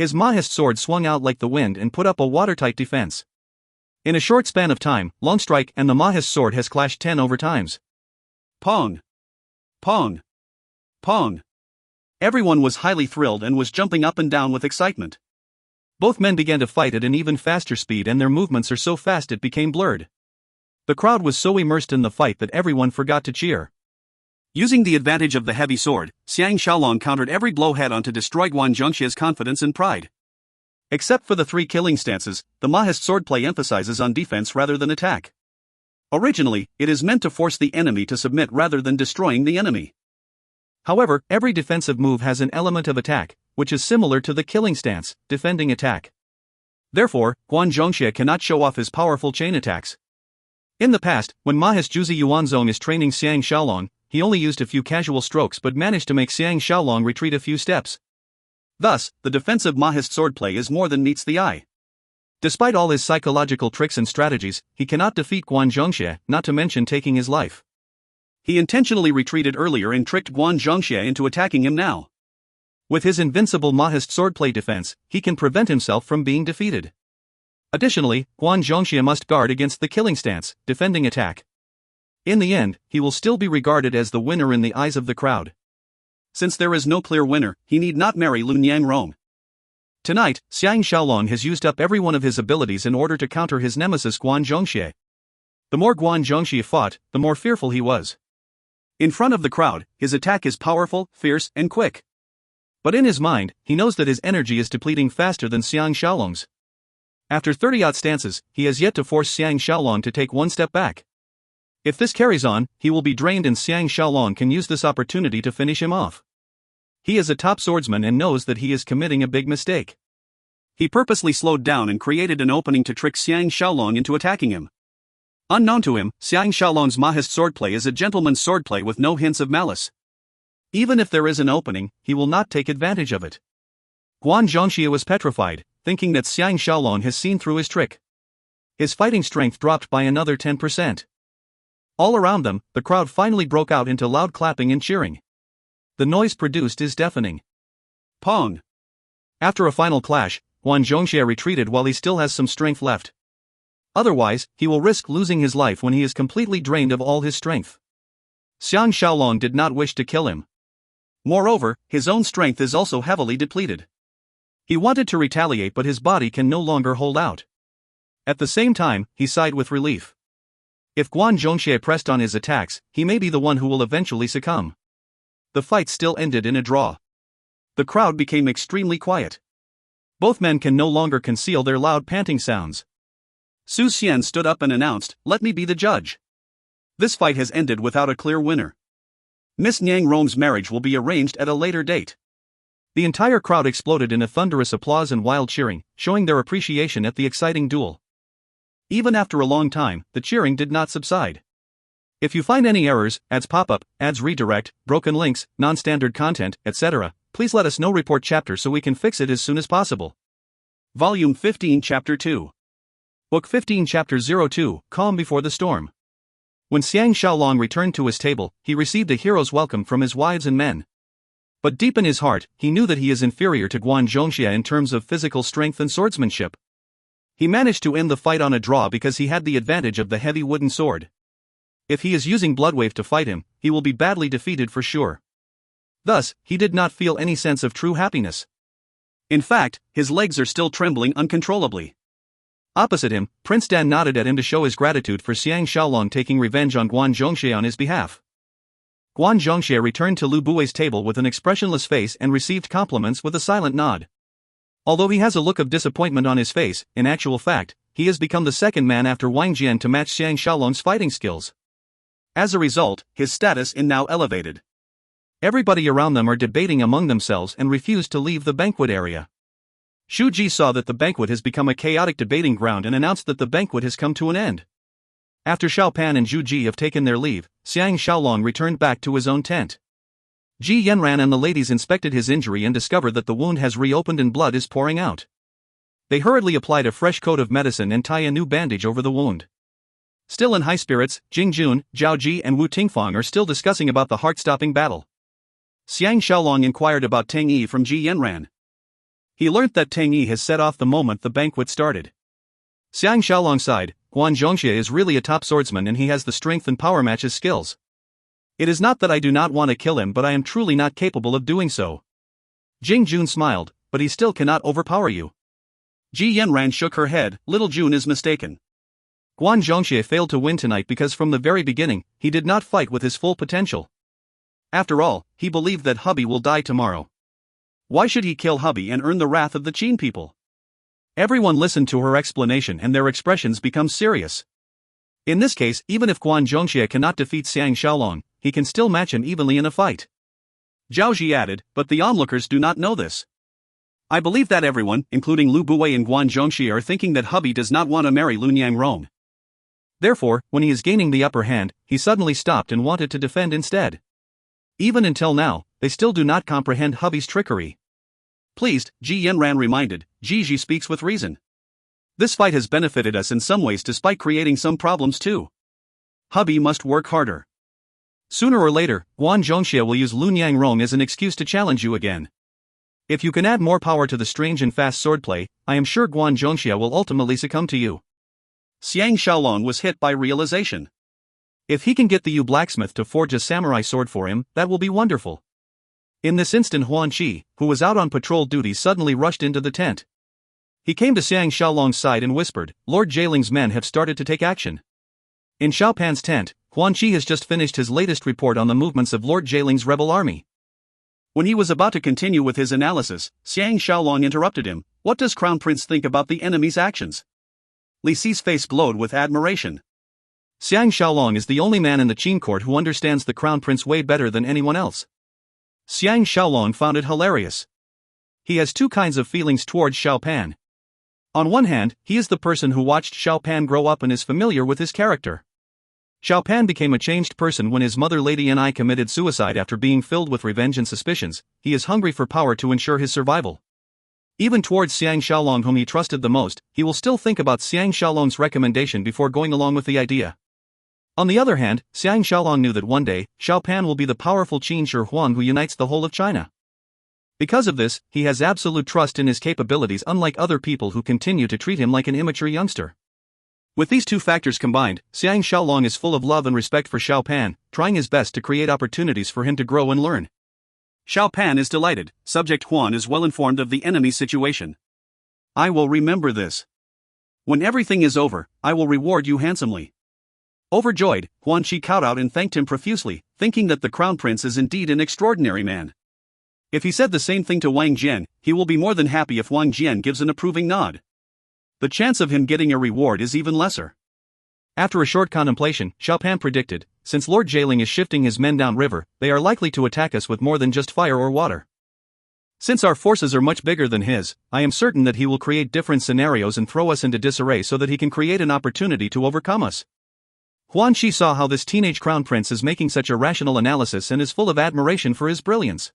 His Mahist sword swung out like the wind and put up a watertight defense. In a short span of time, Longstrike and the Mahist sword has clashed 10 over times. Pong! Pong! Pong! Everyone was highly thrilled and was jumping up and down with excitement. Both men began to fight at an even faster speed, and their movements are so fast it became blurred. The crowd was so immersed in the fight that everyone forgot to cheer. Using the advantage of the heavy sword, Xiang Shaolong countered every blow head-on to destroy Guan Zhongxie's confidence and pride. Except for the 3 killing stances, the Mahist swordplay emphasizes on defense rather than attack. Originally, it is meant to force the enemy to submit rather than destroying the enemy. However, every defensive move has an element of attack, which is similar to the killing stance, defending attack. Therefore, Guan Zhongxie cannot show off his powerful chain attacks. In the past, when Mahist Juzi Yuanzong is training Xiang Shaolong, he only used a few casual strokes but managed to make Xiang Shaolong retreat a few steps. Thus, the defensive Mahist swordplay is more than meets the eye. Despite all his psychological tricks and strategies, he cannot defeat Guan Zhongxie, not to mention taking his life. He intentionally retreated earlier and tricked Guan Zhongxie into attacking him now. With his invincible Mahist swordplay defense, he can prevent himself from being defeated. Additionally, Guan Zhongxie must guard against the killing stance, defending attack. In the end, he will still be regarded as the winner in the eyes of the crowd. Since there is no clear winner, he need not marry Lun Yangrong. Tonight, Xiang Shaolong has used up every one of his abilities in order to counter his nemesis Guan Zhongxie. The more Guan Zhongxie fought, the more fearful he was. In front of the crowd, his attack is powerful, fierce, and quick. But in his mind, he knows that his energy is depleting faster than Xiang Shaolong's. After 30-odd stances, he has yet to force Xiang Shaolong to take one step back. If this carries on, he will be drained and Xiang Shaolong can use this opportunity to finish him off. He is a top swordsman and knows that he is committing a big mistake. He purposely slowed down and created an opening to trick Xiang Shaolong into attacking him. Unknown to him, Xiang Shaolong's Mahist swordplay is a gentleman's swordplay with no hints of malice. Even if there is an opening, he will not take advantage of it. Guan Zhongxie was petrified, thinking that Xiang Shaolong has seen through his trick. His fighting strength dropped by another 10%. All around them, the crowd finally broke out into loud clapping and cheering. The noise produced is deafening. Pong! After a final clash, Guan Zhongxie retreated while he still has some strength left. Otherwise, he will risk losing his life when he is completely drained of all his strength. Xiang Shaolong did not wish to kill him. Moreover, his own strength is also heavily depleted. He wanted to retaliate, but his body can no longer hold out. At the same time, he sighed with relief. If Guan Zhongxie pressed on his attacks, he may be the one who will eventually succumb. The fight still ended in a draw. The crowd became extremely quiet. Both men can no longer conceal their loud panting sounds. Su Xian stood up and announced, "Let me be the judge. This fight has ended without a clear winner. Miss Niang Rome's marriage will be arranged at a later date." The entire crowd exploded in a thunderous applause and wild cheering, showing their appreciation at the exciting duel. Even after a long time, the cheering did not subside. If you find any errors, ads pop-up, ads redirect, broken links, non-standard content, etc., please let us know. Report chapter so we can fix it as soon as possible. Volume 15 Chapter 2. Book 15 Chapter 02, Calm Before the Storm. When Xiang Shaolong returned to his table, he received a hero's welcome from his wives and men. But deep in his heart, he knew that he is inferior to Guan Zhongxie in terms of physical strength and swordsmanship. He managed to end the fight on a draw because he had the advantage of the heavy wooden sword. If he is using Bloodwave to fight him, he will be badly defeated for sure. Thus, he did not feel any sense of true happiness. In fact, his legs are still trembling uncontrollably. Opposite him, Prince Dan nodded at him to show his gratitude for Xiang Shaolong taking revenge on Guan Zhongxie on his behalf. Guan Zhongxie returned to Lu Bui's table with an expressionless face and received compliments with a silent nod. Although he has a look of disappointment on his face, in actual fact, he has become the second man after Wang Jian to match Xiang Shaolong's fighting skills. As a result, his status is now elevated. Everybody around them are debating among themselves and refuse to leave the banquet area. Shu Ji saw that the banquet has become a chaotic debating ground and announced that the banquet has come to an end. After Xiao Pan and Zhu Ji have taken their leave, Xiang Shaolong returned back to his own tent. Ji Yanran and the ladies inspected his injury and discovered that the wound has reopened and blood is pouring out. They hurriedly applied a fresh coat of medicine and tie a new bandage over the wound. Still in high spirits, Jing Jun, Zhao Ji and Wu Tingfang are still discussing about the heart-stopping battle. Xiang Shaolong inquired about Teng Yi from Ji Yanran. He learnt that Tang Yi has set off the moment the banquet started. Xiang Shaolong sighed. Guan Zhongxie is really a top swordsman and he has the strength and power match his skills. It is not that I do not want to kill him, but I am truly not capable of doing so. Jing Jun smiled, but he still cannot overpower you. Ji Yanran shook her head. Little Jun is mistaken. Guan Zhongxie failed to win tonight because from the very beginning, he did not fight with his full potential. After all, he believed that hubby will die tomorrow. Why should he kill hubby and earn the wrath of the Qin people? Everyone listened to her explanation and their expressions become serious. In this case, even if Guan Zhongxie cannot defeat Xiang Shaolong, he can still match him evenly in a fight. Zhao Ji added, but the onlookers do not know this. I believe that everyone, including Lu Buwei and Guan Zhongxie, are thinking that hubby does not want to marry Lunyang Rong. Therefore, when he is gaining the upper hand, he suddenly stopped and wanted to defend instead. Even until now, they still do not comprehend hubby's trickery. Pleased, Ji Yanran reminded, Ji speaks with reason. This fight has benefited us in some ways despite creating some problems too. Hubby must work harder. Sooner or later, Guan Zhongxie will use Lunyang Rong as an excuse to challenge you again. If you can add more power to the strange and fast swordplay, I am sure Guan Zhongxie will ultimately succumb to you. Xiang Shaolong was hit by realization. If he can get the Yu blacksmith to forge a samurai sword for him, that will be wonderful. In this instant, Huan Qi, who was out on patrol duty, suddenly rushed into the tent. He came to Xiang Shaolong's side and whispered, Lord Jieling's men have started to take action. In Xiao Pan's tent, Huan Qi has just finished his latest report on the movements of Lord Jieling's rebel army. When he was about to continue with his analysis, Xiang Shaolong interrupted him. What does Crown Prince think about the enemy's actions? Li Si's face glowed with admiration. Xiang Shaolong is the only man in the Qin court who understands the Crown Prince way better than anyone else. Xiang Shaolong found it hilarious. He has two kinds of feelings towards Xiao Pan. On one hand, he is the person who watched Xiao Pan grow up and is familiar with his character. Xiao Pan became a changed person when his mother Lady Ni committed suicide after being filled with revenge and suspicions. He is hungry for power to ensure his survival. Even towards Xiang Shaolong, whom he trusted the most, he will still think about Xiang Shaolong's recommendation before going along with the idea. On the other hand, Xiang Shaolong knew that one day, Xiao Pan will be the powerful Qin Shi Huang who unites the whole of China. Because of this, he has absolute trust in his capabilities, unlike other people who continue to treat him like an immature youngster. With these two factors combined, Xiang Shaolong is full of love and respect for Xiao Pan, trying his best to create opportunities for him to grow and learn. Xiao Pan is delighted. Subject Huan is well informed of the enemy's situation. I will remember this. When everything is over, I will reward you handsomely. Overjoyed, Huan Qi kowtowed and thanked him profusely, thinking that the Crown Prince is indeed an extraordinary man. If he said the same thing to Wang Jian, he will be more than happy if Wang Jian gives an approving nod. The chance of him getting a reward is even lesser. After a short contemplation, Xiao Pan predicted, since Lord Jieling is shifting his men downriver, they are likely to attack us with more than just fire or water. Since our forces are much bigger than his, I am certain that he will create different scenarios and throw us into disarray so that he can create an opportunity to overcome us. Huan Qi saw how this teenage crown prince is making such a rational analysis and is full of admiration for his brilliance.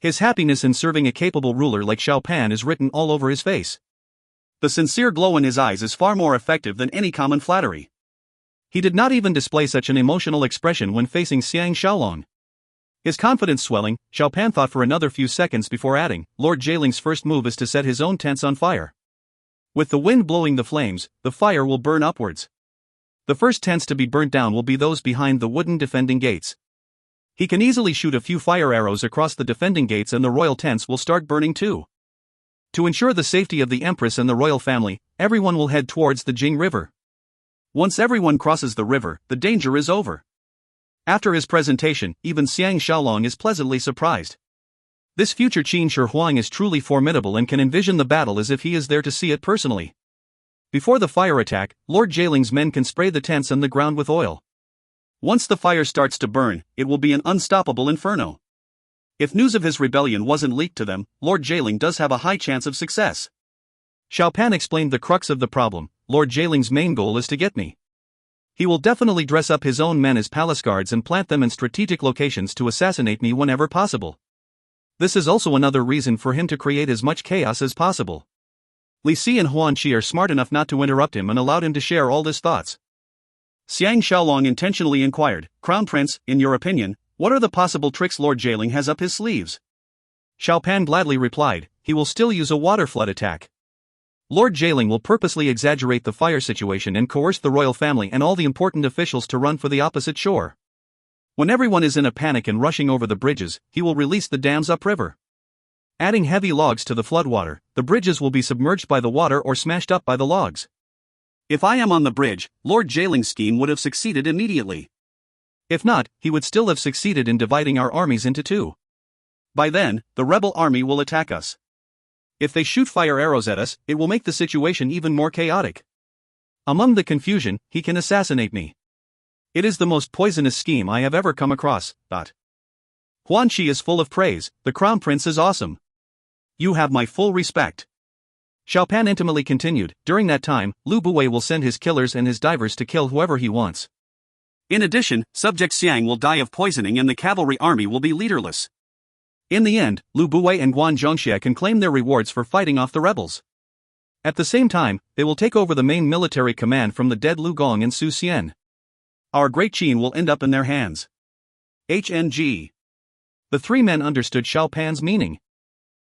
His happiness in serving a capable ruler like Xiao Pan is written all over his face. The sincere glow in his eyes is far more effective than any common flattery. He did not even display such an emotional expression when facing Xiang Shaolong. His confidence swelling, Xiao Pan thought for another few seconds before adding, Lord Jieling's first move is to set his own tents on fire. With the wind blowing the flames, the fire will burn upwards. The first tents to be burnt down will be those behind the wooden defending gates. He can easily shoot a few fire arrows across the defending gates and the royal tents will start burning too. To ensure the safety of the Empress and the royal family, everyone will head towards the Jing River. Once everyone crosses the river, the danger is over. After his presentation, even Xiang Shaolong is pleasantly surprised. This future Qin Shi Huang is truly formidable and can envision the battle as if he is there to see it personally. Before the fire attack, Lord Jieling's men can spray the tents and the ground with oil. Once the fire starts to burn, it will be an unstoppable inferno. If news of his rebellion wasn't leaked to them, Lord Jieling does have a high chance of success. Xiao Pan explained the crux of the problem. Lord Jieling's main goal is to get me. He will definitely dress up his own men as palace guards and plant them in strategic locations to assassinate me whenever possible. This is also another reason for him to create as much chaos as possible. Li Si and Huan Qi are smart enough not to interrupt him and allowed him to share all his thoughts. Xiang Shaolong intentionally inquired, Crown Prince, in your opinion, what are the possible tricks Lord Jieling has up his sleeves? Xiao Pan gladly replied, he will still use a water flood attack. Lord Jailing will purposely exaggerate the fire situation and coerce the royal family and all the important officials to run for the opposite shore. When everyone is in a panic and rushing over the bridges, he will release the dams upriver. Adding heavy logs to the floodwater, the bridges will be submerged by the water or smashed up by the logs. If I am on the bridge, Lord Jailing's scheme would have succeeded immediately. If not, he would still have succeeded in dividing our armies into two. By then, the rebel army will attack us. If they shoot fire arrows at us, it will make the situation even more chaotic. Among the confusion, he can assassinate me. It is the most poisonous scheme I have ever come across. Huan Qi is full of praise. The crown prince is awesome. You have my full respect. Xiao Pan intimately continued. During that time, Lu Buwei will send his killers and his divers to kill whoever he wants. In addition, subject Xiang will die of poisoning and the cavalry army will be leaderless. In the end, Lu Buwei and Guan Zhongxie can claim their rewards for fighting off the rebels. At the same time, they will take over the main military command from the dead Lu Gong and Su Xian. Our great Qin will end up in their hands. HNG. The three men understood Xiao Pan's meaning.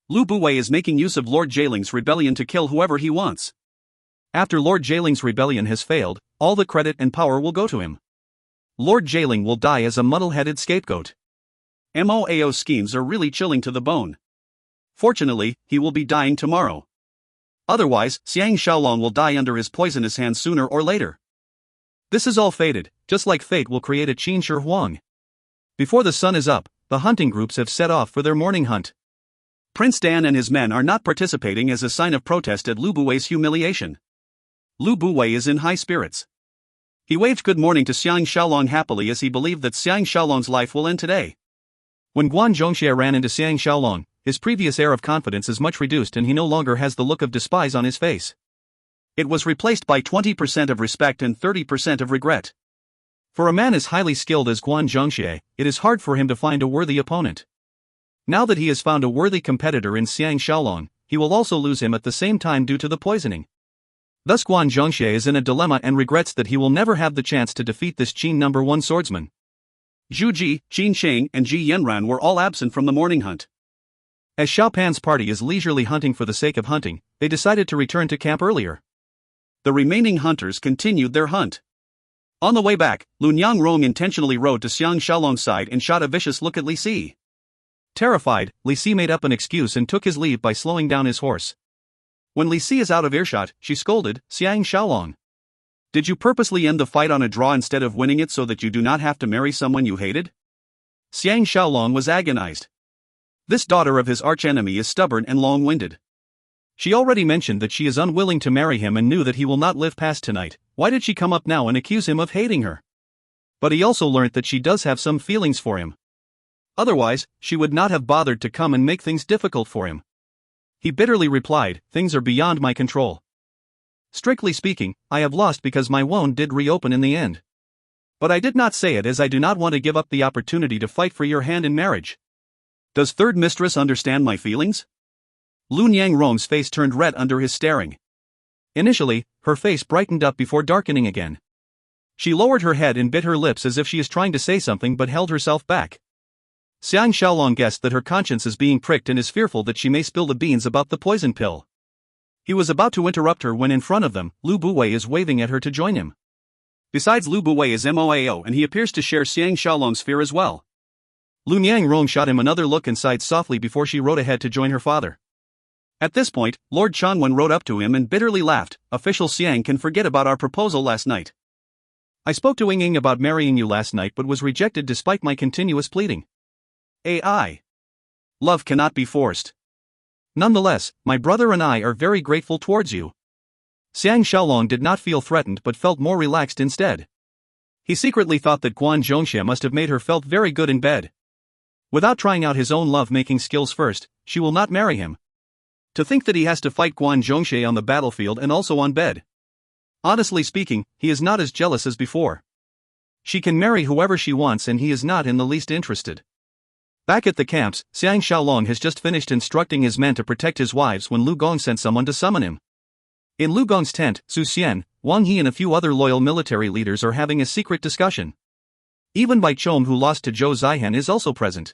Lu Buwei is making use of Lord Jailing's rebellion to kill whoever he wants. After Lord Jailing's rebellion has failed, all the credit and power will go to him. Lord Jailing will die as a muddle-headed scapegoat. Moao schemes are really chilling to the bone. Fortunately, he will be dying tomorrow. Otherwise, Xiang Shaolong will die under his poisonous hand sooner or later. This is all fated, just like fate will create a Qin Shi Huang. Before the sun is up, the hunting groups have set off for their morning hunt. Prince Dan and his men are not participating as a sign of protest at Lu Buwei's humiliation. Lu Buwei is in high spirits. He waved good morning to Xiang Shaolong happily as he believed that Xiang Shaolong's life will end today. When Guan Zhongxie ran into Xiang Shaolong, his previous air of confidence is much reduced and he no longer has the look of despise on his face. It was replaced by 20% of respect and 30% of regret. For a man as highly skilled as Guan Zhongxie, it is hard for him to find a worthy opponent. Now that he has found a worthy competitor in Xiang Shaolong, he will also lose him at the same time due to the poisoning. Thus Guan Zhongxie is in a dilemma and regrets that he will never have the chance to defeat this Qin number 1 swordsman. Zhu Ji, Qin Sheng and Ji Yanran were all absent from the morning hunt. As Xiao Pan's party is leisurely hunting for the sake of hunting, they decided to return to camp earlier. The remaining hunters continued their hunt. On the way back, Lunyang Rong intentionally rode to Xiang Shaolong's side and shot a vicious look at Li Si. Terrified, Li Si made up an excuse and took his leave by slowing down his horse. When Li Si is out of earshot, she scolded, "Xiang Shaolong. Did you purposely end the fight on a draw instead of winning it so that you do not have to marry someone you hated?" Xiang Shaolong was agonized. This daughter of his archenemy is stubborn and long-winded. She already mentioned that she is unwilling to marry him and knew that he will not live past tonight. Why did she come up now and accuse him of hating her? But he also learnt that she does have some feelings for him. Otherwise, she would not have bothered to come and make things difficult for him. He bitterly replied, "Things are beyond my control. Strictly speaking, I have lost because my wound did reopen in the end. But I did not say it as I do not want to give up the opportunity to fight for your hand in marriage. Does third mistress understand my feelings?" Lunyang Rong's face turned red under his staring. Initially, her face brightened up before darkening again. She lowered her head and bit her lips as if she is trying to say something but held herself back. Xiang Shaolong guessed that her conscience is being pricked and is fearful that she may spill the beans about the poison pill. He was about to interrupt her when in front of them, Lu Buwei is waving at her to join him. Besides, Lu Buwei is Moao and he appears to share Xiang Shaolong's fear as well. Lunyang Rong shot him another look and sighed softly before she rode ahead to join her father. At this point, Lord Chanwen rode up to him and bitterly laughed, "Official Xiang can forget about our proposal last night. I spoke to Ying about marrying you last night but was rejected despite my continuous pleading. AI. Love cannot be forced. Nonetheless, my brother and I are very grateful towards you." Xiang Shaolong did not feel threatened but felt more relaxed instead. He secretly thought that Guan Zhongxie must have made her felt very good in bed. Without trying out his own love-making skills first, she will not marry him. To think that he has to fight Guan Zhongxie on the battlefield and also on bed. Honestly speaking, he is not as jealous as before. She can marry whoever she wants and he is not in the least interested. Back at the camps, Xiang Shaolong has just finished instructing his men to protect his wives when Lu Gong sent someone to summon him. In Lu Gong's tent, Su Xian, Wang He and a few other loyal military leaders are having a secret discussion. Even Bai Chom, who lost to Zhou Zihan, is also present.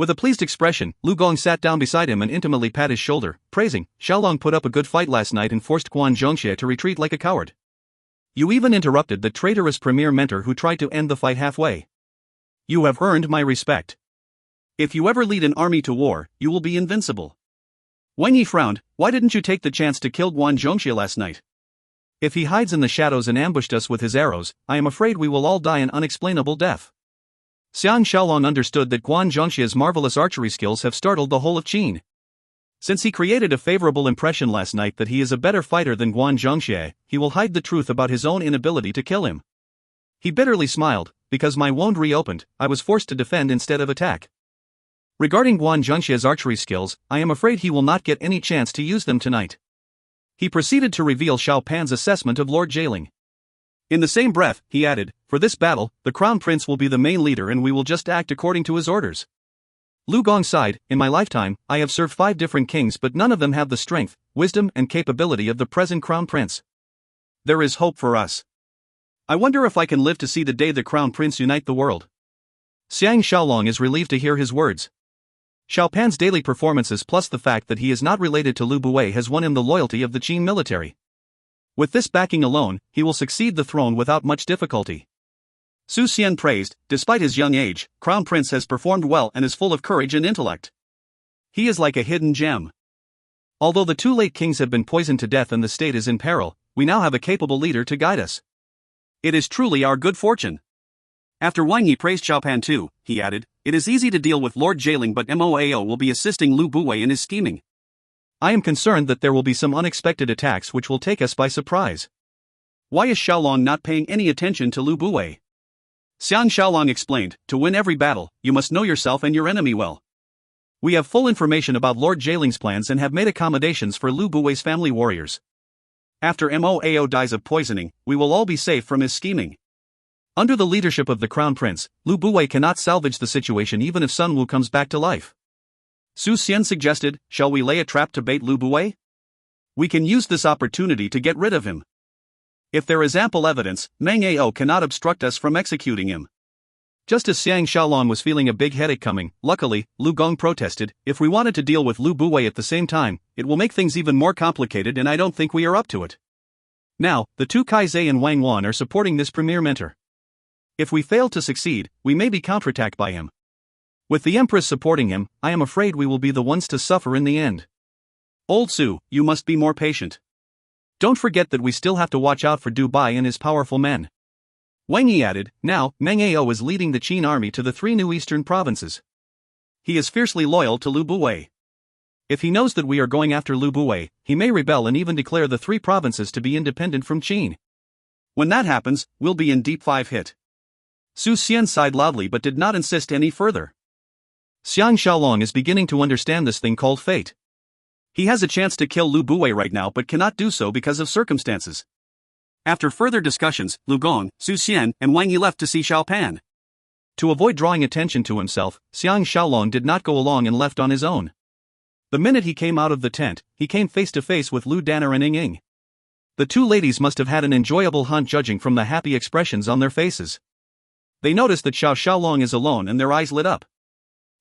With a pleased expression, Lu Gong sat down beside him and intimately pat his shoulder, praising, Xiaolong put up a good fight last night and forced Guan Zhongxie to retreat like a coward. You even interrupted the traitorous premier mentor who tried to end the fight halfway. You have earned my respect. If you ever lead an army to war, you will be invincible. Wang Yi frowned. Why didn't you take the chance to kill Guan Zhongxie last night? If he hides in the shadows and ambushed us with his arrows, I am afraid we will all die an unexplainable death. Xiang Shaolong understood that Guan Zhongxie's marvelous archery skills have startled the whole of Qin. Since he created a favorable impression last night that he is a better fighter than Guan Zhongxie, he will hide the truth about his own inability to kill him. He bitterly smiled. Because my wound reopened, I was forced to defend instead of attack. Regarding Guan Zhongxie's archery skills, I am afraid he will not get any chance to use them tonight. He proceeded to reveal Xiao Pan's assessment of Lord Jailing. In the same breath, he added, for this battle, the Crown Prince will be the main leader and we will just act according to his orders. Lu Gong sighed, in my lifetime, I have served 5 different kings but none of them have the strength, wisdom and capability of the present Crown Prince. There is hope for us. I wonder if I can live to see the day the Crown Prince unite the world. Xiang Shaolong is relieved to hear his words. Xiao Pan's daily performances plus the fact that he is not related to Lu Buwei has won him the loyalty of the Qin military. With this backing alone, he will succeed the throne without much difficulty. Su Xian praised, despite his young age, Crown Prince has performed well and is full of courage and intellect. He is like a hidden gem. Although the 2 late kings have been poisoned to death and the state is in peril, we now have a capable leader to guide us. It is truly our good fortune. After Wang Yi praised Xiao Pan too, he added, it is easy to deal with Lord Jailing but Moao will be assisting Lu Buwei in his scheming. I am concerned that there will be some unexpected attacks which will take us by surprise. Why is Xiaolong not paying any attention to Lu Buwei? Xiang Shaolong explained, to win every battle, you must know yourself and your enemy well. We have full information about Lord Jailing's plans and have made accommodations for Lu Buwei's family warriors. After Moao dies of poisoning, we will all be safe from his scheming. Under the leadership of the Crown Prince, Lu Buwei cannot salvage the situation even if Sun Wu comes back to life. Su Xian suggested, shall we lay a trap to bait Lu Buwei? We can use this opportunity to get rid of him. If there is ample evidence, Meng Ao cannot obstruct us from executing him. Just as Xiang Shaolong was feeling a big headache coming, luckily, Lu Gong protested, if we wanted to deal with Lu Buwei at the same time, it will make things even more complicated and I don't think we are up to it. Now, the 2 Kaizei and Wang Wan are supporting this premier mentor. If we fail to succeed, we may be counterattacked by him. With the Empress supporting him, I am afraid we will be the ones to suffer in the end. Old Su, you must be more patient. Don't forget that we still have to watch out for Dubai and his powerful men. Wang Yi added, now, Meng Ao is leading the Qin army to the 3 new eastern provinces. He is fiercely loyal to Lu Buwei. If he knows that we are going after Lu Buwei, he may rebel and even declare the 3 provinces to be independent from Qin. When that happens, we'll be in deep 5 hit. Su Xian sighed loudly but did not insist any further. Xiang Shaolong is beginning to understand this thing called fate. He has a chance to kill Lu Buwei right now but cannot do so because of circumstances. After further discussions, Lu Gong, Su Xian, and Wang Yi left to see Xiao Pan. To avoid drawing attention to himself, Xiang Shaolong did not go along and left on his own. The minute he came out of the tent, he came face to face with Lu Danner and Ying Ying. The 2 ladies must have had an enjoyable hunt judging from the happy expressions on their faces. They noticed that Xiao Shaolong is alone and their eyes lit up.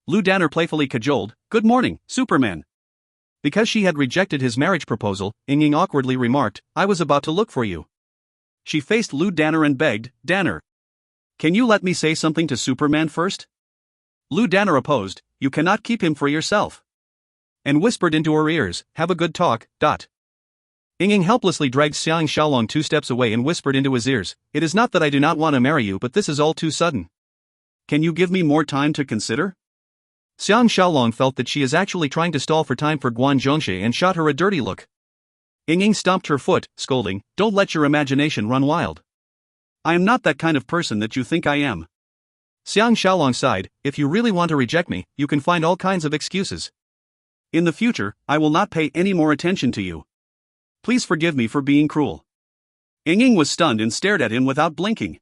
Lu Danner playfully cajoled, good morning, Superman. Because she had rejected his marriage proposal, Ying Ying awkwardly remarked, I was about to look for you. She faced Lu Danner and begged, Danner. Can you let me say something to Superman first? Lu Danner opposed, you cannot keep him for yourself. And whispered into her ears, have a good talk, Ying Ying helplessly dragged Xiang Shaolong 2 steps away and whispered into his ears, it is not that I do not want to marry you but this is all too sudden. Can you give me more time to consider? Xiang Shaolong felt that she is actually trying to stall for time for Guan Zhongxie and shot her a dirty look. Ying Ying stomped her foot, scolding, don't let your imagination run wild. I am not that kind of person that you think I am. Xiang Shaolong sighed, if you really want to reject me, you can find all kinds of excuses. In the future, I will not pay any more attention to you. Please forgive me for being cruel. Ying Ying was stunned and stared at him without blinking.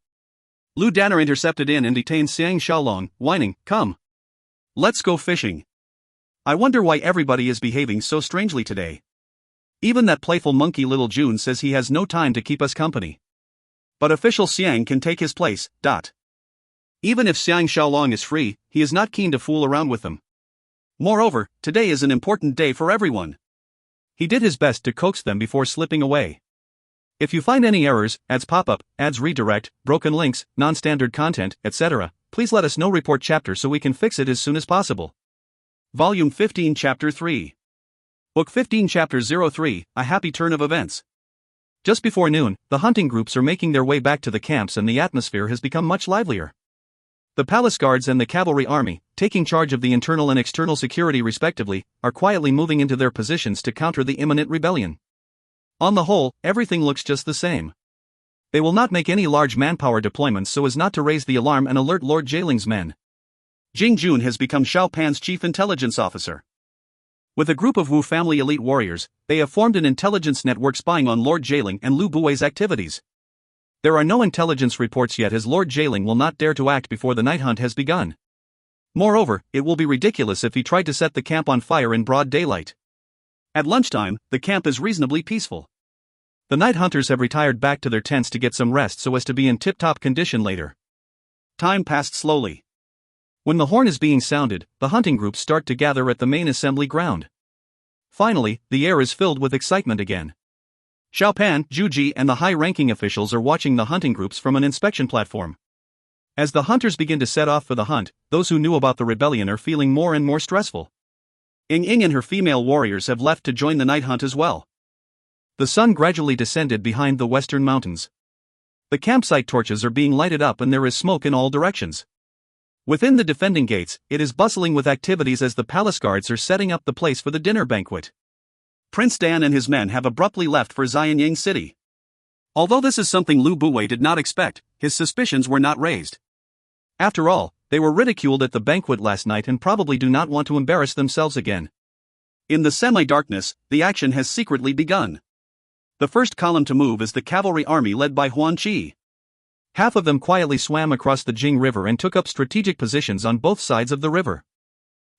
Lu Danner intercepted in and detained Xiang Shaolong, whining, come. Let's go fishing. I wonder why everybody is behaving so strangely today. Even that playful monkey little June says he has no time to keep us company. But official Xiang can take his place, Even if Xiang Shaolong is free, he is not keen to fool around with them. Moreover, today is an important day for everyone. He did his best to coax them before slipping away. If you find any errors, ads pop up, ads redirect, broken links, non-standard content, etc., please let us know. Report chapter so we can fix it as soon as possible. Volume 15 Chapter 3. Book 15 Chapter 03, A Happy Turn of Events. Just before noon, the hunting groups are making their way back to the camps and the atmosphere has become much livelier. The palace guards and the cavalry army, taking charge of the internal and external security respectively, are quietly moving into their positions to counter the imminent rebellion. On the whole, everything looks just the same. They will not make any large manpower deployments so as not to raise the alarm and alert Lord Jialing's men. Jing Jun has become Xiao Pan's chief intelligence officer. With a group of Wu family elite warriors, they have formed an intelligence network spying on Lord Jialing and Lu Bui's activities. There are no intelligence reports yet as Lord Jialing will not dare to act before the night hunt has begun. Moreover, it will be ridiculous if he tried to set the camp on fire in broad daylight. At lunchtime, the camp is reasonably peaceful. The night hunters have retired back to their tents to get some rest so as to be in tip-top condition later. Time passed slowly. When the horn is being sounded, the hunting groups start to gather at the main assembly ground. Finally, the air is filled with excitement again. Xiao Pan, Zhu Ji and the high-ranking officials are watching the hunting groups from an inspection platform. As the hunters begin to set off for the hunt, those who knew about the rebellion are feeling more and more stressful. Ying and her female warriors have left to join the night hunt as well. The sun gradually descended behind the western mountains. The campsite torches are being lighted up and there is smoke in all directions. Within the defending gates, it is bustling with activities as the palace guards are setting up the place for the dinner banquet. Prince Dan and his men have abruptly left for Xianying City. Although this is something Lu Bu did not expect, his suspicions were not raised. After all, they were ridiculed at the banquet last night and probably do not want to embarrass themselves again. In the semi-darkness, the action has secretly begun. The first column to move is the cavalry army led by Huan Qi. Half of them quietly swam across the Jing River and took up strategic positions on both sides of the river.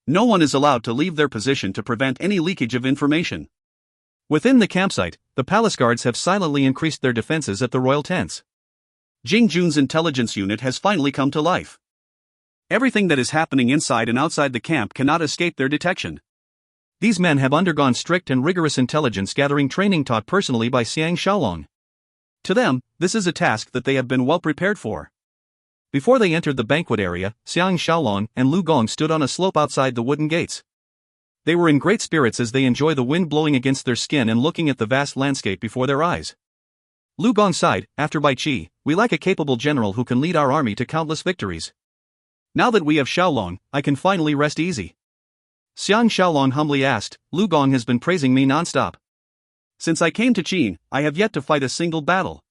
No one is allowed to leave their position to prevent any leakage of information. Within the campsite, the palace guards have silently increased their defenses at the royal tents. Jing Jun's intelligence unit has finally come to life. Everything that is happening inside and outside the camp cannot escape their detection. These men have undergone strict and rigorous intelligence gathering training taught personally by Xiang Shaolong. To them, this is a task that they have been well prepared for. Before they entered the banquet area, Xiang Shaolong and Lu Gong stood on a slope outside the wooden gates. They were in great spirits as they enjoy the wind blowing against their skin and looking at the vast landscape before their eyes. Lu Gong sighed, after Bai Qi, we lack a capable general who can lead our army to countless victories. Now that we have Shaolong, I can finally rest easy. Xiang Shaolong humbly asked, Lu Gong has been praising me non-stop. Since I came to Qin, I have yet to fight a single battle.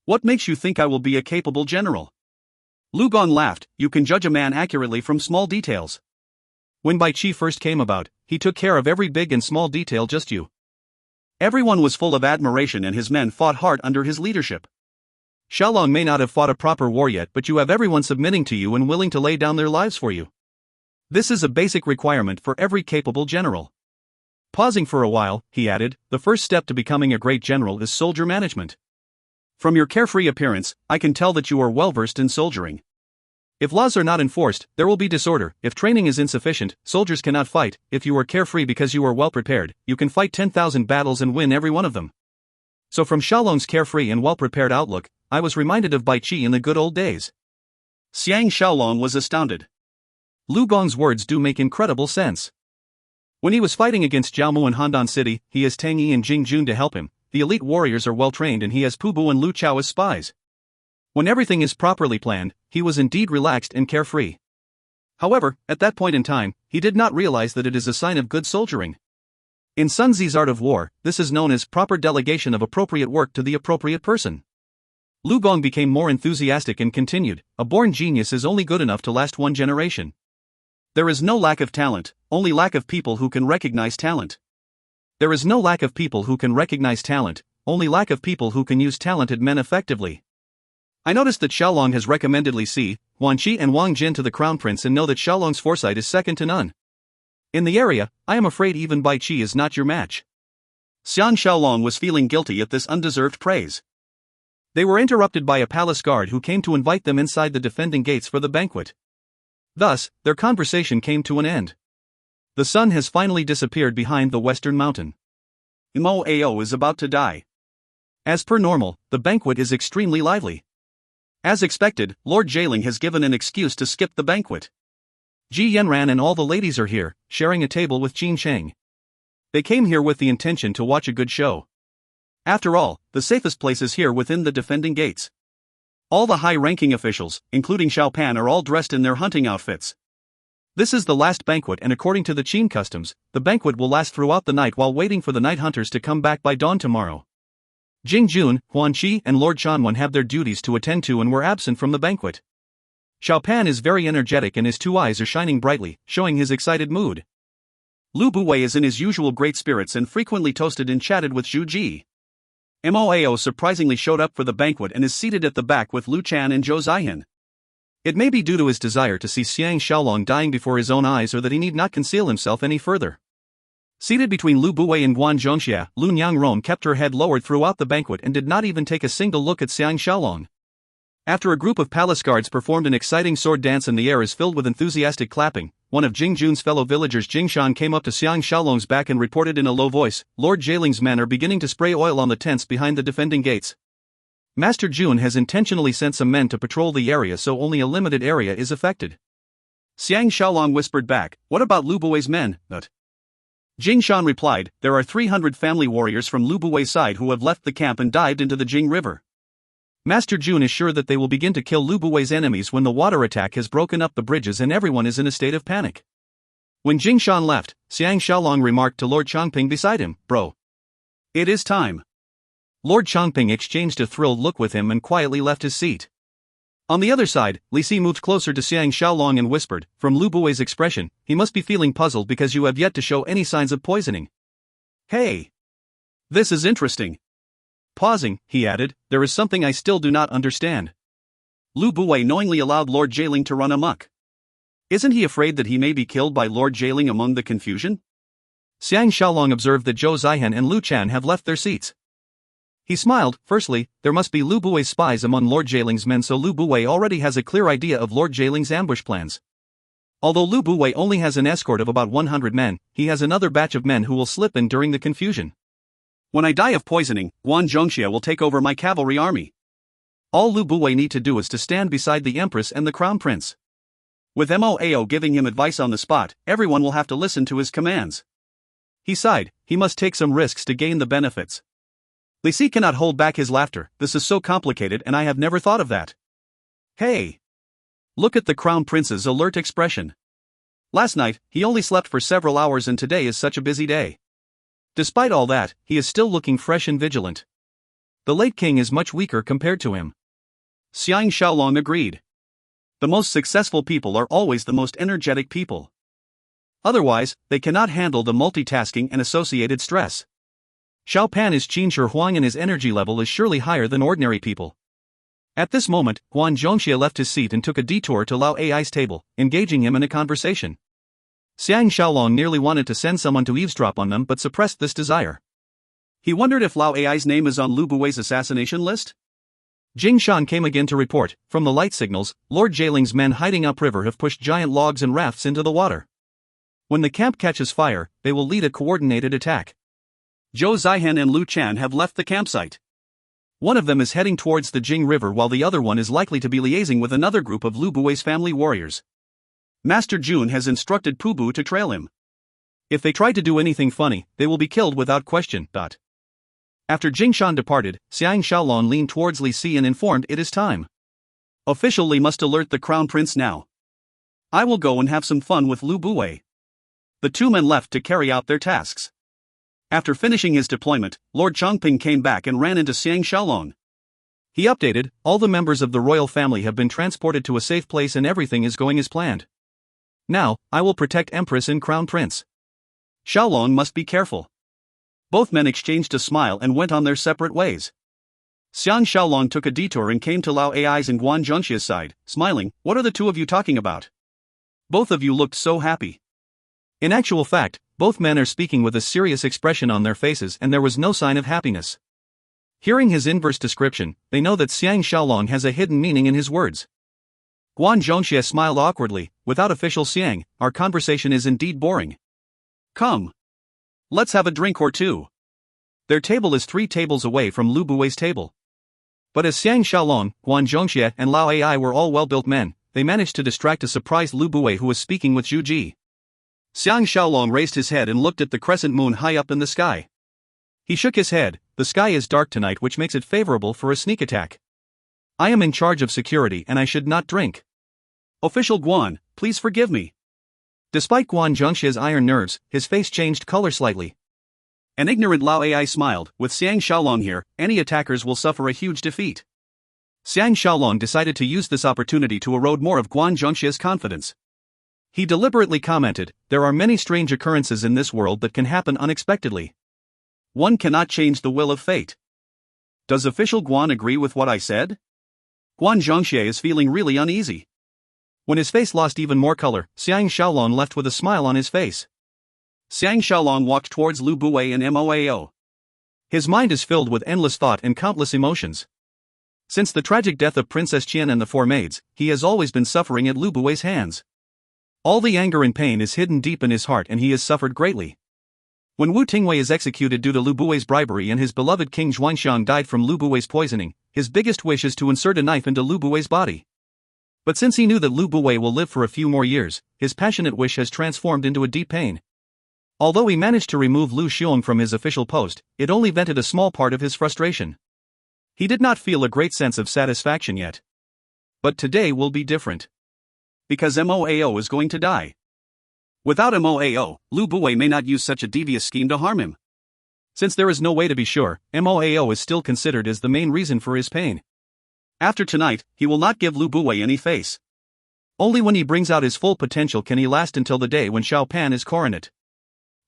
What makes you think I will be a capable general? Lu Gong laughed, you can judge a man accurately from small details. When Bai Qi first came about, he took care of every big and small detail just you. Everyone was full of admiration and his men fought hard under his leadership. Shaolong may not have fought a proper war yet, but you have everyone submitting to you and willing to lay down their lives for you. This is a basic requirement for every capable general. Pausing for a while, he added, the first step to becoming a great general is soldier management. From your carefree appearance, I can tell that you are well versed in soldiering. If laws are not enforced, there will be disorder. If training is insufficient, soldiers cannot fight. If you are carefree because you are well prepared, you can fight 10,000 battles and win every one of them. So from Shaolong's carefree and well-prepared outlook, I was reminded of Bai Qi in the good old days. Xiang Shaolong was astounded. Lu Gong's words do make incredible sense. When he was fighting against Jiaomu in Handan City, he has Tang Yi and Jing Jun to help him. The elite warriors are well trained and he has Pu Bu and Lu Chao as spies. When everything is properly planned, he was indeed relaxed and carefree. However, at that point in time, he did not realize that it is a sign of good soldiering. In Sun Tzu's Art of War, this is known as proper delegation of appropriate work to the appropriate person. Lu Gong became more enthusiastic and continued, a born genius is only good enough to last one generation. There is no lack of talent, only lack of people who can recognize talent. There is no lack of people who can recognize talent, only lack of people who can use talented men effectively. I noticed that Shaolong has recommended Li Si, Huan Qi and Wang Jin to the crown prince and know that Shaolong's foresight is second to none. In the area, I am afraid even Bai Qi is not your match. Xiang Shaolong was feeling guilty at this undeserved praise. They were interrupted by a palace guard who came to invite them inside the defending gates for the banquet. Thus, their conversation came to an end. The sun has finally disappeared behind the western mountain. Mo is about to die. As per normal, the banquet is extremely lively. As expected, Lord Jailing has given an excuse to skip the banquet. Ji Yanran and all the ladies are here, sharing a table with Qin Sheng. They came here with the intention to watch a good show. After all, the safest place is here within the defending gates. All the high-ranking officials, including Xiao Pan, are all dressed in their hunting outfits. This is the last banquet, and according to the Qin customs, the banquet will last throughout the night while waiting for the night hunters to come back by dawn tomorrow. Jing Jun, Huan Qi and Lord Chanwan have their duties to attend to and were absent from the banquet. Xiao Pan is very energetic and his two eyes are shining brightly, showing his excited mood. Lu Buwei is in his usual great spirits and frequently toasted and chatted with Zhu Ji. Mo surprisingly showed up for the banquet and is seated at the back with Lu Chan and Zhou Zihan. It may be due to his desire to see Xiang Shaolong dying before his own eyes, or that he need not conceal himself any further. Seated between Lu Buwei and Guan Zhongxia, Lu Nyangrom kept her head lowered throughout the banquet and did not even take a single look at Xiang Shaolong. After a group of palace guards performed an exciting sword dance and the air is filled with enthusiastic clapping, one of Jing Jun's fellow villagers, Jing Shan, came up to Xiang Shaolong's back and reported in a low voice, "Lord Jailing's men are beginning to spray oil on the tents behind the defending gates. Master Jun has intentionally sent some men to patrol the area, so only a limited area is affected." Xiang Shaolong whispered back, "What about Lu Buwei's men?" Jing Shan replied, "There are 300 family warriors from Lu Buwei's side who have left the camp and dived into the Jing River. Master Jun is sure that they will begin to kill Lu Buwei's enemies when the water attack has broken up the bridges and everyone is in a state of panic." When Jing Shan left, Xiang Shaolong remarked to Lord Changping beside him, "Bro, it is time." Lord Changping exchanged a thrilled look with him and quietly left his seat. On the other side, Li Si moved closer to Xiang Shaolong and whispered, "From Lu Buwei's expression, he must be feeling puzzled because you have yet to show any signs of poisoning." "Hey! This is interesting." Pausing, he added, "There is something I still do not understand." Lu Buwei knowingly allowed Lord Jailing to run amok. Isn't he afraid that he may be killed by Lord Jailing among the confusion? Xiang Shaolong observed that Zhou Zihan and Lu Chan have left their seats. He smiled. Firstly, there must be Lu Buwei's spies among Lord Jailing's men, so Lu Buwei already has a clear idea of Lord Jailing's ambush plans. Although Lu Buwei only has an escort of about 100 men, he has another batch of men who will slip in during the confusion. When I die of poisoning, Guan Zhongxia will take over my cavalry army. All Lu Buwei need to do is to stand beside the Empress and the Crown Prince. With Mo giving him advice on the spot, everyone will have to listen to his commands. He sighed. He must take some risks to gain the benefits. Li Si cannot hold back his laughter. "This is so complicated and I have never thought of that." Hey! Look at the Crown Prince's alert expression. Last night, he only slept for several hours and today is such a busy day. Despite all that, he is still looking fresh and vigilant. The late king is much weaker compared to him. Xiang Shaolong agreed. The most successful people are always the most energetic people. Otherwise, they cannot handle the multitasking and associated stress. Xiao Pan is Qin Shi Huang and his energy level is surely higher than ordinary people. At this moment, Guan Zhongxia left his seat and took a detour to Lao Ai's table, engaging him in a conversation. Xiang Shaolong nearly wanted to send someone to eavesdrop on them but suppressed this desire. He wondered if Lao Ai's name is on Lu Buwei's assassination list? Jing Shan came again to report, from the light signals, Lord Jailing's men hiding upriver have pushed giant logs and rafts into the water. When the camp catches fire, they will lead a coordinated attack. Zhou Zihan and Lu Chan have left the campsite. One of them is heading towards the Jing River while the other one is likely to be liaising with another group of Lu Buwei's family warriors. Master Jun has instructed Pu Bu to trail him. If they try to do anything funny, they will be killed without question. After Jing Shan departed, Xiang Shaolong leaned towards Li Si and informed, "It is time. Officially must alert the Crown Prince now. I will go and have some fun with Lu Buwei." The two men left to carry out their tasks. After finishing his deployment, Lord Changping came back and ran into Xiang Shaolong. He updated, "All the members of the royal family have been transported to a safe place and everything is going as planned. Now, I will protect Empress and Crown Prince. Shaolong must be careful." Both men exchanged a smile and went on their separate ways. Xiang Shaolong took a detour and came to Lao Ai's and Guan Zhongxia's side, smiling. "What are the two of you talking about? Both of you looked so happy." In actual fact, both men are speaking with a serious expression on their faces and there was no sign of happiness. Hearing his inverse description, they know that Xiang Shaolong has a hidden meaning in his words. Guan Zhongxia smiled awkwardly. "Without official Xiang, our conversation is indeed boring. Come. Let's have a drink or two. Their table is 3 tables away from Lu Buwei's table. But as Xiang Shaolong, Guan Zhongxie and Lao Ai were all well-built men, they managed to distract a surprised Lu Buwei who was speaking with Zhu Ji. Xiang Shaolong raised his head and looked at the crescent moon high up in the sky. He shook his head. The sky is dark tonight, which makes it favorable for a sneak attack. I am in charge of security and I should not drink. Official Guan, please forgive me. Despite Guan Zhongxie's iron nerves, his face changed color slightly. An ignorant Lao Ai smiled. With Xiang Shaolong here, any attackers will suffer a huge defeat. Xiang Shaolong decided to use this opportunity to erode more of Guan Zhongxie's confidence. He deliberately commented, "There are many strange occurrences in this world that can happen unexpectedly. One cannot change the will of fate. Does official Guan agree with what I said?" Guan Zhongxie is feeling really uneasy. When his face lost even more color, Xiang Shaolong left with a smile on his face. Xiang Shaolong walked towards Lu Buwei and Moao. His mind is filled with endless thought and countless emotions. Since the tragic death of Princess Qian and the 4 maids, he has always been suffering at Lu Buwei's hands. All the anger and pain is hidden deep in his heart and he has suffered greatly. When Wu Tingwei is executed due to Lu Buwei's bribery and his beloved King Xuanxiang died from Lu Buwei's poisoning, his biggest wish is to insert a knife into Lu Buwei's body. But since he knew that Lu Buwei will live for a few more years, his passionate wish has transformed into a deep pain. Although he managed to remove Lu Xiong from his official post, it only vented a small part of his frustration. He did not feel a great sense of satisfaction yet. But today will be different. Because Moao is going to die. Without Moao, Lu Buwei may not use such a devious scheme to harm him. Since there is no way to be sure, Moao is still considered as the main reason for his pain. After tonight, he will not give Lu Buwei any face. Only when he brings out his full potential can he last until the day when Xiao Pan is coronet.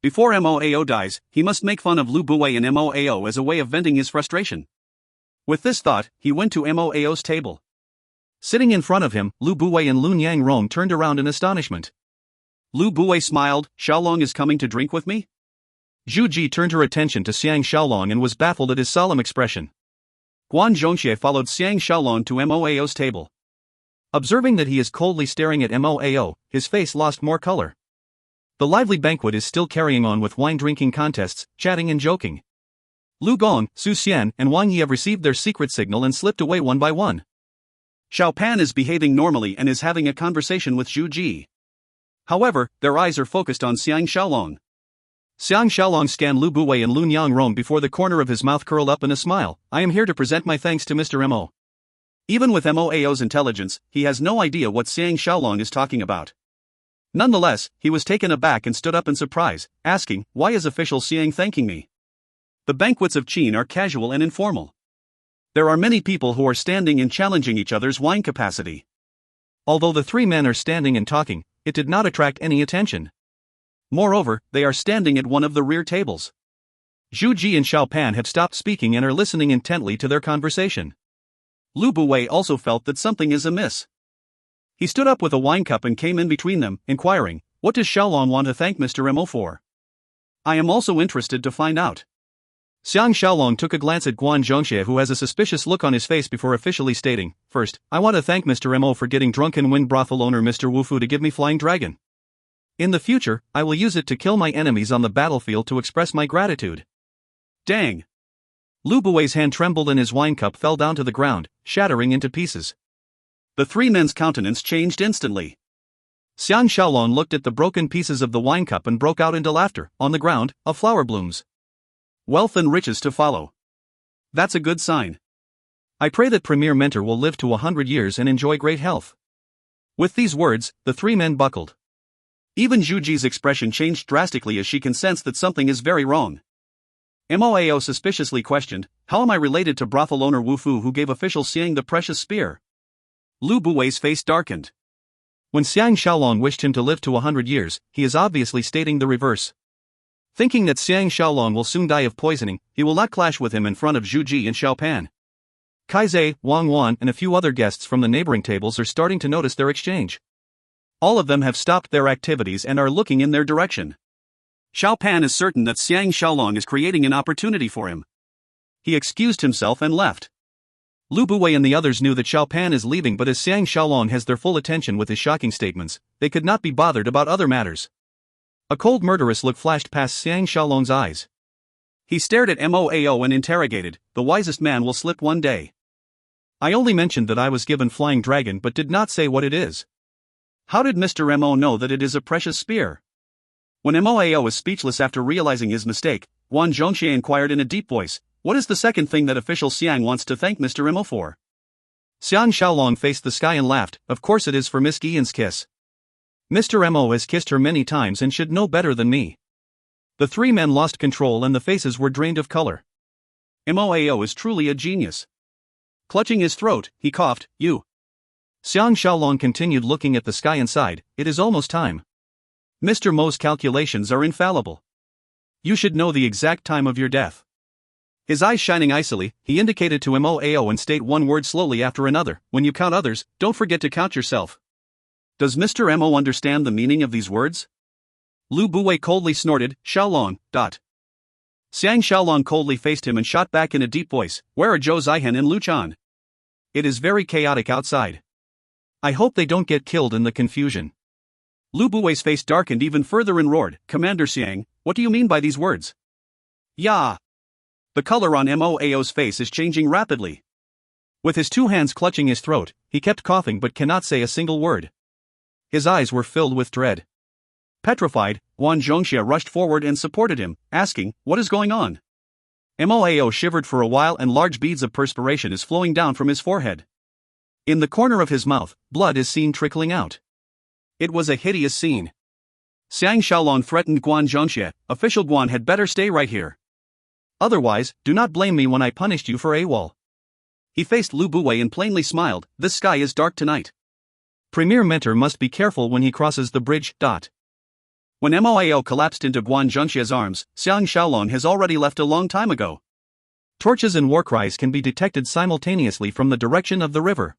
Before Moao dies, he must make fun of Lu Buwei and Moao as a way of venting his frustration. With this thought, he went to Moao's table. Sitting in front of him, Lu Buwei and Lun Yang Rong turned around in astonishment. Lu Buwei smiled. "Shaolong is coming to drink with me?" Zhu Ji turned her attention to Xiang Shaolong and was baffled at his solemn expression. Guan Zhongxie followed Xiang Shaolong to Moao's table. Observing that he is coldly staring at Moao, his face lost more color. The lively banquet is still carrying on with wine-drinking contests, chatting and joking. Lu Gong, Su Xian, and Wang Yi have received their secret signal and slipped away one by one. Xiao Pan is behaving normally and is having a conversation with Zhu Ji. However, their eyes are focused on Xiang Shaolong. Xiang Shaolong scanned Lu Buwei and Lun Yang Rong before the corner of his mouth curled up in a smile. "I am here to present my thanks to Mr. Mo." Even with Moao's intelligence, he has no idea what Xiang Shaolong is talking about. Nonetheless, he was taken aback and stood up in surprise, asking, "Why is official Xiang thanking me?" The banquets of Qin are casual and informal. There are many people who are standing and challenging each other's wine capacity. Although the 3 men are standing and talking, it did not attract any attention. Moreover, they are standing at one of the rear tables. Zhu Ji and Xiao Pan have stopped speaking and are listening intently to their conversation. Lu Buwei also felt that something is amiss. He stood up with a wine cup and came in between them, inquiring, "What does Shaolong want to thank Mr. Mo for? I am also interested to find out." Xiang Shaolong took a glance at Guan Zhongxie, who has a suspicious look on his face, before officially stating, "First, I want to thank Mr. Mo for getting drunken wind brothel owner Mr. Wufu to give me Flying Dragon. In the future, I will use it to kill my enemies on the battlefield to express my gratitude." Dang! Lu Buwei's hand trembled and his wine cup fell down to the ground, shattering into pieces. The 3 men's countenance changed instantly. Xiang Shaolong looked at the broken pieces of the wine cup and broke out into laughter. On the ground, of flower blooms. Wealth and riches to follow. That's a good sign. I pray that Premier Mentor will live to 100 years and enjoy great health. With these words, the 3 men buckled. Even Zhu Ji's expression changed drastically as she can sense that something is very wrong. Moao suspiciously questioned, "How am I related to brothel owner Wu Fu who gave official Xiang the precious spear?" Lu Buwei's face darkened. When Xiang Shaolong wished him to live to 100 years, he is obviously stating the reverse. Thinking that Xiang Shaolong will soon die of poisoning, he will not clash with him in front of Zhu Ji and Xiao Pan. Kaizai, Wang Wan, and a few other guests from the neighboring tables are starting to notice their exchange. All of them have stopped their activities and are looking in their direction. Xiao Pan is certain that Xiang Shaolong is creating an opportunity for him. He excused himself and left. Lu Buwei and the others knew that Xiao Pan is leaving, but as Xiang Shaolong has their full attention with his shocking statements, they could not be bothered about other matters. A cold murderous look flashed past Xiang Shaolong's eyes. He stared at Moao and interrogated, "The wisest man will slip one day." I only mentioned that I was given Flying Dragon but did not say what it is. How did Mr. Mo know that it is a precious spear? When Moao was speechless after realizing his mistake, Guan Zhongxie inquired in a deep voice, "What is the second thing that official Xiang wants to thank Mr. Mo for?" Xiang Shaolong faced the sky and laughed, "Of course it is for Miss Guillen's kiss. Mr. Mo has kissed her many times and should know better than me." The three men lost control and the faces were drained of color. Moao is truly a genius. Clutching his throat, he coughed, "You." Xiang Shaolong continued looking at the sky and sighed, "It is almost time. Mr. Mo's calculations are infallible. You should know the exact time of your death." His eyes shining icily, he indicated to Moao and state one word slowly after another, "When you count others, don't forget to count yourself." Does Mr. Mo understand the meaning of these words? Lu Buwei coldly snorted, "Shaolong, dot." Xiang Shaolong coldly faced him and shot back in a deep voice, "Where are Zhou Zihan and Lu Chan?" It is very chaotic outside. I hope they don't get killed in the confusion. Lu Buwei's face darkened even further and roared, "Commander Xiang, what do you mean by these words?" "Yeah." The color on Moao's face is changing rapidly. With his two hands clutching his throat, he kept coughing but cannot say a single word. His eyes were filled with dread. Petrified, Guan Zhongxie rushed forward and supported him, asking, "What is going on?" Moao shivered for a while and large beads of perspiration is flowing down from his forehead. In the corner of his mouth, blood is seen trickling out. It was a hideous scene. Xiang Shaolong threatened Guan Zhongxie, "Official Guan had better stay right here. Otherwise, do not blame me when I punished you for AWOL." He faced Lu Buwei and plainly smiled, "This sky is dark tonight. Premier Mentor must be careful when he crosses the bridge, dot." When Moao collapsed into Guan Zhongxie's arms, Xiang Shaolong has already left a long time ago. Torches and war cries can be detected simultaneously from the direction of the river.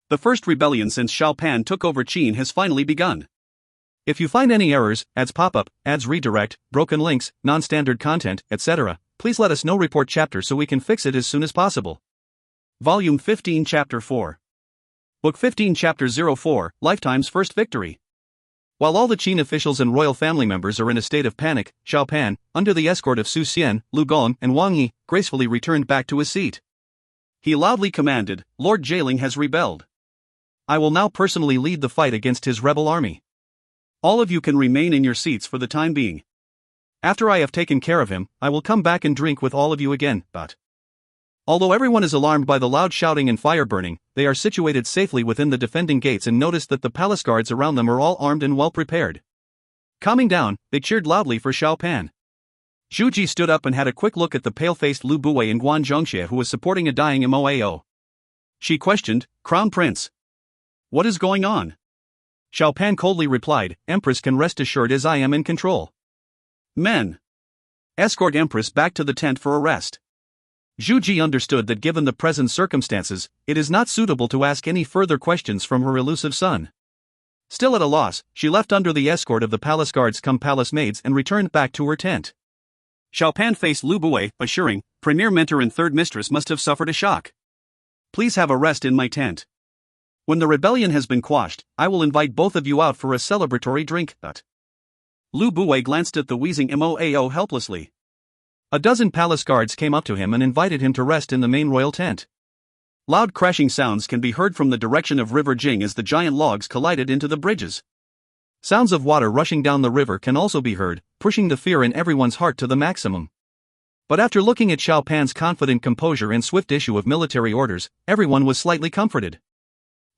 The first rebellion since Xiao Pan took over Qin has finally begun. If you find any errors, ads pop-up, ads redirect, broken links, non-standard content, etc., please let us know. Report chapter so we can fix it as soon as possible. Volume 15 Chapter 4. Book 15 Chapter 04, Lifetime's First Victory. While all the Qin officials and royal family members are in a state of panic, Xiao Pan, under the escort of Su Xian, Lu Gong, and Wang Yi, gracefully returned back to his seat. He loudly commanded, "Lord Jailing has rebelled. I will now personally lead the fight against his rebel army. All of you can remain in your seats for the time being. After I have taken care of him, I will come back and drink with all of you again." But although everyone is alarmed by the loud shouting and fire burning, they are situated safely within the defending gates and notice that the palace guards around them are all armed and well prepared. Calming down, they cheered loudly for Xiao Pan. Zhu Ji stood up and had a quick look at the pale-faced Lu Buwei and Guan Zhongxie who was supporting a dying Moao. She questioned, "Crown Prince, what is going on?" Xiao Pan coldly replied, "Empress can rest assured as I am in control." "Men, escort Empress back to the tent for a rest." Zhu Ji understood that given the present circumstances, it is not suitable to ask any further questions from her elusive son. Still at a loss, she left under the escort of the palace guards cum palace maids and returned back to her tent. Xiao Pan faced Lu Buwei, assuring, "Premier Mentor and Third Mistress must have suffered a shock. Please have a rest in my tent. When the rebellion has been quashed, I will invite both of you out for a celebratory drink." Lu Buwei glanced at the wheezing Moao helplessly. A dozen palace guards came up to him and invited him to rest in the main royal tent. Loud crashing sounds can be heard from the direction of River Jing as the giant logs collided into the bridges. Sounds of water rushing down the river can also be heard, pushing the fear in everyone's heart to the maximum. But after looking at Xiao Pan's confident composure and swift issue of military orders, everyone was slightly comforted.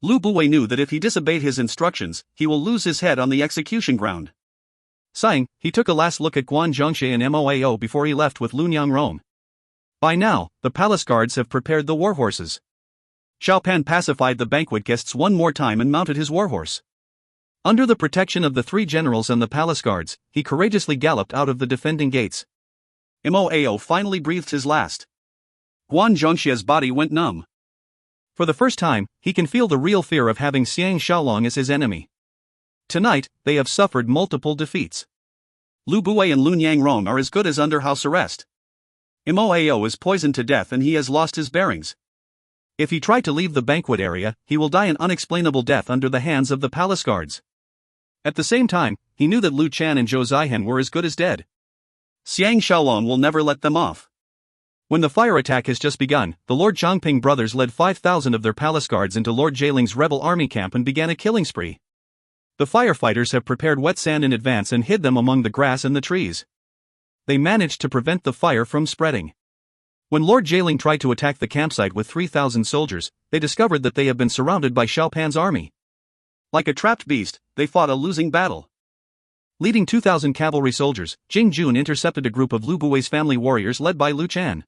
Lu Buwei knew that if he disobeyed his instructions, he will lose his head on the execution ground. Sighing, he took a last look at Guan Zhongxie and Moao before he left with Lunyang Rome. By now, the palace guards have prepared the war horses. Xiao Pan pacified the banquet guests one more time and mounted his warhorse. Under the protection of the three generals and the palace guards, he courageously galloped out of the defending gates. Moao finally breathed his last. Guan Zhongxie's body went numb. For the first time, he can feel the real fear of having Xiang Shaolong as his enemy. Tonight, they have suffered multiple defeats. Lu Buwei and Lunyang Rome are as good as under house arrest. Moao is poisoned to death and he has lost his bearings. If he tried to leave the banquet area, he will die an unexplainable death under the hands of the palace guards. At the same time, he knew that Lu Chan and Zhou Zihan were as good as dead. Xiang Shaolong will never let them off. When the fire attack has just begun, the Lord Chongping brothers led 5,000 of their palace guards into Lord Jieling's rebel army camp and began a killing spree. The firefighters have prepared wet sand in advance and hid them among the grass and the trees. They managed to prevent the fire from spreading. When Lord Jieling tried to attack the campsite with 3,000 soldiers, they discovered that they had been surrounded by Xiao Pan's army. Like a trapped beast, they fought a losing battle. Leading 2,000 cavalry soldiers, Jing Jun intercepted a group of Lu Buwei's family warriors led by Lu Chan.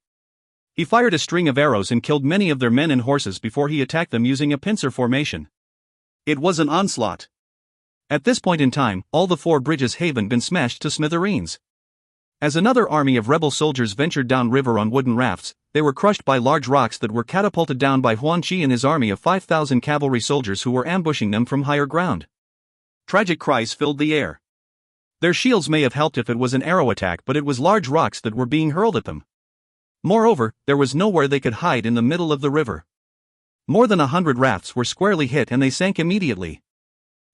He fired a string of arrows and killed many of their men and horses before he attacked them using a pincer formation. It was an onslaught. At this point in time, all the 4 bridges had been smashed to smithereens. As another army of rebel soldiers ventured downriver on wooden rafts, they were crushed by large rocks that were catapulted down by Huan Qi and his army of 5,000 cavalry soldiers who were ambushing them from higher ground. Tragic cries filled the air. Their shields may have helped if it was an arrow attack, but it was large rocks that were being hurled at them. Moreover, there was nowhere they could hide in the middle of the river. More than 100 rafts were squarely hit and they sank immediately.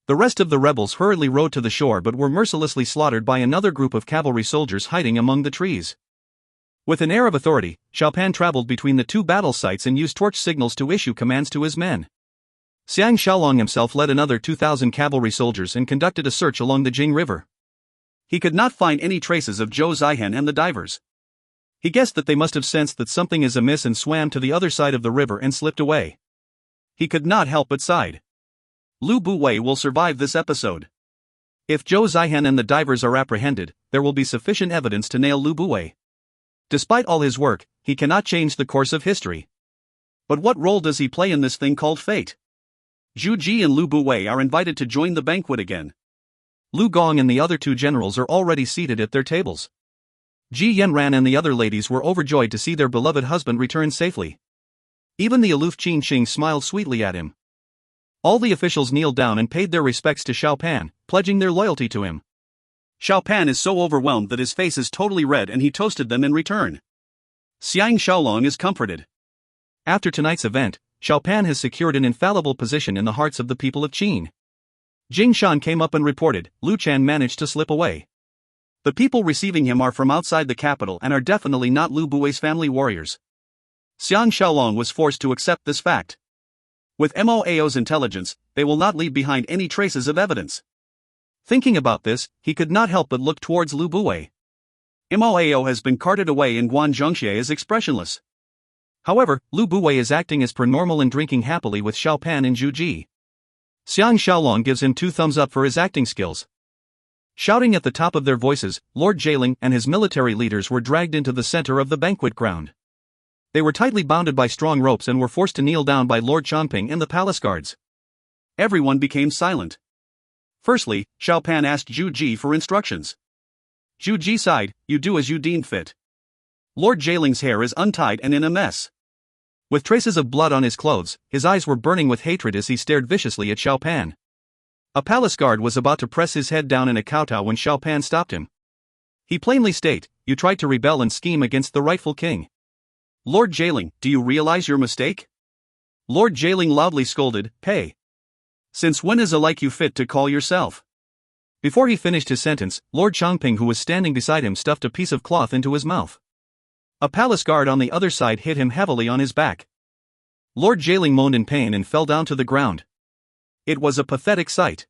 The rest of the rebels hurriedly rowed to the shore but were mercilessly slaughtered by another group of cavalry soldiers hiding among the trees. With an air of authority, Xiao Pan traveled between the 2 battle sites and used torch signals to issue commands to his men. Xiang Shaolong himself led another 2,000 cavalry soldiers and conducted a search along the Jing River. He could not find any traces of Zhou Zihan and the divers. He guessed that they must have sensed that something is amiss and swam to the other side of the river and slipped away. He could not help but sigh. Lu Buwei will survive this episode. If Zhou Zihan and the divers are apprehended, there will be sufficient evidence to nail Lu Buwei. Despite all his work, he cannot change the course of history. But what role does he play in this thing called fate? Zhu Ji and Lu Buwei are invited to join the banquet again. Lu Gong and the other 2 generals are already seated at their tables. Ji Yanran and the other ladies were overjoyed to see their beloved husband return safely. Even the aloof Qin Xing smiled sweetly at him. All the officials kneeled down and paid their respects to Xiao Pan, pledging their loyalty to him. Xiao Pan is so overwhelmed that his face is totally red and he toasted them in return. Xiang Shaolong is comforted. After tonight's event, Xiao Pan has secured an infallible position in the hearts of the people of Qin. Jing Shan came up and reported, Lu Chan managed to slip away. The people receiving him are from outside the capital and are definitely not Lu Buwei's family warriors. Xiang Shaolong was forced to accept this fact. With Moao's intelligence, they will not leave behind any traces of evidence. Thinking about this, he could not help but look towards Lu Buwei. Moao has been carted away and Guan Zhengxie is expressionless. However, Lu Buwei is acting as per normal and drinking happily with Xiao Pan and Zhu Ji. Xiang Shaolong gives him 2 thumbs up for his acting skills. Shouting at the top of their voices, Lord Jieling and his military leaders were dragged into the center of the banquet ground. They were tightly bounded by strong ropes and were forced to kneel down by Lord Chongping and the palace guards. Everyone became silent. Firstly, Xiao Pan asked Zhu Ji for instructions. Zhu Ji sighed, "You do as you deem fit." Lord Jieling's hair is untied and in a mess. With traces of blood on his clothes, his eyes were burning with hatred as he stared viciously at Xiao Pan. A palace guard was about to press his head down in a kowtow when Xiao Pan stopped him. He plainly stated, "You tried to rebel and scheme against the rightful king." Lord Jieling, do you realize your mistake? Lord Jieling loudly scolded, "Pay. Since when is a like you fit to call yourself?" Before he finished his sentence, Lord Chongping who was standing beside him stuffed a piece of cloth into his mouth. A palace guard on the other side hit him heavily on his back. Lord Jieling moaned in pain and fell down to the ground. It was a pathetic sight.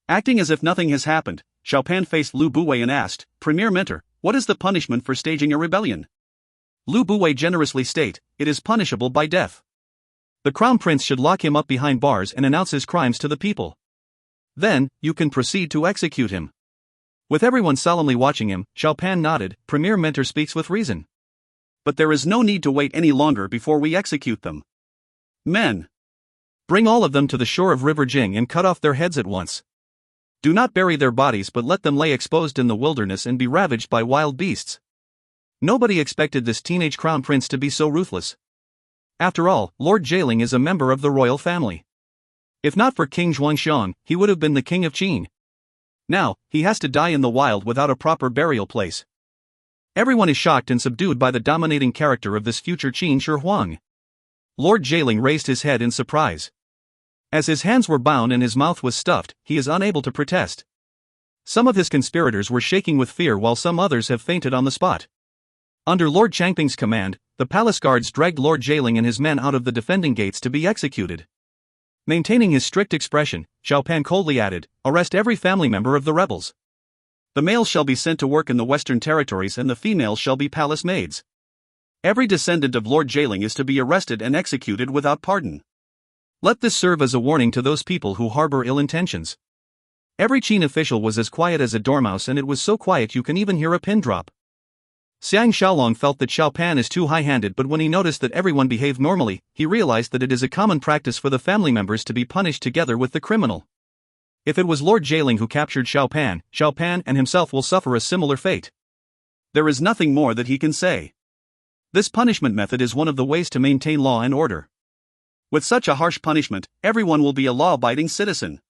Acting as if nothing has happened, Xiao Pan faced Lu Buwei and asked, "Premier Mentor, what is the punishment for staging a rebellion?" Lu Buwei generously stated, "It is punishable by death. The crown prince should lock him up behind bars and announce his crimes to the people. Then, you can proceed to execute him." With everyone solemnly watching him, Xiao Pan nodded, "Premier Mentor speaks with reason. But there is no need to wait any longer before we execute them. Men, bring all of them to the shore of River Jing and cut off their heads at once. Do not bury their bodies but let them lay exposed in the wilderness and be ravaged by wild beasts." Nobody expected this teenage crown prince to be so ruthless. After all, Lord Jieling is a member of the royal family. If not for King Zhuangxiang, he would have been the king of Qin. Now, he has to die in the wild without a proper burial place. Everyone is shocked and subdued by the dominating character of this future Qin Shi Huang. Lord Jieling raised his head in surprise. As his hands were bound and his mouth was stuffed, he is unable to protest. Some of his conspirators were shaking with fear while some others have fainted on the spot. Under Lord Changping's command, the palace guards dragged Lord Jialing and his men out of the defending gates to be executed. Maintaining his strict expression, Xiao Pan coldly added, "Arrest every family member of the rebels. The males shall be sent to work in the western territories and the females shall be palace maids. Every descendant of Lord Jialing is to be arrested and executed without pardon. Let this serve as a warning to those people who harbor ill intentions." Every Qin official was as quiet as a dormouse, and it was so quiet you can even hear a pin drop. Xiang Shaolong felt that Xiao Pan is too high-handed, but when he noticed that everyone behaved normally, he realized that it is a common practice for the family members to be punished together with the criminal. If it was Lord Jialing who captured Xiao Pan and himself will suffer a similar fate. There is nothing more that he can say. This punishment method is one of the ways to maintain law and order. With such a harsh punishment, everyone will be a law-abiding citizen.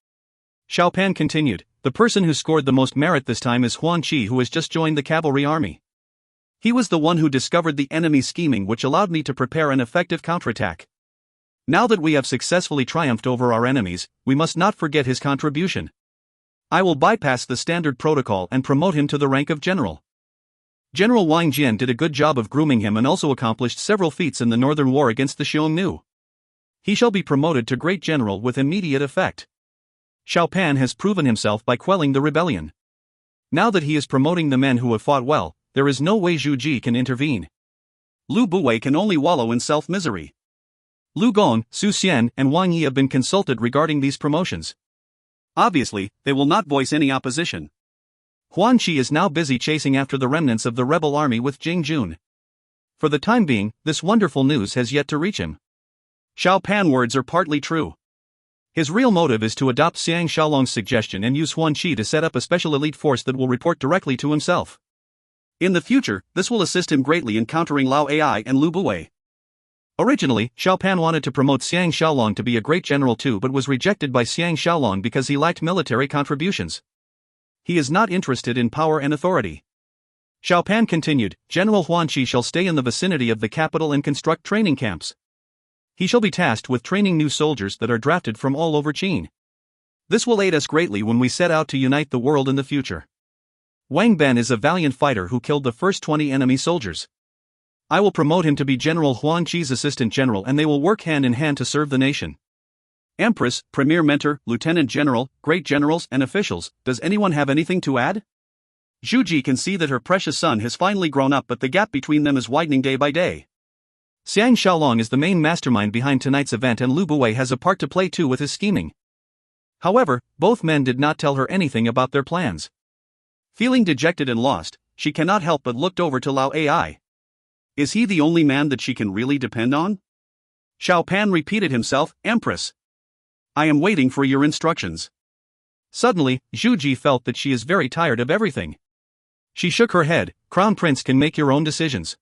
Xiao Pan continued, "The person who scored the most merit this time is Huan Qi, who has just joined the cavalry army. He was the one who discovered the enemy's scheming, which allowed me to prepare an effective counterattack. Now that we have successfully triumphed over our enemies, we must not forget his contribution. I will bypass the standard protocol and promote him to the rank of general." General Wang Jian did a good job of grooming him and also accomplished several feats in the northern war against the Xiongnu. He shall be promoted to great general with immediate effect. Xiao Pan has proven himself by quelling the rebellion. Now that he is promoting the men who have fought well, there is no way Zhu Ji can intervene. Lu Buwei can only wallow in self-misery. Lu Gong, Su Xian, and Wang Yi have been consulted regarding these promotions. Obviously, they will not voice any opposition. Huan Qi is now busy chasing after the remnants of the rebel army with Jing Jun. For the time being, this wonderful news has yet to reach him. Xiao Pan words are partly true. His real motive is to adopt Xiang Shaolong's suggestion and use Huan Qi to set up a special elite force that will report directly to himself. In the future, this will assist him greatly in countering Lao Ai and Lu Buwei. Originally, Xiao Pan wanted to promote Xiang Shaolong to be a great general too, but was rejected by Xiang Shaolong because he lacked military contributions. He is not interested in power and authority. Xiao Pan continued, "General Huan Qi shall stay in the vicinity of the capital and construct training camps. He shall be tasked with training new soldiers that are drafted from all over Qin. This will aid us greatly when we set out to unite the world in the future. Wang Ben is a valiant fighter who killed the first 20 enemy soldiers. I will promote him to be General Huan Qi's assistant general, and they will work hand in hand to serve the nation. Empress, Premier Mentor, Lieutenant General, great generals and officials, does anyone have anything to add?" Zhu Ji can see that her precious son has finally grown up, but the gap between them is widening day by day. Xiang Shaolong is the main mastermind behind tonight's event, and Lu Buwei has a part to play too with his scheming. However, both men did not tell her anything about their plans. Feeling dejected and lost, she cannot help but looked over to Lao Ai. Is he the only man that she can really depend on? Xiao Pan repeated himself, "Empress. I am waiting for your instructions." Suddenly, Zhu Ji felt that she is very tired of everything. She shook her head. "Crown Prince can make your own decisions."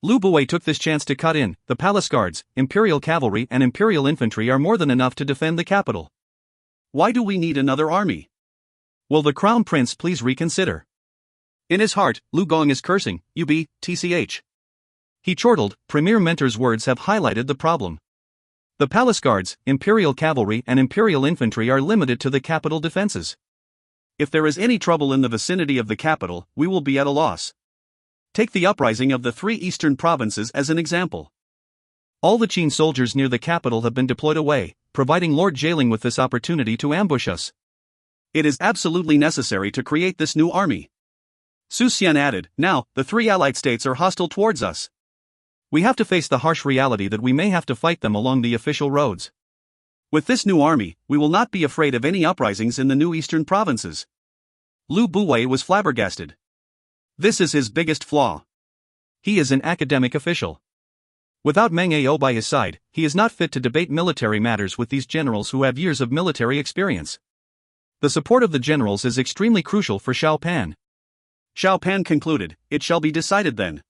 Lu Buwei took this chance to cut in. "The palace guards, imperial cavalry and imperial infantry are more than enough to defend the capital. Why do we need another army? Will the Crown Prince please reconsider?" In his heart, Lu Gong is cursing, tch. He chortled. Premier Mentor's words have highlighted the problem. The palace guards, imperial cavalry and imperial infantry are limited to the capital defenses. If there is any trouble in the vicinity of the capital, we will be at a loss. Take the uprising of the 3 eastern provinces as an example. All the Qin soldiers near the capital have been deployed away, providing Lord Jialing with this opportunity to ambush us. It is absolutely necessary to create this new army. Su Xian added, "Now, the 3 allied states are hostile towards us. We have to face the harsh reality that we may have to fight them along the official roads. With this new army, we will not be afraid of any uprisings in the new eastern provinces." Lu Buwei was flabbergasted. This is his biggest flaw. He is an academic official. Without Meng Ao by his side, he is not fit to debate military matters with these generals who have years of military experience. The support of the generals is extremely crucial for Xiao Pan. Xiao Pan concluded, "It shall be decided then.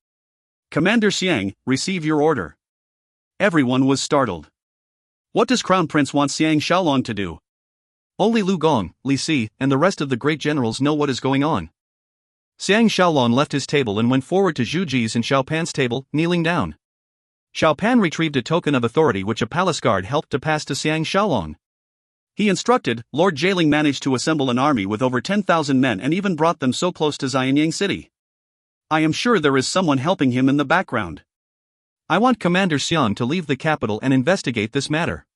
Commander Xiang, receive your order." Everyone was startled. What does Crown Prince want Xiang Shaolong to do? Only Lu Gong, Li Si, and the rest of the great generals know what is going on. Xiang Shaolong left his table and went forward to Zhu Ji's and Xiao Pan's table, kneeling down. Xiao Pan retrieved a token of authority which a palace guard helped to pass to Xiang Shaolong. He instructed, Lord Jailing managed to assemble an army with over 10,000 men and even brought them so close to Xianyang City. I am sure there is someone helping him in the background. I want Commander Xiang to leave the capital and investigate this matter.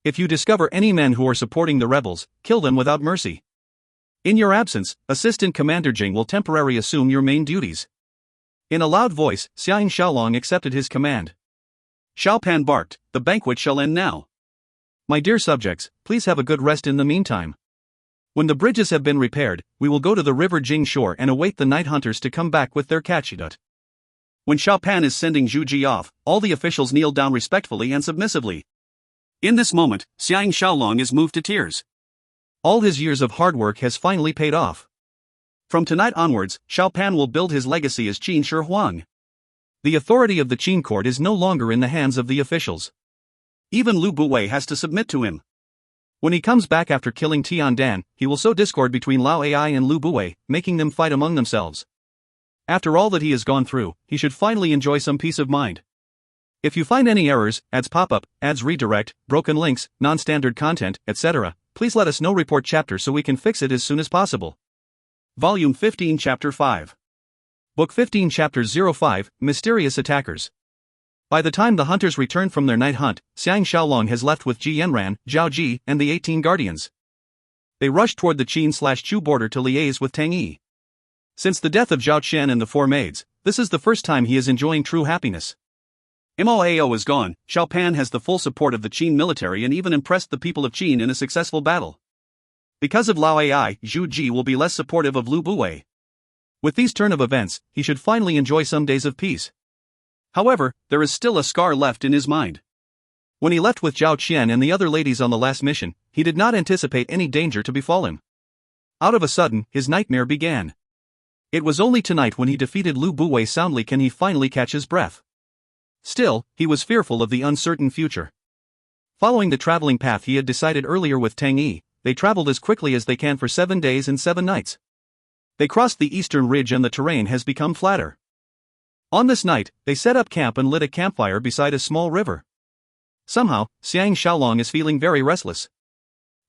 If you discover any men who are supporting the rebels, kill them without mercy. In your absence, Assistant Commander Jing will temporarily assume your main duties. In a loud voice, Xiang Shaolong accepted his command. Xiao Pan barked, the banquet shall end now. My dear subjects, please have a good rest in the meantime. When the bridges have been repaired, we will go to the river Jing shore and await the night hunters to come back with their catchidut. When Xiao Pan is sending Zhu Ji off, all the officials kneel down respectfully and submissively. In this moment, Xiang Shaolong is moved to tears. All his years of hard work has finally paid off. From tonight onwards, Xiao Pan will build his legacy as Qin Shi Huang. The authority of the Qin court is no longer in the hands of the officials. Even Lu Buwei has to submit to him. When he comes back after killing Tian Dan, he will sow discord between Lao Ai and Lu Buwei, making them fight among themselves. After all that he has gone through, he should finally enjoy some peace of mind. If you find any errors, ads pop up, ads redirect, broken links, non-standard content, etc., please let us know. Report chapter so we can fix it as soon as possible. Volume 15 Chapter 5. Book 15 Chapter 05, Mysterious Attackers. By the time the hunters return from their night hunt, Xiang Shaolong has left with Ji Yanran, Zhao Ji, and the 18 guardians. They rush toward the Qin/Chu border to liaise with Tang Yi. Since the death of Zhao Qian and the 4 maids, this is the first time he is enjoying true happiness. Moao is gone, Xiao Pan has the full support of the Qin military and even impressed the people of Qin in a successful battle. Because of Lao Ai, Zhu Ji will be less supportive of Lu Buwei. With these turn of events, he should finally enjoy some days of peace. However, there is still a scar left in his mind. When he left with Zhao Qian and the other ladies on the last mission, he did not anticipate any danger to befall him. Out of a sudden, his nightmare began. It was only tonight when he defeated Lu Buwei soundly can he finally catch his breath. Still, he was fearful of the uncertain future. Following the traveling path he had decided earlier with Tang Yi, they traveled as quickly as they can for 7 days and 7 nights. They crossed the eastern ridge and the terrain has become flatter. On this night, they set up camp and lit a campfire beside a small river. Somehow, Xiang Shaolong is feeling very restless.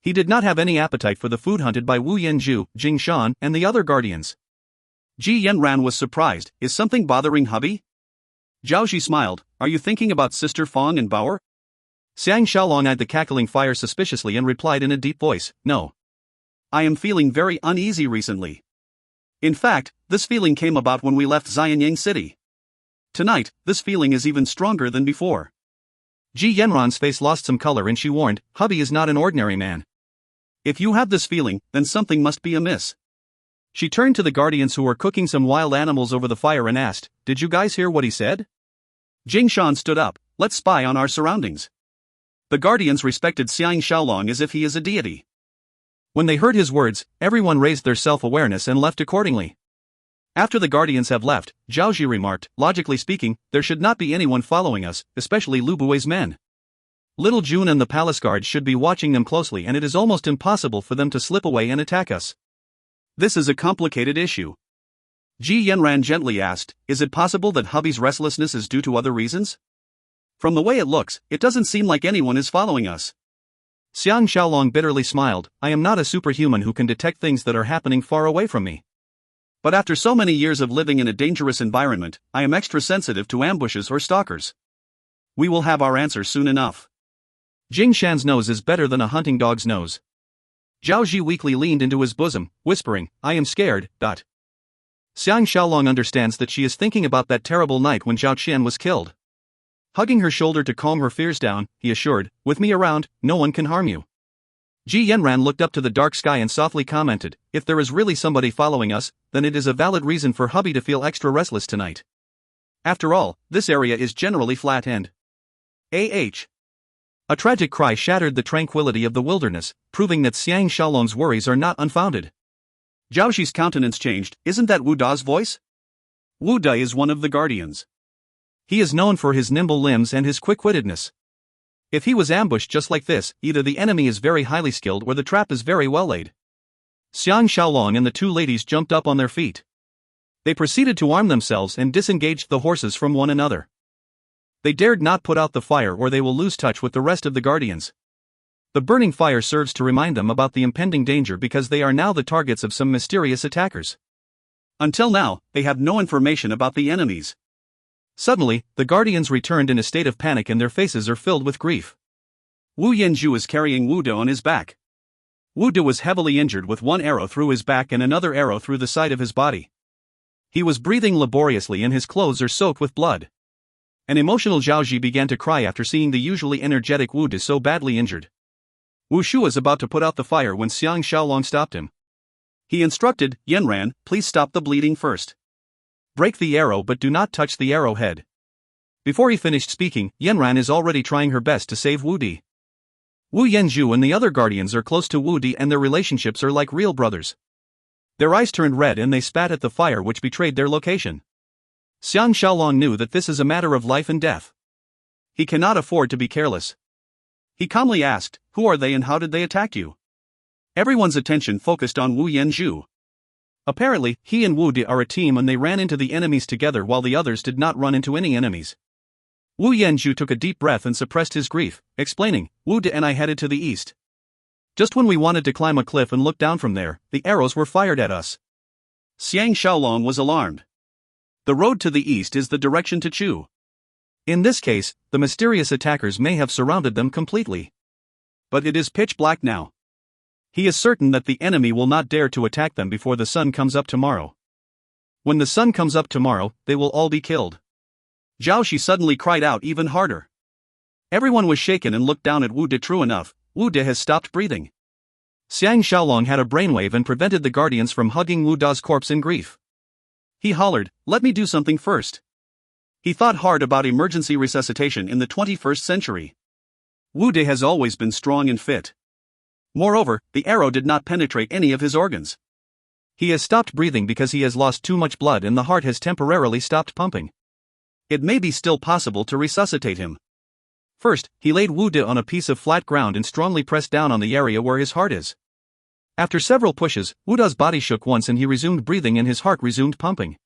He did not have any appetite for the food hunted by Wu Yanzhu, Jing Shan, and the other guardians. Ji Yanran was surprised, is something bothering hubby? Zhao Ji smiled, are you thinking about Sister Fong and Bauer? Xiang Shaolong eyed the cackling fire suspiciously and replied in a deep voice, no. I am feeling very uneasy recently. In fact, this feeling came about when we left Xianyang City. Tonight, this feeling is even stronger than before. Ji Yanran's face lost some color and she warned, hubby is not an ordinary man. If you have this feeling, then something must be amiss. She turned to the guardians who were cooking some wild animals over the fire and asked, did you guys hear what he said? Jing Shan stood up, let's spy on our surroundings. The guardians respected Xiang Shaolong as if he is a deity. When they heard his words, everyone raised their self-awareness and left accordingly. After the guardians have left, Zhao Ji remarked, logically speaking, there should not be anyone following us, especially Lu Buwei's men. Little June and the palace guards should be watching them closely and it is almost impossible for them to slip away and attack us. This is a complicated issue. Ji Yanran gently asked, is it possible that hubby's restlessness is due to other reasons? From the way it looks, it doesn't seem like anyone is following us. Xiang Shaolong bitterly smiled, I am not a superhuman who can detect things that are happening far away from me. But after so many years of living in a dangerous environment, I am extra sensitive to ambushes or stalkers. We will have our answer soon enough. Jing Shan's nose is better than a hunting dog's nose. Zhao Ji weakly leaned into his bosom, whispering, I am scared. Xiang Shaolong understands that she is thinking about that terrible night when Zhao Qian was killed. Hugging her shoulder to calm her fears down, he assured, with me around, no one can harm you. Ji Yanran looked up to the dark sky and softly commented, if there is really somebody following us, then it is a valid reason for hubby to feel extra restless tonight. After all, this area is generally flat and A.H. A tragic cry shattered the tranquility of the wilderness, proving that Xiang Shaolong's worries are not unfounded. Zhao Ji's countenance changed, isn't that Wu Da's voice? Wu Da is one of the guardians. He is known for his nimble limbs and his quick-wittedness. If he was ambushed just like this, either the enemy is very highly skilled or the trap is very well laid. Xiang Shaolong and the 2 ladies jumped up on their feet. They proceeded to arm themselves and disengaged the horses from one another. They dared not put out the fire or they will lose touch with the rest of the guardians. The burning fire serves to remind them about the impending danger because they are now the targets of some mysterious attackers. Until now, they have no information about the enemies. Suddenly, the guardians returned in a state of panic and their faces are filled with grief. Wu Yanzhu is carrying Wu De on his back. Wu De was heavily injured with one arrow through his back and another arrow through the side of his body. He was breathing laboriously and his clothes are soaked with blood. An emotional Zhaoji began to cry after seeing the usually energetic Wu De so badly injured. Wu Shu was about to put out the fire when Xiang Shaolong stopped him. He instructed, Yanran, please stop the bleeding first. Break the arrow but do not touch the arrowhead. Before he finished speaking, Yanran is already trying her best to save Wu Di. Wu Yanzhu and the other guardians are close to Wu Di and their relationships are like real brothers. Their eyes turned red and they spat at the fire which betrayed their location. Xiang Shaolong knew that this is a matter of life and death. He cannot afford to be careless. He calmly asked, who are they and how did they attack you? Everyone's attention focused on Wu Yanzhu. Apparently, he and Wu Di are a team and they ran into the enemies together while the others did not run into any enemies. Wu Yanzhu took a deep breath and suppressed his grief, explaining, Wu Di and I headed to the east. Just when we wanted to climb a cliff and look down from there, the arrows were fired at us. Xiang Shaolong was alarmed. The road to the east is the direction to Chu. In this case, the mysterious attackers may have surrounded them completely. But it is pitch black now. He is certain that the enemy will not dare to attack them before the sun comes up tomorrow. When the sun comes up tomorrow, they will all be killed. Zhao Shi suddenly cried out even harder. Everyone was shaken and looked down at Wu De. True enough, Wu De has stopped breathing. Xiang Shaolong had a brainwave and prevented the guardians from hugging Wu Da's corpse in grief. He hollered, let me do something first. He thought hard about emergency resuscitation in the 21st century. Wu De has always been strong and fit. Moreover, the arrow did not penetrate any of his organs. He has stopped breathing because he has lost too much blood and the heart has temporarily stopped pumping. It may be still possible to resuscitate him. First, he laid Wu De on a piece of flat ground and strongly pressed down on the area where his heart is. After several pushes, Wu Da's body shook once and he resumed breathing and his heart resumed pumping.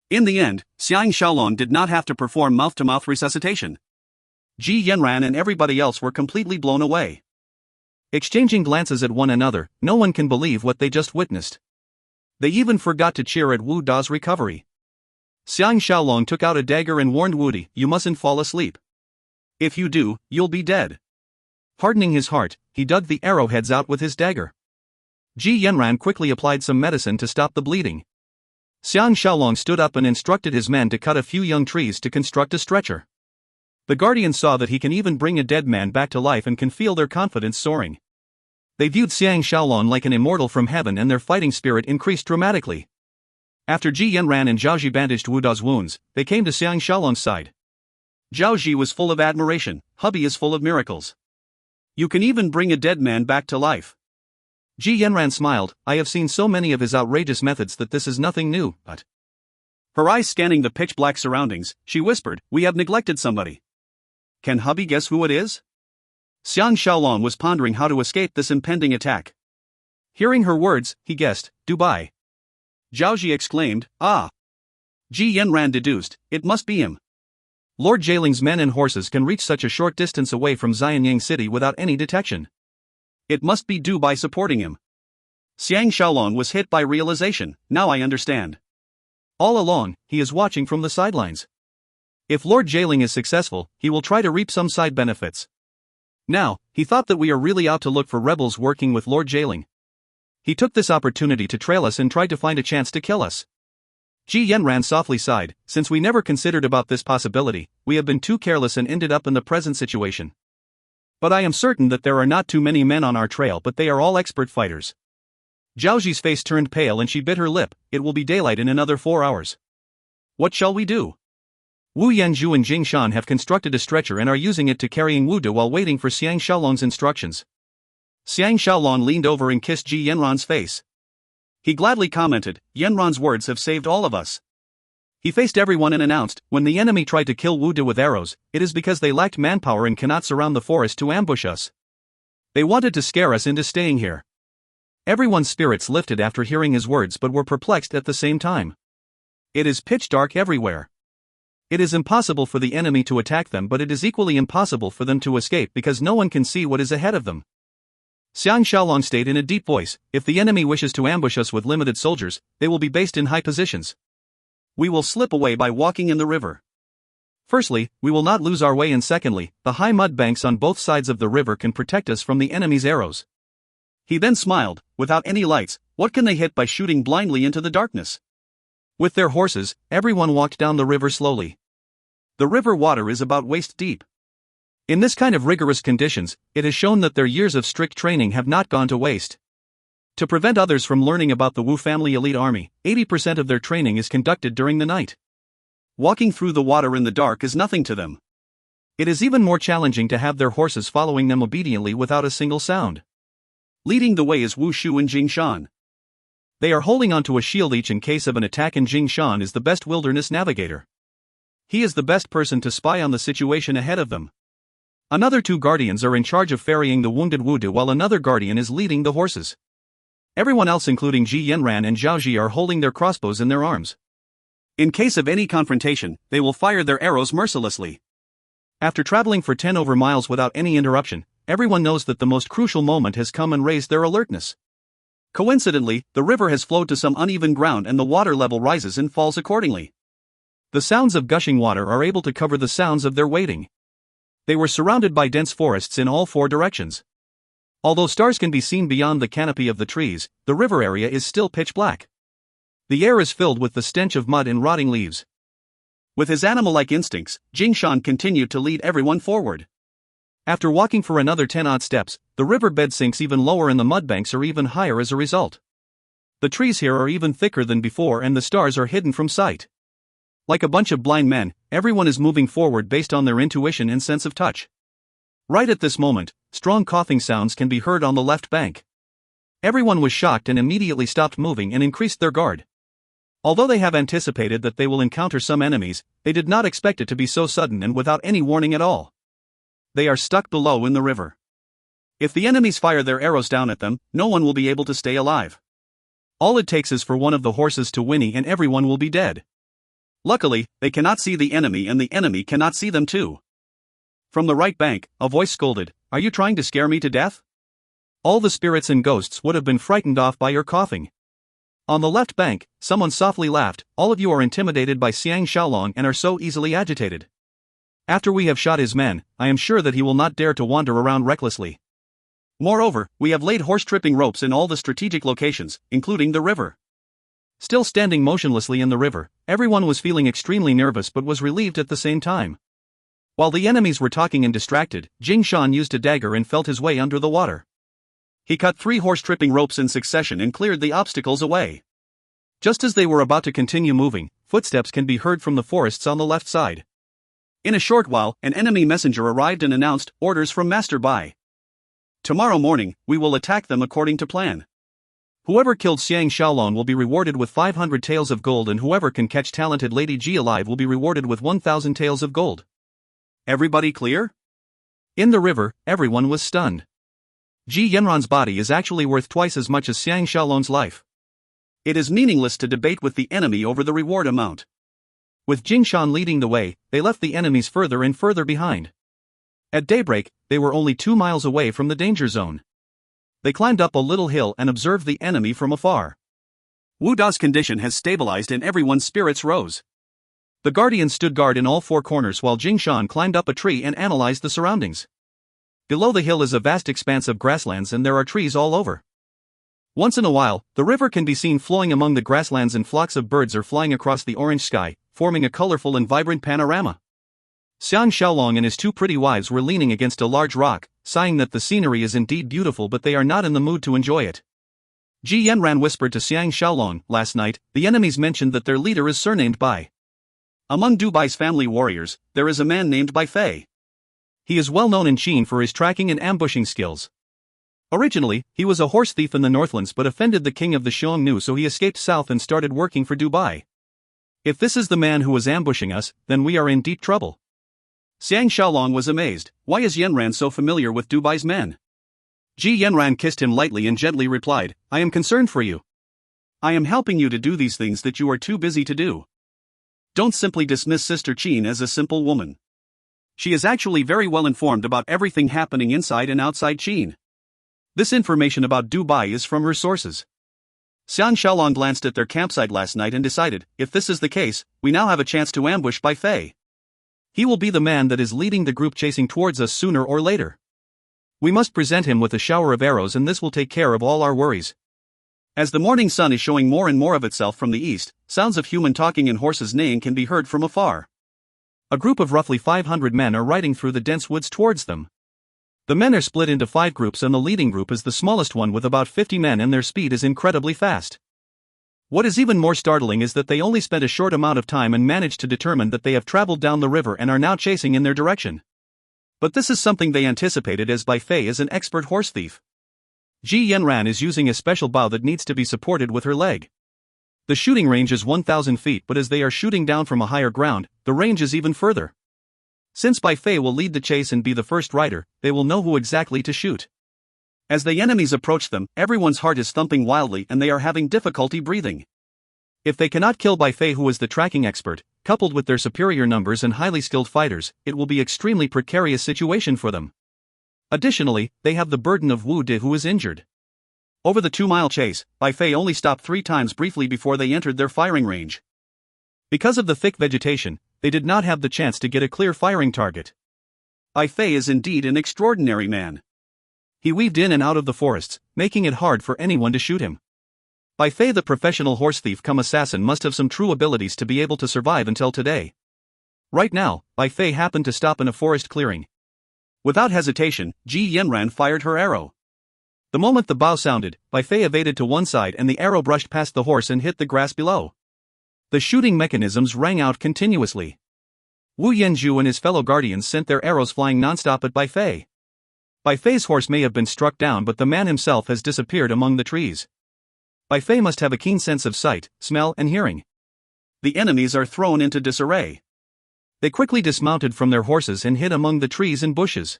In the end, Xiang Shaolong did not have to perform mouth-to-mouth resuscitation. Ji Yanran and everybody else were completely blown away. Exchanging glances at one another, no one can believe what they just witnessed. They even forgot to cheer at Wu Da's recovery. Xiang Shaolong took out a dagger and warned Wu Di, you mustn't fall asleep. If you do, you'll be dead. Hardening his heart, he dug the arrowheads out with his dagger. Ji Yanran quickly applied some medicine to stop the bleeding. Xiang Shaolong stood up and instructed his men to cut a few young trees to construct a stretcher. The guardian saw that he can even bring a dead man back to life and can feel their confidence soaring. They viewed Xiang Shaolong like an immortal from heaven and their fighting spirit increased dramatically. After Ji Yanran and Zhaoji bandaged Wu Da's wounds, they came to Xiang Shaolong's side. Zhaoji was full of admiration, hubby is full of miracles. You can even bring a dead man back to life. Ji Yanran smiled, I have seen so many of his outrageous methods that this is nothing new, but... Her eyes scanning the pitch-black surroundings, she whispered, we have neglected somebody. Can hubby guess who it is? Xiang Shaolong was pondering how to escape this impending attack. Hearing her words, he guessed, Dubai. Zhaoji exclaimed, ah. Ji Yanran deduced, it must be him. Lord Jailing's men and horses can reach such a short distance away from Xianyang City without any detection. It must be Dubai supporting him. Xiang Shaolong was hit by realization, now I understand. All along, he is watching from the sidelines. If Lord Jailing is successful, he will try to reap some side benefits. Now, he thought that we are really out to look for rebels working with Lord Jailing. He took this opportunity to trail us and tried to find a chance to kill us. Ji Yanran softly sighed, since we never considered about this possibility, we have been too careless and ended up in the present situation. But I am certain that there are not too many men on our trail, but they are all expert fighters. Zhaoji's face turned pale and she bit her lip, it will be daylight in another 4 hours. What shall we do? Wu Yanzhu and Jing Shan have constructed a stretcher and are using it to carrying Wu De while waiting for Xiang Shaolong's instructions. Xiang Shaolong leaned over and kissed Ji Yanran's face. He gladly commented, Yanran's words have saved all of us. He faced everyone and announced, when the enemy tried to kill Wu De with arrows, it is because they lacked manpower and cannot surround the forest to ambush us. They wanted to scare us into staying here. Everyone's spirits lifted after hearing his words but were perplexed at the same time. It is pitch dark everywhere. It is impossible for the enemy to attack them, but it is equally impossible for them to escape because no one can see what is ahead of them. Xiang Shaolong stayed in a deep voice, if the enemy wishes to ambush us with limited soldiers, they will be based in high positions. We will slip away by walking in the river. Firstly, we will not lose our way, and secondly, the high mud banks on both sides of the river can protect us from the enemy's arrows. He then smiled, without any lights, what can they hit by shooting blindly into the darkness? With their horses, everyone walked down the river slowly. The river water is about waist deep. In this kind of rigorous conditions, it has shown that their years of strict training have not gone to waste. To prevent others from learning about the Wu family elite army, 80% of their training is conducted during the night. Walking through the water in the dark is nothing to them. It is even more challenging to have their horses following them obediently without a single sound. Leading the way is Wu Shu and Jing Shan. They are holding onto a shield each in case of an attack, and Jing Shan is the best wilderness navigator. He is the best person to spy on the situation ahead of them. Another two guardians are in charge of ferrying the wounded Wudu, while another guardian is leading the horses. Everyone else, including Ji Yanran and Zhao Ji, are holding their crossbows in their arms. In case of any confrontation, they will fire their arrows mercilessly. After traveling for 10 over miles without any interruption, everyone knows that the most crucial moment has come and raised their alertness. Coincidentally, the river has flowed to some uneven ground and the water level rises and falls accordingly. The sounds of gushing water are able to cover the sounds of their wading. They were surrounded by dense forests in all four directions. Although stars can be seen beyond the canopy of the trees, the river area is still pitch black. The air is filled with the stench of mud and rotting leaves. With his animal-like instincts, Jing Shan continued to lead everyone forward. After walking for another 10-odd steps, the river bed sinks even lower and the mud banks are even higher as a result. The trees here are even thicker than before and the stars are hidden from sight. Like a bunch of blind men, everyone is moving forward based on their intuition and sense of touch. Right at this moment, strong coughing sounds can be heard on the left bank. Everyone was shocked and immediately stopped moving and increased their guard. Although they have anticipated that they will encounter some enemies, they did not expect it to be so sudden and without any warning at all. They are stuck below in the river. If the enemies fire their arrows down at them, no one will be able to stay alive. All it takes is for one of the horses to whinny and everyone will be dead. Luckily, they cannot see the enemy and the enemy cannot see them too. From the right bank, a voice scolded, "Are you trying to scare me to death? All the spirits and ghosts would have been frightened off by your coughing." On the left bank, someone softly laughed, "All of you are intimidated by Xiang Shaolong and are so easily agitated. After we have shot his men, I am sure that he will not dare to wander around recklessly. Moreover, we have laid horse-tripping ropes in all the strategic locations, including the river." Still standing motionlessly in the river, everyone was feeling extremely nervous but was relieved at the same time. While the enemies were talking and distracted, Jing Shan used a dagger and felt his way under the water. He cut 3 horse-tripping ropes in succession and cleared the obstacles away. Just as they were about to continue moving, footsteps can be heard from the forests on the left side. In a short while, an enemy messenger arrived and announced, "Orders from Master Bai. Tomorrow morning, we will attack them according to plan. Whoever killed Xiang Shaolong will be rewarded with 500 taels of gold, and whoever can catch talented Lady Ji alive will be rewarded with 1,000 taels of gold." Everybody clear? In the river, everyone was stunned. Ji Yanran's body is actually worth twice as much as Xiang Shaolong's life. It is meaningless to debate with the enemy over the reward amount. With Jing Shan leading the way, they left the enemies further and further behind. At daybreak, they were only 2 miles away from the danger zone. They climbed up a little hill and observed the enemy from afar. Wu Da's condition has stabilized and everyone's spirits rose. The guardians stood guard in all 4 corners while Jing Shan climbed up a tree and analyzed the surroundings. Below the hill is a vast expanse of grasslands and there are trees all over. Once in a while, the river can be seen flowing among the grasslands and flocks of birds are flying across the orange sky, forming a colorful and vibrant panorama. Xiang Shaolong and his 2 pretty wives were leaning against a large rock, sighing that the scenery is indeed beautiful but they are not in the mood to enjoy it. Ji Yanran whispered to Xiang Shaolong, "Last night, the enemies mentioned that their leader is surnamed Bai. Among Dubai's family warriors, there is a man named Bai Fei. He is well known in Qin for his tracking and ambushing skills. Originally, he was a horse thief in the Northlands but offended the king of the Xiongnu, so he escaped south and started working for Dubai. If this is the man who was ambushing us, then we are in deep trouble." Xiang Shaolong was amazed. Why is Yanran so familiar with Dubai's men? Ji Yanran kissed him lightly and gently replied, "I am concerned for you. I am helping you to do these things that you are too busy to do. Don't simply dismiss Sister Qin as a simple woman. She is actually very well informed about everything happening inside and outside Qin. This information about Dubai is from her sources. Xiang Shaolong glanced at their campsite last night and decided, if this is the case, we now have a chance to ambush Bai Fei. He will be the man that is leading the group chasing towards us sooner or later. We must present him with a shower of arrows, and this will take care of all our worries. As the morning sun is showing more and more of itself from the east, sounds of human talking and horses neighing can be heard from afar. A group of roughly 500 men are riding through the dense woods towards them. The men are split into 5 groups, and the leading group is the smallest one with about 50 men, and their speed is incredibly fast. What is even more startling is that they only spent a short amount of time and managed to determine that they have traveled down the river and are now chasing in their direction. But this is something they anticipated, as Bai Fei is an expert horse thief. Ji Yanran is using a special bow that needs to be supported with her leg. The shooting range is 1,000 feet, but as they are shooting down from a higher ground, the range is even further. Since Bai Fei will lead the chase and be the first rider, they will know who exactly to shoot. As the enemies approach them, everyone's heart is thumping wildly and they are having difficulty breathing. If they cannot kill Bai Fei, who is the tracking expert, coupled with their superior numbers and highly skilled fighters, it will be extremely precarious situation for them. Additionally, they have the burden of Wu De, who is injured. Over the 2-mile chase, Bai Fei only stopped 3 times briefly before they entered their firing range. Because of the thick vegetation, they did not have the chance to get a clear firing target. Bai Fei is indeed an extraordinary man. He weaved in and out of the forests, making it hard for anyone to shoot him. Bai Fei, the professional horse thief cum assassin, must have some true abilities to be able to survive until today. Right now, Bai Fei happened to stop in a forest clearing. Without hesitation, Ji Yanran fired her arrow. The moment the bow sounded, Bai Fei evaded to one side and the arrow brushed past the horse and hit the grass below. The shooting mechanisms rang out continuously. Wu Yanzhu and his fellow guardians sent their arrows flying non-stop at Bai Fei. Bai Fei's horse may have been struck down, but the man himself has disappeared among the trees. Bai Fei must have a keen sense of sight, smell, and hearing. The enemies are thrown into disarray. They quickly dismounted from their horses and hid among the trees and bushes.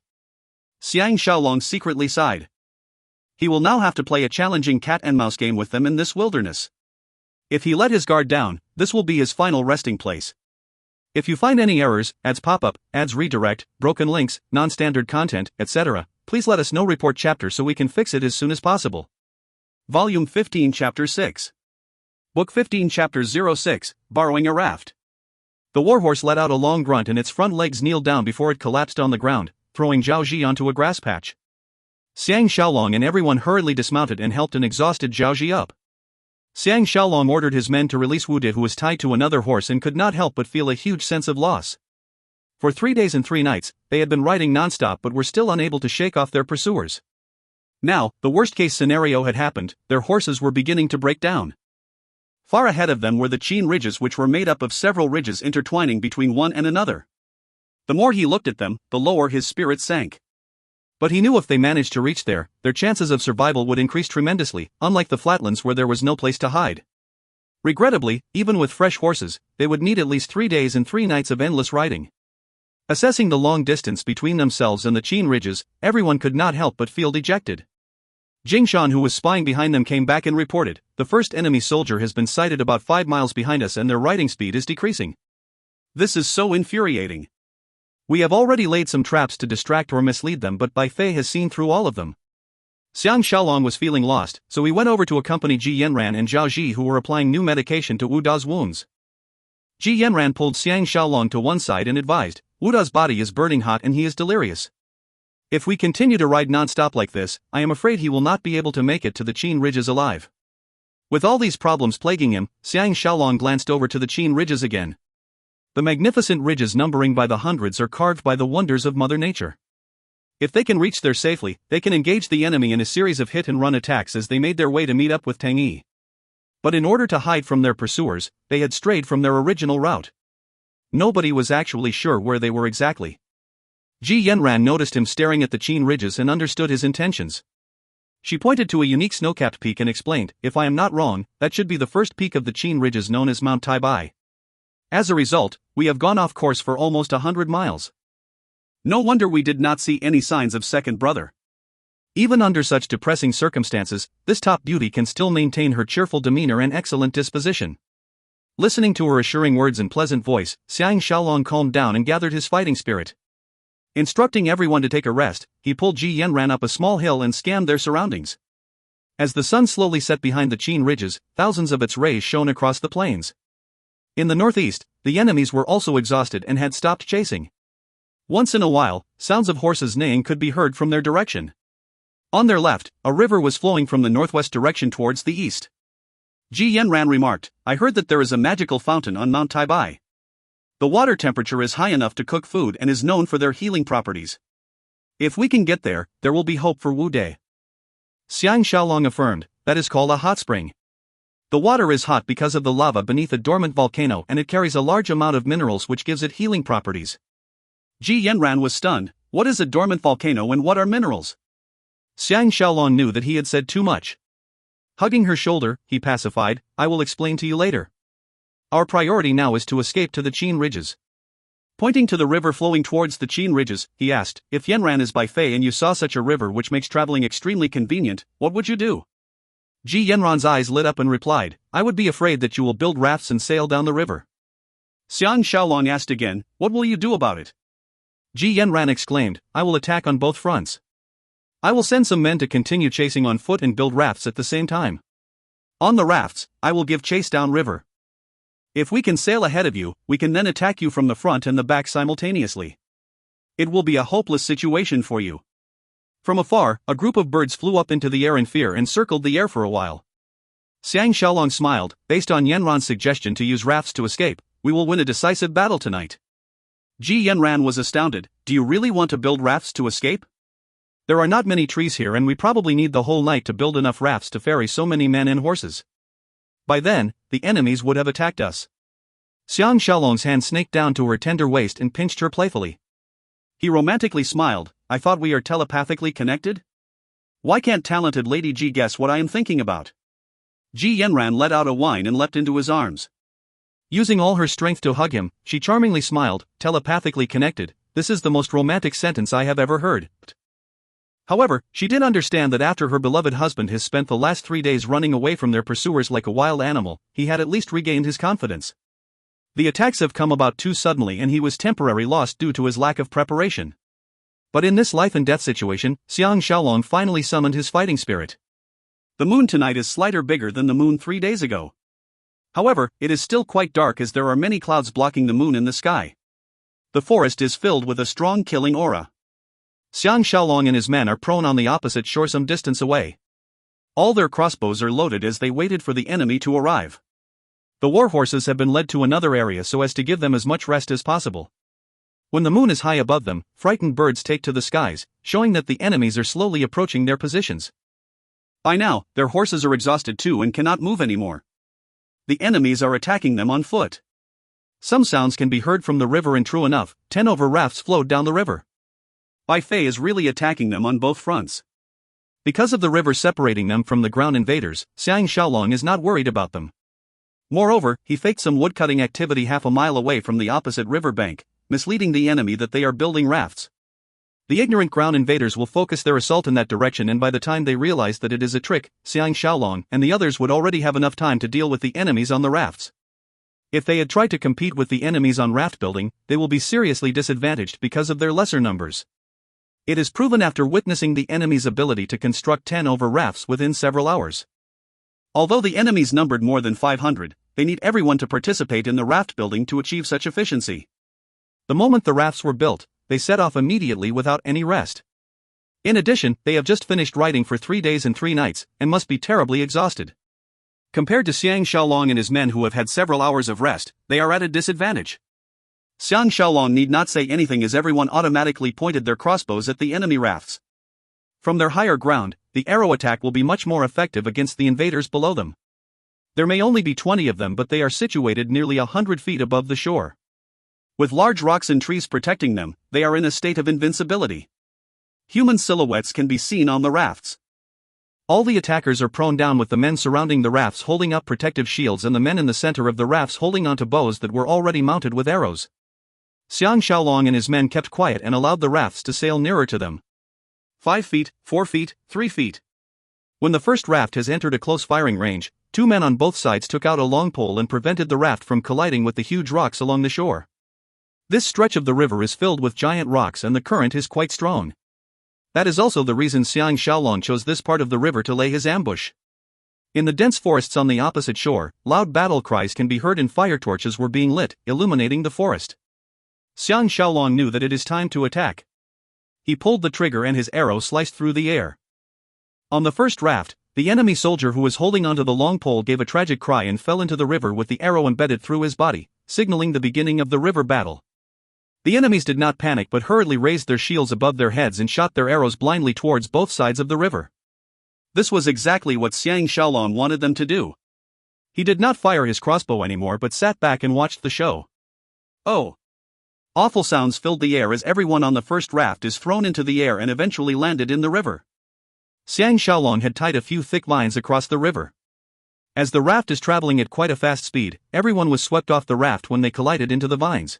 Xiang Shaolong secretly sighed. He will now have to play a challenging cat-and-mouse game with them in this wilderness. If he let his guard down, this will be his final resting place. If you find any errors, ads pop up, ads redirect, broken links, non-standard content, etc., please let us know. Report chapter so we can fix it as soon as possible. Volume 15 Chapter 6. Book 15 Chapter 06, Borrowing a Raft. The warhorse let out a long grunt and its front legs kneeled down before it collapsed on the ground, throwing Zhao Ji onto a grass patch. Xiang Shaolong and everyone hurriedly dismounted and helped an exhausted Zhao Ji up. Xiang Shaolong ordered his men to release Wu De, who was tied to another horse and could not help but feel a huge sense of loss. For 3 days and 3 nights, they had been riding non-stop but were still unable to shake off their pursuers. Now, the worst-case scenario had happened. Their horses were beginning to break down. Far ahead of them were the Qin ridges, which were made up of several ridges intertwining between one and another. The more he looked at them, the lower his spirits sank. But he knew if they managed to reach there, their chances of survival would increase tremendously, unlike the flatlands where there was no place to hide. Regrettably, even with fresh horses, they would need at least 3 days and 3 nights of endless riding. Assessing the long distance between themselves and the Qin ridges, everyone could not help but feel dejected. Jingshan, who was spying behind them, came back and reported, "The first enemy soldier has been sighted about 5 miles behind us and their riding speed is decreasing. This is so infuriating. We have already laid some traps to distract or mislead them, but Bai Fei has seen through all of them." Xiang Shaolong was feeling lost, so he went over to accompany Ji Yanran and Zhao Ji, who were applying new medication to Wu Da's wounds. Ji Yanran pulled Xiang Shaolong to one side and advised, "Wu Da's body is burning hot and he is delirious. If we continue to ride non-stop like this, I am afraid he will not be able to make it to the Qin ridges alive." With all these problems plaguing him, Xiang Shaolong glanced over to the Qin ridges again. The magnificent ridges numbering by the hundreds are carved by the wonders of Mother Nature. If they can reach there safely, they can engage the enemy in a series of hit-and-run attacks as they made their way to meet up with Tang Yi. But in order to hide from their pursuers, they had strayed from their original route. Nobody was actually sure where they were exactly. Ji Yanran noticed him staring at the Qin ridges and understood his intentions. She pointed to a unique snow-capped peak and explained, "If I am not wrong, that should be the first peak of the Qin ridges, known as Mount Taibai. As a result, we have gone off course for almost 100 miles. No wonder we did not see any signs of second brother." Even under such depressing circumstances, this top beauty can still maintain her cheerful demeanor and excellent disposition. Listening to her assuring words and pleasant voice, Xiang Shaolong calmed down and gathered his fighting spirit. Instructing everyone to take a rest, he pulled Ji Yanran up a small hill and scanned their surroundings. As the sun slowly set behind the Qin ridges, thousands of its rays shone across the plains. In the northeast, the enemies were also exhausted and had stopped chasing. Once in a while, sounds of horses neighing could be heard from their direction. On their left, a river was flowing from the northwest direction towards the east. Ji Yanran remarked, "I heard that there is a magical fountain on Mount Taibai. The water temperature is high enough to cook food and is known for their healing properties. If we can get there, there will be hope for Wu Dai." Xiang Shaolong affirmed, "That is called a hot spring. The water is hot because of the lava beneath a dormant volcano and it carries a large amount of minerals which gives it healing properties." Ji Yanran was stunned. What is a dormant volcano and what are minerals? Xiang Shaolong knew that he had said too much. Hugging her shoulder, he pacified, "I will explain to you later. Our priority now is to escape to the Qin ridges." Pointing to the river flowing towards the Qin ridges, he asked, "If Yanran is by Fei and you saw such a river which makes traveling extremely convenient, what would you do?" Ji Yanran's eyes lit up and replied, "I would be afraid that you will build rafts and sail down the river." Xiang Shaolong asked again, "What will you do about it?" Ji Yanran exclaimed, "I will attack on both fronts. I will send some men to continue chasing on foot and build rafts at the same time. On the rafts, I will give chase down river. If we can sail ahead of you, we can then attack you from the front and the back simultaneously. It will be a hopeless situation for you." From afar, a group of birds flew up into the air in fear and circled the air for a while. Xiang Shaolong smiled, "Based on Yanran's suggestion to use rafts to escape, we will win a decisive battle tonight." Ji Yanran was astounded. "Do you really want to build rafts to escape? There are not many trees here and we probably need the whole night to build enough rafts to ferry so many men and horses. By then, the enemies would have attacked us." Xiang Shaolong's hand snaked down to her tender waist and pinched her playfully. He romantically smiled, "I thought we are telepathically connected? Why can't talented Lady Ji guess what I am thinking about?" Ji Yanran let out a whine and leapt into his arms. Using all her strength to hug him, she charmingly smiled, "Telepathically connected, this is the most romantic sentence I have ever heard." However, she did understand that after her beloved husband has spent the last 3 days running away from their pursuers like a wild animal, he had at least regained his confidence. The attacks have come about too suddenly and he was temporarily lost due to his lack of preparation. But in this life and death situation, Xiang Shaolong finally summoned his fighting spirit. The moon tonight is slightly bigger than the moon 3 days ago. However, it is still quite dark as there are many clouds blocking the moon in the sky. The forest is filled with a strong killing aura. Xiang Shaolong and his men are prone on the opposite shore some distance away. All their crossbows are loaded as they waited for the enemy to arrive. The war horses have been led to another area so as to give them as much rest as possible. When the moon is high above them, frightened birds take to the skies, showing that the enemies are slowly approaching their positions. By now, their horses are exhausted too and cannot move anymore. The enemies are attacking them on foot. Some sounds can be heard from the river and true enough, 10 over rafts flowed down the river. Bai Fei is really attacking them on both fronts. Because of the river separating them from the ground invaders, Xiang Shaolong is not worried about them. Moreover, he faked some woodcutting activity half a mile away from the opposite river bank, misleading the enemy that they are building rafts. The ignorant ground invaders will focus their assault in that direction and by the time they realize that it is a trick, Xiang Shaolong and the others would already have enough time to deal with the enemies on the rafts. If they had tried to compete with the enemies on raft building, they will be seriously disadvantaged because of their lesser numbers. It is proven after witnessing the enemy's ability to construct 10 over rafts within several hours. Although the enemies numbered more than 500, they need everyone to participate in the raft building to achieve such efficiency. The moment the rafts were built, they set off immediately without any rest. In addition, they have just finished riding for 3 days and 3 nights, and must be terribly exhausted. Compared to Xiang Shaolong and his men who have had several hours of rest, they are at a disadvantage. Xiang Shaolong need not say anything as everyone automatically pointed their crossbows at the enemy rafts. From their higher ground, the arrow attack will be much more effective against the invaders below them. There may only be 20 of them but they are situated nearly 100 feet above the shore. With large rocks and trees protecting them, they are in a state of invincibility. Human silhouettes can be seen on the rafts. All the attackers are prone down with the men surrounding the rafts holding up protective shields and the men in the center of the rafts holding onto bows that were already mounted with arrows. Xiang Shaolong and his men kept quiet and allowed the rafts to sail nearer to them. 5 feet, 4 feet, 3 feet. When the first raft has entered a close firing range, 2 men on both sides took out a long pole and prevented the raft from colliding with the huge rocks along the shore. This stretch of the river is filled with giant rocks and the current is quite strong. That is also the reason Xiang Shaolong chose this part of the river to lay his ambush. In the dense forests on the opposite shore, loud battle cries can be heard and fire torches were being lit, illuminating the forest. Xiang Shaolong knew that it is time to attack. He pulled the trigger and his arrow sliced through the air. On the first raft, the enemy soldier who was holding onto the long pole gave a tragic cry and fell into the river with the arrow embedded through his body, signaling the beginning of the river battle. The enemies did not panic but hurriedly raised their shields above their heads and shot their arrows blindly towards both sides of the river. This was exactly what Xiang Shaolong wanted them to do. He did not fire his crossbow anymore but sat back and watched the show. Oh! Awful sounds filled the air as everyone on the first raft is thrown into the air and eventually landed in the river. Xiang Shaolong had tied a few thick lines across the river. As the raft is traveling at quite a fast speed, everyone was swept off the raft when they collided into the vines.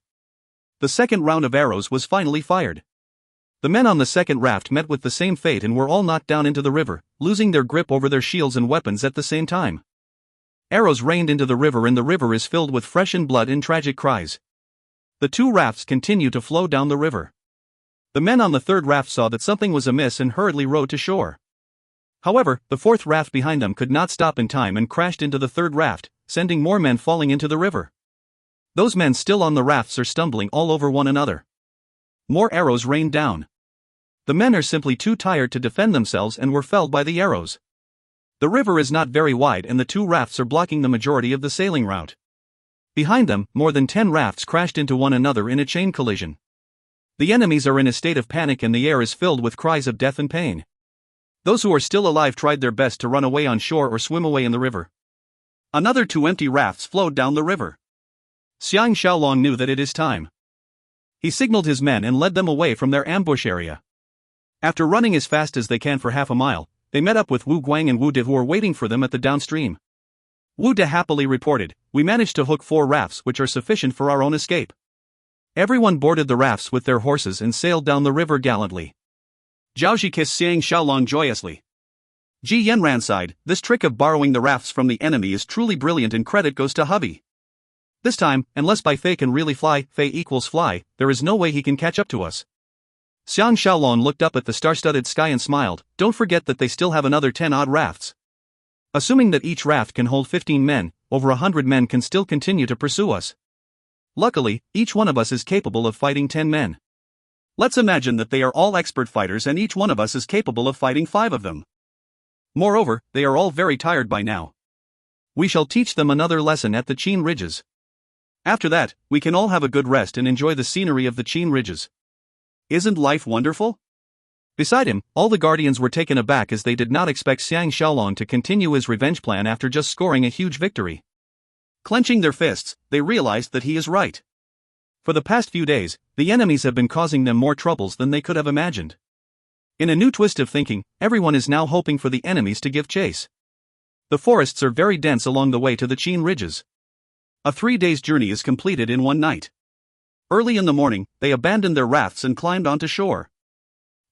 The second round of arrows was finally fired. The men on the second raft met with the same fate and were all knocked down into the river, losing their grip over their shields and weapons at the same time. Arrows rained into the river and the river is filled with freshened blood and tragic cries. The two rafts continue to flow down the river. The men on the third raft saw that something was amiss and hurriedly rowed to shore. However, the fourth raft behind them could not stop in time and crashed into the third raft, sending more men falling into the river. Those men still on the rafts are stumbling all over one another. More arrows rained down. The men are simply too tired to defend themselves and were felled by the arrows. The river is not very wide and the two rafts are blocking the majority of the sailing route. Behind them, more than 10 rafts crashed into one another in a chain collision. The enemies are in a state of panic and the air is filled with cries of death and pain. Those who are still alive tried their best to run away on shore or swim away in the river. Another 2 empty rafts flowed down the river. Xiang Shaolong knew that it is time. He signaled his men and led them away from their ambush area. After running as fast as they can for half a mile, they met up with Wu Guang and Wu De who were waiting for them at the downstream. Wu De happily reported, "We managed to hook 4 rafts which are sufficient for our own escape." Everyone boarded the rafts with their horses and sailed down the river gallantly. Zhaoji kissed Xiang Shaolong joyously. Ji Yanran sighed, "This trick of borrowing the rafts from the enemy is truly brilliant and credit goes to hubby. This time, unless Bai Fei can really fly, Fei equals fly, there is no way he can catch up to us." Xiang Shaolong looked up at the star-studded sky and smiled, "Don't forget that they still have another 10 odd rafts. Assuming that each raft can hold 15 men, over 100 men can still continue to pursue us. Luckily, each one of us is capable of fighting 10 men. Let's imagine that they are all expert fighters and each one of us is capable of fighting 5 of them. Moreover, they are all very tired by now. We shall teach them another lesson at the Qin Ridges. After that, we can all have a good rest and enjoy the scenery of the Qin Ridges. Isn't life wonderful?" Beside him, all the guardians were taken aback as they did not expect Xiang Shaolong to continue his revenge plan after just scoring a huge victory. Clenching their fists, they realized that he is right. For the past few days, the enemies have been causing them more troubles than they could have imagined. In a new twist of thinking, everyone is now hoping for the enemies to give chase. The forests are very dense along the way to the Qin Ridges. A 3 days journey is completed in one night. Early in the morning, they abandoned their rafts and climbed onto shore.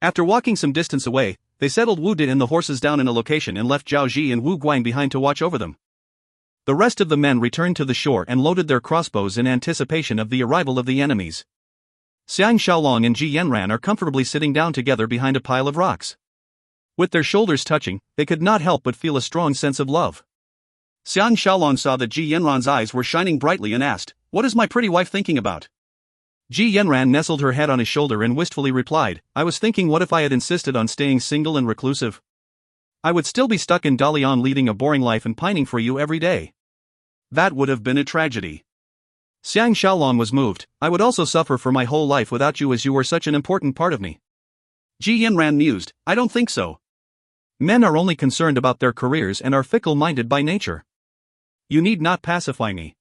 After walking some distance away, they settled Wu De and the horses down in a location and left Zhao Ji and Wu Guang behind to watch over them. The rest of the men returned to the shore and loaded their crossbows in anticipation of the arrival of the enemies. Xiang Shaolong and Ji Yanran are comfortably sitting down together behind a pile of rocks. With their shoulders touching, they could not help but feel a strong sense of love. Xiang Shaolong saw that Ji Yanran's eyes were shining brightly and asked, "What is my pretty wife thinking about?" Ji Yanran nestled her head on his shoulder and wistfully replied, "I was thinking what if I had insisted on staying single and reclusive? I would still be stuck in Dalian leading a boring life and pining for you every day. That would have been a tragedy." Xiang Shaolong was moved, "I would also suffer for my whole life without you as you were such an important part of me." Ji Yanran mused, "I don't think so. Men are only concerned about their careers and are fickle-minded by nature. You need not pacify me."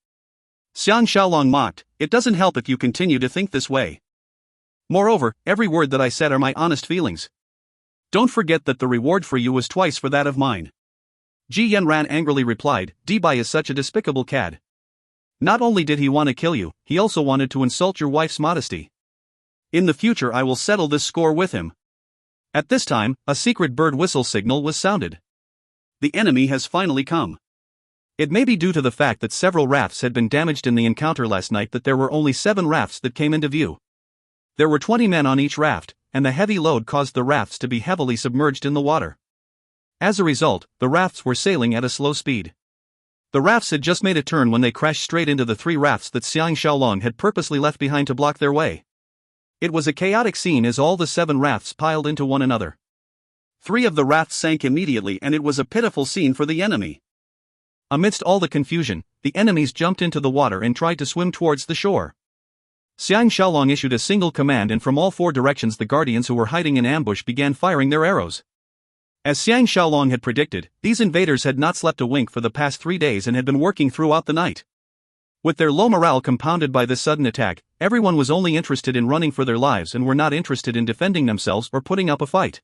Xiang Shaolong mocked, "It doesn't help if you continue to think this way. Moreover, every word that I said are my honest feelings. Don't forget that the reward for you was twice for that of mine." Ji Yanran angrily replied, "Bai is such a despicable cad. Not only did he want to kill you, he also wanted to insult your wife's modesty. In the future I will settle this score with him." At this time, a secret bird whistle signal was sounded. The enemy has finally come. It may be due to the fact that several rafts had been damaged in the encounter last night that there were only 7 rafts that came into view. There were 20 men on each raft, and the heavy load caused the rafts to be heavily submerged in the water. As a result, the rafts were sailing at a slow speed. The rafts had just made a turn when they crashed straight into the 3 rafts that Xiang Shaolong had purposely left behind to block their way. It was a chaotic scene as all the 7 rafts piled into one another. 3 of the rafts sank immediately, and it was a pitiful scene for the enemy. Amidst all the confusion, the enemies jumped into the water and tried to swim towards the shore. Xiang Shaolong issued a single command, and from all 4 directions the guardians who were hiding in ambush began firing their arrows. As Xiang Shaolong had predicted, these invaders had not slept a wink for the past 3 days and had been working throughout the night. With their low morale compounded by this sudden attack, everyone was only interested in running for their lives and were not interested in defending themselves or putting up a fight.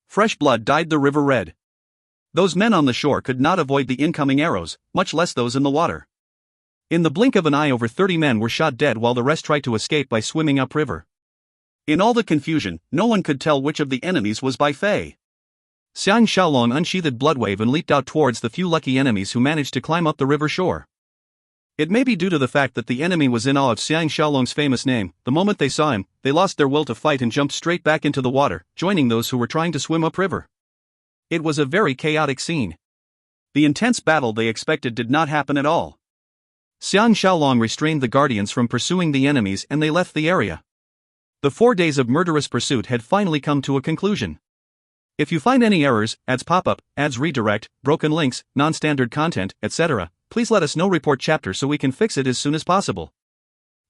Fresh blood dyed the river red. Those men on the shore could not avoid the incoming arrows, much less those in the water. In the blink of an eye, over 30 men were shot dead while the rest tried to escape by swimming upriver. In all the confusion, no one could tell which of the enemies was by Fei. Xiang Shaolong unsheathed Bloodwave and leaped out towards the few lucky enemies who managed to climb up the river shore. It may be due to the fact that the enemy was in awe of Xiang Shaolong's famous name. The moment they saw him, they lost their will to fight and jumped straight back into the water, joining those who were trying to swim upriver. It was a very chaotic scene. The intense battle they expected did not happen at all. Xiang Shaolong restrained the guardians from pursuing the enemies and they left the area. The 4 days of murderous pursuit had finally come to a conclusion. If you find any errors, ads pop up, ads redirect, broken links, non-standard content, etc., please let us know. Report chapter so we can fix it as soon as possible.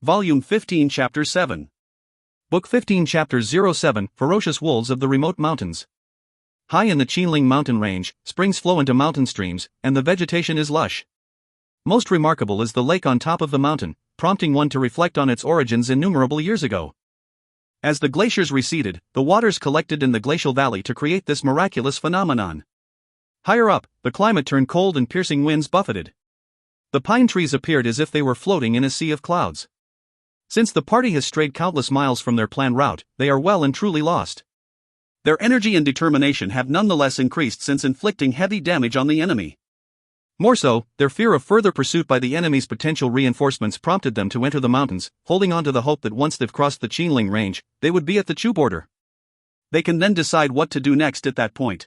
Volume 15 Chapter 7. Book 15 Chapter 07, Ferocious Wolves of the Remote Mountains. High in the Qinling mountain range, springs flow into mountain streams, and the vegetation is lush. Most remarkable is the lake on top of the mountain, prompting one to reflect on its origins innumerable years ago. As the glaciers receded, the waters collected in the glacial valley to create this miraculous phenomenon. Higher up, the climate turned cold and piercing winds buffeted. The pine trees appeared as if they were floating in a sea of clouds. Since the party has strayed countless miles from their planned route, they are well and truly lost. Their energy and determination have nonetheless increased since inflicting heavy damage on the enemy. More so, their fear of further pursuit by the enemy's potential reinforcements prompted them to enter the mountains, holding on to the hope that once they've crossed the Qinling range, they would be at the Chu border. They can then decide what to do next at that point.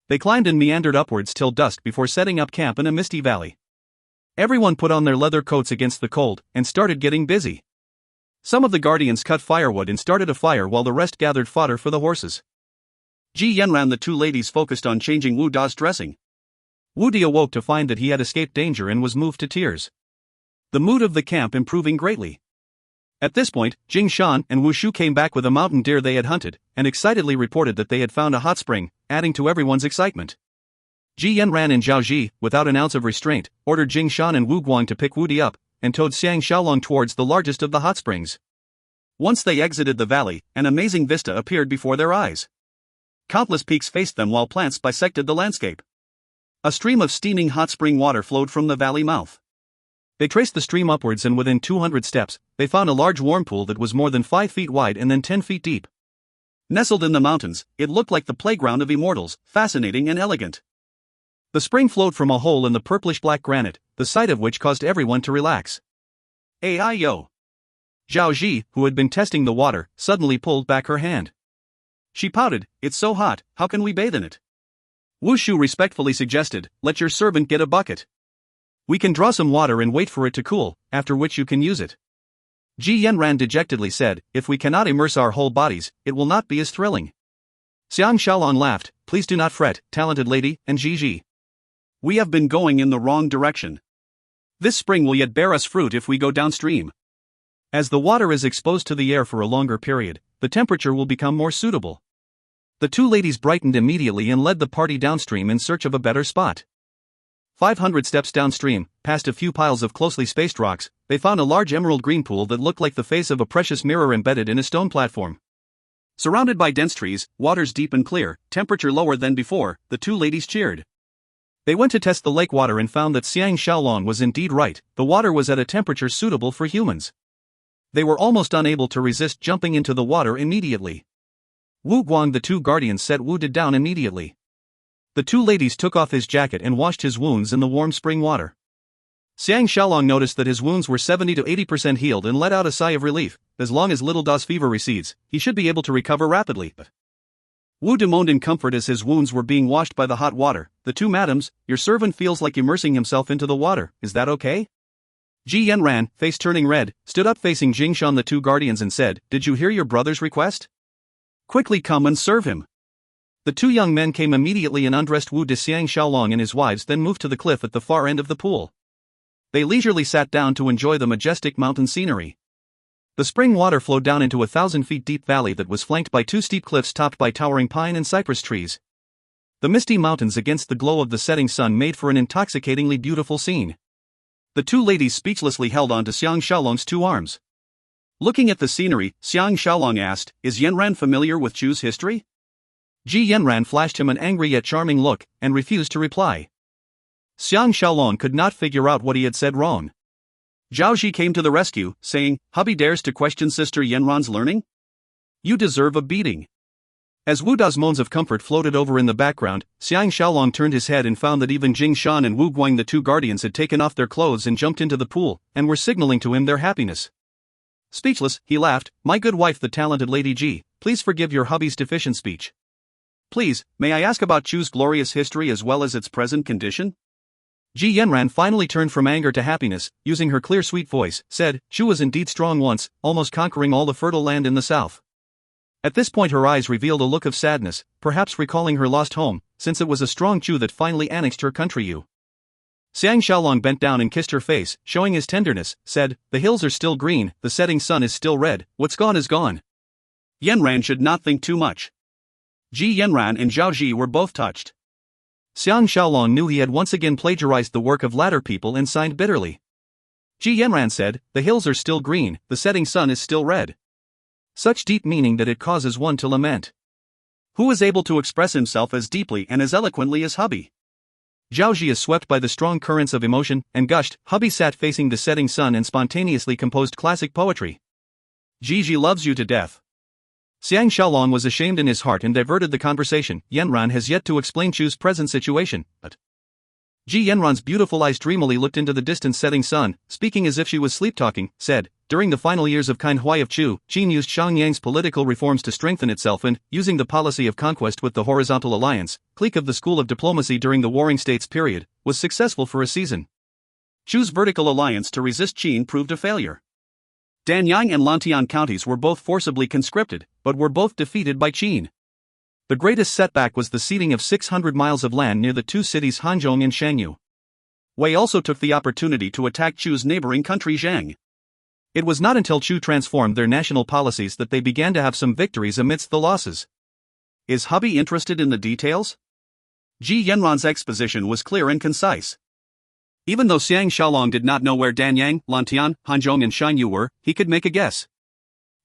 They climbed and meandered upwards till dusk before setting up camp in a misty valley. Everyone put on their leather coats against the cold, and started getting busy. Some of the guardians cut firewood and started a fire while the rest gathered fodder for the horses. Ji Yanran, the 2 ladies, focused on changing Wu Da's dressing. Wu Di awoke to find that he had escaped danger and was moved to tears. The mood of the camp improving greatly. At this point, Jing Shan and Wu Shu came back with a mountain deer they had hunted, and excitedly reported that they had found a hot spring, adding to everyone's excitement. Ji Yanran and Zhao Ji, without an ounce of restraint, ordered Jing Shan and Wu Guang to pick Wu Di up, and towed Xiang Shaolong towards the largest of the hot springs. Once they exited the valley, an amazing vista appeared before their eyes. Countless peaks faced them while plants bisected the landscape. A stream of steaming hot spring water flowed from the valley mouth. They traced the stream upwards, and within 200 steps, they found a large warm pool that was more than 5 feet wide and then 10 feet deep. Nestled in the mountains, it looked like the playground of immortals, fascinating and elegant. The spring flowed from a hole in the purplish-black granite, the sight of which caused everyone to relax. Yo! Zhao Ji, who had been testing the water, suddenly pulled back her hand. She pouted, "It's so hot, how can we bathe in it?" Wu Shu respectfully suggested, "Let your servant get a bucket. We can draw some water and wait for it to cool, after which you can use it." Ji Yanran dejectedly said, "If we cannot immerse our whole bodies, it will not be as thrilling." Xiang Shaolong laughed, "Please do not fret, talented lady," and Ji. "We have been going in the wrong direction. This spring will yet bear us fruit if we go downstream." As the water is exposed to the air for a longer period, the temperature will become more suitable. The 2 ladies brightened immediately and led the party downstream in search of a better spot. 500 steps downstream, past a few piles of closely spaced rocks, they found a large emerald green pool that looked like the face of a precious mirror embedded in a stone platform. Surrounded by dense trees, waters deep and clear, temperature lower than before, the 2 ladies cheered. They went to test the lake water and found that Xiang Shaolong was indeed right, the water was at a temperature suitable for humans. They were almost unable to resist jumping into the water immediately. Wu Guang, the 2 guardians, set Wu Di down immediately. The two ladies took off his jacket and washed his wounds in the warm spring water. Xiang Shaolong noticed that his wounds were 70 to 80% healed and let out a sigh of relief. As long as little Da's fever recedes, he should be able to recover rapidly. Wu De moaned in comfort as his wounds were being washed by the hot water. The two madams, your servant feels like immersing himself into the water, is that okay? Ji Yanran, face turning red, stood up facing Jingshan the two guardians and said, did you hear your brother's request? Quickly come and serve him. The two young men came immediately and undressed Wu De Xiang Shaolong and his wives, then moved to the cliff at the far end of the pool. They leisurely sat down to enjoy the majestic mountain scenery. The spring water flowed down into a 1,000 feet deep valley that was flanked by two steep cliffs topped by towering pine and cypress trees. The misty mountains against the glow of the setting sun made for an intoxicatingly beautiful scene. The two ladies speechlessly held on to Xiang Shaolong's two arms. Looking at the scenery, Xiang Shaolong asked, is Yanran familiar with Chu's history? Ji Yanran flashed him an angry yet charming look, and refused to reply. Xiang Shaolong could not figure out what he had said wrong. Zhao Ji came to the rescue, saying, hubby dares to question sister Yanran's learning? You deserve a beating. As Wu Da's moans of comfort floated over in the background, Xiang Shaolong turned his head and found that even Jing Shan and Wu Guang, the two guardians, had taken off their clothes and jumped into the pool, and were signaling to him their happiness. Speechless, he laughed, my good wife the talented Lady Ji, please forgive your hubby's deficient speech. Please, may I ask about Chu's glorious history as well as its present condition? Ji Yanran finally turned from anger to happiness, using her clear sweet voice, said, Chu was indeed strong once, almost conquering all the fertile land in the south. At this point her eyes revealed a look of sadness, perhaps recalling her lost home, since it was a strong Chu that finally annexed her country. Xiang Shaolong bent down and kissed her face, showing his tenderness, said, the hills are still green, the setting sun is still red, what's gone is gone. Yanran should not think too much. Ji Yanran and Zhao Ji were both touched. Xiang Shaolong knew he had once again plagiarized the work of latter people and sighed bitterly. Ji Yanran said, the hills are still green, the setting sun is still red. Such deep meaning that it causes one to lament. Who is able to express himself as deeply and as eloquently as hubby? Zhao Ji is swept by the strong currents of emotion, and gushed. Hubby sat facing the setting sun and spontaneously composed classic poetry. Ji loves you to death. Xiang Shaolong was ashamed in his heart and diverted the conversation. Yanran has yet to explain Chu's present situation, but Ji Yanran's beautiful eyes dreamily looked into the distant setting sun, speaking as if she was sleep-talking, said, during the final years of Kind Hui of Chu, Qin used Xiangyang's political reforms to strengthen itself and, using the policy of conquest with the horizontal alliance, clique of the school of diplomacy during the Warring States period, was successful for a season. Chu's vertical alliance to resist Qin proved a failure. Danyang and Lantian counties were both forcibly conscripted, but were both defeated by Qin. The greatest setback was the ceding of 600 miles of land near the two cities Hanzhong and Shangyu. Wei also took the opportunity to attack Chu's neighboring country Zhang. It was not until Chu transformed their national policies that they began to have some victories amidst the losses. Is hubby interested in the details? Ji Yanran's exposition was clear and concise. Even though Xiang Shaolong did not know where Danyang, Lantian, Hanzhong and Shangyu were, he could make a guess.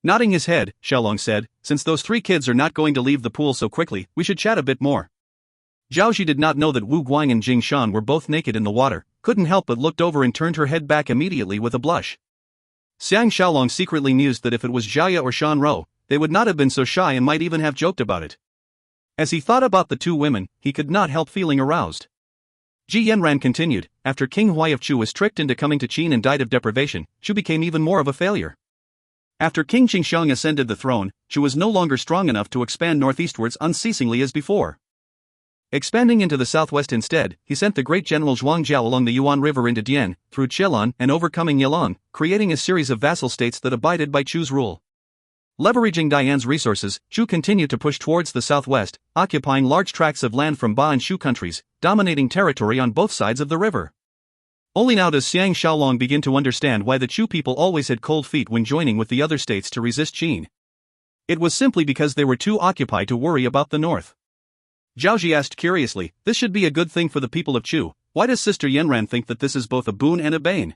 Nodding his head, Shaolong said, since those three kids are not going to leave the pool so quickly, we should chat a bit more. Zhao Ji did not know that Wu Guang and Jing Shan were both naked in the water, couldn't help but looked over and turned her head back immediately with a blush. Xiang Shaolong secretly mused that if it was Jia or Shan Ro, they would not have been so shy and might even have joked about it. As he thought about the two women, he could not help feeling aroused. Ji Yanran continued, after King Hui of Chu was tricked into coming to Qin and died of deprivation, Chu became even more of a failure. After King Qingsheng ascended the throne, Chu was no longer strong enough to expand northeastwards unceasingly as before. Expanding into the southwest instead, he sent the great general Zhuangjiao along the Yuan River into Dian, through Chelan and overcoming Yelong, creating a series of vassal states that abided by Chu's rule. Leveraging Dian's resources, Chu continued to push towards the southwest, occupying large tracts of land from Ba and Shu countries, dominating territory on both sides of the river. Only now does Xiang Shaolong begin to understand why the Chu people always had cold feet when joining with the other states to resist Qin. It was simply because they were too occupied to worry about the north. Zhao Ji asked curiously, this should be a good thing for the people of Chu, why does Sister Yanran think that this is both a boon and a bane?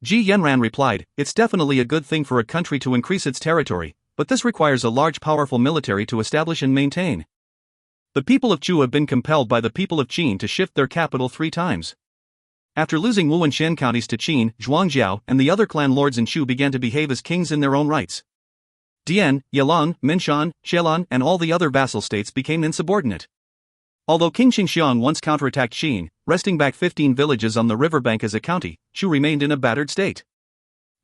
Ji Yanran replied, it's definitely a good thing for a country to increase its territory, but this requires a large powerful military to establish and maintain. The people of Chu have been compelled by the people of Qin to shift their capital 3 times. After losing Wu and Shan counties to Qin, Zhuangjiao and the other clan lords in Chu began to behave as kings in their own rights. Dian, Yelong, Minshan, Chelan and all the other vassal states became insubordinate. Although King Xingxiang once counterattacked Qin, wresting back 15 villages on the riverbank as a county, Chu remained in a battered state.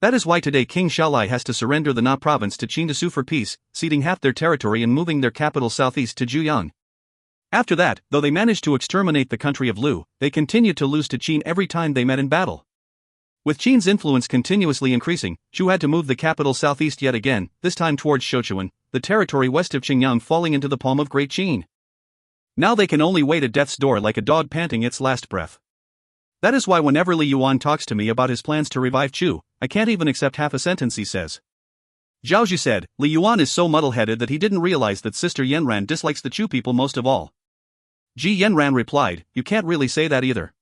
That is why today King Shaolai has to surrender the Na province to Qin to sue for peace, ceding half their territory and moving their capital southeast to Juyang. After that, though they managed to exterminate the country of Lu, they continued to lose to Qin every time they met in battle. With Qin's influence continuously increasing, Chu had to move the capital southeast yet again, this time towards Shochuan, the territory west of Qingyang falling into the palm of Great Qin. Now they can only wait at death's door like a dog panting its last breath. That is why whenever Li Yuan talks to me about his plans to revive Chu, I can't even accept half a sentence he says. Zhao Zhi said, Li Yuan is so muddle-headed that he didn't realize that Sister Yanran dislikes the Chu people most of all. Ji Yanran replied, you can't really say that either.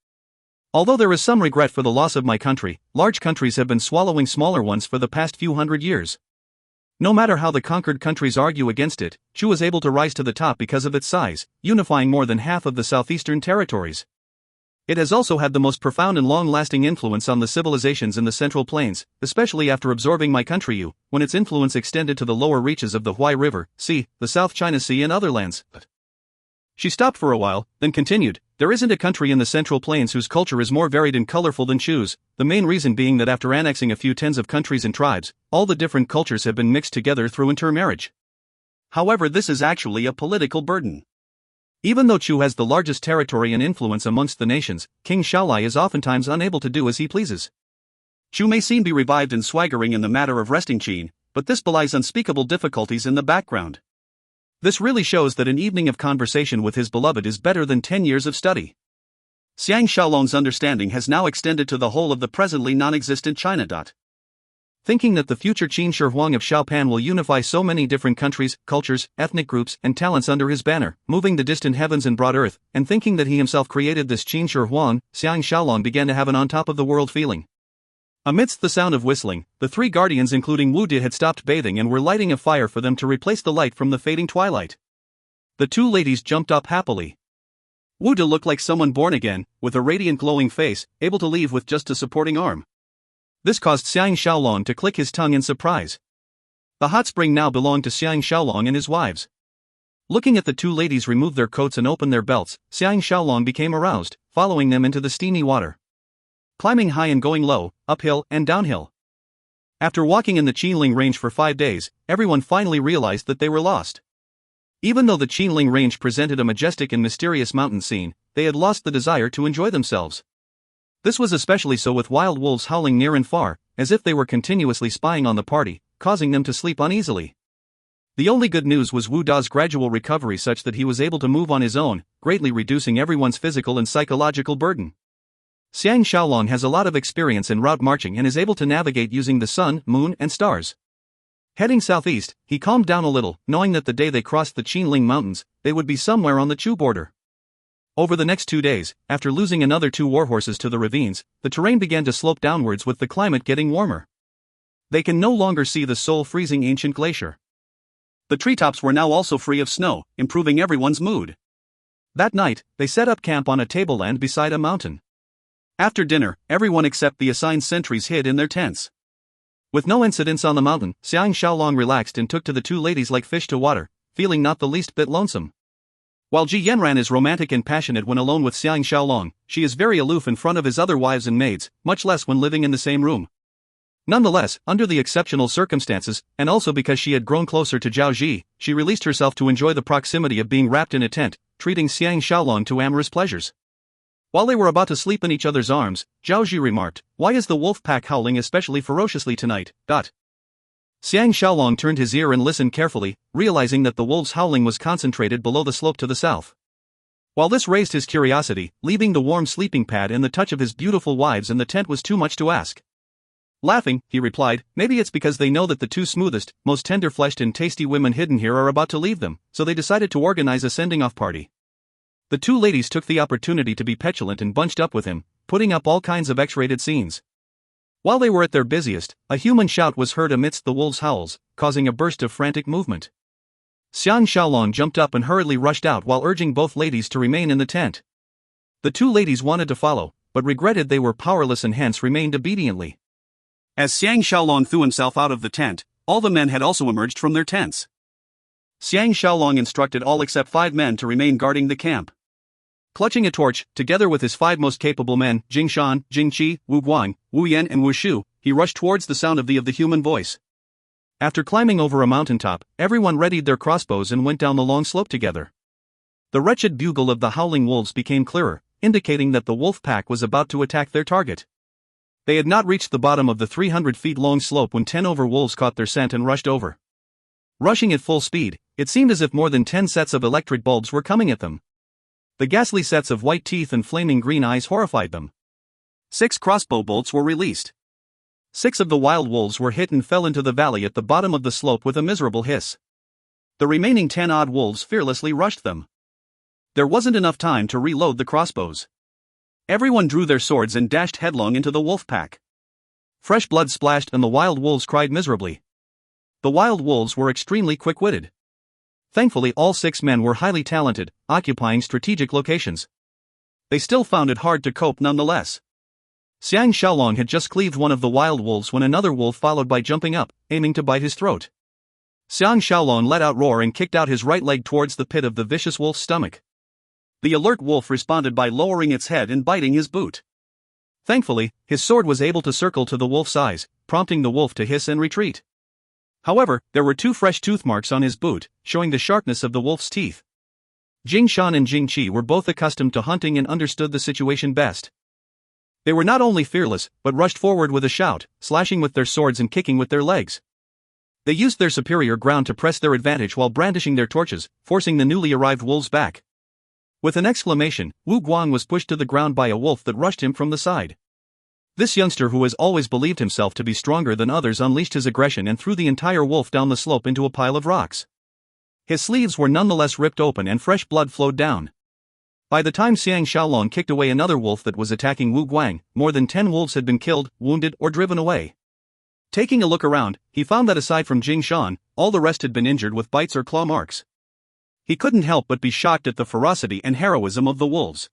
Although there is some regret for the loss of my country, large countries have been swallowing smaller ones for the past few hundred years. No matter how the conquered countries argue against it, Chu was able to rise to the top because of its size, unifying more than half of the southeastern territories. It has also had the most profound and long-lasting influence on the civilizations in the Central Plains, especially after absorbing my country Yu, when its influence extended to the lower reaches of the Huai River, Sea, the South China Sea and other lands. She stopped for a while, then continued, there isn't a country in the Central Plains whose culture is more varied and colorful than Chu's, the main reason being that after annexing a few tens of countries and tribes, all the different cultures have been mixed together through intermarriage. However, this is actually a political burden. Even though Chu has the largest territory and influence amongst the nations, King Shaolai is oftentimes unable to do as he pleases. Chu may seem to be revived and swaggering in the matter of wresting Qin, but this belies unspeakable difficulties in the background. This really shows that an evening of conversation with his beloved is better than 10 years of study. Xiang Shaolong's understanding has now extended to the whole of the presently non-existent China. Thinking that the future Qin Shi Huang of Xiaopan will unify so many different countries, cultures, ethnic groups, and talents under his banner, moving the distant heavens and broad earth, and thinking that he himself created this Qin Shi Huang, Xiang Shaolong began to have an on-top-of-the-world feeling. Amidst the sound of whistling, the three guardians including Wu Di had stopped bathing and were lighting a fire for them to replace the light from the fading twilight. The two ladies jumped up happily. Wu Di looked like someone born again, with a radiant glowing face, able to leave with just a supporting arm. This caused Xiang Shaolong to click his tongue in surprise. The hot spring now belonged to Xiang Shaolong and his wives. Looking at the two ladies remove their coats and open their belts, Xiang Shaolong became aroused, following them into the steamy water. Climbing high and going low, uphill and downhill. After walking in the Qinling Range for 5 days, everyone finally realized that they were lost. Even though the Qinling Range presented a majestic and mysterious mountain scene, they had lost the desire to enjoy themselves. This was especially so with wild wolves howling near and far, as if they were continuously spying on the party, causing them to sleep uneasily. The only good news was Wu Da's gradual recovery such that he was able to move on his own, greatly reducing everyone's physical and psychological burden. Xiang Shaolong has a lot of experience in route marching and is able to navigate using the sun, moon, and stars. Heading southeast, he calmed down a little, knowing that the day they crossed the Qinling Mountains, they would be somewhere on the Chu border. Over the next 2 days, after losing another 2 warhorses to the ravines, the terrain began to slope downwards with the climate getting warmer. They can no longer see the soul-freezing ancient glacier. The treetops were now also free of snow, improving everyone's mood. That night, they set up camp on a tableland beside a mountain. After dinner, everyone except the assigned sentries hid in their tents. With no incidents on the mountain, Xiang Shaolong relaxed and took to the two ladies like fish to water, feeling not the least bit lonesome. While Ji Yanran is romantic and passionate when alone with Xiang Shaolong, she is very aloof in front of his other wives and maids, much less when living in the same room. Nonetheless, under the exceptional circumstances, and also because she had grown closer to Zhao Ji, she released herself to enjoy the proximity of being wrapped in a tent, treating Xiang Shaolong to amorous pleasures. While they were about to sleep in each other's arms, Zhao Ji remarked, "Why is the wolf pack howling especially ferociously tonight?" Xiang Shaolong turned his ear and listened carefully, realizing that the wolves' howling was concentrated below the slope to the south. While this raised his curiosity, leaving the warm sleeping pad and the touch of his beautiful wives in the tent was too much to ask. Laughing, he replied, "Maybe it's because they know that the two smoothest, most tender-fleshed and tasty women hidden here are about to leave them, so they decided to organize a sending-off party." The two ladies took the opportunity to be petulant and bunched up with him, putting up all kinds of X-rated scenes. While they were at their busiest, a human shout was heard amidst the wolves' howls, causing a burst of frantic movement. Xiang Shaolong jumped up and hurriedly rushed out while urging both ladies to remain in the tent. The two ladies wanted to follow, but regretted they were powerless and hence remained obediently. As Xiang Shaolong threw himself out of the tent, all the men had also emerged from their tents. Xiang Shaolong instructed all except 5 men to remain guarding the camp. Clutching a torch, together with his 5 most capable men, Jing Shan, Jing Qi, Wu Guang, Wu Yan and Wu Shu, he rushed towards the sound of the human voice. After climbing over a mountaintop, everyone readied their crossbows and went down the long slope together. The wretched bugle of the howling wolves became clearer, indicating that the wolf pack was about to attack their target. They had not reached the bottom of the 300 feet long slope when 10 wolves caught their scent and rushed over. Rushing at full speed, it seemed as if more than 10 sets of electric bulbs were coming at them. The ghastly sets of white teeth and flaming green eyes horrified them. 6 crossbow bolts were released. 6 of the wild wolves were hit and fell into the valley at the bottom of the slope with a miserable hiss. The remaining 10 wolves fearlessly rushed them. There wasn't enough time to reload the crossbows. Everyone drew their swords and dashed headlong into the wolf pack. Fresh blood splashed and the wild wolves cried miserably. The wild wolves were extremely quick-witted. Thankfully, all 6 men were highly talented, occupying strategic locations. They still found it hard to cope nonetheless. Xiang Shaolong had just cleaved one of the wild wolves when another wolf followed by jumping up, aiming to bite his throat. Xiang Shaolong let out a roar and kicked out his right leg towards the pit of the vicious wolf's stomach. The alert wolf responded by lowering its head and biting his boot. Thankfully, his sword was able to circle to the wolf's eyes, prompting the wolf to hiss and retreat. However, there were 2 fresh tooth marks on his boot, showing the sharpness of the wolf's teeth. Jing Shan and Jing Qi were both accustomed to hunting and understood the situation best. They were not only fearless, but rushed forward with a shout, slashing with their swords and kicking with their legs. They used their superior ground to press their advantage while brandishing their torches, forcing the newly arrived wolves back. With an exclamation, Wu Guang was pushed to the ground by a wolf that rushed him from the side. This youngster, who has always believed himself to be stronger than others, unleashed his aggression and threw the entire wolf down the slope into a pile of rocks. His sleeves were nonetheless ripped open and fresh blood flowed down. By the time Xiang Shaolong kicked away another wolf that was attacking Wu Guang, more than 10 wolves had been killed, wounded, or driven away. Taking a look around, he found that aside from Jing Shan, all the rest had been injured with bites or claw marks. He couldn't help but be shocked at the ferocity and heroism of the wolves.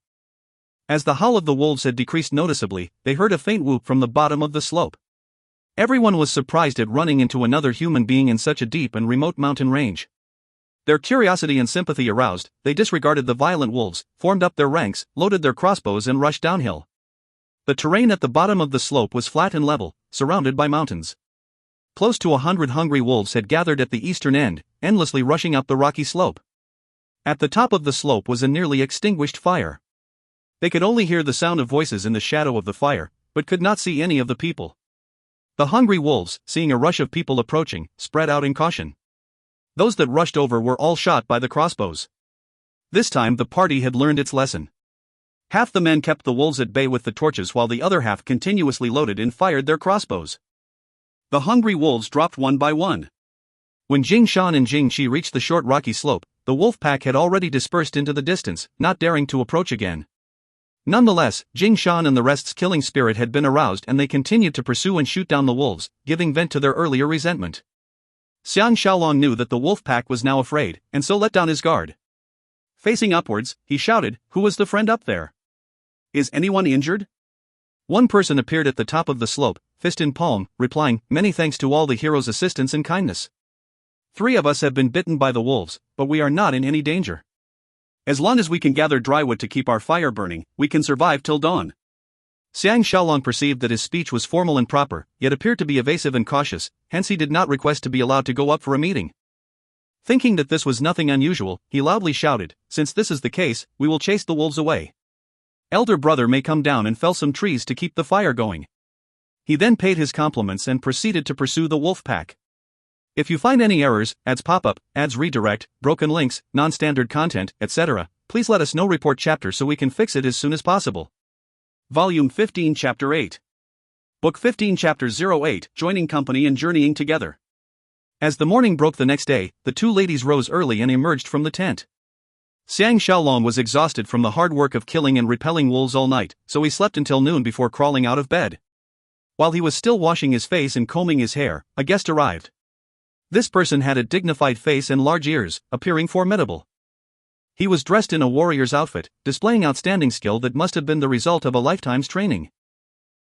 As the howl of the wolves had decreased noticeably, they heard a faint whoop from the bottom of the slope. Everyone was surprised at running into another human being in such a deep and remote mountain range. Their curiosity and sympathy aroused, they disregarded the violent wolves, formed up their ranks, loaded their crossbows and rushed downhill. The terrain at the bottom of the slope was flat and level, surrounded by mountains. Close to 100 hungry wolves had gathered at the eastern end, endlessly rushing up the rocky slope. At the top of the slope was a nearly extinguished fire. They could only hear the sound of voices in the shadow of the fire, but could not see any of the people. The hungry wolves, seeing a rush of people approaching, spread out in caution. Those that rushed over were all shot by the crossbows. This time the party had learned its lesson. Half the men kept the wolves at bay with the torches while the other half continuously loaded and fired their crossbows. The hungry wolves dropped one by one. When Jing Shan and Jing Qi reached the short rocky slope, the wolf pack had already dispersed into the distance, not daring to approach again. Nonetheless, Jing Shan and the rest's killing spirit had been aroused and they continued to pursue and shoot down the wolves, giving vent to their earlier resentment. Xiang Shaolong knew that the wolf pack was now afraid, and so let down his guard. Facing upwards, he shouted, "Who was the friend up there? Is anyone injured?" One person appeared at the top of the slope, fist in palm, replying, "Many thanks to all the heroes' assistance and kindness. 3 of us have been bitten by the wolves, but we are not in any danger. As long as we can gather dry wood to keep our fire burning, we can survive till dawn." Xiang Shaolong perceived that his speech was formal and proper, yet appeared to be evasive and cautious, hence he did not request to be allowed to go up for a meeting. Thinking that this was nothing unusual, he loudly shouted, "Since this is the case, we will chase the wolves away. Elder brother may come down and fell some trees to keep the fire going." He then paid his compliments and proceeded to pursue the wolf pack. If you find any errors, ads pop-up, ads redirect, broken links, non-standard content, etc., please let us know. Report chapter so we can fix it as soon as possible. Volume 15 Chapter 8. Book 15 Chapter 08 Joining Company and Journeying Together. As the morning broke the next day, the 2 ladies rose early and emerged from the tent. Xiang Shaolong was exhausted from the hard work of killing and repelling wolves all night, so he slept until noon before crawling out of bed. While he was still washing his face and combing his hair, a guest arrived. This person had a dignified face and large ears, appearing formidable. He was dressed in a warrior's outfit, displaying outstanding skill that must have been the result of a lifetime's training.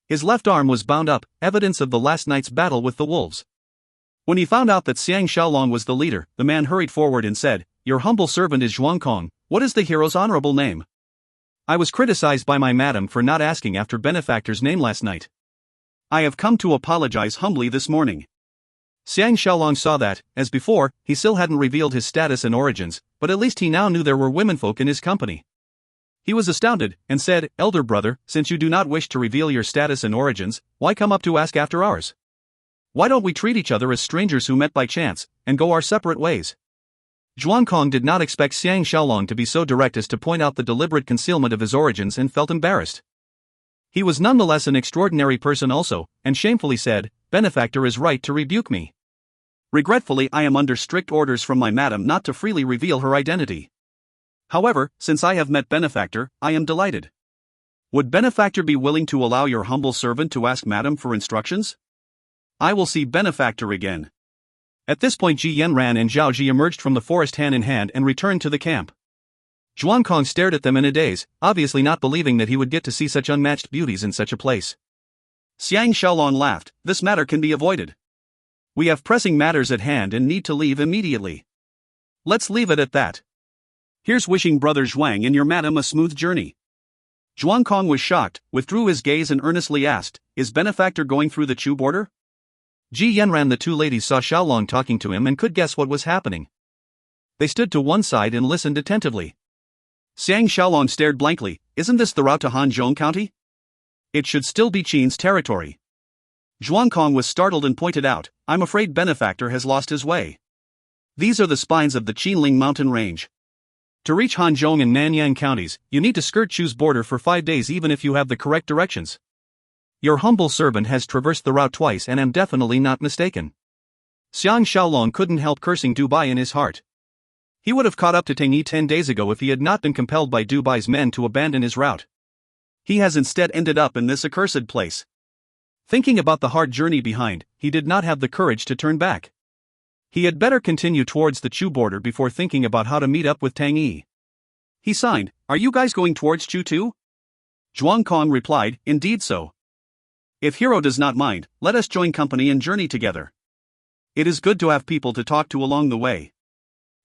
His left arm was bound up, evidence of the last night's battle with the wolves. When he found out that Xiang Shaolong was the leader, the man hurried forward and said, "Your humble servant is Zhuang Kong. What is the hero's honorable name?" I was criticized by my madam for not asking after benefactor's name last night. I have come to apologize humbly this morning. Xiang Shaolong saw that, as before, he still hadn't revealed his status and origins, but at least he now knew there were womenfolk in his company. He was astounded, and said, "Elder brother, since you do not wish to reveal your status and origins, why come up to ask after ours? Why don't we treat each other as strangers who met by chance, and go our separate ways?" Zhuangkong did not expect Xiang Shaolong to be so direct as to point out the deliberate concealment of his origins and felt embarrassed. He was nonetheless an extraordinary person also, and shamefully said, "Benefactor is right to rebuke me. Regretfully, I am under strict orders from my madam not to freely reveal her identity. However, since I have met Benefactor, I am delighted. Would Benefactor be willing to allow your humble servant to ask madam for instructions? I will see Benefactor again." At this point Ji Yanran and Zhao Ji emerged from the forest hand in hand and returned to the camp. Zhuangkong stared at them in a daze, obviously not believing that he would get to see such unmatched beauties in such a place. Xiang Shaolong laughed, "This matter can be avoided. We have pressing matters at hand and need to leave immediately. Let's leave it at that. Here's wishing brother Zhuang and your madam a smooth journey." Zhuangkong was shocked, withdrew his gaze and earnestly asked, "Is Benefactor going through the Chu border?" Ji Yanran, the two ladies saw Shaolong talking to him and could guess what was happening. They stood to one side and listened attentively. Xiang Shaolong stared blankly. "Isn't this the route to Hanzhong County? It should still be Qin's territory." Zhuangkong was startled and pointed out, "I'm afraid Benefactor has lost his way. These are the spines of the Qinling mountain range. To reach Hanzhong and Nanyang counties, you need to skirt Chu's border for 5 days even if you have the correct directions. Your humble servant has traversed the route twice and am definitely not mistaken." Xiang Shaolong couldn't help cursing Dubai in his heart. He would have caught up to Teng Yi 10 days ago if he had not been compelled by Dubai's men to abandon his route. He has instead ended up in this accursed place. Thinking about the hard journey behind, he did not have the courage to turn back. He had better continue towards the Chu border before thinking about how to meet up with Tang Yi. He signed, "Are you guys going towards Chu too?" Zhuangkong replied, "Indeed so. If Hero does not mind, let us join company and journey together. It is good to have people to talk to along the way."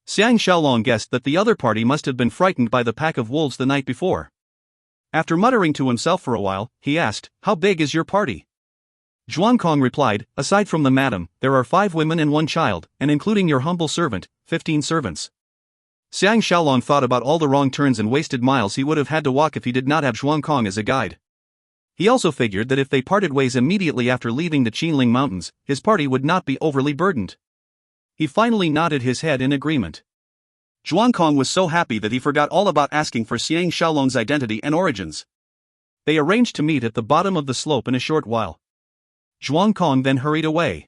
Xiang Shaolong guessed that the other party must have been frightened by the pack of wolves the night before. After muttering to himself for a while, he asked, "How big is your party?" Zhuangkong replied, "Aside from the madam, there are 5 women and 1 child, and including your humble servant, 15 servants." Xiang Shaolong thought about all the wrong turns and wasted miles he would have had to walk if he did not have Zhuangkong as a guide. He also figured that if they parted ways immediately after leaving the Qinling Mountains, his party would not be overly burdened. He finally nodded his head in agreement. Zhuangkong was so happy that he forgot all about asking for Xiang Shaolong's identity and origins. They arranged to meet at the bottom of the slope in a short while. Zhuangkong then hurried away.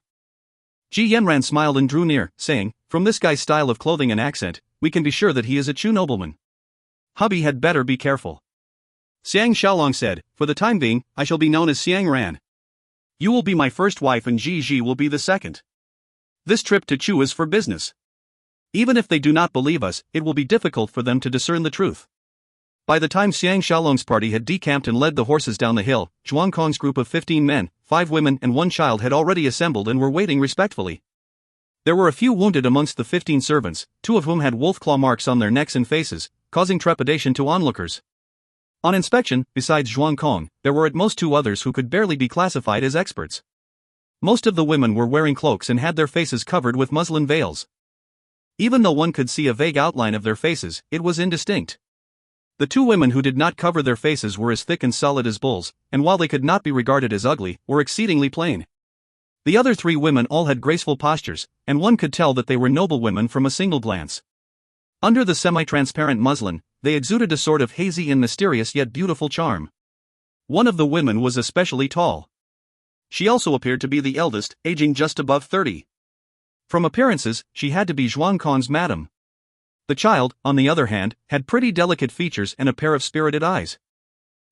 Ji Yanran smiled and drew near, saying, "From this guy's style of clothing and accent, we can be sure that he is a Chu nobleman. Hubby had better be careful." Xiang Shaolong said, "For the time being, I shall be known as Xiang Ran. You will be my first wife and Ji will be the second. This trip to Chu is for business. Even if they do not believe us, it will be difficult for them to discern the truth." By the time Xiang Shaolong's party had decamped and led the horses down the hill, Zhuangkong's group of 15 men, 5 women and 1 child had already assembled and were waiting respectfully. There were a few wounded amongst the 15 servants, 2 of whom had wolf claw marks on their necks and faces, causing trepidation to onlookers. On inspection, besides Zhuangkong, there were at most 2 others who could barely be classified as experts. Most of the women were wearing cloaks and had their faces covered with muslin veils. Even though one could see a vague outline of their faces, it was indistinct. The 2 women who did not cover their faces were as thick and solid as bulls, and while they could not be regarded as ugly, were exceedingly plain. The other 3 women all had graceful postures, and one could tell that they were noble women from a single glance. Under the semi-transparent muslin, they exuded a sort of hazy and mysterious yet beautiful charm. One of the women was especially tall. She also appeared to be the eldest, aging just above 30. From appearances, she had to be Zhuangkong's madam. The child, on the other hand, had pretty delicate features and a pair of spirited eyes.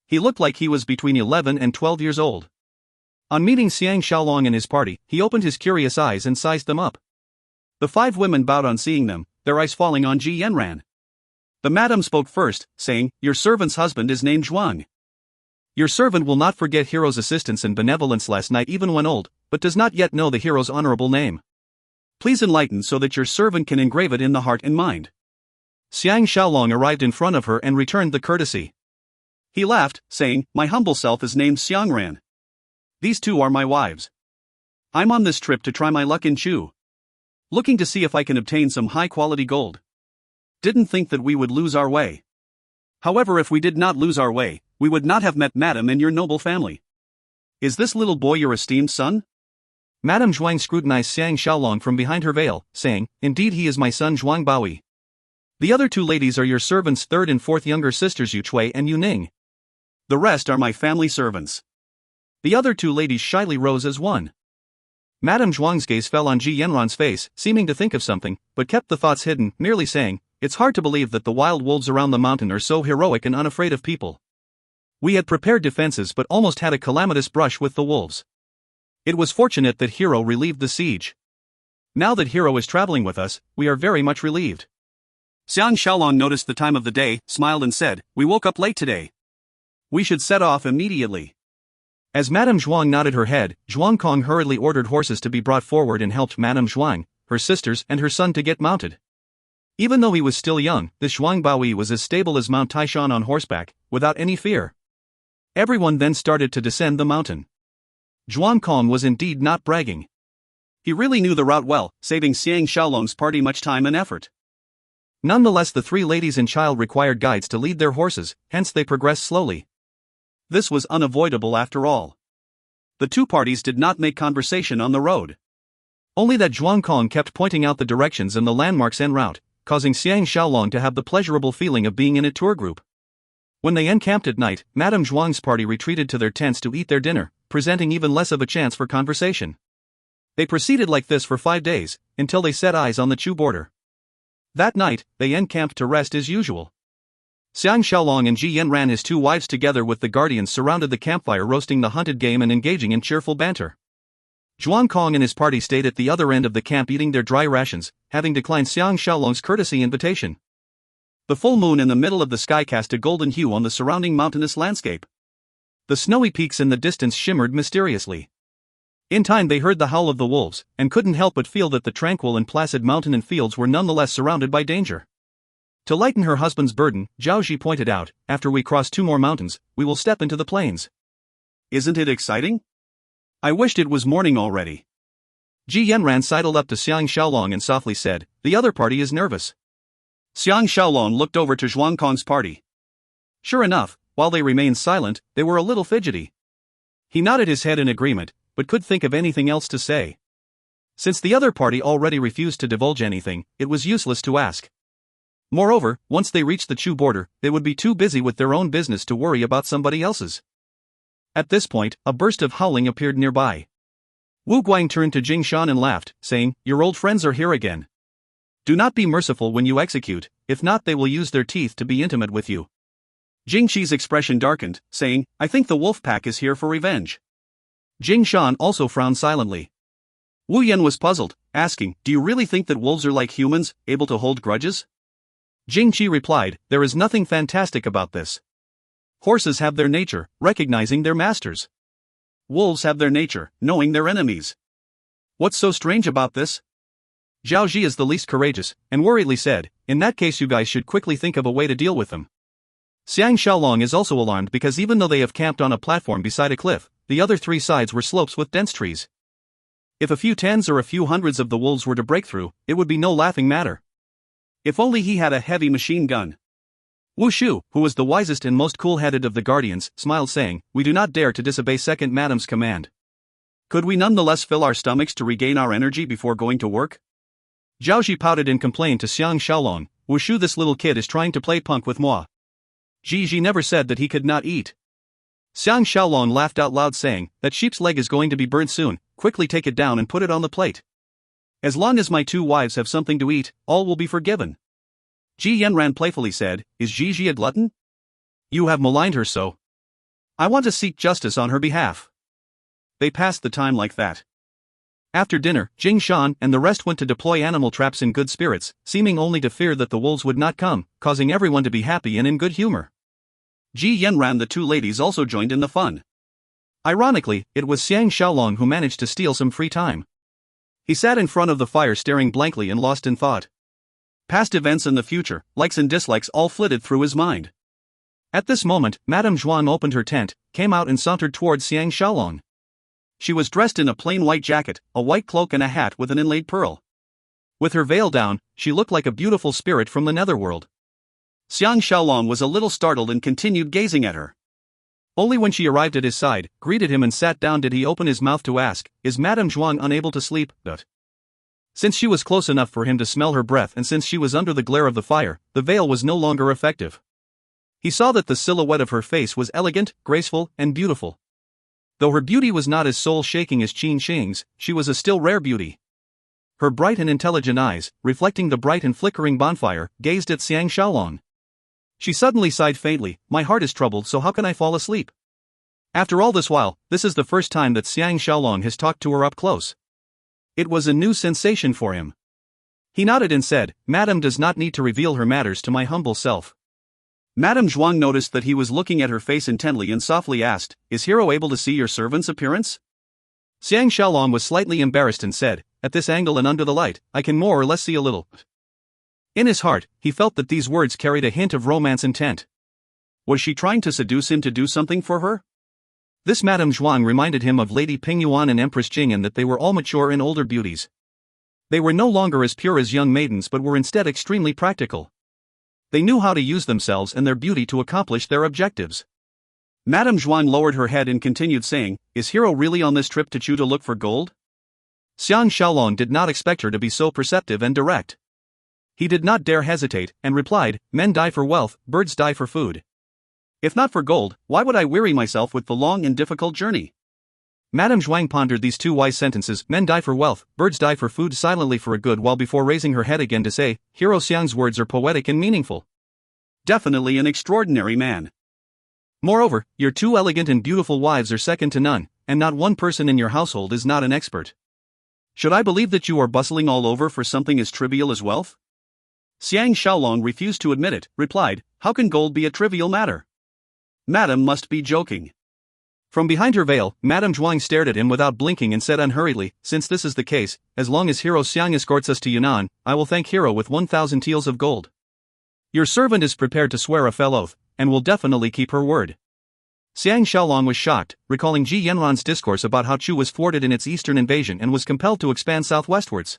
He looked like he was between 11 and 12 years old. On meeting Xiang Shaolong and his party, he opened his curious eyes and sized them up. The 5 women bowed on seeing them, their eyes falling on Ji Yanran. The madam spoke first, saying, "Your servant's husband is named Zhuang. Your servant will not forget Hero's assistance and benevolence last night even when old, but does not yet know the Hero's honorable name. Please enlighten so that your servant can engrave it in the heart and mind." Xiang Shaolong arrived in front of her and returned the courtesy. He laughed, saying, "My humble self is named Xiang Ran. These two are my wives. I'm on this trip to try my luck in Chu. Looking to see if I can obtain some high-quality gold. Didn't think that we would lose our way. However, if we did not lose our way, we would not have met Madam and your noble family. Is this little boy your esteemed son?" Madame Zhuang scrutinized Xiang Shaolong from behind her veil, saying, "Indeed, he is my son Zhuang Baoyi. The other two ladies are your servants' third and fourth younger sisters Yu Chui and Yu Ning. The rest are my family servants." The other two ladies shyly rose as one. Madame Zhuang's gaze fell on Ji Yanran's face, seeming to think of something, but kept the thoughts hidden, merely saying, "It's hard to believe that the wild wolves around the mountain are so heroic and unafraid of people. We had prepared defenses but almost had a calamitous brush with the wolves. It was fortunate that Hero relieved the siege. Now that Hero is traveling with us, we are very much relieved." Xiang Shaolong noticed the time of the day, smiled and said, "We woke up late today. We should set off immediately." As Madame Zhuang nodded her head, Zhuang Kong hurriedly ordered horses to be brought forward and helped Madame Zhuang, her sisters and her son to get mounted. Even though he was still young, this Zhuang Baoyi was as stable as Mount Taishan on horseback, without any fear. Everyone then started to descend the mountain. Zhuang Kong was indeed not bragging. He really knew the route well, saving Xiang Shaolong's party much time and effort. Nonetheless, the three ladies and child required guides to lead their horses, hence they progressed slowly. This was unavoidable after all. The two parties did not make conversation on the road. Only that Zhuang Kong kept pointing out the directions and the landmarks en route, causing Xiang Shaolong to have the pleasurable feeling of being in a tour group. When they encamped at night, Madame Zhuang's party retreated to their tents to eat their dinner, presenting even less of a chance for conversation. They proceeded like this for 5 days, until they set eyes on the Chu border. That night, they encamped to rest as usual. Xiang Shaolong and Ji Yanran, his two wives, together with the guardians, surrounded the campfire roasting the hunted game and engaging in cheerful banter. Zhuang Kong and his party stayed at the other end of the camp eating their dry rations, having declined Xiang Shaolong's courtesy invitation. The full moon in the middle of the sky cast a golden hue on the surrounding mountainous landscape. The snowy peaks in the distance shimmered mysteriously. In time they heard the howl of the wolves, and couldn't help but feel that the tranquil and placid mountain and fields were nonetheless surrounded by danger. To lighten her husband's burden, Zhao Ji pointed out, "After we cross 2 more mountains, we will step into the plains." "Isn't it exciting? I wished it was morning already." Ji Yanran sidled up to Xiang Shaolong and softly said, "The other party is nervous." Xiang Shaolong looked over to Zhuang Kong's party. Sure enough, while they remained silent, they were a little fidgety. He nodded his head in agreement, but could think of anything else to say. Since the other party already refused to divulge anything, it was useless to ask. Moreover, once they reached the Chu border, they would be too busy with their own business to worry about somebody else's. At this point, a burst of howling appeared nearby. Wu Guang turned to Jing Shan and laughed, saying, "Your old friends are here again. Do not be merciful when you execute, if not they will use their teeth to be intimate with you." Jing Qi's expression darkened, saying, "I think the wolf pack is here for revenge." Jing Shan also frowned silently. Wu Yan was puzzled, asking, "Do you really think that wolves are like humans, able to hold grudges?" Jing Qi replied, "There is nothing fantastic about this. Horses have their nature, recognizing their masters. Wolves have their nature, knowing their enemies. What's so strange about this?" Zhao Ji is the least courageous, and worriedly said, "In that case you guys should quickly think of a way to deal with them." Xiang Shaolong is also alarmed because even though they have camped on a platform beside a cliff, the other 3 sides were slopes with dense trees. If a few tens or a few hundreds of the wolves were to break through, it would be no laughing matter. If only he had a heavy machine gun. Wu Shu, who was the wisest and most cool-headed of the guardians, smiled saying, "We do not dare to disobey Second Madame's command." "Could we nonetheless fill our stomachs to regain our energy before going to work?" Zhao Ji pouted and complained to Xiang Shaolong, "Wu Shu, this little kid is trying to play punk with moi. Ji never said that he could not eat." Xiang Shaolong laughed out loud saying, "That sheep's leg is going to be burnt soon, quickly take it down and put it on the plate. As long as my 2 wives have something to eat, all will be forgiven." Ji Yanran playfully said, "Is Ji a glutton? You have maligned her so. I want to seek justice on her behalf." They passed the time like that. After dinner, Jing Shan and the rest went to deploy animal traps in good spirits, seeming only to fear that the wolves would not come, causing everyone to be happy and in good humor. Ji Yanran, the 2 ladies, also joined in the fun. Ironically, it was Xiang Shaolong who managed to steal some free time. He sat in front of the fire staring blankly and lost in thought. Past events and the future, likes and dislikes all flitted through his mind. At this moment, Madame Zhuang opened her tent, came out and sauntered towards Xiang Shaolong. She was dressed in a plain white jacket, a white cloak and a hat with an inlaid pearl. With her veil down, she looked like a beautiful spirit from the netherworld. Xiang Shaolong was a little startled and continued gazing at her. Only when she arrived at his side, greeted him and sat down did he open his mouth to ask, "Is Madame Zhuang unable to sleep?" But since she was close enough for him to smell her breath and since she was under the glare of the fire, the veil was no longer effective. He saw that the silhouette of her face was elegant, graceful, and beautiful. Though her beauty was not as soul-shaking as Qin Shing's, she was a still rare beauty. Her bright and intelligent eyes, reflecting the bright and flickering bonfire, gazed at Xiang Shaolong. She suddenly sighed faintly, "My heart is troubled, so how can I fall asleep?" After all this while, this is the first time that Xiang Shaolong has talked to her up close. It was a new sensation for him. He nodded and said, "Madame does not need to reveal her matters to my humble self." Madame Zhuang noticed that he was looking at her face intently and softly asked, "Is Hero able to see your servant's appearance?" Xiang Shaolong was slightly embarrassed and said, "At this angle and under the light, I can more or less see a little." In his heart, he felt that these words carried a hint of romance intent. Was she trying to seduce him to do something for her? This Madame Zhuang reminded him of Lady Pingyuan and Empress Jing in that they were all mature and older beauties. They were no longer as pure as young maidens but were instead extremely practical. They knew how to use themselves and their beauty to accomplish their objectives. Madame Zhuang lowered her head and continued saying, "Is Hero really on this trip to Chu to look for gold?" Xiang Shaolong did not expect her to be so perceptive and direct. He did not dare hesitate, and replied, "Men die for wealth, birds die for food. If not for gold, why would I weary myself with the long and difficult journey?" Madame Zhuang pondered these two wise sentences, "Men die for wealth, birds die for food," silently for a good while before raising her head again to say, "Hero Xiang's words are poetic and meaningful. Definitely an extraordinary man. Moreover, your two elegant and beautiful wives are second to none, and not one person in your household is not an expert. Should I believe that you are bustling all over for something as trivial as wealth?" Xiang Shaolong refused to admit it, replied, "How can gold be a trivial matter? Madame must be joking." From behind her veil, Madame Zhuang stared at him without blinking and said unhurriedly, "Since this is the case, as long as Hero Xiang escorts us to Yunnan, I will thank Hero with 1,000 taels of gold. Your servant is prepared to swear a fell oath, and will definitely keep her word." Xiang Shaolong was shocked, recalling Ji Yanran's discourse about how Chu was thwarted in its eastern invasion and was compelled to expand southwestwards.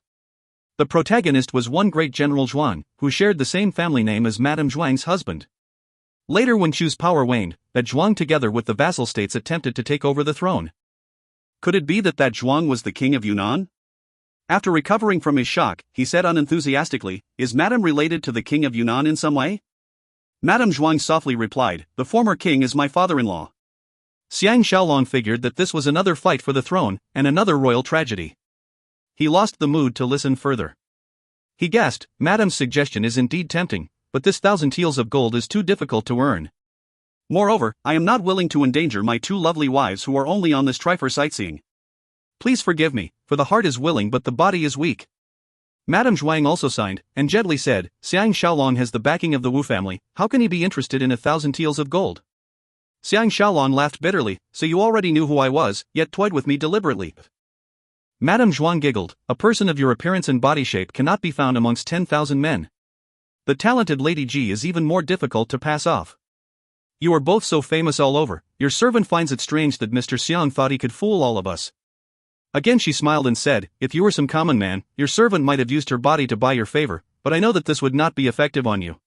The protagonist was one great General Zhuang, who shared the same family name as Madame Zhuang's husband. Later, when Chu's power waned, that Zhuang together with the vassal states attempted to take over the throne. Could it be that Zhuang was the king of Yunnan? After recovering from his shock, he said unenthusiastically, "Is Madame related to the king of Yunnan in some way?" Madame Zhuang softly replied, "The former king is my father-in-law." Xiang Shaolong figured that this was another fight for the throne, and another royal tragedy. He lost the mood to listen further. He gasped, "Madame's suggestion is indeed tempting, but this 1,000 taels of gold is too difficult to earn. Moreover, I am not willing to endanger my two lovely wives who are only on this trip for sightseeing. Please forgive me, for the heart is willing but the body is weak." Madame Zhuang also signed, and gently said, "Xiang Shaolong has the backing of the Wu family, how can he be interested in 1,000 taels of gold?" Xiang Shaolong laughed bitterly, "So you already knew who I was, yet toyed with me deliberately." Madame Zhuang giggled, "A person of your appearance and body shape cannot be found amongst 10,000 men. The talented Lady Ji is even more difficult to pass off. You are both so famous all over, your servant finds it strange that Mr. Xiang thought he could fool all of us." Again she smiled and said, "If you were some common man, your servant might have used her body to buy your favor, but I know that this would not be effective on you.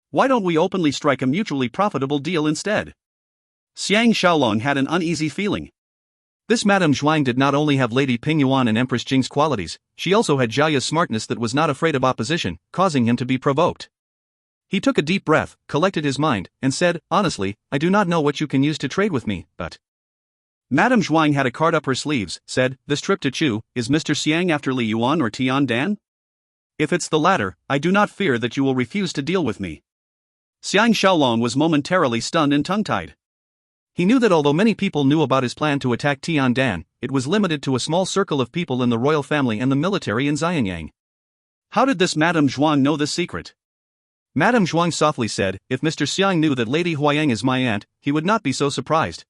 Why don't we openly strike a mutually profitable deal instead?" Xiang Shaolong had an uneasy feeling. This Madame Zhuang did not only have Lady Pingyuan and Empress Jing's qualities, she also had Jiaya's smartness that was not afraid of opposition, causing him to be provoked. He took a deep breath, collected his mind, and said, "Honestly, I do not know what you can use to trade with me, but..." Madame Zhuang had a card up her sleeves, said, "This trip to Chu, is Mr. Xiang after Li Yuan or Tian Dan? If it's the latter, I do not fear that you will refuse to deal with me." Xiang Shaolong was momentarily stunned and tongue-tied. He knew that although many people knew about his plan to attack Tian Dan, it was limited to a small circle of people in the royal family and the military in Xianyang. How did this Madame Zhuang know this secret? Madame Zhuang softly said, "If Mr. Xiang knew that Lady Huayang is my aunt, he would not be so surprised."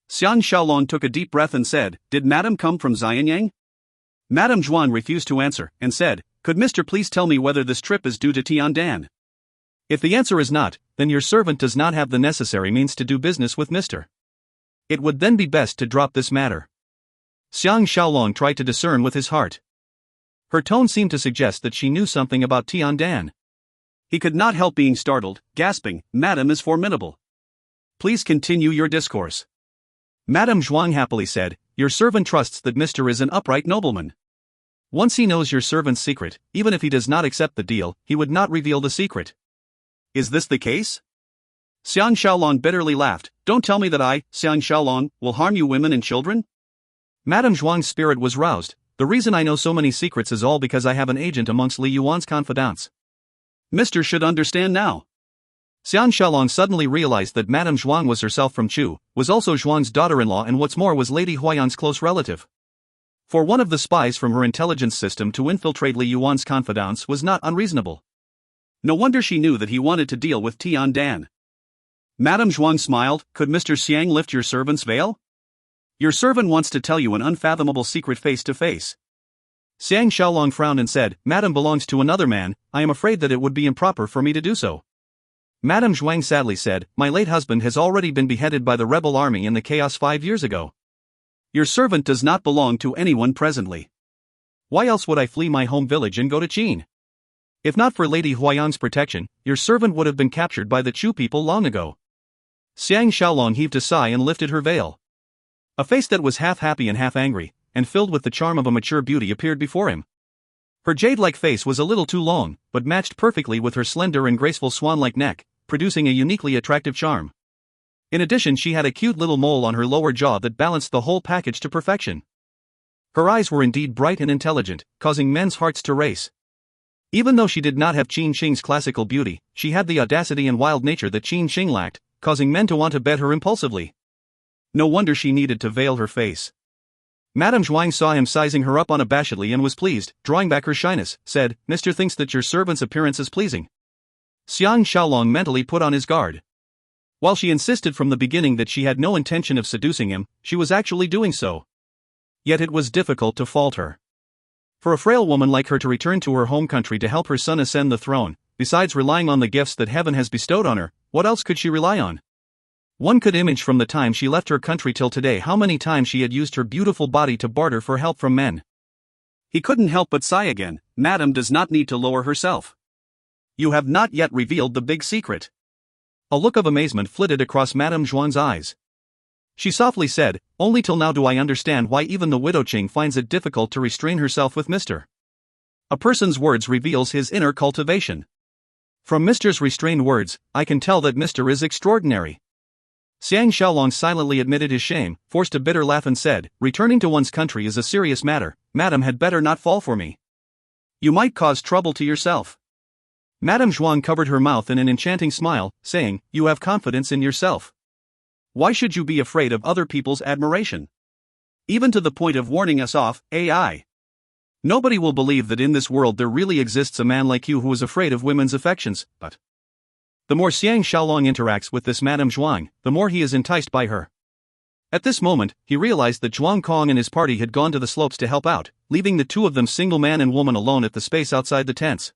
Xiang Shaolong took a deep breath and said, "Did Madame come from Xianyang?" Madame Zhuang refused to answer, and said, "Could Mr. please tell me whether this trip is due to Tian Dan? If the answer is not, then your servant does not have the necessary means to do business with Mr. It would then be best to drop this matter. Xiang Shaolong tried to discern with his heart. Her tone seemed to suggest that she knew something about Tian. He could not help being startled, gasping, "Madam is formidable. Please continue your discourse." Madame Zhuang happily said, "Your servant trusts that Mr. is an upright nobleman. Once he knows your servant's secret, even if he does not accept the deal, he would not reveal the secret." "Is this the case?" Xiang Shaolong bitterly laughed. "Don't tell me that I, Xiang Shaolong, will harm you women and children?" Madame Zhuang's spirit was roused. "The reason I know so many secrets is all because I have an agent amongst Li Yuan's confidants. Mr. should understand now." Xiang Shaolong suddenly realized that Madame Zhuang was herself from Chu, was also Zhuang's daughter-in-law and what's more was Lady Huayan's close relative. For one of the spies from her intelligence system to infiltrate Li Yuan's confidants was not unreasonable. No wonder she knew that he wanted to deal with Tian. Madame Zhuang smiled. "Could Mr. Xiang lift your servant's veil? Your servant wants to tell you an unfathomable secret face to face." Xiang Shaolong frowned and said, "Madame belongs to another man, I am afraid that it would be improper for me to do so." Madame Zhuang sadly said, "My late husband has already been beheaded by the rebel army in the chaos 5 years ago. Your servant does not belong to anyone presently. Why else would I flee my home village and go to Qin? If not for Lady Huayan's protection, your servant would have been captured by the Chu people long ago." Xiang Shaolong heaved a sigh and lifted her veil. A face that was half happy and half angry, and filled with the charm of a mature beauty appeared before him. Her jade-like face was a little too long, but matched perfectly with her slender and graceful swan-like neck, producing a uniquely attractive charm. In addition, she had a cute little mole on her lower jaw that balanced the whole package to perfection. Her eyes were indeed bright and intelligent, causing men's hearts to race. Even though she did not have Qin Shing's classical beauty, she had the audacity and wild nature that Qin Shing lacked, causing men to want to bet her impulsively. No wonder she needed to veil her face. Madame Zhuang saw him sizing her up unabashedly and was pleased, drawing back her shyness, said, "Mr. thinks that your servant's appearance is pleasing." Xiang Shaolong mentally put on his guard. While she insisted from the beginning that she had no intention of seducing him, she was actually doing so. Yet it was difficult to fault her. For a frail woman like her to return to her home country to help her son ascend the throne, besides relying on the gifts that heaven has bestowed on her, what else could she rely on? One could imagine from the time she left her country till today how many times she had used her beautiful body to barter for help from men. He couldn't help but sigh again. Madame does not need to lower herself. You have not yet revealed the big secret. A look of amazement flitted across Madame Zhuang's eyes. She softly said, "Only till now do I understand why even the widow Qing finds it difficult to restrain herself with Mr. A person's words reveals his inner cultivation. From Mr.'s restrained words, I can tell that Mr. is extraordinary." Xiang Shaolong silently admitted his shame, forced a bitter laugh and said, "Returning to one's country is a serious matter, Madame had better not fall for me. You might cause trouble to yourself." Madame Zhuang covered her mouth in an enchanting smile, saying, "You have confidence in yourself. Why should you be afraid of other people's admiration? Even to the point of warning us off, AI. Nobody will believe that in this world there really exists a man like you who is afraid of women's affections, but..." The more Xiang Shaolong interacts with this Madame Zhuang, the more he is enticed by her. At this moment, he realized that Zhuang Kong and his party had gone to the slopes to help out, leaving the two of them single man and woman alone at the space outside the tents.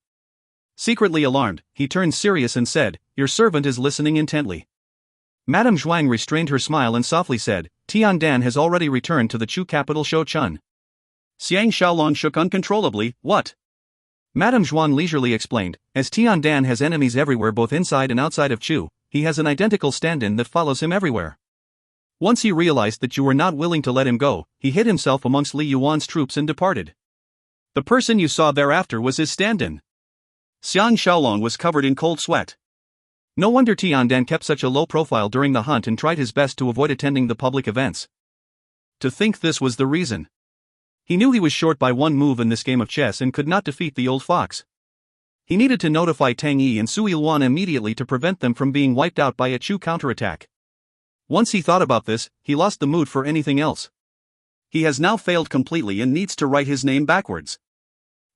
Secretly alarmed, he turned serious and said, "Your servant is listening intently." Madame Zhuang restrained her smile and softly said, "Tian has already returned to the Chu capital Shouchun." Xiang Shaolong shook uncontrollably. "What?" Madame Zhuang leisurely explained, "As Tian has enemies everywhere both inside and outside of Chu, he has an identical stand-in that follows him everywhere. Once he realized that you were not willing to let him go, he hid himself amongst Li Yuan's troops and departed. The person you saw thereafter was his stand-in." Xiang Shaolong was covered in cold sweat. No wonder Tian kept such a low profile during the hunt and tried his best to avoid attending the public events. To think this was the reason. He knew he was short by one move in this game of chess and could not defeat the old fox. He needed to notify Tang Yi and Sui Luan immediately to prevent them from being wiped out by a Chu counterattack. Once he thought about this, he lost the mood for anything else. He has now failed completely and needs to write his name backwards.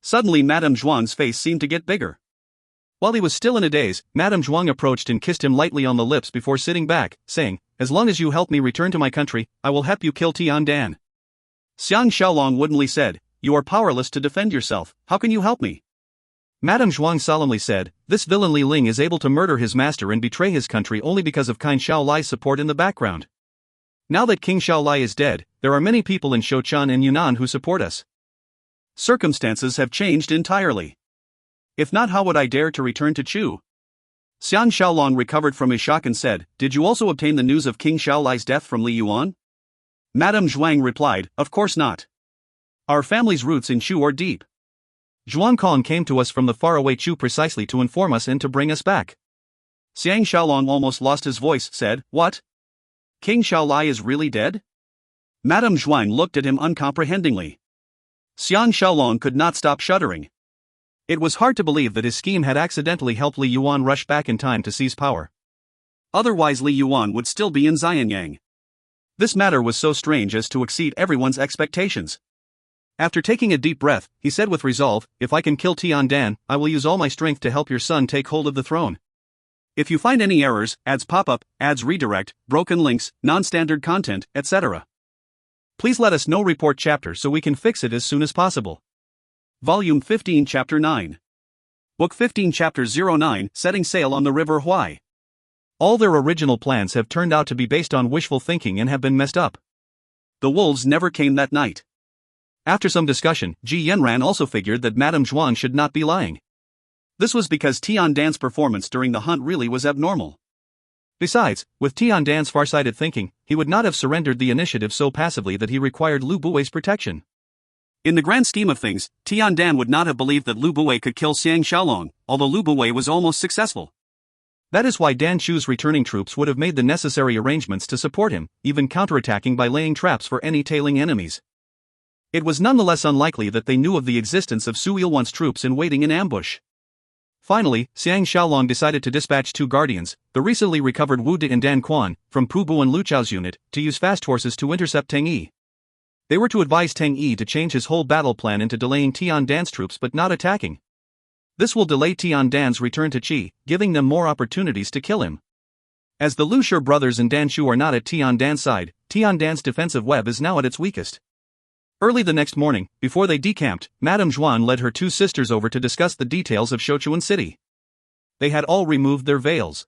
Suddenly Madame Zhuang's face seemed to get bigger. While he was still in a daze, Madame Zhuang approached and kissed him lightly on the lips before sitting back, saying, "As long as you help me return to my country, I will help you kill Tian." Xiang Shaolong woodenly said, "You are powerless to defend yourself, how can you help me?" Madame Zhuang solemnly said, "This villain Li Ling is able to murder his master and betray his country only because of King Shaolai's support in the background. Now that King Shaolai is dead, there are many people in Shouchun and Yunnan who support us. Circumstances have changed entirely. If not, how would I dare to return to Chu?" Xiang Shaolong recovered from his shock and said, "Did you also obtain the news of King Shaolai's death from Li Yuan?" Madame Zhuang replied, "Of course not. Our family's roots in Chu are deep. Zhuang Kong came to us from the faraway Chu precisely to inform us and to bring us back." Xiang Shaolong almost lost his voice, said, "What? King Shaolai is really dead?" Madame Zhuang looked at him uncomprehendingly. Xiang Shaolong could not stop shuddering. It was hard to believe that his scheme had accidentally helped Li Yuan rush back in time to seize power. Otherwise Li Yuan would still be in Xianyang. This matter was so strange as to exceed everyone's expectations. After taking a deep breath, he said with resolve, "If I can kill Tian, I will use all my strength to help your son take hold of the throne. If you find any errors, ads pop up, ads redirect, broken links, non-standard content, etc. please let us know. Report chapter so we can fix it as soon as possible." Volume 15 Chapter 9. Book 15 Chapter 09, Setting Sail on the River Huai. All their original plans have turned out to be based on wishful thinking and have been messed up. The wolves never came that night. After some discussion, Ji Yanran also figured that Madame Zhuang should not be lying. This was because Tian Dan's performance during the hunt really was abnormal. Besides, with Tian Dan's farsighted thinking, he would not have surrendered the initiative so passively that he required Lu Bui's protection. In the grand scheme of things, Tian Dan would not have believed that Lu Bui could kill Xiang Shaolong, although Lu Bui was almost successful. That is why Dan Chu's returning troops would have made the necessary arrangements to support him, even counterattacking by laying traps for any tailing enemies. It was nonetheless unlikely that they knew of the existence of Su Ilwan's troops in waiting in ambush. Finally, Xiang Shaolong decided to dispatch 2 guardians, the recently recovered Wu De and Dan Quan, from Pu Bu and Lu Chao's unit, to use fast horses to intercept Teng Yi. They were to advise Teng Yi to change his whole battle plan into delaying Tian Dan's troops but not attacking. This will delay Tian Dan's return to Qi, giving them more opportunities to kill him. As the Lu Shi brothers and Dan Chu are not at Tian Dan's side, Tian Dan's defensive web is now at its weakest. Early the next morning, before they decamped, Madame Zhuang led her 2 sisters over to discuss the details of Shouchuan City. They had all removed their veils.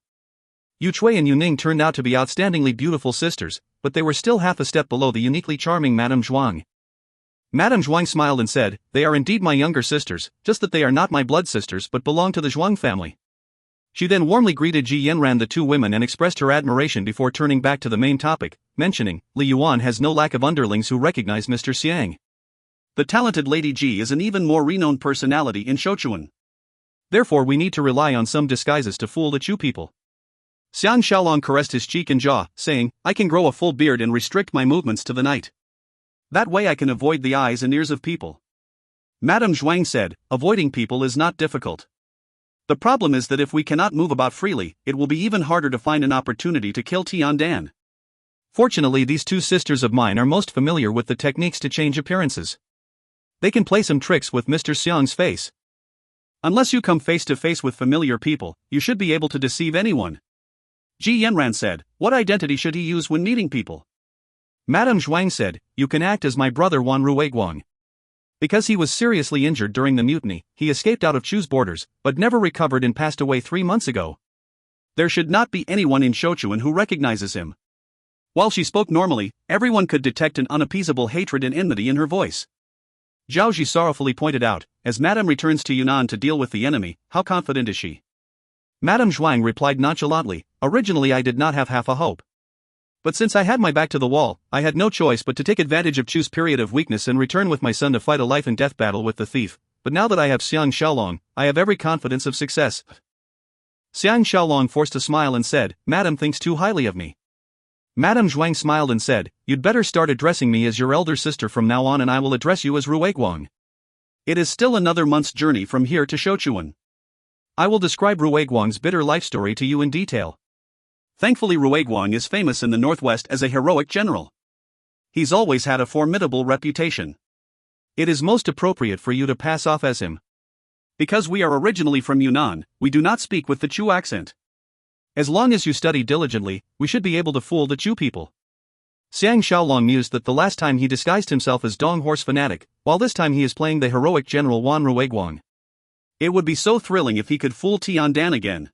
Yu Chui and Yu Ning turned out to be outstandingly beautiful sisters, but they were still half a step below the uniquely charming Madame Zhuang. Madame Zhuang smiled and said, "They are indeed my younger sisters, just that they are not my blood sisters but belong to the Zhuang family." She then warmly greeted Ji Yanran the 2 women and expressed her admiration before turning back to the main topic, mentioning, "Li Yuan has no lack of underlings who recognize Mr. Xiang. The talented Lady Ji is an even more renowned personality in Shouchuan. Therefore we need to rely on some disguises to fool the Chu people." Xiang Shaolong caressed his cheek and jaw, saying, "I can grow a full beard and restrict my movements to the night. That way I can avoid the eyes and ears of people." Madame Zhuang said, "Avoiding people is not difficult. The problem is that if we cannot move about freely, it will be even harder to find an opportunity to kill Tian Dan." Fortunately, these 2 sisters of mine are most familiar with the techniques to change appearances. They can play some tricks with Mr. Xiang's face. Unless you come face to face with familiar people, you should be able to deceive anyone. Ji Yanran said, "What identity should he use when meeting people?" Madame Zhuang said, "You can act as my brother Wan Ruiguang. Because he was seriously injured during the mutiny, he escaped out of Chu's borders, but never recovered and passed away 3 months ago. There should not be anyone in Shouchuan who recognizes him." While she spoke normally, everyone could detect an unappeasable hatred and enmity in her voice. Zhao Ji sorrowfully pointed out, "As Madame returns to Yunnan to deal with the enemy, how confident is she?" Madame Zhuang replied nonchalantly, "Originally I did not have half a hope. But since I had my back to the wall, I had no choice but to take advantage of Chu's period of weakness and return with my son to fight a life and death battle with the thief. But now that I have Xiang Shaolong, I have every confidence of success." Xiang Shaolong forced a smile and said, "Madame thinks too highly of me." Madame Zhuang smiled and said, "You'd better start addressing me as your elder sister from now on and I will address you as Ruiguang. It is still another month's journey from here to Shouchuan. I will describe Ruiguang's bitter life story to you in detail. Thankfully Ruiguang is famous in the northwest as a heroic general. He's always had a formidable reputation. It is most appropriate for you to pass off as him. Because we are originally from Yunnan, we do not speak with the Chu accent. As long as you study diligently, we should be able to fool the Chu people." Xiang Shaolong mused that the last time he disguised himself as Dong Horse fanatic, while this time he is playing the heroic general Wan Ruiguang. It would be so thrilling if he could fool Tiandan again.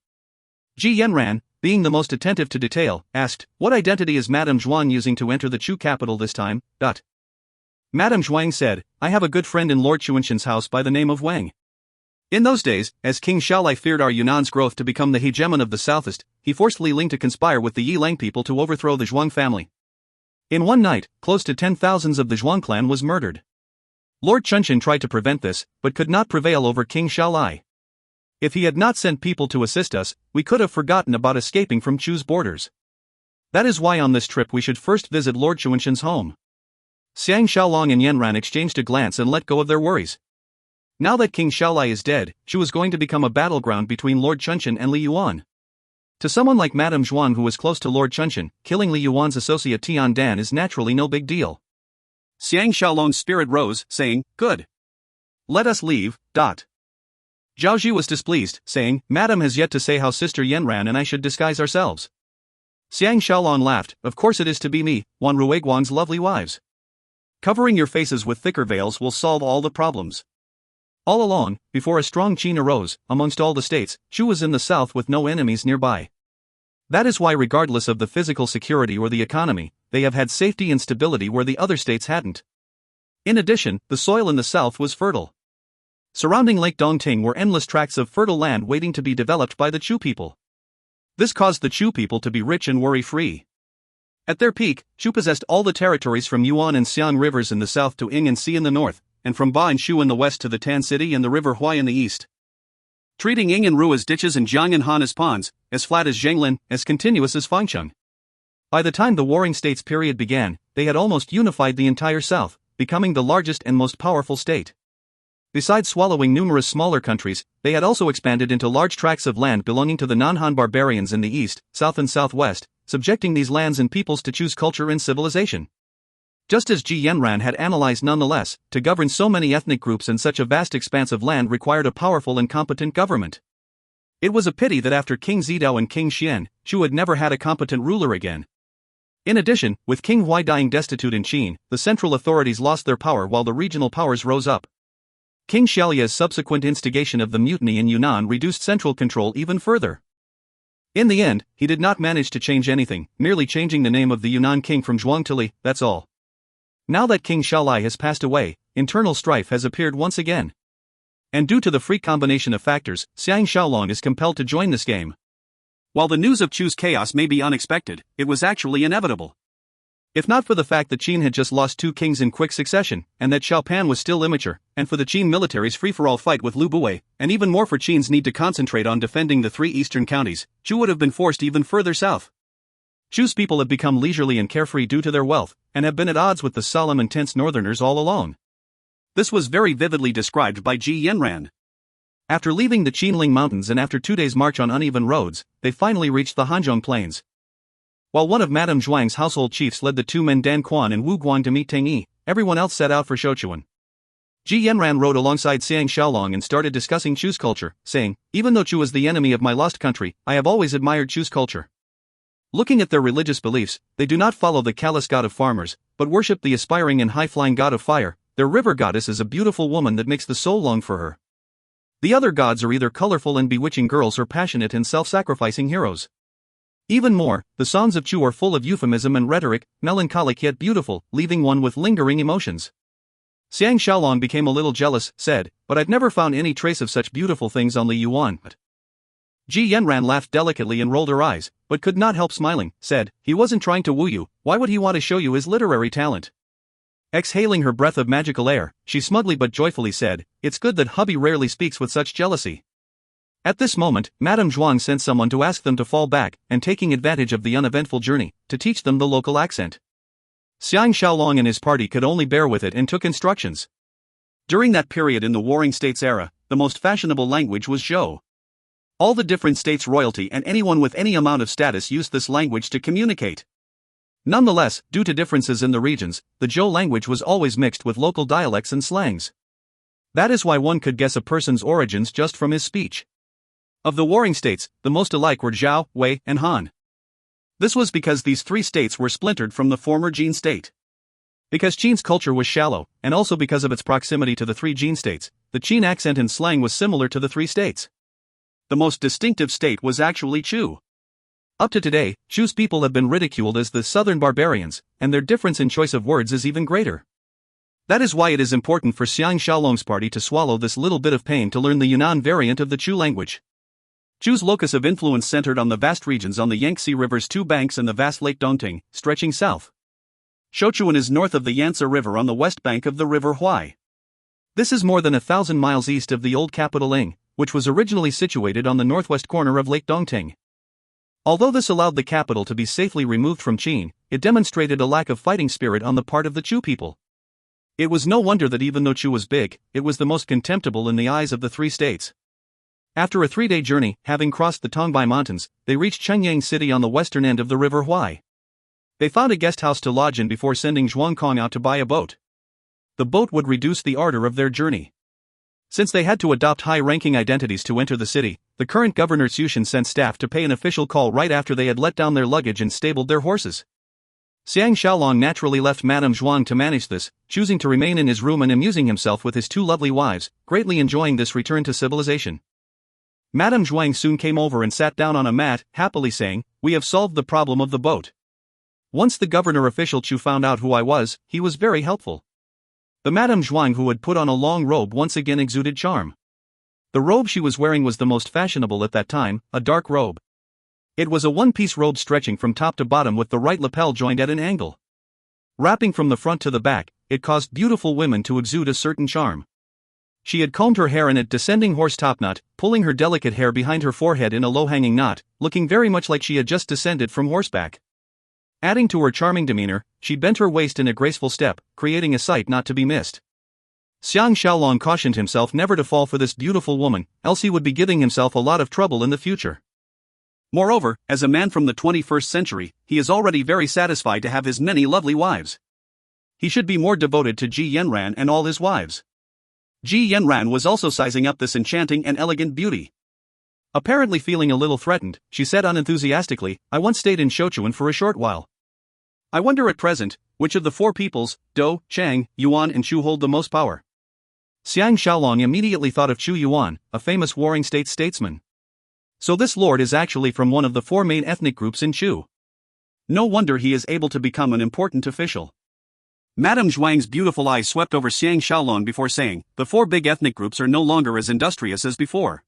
Ji Yanran, being the most attentive to detail, asked, "What identity is Madame Zhuang using to enter the Chu capital this time?" Madame Zhuang said, "I have a good friend in Lord Chuanshan's house by the name of Wang. In those days, as King Shaolai feared our Yunnan's growth to become the hegemon of the southeast, he forced Li Ling to conspire with the Yilang people to overthrow the Zhuang family. In one night, close to 10,000 of the Zhuang clan was murdered. Lord Chunshan tried to prevent this, but could not prevail over King Shaolai. If he had not sent people to assist us, we could have forgotten about escaping from Chu's borders. That is why on this trip we should first visit Lord Chuanshan's home." Xiang Shaolong and Yanran exchanged a glance and let go of their worries. Now that King Shaolai is dead, Chu was going to become a battleground between Lord Chunshan and Li Yuan. To someone like Madame Zhuang who was close to Lord Chunshan, killing Li Yuan's associate Tiandan is naturally no big deal. Xiang Shaolong's spirit rose, saying, "Good. Let us leave." Zhao Ji was displeased, saying, "Madame has yet to say how Sister Yanran and I should disguise ourselves." Xiang Shaolong laughed, "Of course it is to be me, Wan Ruiguang's lovely wives. Covering your faces with thicker veils will solve all the problems." All along, before a strong Qin arose, amongst all the states, Chu was in the south with no enemies nearby. That is why regardless of the physical security or the economy, they have had safety and stability where the other states hadn't. In addition, the soil in the south was fertile. Surrounding Lake Dongting were endless tracts of fertile land waiting to be developed by the Chu people. This caused the Chu people to be rich and worry-free. At their peak, Chu possessed all the territories from Yuan and Xiang rivers in the south to Ying and Xi in the north, and from Ba and Shu in the west to the Tan City and the river Huai in the east. Treating Ying and Ru as ditches and Jiang and Han as ponds, as flat as Zhenglin, as continuous as Fangcheng. By the time the Warring States period began, they had almost unified the entire south, becoming the largest and most powerful state. Besides swallowing numerous smaller countries, they had also expanded into large tracts of land belonging to the non-Han barbarians in the east, south and southwest, subjecting these lands and peoples to Chu's culture and civilization. Just as Ji Yanran had analyzed nonetheless, to govern so many ethnic groups and such a vast expanse of land required a powerful and competent government. It was a pity that after King Zidao and King Xian, Chu had never had a competent ruler again. In addition, with King Huai dying destitute in Qin, the central authorities lost their power while the regional powers rose up. King Xiaolia's subsequent instigation of the mutiny in Yunnan reduced central control even further. In the end, he did not manage to change anything, merely changing the name of the Yunnan king from Zhuang to Li, that's all. Now that King Shaolai has passed away, internal strife has appeared once again. And due to the freak combination of factors, Xiang Shaolong is compelled to join this game. While the news of Chu's chaos may be unexpected, it was actually inevitable. If not for the fact that Qin had just lost 2 kings in quick succession, and that Xiao Pan was still immature, and for the Qin military's free-for-all fight with Lu Buwei, and even more for Qin's need to concentrate on defending the 3 eastern counties, Chu would have been forced even further south. Chu's people have become leisurely and carefree due to their wealth, and have been at odds with the solemn and tense northerners all along. This was very vividly described by Ji Yanran. After leaving the Qinling Mountains and after 2 days' march on uneven roads, they finally reached the Hanzhong Plains. While one of Madame Zhuang's household chiefs led the 2 men Dan Quan and Wu Guang to meet Teng Yi, everyone else set out for Shouchuan. Ji Yanran rode alongside Xiang Shaolong and started discussing Chu's culture, saying, "Even though Chu is the enemy of my lost country, I have always admired Chu's culture. Looking at their religious beliefs, they do not follow the callous god of farmers, but worship the aspiring and high-flying god of fire. Their river goddess is a beautiful woman that makes the soul long for her. The other gods are either colorful and bewitching girls or passionate and self-sacrificing heroes. Even more, the songs of Chu are full of euphemism and rhetoric, melancholic yet beautiful, leaving one with lingering emotions." Xiang Shaolong became a little jealous, said, "But I've never found any trace of such beautiful things on Li Yuan." Ji Yanran laughed delicately and rolled her eyes, but could not help smiling, said, "He wasn't trying to woo you, why would he want to show you his literary talent?" Exhaling her breath of magical air, she smugly but joyfully said, "It's good that hubby rarely speaks with such jealousy." At this moment, Madame Zhuang sent someone to ask them to fall back, and taking advantage of the uneventful journey, to teach them the local accent. Xiang Shaolong and his party could only bear with it and took instructions. During that period in the Warring States era, the most fashionable language was Zhou. All the different states' royalty and anyone with any amount of status used this language to communicate. Nonetheless, due to differences in the regions, the Zhou language was always mixed with local dialects and slangs. That is why one could guess a person's origins just from his speech. Of the warring states, the most alike were Zhao, Wei, and Han. This was because these 3 states were splintered from the former Jin state. Because Qin's culture was shallow, and also because of its proximity to the 3 Jin states, the Qin accent and slang was similar to the three states. The most distinctive state was actually Chu. Up to today, Chu's people have been ridiculed as the southern barbarians, and their difference in choice of words is even greater. That is why it is important for Xiang Shaolong's party to swallow this little bit of pain to learn the Yunnan variant of the Chu language. Chu's locus of influence centered on the vast regions on the Yangtze River's two banks and the vast Lake Dongting, stretching south. Sichuan is north of the Yangtze River on the west bank of the River Huai. This is more than 1,000 miles east of the old capital Ing, which was originally situated on the northwest corner of Lake Dongting. Although this allowed the capital to be safely removed from Qin, it demonstrated a lack of fighting spirit on the part of the Chu people. It was no wonder that even though Chu was big, it was the most contemptible in the eyes of the three states. After a 3-day journey, having crossed the Tongbai Mountains, they reached Shenyang City on the western end of the River Huai. They found a guest house to lodge in before sending Zhuang Kong out to buy a boat. The boat would reduce the ardor of their journey. Since they had to adopt high-ranking identities to enter the city, the current governor Xushan sent staff to pay an official call right after they had let down their luggage and stabled their horses. Xiang Shaolong naturally left Madame Zhuang to manage this, choosing to remain in his room and amusing himself with his two lovely wives, greatly enjoying this return to civilization. Madame Zhuang soon came over and sat down on a mat, happily saying, "We have solved the problem of the boat." Once the governor official Chu found out who I was, he was very helpful. The Madame Zhuang who had put on a long robe once again exuded charm. The robe she was wearing was the most fashionable at that time, a dark robe. It was a one-piece robe stretching from top to bottom with the right lapel joined at an angle. Wrapping from the front to the back, it caused beautiful women to exude a certain charm. She had combed her hair in a descending horse topknot, pulling her delicate hair behind her forehead in a low-hanging knot, looking very much like she had just descended from horseback. Adding to her charming demeanor, she bent her waist in a graceful step, creating a sight not to be missed. Xiang Shaolong cautioned himself never to fall for this beautiful woman, else he would be giving himself a lot of trouble in the future. Moreover, as a man from the 21st century, he is already very satisfied to have his many lovely wives. He should be more devoted to Ji Yanran and all his wives. Ji Yanran was also sizing up this enchanting and elegant beauty. Apparently feeling a little threatened, she said unenthusiastically, "I once stayed in Sichuan for a short while. I wonder at present, which of the four peoples, Dou, Chang, Yuan and Chu hold the most power?" Xiang Shaolong immediately thought of Chu Yuan, a famous warring statesman. So this lord is actually from one of the four main ethnic groups in Chu. No wonder he is able to become an important official. Madame Zhuang's beautiful eyes swept over Xiang Shaolong before saying, "The four big ethnic groups are no longer as industrious as before.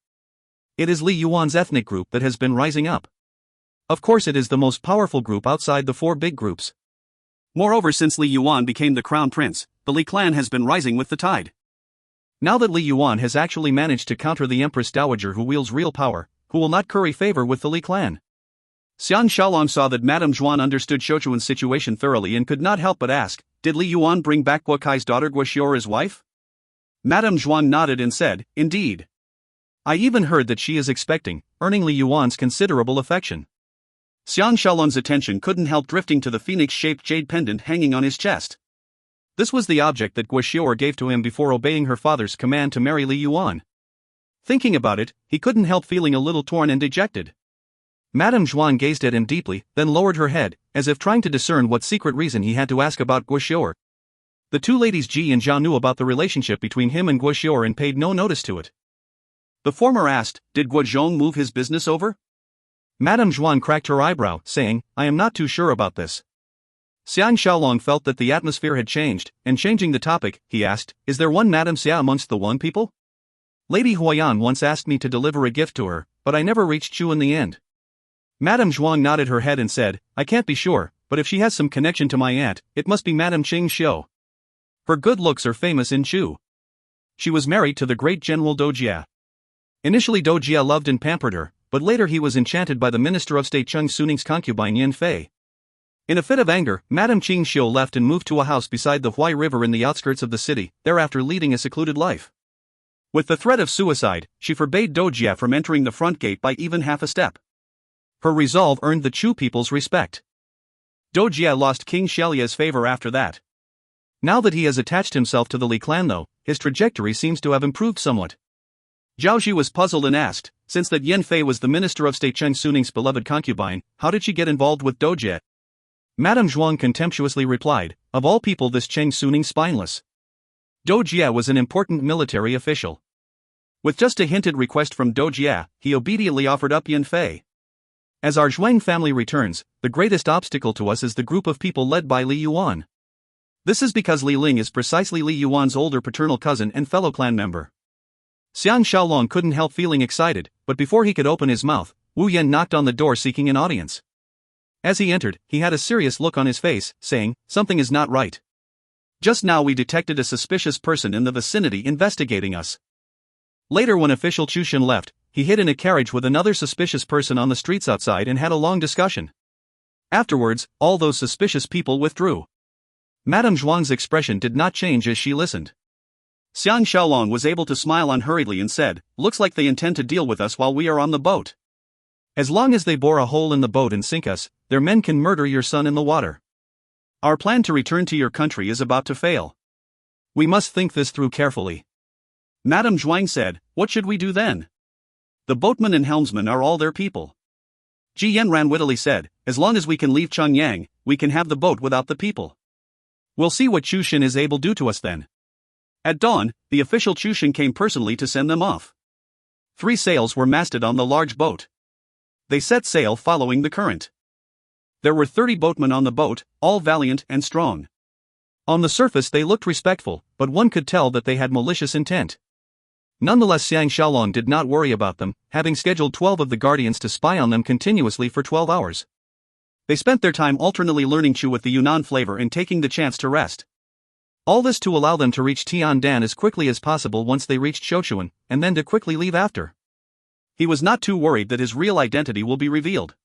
It is Li Yuan's ethnic group that has been rising up. Of course it is the most powerful group outside the four big groups. Moreover, since Li Yuan became the crown prince, the Li clan has been rising with the tide. Now that Li Yuan has actually managed to counter the Empress Dowager who wields real power, who will not curry favor with the Li clan." Xiang Shaolong saw that Madame Zhuang understood Sichuan's situation thoroughly and could not help but ask, "Did Li Yuan bring back Guo Kai's daughter Guo as wife?" Madame Zhuang nodded and said, "Indeed. I even heard that she is expecting, earning Li Yuan's considerable affection." Xiang Shaolong's attention couldn't help drifting to the phoenix-shaped jade pendant hanging on his chest. This was the object that Guo gave to him before obeying her father's command to marry Li Yuan. Thinking about it, he couldn't help feeling a little torn and dejected. Madame Zhuang gazed at him deeply, then lowered her head, as if trying to discern what secret reason he had to ask about Guo. The two ladies Ji and Zhao knew about the relationship between him and Guo and paid no notice to it. The former asked, "Did Guo move his business over?" Madame Zhuang cracked her eyebrow, saying, "I am not too sure about this." Xiang Shaolong felt that the atmosphere had changed, and changing the topic, he asked, "Is there one Madame Xia amongst the Wang people? Lady Huayan once asked me to deliver a gift to her, but I never reached Chu in the end." Madame Zhuang nodded her head and said, "I can't be sure, but if she has some connection to my aunt, it must be Madame Qing Xiu. Her good looks are famous in Chu. She was married to the great General Dou Jia. Initially Dou Jia loved and pampered her, but later he was enchanted by the Minister of State Cheng Suning's concubine Yan Fei. In a fit of anger, Madame Qing Xiu left and moved to a house beside the Huai River in the outskirts of the city, thereafter leading a secluded life. With the threat of suicide, she forbade Dou Jia from entering the front gate by even half a step. Her resolve earned the Chu people's respect. Dou Jia lost King Shelia's favor after that. Now that he has attached himself to the Li clan though, his trajectory seems to have improved somewhat. Zhao Ji was puzzled and asked, since that Yan Fei was the Minister of State Cheng Suning's beloved concubine, how did she get involved with Dou Jia? Madame Zhuang contemptuously replied, "Of all people this Cheng Suning spineless. Dou Jie was an important military official. With just a hinted request from Dou Jie, he obediently offered up Yan Fei. As our Zhuang family returns, the greatest obstacle to us is the group of people led by Li Yuan. This is because Li Ling is precisely Li Yuan's older paternal cousin and fellow clan member. Xiang Shaolong couldn't help feeling excited, but before he could open his mouth, Wu Yan knocked on the door seeking an audience. As he entered, he had a serious look on his face, saying, "Something is not right. Just now we detected a suspicious person in the vicinity investigating us." Later, when official Chu Shen left, he hid in a carriage with another suspicious person on the streets outside and had a long discussion. Afterwards, all those suspicious people withdrew. Madame Zhuang's expression did not change as she listened. Xiang Shaolong was able to smile unhurriedly and said, "Looks like they intend to deal with us while we are on the boat. As long as they bore a hole in the boat and sink us, their men can murder your son in the water. Our plan to return to your country is about to fail. We must think this through carefully." Madame Zhuang said, "What should we do then? The boatmen and helmsmen are all their people." Ji Yanran wittily said, "As long as we can leave Chongyang, we can have the boat without the people. We'll see what Chu Shen is able to do to us then." At dawn, the official Chu Shen came personally to send them off. 3 sails were masted on the large boat. They set sail following the current. There were 30 boatmen on the boat, all valiant and strong. On the surface they looked respectful, but one could tell that they had malicious intent. Nonetheless, Xiang Shaolong did not worry about them, having scheduled 12 of the guardians to spy on them continuously for 12 hours. They spent their time alternately learning Chu with the Yunnan flavor and taking the chance to rest. All this to allow them to reach Tiandan as quickly as possible once they reached Shouchuan, and then to quickly leave after. He was not too worried that his real identity will be revealed.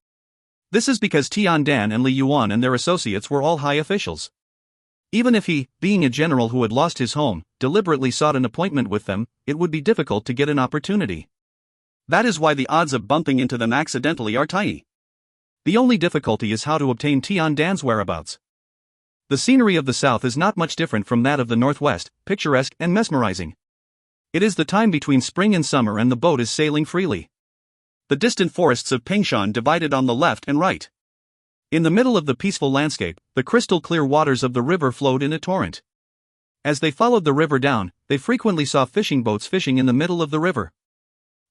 This is because Tiandan and Li Yuan and their associates were all high officials. Even if he, being a general who had lost his home, deliberately sought an appointment with them, it would be difficult to get an opportunity. That is why the odds of bumping into them accidentally are tiny. The only difficulty is how to obtain Tiandan's whereabouts. The scenery of the south is not much different from that of the northwest, picturesque and mesmerizing. It is the time between spring and summer and the boat is sailing freely. The distant forests of Pingshan divided on the left and right. In the middle of the peaceful landscape, the crystal-clear waters of the river flowed in a torrent. As they followed the river down, they frequently saw fishing boats fishing in the middle of the river.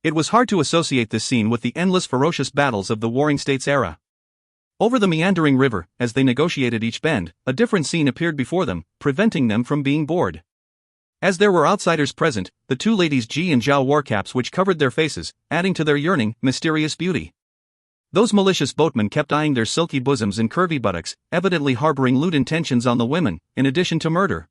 It was hard to associate this scene with the endless ferocious battles of the Warring States era. Over the meandering river, as they negotiated each bend, a different scene appeared before them, preventing them from being bored. As there were outsiders present, the 2 ladies Ji and Zhao wore caps which covered their faces, adding to their yearning, mysterious beauty. Those malicious boatmen kept eyeing their silky bosoms and curvy buttocks, evidently harboring lewd intentions on the women, in addition to murder.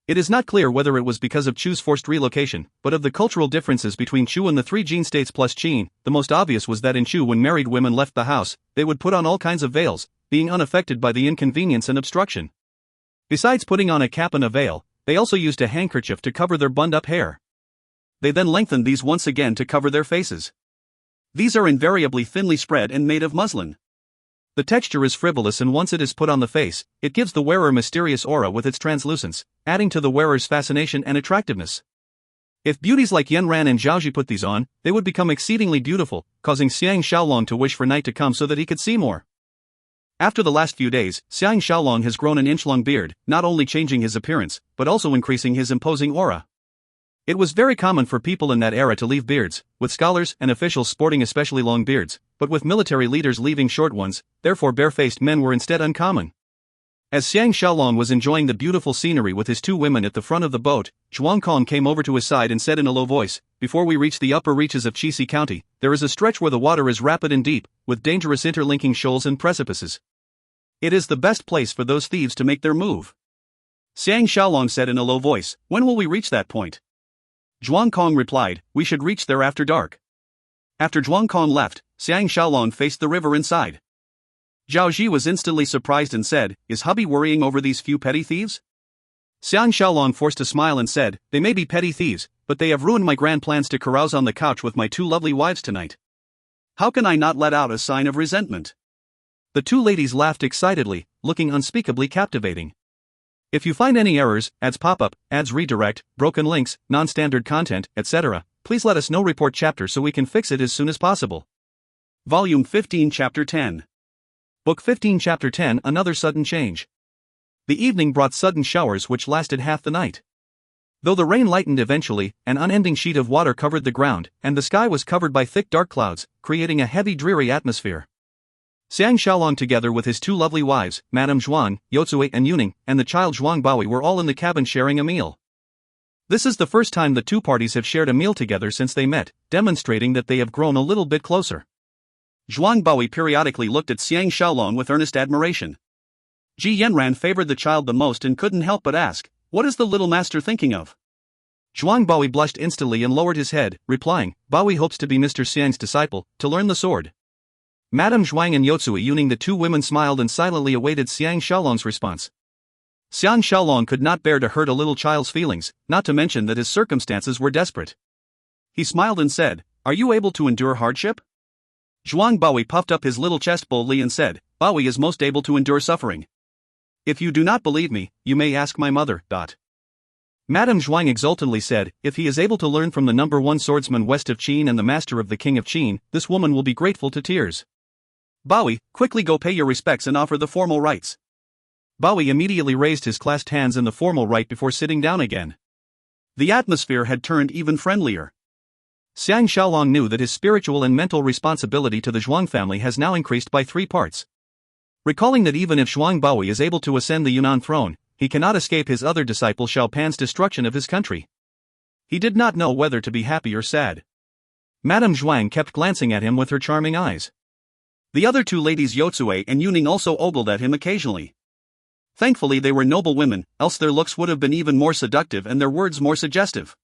It is not clear whether it was because of Chu's forced relocation, but of the cultural differences between Chu and the 3 Jin states plus Qin, the most obvious was that in Chu when married women left the house, they would put on all kinds of veils, being unaffected by the inconvenience and obstruction. Besides putting on a cap and a veil, they also used a handkerchief to cover their bund-up hair. They then lengthened these once again to cover their faces. These are invariably thinly spread and made of muslin. The texture is frivolous and once it is put on the face, it gives the wearer mysterious aura with its translucence, adding to the wearer's fascination and attractiveness. If beauties like Yanran and Zhaoji put these on, they would become exceedingly beautiful, causing Xiang Shaolong to wish for night to come so that he could see more. After the last few days, Xiang Shaolong has grown an inch-long beard, not only changing his appearance, but also increasing his imposing aura. It was very common for people in that era to leave beards, with scholars and officials sporting especially long beards, but with military leaders leaving short ones, therefore bare-faced men were instead uncommon. As Xiang Shaolong was enjoying the beautiful scenery with his 2 women at the front of the boat, Zhuang Kong came over to his side and said in a low voice, "Before we reach the upper reaches of Qixi County, there is a stretch where the water is rapid and deep, with dangerous interlinking shoals and precipices. It is the best place for those thieves to make their move." Xiang Shaolong said in a low voice, "When will we reach that point?" Zhuang Kong replied, "We should reach there after dark." After Zhuang Kong left, Xiang Shaolong faced the river inside. Zhao Ji was instantly surprised and said, "Is hubby worrying over these few petty thieves?" Xiang Shaolong forced a smile and said, "They may be petty thieves, but they have ruined my grand plans to carouse on the couch with my 2 lovely wives tonight. How can I not let out a sign of resentment?" The 2 ladies laughed excitedly, looking unspeakably captivating. If you find any errors, ads pop up, ads redirect, broken links, non-standard content, etc., please let us know. Report chapter so we can fix it as soon as possible. Volume 15 Chapter 10. Book 15 Chapter 10. Another sudden change. The evening brought sudden showers which lasted half the night. Though the rain lightened eventually, an unending sheet of water covered the ground, and the sky was covered by thick dark clouds, creating a heavy dreary atmosphere. Xiang Shaolong together with his two lovely wives, Madame Zhuang, Yotsue and Yuning, and the child Zhuang Baoyi were all in the cabin sharing a meal. This is the first time the two parties have shared a meal together since they met, demonstrating that they have grown a little bit closer. Zhuang Baoyi periodically looked at Xiang Shaolong with earnest admiration. Ji Yanran favored the child the most and couldn't help but ask, "What is the little master thinking of?" Zhuang Baoyi blushed instantly and lowered his head, replying, "Baoyi hopes to be Mr. Xiang's disciple, to learn the sword." Madame Zhuang and Yotsue Yuning, the two women, smiled and silently awaited Xiang Shaolong's response. Xiang Shaolong could not bear to hurt a little child's feelings, not to mention that his circumstances were desperate. He smiled and said, "Are you able to endure hardship?" Zhuang Baoyi puffed up his little chest boldly and said, "Baoyi is most able to endure suffering. If you do not believe me, you may ask my mother." Madame Zhuang exultantly said, "If he is able to learn from the #1 swordsman west of Qin and the master of the king of Qin, this woman will be grateful to tears." Baoyi, quickly go pay your respects and offer the formal rites. Baoyi immediately raised his clasped hands in the formal rite before sitting down again. The atmosphere had turned even friendlier. Xiang Shaolong knew that his spiritual and mental responsibility to the Zhuang family has now increased by 3 parts. Recalling that even if Zhuang Baoyi is able to ascend the Yunnan throne, he cannot escape his other disciple Xiao Pan's destruction of his country. He did not know whether to be happy or sad. Madame Zhuang kept glancing at him with her charming eyes. The other two ladies Yotsue and Yuning also ogled at him occasionally. Thankfully they were noble women, else their looks would have been even more seductive and their words more suggestive.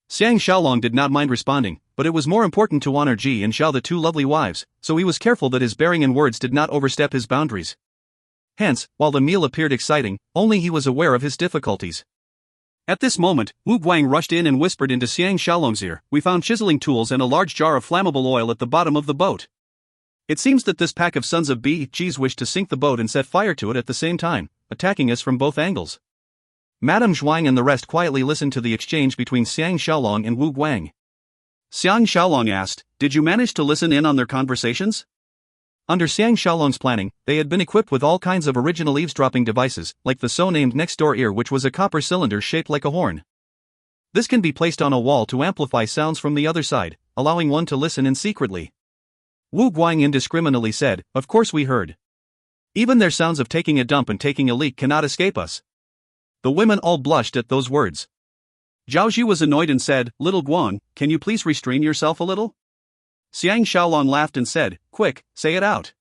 Xiang Shaolong did not mind responding, but it was more important to honor Ji and Xiao, the two lovely wives, so he was careful that his bearing and words did not overstep his boundaries. Hence, while the meal appeared exciting, only he was aware of his difficulties. At this moment, Wu Guang rushed in and whispered into Xiang Shaolong's ear, "We found chiseling tools and a large jar of flammable oil at the bottom of the boat. It seems that this pack of sons of B's wish to sink the boat and set fire to it at the same time, attacking us from both angles." Madame Zhuang and the rest quietly listened to the exchange between Xiang Shaolong and Wu Guang. Xiang Shaolong asked, "Did you manage to listen in on their conversations?" Under Xiang Shaolong's planning, they had been equipped with all kinds of original eavesdropping devices, like the so-named next-door ear, which was a copper cylinder shaped like a horn. This can be placed on a wall to amplify sounds from the other side, allowing one to listen in secretly. Wu Guang indiscriminately said, "Of course we heard. Even their sounds of taking a dump and taking a leak cannot escape us." The women all blushed at those words. Zhao Ji was annoyed and said, "Little Guang, can you please restrain yourself a little?" Xiang Shaolong laughed and said, "Quick, say it out."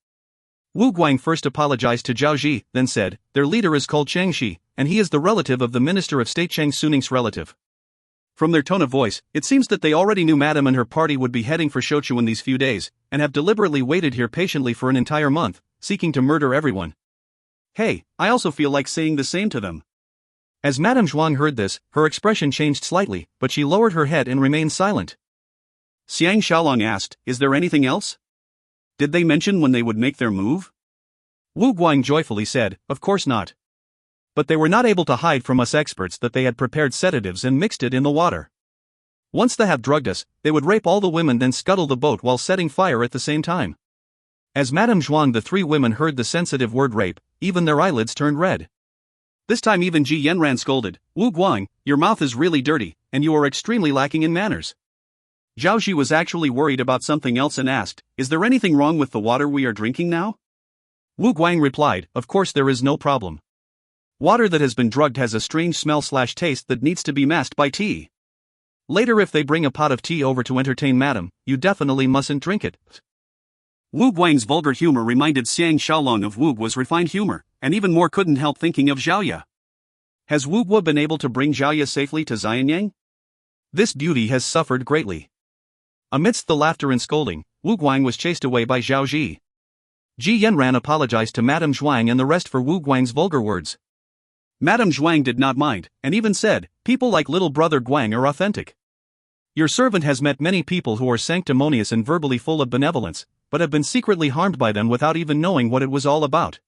Wu Guang first apologized to Zhao Ji, then said, "Their leader is called Cheng Shi, and he is the relative of the Minister of State Cheng Suning's relative." From their tone of voice, it seems that they already knew Madame and her party would be heading for Shouchu in these few days, and have deliberately waited here patiently for an entire month, seeking to murder everyone. Hey, I also feel like saying the same to them. As Madame Zhuang heard this, her expression changed slightly, but she lowered her head and remained silent. Xiang Shaolong asked, "Is there anything else? Did they mention when they would make their move?" Wu Guang joyfully said, "Of course not. But they were not able to hide from us experts that they had prepared sedatives and mixed it in the water. Once they have drugged us, they would rape all the women, then scuttle the boat while setting fire at the same time." As Madame Zhuang, the 3 women heard the sensitive word rape, even their eyelids turned red. This time even Ji Yanran scolded, "Wu Guang, your mouth is really dirty, and you are extremely lacking in manners." Zhao Ji was actually worried about something else and asked, "Is there anything wrong with the water we are drinking now?" Wu Guang replied, "Of course there is no problem. Water that has been drugged has a strange smell/taste that needs to be masked by tea. Later if they bring a pot of tea over to entertain Madam, you definitely mustn't drink it." Wu Guang's vulgar humor reminded Xiang Shaolong of Wu Guo's refined humor, and even more couldn't help thinking of Zhaoya. Has Wu Guo been able to bring Zhaoya safely to Xianyang? This beauty has suffered greatly. Amidst the laughter and scolding, Wu Guang was chased away by Zhao Ji. Ji Yanran apologized to Madame Zhuang and the rest for Wu Guang's vulgar words. Madame Zhuang did not mind, and even said, "People like little brother Guang are authentic. Your servant has met many people who are sanctimonious and verbally full of benevolence, but have been secretly harmed by them without even knowing what it was all about."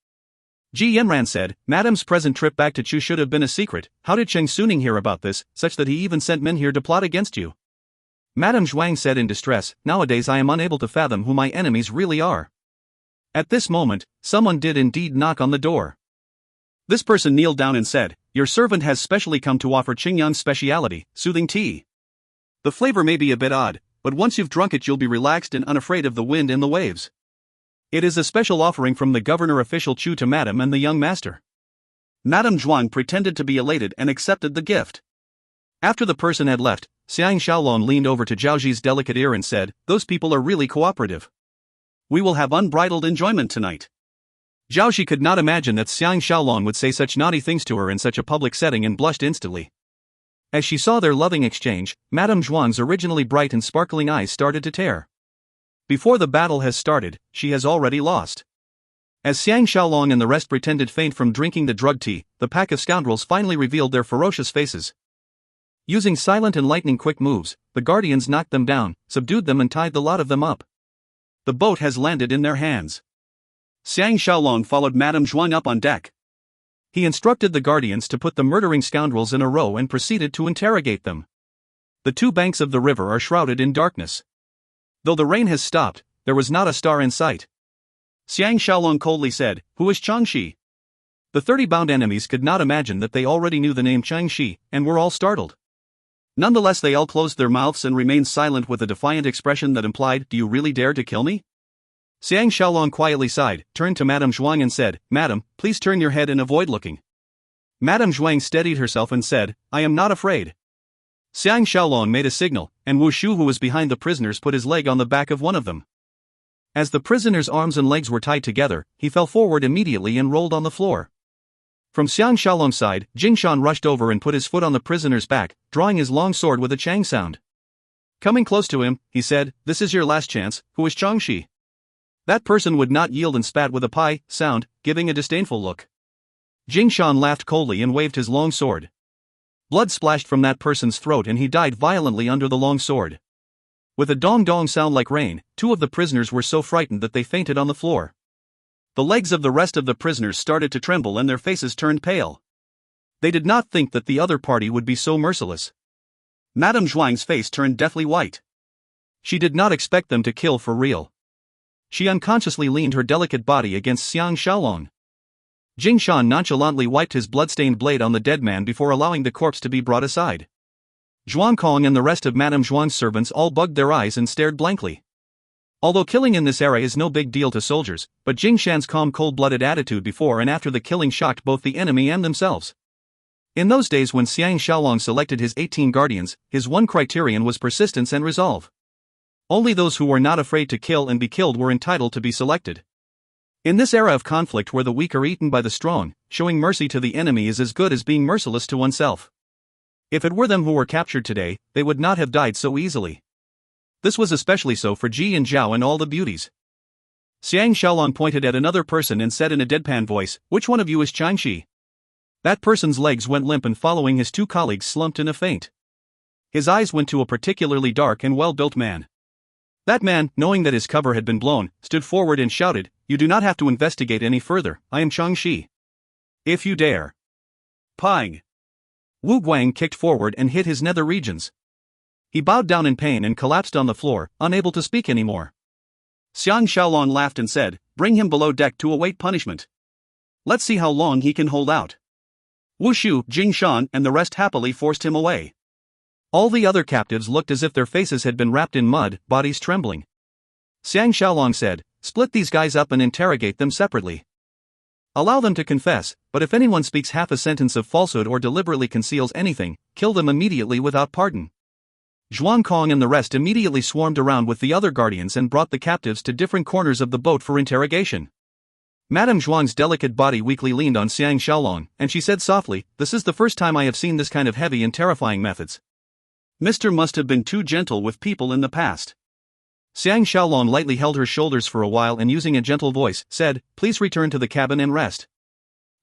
Ji Yanran said, "Madame's present trip back to Chu should have been a secret. How did Cheng Suning hear about this, such that he even sent men here to plot against you?" Madame Zhuang said in distress, "Nowadays I am unable to fathom who my enemies really are." At this moment, someone did indeed knock on the door. This person kneeled down and said, Your servant has specially come to offer Qingyang's speciality, soothing tea. The flavor may be a bit odd, but once you've drunk it you'll be relaxed and unafraid of the wind and the waves. It is a special offering from the governor official Chu to Madam and the young master. Madame Zhuang pretended to be elated and accepted the gift. After the person had left, Xiang Shaolong leaned over to Zhao Zi's delicate ear and said, "Those people are really cooperative. We will have unbridled enjoyment tonight." Zhao Zi could not imagine that Xiang Shaolong would say such naughty things to her in such a public setting and blushed instantly. As she saw their loving exchange, Madame Zhuang's originally bright and sparkling eyes started to tear. Before the battle has started, she has already lost. As Xiang Shaolong and the rest pretended faint from drinking the drug tea, the pack of scoundrels finally revealed their ferocious faces. Using silent and lightning-quick moves, the guardians knocked them down, subdued them and tied the lot of them up. The boat has landed in their hands. Xiang Shaolong followed Madame Zhuang up on deck. He instructed the guardians to put the murdering scoundrels in a row and proceeded to interrogate them. The two banks of the river are shrouded in darkness. Though the rain has stopped, there was not a star in sight. Xiang Shaolong coldly said, "Who is Changxi?" The 30 bound enemies could not imagine that they already knew the name Changxi, and were all startled. Nonetheless, they all closed their mouths and remained silent with a defiant expression that implied, "Do you really dare to kill me?" Xiang Shaolong quietly sighed, turned to Madame Zhuang and said, "Madam, please turn your head and avoid looking." Madame Zhuang steadied herself and said, "I am not afraid." Xiang Shaolong made a signal, and Wu Shu, who was behind the prisoners, put his leg on the back of one of them. As the prisoner's arms and legs were tied together, he fell forward immediately and rolled on the floor. From Xiang Shaolong's side, Jingshan rushed over and put his foot on the prisoner's back, drawing his long sword with a chang sound. Coming close to him, he said, "This is your last chance. Who is Changxi?" That person would not yield and spat with a pie sound, giving a disdainful look. Jingshan laughed coldly and waved his long sword. Blood splashed from that person's throat and he died violently under the long sword. With a dong-dong sound like rain, 2 of the prisoners were so frightened that they fainted on the floor. The legs of the rest of the prisoners started to tremble and their faces turned pale. They did not think that the other party would be so merciless. Madame Zhuang's face turned deathly white. She did not expect them to kill for real. She unconsciously leaned her delicate body against Xiang Shaolong. Jingshan nonchalantly wiped his blood-stained blade on the dead man before allowing the corpse to be brought aside. Zhuang Kong and the rest of Madame Zhuang's servants all bugged their eyes and stared blankly. Although killing in this era is no big deal to soldiers, but Jingshan's calm cold-blooded attitude before and after the killing shocked both the enemy and themselves. In those days when Xiang Shaolong selected his 18 guardians, his one criterion was persistence and resolve. Only those who were not afraid to kill and be killed were entitled to be selected. In this era of conflict where the weak are eaten by the strong, showing mercy to the enemy is as good as being merciless to oneself. If it were them who were captured today, they would not have died so easily. This was especially so for Ji and Zhao and all the beauties. Xiang Shaolong pointed at another person and said in a deadpan voice, "Which one of you is Changxi?" That person's legs went limp and following his 2 colleagues slumped in a faint. His eyes went to a particularly dark and well-built man. That man, knowing that his cover had been blown, stood forward and shouted, "You do not have to investigate any further, I am Changxi. If you dare." Pang! Wu Guang kicked forward and hit his nether regions. He bowed down in pain and collapsed on the floor, unable to speak anymore. Xiang Shaolong laughed and said, "Bring him below deck to await punishment. Let's see how long he can hold out." Wu Shu, Jingshan, and the rest happily forced him away. All the other captives looked as if their faces had been wrapped in mud, bodies trembling. Xiang Shaolong said, "Split these guys up and interrogate them separately. Allow them to confess, but if anyone speaks half a sentence of falsehood or deliberately conceals anything, kill them immediately without pardon." Zhuang Kong and the rest immediately swarmed around with the other guardians and brought the captives to different corners of the boat for interrogation. Madame Zhuang's delicate body weakly leaned on Xiang Shaolong, and she said softly, "This is the first time I have seen this kind of heavy and terrifying methods. Mr. must have been too gentle with people in the past." Xiang Shaolong lightly held her shoulders for a while and using a gentle voice, said, "Please return to the cabin and rest.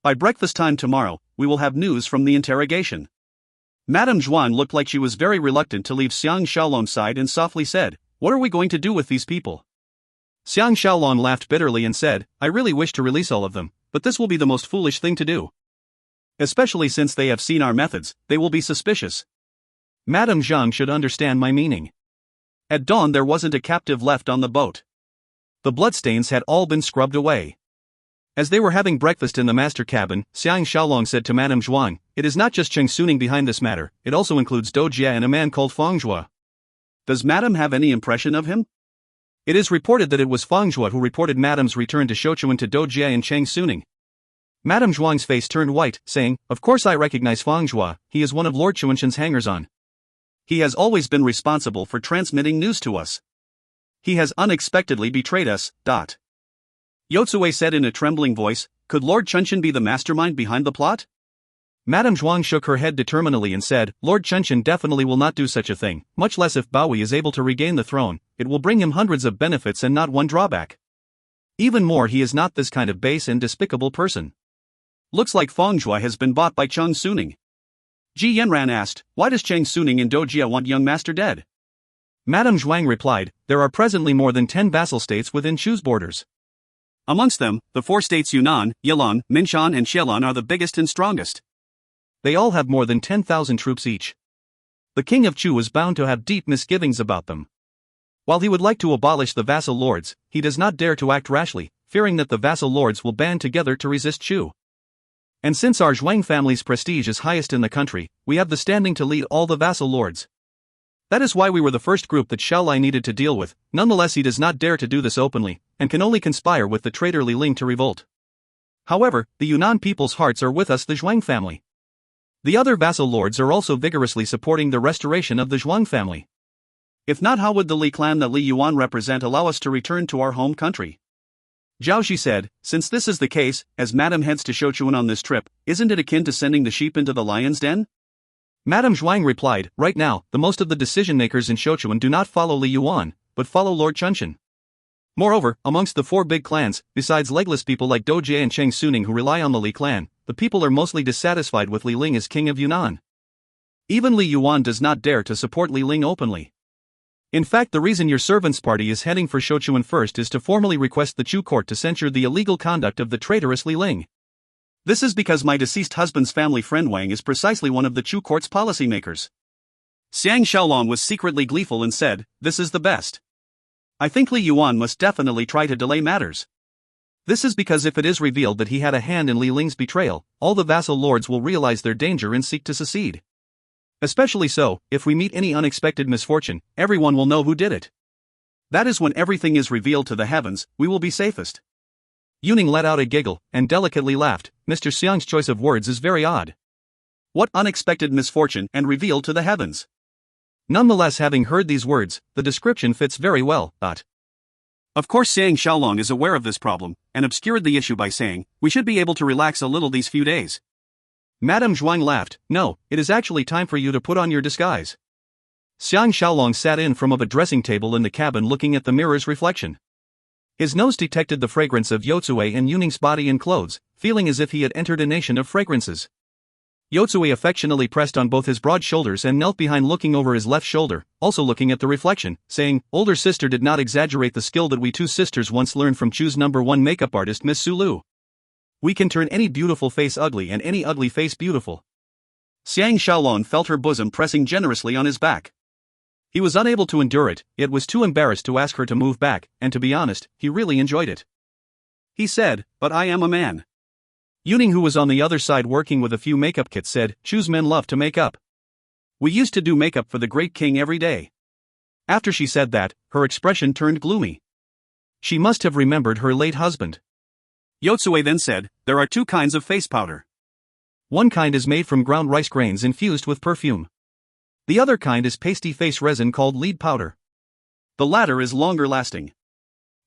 By breakfast time tomorrow, we will have news from the interrogation." Madame Zhuang looked like she was very reluctant to leave Xiang Shaolong's side and softly said, "What are we going to do with these people?" Xiang Shaolong laughed bitterly and said, "I really wish to release all of them, but this will be the most foolish thing to do. Especially since they have seen our methods, they will be suspicious. Madame Zhang should understand my meaning. At dawn there wasn't a captive left on the boat. The bloodstains had all been scrubbed away. As they were having breakfast in the master cabin, Xiang Shaolong said to Madame Zhuang, "It is not just Cheng Suning behind this matter, it also includes Do Jie and a man called Fang Zhua." Does Madame have any impression of him? It is reported that it was Fang Zhua who reported Madame's return to Shouchuan to Do Jie and Cheng Suning. Madame Zhuang's face turned white, saying, "Of course I recognize Fang Zhua, he is one of Lord Chuanshan's hangers-on. He has always been responsible for transmitting news to us. He has unexpectedly betrayed us. Yotsue said in a trembling voice, "Could Lord Chunshan be the mastermind behind the plot?" Madame Zhuang shook her head determinedly and said, "Lord Chunshan definitely will not do such a thing, much less if Baoyi is able to regain the throne, it will bring him hundreds of benefits and not one drawback. Even more, he is not this kind of base and despicable person." Looks like Fang Zhua has been bought by Cheng Suning. Ji Yanran asked, "Why does Cheng Suning and Do Jie want young master dead?" Madame Zhuang replied, "There are presently more than 10 vassal states within Chu's borders. Amongst them, the 4 states Yunnan, Yilan, Minshan and Xialan are the biggest and strongest. They all have more than 10,000 troops each. The king of Chu is bound to have deep misgivings about them. While he would like to abolish the vassal lords, he does not dare to act rashly, fearing that the vassal lords will band together to resist Chu. And since our Zhuang family's prestige is highest in the country, we have the standing to lead all the vassal lords. That is why we were the first group that Xiaolai needed to deal with. Nonetheless, he does not dare to do this openly, and can only conspire with the traitor Li Ling to revolt. However, the Yunnan people's hearts are with us, the Zhuang family. The other vassal lords are also vigorously supporting the restoration of the Zhuang family. If not, how would the Li clan that Li Yuan represent allow us to return to our home country?" Zhao Shi said, "Since this is the case, as Madame heads to Shouchuan on this trip, isn't it akin to sending the sheep into the lion's den?" Madame Zhuang replied, "Right now, the most of the decision-makers in Shouchuan do not follow Li Yuan, but follow Lord Chunshan. Moreover, amongst the 4 big clans, besides legless people like Do Jie and Cheng Suning who rely on the Li clan, the people are mostly dissatisfied with Li Ling as king of Yunnan. Even Li Yuan does not dare to support Li Ling openly. In fact, the reason your servants' party is heading for Shouchuan first is to formally request the Chu court to censure the illegal conduct of the traitorous Li Ling. This is because my deceased husband's family friend Wang is precisely one of the Chu court's policymakers." Xiang Shaolong was secretly gleeful and said, "This is the best. I think Li Yuan must definitely try to delay matters. This is because if it is revealed that he had a hand in Li Ling's betrayal, all the vassal lords will realize their danger and seek to secede. Especially so, if we meet any unexpected misfortune, everyone will know who did it. That is when everything is revealed to the heavens, we will be safest." Yuning let out a giggle, and delicately laughed. Mr. Xiang's choice of words is very odd. What unexpected misfortune and revealed to the heavens? Nonetheless, having heard these words, the description fits very well. Of course, Xiang Shaolong is aware of this problem, and obscured the issue by saying, "We should be able to relax a little these few days." Madame Zhuang laughed. "No, it is actually time for you to put on your disguise." Xiang Shaolong sat in from a dressing table in the cabin looking at the mirror's reflection. His nose detected the fragrance of Yotsue and Yuning's body and clothes, feeling as if he had entered a nation of fragrances. Yotsue affectionately pressed on both his broad shoulders and knelt behind looking over his left shoulder, also looking at the reflection, saying, "Older sister did not exaggerate the skill that we 2 sisters once learned from Chu's #1 makeup artist Miss Sulu. We can turn any beautiful face ugly and any ugly face beautiful." Xiang Shaolong felt her bosom pressing generously on his back. He was unable to endure it, yet was too embarrassed to ask her to move back, and to be honest, he really enjoyed it. He said, "But I am a man." Yuning, who was on the other side working with a few makeup kits, said, "Chu's men love to make up. We used to do makeup for the great king every day." After she said that, her expression turned gloomy. She must have remembered her late husband. Yotsue then said, "There are 2 kinds of face powder. One kind is made from ground rice grains infused with perfume. The other kind is pasty face resin called lead powder. The latter is longer lasting.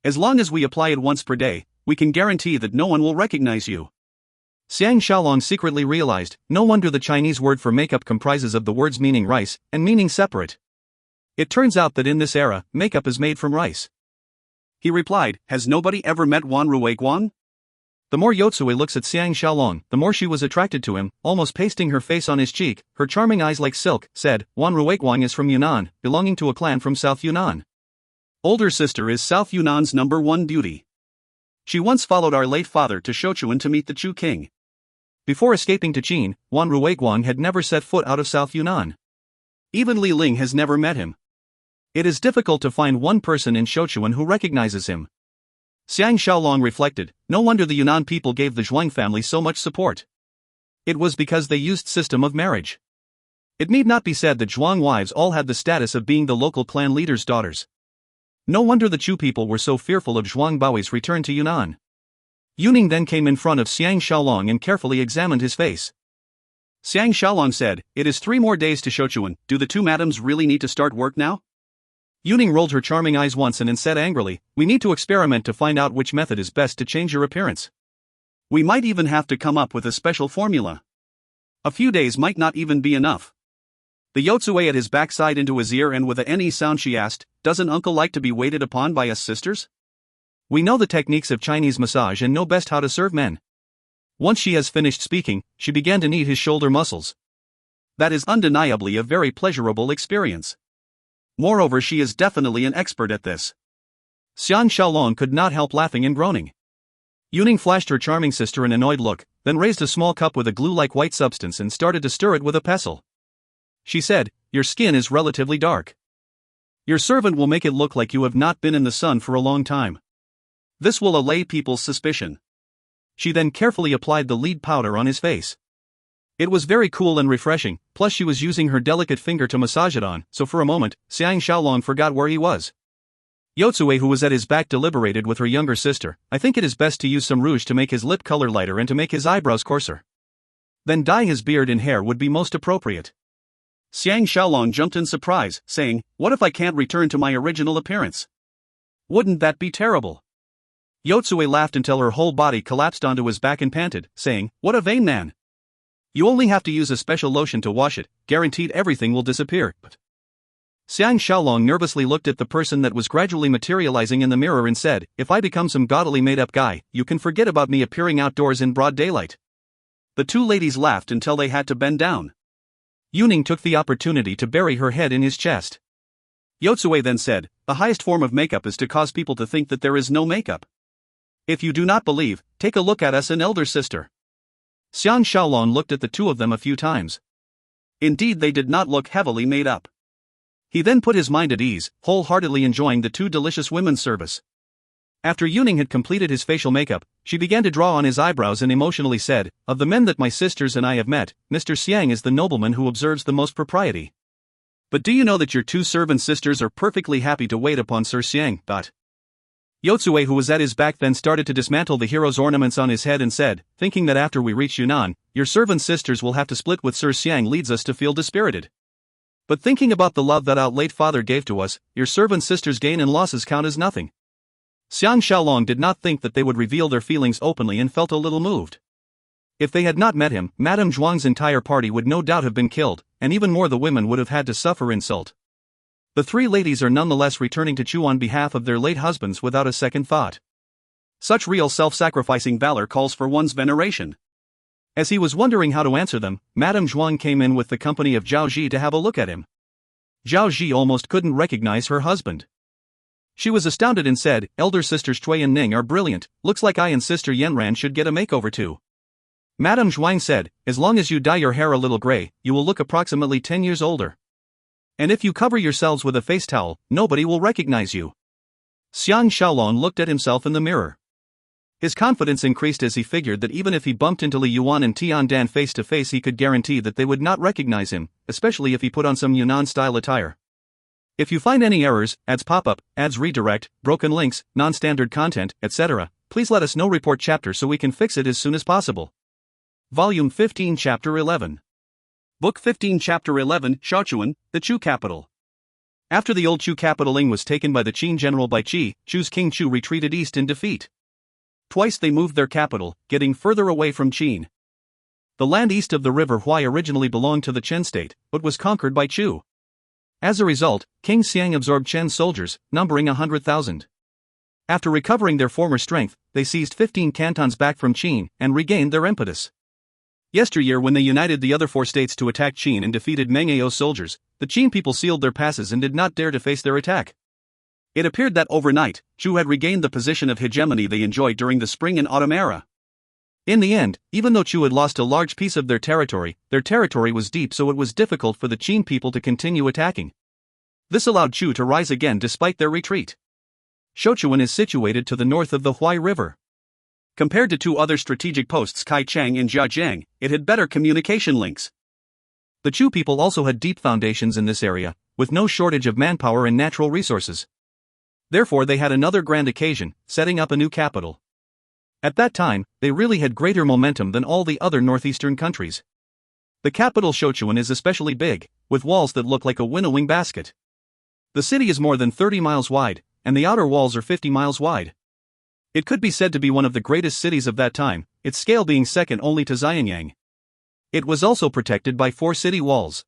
As long as we apply it once per day, we can guarantee that no one will recognize you." Xiang Shaolong secretly realized, no wonder the Chinese word for makeup comprises of the words meaning rice, and meaning separate. It turns out that in this era, makeup is made from rice. He replied, "Has nobody ever met Wan Ruiguang?" The more Yotsue looks at Xiang Shaolong, the more she was attracted to him, almost pasting her face on his cheek, her charming eyes like silk, said, "Wan Ruiguang is from Yunnan, belonging to a clan from South Yunnan. Older sister is South Yunnan's #1 beauty. She once followed our late father to Shouchuan to meet the Chu king. Before escaping to Qin, Wan Ruiguang had never set foot out of South Yunnan. Even Li Ling has never met him. It is difficult to find one person in Shouchuan who recognizes him. Xiang Shaolong reflected, no wonder the Yunnan people gave the Zhuang family so much support. It was because they used system of marriage. It need not be said that Zhuang wives all had the status of being the local clan leader's daughters. No wonder the Chu people were so fearful of Zhuang Baoi's return to Yunnan. Yuning then came in front of Xiang Shaolong and carefully examined his face. Xiang Shaolong said, "It is 3 more days to Shochuan, do the 2 madams really need to start work now?" Yuning rolled her charming eyes once and said angrily, "We need to experiment to find out which method is best to change your appearance. We might even have to come up with a special formula. A few days might not even be enough." The Yotsue at his backside into his ear and with a "any" sound she asked, "Doesn't uncle like to be waited upon by us sisters? We know the techniques of Chinese massage and know best how to serve men." Once she has finished speaking, she began to knead his shoulder muscles. That is undeniably a very pleasurable experience. Moreover, she is definitely an expert at this. Xiang Shaolong could not help laughing and groaning. Yuning flashed her charming sister an annoyed look, then raised a small cup with a glue-like white substance and started to stir it with a pestle. She said, "Your skin is relatively dark. Your servant will make it look like you have not been in the sun for a long time. This will allay people's suspicion." She then carefully applied the lead powder on his face. It was very cool and refreshing, plus she was using her delicate finger to massage it on, so for a moment, Xiang Shaolong forgot where he was. Yotsue, who was at his back, deliberated with her younger sister. "I think it is best to use some rouge to make his lip color lighter and to make his eyebrows coarser. Then dye his beard and hair would be most appropriate." Xiang Shaolong jumped in surprise, saying, "What if I can't return to my original appearance? Wouldn't that be terrible?" Yotsue laughed until her whole body collapsed onto his back and panted, saying, "What a vain man! You only have to use a special lotion to wash it, guaranteed everything will disappear." But Xiang Shaolong nervously looked at the person that was gradually materializing in the mirror and said, "If I become some gaudily made-up guy, you can forget about me appearing outdoors in broad daylight." The 2 ladies laughed until they had to bend down. Yuning took the opportunity to bury her head in his chest. Yotsue then said, "The highest form of makeup is to cause people to think that there is no makeup. If you do not believe, take a look at us, an elder sister." Xiang Shaolong looked at the 2 of them a few times. Indeed, they did not look heavily made up. He then put his mind at ease, wholeheartedly enjoying the 2 delicious women's service. After Yuning had completed his facial makeup, she began to draw on his eyebrows and emotionally said, "Of the men that my sisters and I have met, Mr. Xiang is the nobleman who observes the most propriety. But do you know that your 2 servant sisters are perfectly happy to wait upon Sir Xiang?" Yotsue, who was at his back, then started to dismantle the hero's ornaments on his head and said, "Thinking that after we reach Yunnan, your servant sisters will have to split with Sir Xiang leads us to feel dispirited. But thinking about the love that our late father gave to us, your servant sisters' gain and losses count as nothing." Xiang Shaolong did not think that they would reveal their feelings openly and felt a little moved. If they had not met him, Madame Zhuang's entire party would no doubt have been killed, and even more, the women would have had to suffer insult. The 3 ladies are nonetheless returning to Chu on behalf of their late husbands without a second thought. Such real self-sacrificing valor calls for one's veneration. As he was wondering how to answer them, Madame Zhuang came in with the company of Zhao Ji to have a look at him. Zhao Ji almost couldn't recognize her husband. She was astounded and said, "Elder sisters Cui and Ning are brilliant, looks like I and sister Yanran should get a makeover too." Madame Zhuang said, "As long as you dye your hair a little gray, you will look approximately 10 years older. And if you cover yourselves with a face towel, nobody will recognize you." Xiang Shaolong looked at himself in the mirror. His confidence increased as he figured that even if he bumped into Li Yuan and Tian Dan face to face, he could guarantee that they would not recognize him, especially if he put on some Yunnan-style attire. If you find any errors, ads pop up, ads redirect, broken links, non-standard content, etc., please let us know. Report chapter so we can fix it as soon as possible. Volume 15 Chapter 11. Book 15 Chapter 11, Shaochuan, the Chu capital. After the old Chu capital Ling was taken by the Qin general Bai Qi, Chu's King Chu retreated east in defeat. Twice they moved their capital, getting further away from Qin. The land east of the river Huai originally belonged to the Chen state, but was conquered by Chu. As a result, King Xiang absorbed Chen's soldiers, numbering 100,000. After recovering their former strength, they seized 15 cantons back from Qin and regained their impetus. Yesteryear, when they united the other 4 states to attack Qin and defeated Meng Ao's soldiers, the Qin people sealed their passes and did not dare to face their attack. It appeared that overnight, Chu had regained the position of hegemony they enjoyed during the spring and autumn era. In the end, even though Chu had lost a large piece of their territory was deep, so it was difficult for the Qin people to continue attacking. This allowed Chu to rise again despite their retreat. Shouchuan is situated to the north of the Huai River. Compared to two other strategic posts Kaichang and Jiajiang, it had better communication links. The Chu people also had deep foundations in this area, with no shortage of manpower and natural resources. Therefore they had another grand occasion, setting up a new capital. At that time, they really had greater momentum than all the other northeastern countries. The capital Shouchuan is especially big, with walls that look like a winnowing basket. The city is more than 30 miles wide, and the outer walls are 50 miles wide. It could be said to be one of the greatest cities of that time, its scale being second only to Xianyang. It was also protected by 4 city walls.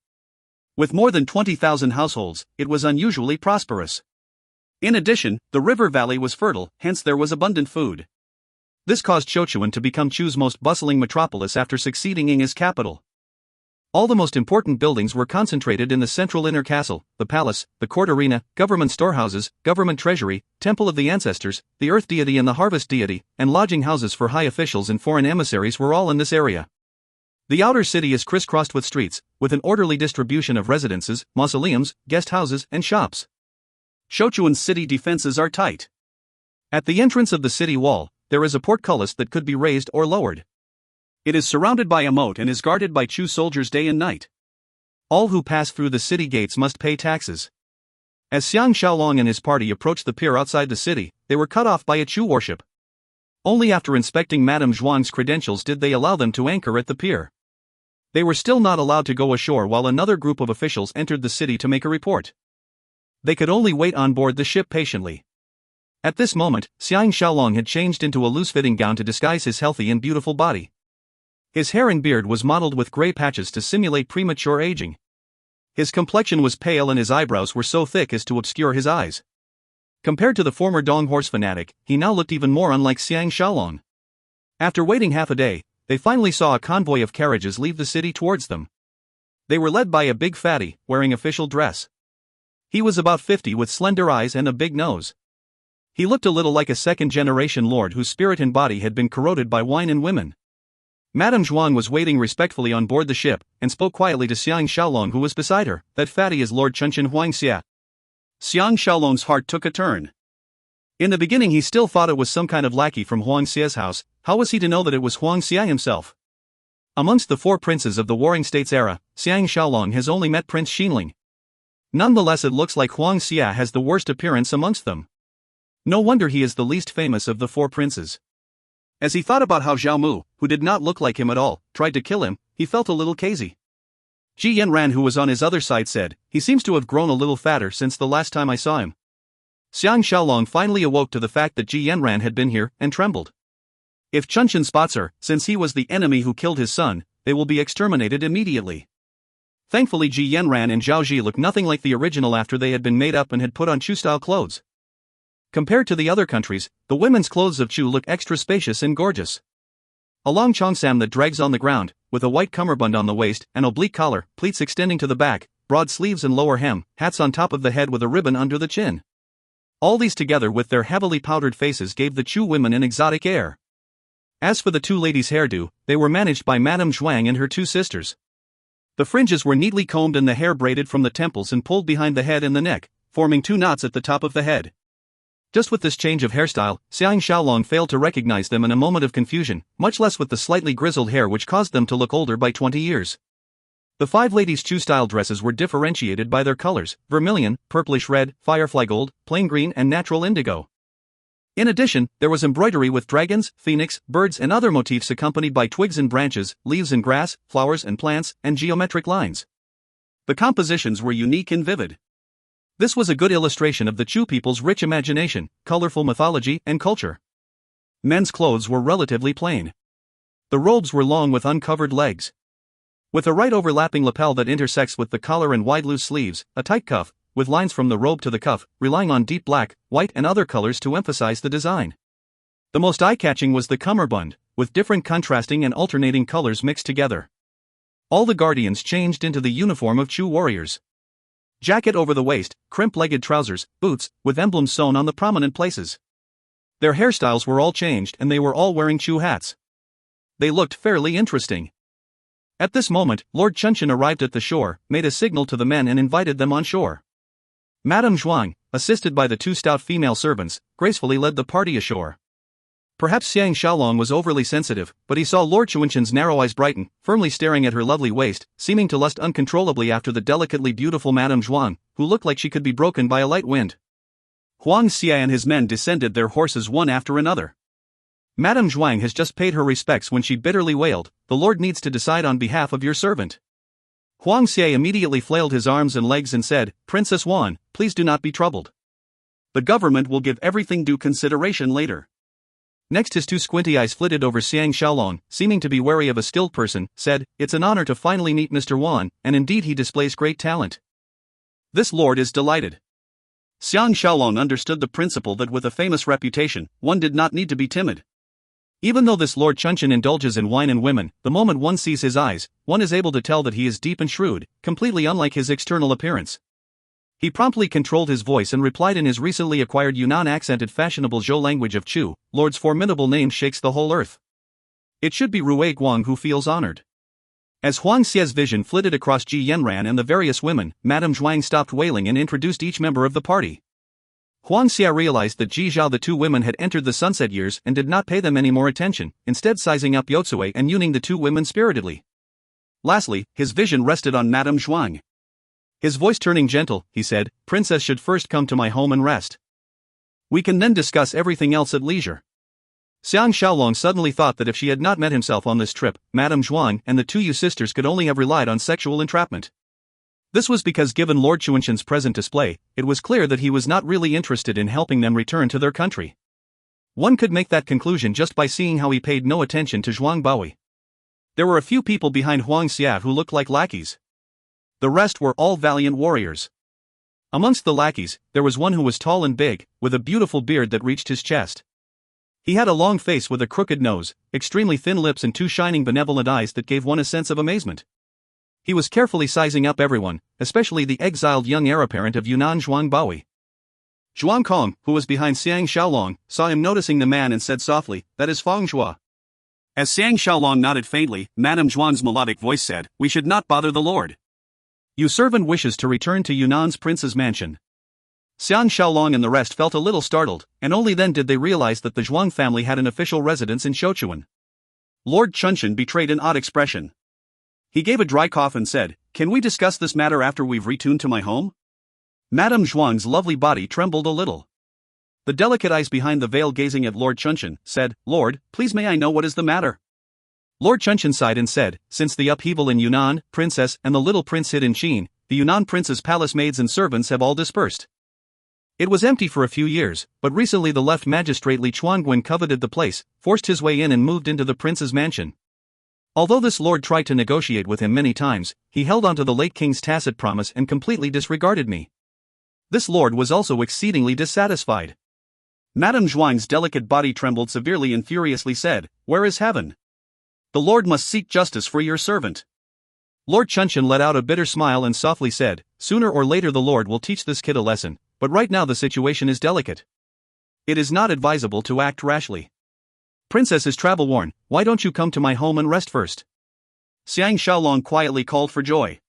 With more than 20,000 households, it was unusually prosperous. In addition, the river valley was fertile, hence there was abundant food. This caused Shouchuan to become Chu's most bustling metropolis after succeeding in his capital. All the most important buildings were concentrated in the central inner castle, the palace, the court arena, government storehouses, government treasury, temple of the ancestors, the earth deity and the harvest deity, and lodging houses for high officials and foreign emissaries were all in this area. The outer city is crisscrossed with streets, with an orderly distribution of residences, mausoleums, guest houses, and shops. Shouchuan's city defenses are tight. At the entrance of the city wall, there is a portcullis that could be raised or lowered. It is surrounded by a moat and is guarded by Chu soldiers day and night. All who pass through the city gates must pay taxes. As Xiang Shaolong and his party approached the pier outside the city, they were cut off by a Chu warship. Only after inspecting Madame Zhuang's credentials did they allow them to anchor at the pier. They were still not allowed to go ashore while another group of officials entered the city to make a report. They could only wait on board the ship patiently. At this moment, Xiang Shaolong had changed into a loose-fitting gown to disguise his healthy and beautiful body. His hair and beard was mottled with gray patches to simulate premature aging. His complexion was pale and his eyebrows were so thick as to obscure his eyes. Compared to the former Dong horse fanatic, he now looked even more unlike Xiang Shaolong. After waiting half a day, they finally saw a convoy of carriages leave the city towards them. They were led by a big fatty, wearing official dress. He was about 50 with slender eyes and a big nose. He looked a little like a second-generation lord whose spirit and body had been corroded by wine and women. Madame Zhuang was waiting respectfully on board the ship, and spoke quietly to Xiang Shaolong who was beside her. "That fatty is Lord Chunchen Huangxia." Xiang Shaolong's heart took a turn. In the beginning he still thought it was some kind of lackey from Huangxia's house. How was he to know that it was Huangxia himself? Amongst the 4 princes of the Warring States era, Xiang Shaolong has only met Prince Xinling. Nonetheless it looks like Huangxia has the worst appearance amongst them. No wonder he is the least famous of the 4 princes. As he thought about how Zhao Mu, who did not look like him at all, tried to kill him, he felt a little queasy. Ji Yanran, who was on his other side, said, "He seems to have grown a little fatter since the last time I saw him." Xiang Shaolong finally awoke to the fact that Ji Yanran had been here, and trembled. If Chunchen spots her, since he was the enemy who killed his son, they will be exterminated immediately. Thankfully Ji Yanran and Zhao Ji looked nothing like the original after they had been made up and had put on Chu-style clothes. Compared to the other countries, the women's clothes of Chu look extra spacious and gorgeous. A long cheongsam that drags on the ground, with a white cummerbund on the waist, an oblique collar, pleats extending to the back, broad sleeves and lower hem, hats on top of the head with a ribbon under the chin. All these together with their heavily powdered faces gave the Chu women an exotic air. As for the 2 ladies' hairdo, they were managed by Madame Zhuang and her 2 sisters. The fringes were neatly combed and the hair braided from the temples and pulled behind the head and the neck, forming 2 knots at the top of the head. Just with this change of hairstyle, Xiang Shaolong failed to recognize them in a moment of confusion, much less with the slightly grizzled hair which caused them to look older by 20 years. The 5 ladies' Chu-style dresses were differentiated by their colors: vermilion, purplish red, firefly gold, plain green and natural indigo. In addition, there was embroidery with dragons, phoenix, birds and other motifs accompanied by twigs and branches, leaves and grass, flowers and plants, and geometric lines. The compositions were unique and vivid. This was a good illustration of the Chu people's rich imagination, colorful mythology, and culture. Men's clothes were relatively plain. The robes were long with uncovered legs. With a right overlapping lapel that intersects with the collar and wide loose sleeves, a tight cuff, with lines from the robe to the cuff, relying on deep black, white and other colors to emphasize the design. The most eye-catching was the cummerbund, with different contrasting and alternating colors mixed together. All the guardians changed into the uniform of Chu warriors. Jacket over the waist, crimp-legged trousers, boots, with emblems sewn on the prominent places. Their hairstyles were all changed and they were all wearing Chu hats. They looked fairly interesting. At this moment, Lord Chunchen arrived at the shore, made a signal to the men and invited them on shore. Madame Zhuang, assisted by the two stout female servants, gracefully led the party ashore. Perhaps Xiang Shaolong was overly sensitive, but he saw Lord Chuanshan's narrow eyes brighten, firmly staring at her lovely waist, seeming to lust uncontrollably after the delicately beautiful Madame Zhuang, who looked like she could be broken by a light wind. Huang Xia and his men descended their horses one after another. Madame Zhuang has just paid her respects when she bitterly wailed, "The Lord needs to decide on behalf of your servant." Huang Xia immediately flailed his arms and legs and said, "Princess Wan, please do not be troubled. The government will give everything due consideration later." Next his two squinty eyes flitted over Xiang Shaolong, seeming to be wary of a still person, said, "It's an honor to finally meet Mr. Wan, and indeed he displays great talent. This lord is delighted." Xiang Shaolong understood the principle that with a famous reputation, one did not need to be timid. Even though this Lord Chunshan indulges in wine and women, the moment one sees his eyes, one is able to tell that he is deep and shrewd, completely unlike his external appearance. He promptly controlled his voice and replied in his recently acquired Yunnan-accented fashionable Zhou language of Chu, "Lord's formidable name shakes the whole earth. It should be Rui Guang who feels honored." As Huang Xia's vision flitted across Ji Yanran and the various women, Madame Zhuang stopped wailing and introduced each member of the party. Huang Xia realized that Ji Zhao the two women had entered the sunset years and did not pay them any more attention, instead sizing up Yotsue and yuning the two women spiritedly. Lastly, his vision rested on Madame Zhuang. His voice turning gentle, he said, "Princess should first come to my home and rest. We can then discuss everything else at leisure." Xiang Shaolong suddenly thought that if she had not met himself on this trip, Madame Zhuang and the two Yu sisters could only have relied on sexual entrapment. This was because given Lord Chuanshan's present display, it was clear that he was not really interested in helping them return to their country. One could make that conclusion just by seeing how he paid no attention to Zhuang Baoyi. There were a few people behind Huang Xia who looked like lackeys. The rest were all valiant warriors. Amongst the lackeys, there was one who was tall and big, with a beautiful beard that reached his chest. He had a long face with a crooked nose, extremely thin lips and two shining benevolent eyes that gave one a sense of amazement. He was carefully sizing up everyone, especially the exiled young heir apparent of Yunnan Zhuang Baoyi. Zhuang Kong, who was behind Xiang Shaolong, saw him noticing the man and said softly, "That is Fang Zhua." As Xiang Shaolong nodded faintly, Madame Zhuang's melodic voice said, "We should not bother the lord. Your servant wishes to return to Yunnan's prince's mansion." Xiang Shaolong and the rest felt a little startled, and only then did they realize that the Zhuang family had an official residence in Shouchuan. Lord Chunshan betrayed an odd expression. He gave a dry cough and said, "Can we discuss this matter after we've returned to my home?" Madame Zhuang's lovely body trembled a little. The delicate eyes behind the veil gazing at Lord Chunshan, said, "Lord, please may I know what is the matter?" Lord Chunshan sighed and said, "Since the upheaval in Yunnan, Princess and the little prince hid in Qin, the Yunnan prince's palace maids and servants have all dispersed. It was empty for a few years, but recently the left magistrate Li Chuanguan coveted the place, forced his way in and moved into the prince's mansion. Although this lord tried to negotiate with him many times, he held on to the late king's tacit promise and completely disregarded me. This lord was also exceedingly dissatisfied." Madame Zhuang's delicate body trembled severely and furiously said, "Where is heaven? The Lord must seek justice for your servant." Lord Chunshan let out a bitter smile and softly said, "Sooner or later the Lord will teach this kid a lesson, but right now the situation is delicate. It is not advisable to act rashly. Princess is travel-worn, why don't you come to my home and rest first?" Xiang Shaolong quietly called for joy.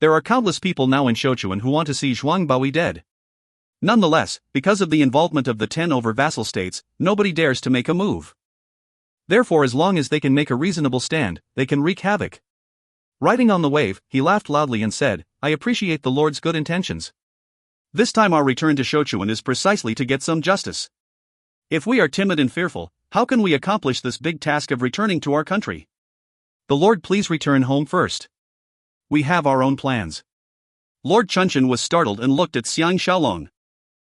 There are countless people now in Shouchuan who want to see Zhuang Baoyi dead. Nonetheless, because of the involvement of the 10 over vassal states, nobody dares to make a move. Therefore, as long as they can make a reasonable stand, they can wreak havoc. Riding on the wave, he laughed loudly and said, "I appreciate the Lord's good intentions. This time our return to Shouchuan is precisely to get some justice. If we are timid and fearful, how can we accomplish this big task of returning to our country? The Lord please return home first. We have our own plans." Lord Chunshan was startled and looked at Xiang Shaolong.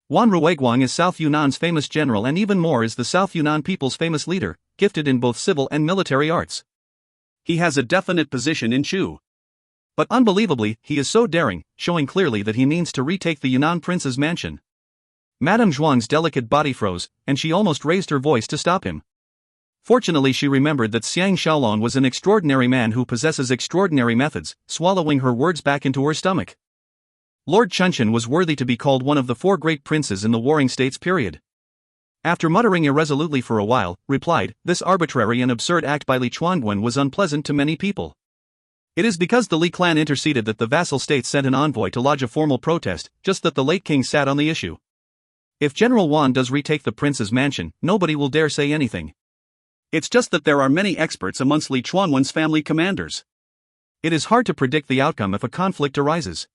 Wan Ruiguang is South Yunnan's famous general and even more is the South Yunnan people's famous leader, gifted in both civil and military arts. He has a definite position in Chu. But unbelievably, he is so daring, showing clearly that he means to retake the Yunnan prince's mansion. Madame Zhuang's delicate body froze, and she almost raised her voice to stop him. Fortunately she remembered that Xiang Shaolong was an extraordinary man who possesses extraordinary methods, swallowing her words back into her stomach. Lord Chunshan was worthy to be called one of the 4 great princes in the Warring States period. After muttering irresolutely for a while, replied, "This arbitrary and absurd act by Li Chuanguan was unpleasant to many people. It is because the Li clan interceded that the vassal states sent an envoy to lodge a formal protest, just that the late king sat on the issue. If General Wan does retake the prince's mansion, nobody will dare say anything. It's just that there are many experts amongst Li Chuanwen's family commanders. It is hard to predict the outcome if a conflict arises.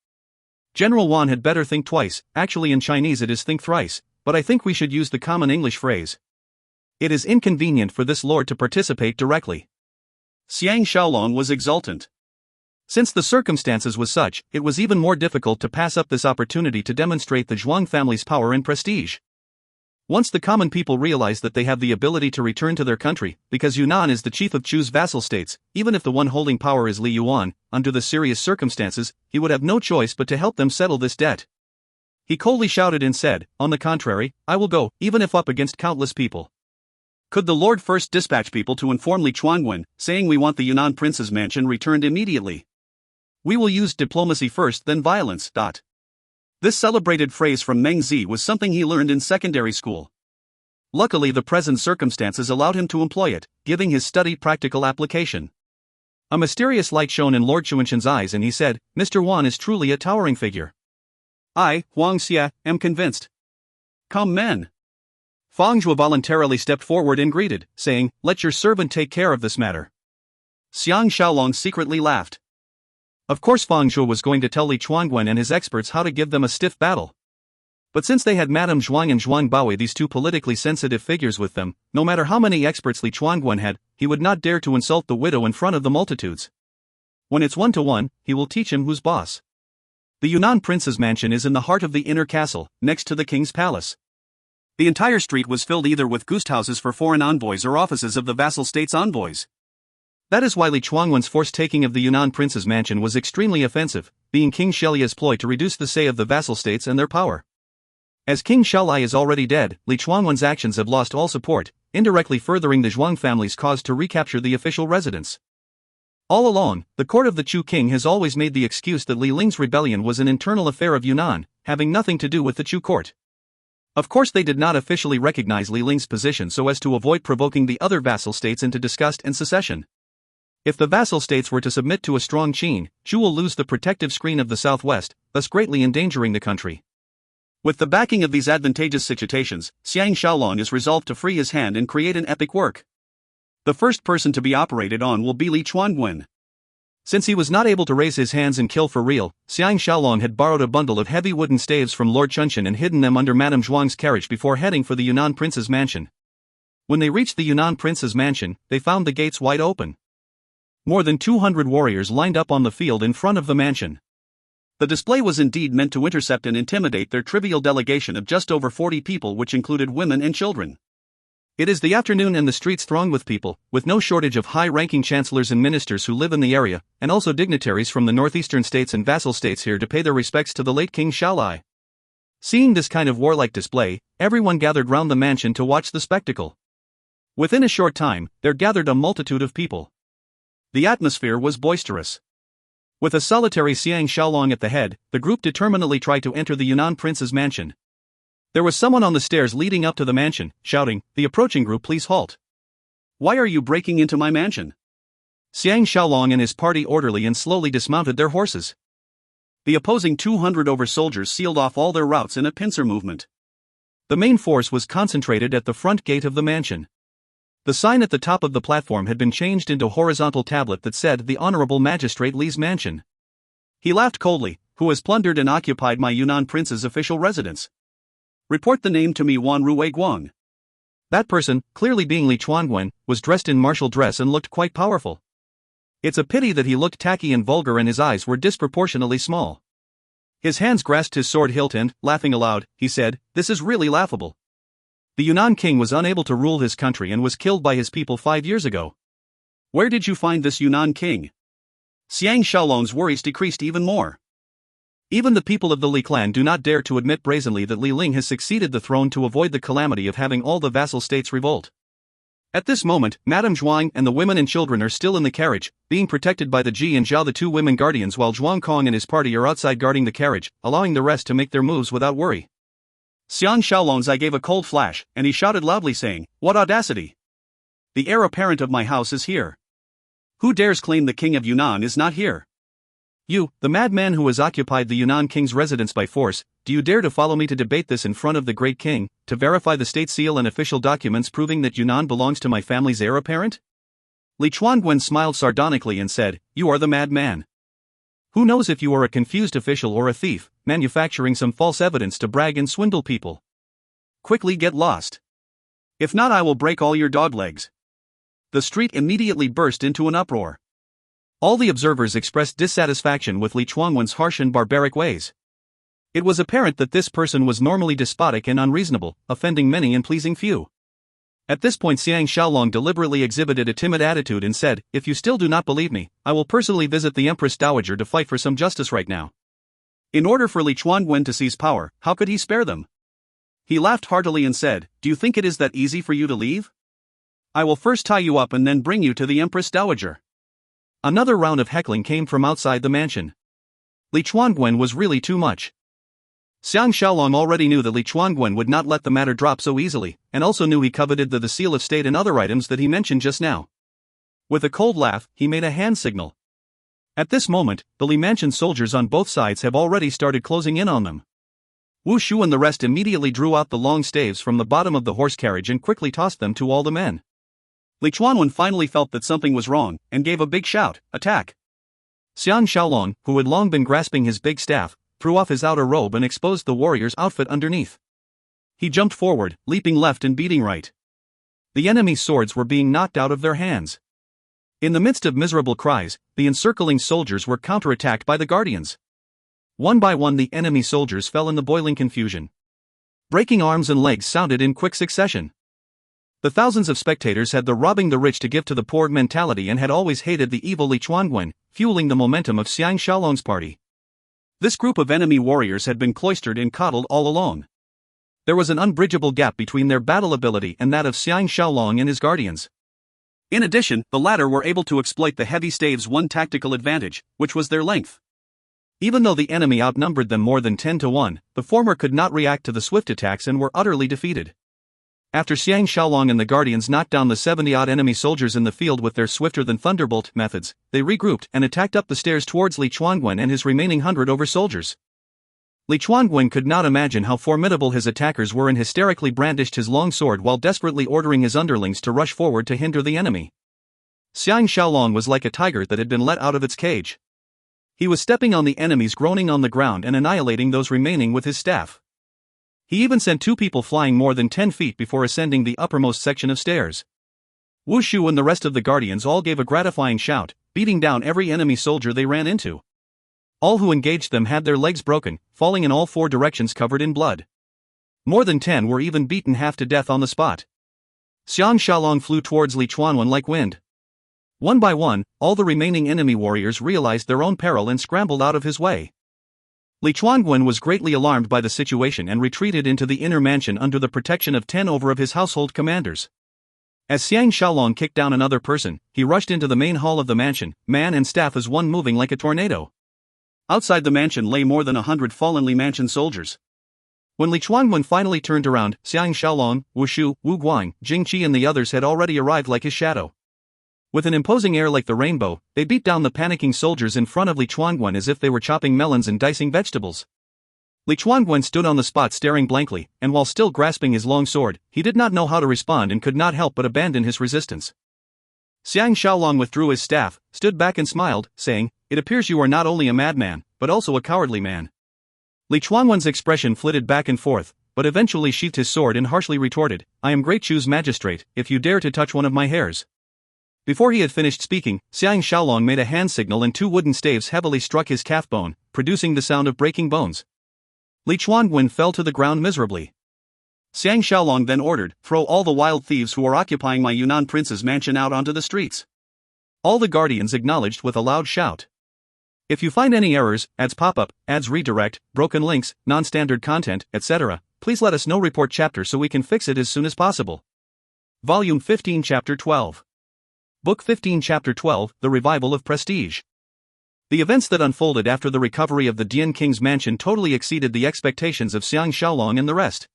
General Wan had better think twice, actually in Chinese it is think thrice, but I think we should use the common English phrase. It is inconvenient for this lord to participate directly. Xiang Shaolong was exultant. Since the circumstances was such, it was even more difficult to pass up this opportunity to demonstrate the Zhuang family's power and prestige. Once the common people realize that they have the ability to return to their country, because Yunnan is the chief of Chu's vassal states, even if the one holding power is Li Yuan, under the serious circumstances, he would have no choice but to help them settle this debt. He coldly shouted and said, "On the contrary, I will go, even if up against countless people." Could the lord first dispatch people to inform Li Chuanwen, saying we want the Yunnan prince's mansion returned immediately? We will use diplomacy first, then violence. This celebrated phrase from Meng Zi was something he learned in secondary school. Luckily, the present circumstances allowed him to employ it, giving his study practical application. A mysterious light shone in Lord Chuanshan's eyes and he said, "Mr. Wan is truly a towering figure. I, Huang Xia, am convinced. Come men." Fang Zhuo voluntarily stepped forward and greeted, saying, "Let your servant take care of this matter." Xiang Shaolong secretly laughed. Of course Fang Zhuo was going to tell Li Chuanwen and his experts how to give them a stiff battle. But since they had Madame Zhuang and Zhuang Baoei, these two politically sensitive figures, with them, no matter how many experts Li Chuanwen had, he would not dare to insult the widow in front of the multitudes. When it's 1-to-1, he will teach him who's boss. The Yunnan prince's mansion is in the heart of the inner castle, next to the king's palace. The entire street was filled either with guesthouses for foreign envoys or offices of the vassal states' envoys. That is why Li Chuanwen's forced taking of the Yunnan prince's mansion was extremely offensive, being King Shelia's ploy to reduce the say of the vassal states and their power. As King Shelai is already dead, Li Chuanwen's actions have lost all support, indirectly furthering the Zhuang family's cause to recapture the official residence. All along, the court of the Chu king has always made the excuse that Li Ling's rebellion was an internal affair of Yunnan, having nothing to do with the Chu court. Of course, they did not officially recognize Li Ling's position so as to avoid provoking the other vassal states into disgust and secession. If the vassal states were to submit to a strong Qin, Chu will lose the protective screen of the southwest, thus greatly endangering the country. With the backing of these advantageous situations, Xiang Shaolong is resolved to free his hand and create an epic work. The first person to be operated on will be Li Chuanwen. Since he was not able to raise his hands and kill for real, Xiang Shaolong had borrowed a bundle of heavy wooden staves from Lord Chunshan and hidden them under Madame Zhuang's carriage before heading for the Yunnan prince's mansion. When they reached the Yunnan prince's mansion, they found the gates wide open. More than 200 warriors lined up on the field in front of the mansion. The display was indeed meant to intercept and intimidate their trivial delegation of just over 40 people, which included women and children. It is the afternoon and the streets thronged with people, with no shortage of high-ranking chancellors and ministers who live in the area, and also dignitaries from the northeastern states and vassal states here to pay their respects to the late King Shelai. Seeing this kind of warlike display, everyone gathered round the mansion to watch the spectacle. Within a short time, there gathered a multitude of people. The atmosphere was boisterous. With a solitary Xiang Shaolong at the head, the group determinedly tried to enter the Yunnan prince's mansion. There was someone on the stairs leading up to the mansion, shouting, "The approaching group, please halt." "Why are you breaking into my mansion?" Xiang Shaolong and his party orderly and slowly dismounted their horses. The opposing 200 over soldiers sealed off all their routes in a pincer movement. The main force was concentrated at the front gate of the mansion. The sign at the top of the platform had been changed into a horizontal tablet that said, "The Honorable Magistrate Li's Mansion." He laughed coldly, "Who has plundered and occupied my Yunnan prince's official residence? Report the name to me." Wan Ruwei Guang. That person, clearly being Li Chuanwen, was dressed in martial dress and looked quite powerful. It's a pity that he looked tacky and vulgar and his eyes were disproportionately small. His hands grasped his sword hilt and, laughing aloud, he said, "This is really laughable. The Yunnan king was unable to rule his country and was killed by his people 5 years ago. Where did you find this Yunnan king?" Xiang Shaolong's worries decreased even more. Even the people of the Li clan do not dare to admit brazenly that Li Ling has succeeded the throne to avoid the calamity of having all the vassal states revolt. At this moment, Madame Zhuang and the women and children are still in the carriage, being protected by the Ji and Zhao, the two women guardians, while Zhuang Kong and his party are outside guarding the carriage, allowing the rest to make their moves without worry. Xiang Shaolong's eye gave a cold flash, and he shouted loudly saying, "What audacity! The heir apparent of my house is here." Who dares claim the king of Yunnan is not here? You, the madman who has occupied the Yunnan king's residence by force, do you dare to follow me to debate this in front of the great king, to verify the state seal and official documents proving that Yunnan belongs to my family's heir apparent? Li Chuanguan smiled sardonically and said, You are the madman. Who knows if you are a confused official or a thief, manufacturing some false evidence to brag and swindle people? Quickly get lost. If not, I will break all your dog legs. The street immediately burst into an uproar. All the observers expressed dissatisfaction with Li Chuanguan's harsh and barbaric ways. It was apparent that this person was normally despotic and unreasonable, offending many and pleasing few. At this point, Xiang Shaolong deliberately exhibited a timid attitude and said, If you still do not believe me, I will personally visit the Empress Dowager to fight for some justice right now. In order for Li Chuanguan to seize power, how could he spare them? He laughed heartily and said, Do you think it is that easy for you to leave? I will first tie you up and then bring you to the Empress Dowager. Another round of heckling came from outside the mansion. Li Chuanguan was really too much. Xiang Shaolong already knew that Li Chuanguan would not let the matter drop so easily, and also knew he coveted the seal of state and other items that he mentioned just now. With a cold laugh, he made a hand signal. At this moment, the Li mansion soldiers on both sides have already started closing in on them. Wu Shu and the rest immediately drew out the long staves from the bottom of the horse carriage and quickly tossed them to all the men. Li Chuanguan finally felt that something was wrong, and gave a big shout, Attack! Xiang Shaolong, who had long been grasping his big staff, threw off his outer robe and exposed the warrior's outfit underneath. He jumped forward, leaping left and beating right. The enemy's swords were being knocked out of their hands. In the midst of miserable cries, the encircling soldiers were counterattacked by the guardians. One by one, the enemy soldiers fell in the boiling confusion. Breaking arms and legs sounded in quick succession. The thousands of spectators had the robbing the rich to give to the poor mentality and had always hated the evil Li Chuanguan, fueling the momentum of Xiang Shaolong's party. This group of enemy warriors had been cloistered and coddled all along. There was an unbridgeable gap between their battle ability and that of Xiang Shaolong and his guardians. In addition, the latter were able to exploit the heavy staves' one tactical advantage, which was their length. Even though the enemy outnumbered them more than 10 to 1, the former could not react to the swift attacks and were utterly defeated. After Xiang Shaolong and the guardians knocked down the 70-odd enemy soldiers in the field with their swifter-than-thunderbolt methods, they regrouped and attacked up the stairs towards Li Chuanguan and his remaining 100 over soldiers. Li Chuanguan could not imagine how formidable his attackers were and hysterically brandished his long sword while desperately ordering his underlings to rush forward to hinder the enemy. Xiang Shaolong was like a tiger that had been let out of its cage. He was stepping on the enemies groaning on the ground and annihilating those remaining with his staff. He even sent 2 people flying more than 10 feet before ascending the uppermost section of stairs. Wu Shu and the rest of the guardians all gave a gratifying shout, beating down every enemy soldier they ran into. All who engaged them had their legs broken, falling in all 4 directions covered in blood. More than 10 were even beaten half to death on the spot. Xiang Shaolong flew towards Li Chuanguan like wind. One by one, all the remaining enemy warriors realized their own peril and scrambled out of his way. Li Chuanguan was greatly alarmed by the situation and retreated into the inner mansion under the protection of 10 over of his household commanders. As Xiang Shaolong kicked down another person, he rushed into the main hall of the mansion, man and staff as one, moving like a tornado. Outside the mansion lay more than 100 fallen Li mansion soldiers. When Li Chuanguan finally turned around, Xiang Shaolong, Wu Shu, Wu Guang, Jing Qi and the others had already arrived like his shadow. With an imposing air like the rainbow, they beat down the panicking soldiers in front of Li Chuanguan as if they were chopping melons and dicing vegetables. Li Chuanguan stood on the spot staring blankly, and while still grasping his long sword, he did not know how to respond and could not help but abandon his resistance. Xiang Shaolong withdrew his staff, stood back and smiled, saying, It appears you are not only a madman, but also a cowardly man. Li Chuanguan's expression flitted back and forth, but eventually sheathed his sword and harshly retorted, I am Great Chu's magistrate, if you dare to touch one of my hairs. Before he had finished speaking, Xiang Shaolong made a hand signal and 2 wooden staves heavily struck his calf bone, producing the sound of breaking bones. Li Chuanguan fell to the ground miserably. Xiang Shaolong then ordered, Throw all the wild thieves who are occupying my Yunnan prince's mansion out onto the streets. All the guardians acknowledged with a loud shout. If you find any errors, ads pop-up, ads redirect, broken links, non-standard content, etc., please let us know. Report chapter so we can fix it as soon as possible. Volume 15 Chapter 12. Book 15 Chapter 12, The Revival of Prestige. The events that unfolded after the recovery of the Dian King's mansion totally exceeded the expectations of Xiang Shaolong and the rest.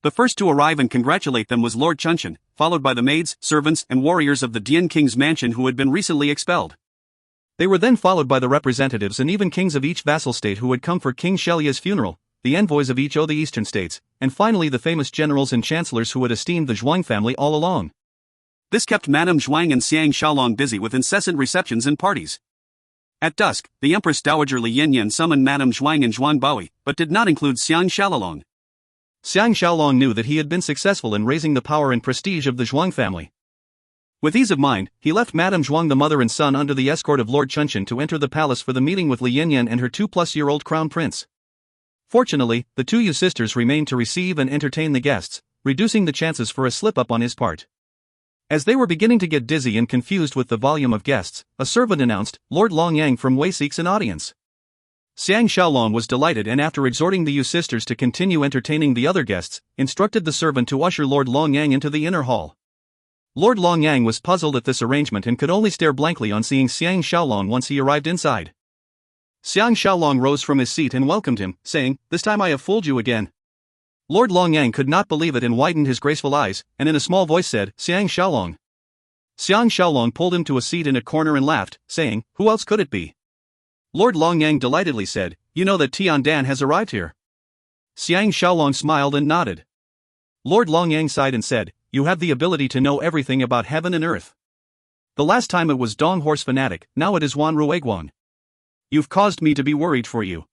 The first to arrive and congratulate them was Lord Chunshan, followed by the maids, servants, and warriors of the Dian King's mansion who had been recently expelled. They were then followed by the representatives and even kings of each vassal state who had come for King Shelia's funeral, the envoys of each of the eastern states, and finally the famous generals and chancellors who had esteemed the Zhuang family all along. This kept Madame Zhuang and Xiang Shaolong busy with incessant receptions and parties. At dusk, the Empress Dowager Li Yanyan summoned Madame Zhuang and Zhuang Baoyi, but did not include Xiang Shaolong. Xiang Shaolong knew that he had been successful in raising the power and prestige of the Zhuang family. With ease of mind, he left Madame Zhuang the mother and son under the escort of Lord Chunshan to enter the palace for the meeting with Li Yanyan and her 2-plus-year-old crown prince. Fortunately, the 2 sisters remained to receive and entertain the guests, reducing the chances for a slip-up on his part. As they were beginning to get dizzy and confused with the volume of guests, a servant announced, "Lord Longyang from Wei seeks an audience." Xiang Shaolong was delighted and after exhorting the sisters to continue entertaining the other guests, instructed the servant to usher Lord Longyang into the inner hall. Lord Longyang was puzzled at this arrangement and could only stare blankly on seeing Xiang Shaolong once he arrived inside. Xiang Shaolong rose from his seat and welcomed him, saying, "This time I have fooled you again." Lord Longyang could not believe it and widened his graceful eyes, and in a small voice said, "Xiang Shaolong." Xiang Shaolong pulled him to a seat in a corner and laughed, saying, "Who else could it be?" Lord Longyang delightedly said, "You know that Tian Dan has arrived here." Xiang Shaolong smiled and nodded. Lord Longyang sighed and said, "You have the ability to know everything about heaven and earth. The last time it was Dong Horse Fanatic, now it is Wan Rueguan. You've caused me to be worried for you.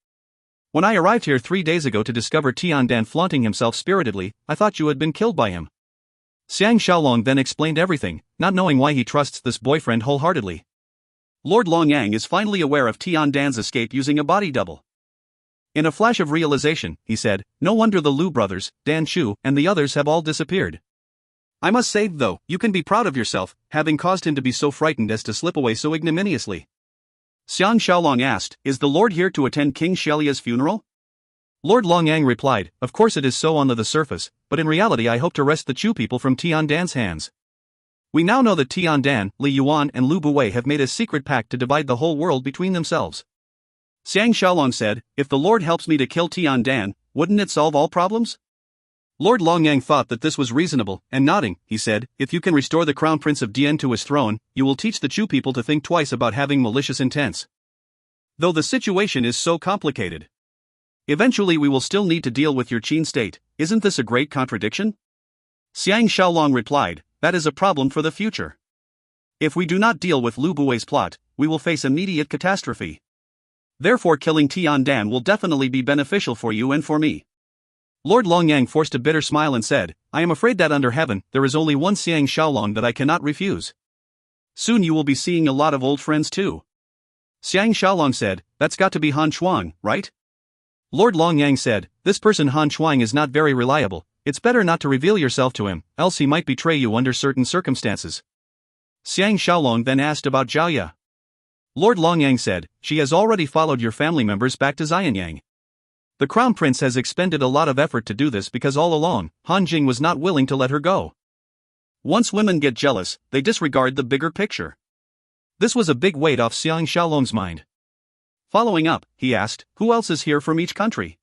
When I arrived here 3 days ago to discover Tian Dan flaunting himself spiritedly, I thought you had been killed by him." Xiang Shaolong then explained everything, not knowing why he trusts this boyfriend wholeheartedly. Lord Longyang is finally aware of Tian Dan's escape using a body double. In a flash of realization, he said, "No wonder the Lu brothers, Dan Chu, and the others have all disappeared. I must say, though, you can be proud of yourself, having caused him to be so frightened as to slip away so ignominiously." Xiang Shaolong asked, "Is the Lord here to attend King Shelia's funeral?" Lord Longyang replied, "Of course it is so on the surface, but in reality I hope to wrest the Chu people from Tian Dan's hands. We now know that Tian Dan, Li Yuan and Lu Buwei have made a secret pact to divide the whole world between themselves." Xiang Shaolong said, "If the Lord helps me to kill Tian Dan, wouldn't it solve all problems?" Lord Longyang thought that this was reasonable, and nodding, he said, "If you can restore the crown prince of Dian to his throne, you will teach the Chu people to think twice about having malicious intents. Though the situation is so complicated. Eventually we will still need to deal with your Qin state, isn't this a great contradiction?" Xiang Shaolong replied, "That is a problem for the future. If we do not deal with Lu Buwei's plot, we will face immediate catastrophe. Therefore killing Tian Dan will definitely be beneficial for you and for me." Lord Longyang forced a bitter smile and said, "I am afraid that under heaven, there is only one Xiang Shaolong that I cannot refuse. Soon you will be seeing a lot of old friends too." Xiang Shaolong said, "That's got to be Han Chuang, right?" Lord Longyang said, "This person Han Chuang is not very reliable, it's better not to reveal yourself to him, else he might betray you under certain circumstances." Xiang Shaolong then asked about Zhao Ya. Lord Longyang said, "She has already followed your family members back to Xianyang. The crown prince has expended a lot of effort to do this because all along, Han Jing was not willing to let her go. Once women get jealous, they disregard the bigger picture." This was a big weight off Xiang Shaolong's mind. Following up, he asked, "Who else is here from each country?"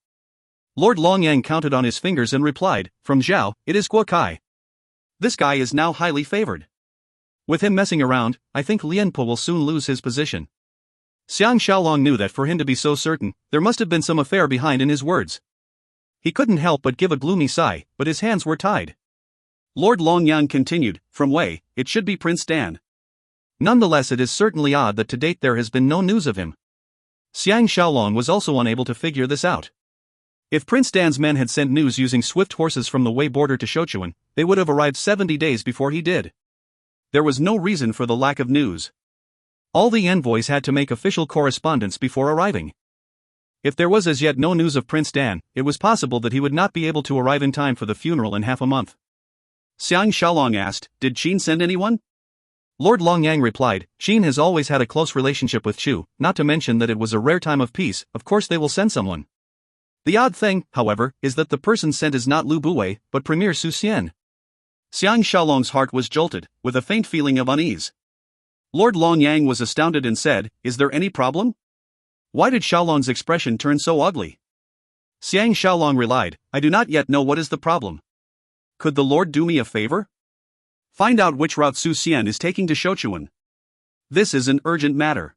Lord Longyang counted on his fingers and replied, "From Zhao, it is Guo Kai. This guy is now highly favored. With him messing around, I think Lian Po will soon lose his position." Xiang Shaolong knew that for him to be so certain, there must have been some affair behind in his words. He couldn't help but give a gloomy sigh, but his hands were tied. Lord Longyang continued, "From Wei, it should be Prince Dan. Nonetheless it is certainly odd that to date there has been no news of him." Xiang Shaolong was also unable to figure this out. If Prince Dan's men had sent news using swift horses from the Wei border to Shochuan, they would have arrived 70 days before he did. There was no reason for the lack of news. All the envoys had to make official correspondence before arriving. If there was as yet no news of Prince Dan, it was possible that he would not be able to arrive in time for the funeral in half a month. Xiang Shaolong asked, "Did Qin send anyone?" Lord Longyang replied, "Qin has always had a close relationship with Chu, not to mention that it was a rare time of peace, of course they will send someone. The odd thing, however, is that the person sent is not Lu Buwei, but Premier Su Xian." Xiang Shaolong's heart was jolted, with a faint feeling of unease. Lord Longyang was astounded and said, "Is there any problem? Why did Shaolong's expression turn so ugly?" Xiang Shaolong relied, "I do not yet know what is the problem. Could the Lord do me a favor? Find out which route Su Xian is taking to Shochuan. This is an urgent matter.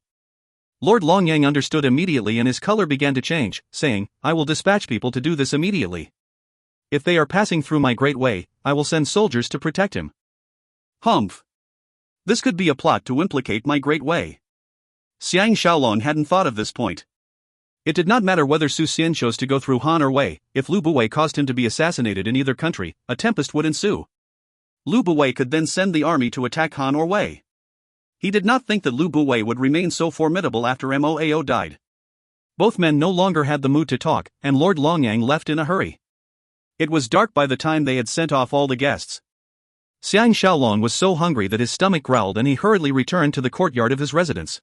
Lord Longyang understood immediately and his color began to change, saying, I will dispatch people to do this immediately. If they are passing through my great way, I will send soldiers to protect him. Humph. This could be a plot to implicate my great way. Xiang Shaolong hadn't thought of this point. It did not matter whether Su Xian chose to go through Han or Wei, if Lu Buwei caused him to be assassinated in either country, a tempest would ensue. Lu Buwei could then send the army to attack Han or Wei. He did not think that Lu Buwei would remain so formidable after Moao died. Both men no longer had the mood to talk, and Lord Longyang left in a hurry. It was dark by the time they had sent off all the guests. Xiang Shaolong was so hungry that his stomach growled and he hurriedly returned to the courtyard of his residence.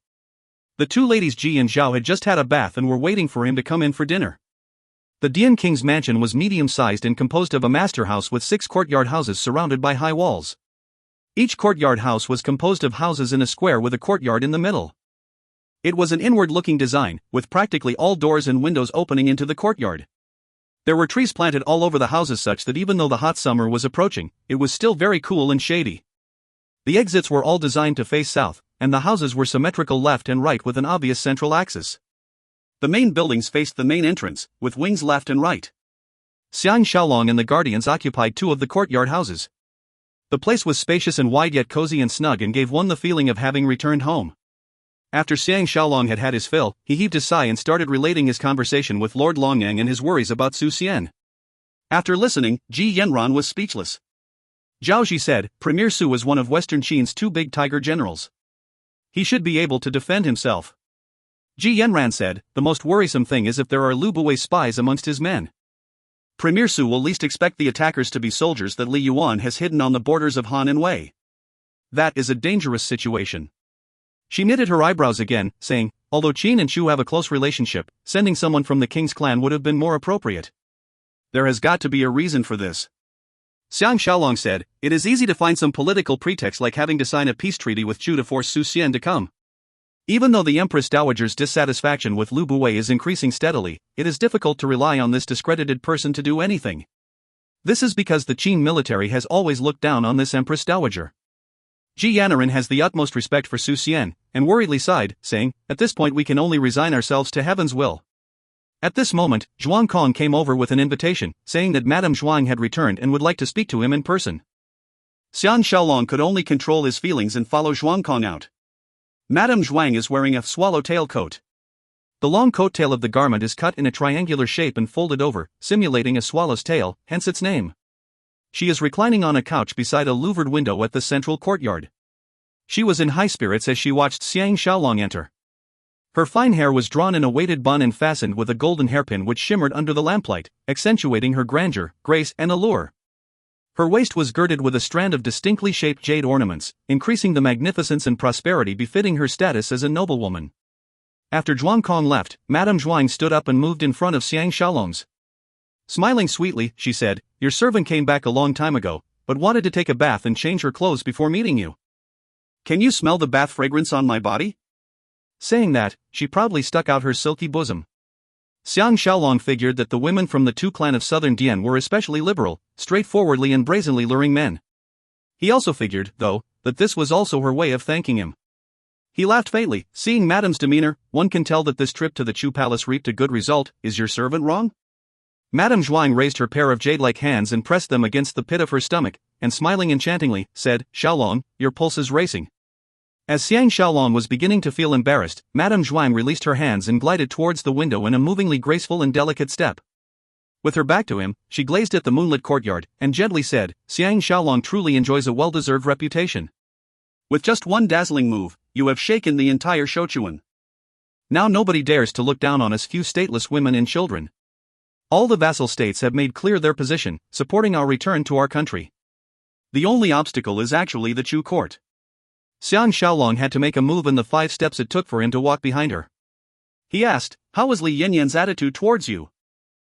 The two ladies Ji and Zhao had just had a bath and were waiting for him to come in for dinner. The Dian King's mansion was medium-sized and composed of a master house with 6 courtyard houses surrounded by high walls. Each courtyard house was composed of houses in a square with a courtyard in the middle. It was an inward-looking design, with practically all doors and windows opening into the courtyard. There were trees planted all over the houses such that even though the hot summer was approaching, it was still very cool and shady. The exits were all designed to face south, and the houses were symmetrical left and right with an obvious central axis. The main buildings faced the main entrance, with wings left and right. Xiang Shaolong and the guardians occupied 2 of the courtyard houses. The place was spacious and wide yet cozy and snug and gave one the feeling of having returned home. After Xiang Shaolong had had his fill, he heaved a sigh and started relating his conversation with Lord Longyang and his worries about Su Xian. After listening, Ji Yanran was speechless. Zhao Ji said, Premier Su is one of Western Qin's 2 big tiger generals. He should be able to defend himself. Ji Yanran said, the most worrisome thing is if there are Lu Buwei spies amongst his men. Premier Su will least expect the attackers to be soldiers that Li Yuan has hidden on the borders of Han and Wei. That is a dangerous situation. She knitted her eyebrows again, saying, although Qin and Chu have a close relationship, sending someone from the king's clan would have been more appropriate. There has got to be a reason for this. Xiang Shaolong said, it is easy to find some political pretext like having to sign a peace treaty with Chu to force Su Xian to come. Even though the Empress Dowager's dissatisfaction with Lu Buwei is increasing steadily, it is difficult to rely on this discredited person to do anything. This is because the Qin military has always looked down on this Empress Dowager. Ji Yanran has the utmost respect for Su Xian, and worriedly sighed, saying, at this point we can only resign ourselves to heaven's will. At this moment, Zhuang Kong came over with an invitation, saying that Madame Zhuang had returned and would like to speak to him in person. Xiang Shaolong could only control his feelings and follow Zhuang Kong out. Madame Zhuang is wearing a swallowtail coat. The long coattail of the garment is cut in a triangular shape and folded over, simulating a swallow's tail, hence its name. She is reclining on a couch beside a louvered window at the central courtyard. She was in high spirits as she watched Xiang Shaolong enter. Her fine hair was drawn in a weighted bun and fastened with a golden hairpin which shimmered under the lamplight, accentuating her grandeur, grace, and allure. Her waist was girded with a strand of distinctly shaped jade ornaments, increasing the magnificence and prosperity befitting her status as a noblewoman. After Zhuang Kong left, Madame Zhuang stood up and moved in front of Xiang Shaolong's. Smiling sweetly, she said, your servant came back a long time ago, but wanted to take a bath and change her clothes before meeting you. Can you smell the bath fragrance on my body? Saying that, she proudly stuck out her silky bosom. Xiang Shaolong figured that the women from the 2 clans of southern Dian were especially liberal, straightforwardly and brazenly luring men. He also figured, though, that this was also her way of thanking him. He laughed faintly, seeing Madame's demeanor, one can tell that this trip to the Chu Palace reaped a good result, is your servant wrong? Madame Zhuang raised her pair of jade-like hands and pressed them against the pit of her stomach, and smiling enchantingly, said, Shaolong, your pulse is racing. As Xiang Shaolong was beginning to feel embarrassed, Madame Zhuang released her hands and glided towards the window in a movingly graceful and delicate step. With her back to him, she gazed at the moonlit courtyard, and gently said, Xiang Shaolong truly enjoys a well-deserved reputation. With just one dazzling move, you have shaken the entire Shochuan. Now nobody dares to look down on us few stateless women and children. All the vassal states have made clear their position, supporting our return to our country. The only obstacle is actually the Chu court. Xiang Shaolong had to make a move in the 5 steps it took for him to walk behind her. He asked, how is Li Yanyan's attitude towards you?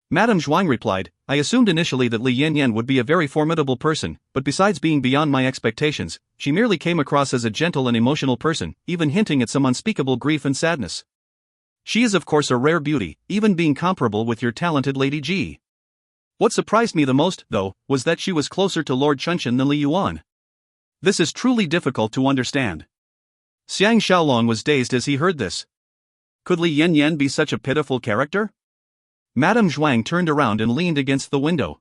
Madame Zhuang replied, I assumed initially that Li Yanyan would be a very formidable person, but besides being beyond my expectations, she merely came across as a gentle and emotional person, even hinting at some unspeakable grief and sadness. She is of course a rare beauty, even being comparable with your talented Lady Ji. What surprised me the most, though, was that she was closer to Lord Chunshan than Li Yuan. This is truly difficult to understand. Xiang Shaolong was dazed as he heard this. Could Li Yanyan be such a pitiful character? Madame Zhuang turned around and leaned against the window.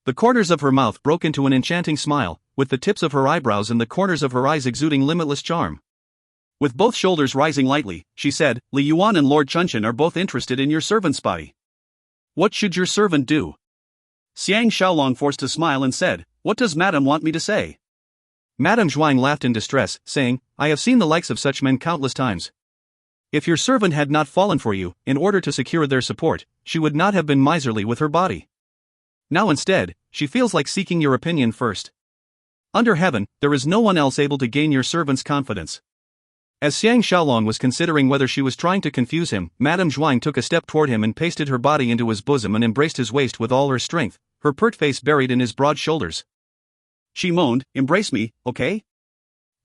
The corners of her mouth broke into an enchanting smile, with the tips of her eyebrows and the corners of her eyes exuding limitless charm. With both shoulders rising lightly, she said, Li Yuan and Lord Chunshan are both interested in your servant's body. What should your servant do? Xiang Shaolong forced a smile and said, What does Madame want me to say? Madame Zhuang laughed in distress, saying, I have seen the likes of such men countless times. If your servant had not fallen for you, in order to secure their support, she would not have been miserly with her body. Now instead, she feels like seeking your opinion first. Under heaven, there is no one else able to gain your servant's confidence. As Xiang Shaolong was considering whether she was trying to confuse him, Madame Zhuang took a step toward him and pasted her body into his bosom and embraced his waist with all her strength, her pert face buried in his broad shoulders. She moaned, Embrace me, okay?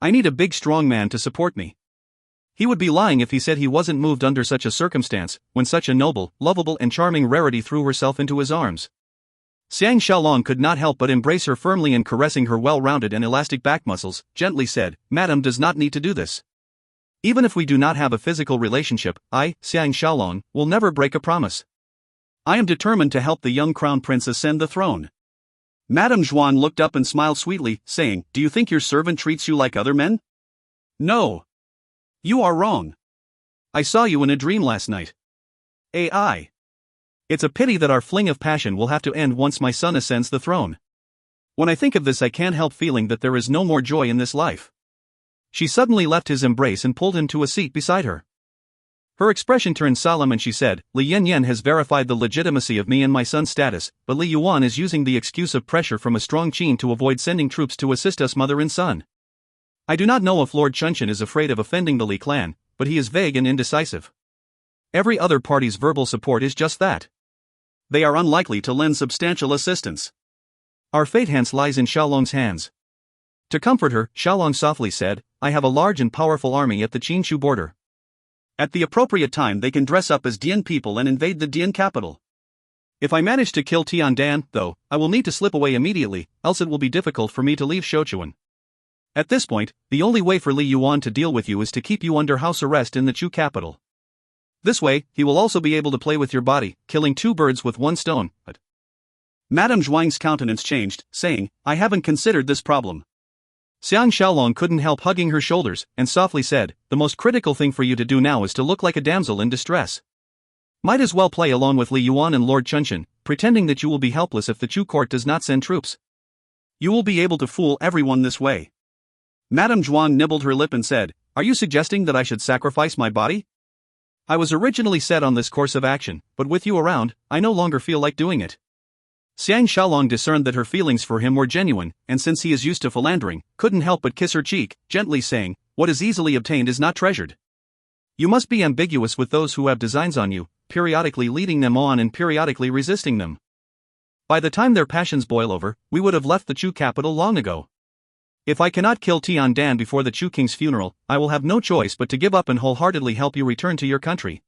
I need a big strong man to support me. He would be lying if he said he wasn't moved under such a circumstance, when such a noble, lovable and charming rarity threw herself into his arms. Xiang Shaolong could not help but embrace her firmly and caressing her well-rounded and elastic back muscles, gently said, Madame does not need to do this. Even if we do not have a physical relationship, I, Xiang Shaolong, will never break a promise. I am determined to help the young crown prince ascend the throne. Madame Zhuan looked up and smiled sweetly, saying, Do you think your servant treats you like other men? No. You are wrong. I saw you in a dream last night. AI. It's a pity that our fling of passion will have to end once my son ascends the throne. When I think of this, I can't help feeling that there is no more joy in this life. She suddenly left his embrace and pulled him to a seat beside her. Her expression turned solemn and she said, Li Yanyan has verified the legitimacy of me and my son's status, but Li Yuan is using the excuse of pressure from a strong Qin to avoid sending troops to assist us mother and son. I do not know if Lord Chunshan is afraid of offending the Li clan, but he is vague and indecisive. Every other party's verbal support is just that. They are unlikely to lend substantial assistance. Our fate hence lies in Xiaolong's hands. To comfort her, Xiaolong softly said, I have a large and powerful army at the Qinshu border. At the appropriate time they can dress up as Dian people and invade the Dian capital. If I manage to kill Tiandan, though, I will need to slip away immediately, else it will be difficult for me to leave Shouchuan. At this point, the only way for Li Yuan to deal with you is to keep you under house arrest in the Chu capital. This way, he will also be able to play with your body, killing two birds with one stone. But Madame Zhuang's countenance changed, saying, I haven't considered this problem. Xiang Shaolong couldn't help hugging her shoulders, and softly said, The most critical thing for you to do now is to look like a damsel in distress. Might as well play along with Li Yuan and Lord Chunshan, pretending that you will be helpless if the Chu court does not send troops. You will be able to fool everyone this way. Madame Zhuang nibbled her lip and said, Are you suggesting that I should sacrifice my body? I was originally set on this course of action, but with you around, I no longer feel like doing it. Xiang Shaolong discerned that her feelings for him were genuine, and since he is used to philandering, couldn't help but kiss her cheek, gently saying, What is easily obtained is not treasured. You must be ambiguous with those who have designs on you, periodically leading them on and periodically resisting them. By the time their passions boil over, we would have left the Chu capital long ago. If I cannot kill Tiandan before the Chu king's funeral, I will have no choice but to give up and wholeheartedly help you return to your country.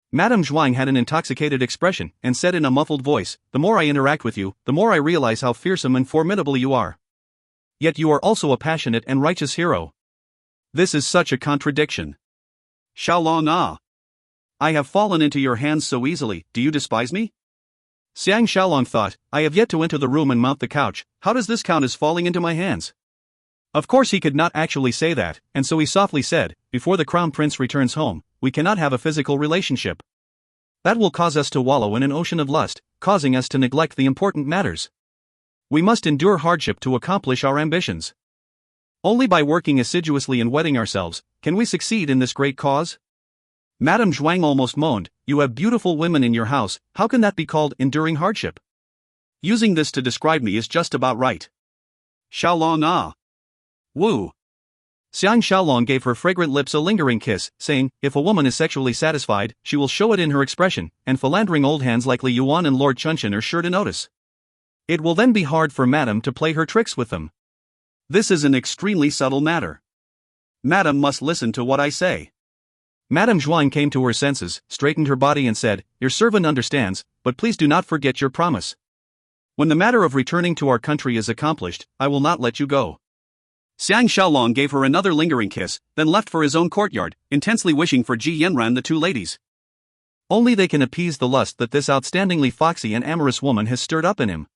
Madame Zhuang had an intoxicated expression, and said in a muffled voice, The more I interact with you, the more I realize how fearsome and formidable you are. Yet you are also a passionate and righteous hero. This is such a contradiction. Shaolong I have fallen into your hands so easily, do you despise me? Xiang Shaolong thought, I have yet to enter the room and mount the couch, how does this count as falling into my hands? Of course he could not actually say that, and so he softly said, Before the crown prince returns home, we cannot have a physical relationship. That will cause us to wallow in an ocean of lust, causing us to neglect the important matters. We must endure hardship to accomplish our ambitions. Only by working assiduously and wedding ourselves, can we succeed in this great cause? Madame Zhuang almost moaned, You have beautiful women in your house, how can that be called enduring hardship? Using this to describe me is just about right. Shaolong Woo. Xiang Shaolong gave her fragrant lips a lingering kiss, saying, If a woman is sexually satisfied, she will show it in her expression, and philandering old hands like Li Yuan and Lord Chunshan are sure to notice. It will then be hard for Madame to play her tricks with them. This is an extremely subtle matter. Madame must listen to what I say. Madame Zhuang came to her senses, straightened her body and said, Your servant understands, but please do not forget your promise. When the matter of returning to our country is accomplished, I will not let you go. Xiang Shaolong gave her another lingering kiss, then left for his own courtyard, intensely wishing for Ji Yanran the two ladies. Only they can appease the lust that this outstandingly foxy and amorous woman has stirred up in him.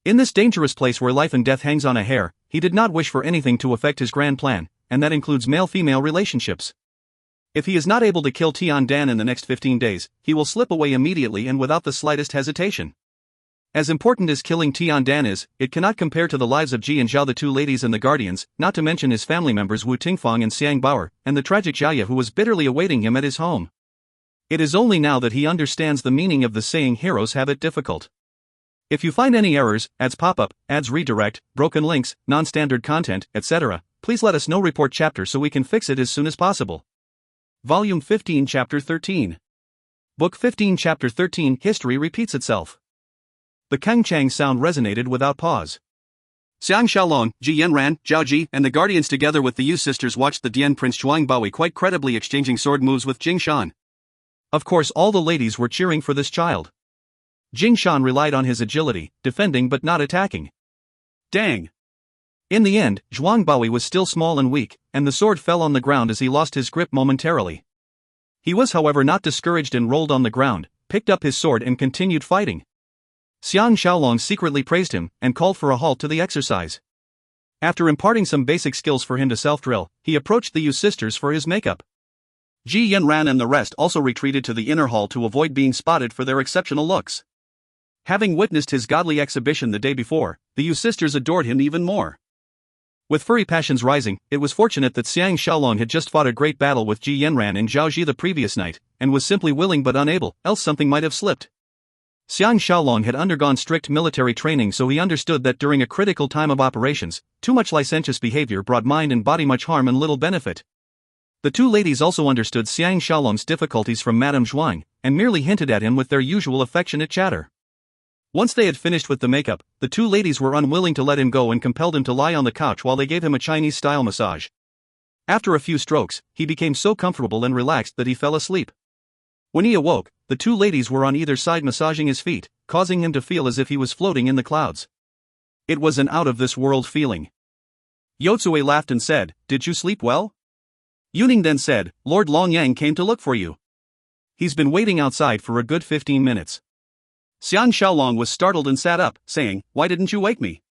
In this dangerous place where life and death hangs on a hair, he did not wish for anything to affect his grand plan, and that includes male-female relationships. If he is not able to kill Tian Dan in the next 15 days, he will slip away immediately and without the slightest hesitation. As important as killing Tian Dan is, it cannot compare to the lives of Ji and Zhao, the two ladies and the guardians, not to mention his family members Wu Tingfang and Xiang Baoer, and the tragic Jiaye who was bitterly awaiting him at his home. It is only now that he understands the meaning of the saying heroes have it difficult. If you find any errors, ads pop up, ads redirect, broken links, non-standard content, etc., please let us know. Report chapter so we can fix it as soon as possible. Volume 15 Chapter 13. Book 15 Chapter 13. History repeats itself. The Kangchang sound resonated without pause. Xiang Shaolong, Ji Yanran, Zhao Ji, and the guardians together with the Yu sisters watched the Dian Prince Zhuang Baoyi quite credibly exchanging sword moves with Jing Shan. Of course all the ladies were cheering for this child. Jing Shan relied on his agility, defending but not attacking. Dang! In the end, Zhuang Baoyi was still small and weak, and the sword fell on the ground as he lost his grip momentarily. He was however not discouraged and rolled on the ground, picked up his sword and continued fighting. Xiang Shaolong secretly praised him, and called for a halt to the exercise. After imparting some basic skills for him to self-drill, he approached the Yu sisters for his makeup. Ji Yanran and the rest also retreated to the inner hall to avoid being spotted for their exceptional looks. Having witnessed his godly exhibition the day before, the Yu sisters adored him even more. With furry passions rising, it was fortunate that Xiang Shaolong had just fought a great battle with Ji Yanran and Zhao Ji the previous night, and was simply willing but unable, else something might have slipped. Xiang Shaolong had undergone strict military training, so he understood that during a critical time of operations, too much licentious behavior brought mind and body much harm and little benefit. The two ladies also understood Xiang Shaolong's difficulties from Madame Zhuang, and merely hinted at him with their usual affectionate chatter. Once they had finished with the makeup, the two ladies were unwilling to let him go and compelled him to lie on the couch while they gave him a Chinese-style massage. After a few strokes, he became so comfortable and relaxed that he fell asleep. When he awoke, the two ladies were on either side massaging his feet, causing him to feel as if he was floating in the clouds. It was an out-of-this-world feeling. Yotsue laughed and said, "Did you sleep well?" Yuning then said, "Lord Longyang came to look for you. He's been waiting outside for a good 15 minutes. Xiang Shaolong was startled and sat up, saying, "Why didn't you wake me?"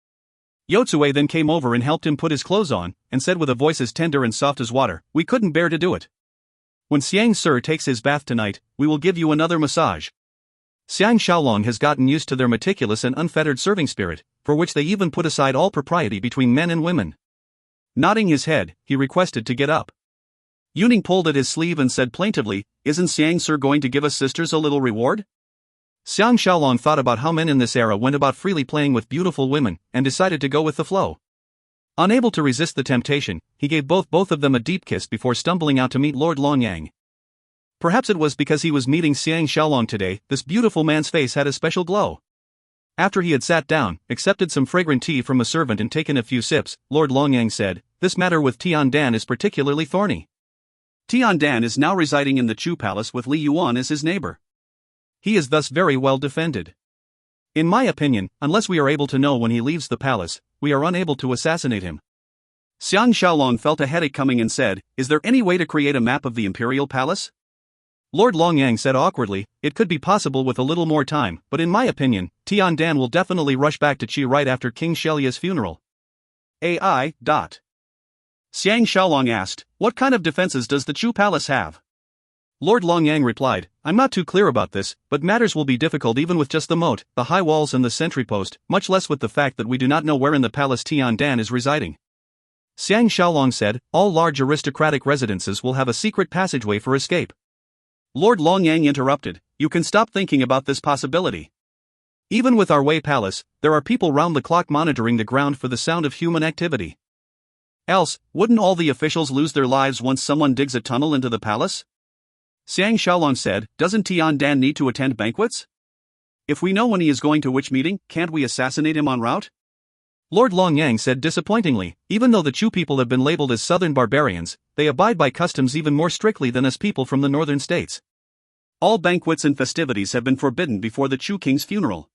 Yotsue then came over and helped him put his clothes on, and said with a voice as tender and soft as water, "We couldn't bear to do it. When Xiang Sir takes his bath tonight, we will give you another massage." Xiang Shaolong has gotten used to their meticulous and unfettered serving spirit, for which they even put aside all propriety between men and women. Nodding his head, he requested to get up. Yuning pulled at his sleeve and said plaintively, "Isn't Xiang Sir going to give us sisters a little reward?" Xiang Shaolong thought about how men in this era went about freely playing with beautiful women, and decided to go with the flow. Unable to resist the temptation, he gave both of them a deep kiss before stumbling out to meet Lord Longyang. Perhaps it was because he was meeting Xiang Shaolong today, this beautiful man's face had a special glow. After he had sat down, accepted some fragrant tea from a servant and taken a few sips, Lord Longyang said, "This matter with Tian Dan is particularly thorny. Tian Dan is now residing in the Chu Palace with Li Yuan as his neighbor. He is thus very well defended. In my opinion, unless we are able to know when he leaves the palace, we are unable to assassinate him." Xiang Shaolong felt a headache coming and said, "Is there any way to create a map of the imperial palace?" Lord Longyang said awkwardly, "It could be possible with a little more time, but in my opinion, Tian Dan will definitely rush back to Qi right after King Shelia's funeral." AI. Xiang Shaolong asked, "What kind of defenses does the Chu Palace have?" Lord Longyang replied, "I'm not too clear about this, but matters will be difficult even with just the moat, the high walls and the sentry post, much less with the fact that we do not know where in the palace Tian Dan is residing." Xiang Shaolong said, "All large aristocratic residences will have a secret passageway for escape." Lord Longyang interrupted, "You can stop thinking about this possibility. Even with our Wei Palace, there are people round the clock monitoring the ground for the sound of human activity. Else, wouldn't all the officials lose their lives once someone digs a tunnel into the palace?" Xiang Shaolong said, "Doesn't Tian Dan need to attend banquets? If we know when he is going to which meeting, can't we assassinate him en route?" Lord Longyang said disappointingly, "Even though the Chu people have been labeled as southern barbarians, they abide by customs even more strictly than us people from the northern states. All banquets and festivities have been forbidden before the Chu king's funeral.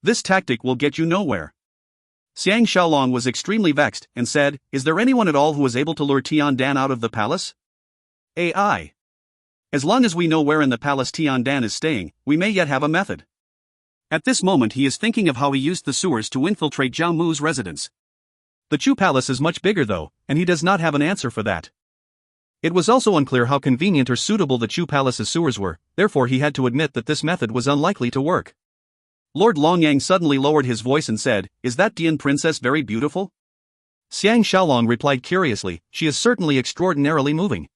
This tactic will get you nowhere. Xiang Shaolong was extremely vexed and said, "Is there anyone at all who was able to lure Tian out of the palace?" AI. As long as we know where in the palace Tian is staying, we may yet have a method. At this moment he is thinking of how he used the sewers to infiltrate Zhao Mu's residence. The Chu Palace is much bigger though, and he does not have an answer for that. It was also unclear how convenient or suitable the Chu Palace's sewers were, therefore he had to admit that this method was unlikely to work. Lord Longyang suddenly lowered his voice and said, "Is that Dian princess very beautiful?" Xiang Shaolong replied curiously, "She is certainly extraordinarily moving."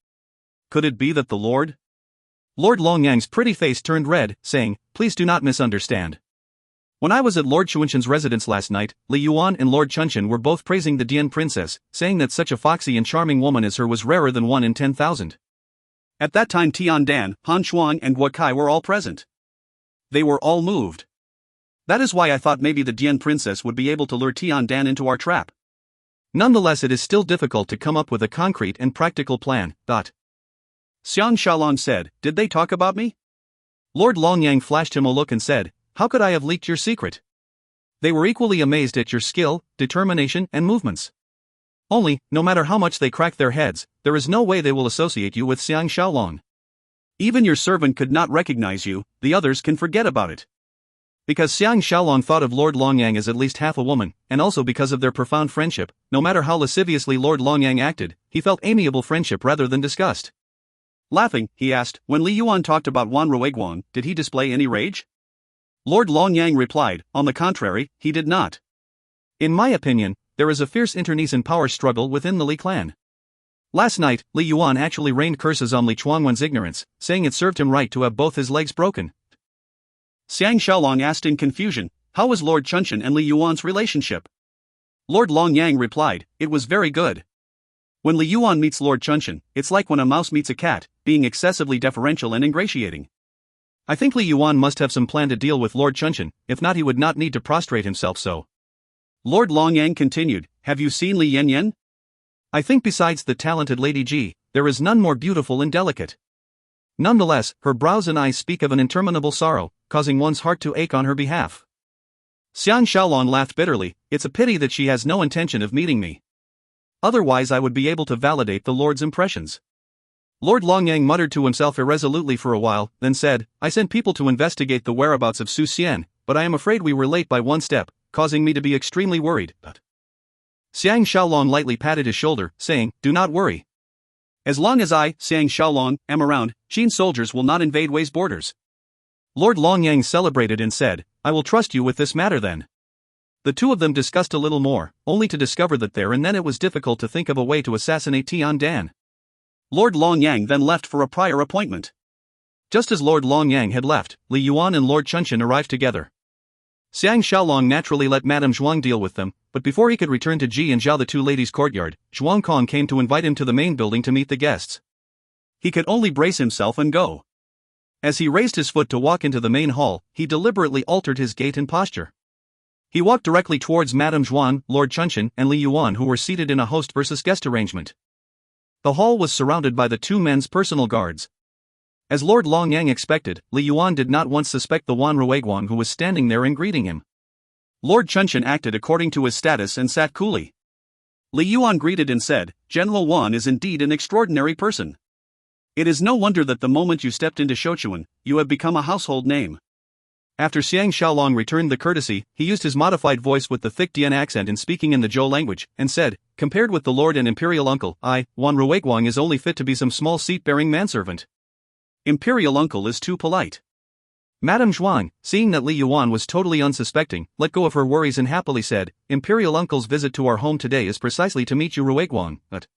Could it be that the Lord? Lord Longyang's pretty face turned red, saying, "Please do not misunderstand. When I was at Lord Chuanshan's residence last night, Li Yuan and Lord Chunshan were both praising the Dian princess, saying that such a foxy and charming woman as her was rarer than 1 in 10,000. At that time Tian Dan, Han Shuang and Guo Kai were all present. They were all moved. That is why I thought maybe the Dian princess would be able to lure Tian Dan into our trap." Nonetheless, it is still difficult to come up with a concrete and practical plan. Xiang Shaolong said, "Did they talk about me?" Lord Longyang flashed him a look and said, "How could I have leaked your secret?" They were equally amazed at your skill, determination, and movements. Only, no matter how much they crack their heads, there is no way they will associate you with Xiang Shaolong. Even your servant could not recognize you, the others can forget about it. Because Xiang Shaolong thought of Lord Longyang as at least half a woman, and also because of their profound friendship, no matter how lasciviously Lord Longyang acted, he felt amiable friendship rather than disgust. Laughing, he asked, "When Li Yuan talked about Wan Ruiguang, did he display any rage?" Lord Longyang replied, "On the contrary, he did not. In my opinion, there is a fierce internecine power struggle within the Li clan. Last night, Li Yuan actually rained curses on Li Chuangwen's ignorance, saying it served him right to have both his legs broken." Xiang Shaolong asked in confusion, "How was Lord Chunshan and Li Yuan's relationship?" Lord Longyang replied, "It was very good. When Li Yuan meets Lord Chunshan, it's like when a mouse meets a cat, being excessively deferential and ingratiating. I think Li Yuan must have some plan to deal with Lord Chunshan, if not he would not need to prostrate himself so." Lord Longyang continued, "Have you seen Li Yanyan?" "I think besides the talented Lady Ji, there is none more beautiful and delicate. Nonetheless, her brows and eyes speak of an interminable sorrow, causing one's heart to ache on her behalf." Xiang Shaolong laughed bitterly, "It's a pity that she has no intention of meeting me. Otherwise I would be able to validate the Lord's impressions." Lord Longyang muttered to himself irresolutely for a while, then said, "I sent people to investigate the whereabouts of Su Xian, but I am afraid we were late by one step, causing me to be extremely worried." Xiang Shaolong lightly patted his shoulder, saying, "Do not worry. As long as I, Xiang Shaolong, am around, Qin soldiers will not invade Wei's borders." Lord Longyang celebrated and said, "I will trust you with this matter then." The two of them discussed a little more, only to discover that there and then it was difficult to think of a way to assassinate Tian Dan. Lord Longyang then left for a prior appointment. Just as Lord Longyang had left, Li Yuan and Lord Chunshan arrived together. Xiang Shaolong naturally let Madame Zhuang deal with them, but before he could return to Ji and Zhao the two ladies' courtyard, Zhuang Kong came to invite him to the main building to meet the guests. He could only brace himself and go. As he raised his foot to walk into the main hall, he deliberately altered his gait and posture. He walked directly towards Madame Zhuang, Lord Chunshan, and Li Yuan, who were seated in a host versus guest arrangement. The hall was surrounded by the two men's personal guards. As Lord Longyang expected, Li Yuan did not once suspect the Wan Ruiguang who was standing there and greeting him. Lord Chunshan acted according to his status and sat coolly. Li Yuan greeted and said, "General Wan is indeed an extraordinary person. It is no wonder that the moment you stepped into Shochuan, you have become a household name." After Xiang Shaolong returned the courtesy, he used his modified voice with the thick Dian accent in speaking in the Zhou language, and said, "Compared with the lord and imperial uncle, Wan Ruiguang is only fit to be some small seat-bearing manservant. Imperial uncle is too polite." Madame Zhuang, seeing that Li Yuan was totally unsuspecting, let go of her worries and happily said, "Imperial uncle's visit to our home today is precisely to meet you Ruiguang, but..."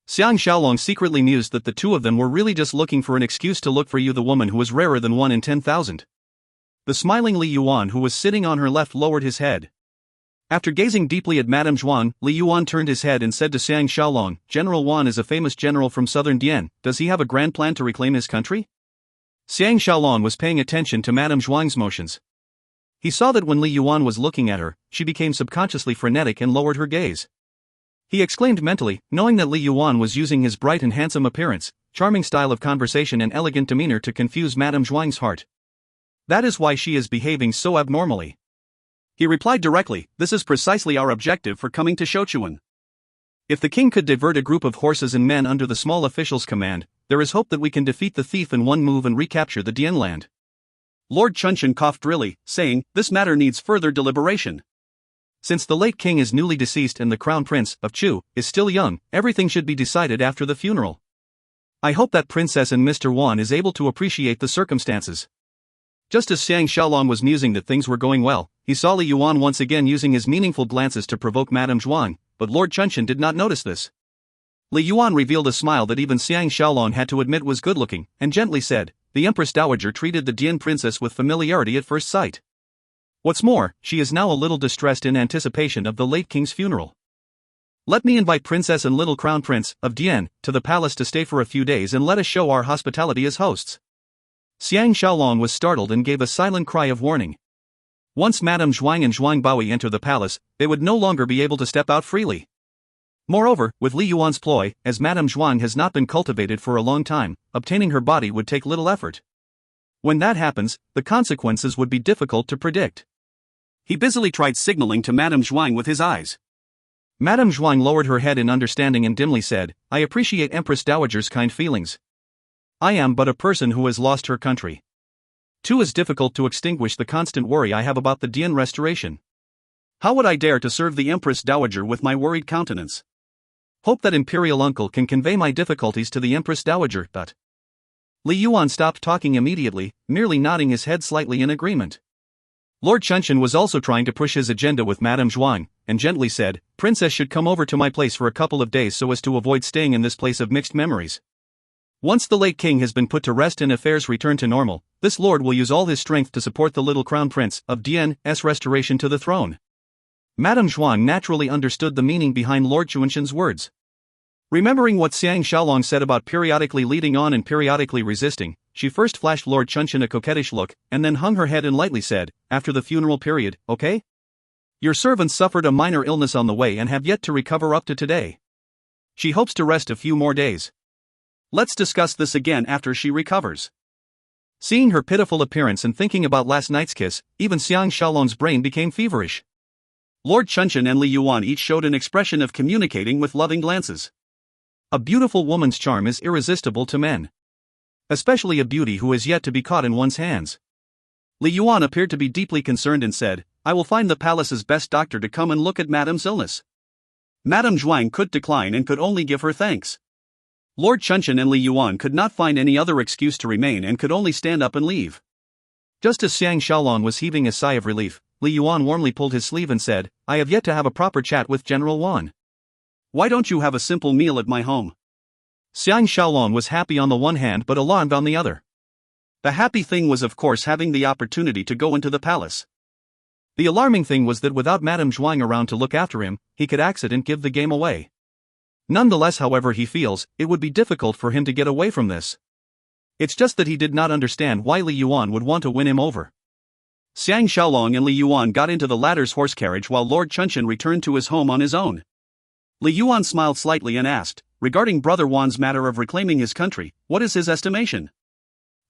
Xiang Shaolong secretly mused that the two of them were really just looking for an excuse to look for you, the woman who was rarer than 1 in 10,000. The smiling Li Yuan who was sitting on her left lowered his head. After gazing deeply at Madame Zhuang, Li Yuan turned his head and said to Xiang Shaolong, "General Wan is a famous general from southern Dian, does he have a grand plan to reclaim his country?" Xiang Shaolong was paying attention to Madame Zhuang's motions. He saw that when Li Yuan was looking at her, she became subconsciously frenetic and lowered her gaze. He exclaimed mentally, knowing that Li Yuan was using his bright and handsome appearance, charming style of conversation and elegant demeanor to confuse Madame Zhuang's heart. That is why she is behaving so abnormally. He replied directly, "This is precisely our objective for coming to Shochuan. If the king could divert a group of horses and men under the small official's command, there is hope that we can defeat the thief in one move and recapture the Dian land." Lord Chunshan coughed drily, saying, "This matter needs further deliberation. Since the late king is newly deceased and the crown prince of Chu is still young, everything should be decided after the funeral. I hope that princess and Mr. Wan is able to appreciate the circumstances." Just as Xiang Shaolong was musing that things were going well, he saw Li Yuan once again using his meaningful glances to provoke Madame Zhuang, but Lord Chunshan did not notice this. Li Yuan revealed a smile that even Xiang Shaolong had to admit was good-looking, and gently said, "The Empress Dowager treated the Dian princess with familiarity at first sight. What's more, she is now a little distressed in anticipation of the late king's funeral. Let me invite Princess and little Crown Prince of Dian to the palace to stay for a few days and let us show our hospitality as hosts." Xiang Shaolong was startled and gave a silent cry of warning. Once Madame Zhuang and Zhuang Baoyi enter the palace, they would no longer be able to step out freely. Moreover, with Li Yuan's ploy, as Madame Zhuang has not been cultivated for a long time, obtaining her body would take little effort. When that happens, the consequences would be difficult to predict. He busily tried signaling to Madame Zhuang with his eyes. Madame Zhuang lowered her head in understanding and dimly said, "I appreciate Empress Dowager's kind feelings. I am but a person who has lost her country. Too is difficult to extinguish the constant worry I have about the Dian restoration. How would I dare to serve the Empress Dowager with my worried countenance? Hope that Imperial Uncle can convey my difficulties to the Empress Dowager." But Li Yuan stopped talking immediately, merely nodding his head slightly in agreement. Lord Chunshan was also trying to push his agenda with Madame Zhuang, and gently said, "Princess should come over to my place for a couple of days so as to avoid staying in this place of mixed memories. Once the late king has been put to rest and affairs return to normal, this lord will use all his strength to support the little crown prince of Dian's restoration to the throne." Madame Zhuang naturally understood the meaning behind Lord Chunshan's words. Remembering what Xiang Shaolong said about periodically leading on and periodically resisting, she first flashed Lord Chunshan a coquettish look, and then hung her head and lightly said, "After the funeral period, okay? Your servants suffered a minor illness on the way and have yet to recover up to today. She hopes to rest a few more days. Let's discuss this again after she recovers." Seeing her pitiful appearance and thinking about last night's kiss, even Xiang Shaolong's brain became feverish. Lord Chunshan and Li Yuan each showed an expression of communicating with loving glances. A beautiful woman's charm is irresistible to men. Especially a beauty who is yet to be caught in one's hands. Li Yuan appeared to be deeply concerned and said, "I will find the palace's best doctor to come and look at Madame's illness." Madame Zhuang could decline and could only give her thanks. Lord Chunshan and Li Yuan could not find any other excuse to remain and could only stand up and leave. Just as Xiang Shaolong was heaving a sigh of relief, Li Yuan warmly pulled his sleeve and said, "I have yet to have a proper chat with General Wan. Why don't you have a simple meal at my home?" Xiang Shaolong was happy on the one hand but alarmed on the other. The happy thing was of course having the opportunity to go into the palace. The alarming thing was that without Madame Zhuang around to look after him, he could accident give the game away. Nonetheless, however, he feels, it would be difficult for him to get away from this. It's just that he did not understand why Li Yuan would want to win him over. Xiang Shaolong and Li Yuan got into the latter's horse carriage while Lord Chunshan returned to his home on his own. Li Yuan smiled slightly and asked, "Regarding Brother Wan's matter of reclaiming his country, what is his estimation?"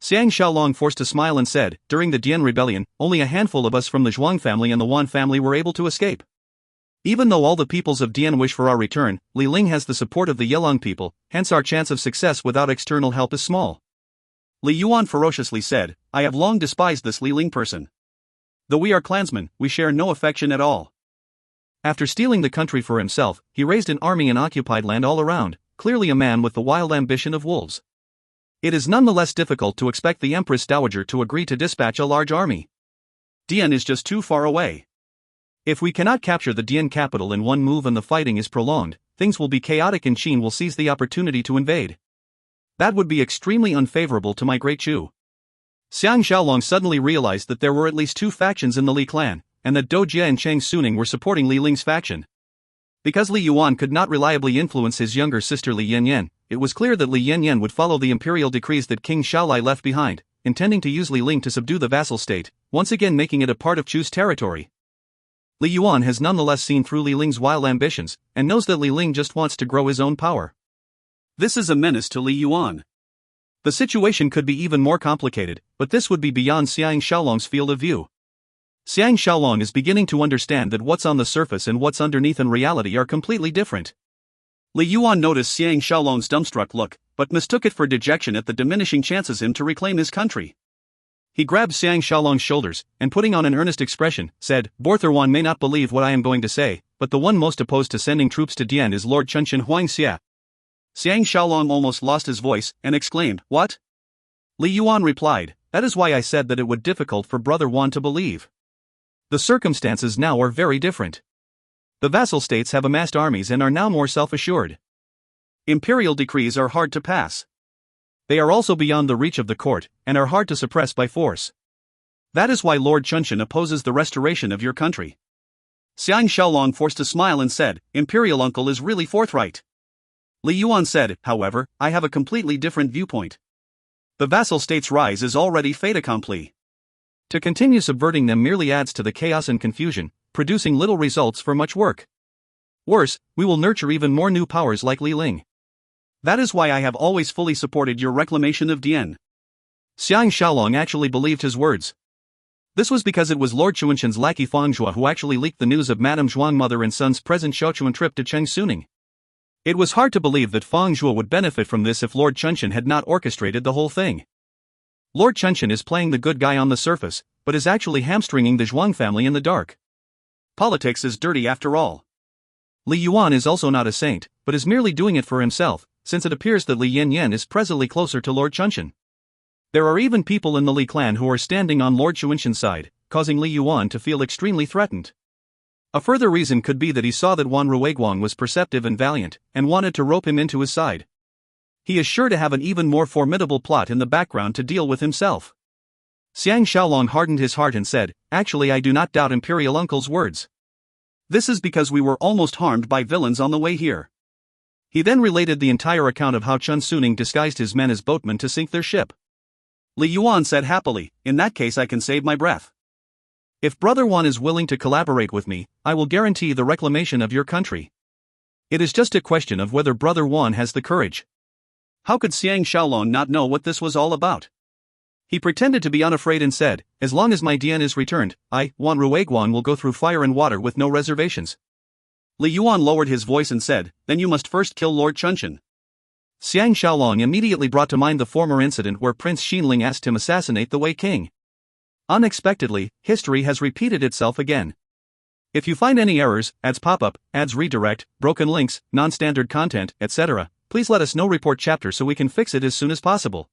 Xiang Shaolong forced a smile and said, "During the Dian rebellion, only a handful of us from the Zhuang family and the Wan family were able to escape. Even though all the peoples of Dian wish for our return, Li Ling has the support of the Yelong people, hence our chance of success without external help is small." Li Yuan ferociously said, "I have long despised this Li Ling person. Though we are clansmen, we share no affection at all." After stealing the country for himself, he raised an army and occupied land all around, clearly a man with the wild ambition of wolves. It is nonetheless difficult to expect the Empress Dowager to agree to dispatch a large army. Dian is just too far away. If we cannot capture the Dian capital in one move and the fighting is prolonged, things will be chaotic and Qin will seize the opportunity to invade. That would be extremely unfavorable to my great Chu. Xiang Shaolong suddenly realized that there were at least two factions in the Li clan, and that Dou Jie and Chang Suning were supporting Li Ling's faction. Because Li Yuan could not reliably influence his younger sister Li Yanyan, it was clear that Li Yanyan would follow the imperial decrees that King Shaolai left behind, intending to use Li Ling to subdue the vassal state, once again making it a part of Chu's territory. Li Yuan has nonetheless seen through Li Ling's wild ambitions, and knows that Li Ling just wants to grow his own power. This is a menace to Li Yuan. The situation could be even more complicated, but this would be beyond Xiang Shaolong's field of view. Xiang Shaolong is beginning to understand that what's on the surface and what's underneath in reality are completely different. Li Yuan noticed Xiang Shaolong's dumbstruck look, but mistook it for dejection at the diminishing chances him to reclaim his country. He grabbed Xiang Shaolong's shoulders, and putting on an earnest expression, said, Bortherwan may not believe what I am going to say, but the one most opposed to sending troops to Dian is Lord Chunshin Huangxia. Xiang Shaolong almost lost his voice, and exclaimed, What? Li Yuan replied, That is why I said that it would be difficult for Brother Wan to believe. The circumstances now are very different. The vassal states have amassed armies and are now more self-assured. Imperial decrees are hard to pass. They are also beyond the reach of the court, and are hard to suppress by force. That is why Lord Chunshin opposes the restoration of your country. Xiang Shaolong forced a smile and said, Imperial uncle is really forthright. Li Yuan said, however, I have a completely different viewpoint. The vassal states' rise is already fait accompli. To continue subverting them merely adds to the chaos and confusion, producing little results for much work. Worse, we will nurture even more new powers like Li Ling. That is why I have always fully supported your reclamation of Dian. Xiang Shaolong actually believed his words. This was because it was Lord Chuanshin's lackey Fang Zhua who actually leaked the news of Madame Zhuang mother and son's present Xiaochuan trip to Cheng Suning. It was hard to believe that Fang Zhua would benefit from this if Lord Chunshin had not orchestrated the whole thing. Lord Chunshin is playing the good guy on the surface, but is actually hamstringing the Zhuang family in the dark. Politics is dirty after all. Li Yuan is also not a saint, but is merely doing it for himself, since it appears that Li Yanyan is presently closer to Lord Chunshin. There are even people in the Li clan who are standing on Lord Chuanshin's side, causing Li Yuan to feel extremely threatened. A further reason could be that he saw that Wan Ruiguang was perceptive and valiant, and wanted to rope him into his side. He is sure to have an even more formidable plot in the background to deal with himself. Xiang Shaolong hardened his heart and said, Actually I do not doubt Imperial Uncle's words. This is because we were almost harmed by villains on the way here. He then related the entire account of how Chun Suning disguised his men as boatmen to sink their ship. Li Yuan said happily, In that case I can save my breath. If Brother Wan is willing to collaborate with me, I will guarantee the reclamation of your country. It is just a question of whether Brother Wan has the courage. How could Xiang Shaolong not know what this was all about? He pretended to be unafraid and said, As long as my Dian is returned, I, Wan Ruiguang, will go through fire and water with no reservations. Li Yuan lowered his voice and said, Then you must first kill Lord Chunshin. Xiang Shaolong immediately brought to mind the former incident where Prince Xinling asked him assassinate the Wei King. Unexpectedly, history has repeated itself again. If you find any errors, ads pop up, ads redirect, broken links, non-standard content, etc., please let us know. Report chapter so we can fix it as soon as possible.